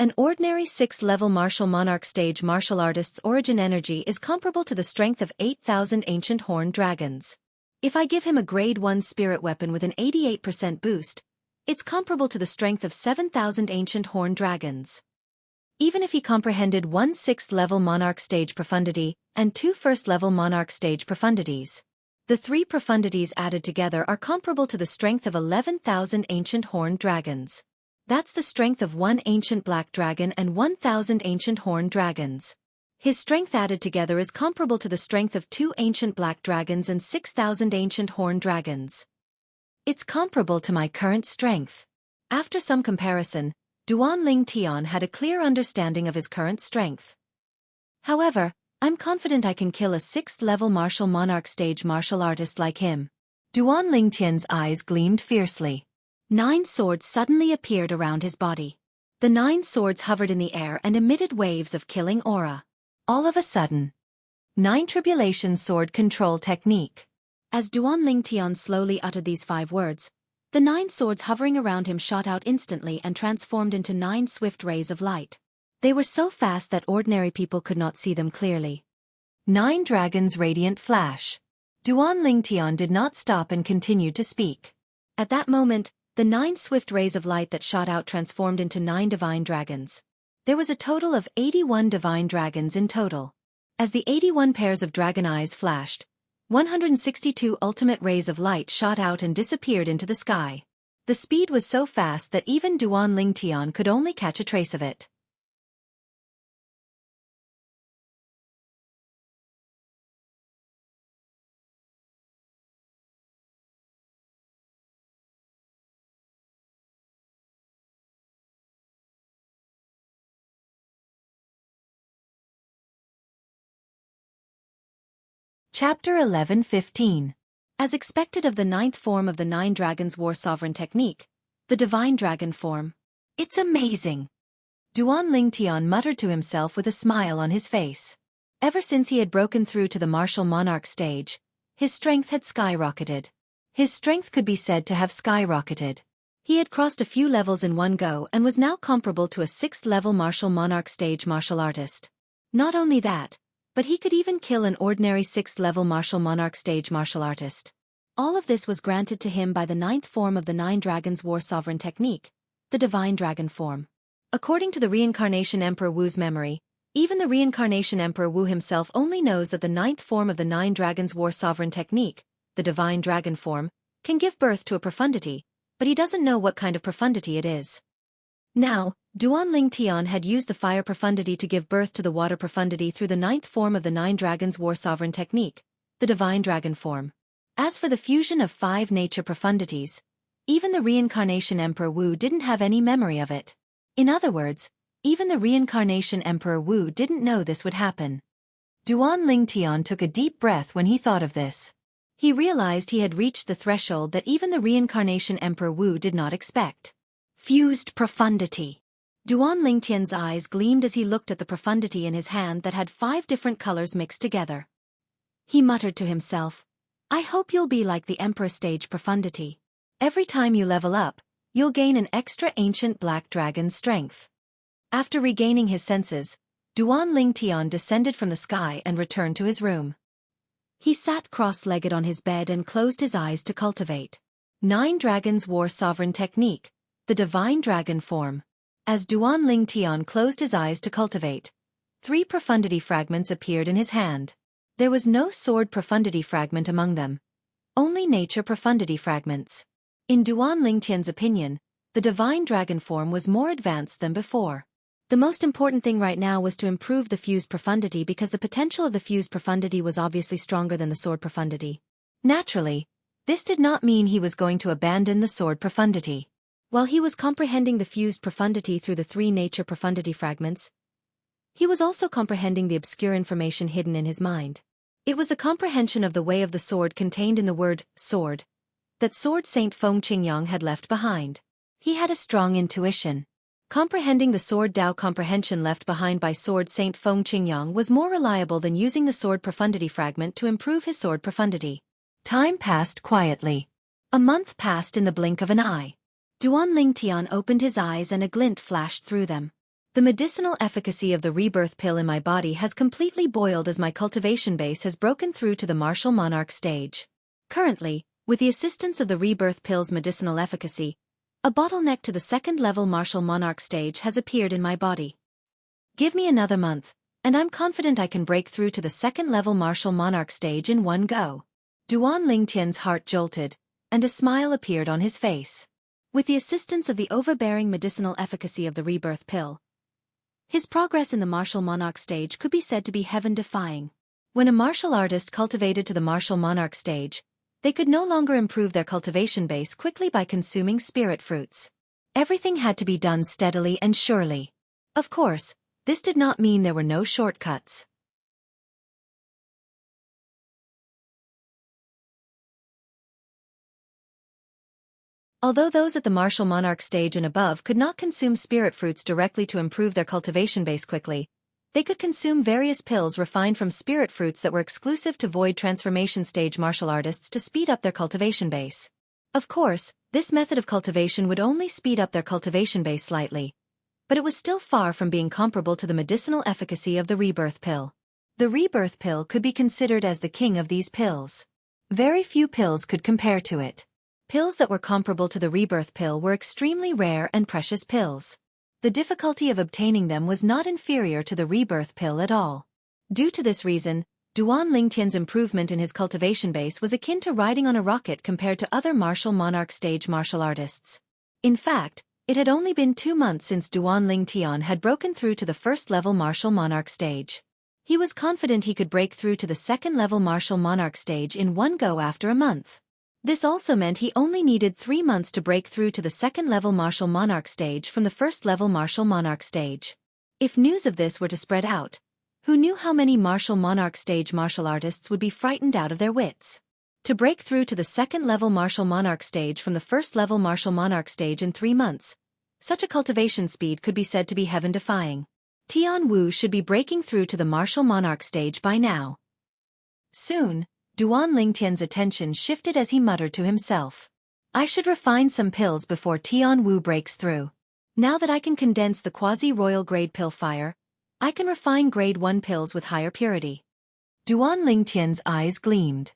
An ordinary 6th level martial monarch stage martial artist's origin energy is comparable to the strength of 8,000 ancient horned dragons. If I give him a grade 1 spirit weapon with an 88% boost, it's comparable to the strength of 7,000 ancient horned dragons. Even if he comprehended 1 6th level monarch stage profundity and 2 1st level monarch stage profundities, the 3 profundities added together are comparable to the strength of 11,000 ancient horned dragons. That's the strength of 1 ancient black dragon and 1,000 ancient horned dragons. His strength added together is comparable to the strength of 2 ancient black dragons and 6,000 ancient horned dragons. It's comparable to my current strength. After some comparison, Duan Lingtian had a clear understanding of his current strength. However, I'm confident I can kill a 6th level martial monarch stage martial artist like him. Duan Lingtian's eyes gleamed fiercely. 9 swords suddenly appeared around his body. The 9 swords hovered in the air and emitted waves of killing aura. All of a sudden, 9 Tribulation Sword Control Technique. As Duan Lingtian slowly uttered these 5 words, the 9 swords hovering around him shot out instantly and transformed into 9 swift rays of light. They were so fast that ordinary people could not see them clearly. 9 Dragons Radiant Flash. Duan Lingtian did not stop and continued to speak. At that moment, the 9 swift rays of light that shot out transformed into 9 divine dragons. There was a total of 81 divine dragons in total. As the 81 pairs of dragon eyes flashed, 162 ultimate rays of light shot out and disappeared into the sky. The speed was so fast that even Duan Lingtian could only catch a trace of it. Chapter 11:15. As expected of the ninth form of the Nine Dragons War Sovereign Technique, the Divine Dragon Form. It's amazing! Duan Lingtian muttered to himself with a smile on his face. Ever since he had broken through to the Martial Monarch stage, his strength had skyrocketed. His strength could be said to have skyrocketed. He had crossed a few levels in one go and was now comparable to a 6th-level Martial Monarch stage martial artist. Not only that, but he could even kill an ordinary 6th-level Martial Monarch stage martial artist. All of this was granted to him by the ninth form of the Nine Dragons War Sovereign Technique, the Divine Dragon Form. According to the Reincarnation Emperor Wu's memory, even the Reincarnation Emperor Wu himself only knows that the ninth form of the Nine Dragons War Sovereign Technique, the Divine Dragon Form, can give birth to a profundity, but he doesn't know what kind of profundity it is. Now, Duan Lingtian had used the fire profundity to give birth to the water profundity through the ninth form of the Nine Dragons War Sovereign Technique, the Divine Dragon Form. As for the fusion of 5 nature profundities, even the Reincarnation Emperor Wu didn't have any memory of it. In other words, even the Reincarnation Emperor Wu didn't know this would happen. Duan Lingtian took a deep breath when he thought of this. He realized he had reached the threshold that even the Reincarnation Emperor Wu did not expect. Fused profundity. Duan Lingtian's eyes gleamed as he looked at the profundity in his hand that had 5 different colors mixed together. He muttered to himself, I hope you'll be like the Emperor stage profundity. Every time you level up, you'll gain an extra ancient black dragon's strength. After regaining his senses, Duan Lingtian descended from the sky and returned to his room. He sat cross-legged on his bed and closed his eyes to cultivate. Nine Dragons War Sovereign Technique, the Divine Dragon Form. As Duan Lingtian closed his eyes to cultivate, 3 profundity fragments appeared in his hand. There was no sword profundity fragment among them. Only nature profundity fragments. In Duan Lingtian's opinion, the Divine Dragon Form was more advanced than before. The most important thing right now was to improve the fused profundity because the potential of the fused profundity was obviously stronger than the sword profundity. Naturally, this did not mean he was going to abandon the sword profundity. While he was comprehending the fused profundity through the 3 nature profundity fragments, he was also comprehending the obscure information hidden in his mind. It was the comprehension of the way of the sword contained in the word, sword, that Sword Saint Feng Qingyang had left behind. He had a strong intuition. Comprehending the sword Dao comprehension left behind by Sword Saint Feng Qingyang was more reliable than using the sword profundity fragment to improve his sword profundity. Time passed quietly. A month passed in the blink of an eye. Duan Lingtian opened his eyes and a glint flashed through them. The medicinal efficacy of the rebirth pill in my body has completely boiled as my cultivation base has broken through to the Martial Monarch stage. Currently, with the assistance of the rebirth pill's medicinal efficacy, a bottleneck to the 2nd-level Martial Monarch stage has appeared in my body. Give me another month, and I'm confident I can break through to the 2nd-level Martial Monarch stage in one go. Duan Lingtian's heart jolted, and a smile appeared on his face. With the assistance of the overbearing medicinal efficacy of the rebirth pill, his progress in the Martial Monarch stage could be said to be heaven-defying. When a martial artist cultivated to the Martial Monarch stage, they could no longer improve their cultivation base quickly by consuming spirit fruits. Everything had to be done steadily and surely. Of course, this did not mean there were no shortcuts. Although those at the Martial Monarch stage and above could not consume spirit fruits directly to improve their cultivation base quickly, they could consume various pills refined from spirit fruits that were exclusive to Void Transformation stage martial artists to speed up their cultivation base. Of course, this method of cultivation would only speed up their cultivation base slightly, but it was still far from being comparable to the medicinal efficacy of the rebirth pill. The rebirth pill could be considered as the king of these pills. Very few pills could compare to it. Pills that were comparable to the rebirth pill were extremely rare and precious pills. The difficulty of obtaining them was not inferior to the rebirth pill at all. Due to this reason, Duan Lingtian's improvement in his cultivation base was akin to riding on a rocket compared to other martial monarch stage martial artists. In fact, it had only been 2 months since Duan Lingtian had broken through to the first-level martial monarch stage. He was confident he could break through to the second-level martial monarch stage in one go after a month. This also meant he only needed 3 months to break through to the second-level martial monarch stage from the first-level martial monarch stage. If news of this were to spread out, who knew how many martial monarch stage martial artists would be frightened out of their wits? To break through to the second-level martial monarch stage from the first-level martial monarch stage in 3 months, such a cultivation speed could be said to be heaven-defying. Tian Wu should be breaking through to the martial monarch stage by now. Soon, Duan Lingtian's attention shifted as he muttered to himself. I should refine some pills before Tian Wu breaks through. Now that I can condense the quasi-royal grade pill fire, I can refine grade 1 pills with higher purity. Duan Lingtian's eyes gleamed.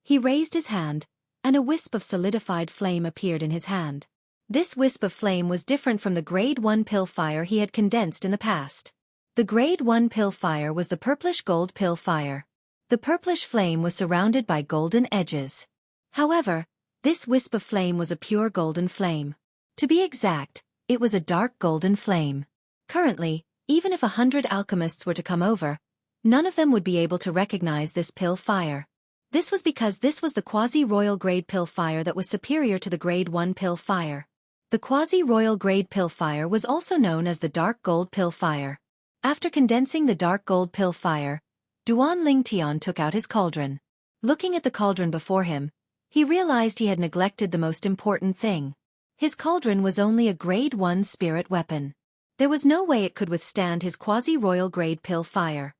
He raised his hand, and a wisp of solidified flame appeared in his hand. This wisp of flame was different from the grade 1 pill fire he had condensed in the past. The grade 1 pill fire was the purplish gold pill fire. The purplish flame was surrounded by golden edges. However, this wisp of flame was a pure golden flame. To be exact, it was a dark golden flame. Currently, even if 100 alchemists were to come over, none of them would be able to recognize this pill fire. This was because this was the quasi-royal grade pill fire that was superior to the grade 1 pill fire. The quasi-royal grade pill fire was also known as the dark gold pill fire. After condensing the dark gold pill fire, Duan Lingtian took out his cauldron. Looking at the cauldron before him, he realized he had neglected the most important thing. His cauldron was only a grade 1 spirit weapon. There was no way it could withstand his quasi-royal grade pill fire.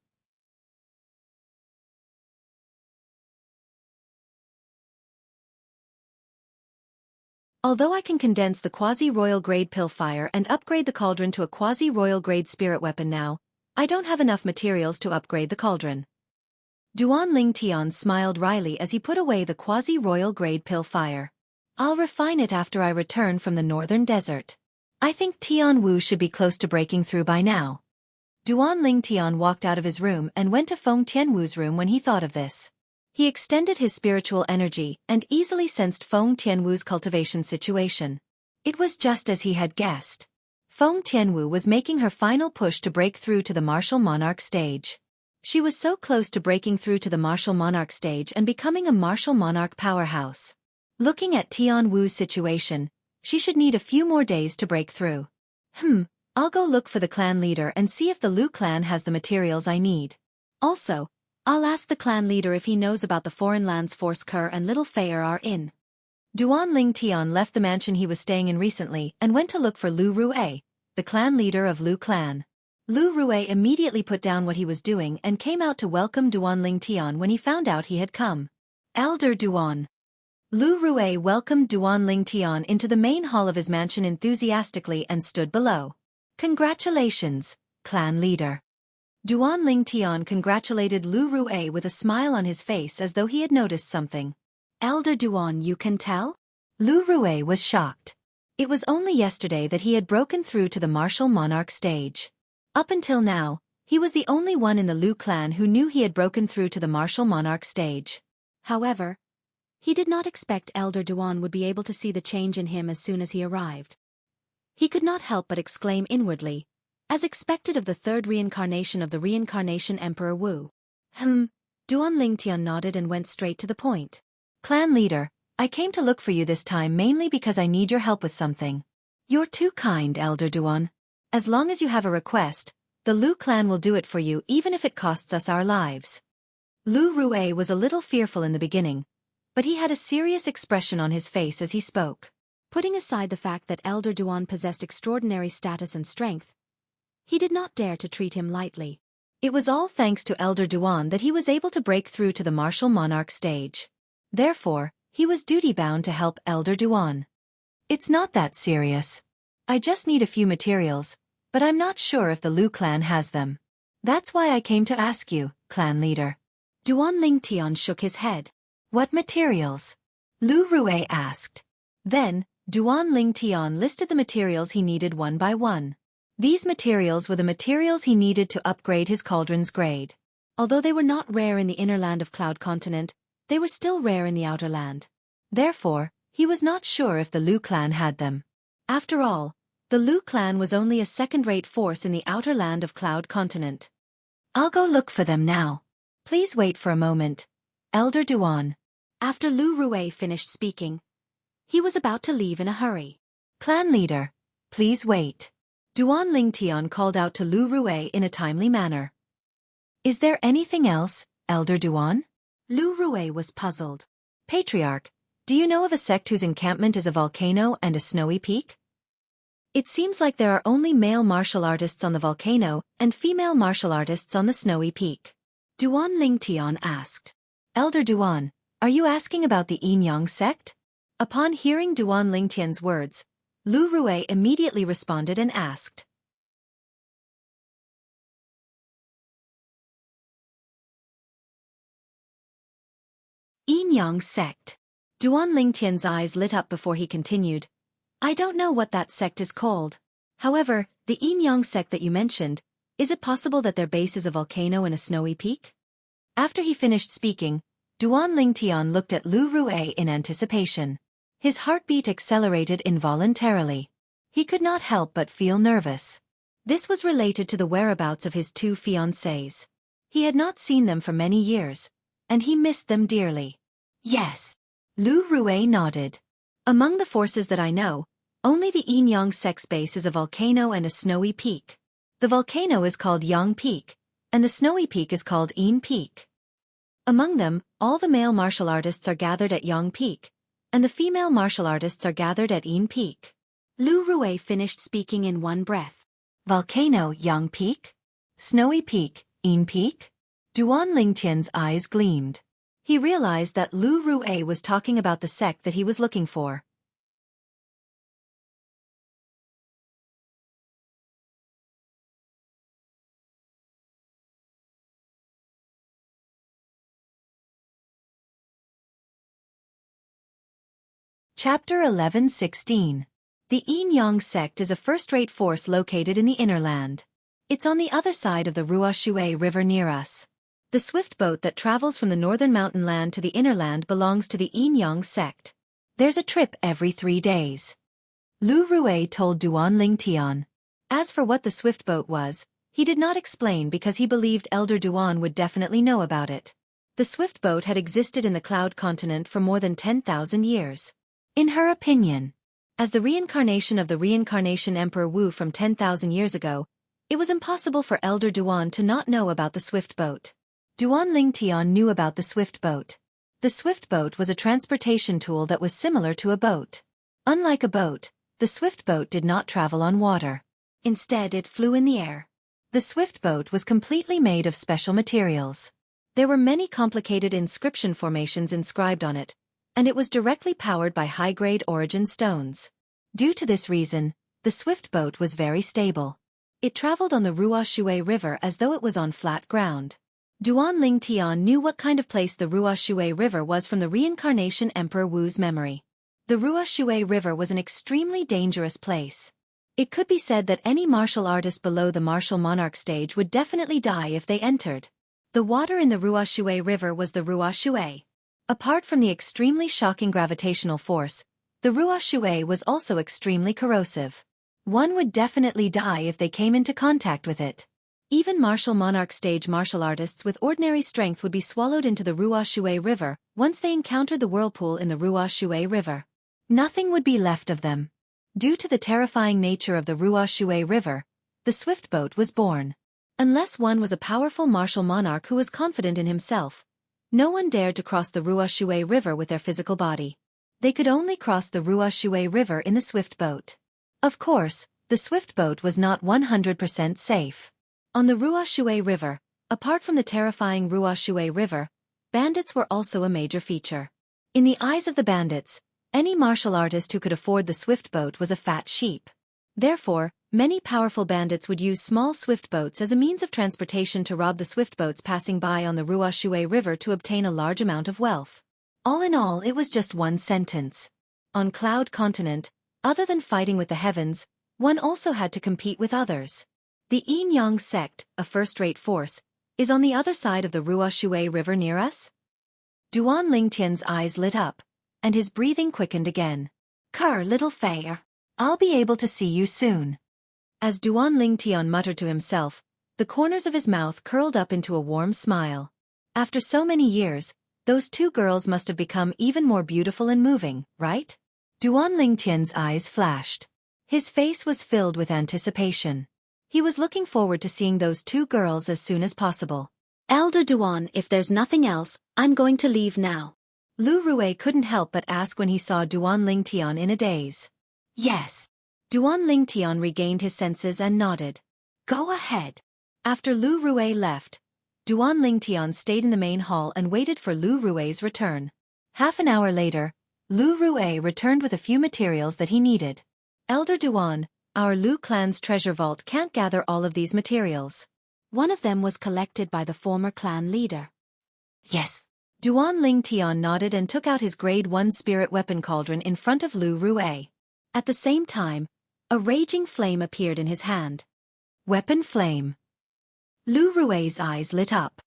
Although I can condense the quasi-royal grade pill fire and upgrade the cauldron to a quasi-royal grade spirit weapon now, I don't have enough materials to upgrade the cauldron. Duan Lingtian smiled wryly as he put away the quasi-royal grade pill fire. I'll refine it after I return from the northern desert. I think Tian Wu should be close to breaking through by now. Duan Lingtian walked out of his room and went to Feng Tianwu's room when he thought of this. He extended his spiritual energy and easily sensed Feng Tianwu's cultivation situation. It was just as he had guessed. Feng Tianwu was making her final push to break through to the martial monarch stage. She was so close to breaking through to the martial monarch stage and becoming a martial monarch powerhouse. Looking at Tian Wu's situation, she should need a few more days to break through. I'll go look for the clan leader and see if the Lu clan has the materials I need. Also, I'll ask the clan leader if he knows about the foreign lands Force Kerr and Little Fayer are in. Duan Lingtian left the mansion he was staying in recently and went to look for Lu Rue, the clan leader of Lu clan. Lu Rue immediately put down what he was doing and came out to welcome Duan Lingtian when he found out he had come. Elder Duan. Lu Rue welcomed Duan Lingtian into the main hall of his mansion enthusiastically and stood below. Congratulations, clan leader. Duan Lingtian congratulated Lu Rue with a smile on his face as though he had noticed something. Elder Duan, you can tell? Lu Rue was shocked. It was only yesterday that he had broken through to the martial monarch stage. Up until now, he was the only one in the Lu clan who knew he had broken through to the martial monarch stage. However, he did not expect Elder Duan would be able to see the change in him as soon as he arrived. He could not help but exclaim inwardly, as expected of the third reincarnation of the reincarnation Emperor Wu. Duan Lingtian nodded and went straight to the point. Clan leader, I came to look for you this time mainly because I need your help with something. You're too kind, Elder Duan. As long as you have a request, the Lu clan will do it for you even if it costs us our lives. Lu Rue was a little fearful in the beginning, but he had a serious expression on his face as he spoke. Putting aside the fact that Elder Duan possessed extraordinary status and strength, he did not dare to treat him lightly. It was all thanks to Elder Duan that he was able to break through to the martial monarch stage. Therefore, he was duty-bound to help Elder Duan. It's not that serious. I just need a few materials, but I'm not sure if the Lu clan has them. That's why I came to ask you, clan leader. Duan Lingtian shook his head. What materials? Lu Rue asked. Then, Duan Lingtian listed the materials he needed one by one. These materials were the materials he needed to upgrade his cauldron's grade. Although they were not rare in the inner land of Cloud Continent, they were still rare in the outer land. Therefore, he was not sure if the Lu clan had them. After all, the Lu clan was only a second-rate force in the outer land of Cloud Continent. I'll go look for them now. Please wait for a moment, Elder Duan. After Lu Rui finished speaking, he was about to leave in a hurry. Clan leader, please wait. Duan Lingtian called out to Lu Rui in a timely manner. Is there anything else, Elder Duan? Lu Rui was puzzled. Patriarch, do you know of a sect whose encampment is a volcano and a snowy peak? It seems like there are only male martial artists on the volcano and female martial artists on the snowy peak. Duan Lingtian asked. Elder Duan, are you asking about the Yin Yang sect? Upon hearing Duan Lingtian's words, Lu Rui immediately responded and asked. Yin Yang sect. Duan Lingtian's eyes lit up before he continued. I don't know what that sect is called. However, the Yin Yang sect that you mentioned, is it possible that their base is a volcano and a snowy peak? After he finished speaking, Duan Lingtian looked at Lu Rui in anticipation. His heartbeat accelerated involuntarily. He could not help but feel nervous. This was related to the whereabouts of his two fiancées. He had not seen them for many years, and he missed them dearly. Yes. Lu Rui nodded. Among the forces that I know, only the Yin Yang sect's base is a volcano and a snowy peak. The volcano is called Yang Peak, and the snowy peak is called Yin Peak. Among them, all the male martial artists are gathered at Yang Peak, and the female martial artists are gathered at Yin Peak. Lu Rui finished speaking in one breath. Volcano Yang Peak? Snowy Peak, Yin Peak? Duan Lingtian's eyes gleamed. He realized that Lu Rui was talking about the sect that he was looking for. Chapter 11:16. The Yin Yang sect is a first-rate force located in the inner land. It's on the other side of the Ruoshui River near us. The swift boat that travels from the northern mountain land to the inner land belongs to the Yin Yang sect. There's a trip every 3 days. Lu Rui told Duan Lingtian. As for what the swift boat was, he did not explain because he believed Elder Duan would definitely know about it. The swift boat had existed in the Cloud Continent for more than 10,000 years. In her opinion, as the reincarnation of the reincarnation Emperor Wu from 10,000 years ago, it was impossible for Elder Duan to not know about the swift boat. Duan Lingtian knew about the swift boat. The swift boat was a transportation tool that was similar to a boat. Unlike a boat, the swift boat did not travel on water. Instead, it flew in the air. The swift boat was completely made of special materials. There were many complicated inscription formations inscribed on it, and it was directly powered by high-grade origin stones. Due to this reason, the swift boat was very stable. It traveled on the Ruoshui River as though it was on flat ground. Duan Lingtian knew what kind of place the Ruoshui River was from the reincarnation Emperor Wu's memory. The Ruoshui River was an extremely dangerous place. It could be said that any martial artist below the martial monarch stage would definitely die if they entered. The water in the Ruoshui River was the Ruoshui. Apart from the extremely shocking gravitational force, the Ruoshui was also extremely corrosive. One would definitely die if they came into contact with it. Even martial monarch stage martial artists with ordinary strength would be swallowed into the Ruoshui River once they encountered the whirlpool in the Ruoshui River. Nothing would be left of them. Due to the terrifying nature of the Ruoshui River, the swift boat was born. Unless one was a powerful martial monarch who was confident in himself, no one dared to cross the Ruoshui River with their physical body. They could only cross the Ruoshui River in the swift boat. Of course, the swift boat was not 100% safe. On the Ruoshui River, apart from the terrifying Ruoshui River, bandits were also a major feature. In the eyes of the bandits, any martial artist who could afford the swift boat was a fat sheep. Therefore, many powerful bandits would use small swift boats as a means of transportation to rob the swift boats passing by on the Ruoshui River to obtain a large amount of wealth. All in all, it was just one sentence. On Cloud Continent, other than fighting with the heavens, one also had to compete with others. The Yin Yang sect, a first-rate force, is on the other side of the Ruoshui River near us? Duan Lingtian's eyes lit up, and his breathing quickened again. Cur, little fair. I'll be able to see you soon. As Duan Lingtian muttered to himself, the corners of his mouth curled up into a warm smile. After so many years, those two girls must have become even more beautiful and moving, right? Duan Lingtian's eyes flashed. His face was filled with anticipation. He was looking forward to seeing those two girls as soon as possible. Elder Duan, if there's nothing else, I'm going to leave now. Lu Rui couldn't help but ask when he saw Duan Lingtian in a daze. Yes. Duan Lingtian regained his senses and nodded. Go ahead. After Lu Rui left, Duan Lingtian stayed in the main hall and waited for Lu Rui's return. Half an hour later, Lu Rui returned with a few materials that he needed. Elder Duan, our Lu clan's treasure vault can't gather all of these materials. One of them was collected by the former clan leader. Yes. Duan Lingtian nodded and took out his grade 1 spirit weapon cauldron in front of Lu Rui. At the same time, a raging flame appeared in his hand. Weapon flame. Lu Rui's eyes lit up.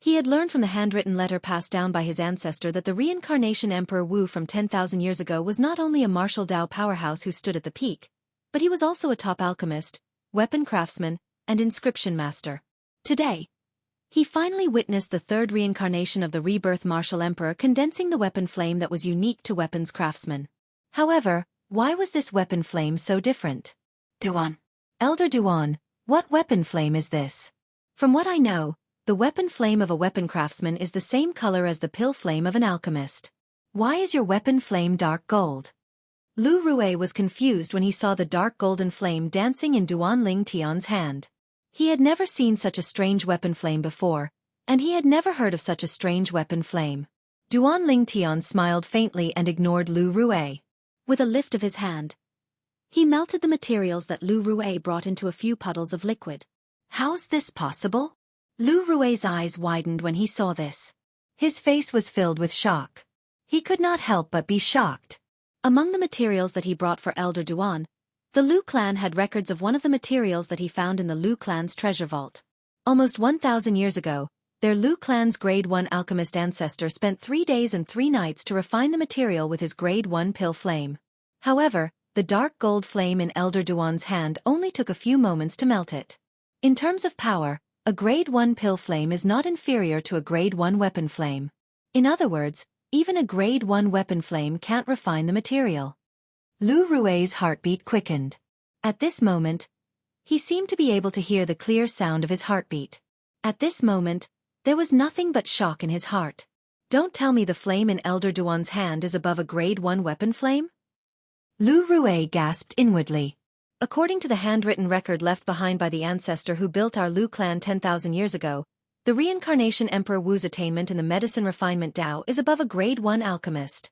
He had learned from the handwritten letter passed down by his ancestor that the reincarnation Emperor Wu from 10,000 years ago was not only a martial Dao powerhouse who stood at the peak, but he was also a top alchemist, weapon craftsman, and inscription master. Today, he finally witnessed the third reincarnation of the rebirth martial emperor condensing the weapon flame that was unique to weapons craftsmen. However, why was this weapon flame so different? Duan. Elder Duan, what weapon flame is this? From what I know, the weapon flame of a weapon craftsman is the same color as the pill flame of an alchemist. Why is your weapon flame dark gold? Lu Rui was confused when he saw the dark golden flame dancing in Duan Lingtian's hand. He had never seen such a strange weapon flame before, and he had never heard of such a strange weapon flame. Duan Lingtian smiled faintly and ignored Lu Rui. With a lift of his hand, he melted the materials that Lu Rui brought into a few puddles of liquid. How's this possible? Lu Rui's eyes widened when he saw this. His face was filled with shock. He could not help but be shocked. Among the materials that he brought for Elder Duan, the Lu clan had records of one of the materials that he found in the Lu clan's treasure vault. Almost 1,000 years ago, their Lu clan's grade 1 alchemist ancestor spent 3 days and 3 nights to refine the material with his grade 1 pill flame. However, the dark gold flame in Elder Duan's hand only took a few moments to melt it. In terms of power, a grade 1 pill flame is not inferior to a grade 1 weapon flame. In other words, even a grade 1 weapon flame can't refine the material. Lu Rui's heartbeat quickened. At this moment, he seemed to be able to hear the clear sound of his heartbeat. At this moment, there was nothing but shock in his heart. Don't tell me the flame in Elder Duan's hand is above a grade 1 weapon flame? Lu Rui gasped inwardly. According to the handwritten record left behind by the ancestor who built our Lu clan 10,000 years ago, the reincarnation Emperor Wu's attainment in the medicine refinement Dao is above a grade 1 alchemist.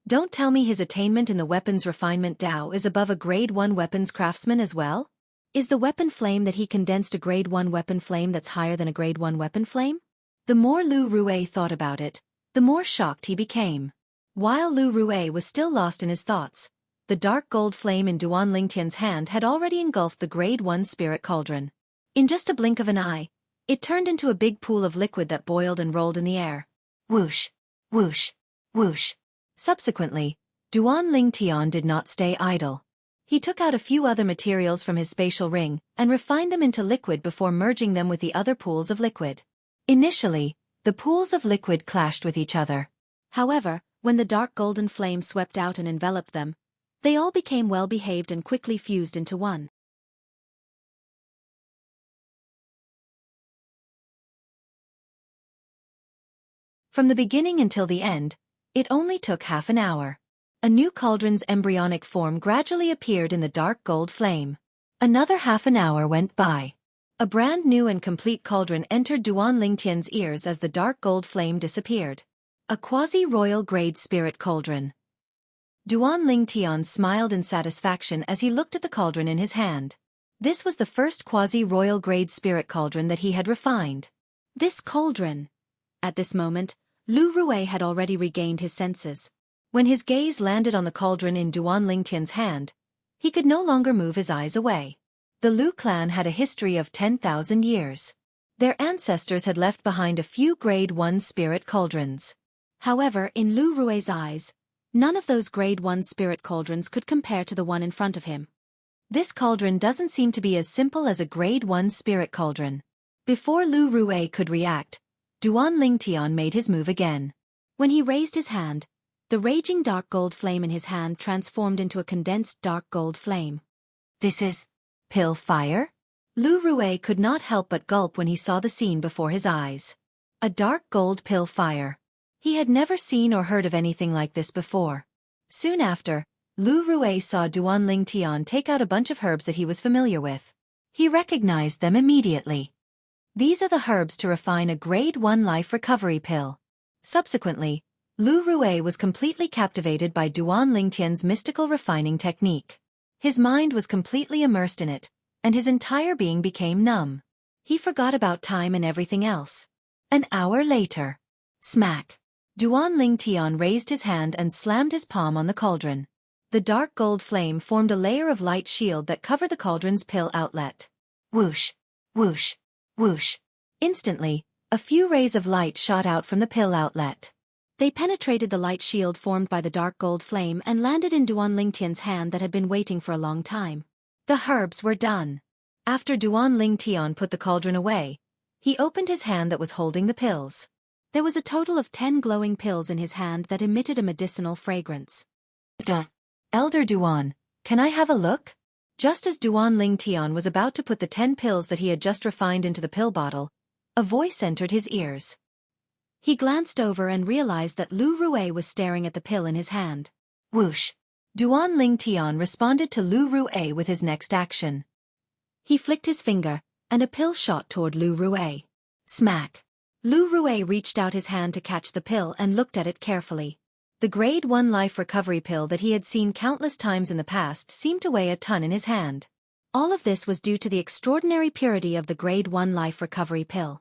Don't tell me his attainment in the weapons refinement Dao is above a grade 1 weapons craftsman as well? Is the weapon flame that he condensed a grade 1 weapon flame that's higher than a grade 1 weapon flame? The more Lu Rui thought about it, the more shocked he became. While Lu Rui was still lost in his thoughts, the dark gold flame in Duan Lingtian's hand had already engulfed the grade 1 spirit cauldron. In just a blink of an eye, it turned into a big pool of liquid that boiled and rolled in the air. Whoosh, whoosh, whoosh. Subsequently, Duan Lingtian did not stay idle. He took out a few other materials from his spatial ring and refined them into liquid before merging them with the other pools of liquid. Initially, the pools of liquid clashed with each other. However, when the dark golden flame swept out and enveloped them, they all became well-behaved and quickly fused into one. From the beginning until the end, it only took half an hour. A new cauldron's embryonic form gradually appeared in the dark gold flame. Another half an hour went by. A brand new and complete cauldron entered Duan Lingtian's ears as the dark gold flame disappeared. A quasi-royal grade spirit cauldron. Duan Lingtian smiled in satisfaction as he looked at the cauldron in his hand. This was the first quasi-royal grade spirit cauldron that he had refined. This cauldron. At this moment, Lu Rui had already regained his senses. When his gaze landed on the cauldron in Duan Lingtian's hand, he could no longer move his eyes away. The Lu clan had a history of 10,000 years. Their ancestors had left behind a few Grade 1 spirit cauldrons. However, in Lu Rue's eyes, none of those Grade 1 spirit cauldrons could compare to the one in front of him. This cauldron doesn't seem to be as simple as a Grade 1 spirit cauldron. Before Lu Rue could react, Duan Lingtian made his move again. When he raised his hand, the raging dark gold flame in his hand transformed into a condensed dark gold flame. This is pill fire? Lu Rue could not help but gulp when he saw the scene before his eyes. A dark gold pill fire. He had never seen or heard of anything like this before. Soon after, Lu Rue saw Duan Lingtian take out a bunch of herbs that he was familiar with. He recognized them immediately. These are the herbs to refine a Grade 1 life recovery pill. Subsequently, Lu Rue was completely captivated by Duan Lingtian's mystical refining technique. His mind was completely immersed in it, and his entire being became numb. He forgot about time and everything else. An hour later. Smack! Duan Lingtian raised his hand and slammed his palm on the cauldron. The dark gold flame formed a layer of light shield that covered the cauldron's pill outlet. Whoosh! Whoosh! Whoosh! Instantly, a few rays of light shot out from the pill outlet. They penetrated the light shield formed by the dark gold flame and landed in Duan Lingtian's hand that had been waiting for a long time. The herbs were done. After Duan Lingtian put the cauldron away, he opened his hand that was holding the pills. There was a total of 10 glowing pills in his hand that emitted a medicinal fragrance. Elder Duan, can I have a look? Just as Duan Lingtian was about to put the 10 pills that he had just refined into the pill bottle, a voice entered his ears. He glanced over and realized that Lu Rue was staring at the pill in his hand. Whoosh! Duan Lingtian responded to Lu Rue with his next action. He flicked his finger, and a pill shot toward Lu Rue. Smack! Lu Rue reached out his hand to catch the pill and looked at it carefully. The Grade 1 life recovery pill that he had seen countless times in the past seemed to weigh a ton in his hand. All of this was due to the extraordinary purity of the Grade 1 life recovery pill.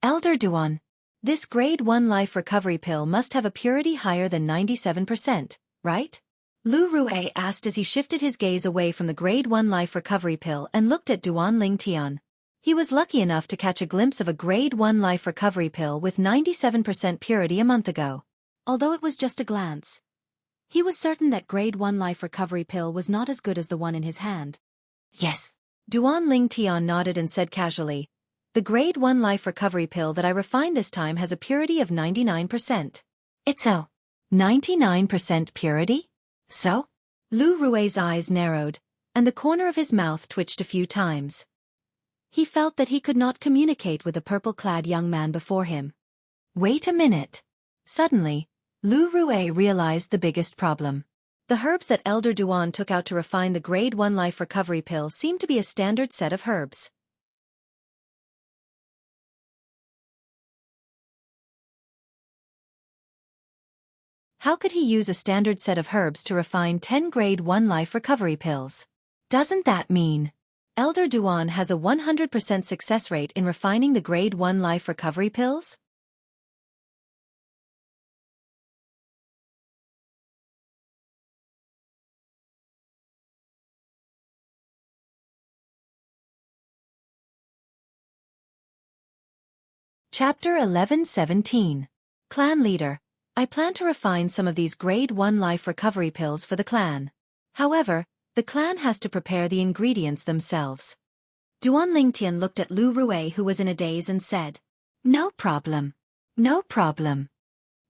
Elder Duan, this Grade 1 life recovery pill must have a purity higher than 97%, right? Lu Rue asked as he shifted his gaze away from the Grade 1 life recovery pill and looked at Duan Lingtian. He was lucky enough to catch a glimpse of a Grade 1 life recovery pill with 97% purity a month ago. Although it was just a glance, he was certain that Grade 1 life recovery pill was not as good as the one in his hand. Yes. Duan Lingtian nodded and said casually, the Grade 1 life recovery pill that I refined this time has a purity of 99%. It's a 99% purity? So? Lu Rue's eyes narrowed, and the corner of his mouth twitched a few times. He felt that he could not communicate with the purple-clad young man before him. Wait a minute. Suddenly, Lu Rue realized the biggest problem. The herbs that Elder Duan took out to refine the Grade 1 life recovery pill seemed to be a standard set of herbs. How could he use a standard set of herbs to refine 10 Grade 1 life recovery pills? Doesn't that mean Elder Duan has a 100% success rate in refining the Grade 1 life recovery pills? Chapter 11:17. Clan Leader. I plan to refine some of these Grade 1 life recovery pills for the clan. However, the clan has to prepare the ingredients themselves. Duan Lingtian looked at Lu Rue, who was in a daze, and said, No problem. No problem.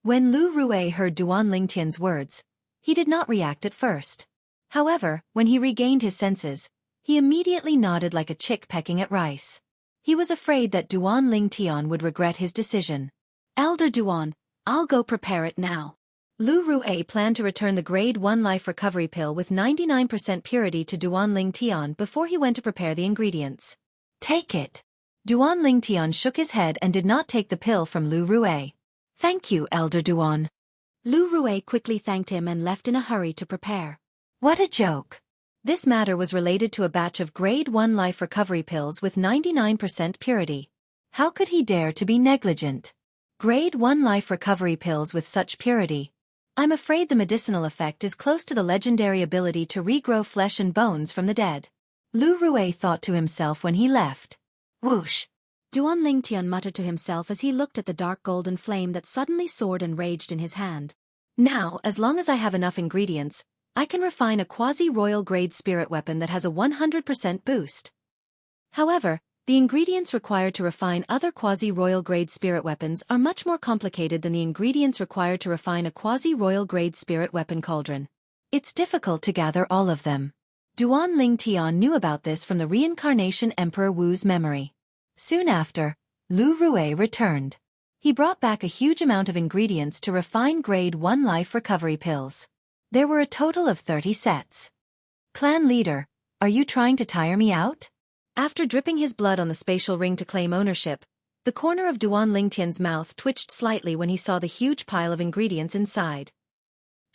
When Lu Rue heard Duan Lingtian's words, he did not react at first. However, when he regained his senses, he immediately nodded like a chick pecking at rice. He was afraid that Duan Lingtian would regret his decision. Elder Duan, I'll go prepare it now. Lu Rue planned to return the Grade 1 life recovery pill with 99% purity to Duan Lingtian before he went to prepare the ingredients. Take it. Duan Lingtian shook his head and did not take the pill from Lu Rue. Thank you, Elder Duan. Lu Rue quickly thanked him and left in a hurry to prepare. What a joke. This matter was related to a batch of Grade 1 life recovery pills with 99% purity. How could he dare to be negligent? Grade 1 life recovery pills with such purity. I'm afraid the medicinal effect is close to the legendary ability to regrow flesh and bones from the dead. Lu Rui thought to himself when he left. Whoosh! Duan Lingtian muttered to himself as he looked at the dark golden flame that suddenly soared and raged in his hand. Now, as long as I have enough ingredients, I can refine a quasi-royal grade spirit weapon that has a 100% boost. However, the ingredients required to refine other quasi-royal grade spirit weapons are much more complicated than the ingredients required to refine a quasi-royal grade spirit weapon cauldron. It's difficult to gather all of them. Duan Lingtian knew about this from the reincarnation Emperor Wu's memory. Soon after, Lu Rui returned. He brought back a huge amount of ingredients to refine grade 1 life recovery pills. There were a total of 30 sets. Clan leader, are you trying to tire me out? After dripping his blood on the spatial ring to claim ownership, the corner of Duan Lingtian's mouth twitched slightly when he saw the huge pile of ingredients inside.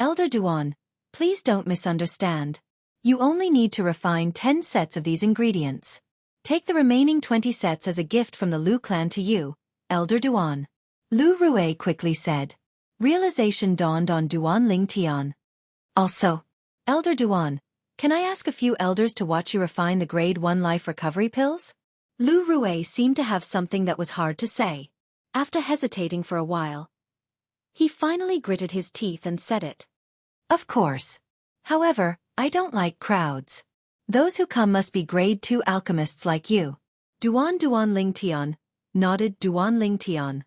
Elder Duan, please don't misunderstand. You only need to refine 10 sets of these ingredients. Take the remaining 20 sets as a gift from the Lu clan to you, Elder Duan. Lu Rui quickly said. Realization dawned on Duan Lingtian. Also, Elder Duan, can I ask a few elders to watch you refine the grade 1 life recovery pills? Lu Rui seemed to have something that was hard to say. After hesitating for a while, he finally gritted his teeth and said it. Of course. However, I don't like crowds. Those who come must be grade 2 alchemists like you. Duan Lingtian, nodded Duan Lingtian.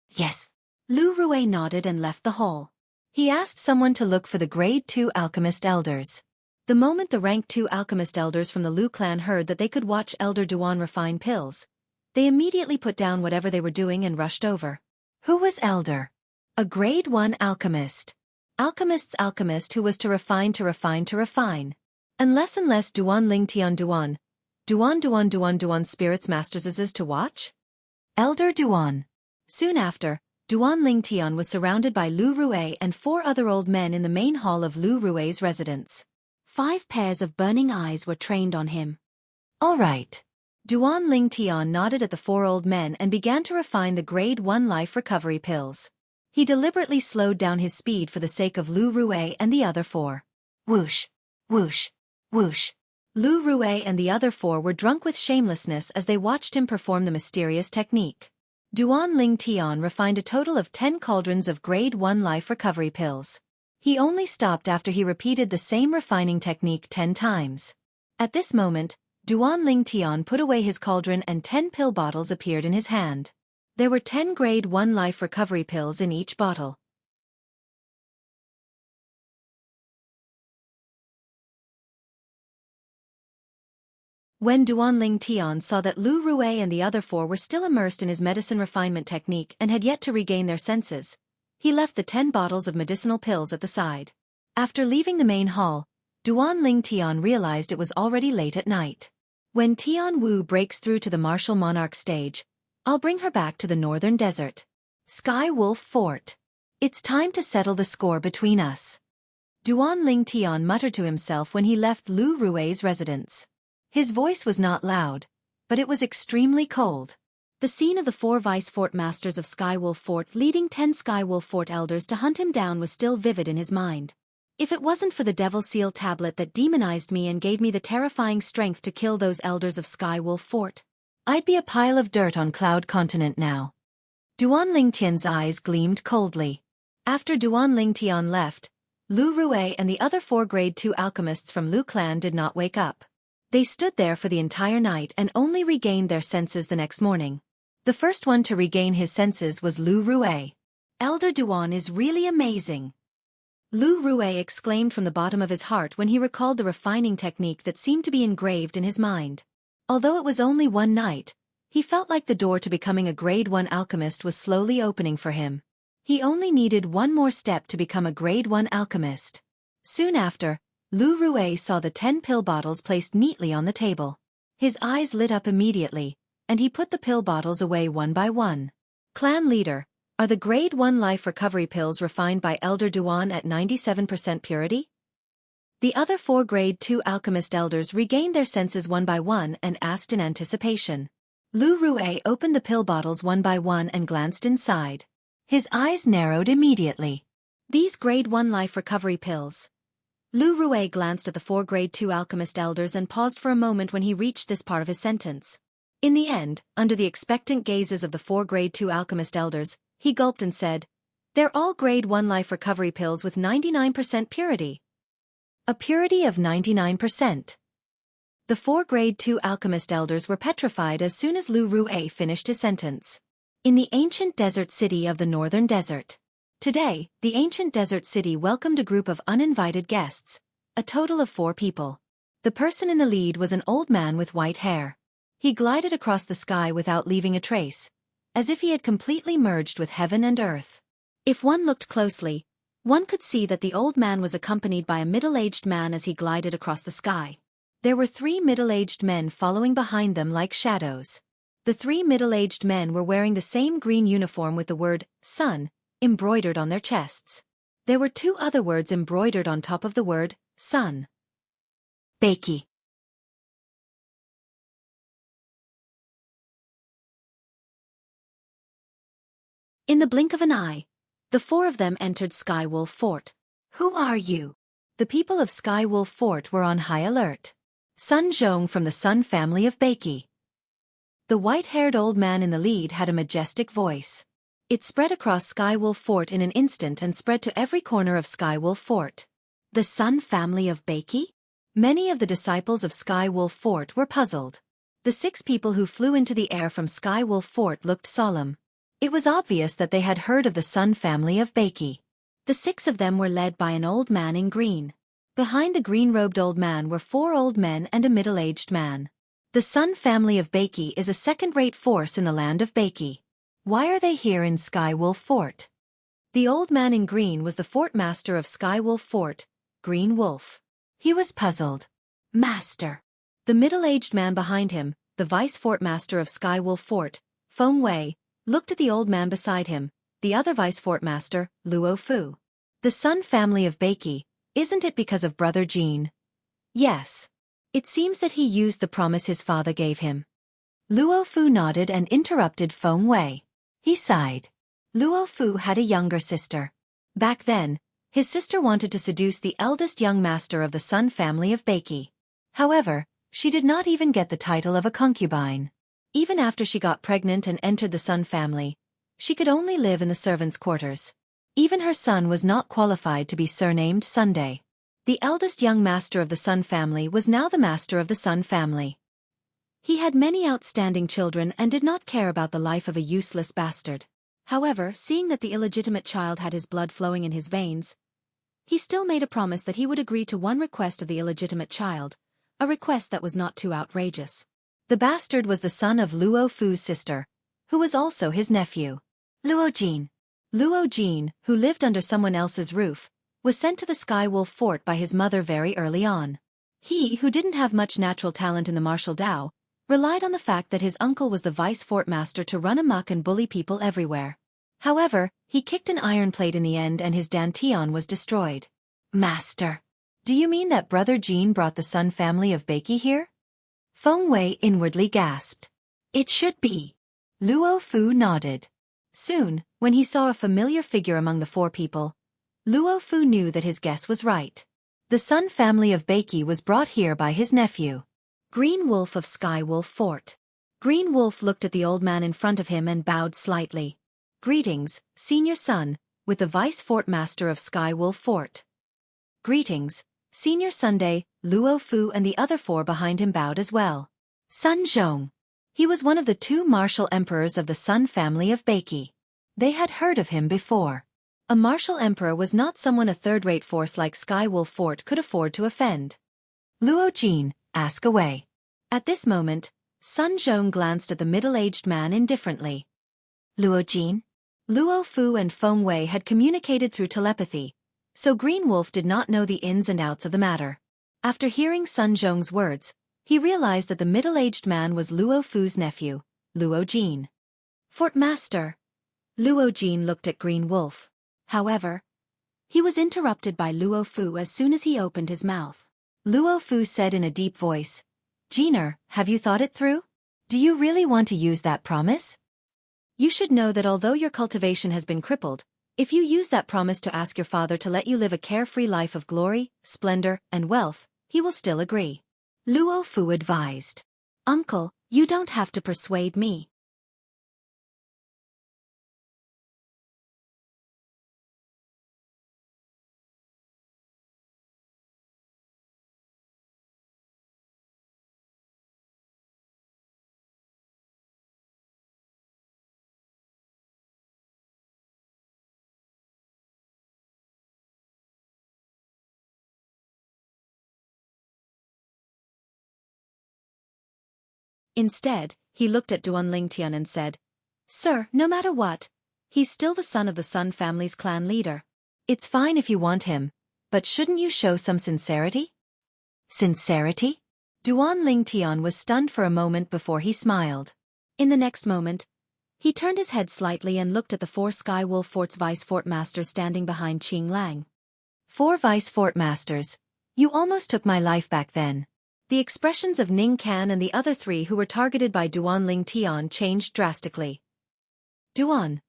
Yes. Lu Rui nodded and left the hall. He asked someone to look for the grade 2 alchemist elders. The moment the rank 2 alchemist elders from the Lu clan heard that they could watch Elder Duan refine pills, they immediately put down whatever they were doing and rushed over. Who was Elder? A grade 1 alchemist. Alchemist's alchemist who was to refine. Unless Duan Lingtian Duan spirits masters is to watch? Elder Duan. Soon after, Duan Lingtian was surrounded by Lu Rui and 4 other old men in the main hall of Lu Rui's residence. 5 pairs of burning eyes were trained on him. All right. Duan Lingtian nodded at the 4 old men and began to refine the grade 1 life recovery pills. He deliberately slowed down his speed for the sake of Lu Rui and the other 4. Whoosh, whoosh, whoosh. Lu Rui and the other 4 were drunk with shamelessness as they watched him perform the mysterious technique. Duan Lingtian refined a total of 10 cauldrons of grade 1 life recovery pills. He only stopped after he repeated the same refining technique 10 times. At this moment, Duan Lingtian put away his cauldron and 10 pill bottles appeared in his hand. There were 10 grade 1 life recovery pills in each bottle. When Duan Lingtian saw that Lu Rui and the other 4 were still immersed in his medicine refinement technique and had yet to regain their senses, he left the 10 bottles of medicinal pills at the side. After leaving the main hall, Duan Lingtian realized it was already late at night. When Tian Wu breaks through to the martial monarch stage, I'll bring her back to the northern desert. Sky Wolf Fort. It's time to settle the score between us. Duan Lingtian muttered to himself when he left Lu Rui's residence. His voice was not loud, but it was extremely cold. The scene of the 4 vice fort masters of Skywolf Fort leading 10 Skywolf Fort elders to hunt him down was still vivid in his mind. If it wasn't for the Devil Seal tablet that demonized me and gave me the terrifying strength to kill those elders of Skywolf Fort, I'd be a pile of dirt on Cloud Continent now. Duan Lingtian's eyes gleamed coldly. After Duan Lingtian left, Lu Rui and the other 4 grade 2 alchemists from Lu clan did not wake up. They stood there for the entire night and only regained their senses the next morning. The first one to regain his senses was Lu Rui. Elder Duan is really amazing. Lu Rui exclaimed from the bottom of his heart when he recalled the refining technique that seemed to be engraved in his mind. Although it was only one night, he felt like the door to becoming a grade 1 alchemist was slowly opening for him. He only needed one more step to become a grade 1 alchemist. Soon after, Lu Rui saw the 10 pill bottles placed neatly on the table. His eyes lit up immediately, and he put the pill bottles away one by one. Clan leader, are the grade 1 life recovery pills refined by Elder Duan at 97% purity? The other 4 grade 2 alchemist elders regained their senses one by one and asked in anticipation. Lu Rui opened the pill bottles one by one and glanced inside. His eyes narrowed immediately. These Grade 1 life recovery pills. Lu Rue glanced at the 4 Grade 2 alchemist elders and paused for a moment when he reached this part of his sentence. In the end, under the expectant gazes of the 4 Grade 2 alchemist elders, he gulped and said, "They're all Grade 1 life recovery pills with 99% purity." A purity of 99%. The 4 Grade 2 alchemist elders were petrified as soon as Lu Rue finished his sentence. In the ancient desert city of the northern desert. Today, the ancient desert city welcomed a group of uninvited guests, a total of 4 people. The person in the lead was an old man with white hair. He glided across the sky without leaving a trace, as if he had completely merged with heaven and earth. If one looked closely, one could see that the old man was accompanied by a middle-aged man as he glided across the sky. There were 3 middle-aged men following behind them like shadows. The 3 middle-aged men were wearing the same green uniform with the word, sun, embroidered on their chests. There were 2 other words embroidered on top of the word, sun. Beiki. In the blink of an eye, the 4 of them entered Skywolf Fort. "Who are you?" The people of Skywolf Fort were on high alert. Sun Zhong from the Sun family of Beiki. The white-haired old man in the lead had a majestic voice. It spread across Skywolf Fort in an instant and spread to every corner of Skywolf Fort. The Sun family of Beiki? Many of the disciples of Skywolf Fort were puzzled. The 6 people who flew into the air from Skywolf Fort looked solemn. It was obvious that they had heard of the Sun family of Beiki. The 6 of them were led by an old man in green. Behind the green-robed old man were 4 old men and a middle-aged man. The Sun family of Beiki is a second-rate force in the land of Beiki. Why are they here in Skywolf Fort? The old man in green was the fort master of Skywolf Fort, Green Wolf. He was puzzled. "Master." The middle-aged man behind him, the vice fort master of Skywolf Fort, Feng Wei, looked at the old man beside him, the other vice fort master, Luo Fu. The Sun family of Beiki, isn't it because of Brother Jean? Yes. It seems that he used the promise his father gave him. Luo Fu nodded and interrupted Feng Wei. He sighed. Luo Fu had a younger sister. Back then, his sister wanted to seduce the eldest young master of the Sun family of Beiki. However, she did not even get the title of a concubine. Even after she got pregnant and entered the Sun family, she could only live in the servants' quarters. Even her son was not qualified to be surnamed Sunday. The eldest young master of the Sun family was now the master of the Sun family. He had many outstanding children and did not care about the life of a useless bastard. However, seeing that the illegitimate child had his blood flowing in his veins, he still made a promise that he would agree to one request of the illegitimate child, a request that was not too outrageous. The bastard was the son of Luo Fu's sister, who was also his nephew. Luo Jin. Luo Jin, who lived under someone else's roof, was sent to the Skywolf Fort by his mother very early on. He, who didn't have much natural talent in the martial Dao, relied on the fact that his uncle was the vice fort master to run amok and bully people everywhere. However, he kicked an iron plate in the end and his dantian was destroyed. "Master, do you mean that Brother Jean brought the Sun family of Beiki here?" Feng Wei inwardly gasped. "It should be." Luo Fu nodded. Soon, when he saw a familiar figure among the 4 people, Luo Fu knew that his guess was right. The Sun family of Beiki was brought here by his nephew, Green Wolf of Skywolf Fort. Green Wolf looked at the old man in front of him and bowed slightly. "Greetings, senior son, with the vice fort master of Skywolf Fort." "Greetings, senior Sunday." Luo Fu and the other 4 behind him bowed as well. Sun Zhong. He was one of the 2 martial emperors of the Sun family of Beiki. They had heard of him before. A martial emperor was not someone a third-rate force like Skywolf Fort could afford to offend. "Luo Jin, ask away." At this moment, Sun Zhong glanced at the middle-aged man indifferently. "Luo Jin?" Luo Fu and Feng Wei had communicated through telepathy, so Green Wolf did not know the ins and outs of the matter. After hearing Sun Zhong's words, he realized that the middle-aged man was Luo Fu's nephew, Luo Jin. "Fort Master." Luo Jin looked at Green Wolf. However, he was interrupted by Luo Fu as soon as he opened his mouth. Luo Fu said in a deep voice, "Jiner, have you thought it through? Do you really want to use that promise? You should know that although your cultivation has been crippled, If you use that promise to ask your father to let you live a carefree life of glory, splendor, and wealth, he will still agree. Luo Fu advised. Uncle, you don't have to persuade me. Instead, he looked at Duan Lingtian and said, Sir, no matter what, he's still the son of the Sun family's clan leader. It's fine if you want him, but shouldn't you show some sincerity? Sincerity? Duan Lingtian was stunned for a moment before he smiled. In the next moment, he turned his head slightly and looked at the 4 Sky Wolf Fort's Vice Fort Masters standing behind Qing Lang. 4 Vice Fort Masters. You almost took my life back then. The expressions of Ning Can and the other 3 who were targeted by Duan Lingtian changed drastically. Duan.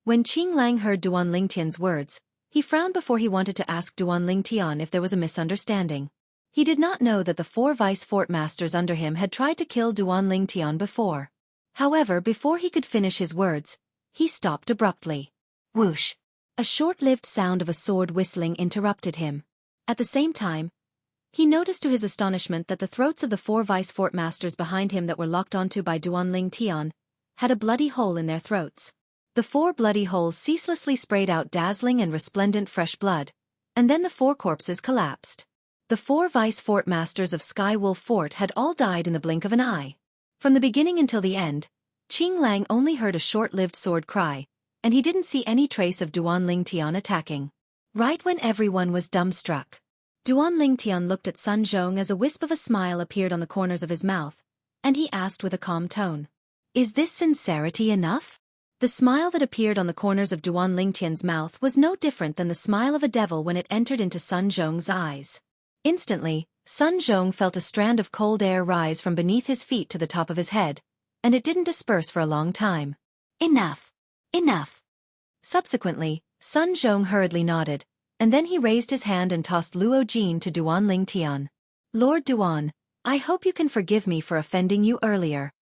When Qing Lang heard Duan Lingtian's words, he frowned before he wanted to ask Duan Lingtian if there was a misunderstanding. He did not know that the 4 Vice Fort Masters under him had tried to kill Duan Lingtian before. However, before he could finish his words, he stopped abruptly. Whoosh! A short-lived sound of a sword whistling interrupted him. At the same time, he noticed to his astonishment that the throats of the 4 Vice Fort Masters behind him that were locked onto by Duan Lingtian had a bloody hole in their throats. The 4 bloody holes ceaselessly sprayed out dazzling and resplendent fresh blood, and then the 4 corpses collapsed. The 4 Vice Fort Masters of Sky Wolf Fort had all died in the blink of an eye. From the beginning until the end, Qing Lang only heard a short-lived sword cry, and he didn't see any trace of Duan Lingtian attacking. Right when everyone was dumbstruck, Duan Lingtian looked at Sun Zhong as a wisp of a smile appeared on the corners of his mouth, and he asked with a calm tone, Is this sincerity enough? The smile that appeared on the corners of Duan Lingtian's mouth was no different than the smile of a devil when it entered into Sun Zhong's eyes. Instantly, Sun Zhong felt a strand of cold air rise from beneath his feet to the top of his head, and it didn't disperse for a long time. Enough! Enough! Subsequently, Sun Zhong hurriedly nodded, and then he raised his hand and tossed Luo Jin to Duan Lingtian. Lord Duan, I hope you can forgive me for offending you earlier.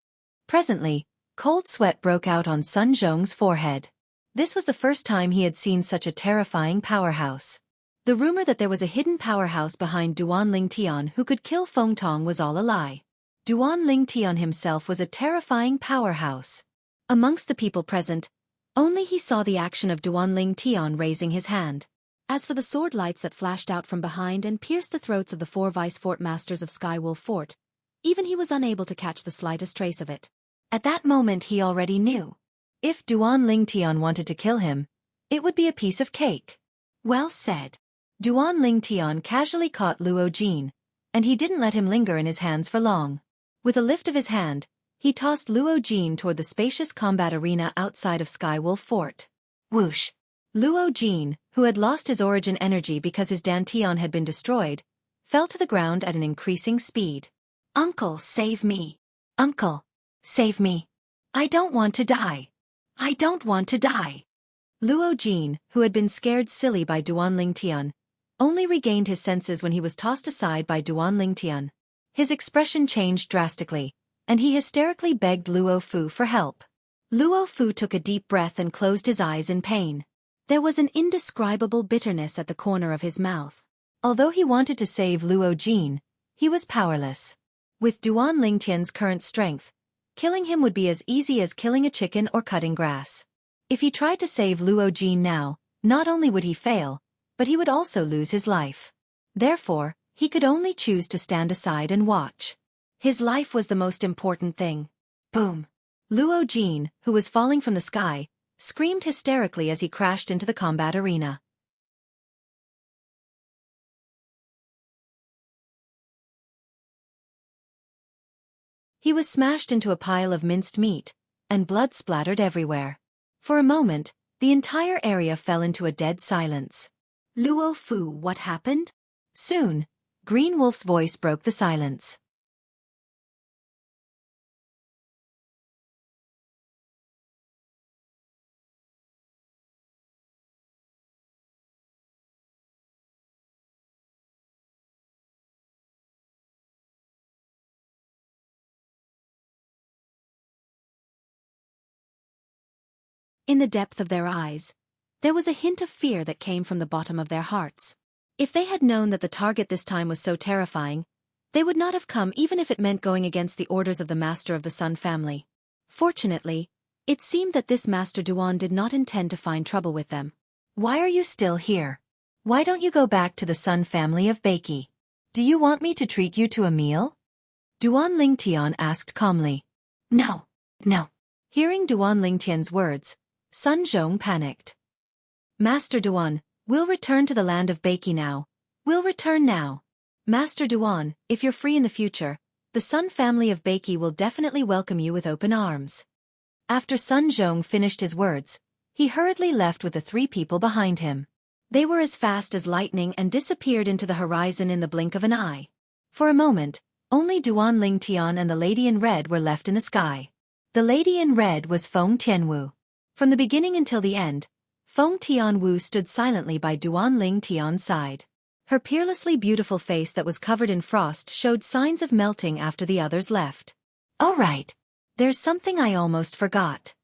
Presently, cold sweat broke out on Sun Zhong's forehead. This was the first time he had seen such a terrifying powerhouse. The rumor that there was a hidden powerhouse behind Duan Lingtian who could kill Feng Tong was all a lie. Duan Lingtian himself was a terrifying powerhouse. Amongst the people present, only he saw the action of Duan Lingtian raising his hand. As for the sword lights that flashed out from behind and pierced the throats of the 4 Vice Fort Masters of Sky Wolf Fort, even he was unable to catch the slightest trace of it. At that moment he already knew. If Duan Lingtian wanted to kill him, it would be a piece of cake. Well said. Duan Lingtian casually caught Luo Jin, and he didn't let him linger in his hands for long. With a lift of his hand, he tossed Luo Jin toward the spacious combat arena outside of Sky Wolf Fort. Whoosh! Luo Jin, who had lost his origin energy because his dantian had been destroyed, fell to the ground at an increasing speed. Uncle, save me! Uncle, save me! I don't want to die! I don't want to die! Luo Jin, who had been scared silly by Duan Lingtian, only regained his senses when he was tossed aside by Duan Lingtian. His expression changed drastically, and he hysterically begged Luo Fu for help. Luo Fu took a deep breath and closed his eyes in pain. There was an indescribable bitterness at the corner of his mouth. Although he wanted to save Luo Jin, he was powerless. With Duan Lingtian's current strength, killing him would be as easy as killing a chicken or cutting grass. If he tried to save Luo Jin now, not only would he fail, but he would also lose his life. Therefore, he could only choose to stand aside and watch. His life was the most important thing. Boom! Luo Jin, who was falling from the sky, screamed hysterically as he crashed into the combat arena. He was smashed into a pile of minced meat, and blood splattered everywhere. For a moment, the entire area fell into a dead silence. Luo Fu, what happened? Soon, Green Wolf's voice broke the silence. In the depth of their eyes, there was a hint of fear that came from the bottom of their hearts. If they had known that the target this time was so terrifying, they would not have come even if it meant going against the orders of the master of the Sun family. Fortunately, it seemed that this Master Duan did not intend to find trouble with them. Why are you still here? Why don't you go back to the Sun family of Beiki? Do you want me to treat you to a meal? Duan Lingtian asked calmly. No, no. Hearing Duan Lingtian's words, Sun Zhong panicked. Master Duan, we'll return to the land of Beiki now. We'll return now. Master Duan, if you're free in the future, the Sun family of Beiki will definitely welcome you with open arms. After Sun Zhong finished his words, he hurriedly left with the 3 people behind him. They were as fast as lightning and disappeared into the horizon in the blink of an eye. For a moment, only Duan Lingtian and the lady in red were left in the sky. The lady in red was Feng Tianwu. From the beginning until the end, Feng Tianwu stood silently by Duan Lingtian's side. Her peerlessly beautiful face that was covered in frost showed signs of melting after the others left. All right. There's something I almost forgot.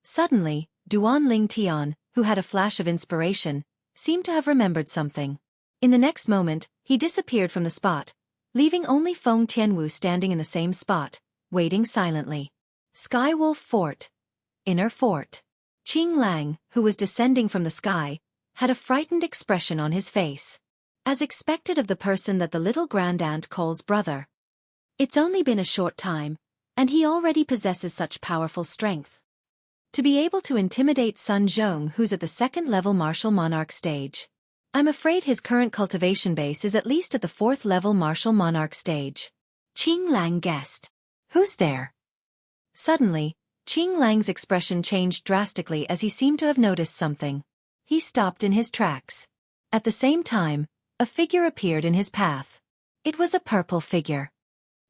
Suddenly, Duan Lingtian, who had a flash of inspiration, seemed to have remembered something. In the next moment, he disappeared from the spot, leaving only Feng Tianwu standing in the same spot, waiting silently. Sky Wolf Fort. Inner Fort. Qing Lang, who was descending from the sky, had a frightened expression on his face. As expected of the person that the little grand aunt calls brother. It's only been a short time, and he already possesses such powerful strength. To be able to intimidate Sun Zhong, who's at the 2nd level martial monarch stage. I'm afraid his current cultivation base is at least at the 4th level martial monarch stage. Qing Lang guessed. Who's there? Suddenly, Qing Lang's expression changed drastically as he seemed to have noticed something. He stopped in his tracks. At the same time, a figure appeared in his path. It was a purple figure.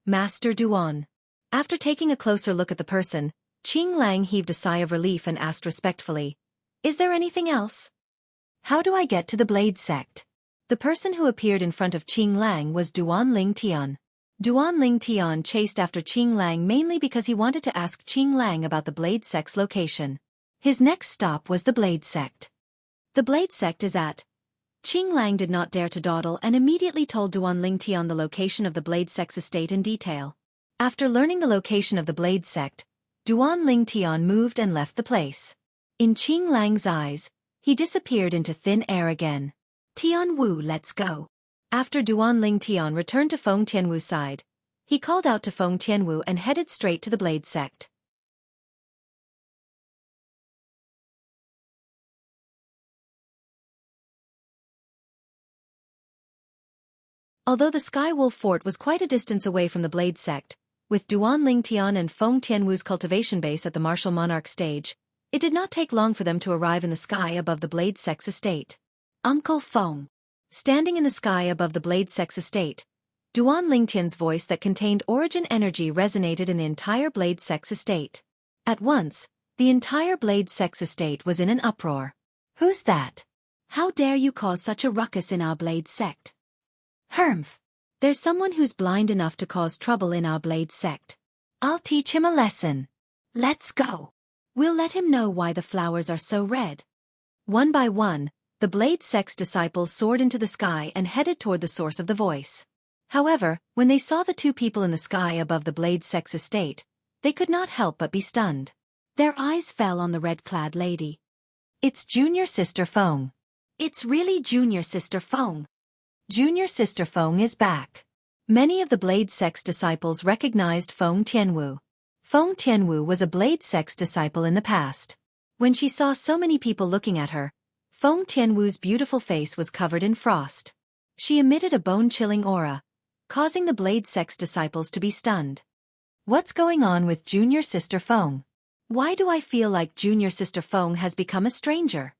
Master Duan. After taking a closer look at the person, Qing Lang heaved a sigh of relief and asked respectfully, "Is there anything else? How do I get to the Blade Sect?" The person who appeared in front of Qing Lang was Duan Lingtian. Duan Lingtian chased after Qing Lang mainly because he wanted to ask Qing Lang about the Blade Sect's location. His next stop was the Blade Sect. The Blade Sect is at. Qing Lang did not dare to dawdle and immediately told Duan Lingtian the location of the Blade Sect's estate in detail. After learning the location of the Blade Sect, Duan Lingtian moved and left the place. In Qing Lang's eyes, he disappeared into thin air again. Tian Wu, let's go. After Duan Lingtian returned to Feng Tianwu's side, he called out to Feng Tianwu and headed straight to the Blade Sect. Although the Sky Wolf Fort was quite a distance away from the Blade Sect, with Duan Lingtian and Feng Tianwu's cultivation base at the martial monarch stage, it did not take long for them to arrive in the sky above the Blade Sect's estate. Uncle Feng. Standing in the sky above the Blade Sect's estate, Duan Lingtian's voice that contained origin energy resonated in the entire Blade Sect's estate. At once, the entire Blade Sect's estate was in an uproar. Who's that? How dare you cause such a ruckus in our Blade Sect? Hermf. There's someone who's blind enough to cause trouble in our Blade Sect. I'll teach him a lesson. Let's go. We'll let him know why the flowers are so red. One by one, the Blade Sect's disciples soared into the sky and headed toward the source of the voice. However, when they saw the 2 people in the sky above the Blade Sect's estate, they could not help but be stunned. Their eyes fell on the red-clad lady. It's Junior Sister Feng. It's really Junior Sister Feng. Junior Sister Feng is back. Many of the Blade Sect's disciples recognized Feng Tianwu. Feng Tianwu was a Blade Sect's disciple in the past. When she saw so many people looking at her, Feng Tianwu's beautiful face was covered in frost. She emitted a bone-chilling aura, causing the Blade Sect's disciples to be stunned. What's going on with Junior Sister Feng? Why do I feel like Junior Sister Feng has become a stranger?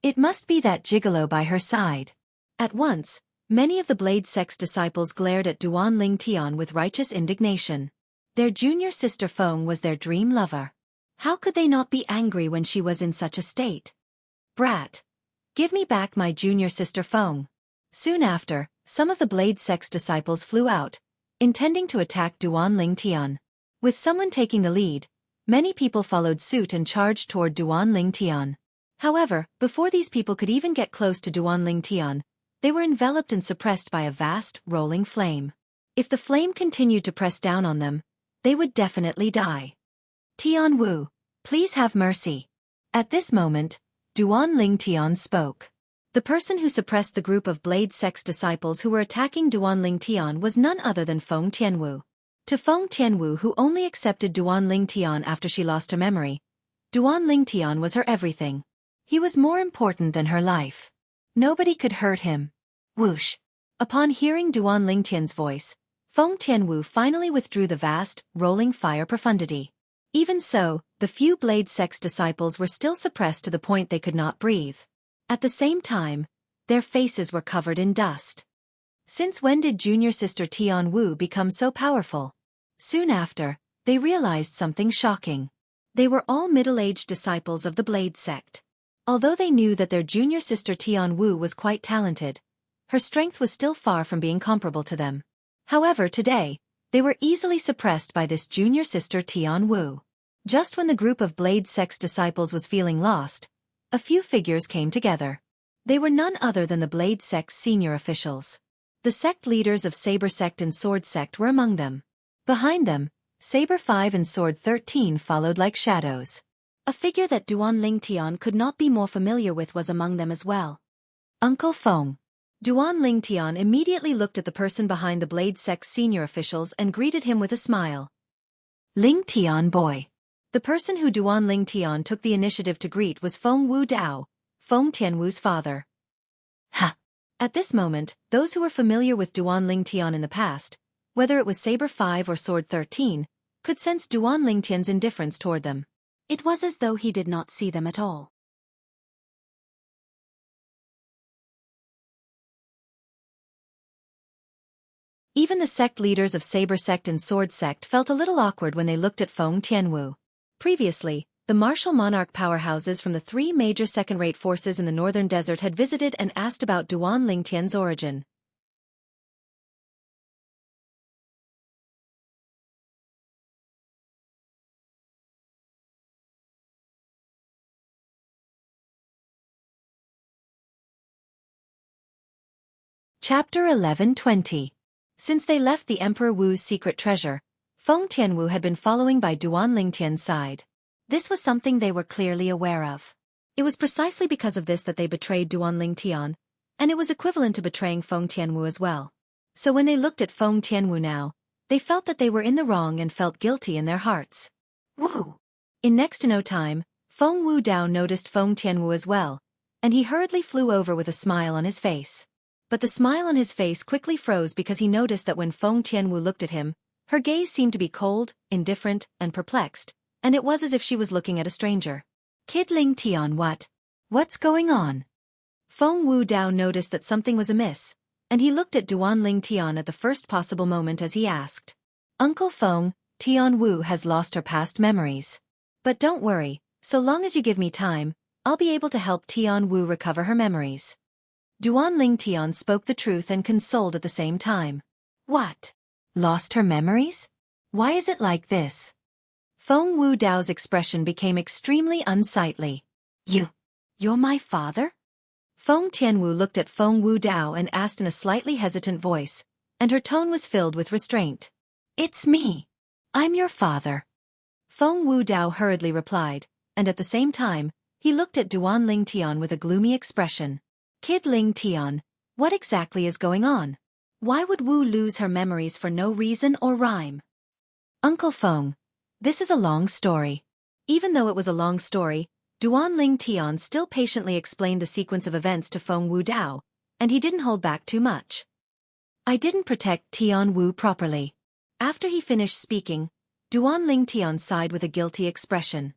It must be that gigolo by her side. At once, many of the Blade Sect's disciples glared at Duan Lingtian with righteous indignation. Their Junior Sister Feng was their dream lover. How could they not be angry when she was in such a state? Brat! Give me back my Junior Sister Feng. Soon after, some of the Blade Sect's disciples flew out, intending to attack Duan Lingtian. With someone taking the lead, Many people followed suit and charged toward Duan Lingtian. However, before these people could even get close to Duan Lingtian, they were enveloped and suppressed by a vast, rolling flame. If the flame continued to press down on them, they would definitely die. Tian Wu, please have mercy. At this moment, Duan Lingtian spoke. The person who suppressed the group of Blade Sect's disciples who were attacking Duan Lingtian was none other than Feng Tianwu. To Feng Tianwu, who only accepted Duan Lingtian after she lost her memory, Duan Lingtian was her everything. He was more important than her life. Nobody could hurt him. Whoosh! Upon hearing Duan Lingtian's voice, Feng Tianwu finally withdrew the vast, rolling fire profundity. Even so, the few Blade Sect's disciples were still suppressed to the point they could not breathe. At the same time, their faces were covered in dust. Since when did junior sister Tian Wu become so powerful? Soon after, they realized something shocking. They were all middle-aged disciples of the Blade Sect. Although they knew that their junior sister Tian Wu was quite talented, her strength was still far from being comparable to them. However, today, they were easily suppressed by this junior sister Tian Wu. Just when the group of Blade Sect's disciples was feeling lost, a few figures came together. They were none other than the Blade Sect's senior officials. The sect leaders of Saber Sect and Sword Sect were among them. Behind them, Saber 5 and Sword 13 followed like shadows. A figure that Duan Lingtian could not be more familiar with was among them as well. Uncle Feng. Duan Lingtian immediately looked at the person behind the Blade Sect's senior officials and greeted him with a smile. Lingtian boy. The person who Duan Lingtian took the initiative to greet was Feng Wu Dao, Feng Tianwu's father. Ha! At this moment, those who were familiar with Duan Lingtian in the past, whether it was Saber 5 or Sword 13, could sense Duan Lingtian's indifference toward them. It was as though he did not see them at all. Even the sect leaders of Saber Sect and Sword Sect felt a little awkward when they looked at Feng Tianwu. Previously, the martial monarch powerhouses from the three major second-rate forces in the northern desert had visited and asked about Duan Lingtian's origin. Chapter 11:20. Since they left the Emperor Wu's secret treasure, Feng Tianwu had been following by Duan Lingtian's side. This was something they were clearly aware of. It was precisely because of this that they betrayed Duan Lingtian, and it was equivalent to betraying Feng Tianwu as well. So when they looked at Feng Tianwu now, they felt that they were in the wrong and felt guilty in their hearts. Woo! In next to no time, Feng Wu Dao noticed Feng Tianwu as well, and he hurriedly flew over with a smile on his face. But the smile on his face quickly froze because he noticed that when Feng Tianwu looked at him, her gaze seemed to be cold, indifferent, and perplexed, and it was as if she was looking at a stranger. Kid Lingtian, what's going on? Feng Wu Dao noticed that something was amiss, and he looked at Duan Lingtian at the first possible moment as he asked. Uncle Feng, Tian Wu has lost her past memories. But don't worry, so long as you give me time, I'll be able to help Tian Wu recover her memories. Duan Lingtian spoke the truth and consoled at the same time. What? Lost her memories? Why is it like this? Feng Wu Dao's expression became extremely unsightly. You're my father? Feng Tianwu looked at Feng Wu Dao and asked in a slightly hesitant voice, and her tone was filled with restraint. It's me. I'm your father. Feng Wu Dao hurriedly replied, and at the same time, he looked at Duan Lingtian with a gloomy expression. Kid Lingtian, what exactly is going on? Why would Wu lose her memories for no reason or rhyme? Uncle Feng, this is a long story. Even though it was a long story, Duan Lingtian still patiently explained the sequence of events to Feng Wu Dao, and he didn't hold back too much. I didn't protect Tian Wu properly. After he finished speaking, Duan Lingtian sighed with a guilty expression.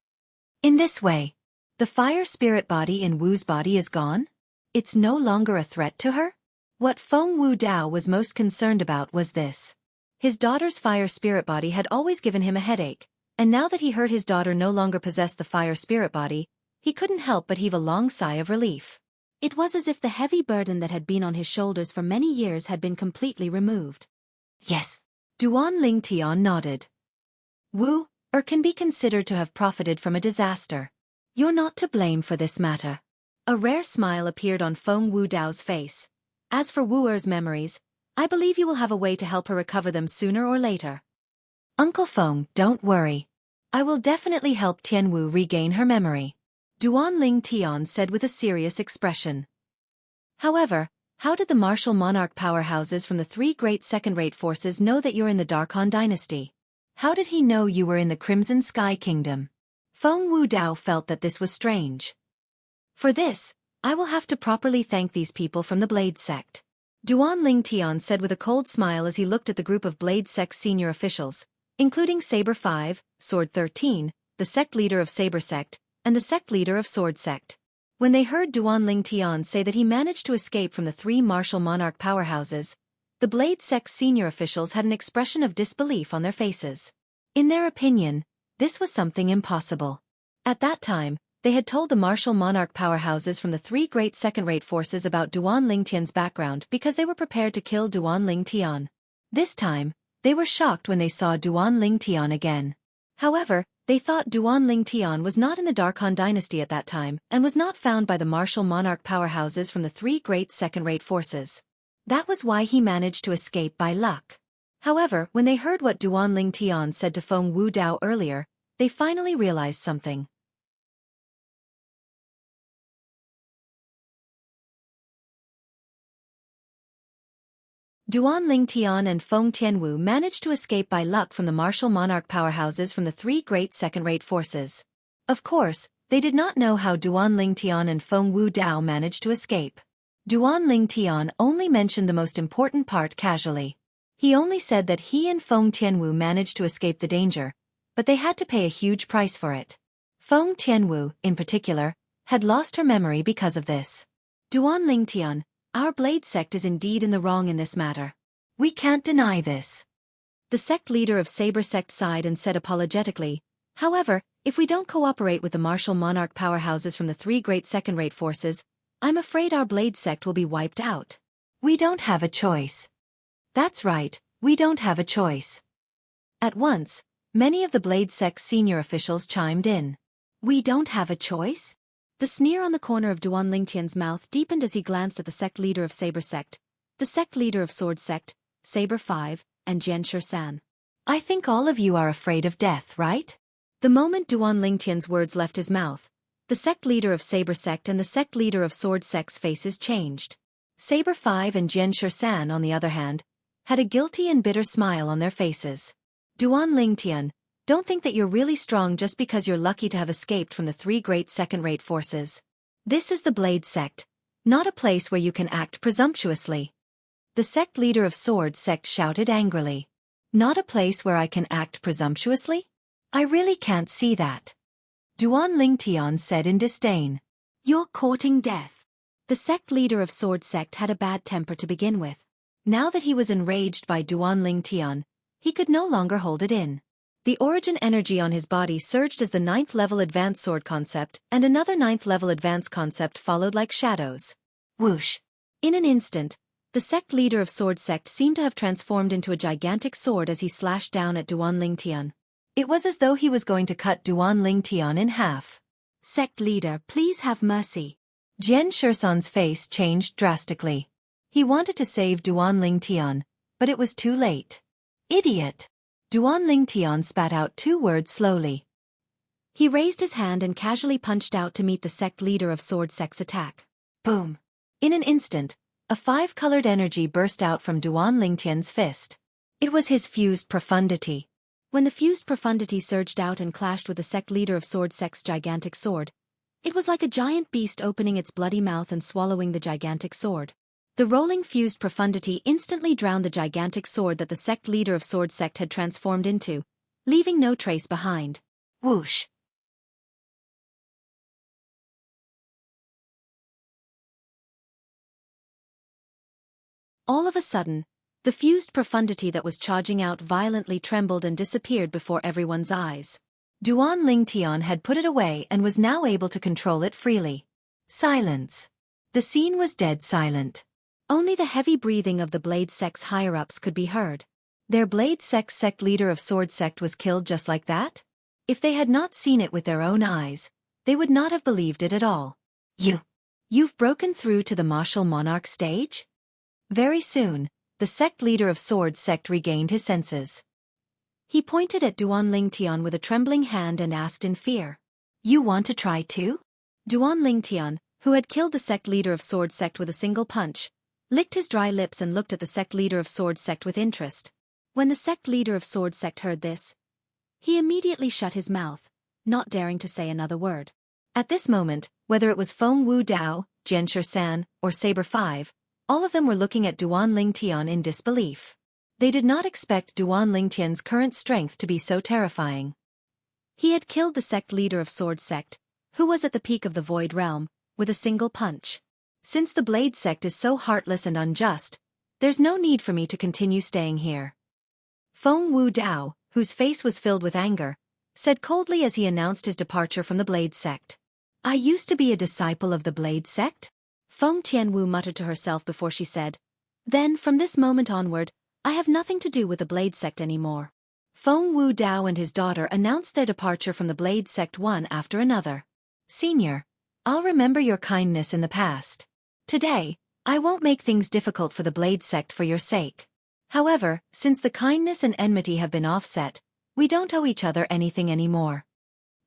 In this way, the fire spirit body in Wu's body is gone? It's no longer a threat to her? What Feng Wu Dao was most concerned about was this. His daughter's fire spirit body had always given him a headache, and now that he heard his daughter no longer possessed the fire spirit body, he couldn't help but heave a long sigh of relief. It was as if the heavy burden that had been on his shoulders for many years had been completely removed. Yes. Duan Lingtian nodded. Wu, or can be considered to have profited from a disaster. You're not to blame for this matter. A rare smile appeared on Feng Wudao's face. As for Wu Er's memories, I believe you will have a way to help her recover them sooner or later. Uncle Feng, don't worry. I will definitely help Tianwu regain her memory, Duanling Tian said with a serious expression. However, how did the martial monarch powerhouses from the three great second-rate forces know that you're in the Dark Han dynasty? How did he know you were in the Crimson Sky Kingdom? Feng Wudao felt that this was strange. For this, I will have to properly thank these people from the Blade Sect, Duanling Tian said with a cold smile as he looked at the group of Blade Sect senior officials, including Saber 5, Sword 13, the sect leader of Saber Sect, and the sect leader of Sword Sect. When they heard Duanling Tian say that he managed to escape from the three martial monarch powerhouses, the Blade Sect senior officials had an expression of disbelief on their faces. In their opinion, this was something impossible. At that time, they had told the martial monarch powerhouses from the three great second-rate forces about Duanling Tian's background because they were prepared to kill Duanling Tian. This time, they were shocked when they saw Duanling Tian again. However, they thought Duanling Tian was not in the Dark Han dynasty at that time and was not found by the martial monarch powerhouses from the three great second-rate forces. That was why he managed to escape by luck. However, when they heard what Duanling Tian said to Feng Wudao earlier, they finally realized something. Duanling Tian and Feng Tianwu managed to escape by luck from the martial monarch powerhouses from the three great second-rate forces. Of course, they did not know how Duanling Tian and Feng Wudao managed to escape. Duanling Tian only mentioned the most important part casually. He only said that he and Feng Tianwu managed to escape the danger, but they had to pay a huge price for it. Feng Tianwu, in particular, had lost her memory because of this. Duanling Tian, our Blade Sect is indeed in the wrong in this matter. We can't deny this. The sect leader of Saber Sect sighed and said apologetically, however, if we don't cooperate with the martial monarch powerhouses from the three great second-rate forces, I'm afraid our Blade Sect will be wiped out. We don't have a choice. That's right, we don't have a choice. At once, many of the Blade Sect's senior officials chimed in. We don't have a choice? The sneer on the corner of Duanling Tian's mouth deepened as he glanced at the sect leader of Saber Sect, the sect leader of Sword Sect, Saber 5, and Xianxia. I think all of you are afraid of death, right? The moment Duanling Tian's words left his mouth, the sect leader of Saber Sect and the sect leader of Sword Sect's faces changed. Saber 5 and Xianxia, on the other hand, had a guilty and bitter smile on their faces. Duanling Tian, don't think that you're really strong just because you're lucky to have escaped from the three great second-rate forces. This is the Blade Sect, not a place where you can act presumptuously. The sect leader of Sword Sect shouted angrily. Not a place where I can act presumptuously? I really can't see that. Duanling Tian said in disdain. You're courting death. The sect leader of Sword Sect had a bad temper to begin with. Now that he was enraged by Duanling Tian, he could no longer hold it in. The origin energy on his body surged as the 9th level advanced sword concept and another 9th level advanced concept followed like shadows. Whoosh! In an instant, the sect leader of Sword Sect seemed to have transformed into a gigantic sword as he slashed down at Duanling Tian. It was as though he was going to cut Duanling Tian in half. Sect leader, please have mercy. Xianxua's face changed drastically. He wanted to save Duanling Tian, but it was too late. Idiot! Duanling Tian spat out 2 words slowly. He raised his hand and casually punched out to meet the sect leader of Sword Sect's attack. Boom! In an instant, a 5-colored energy burst out from Duanling Tian's fist. It was his fused profundity. When the fused profundity surged out and clashed with the sect leader of Sword Sect's gigantic sword, it was like a giant beast opening its bloody mouth and swallowing the gigantic sword. The rolling fused profundity instantly drowned the gigantic sword that the sect leader of Sword Sect had transformed into, leaving no trace behind. Whoosh! All of a sudden, the fused profundity that was charging out violently trembled and disappeared before everyone's eyes. Duanling Tian had put it away and was now able to control it freely. Silence. The scene was dead silent. Only the heavy breathing of the Blade Sect's higher-ups could be heard. Their Blade Sect leader of Sword Sect was killed just like that? If they had not seen it with their own eyes, they would not have believed it at all. You've broken through to the martial monarch stage? Very soon, the sect leader of Sword Sect regained his senses. He pointed at Duan Lingtian with a trembling hand and asked in fear, "You want to try too?" Duan Lingtian, who had killed the sect leader of Sword Sect with a single punch, licked his dry lips and looked at the sect leader of Sword Sect with interest. When the sect leader of Sword Sect heard this, he immediately shut his mouth, not daring to say another word. At this moment, whether it was Feng Wu Dao, Jianxia San, or Saber 5, all of them were looking at Duan Lingtian in disbelief. They did not expect Duan Lingtian's current strength to be so terrifying. He had killed the sect leader of Sword Sect, who was at the peak of the Void Realm, with a single punch. Since the Blade Sect is so heartless and unjust, there's no need for me to continue staying here. Feng Wu Dao, whose face was filled with anger, said coldly as he announced his departure from the Blade Sect. "I used to be a disciple of the Blade Sect?" Feng Tianwu muttered to herself before she said, "Then, from this moment onward, I have nothing to do with the Blade Sect anymore." Feng Wu Dao and his daughter announced their departure from the Blade Sect one after another. "Senior, I'll remember your kindness in the past. Today, I won't make things difficult for the Blade Sect for your sake. However, since the kindness and enmity have been offset, we don't owe each other anything anymore."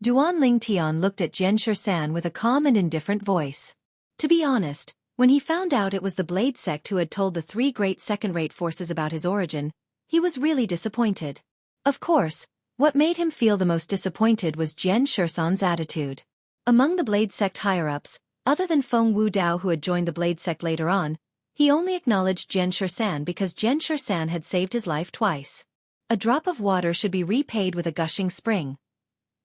Duan Lingtian looked at Jianxia San with a calm and indifferent voice. To be honest, when he found out it was the Blade Sect who had told the three great second-rate forces about his origin, he was really disappointed. Of course, what made him feel the most disappointed was Jianxia San's attitude. Among the Blade Sect higher-ups, other than Feng Wu Dao who had joined the Blade Sect later on, he only acknowledged Jianxia San because Jianxia San had saved his life twice. A drop of water should be repaid with a gushing spring,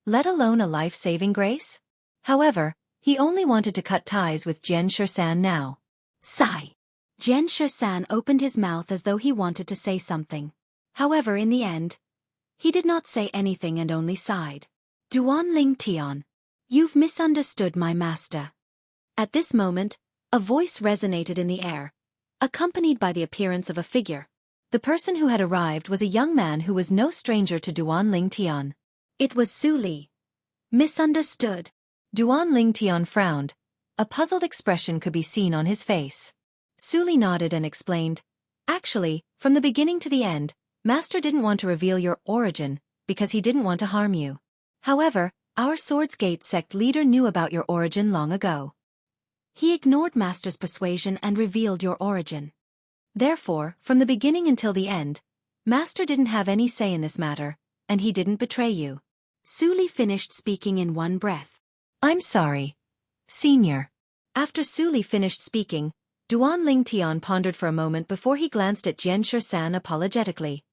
let alone a life-saving grace? However, he only wanted to cut ties with Jianxia San now. Sigh. Jianxia San opened his mouth as though he wanted to say something. However, in the end, he did not say anything and only sighed. "Duan Lingtian, you've misunderstood my master." At this moment, a voice resonated in the air, accompanied by the appearance of a figure. The person who had arrived was a young man who was no stranger to Duan Lingtian. It was Su Li. "Misunderstood." Duan Lingtian frowned. A puzzled expression could be seen on his face. Su Li nodded and explained, "Actually, from the beginning to the end, Master didn't want to reveal your origin, because he didn't want to harm you. However, our Swords Gate sect leader knew about your origin long ago. He ignored Master's persuasion and revealed your origin. Therefore, from the beginning until the end, Master didn't have any say in this matter, and he didn't betray you." Su Li finished speaking in one breath. "I'm sorry, Senior." After Su Li finished speaking, Duan Lingtian pondered for a moment before he glanced at Jianxia San apologetically.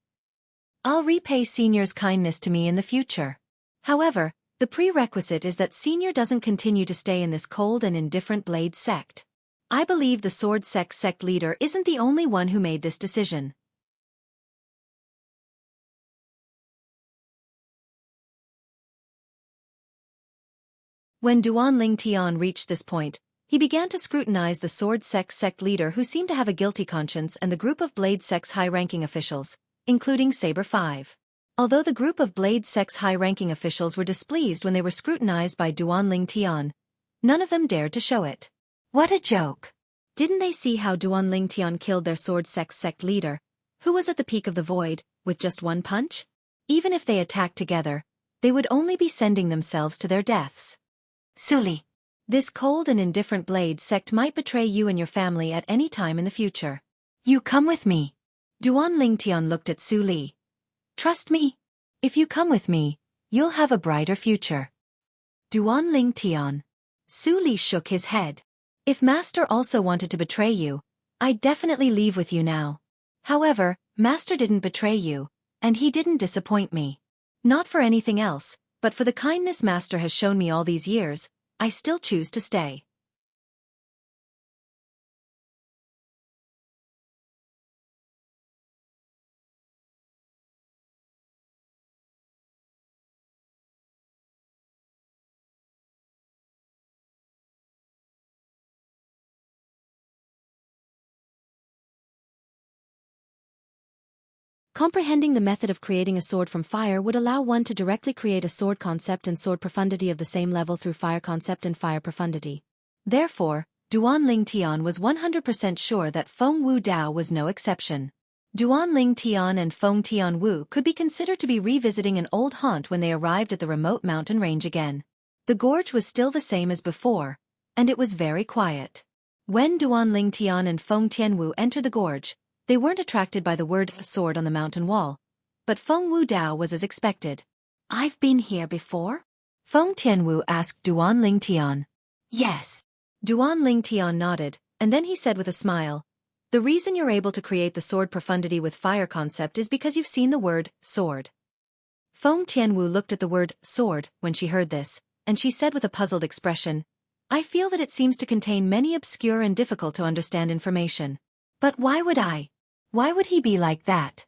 "I'll repay Senior's kindness to me in the future. However, the prerequisite is that Senior doesn't continue to stay in this cold and indifferent Blade Sect. I believe the Sword Sect leader isn't the only one who made this decision." When Duan Lingtian reached this point, he began to scrutinize the Sword Sect leader who seemed to have a guilty conscience and the group of Blade Sect's high-ranking officials, including Saber 5. Although the group of Blade Sect's high-ranking officials were displeased when they were scrutinized by Duan Lingtian, none of them dared to show it. What a joke! Didn't they see how Duan Lingtian killed their Sword Sect leader, who was at the peak of the void, with just one punch? Even if they attacked together, they would only be sending themselves to their deaths. Su Li, this cold and indifferent Blade Sect might betray you and your family at any time in the future. You come with me. Duan Lingtian looked at Su Li. Trust me. If you come with me, you'll have a brighter future. Duan Lingtian. Su Li shook his head. If Master also wanted to betray you, I'd definitely leave with you now. However, Master didn't betray you, and he didn't disappoint me. Not for anything else, but for the kindness Master has shown me all these years, I still choose to stay. Comprehending the method of creating a sword from fire would allow one to directly create a sword concept and sword profundity of the same level through fire concept and fire profundity. Therefore, Duan Ling Tian was 100% sure that Feng Wu Dao was no exception. Duan Ling Tian and Feng Tian Wu could be considered to be revisiting an old haunt when they arrived at the remote mountain range again. The gorge was still the same as before, and it was very quiet. When Duan Ling Tian and Feng Tian Wu entered the gorge, they weren't attracted by the word sword on the mountain wall, but Feng Wu Dao was as expected. "I've been here before?" Feng Tian Wu asked Duan Ling Tian. "Yes." Duan Ling Tian nodded, and then he said with a smile, "The reason you're able to create the sword profundity with fire concept is because you've seen the word sword." Feng Tian Wu looked at the word sword when she heard this, and she said with a puzzled expression, "I feel that it seems to contain many obscure and difficult to understand information. But why would he be like that?"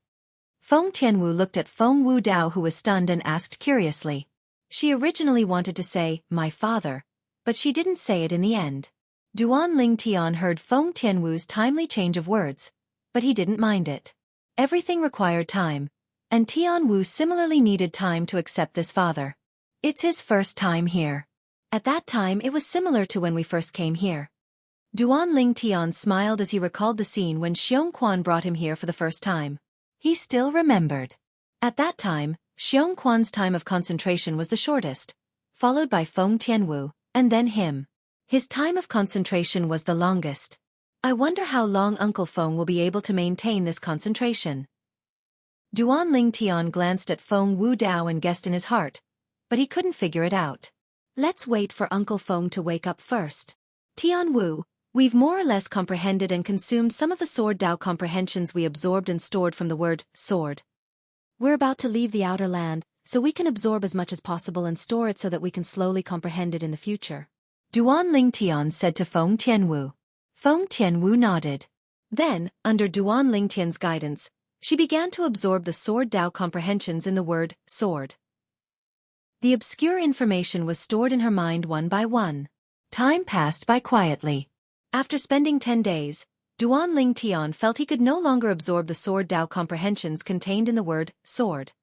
Feng Tianwu looked at Feng Wu Dao, who was stunned, and asked curiously. She originally wanted to say, "my father," but she didn't say it in the end. Duan Ling Tian heard Feng Tianwu's timely change of words, but he didn't mind it. Everything required time, and Tian Wu similarly needed time to accept this father. It's his first time here. At that time it was similar to when we first came here. Duan Ling Tian smiled as he recalled the scene when Xiongquan brought him here for the first time. He still remembered. At that time, Xiongquan's time of concentration was the shortest, followed by Feng Tianwu, and then him. His time of concentration was the longest. I wonder how long Uncle Feng will be able to maintain this concentration. Duan Ling Tian glanced at Feng Wu Dao and guessed in his heart, but he couldn't figure it out. "Let's wait for Uncle Feng to wake up first. Tian Wu, we've more or less comprehended and consumed some of the sword Dao comprehensions we absorbed and stored from the word sword. We're about to leave the outer land, so we can absorb as much as possible and store it so that we can slowly comprehend it in the future," Duan Ling Tian said to Feng Tianwu. Feng Tianwu nodded. Then, under Duan Ling Tian's guidance, she began to absorb the sword Dao comprehensions in the word sword. The obscure information was stored in her mind one by one. Time passed by quietly. After spending 10 days, Duan Ling Tian felt he could no longer absorb the sword Dao comprehensions contained in the word sword.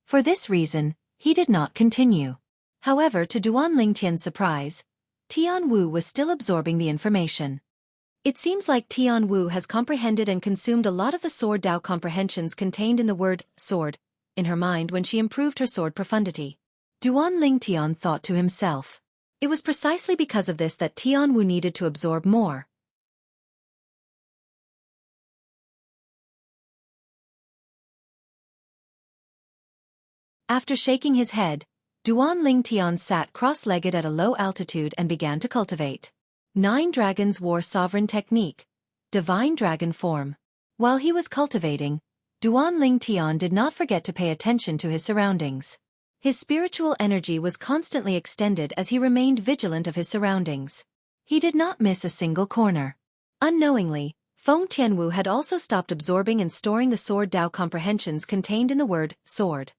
For this reason, he did not continue. However, to Duan Ling Tian's surprise, Tian Wu was still absorbing the information. It seems like Tian Wu has comprehended and consumed a lot of the sword Dao comprehensions contained in the word sword in her mind when she improved her sword profundity. Duan Ling Tian thought to himself. It was precisely because of this that Tian Wu needed to absorb more. After shaking his head, Duan Ling Tian sat cross-legged at a low altitude and began to cultivate 9 Dragons War Sovereign Technique, Divine Dragon Form. While he was cultivating, Duan Ling Tian did not forget to pay attention to his surroundings. His spiritual energy was constantly extended as he remained vigilant of his surroundings. He did not miss a single corner. Unknowingly, Feng Tianwu had also stopped absorbing and storing the sword Dao comprehensions contained in the word sword.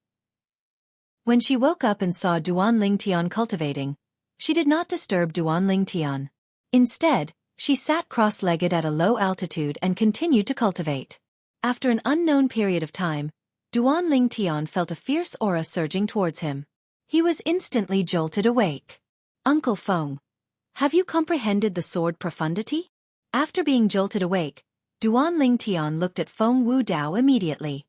When she woke up and saw Duan Ling Tian cultivating, she did not disturb Duan Ling Tian. Instead, she sat cross-legged at a low altitude and continued to cultivate. After an unknown period of time, Duan Ling Tian felt a fierce aura surging towards him. He was instantly jolted awake. "Uncle Feng, have you comprehended the sword profundity?" After being jolted awake, Duan Ling Tian looked at Feng Wu Dao immediately.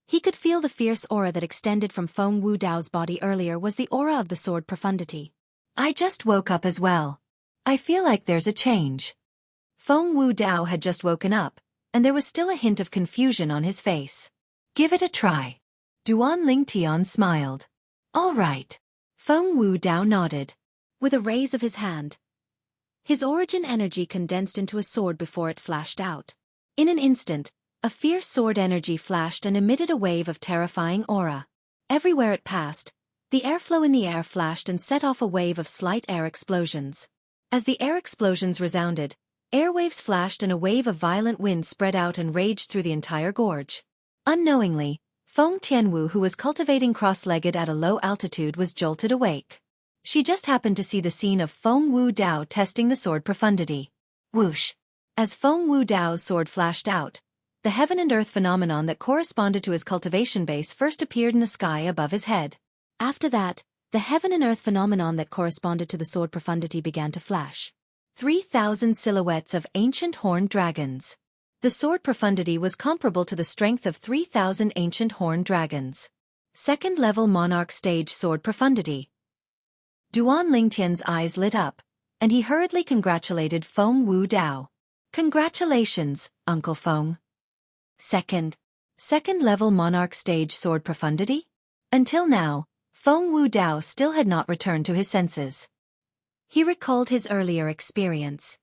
He could feel the fierce aura that extended from Feng Wu Dao's body earlier was the aura of the sword profundity. "I just woke up as well. I feel like there's a change." Feng Wu Dao had just woken up, and there was still a hint of confusion on his face. "Give it a try." Duan Ling Tian smiled. "All right." Feng Wu Dao nodded. With a raise of his hand, his origin energy condensed into a sword before it flashed out. In an instant, a fierce sword energy flashed and emitted a wave of terrifying aura. Everywhere it passed, the airflow in the air flashed and set off a wave of slight air explosions. As the air explosions resounded, airwaves flashed and a wave of violent wind spread out and raged through the entire gorge. Unknowingly, Feng Tianwu, who was cultivating cross-legged at a low altitude, was jolted awake. She just happened to see the scene of Feng Wu Dao testing the sword profundity. Whoosh! As Feng Wu Dao's sword flashed out, the heaven and earth phenomenon that corresponded to his cultivation base first appeared in the sky above his head. After that, the heaven and earth phenomenon that corresponded to the sword profundity began to flash. 3,000 silhouettes of ancient horned dragons. The sword profundity was comparable to the strength of 3,000 ancient horned dragons. Second-level monarch stage sword profundity. Duan Lingtian's eyes lit up, and he hurriedly congratulated Feng Wu Dao. Congratulations, Uncle Feng. Second-level monarch stage sword profundity? Until now, Feng Wu Dao still had not returned to his senses. He recalled his earlier experience.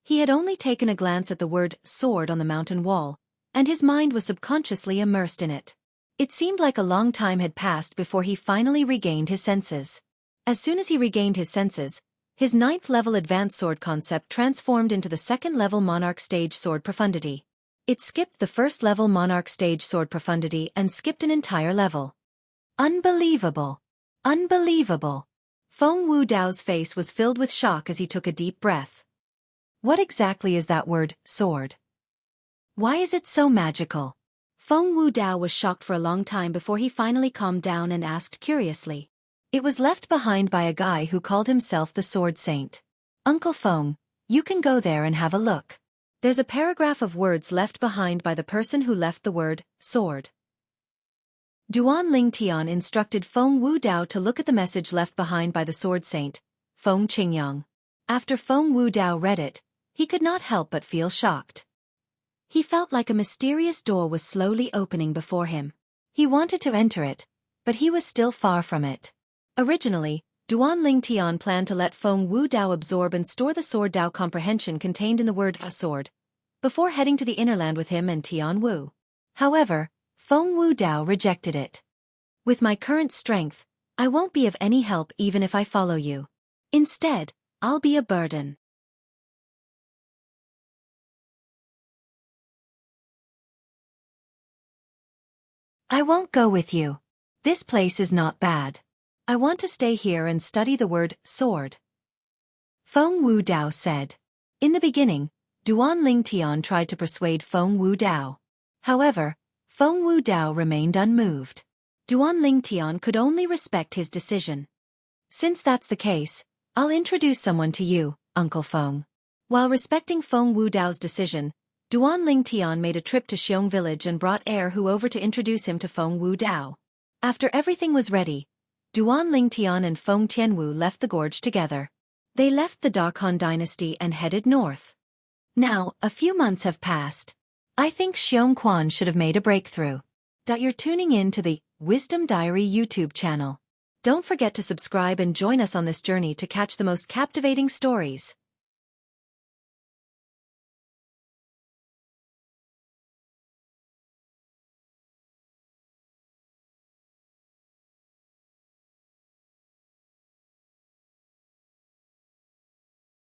He had only taken a glance at the word sword on the mountain wall, and his mind was subconsciously immersed in it. It seemed like a long time had passed before he finally regained his senses. As soon as he regained his senses, his 9th-level advanced sword concept transformed into the 2nd-level monarch stage sword profundity. It skipped the 1st-level monarch stage sword profundity and skipped an entire level. Unbelievable! Unbelievable! Feng Wu Dao's face was filled with shock as he took a deep breath. What exactly is that word, sword? Why is it so magical? Feng Wu Dao was shocked for a long time before he finally calmed down and asked curiously. It was left behind by a guy who called himself the Sword Saint. Uncle Feng, you can go there and have a look. There's a paragraph of words left behind by the person who left the word, sword. Duan Lingtian instructed Feng Wu Dao to look at the message left behind by the Sword Saint, Feng Qingyang. After Feng Wu Dao read it, he could not help but feel shocked. He felt like a mysterious door was slowly opening before him. He wanted to enter it, but he was still far from it. Originally, Duan Lingtian planned to let Feng Wu Dao absorb and store the sword Dao comprehension contained in the word a sword, before heading to the inner land with him and Tian Wu. However, Feng Wu Dao rejected it. With my current strength, I won't be of any help even if I follow you. Instead, I'll be a burden. I won't go with you. This place is not bad. I want to stay here and study the word sword. Feng Wu Dao said. In the beginning, Duan Lingtian tried to persuade Feng Wu Dao. However, Feng Wu Dao remained unmoved. Duan Lingtian could only respect his decision. Since that's the case, I'll introduce someone to you, Uncle Feng. While respecting Feng Wu Dao's decision, Duan Lingtian made a trip to Xiong village and brought Hu over to introduce him to Feng Wu Dao. After everything was ready, Duan Lingtian and Feng Tianwu left the gorge together. They left the Darkhan dynasty and headed north. Now, a few months have passed. I think Xiong Quan should have made a breakthrough. You're tuning in to the Wisdom Diary YouTube channel. Don't forget to subscribe and join us on this journey to catch the most captivating stories.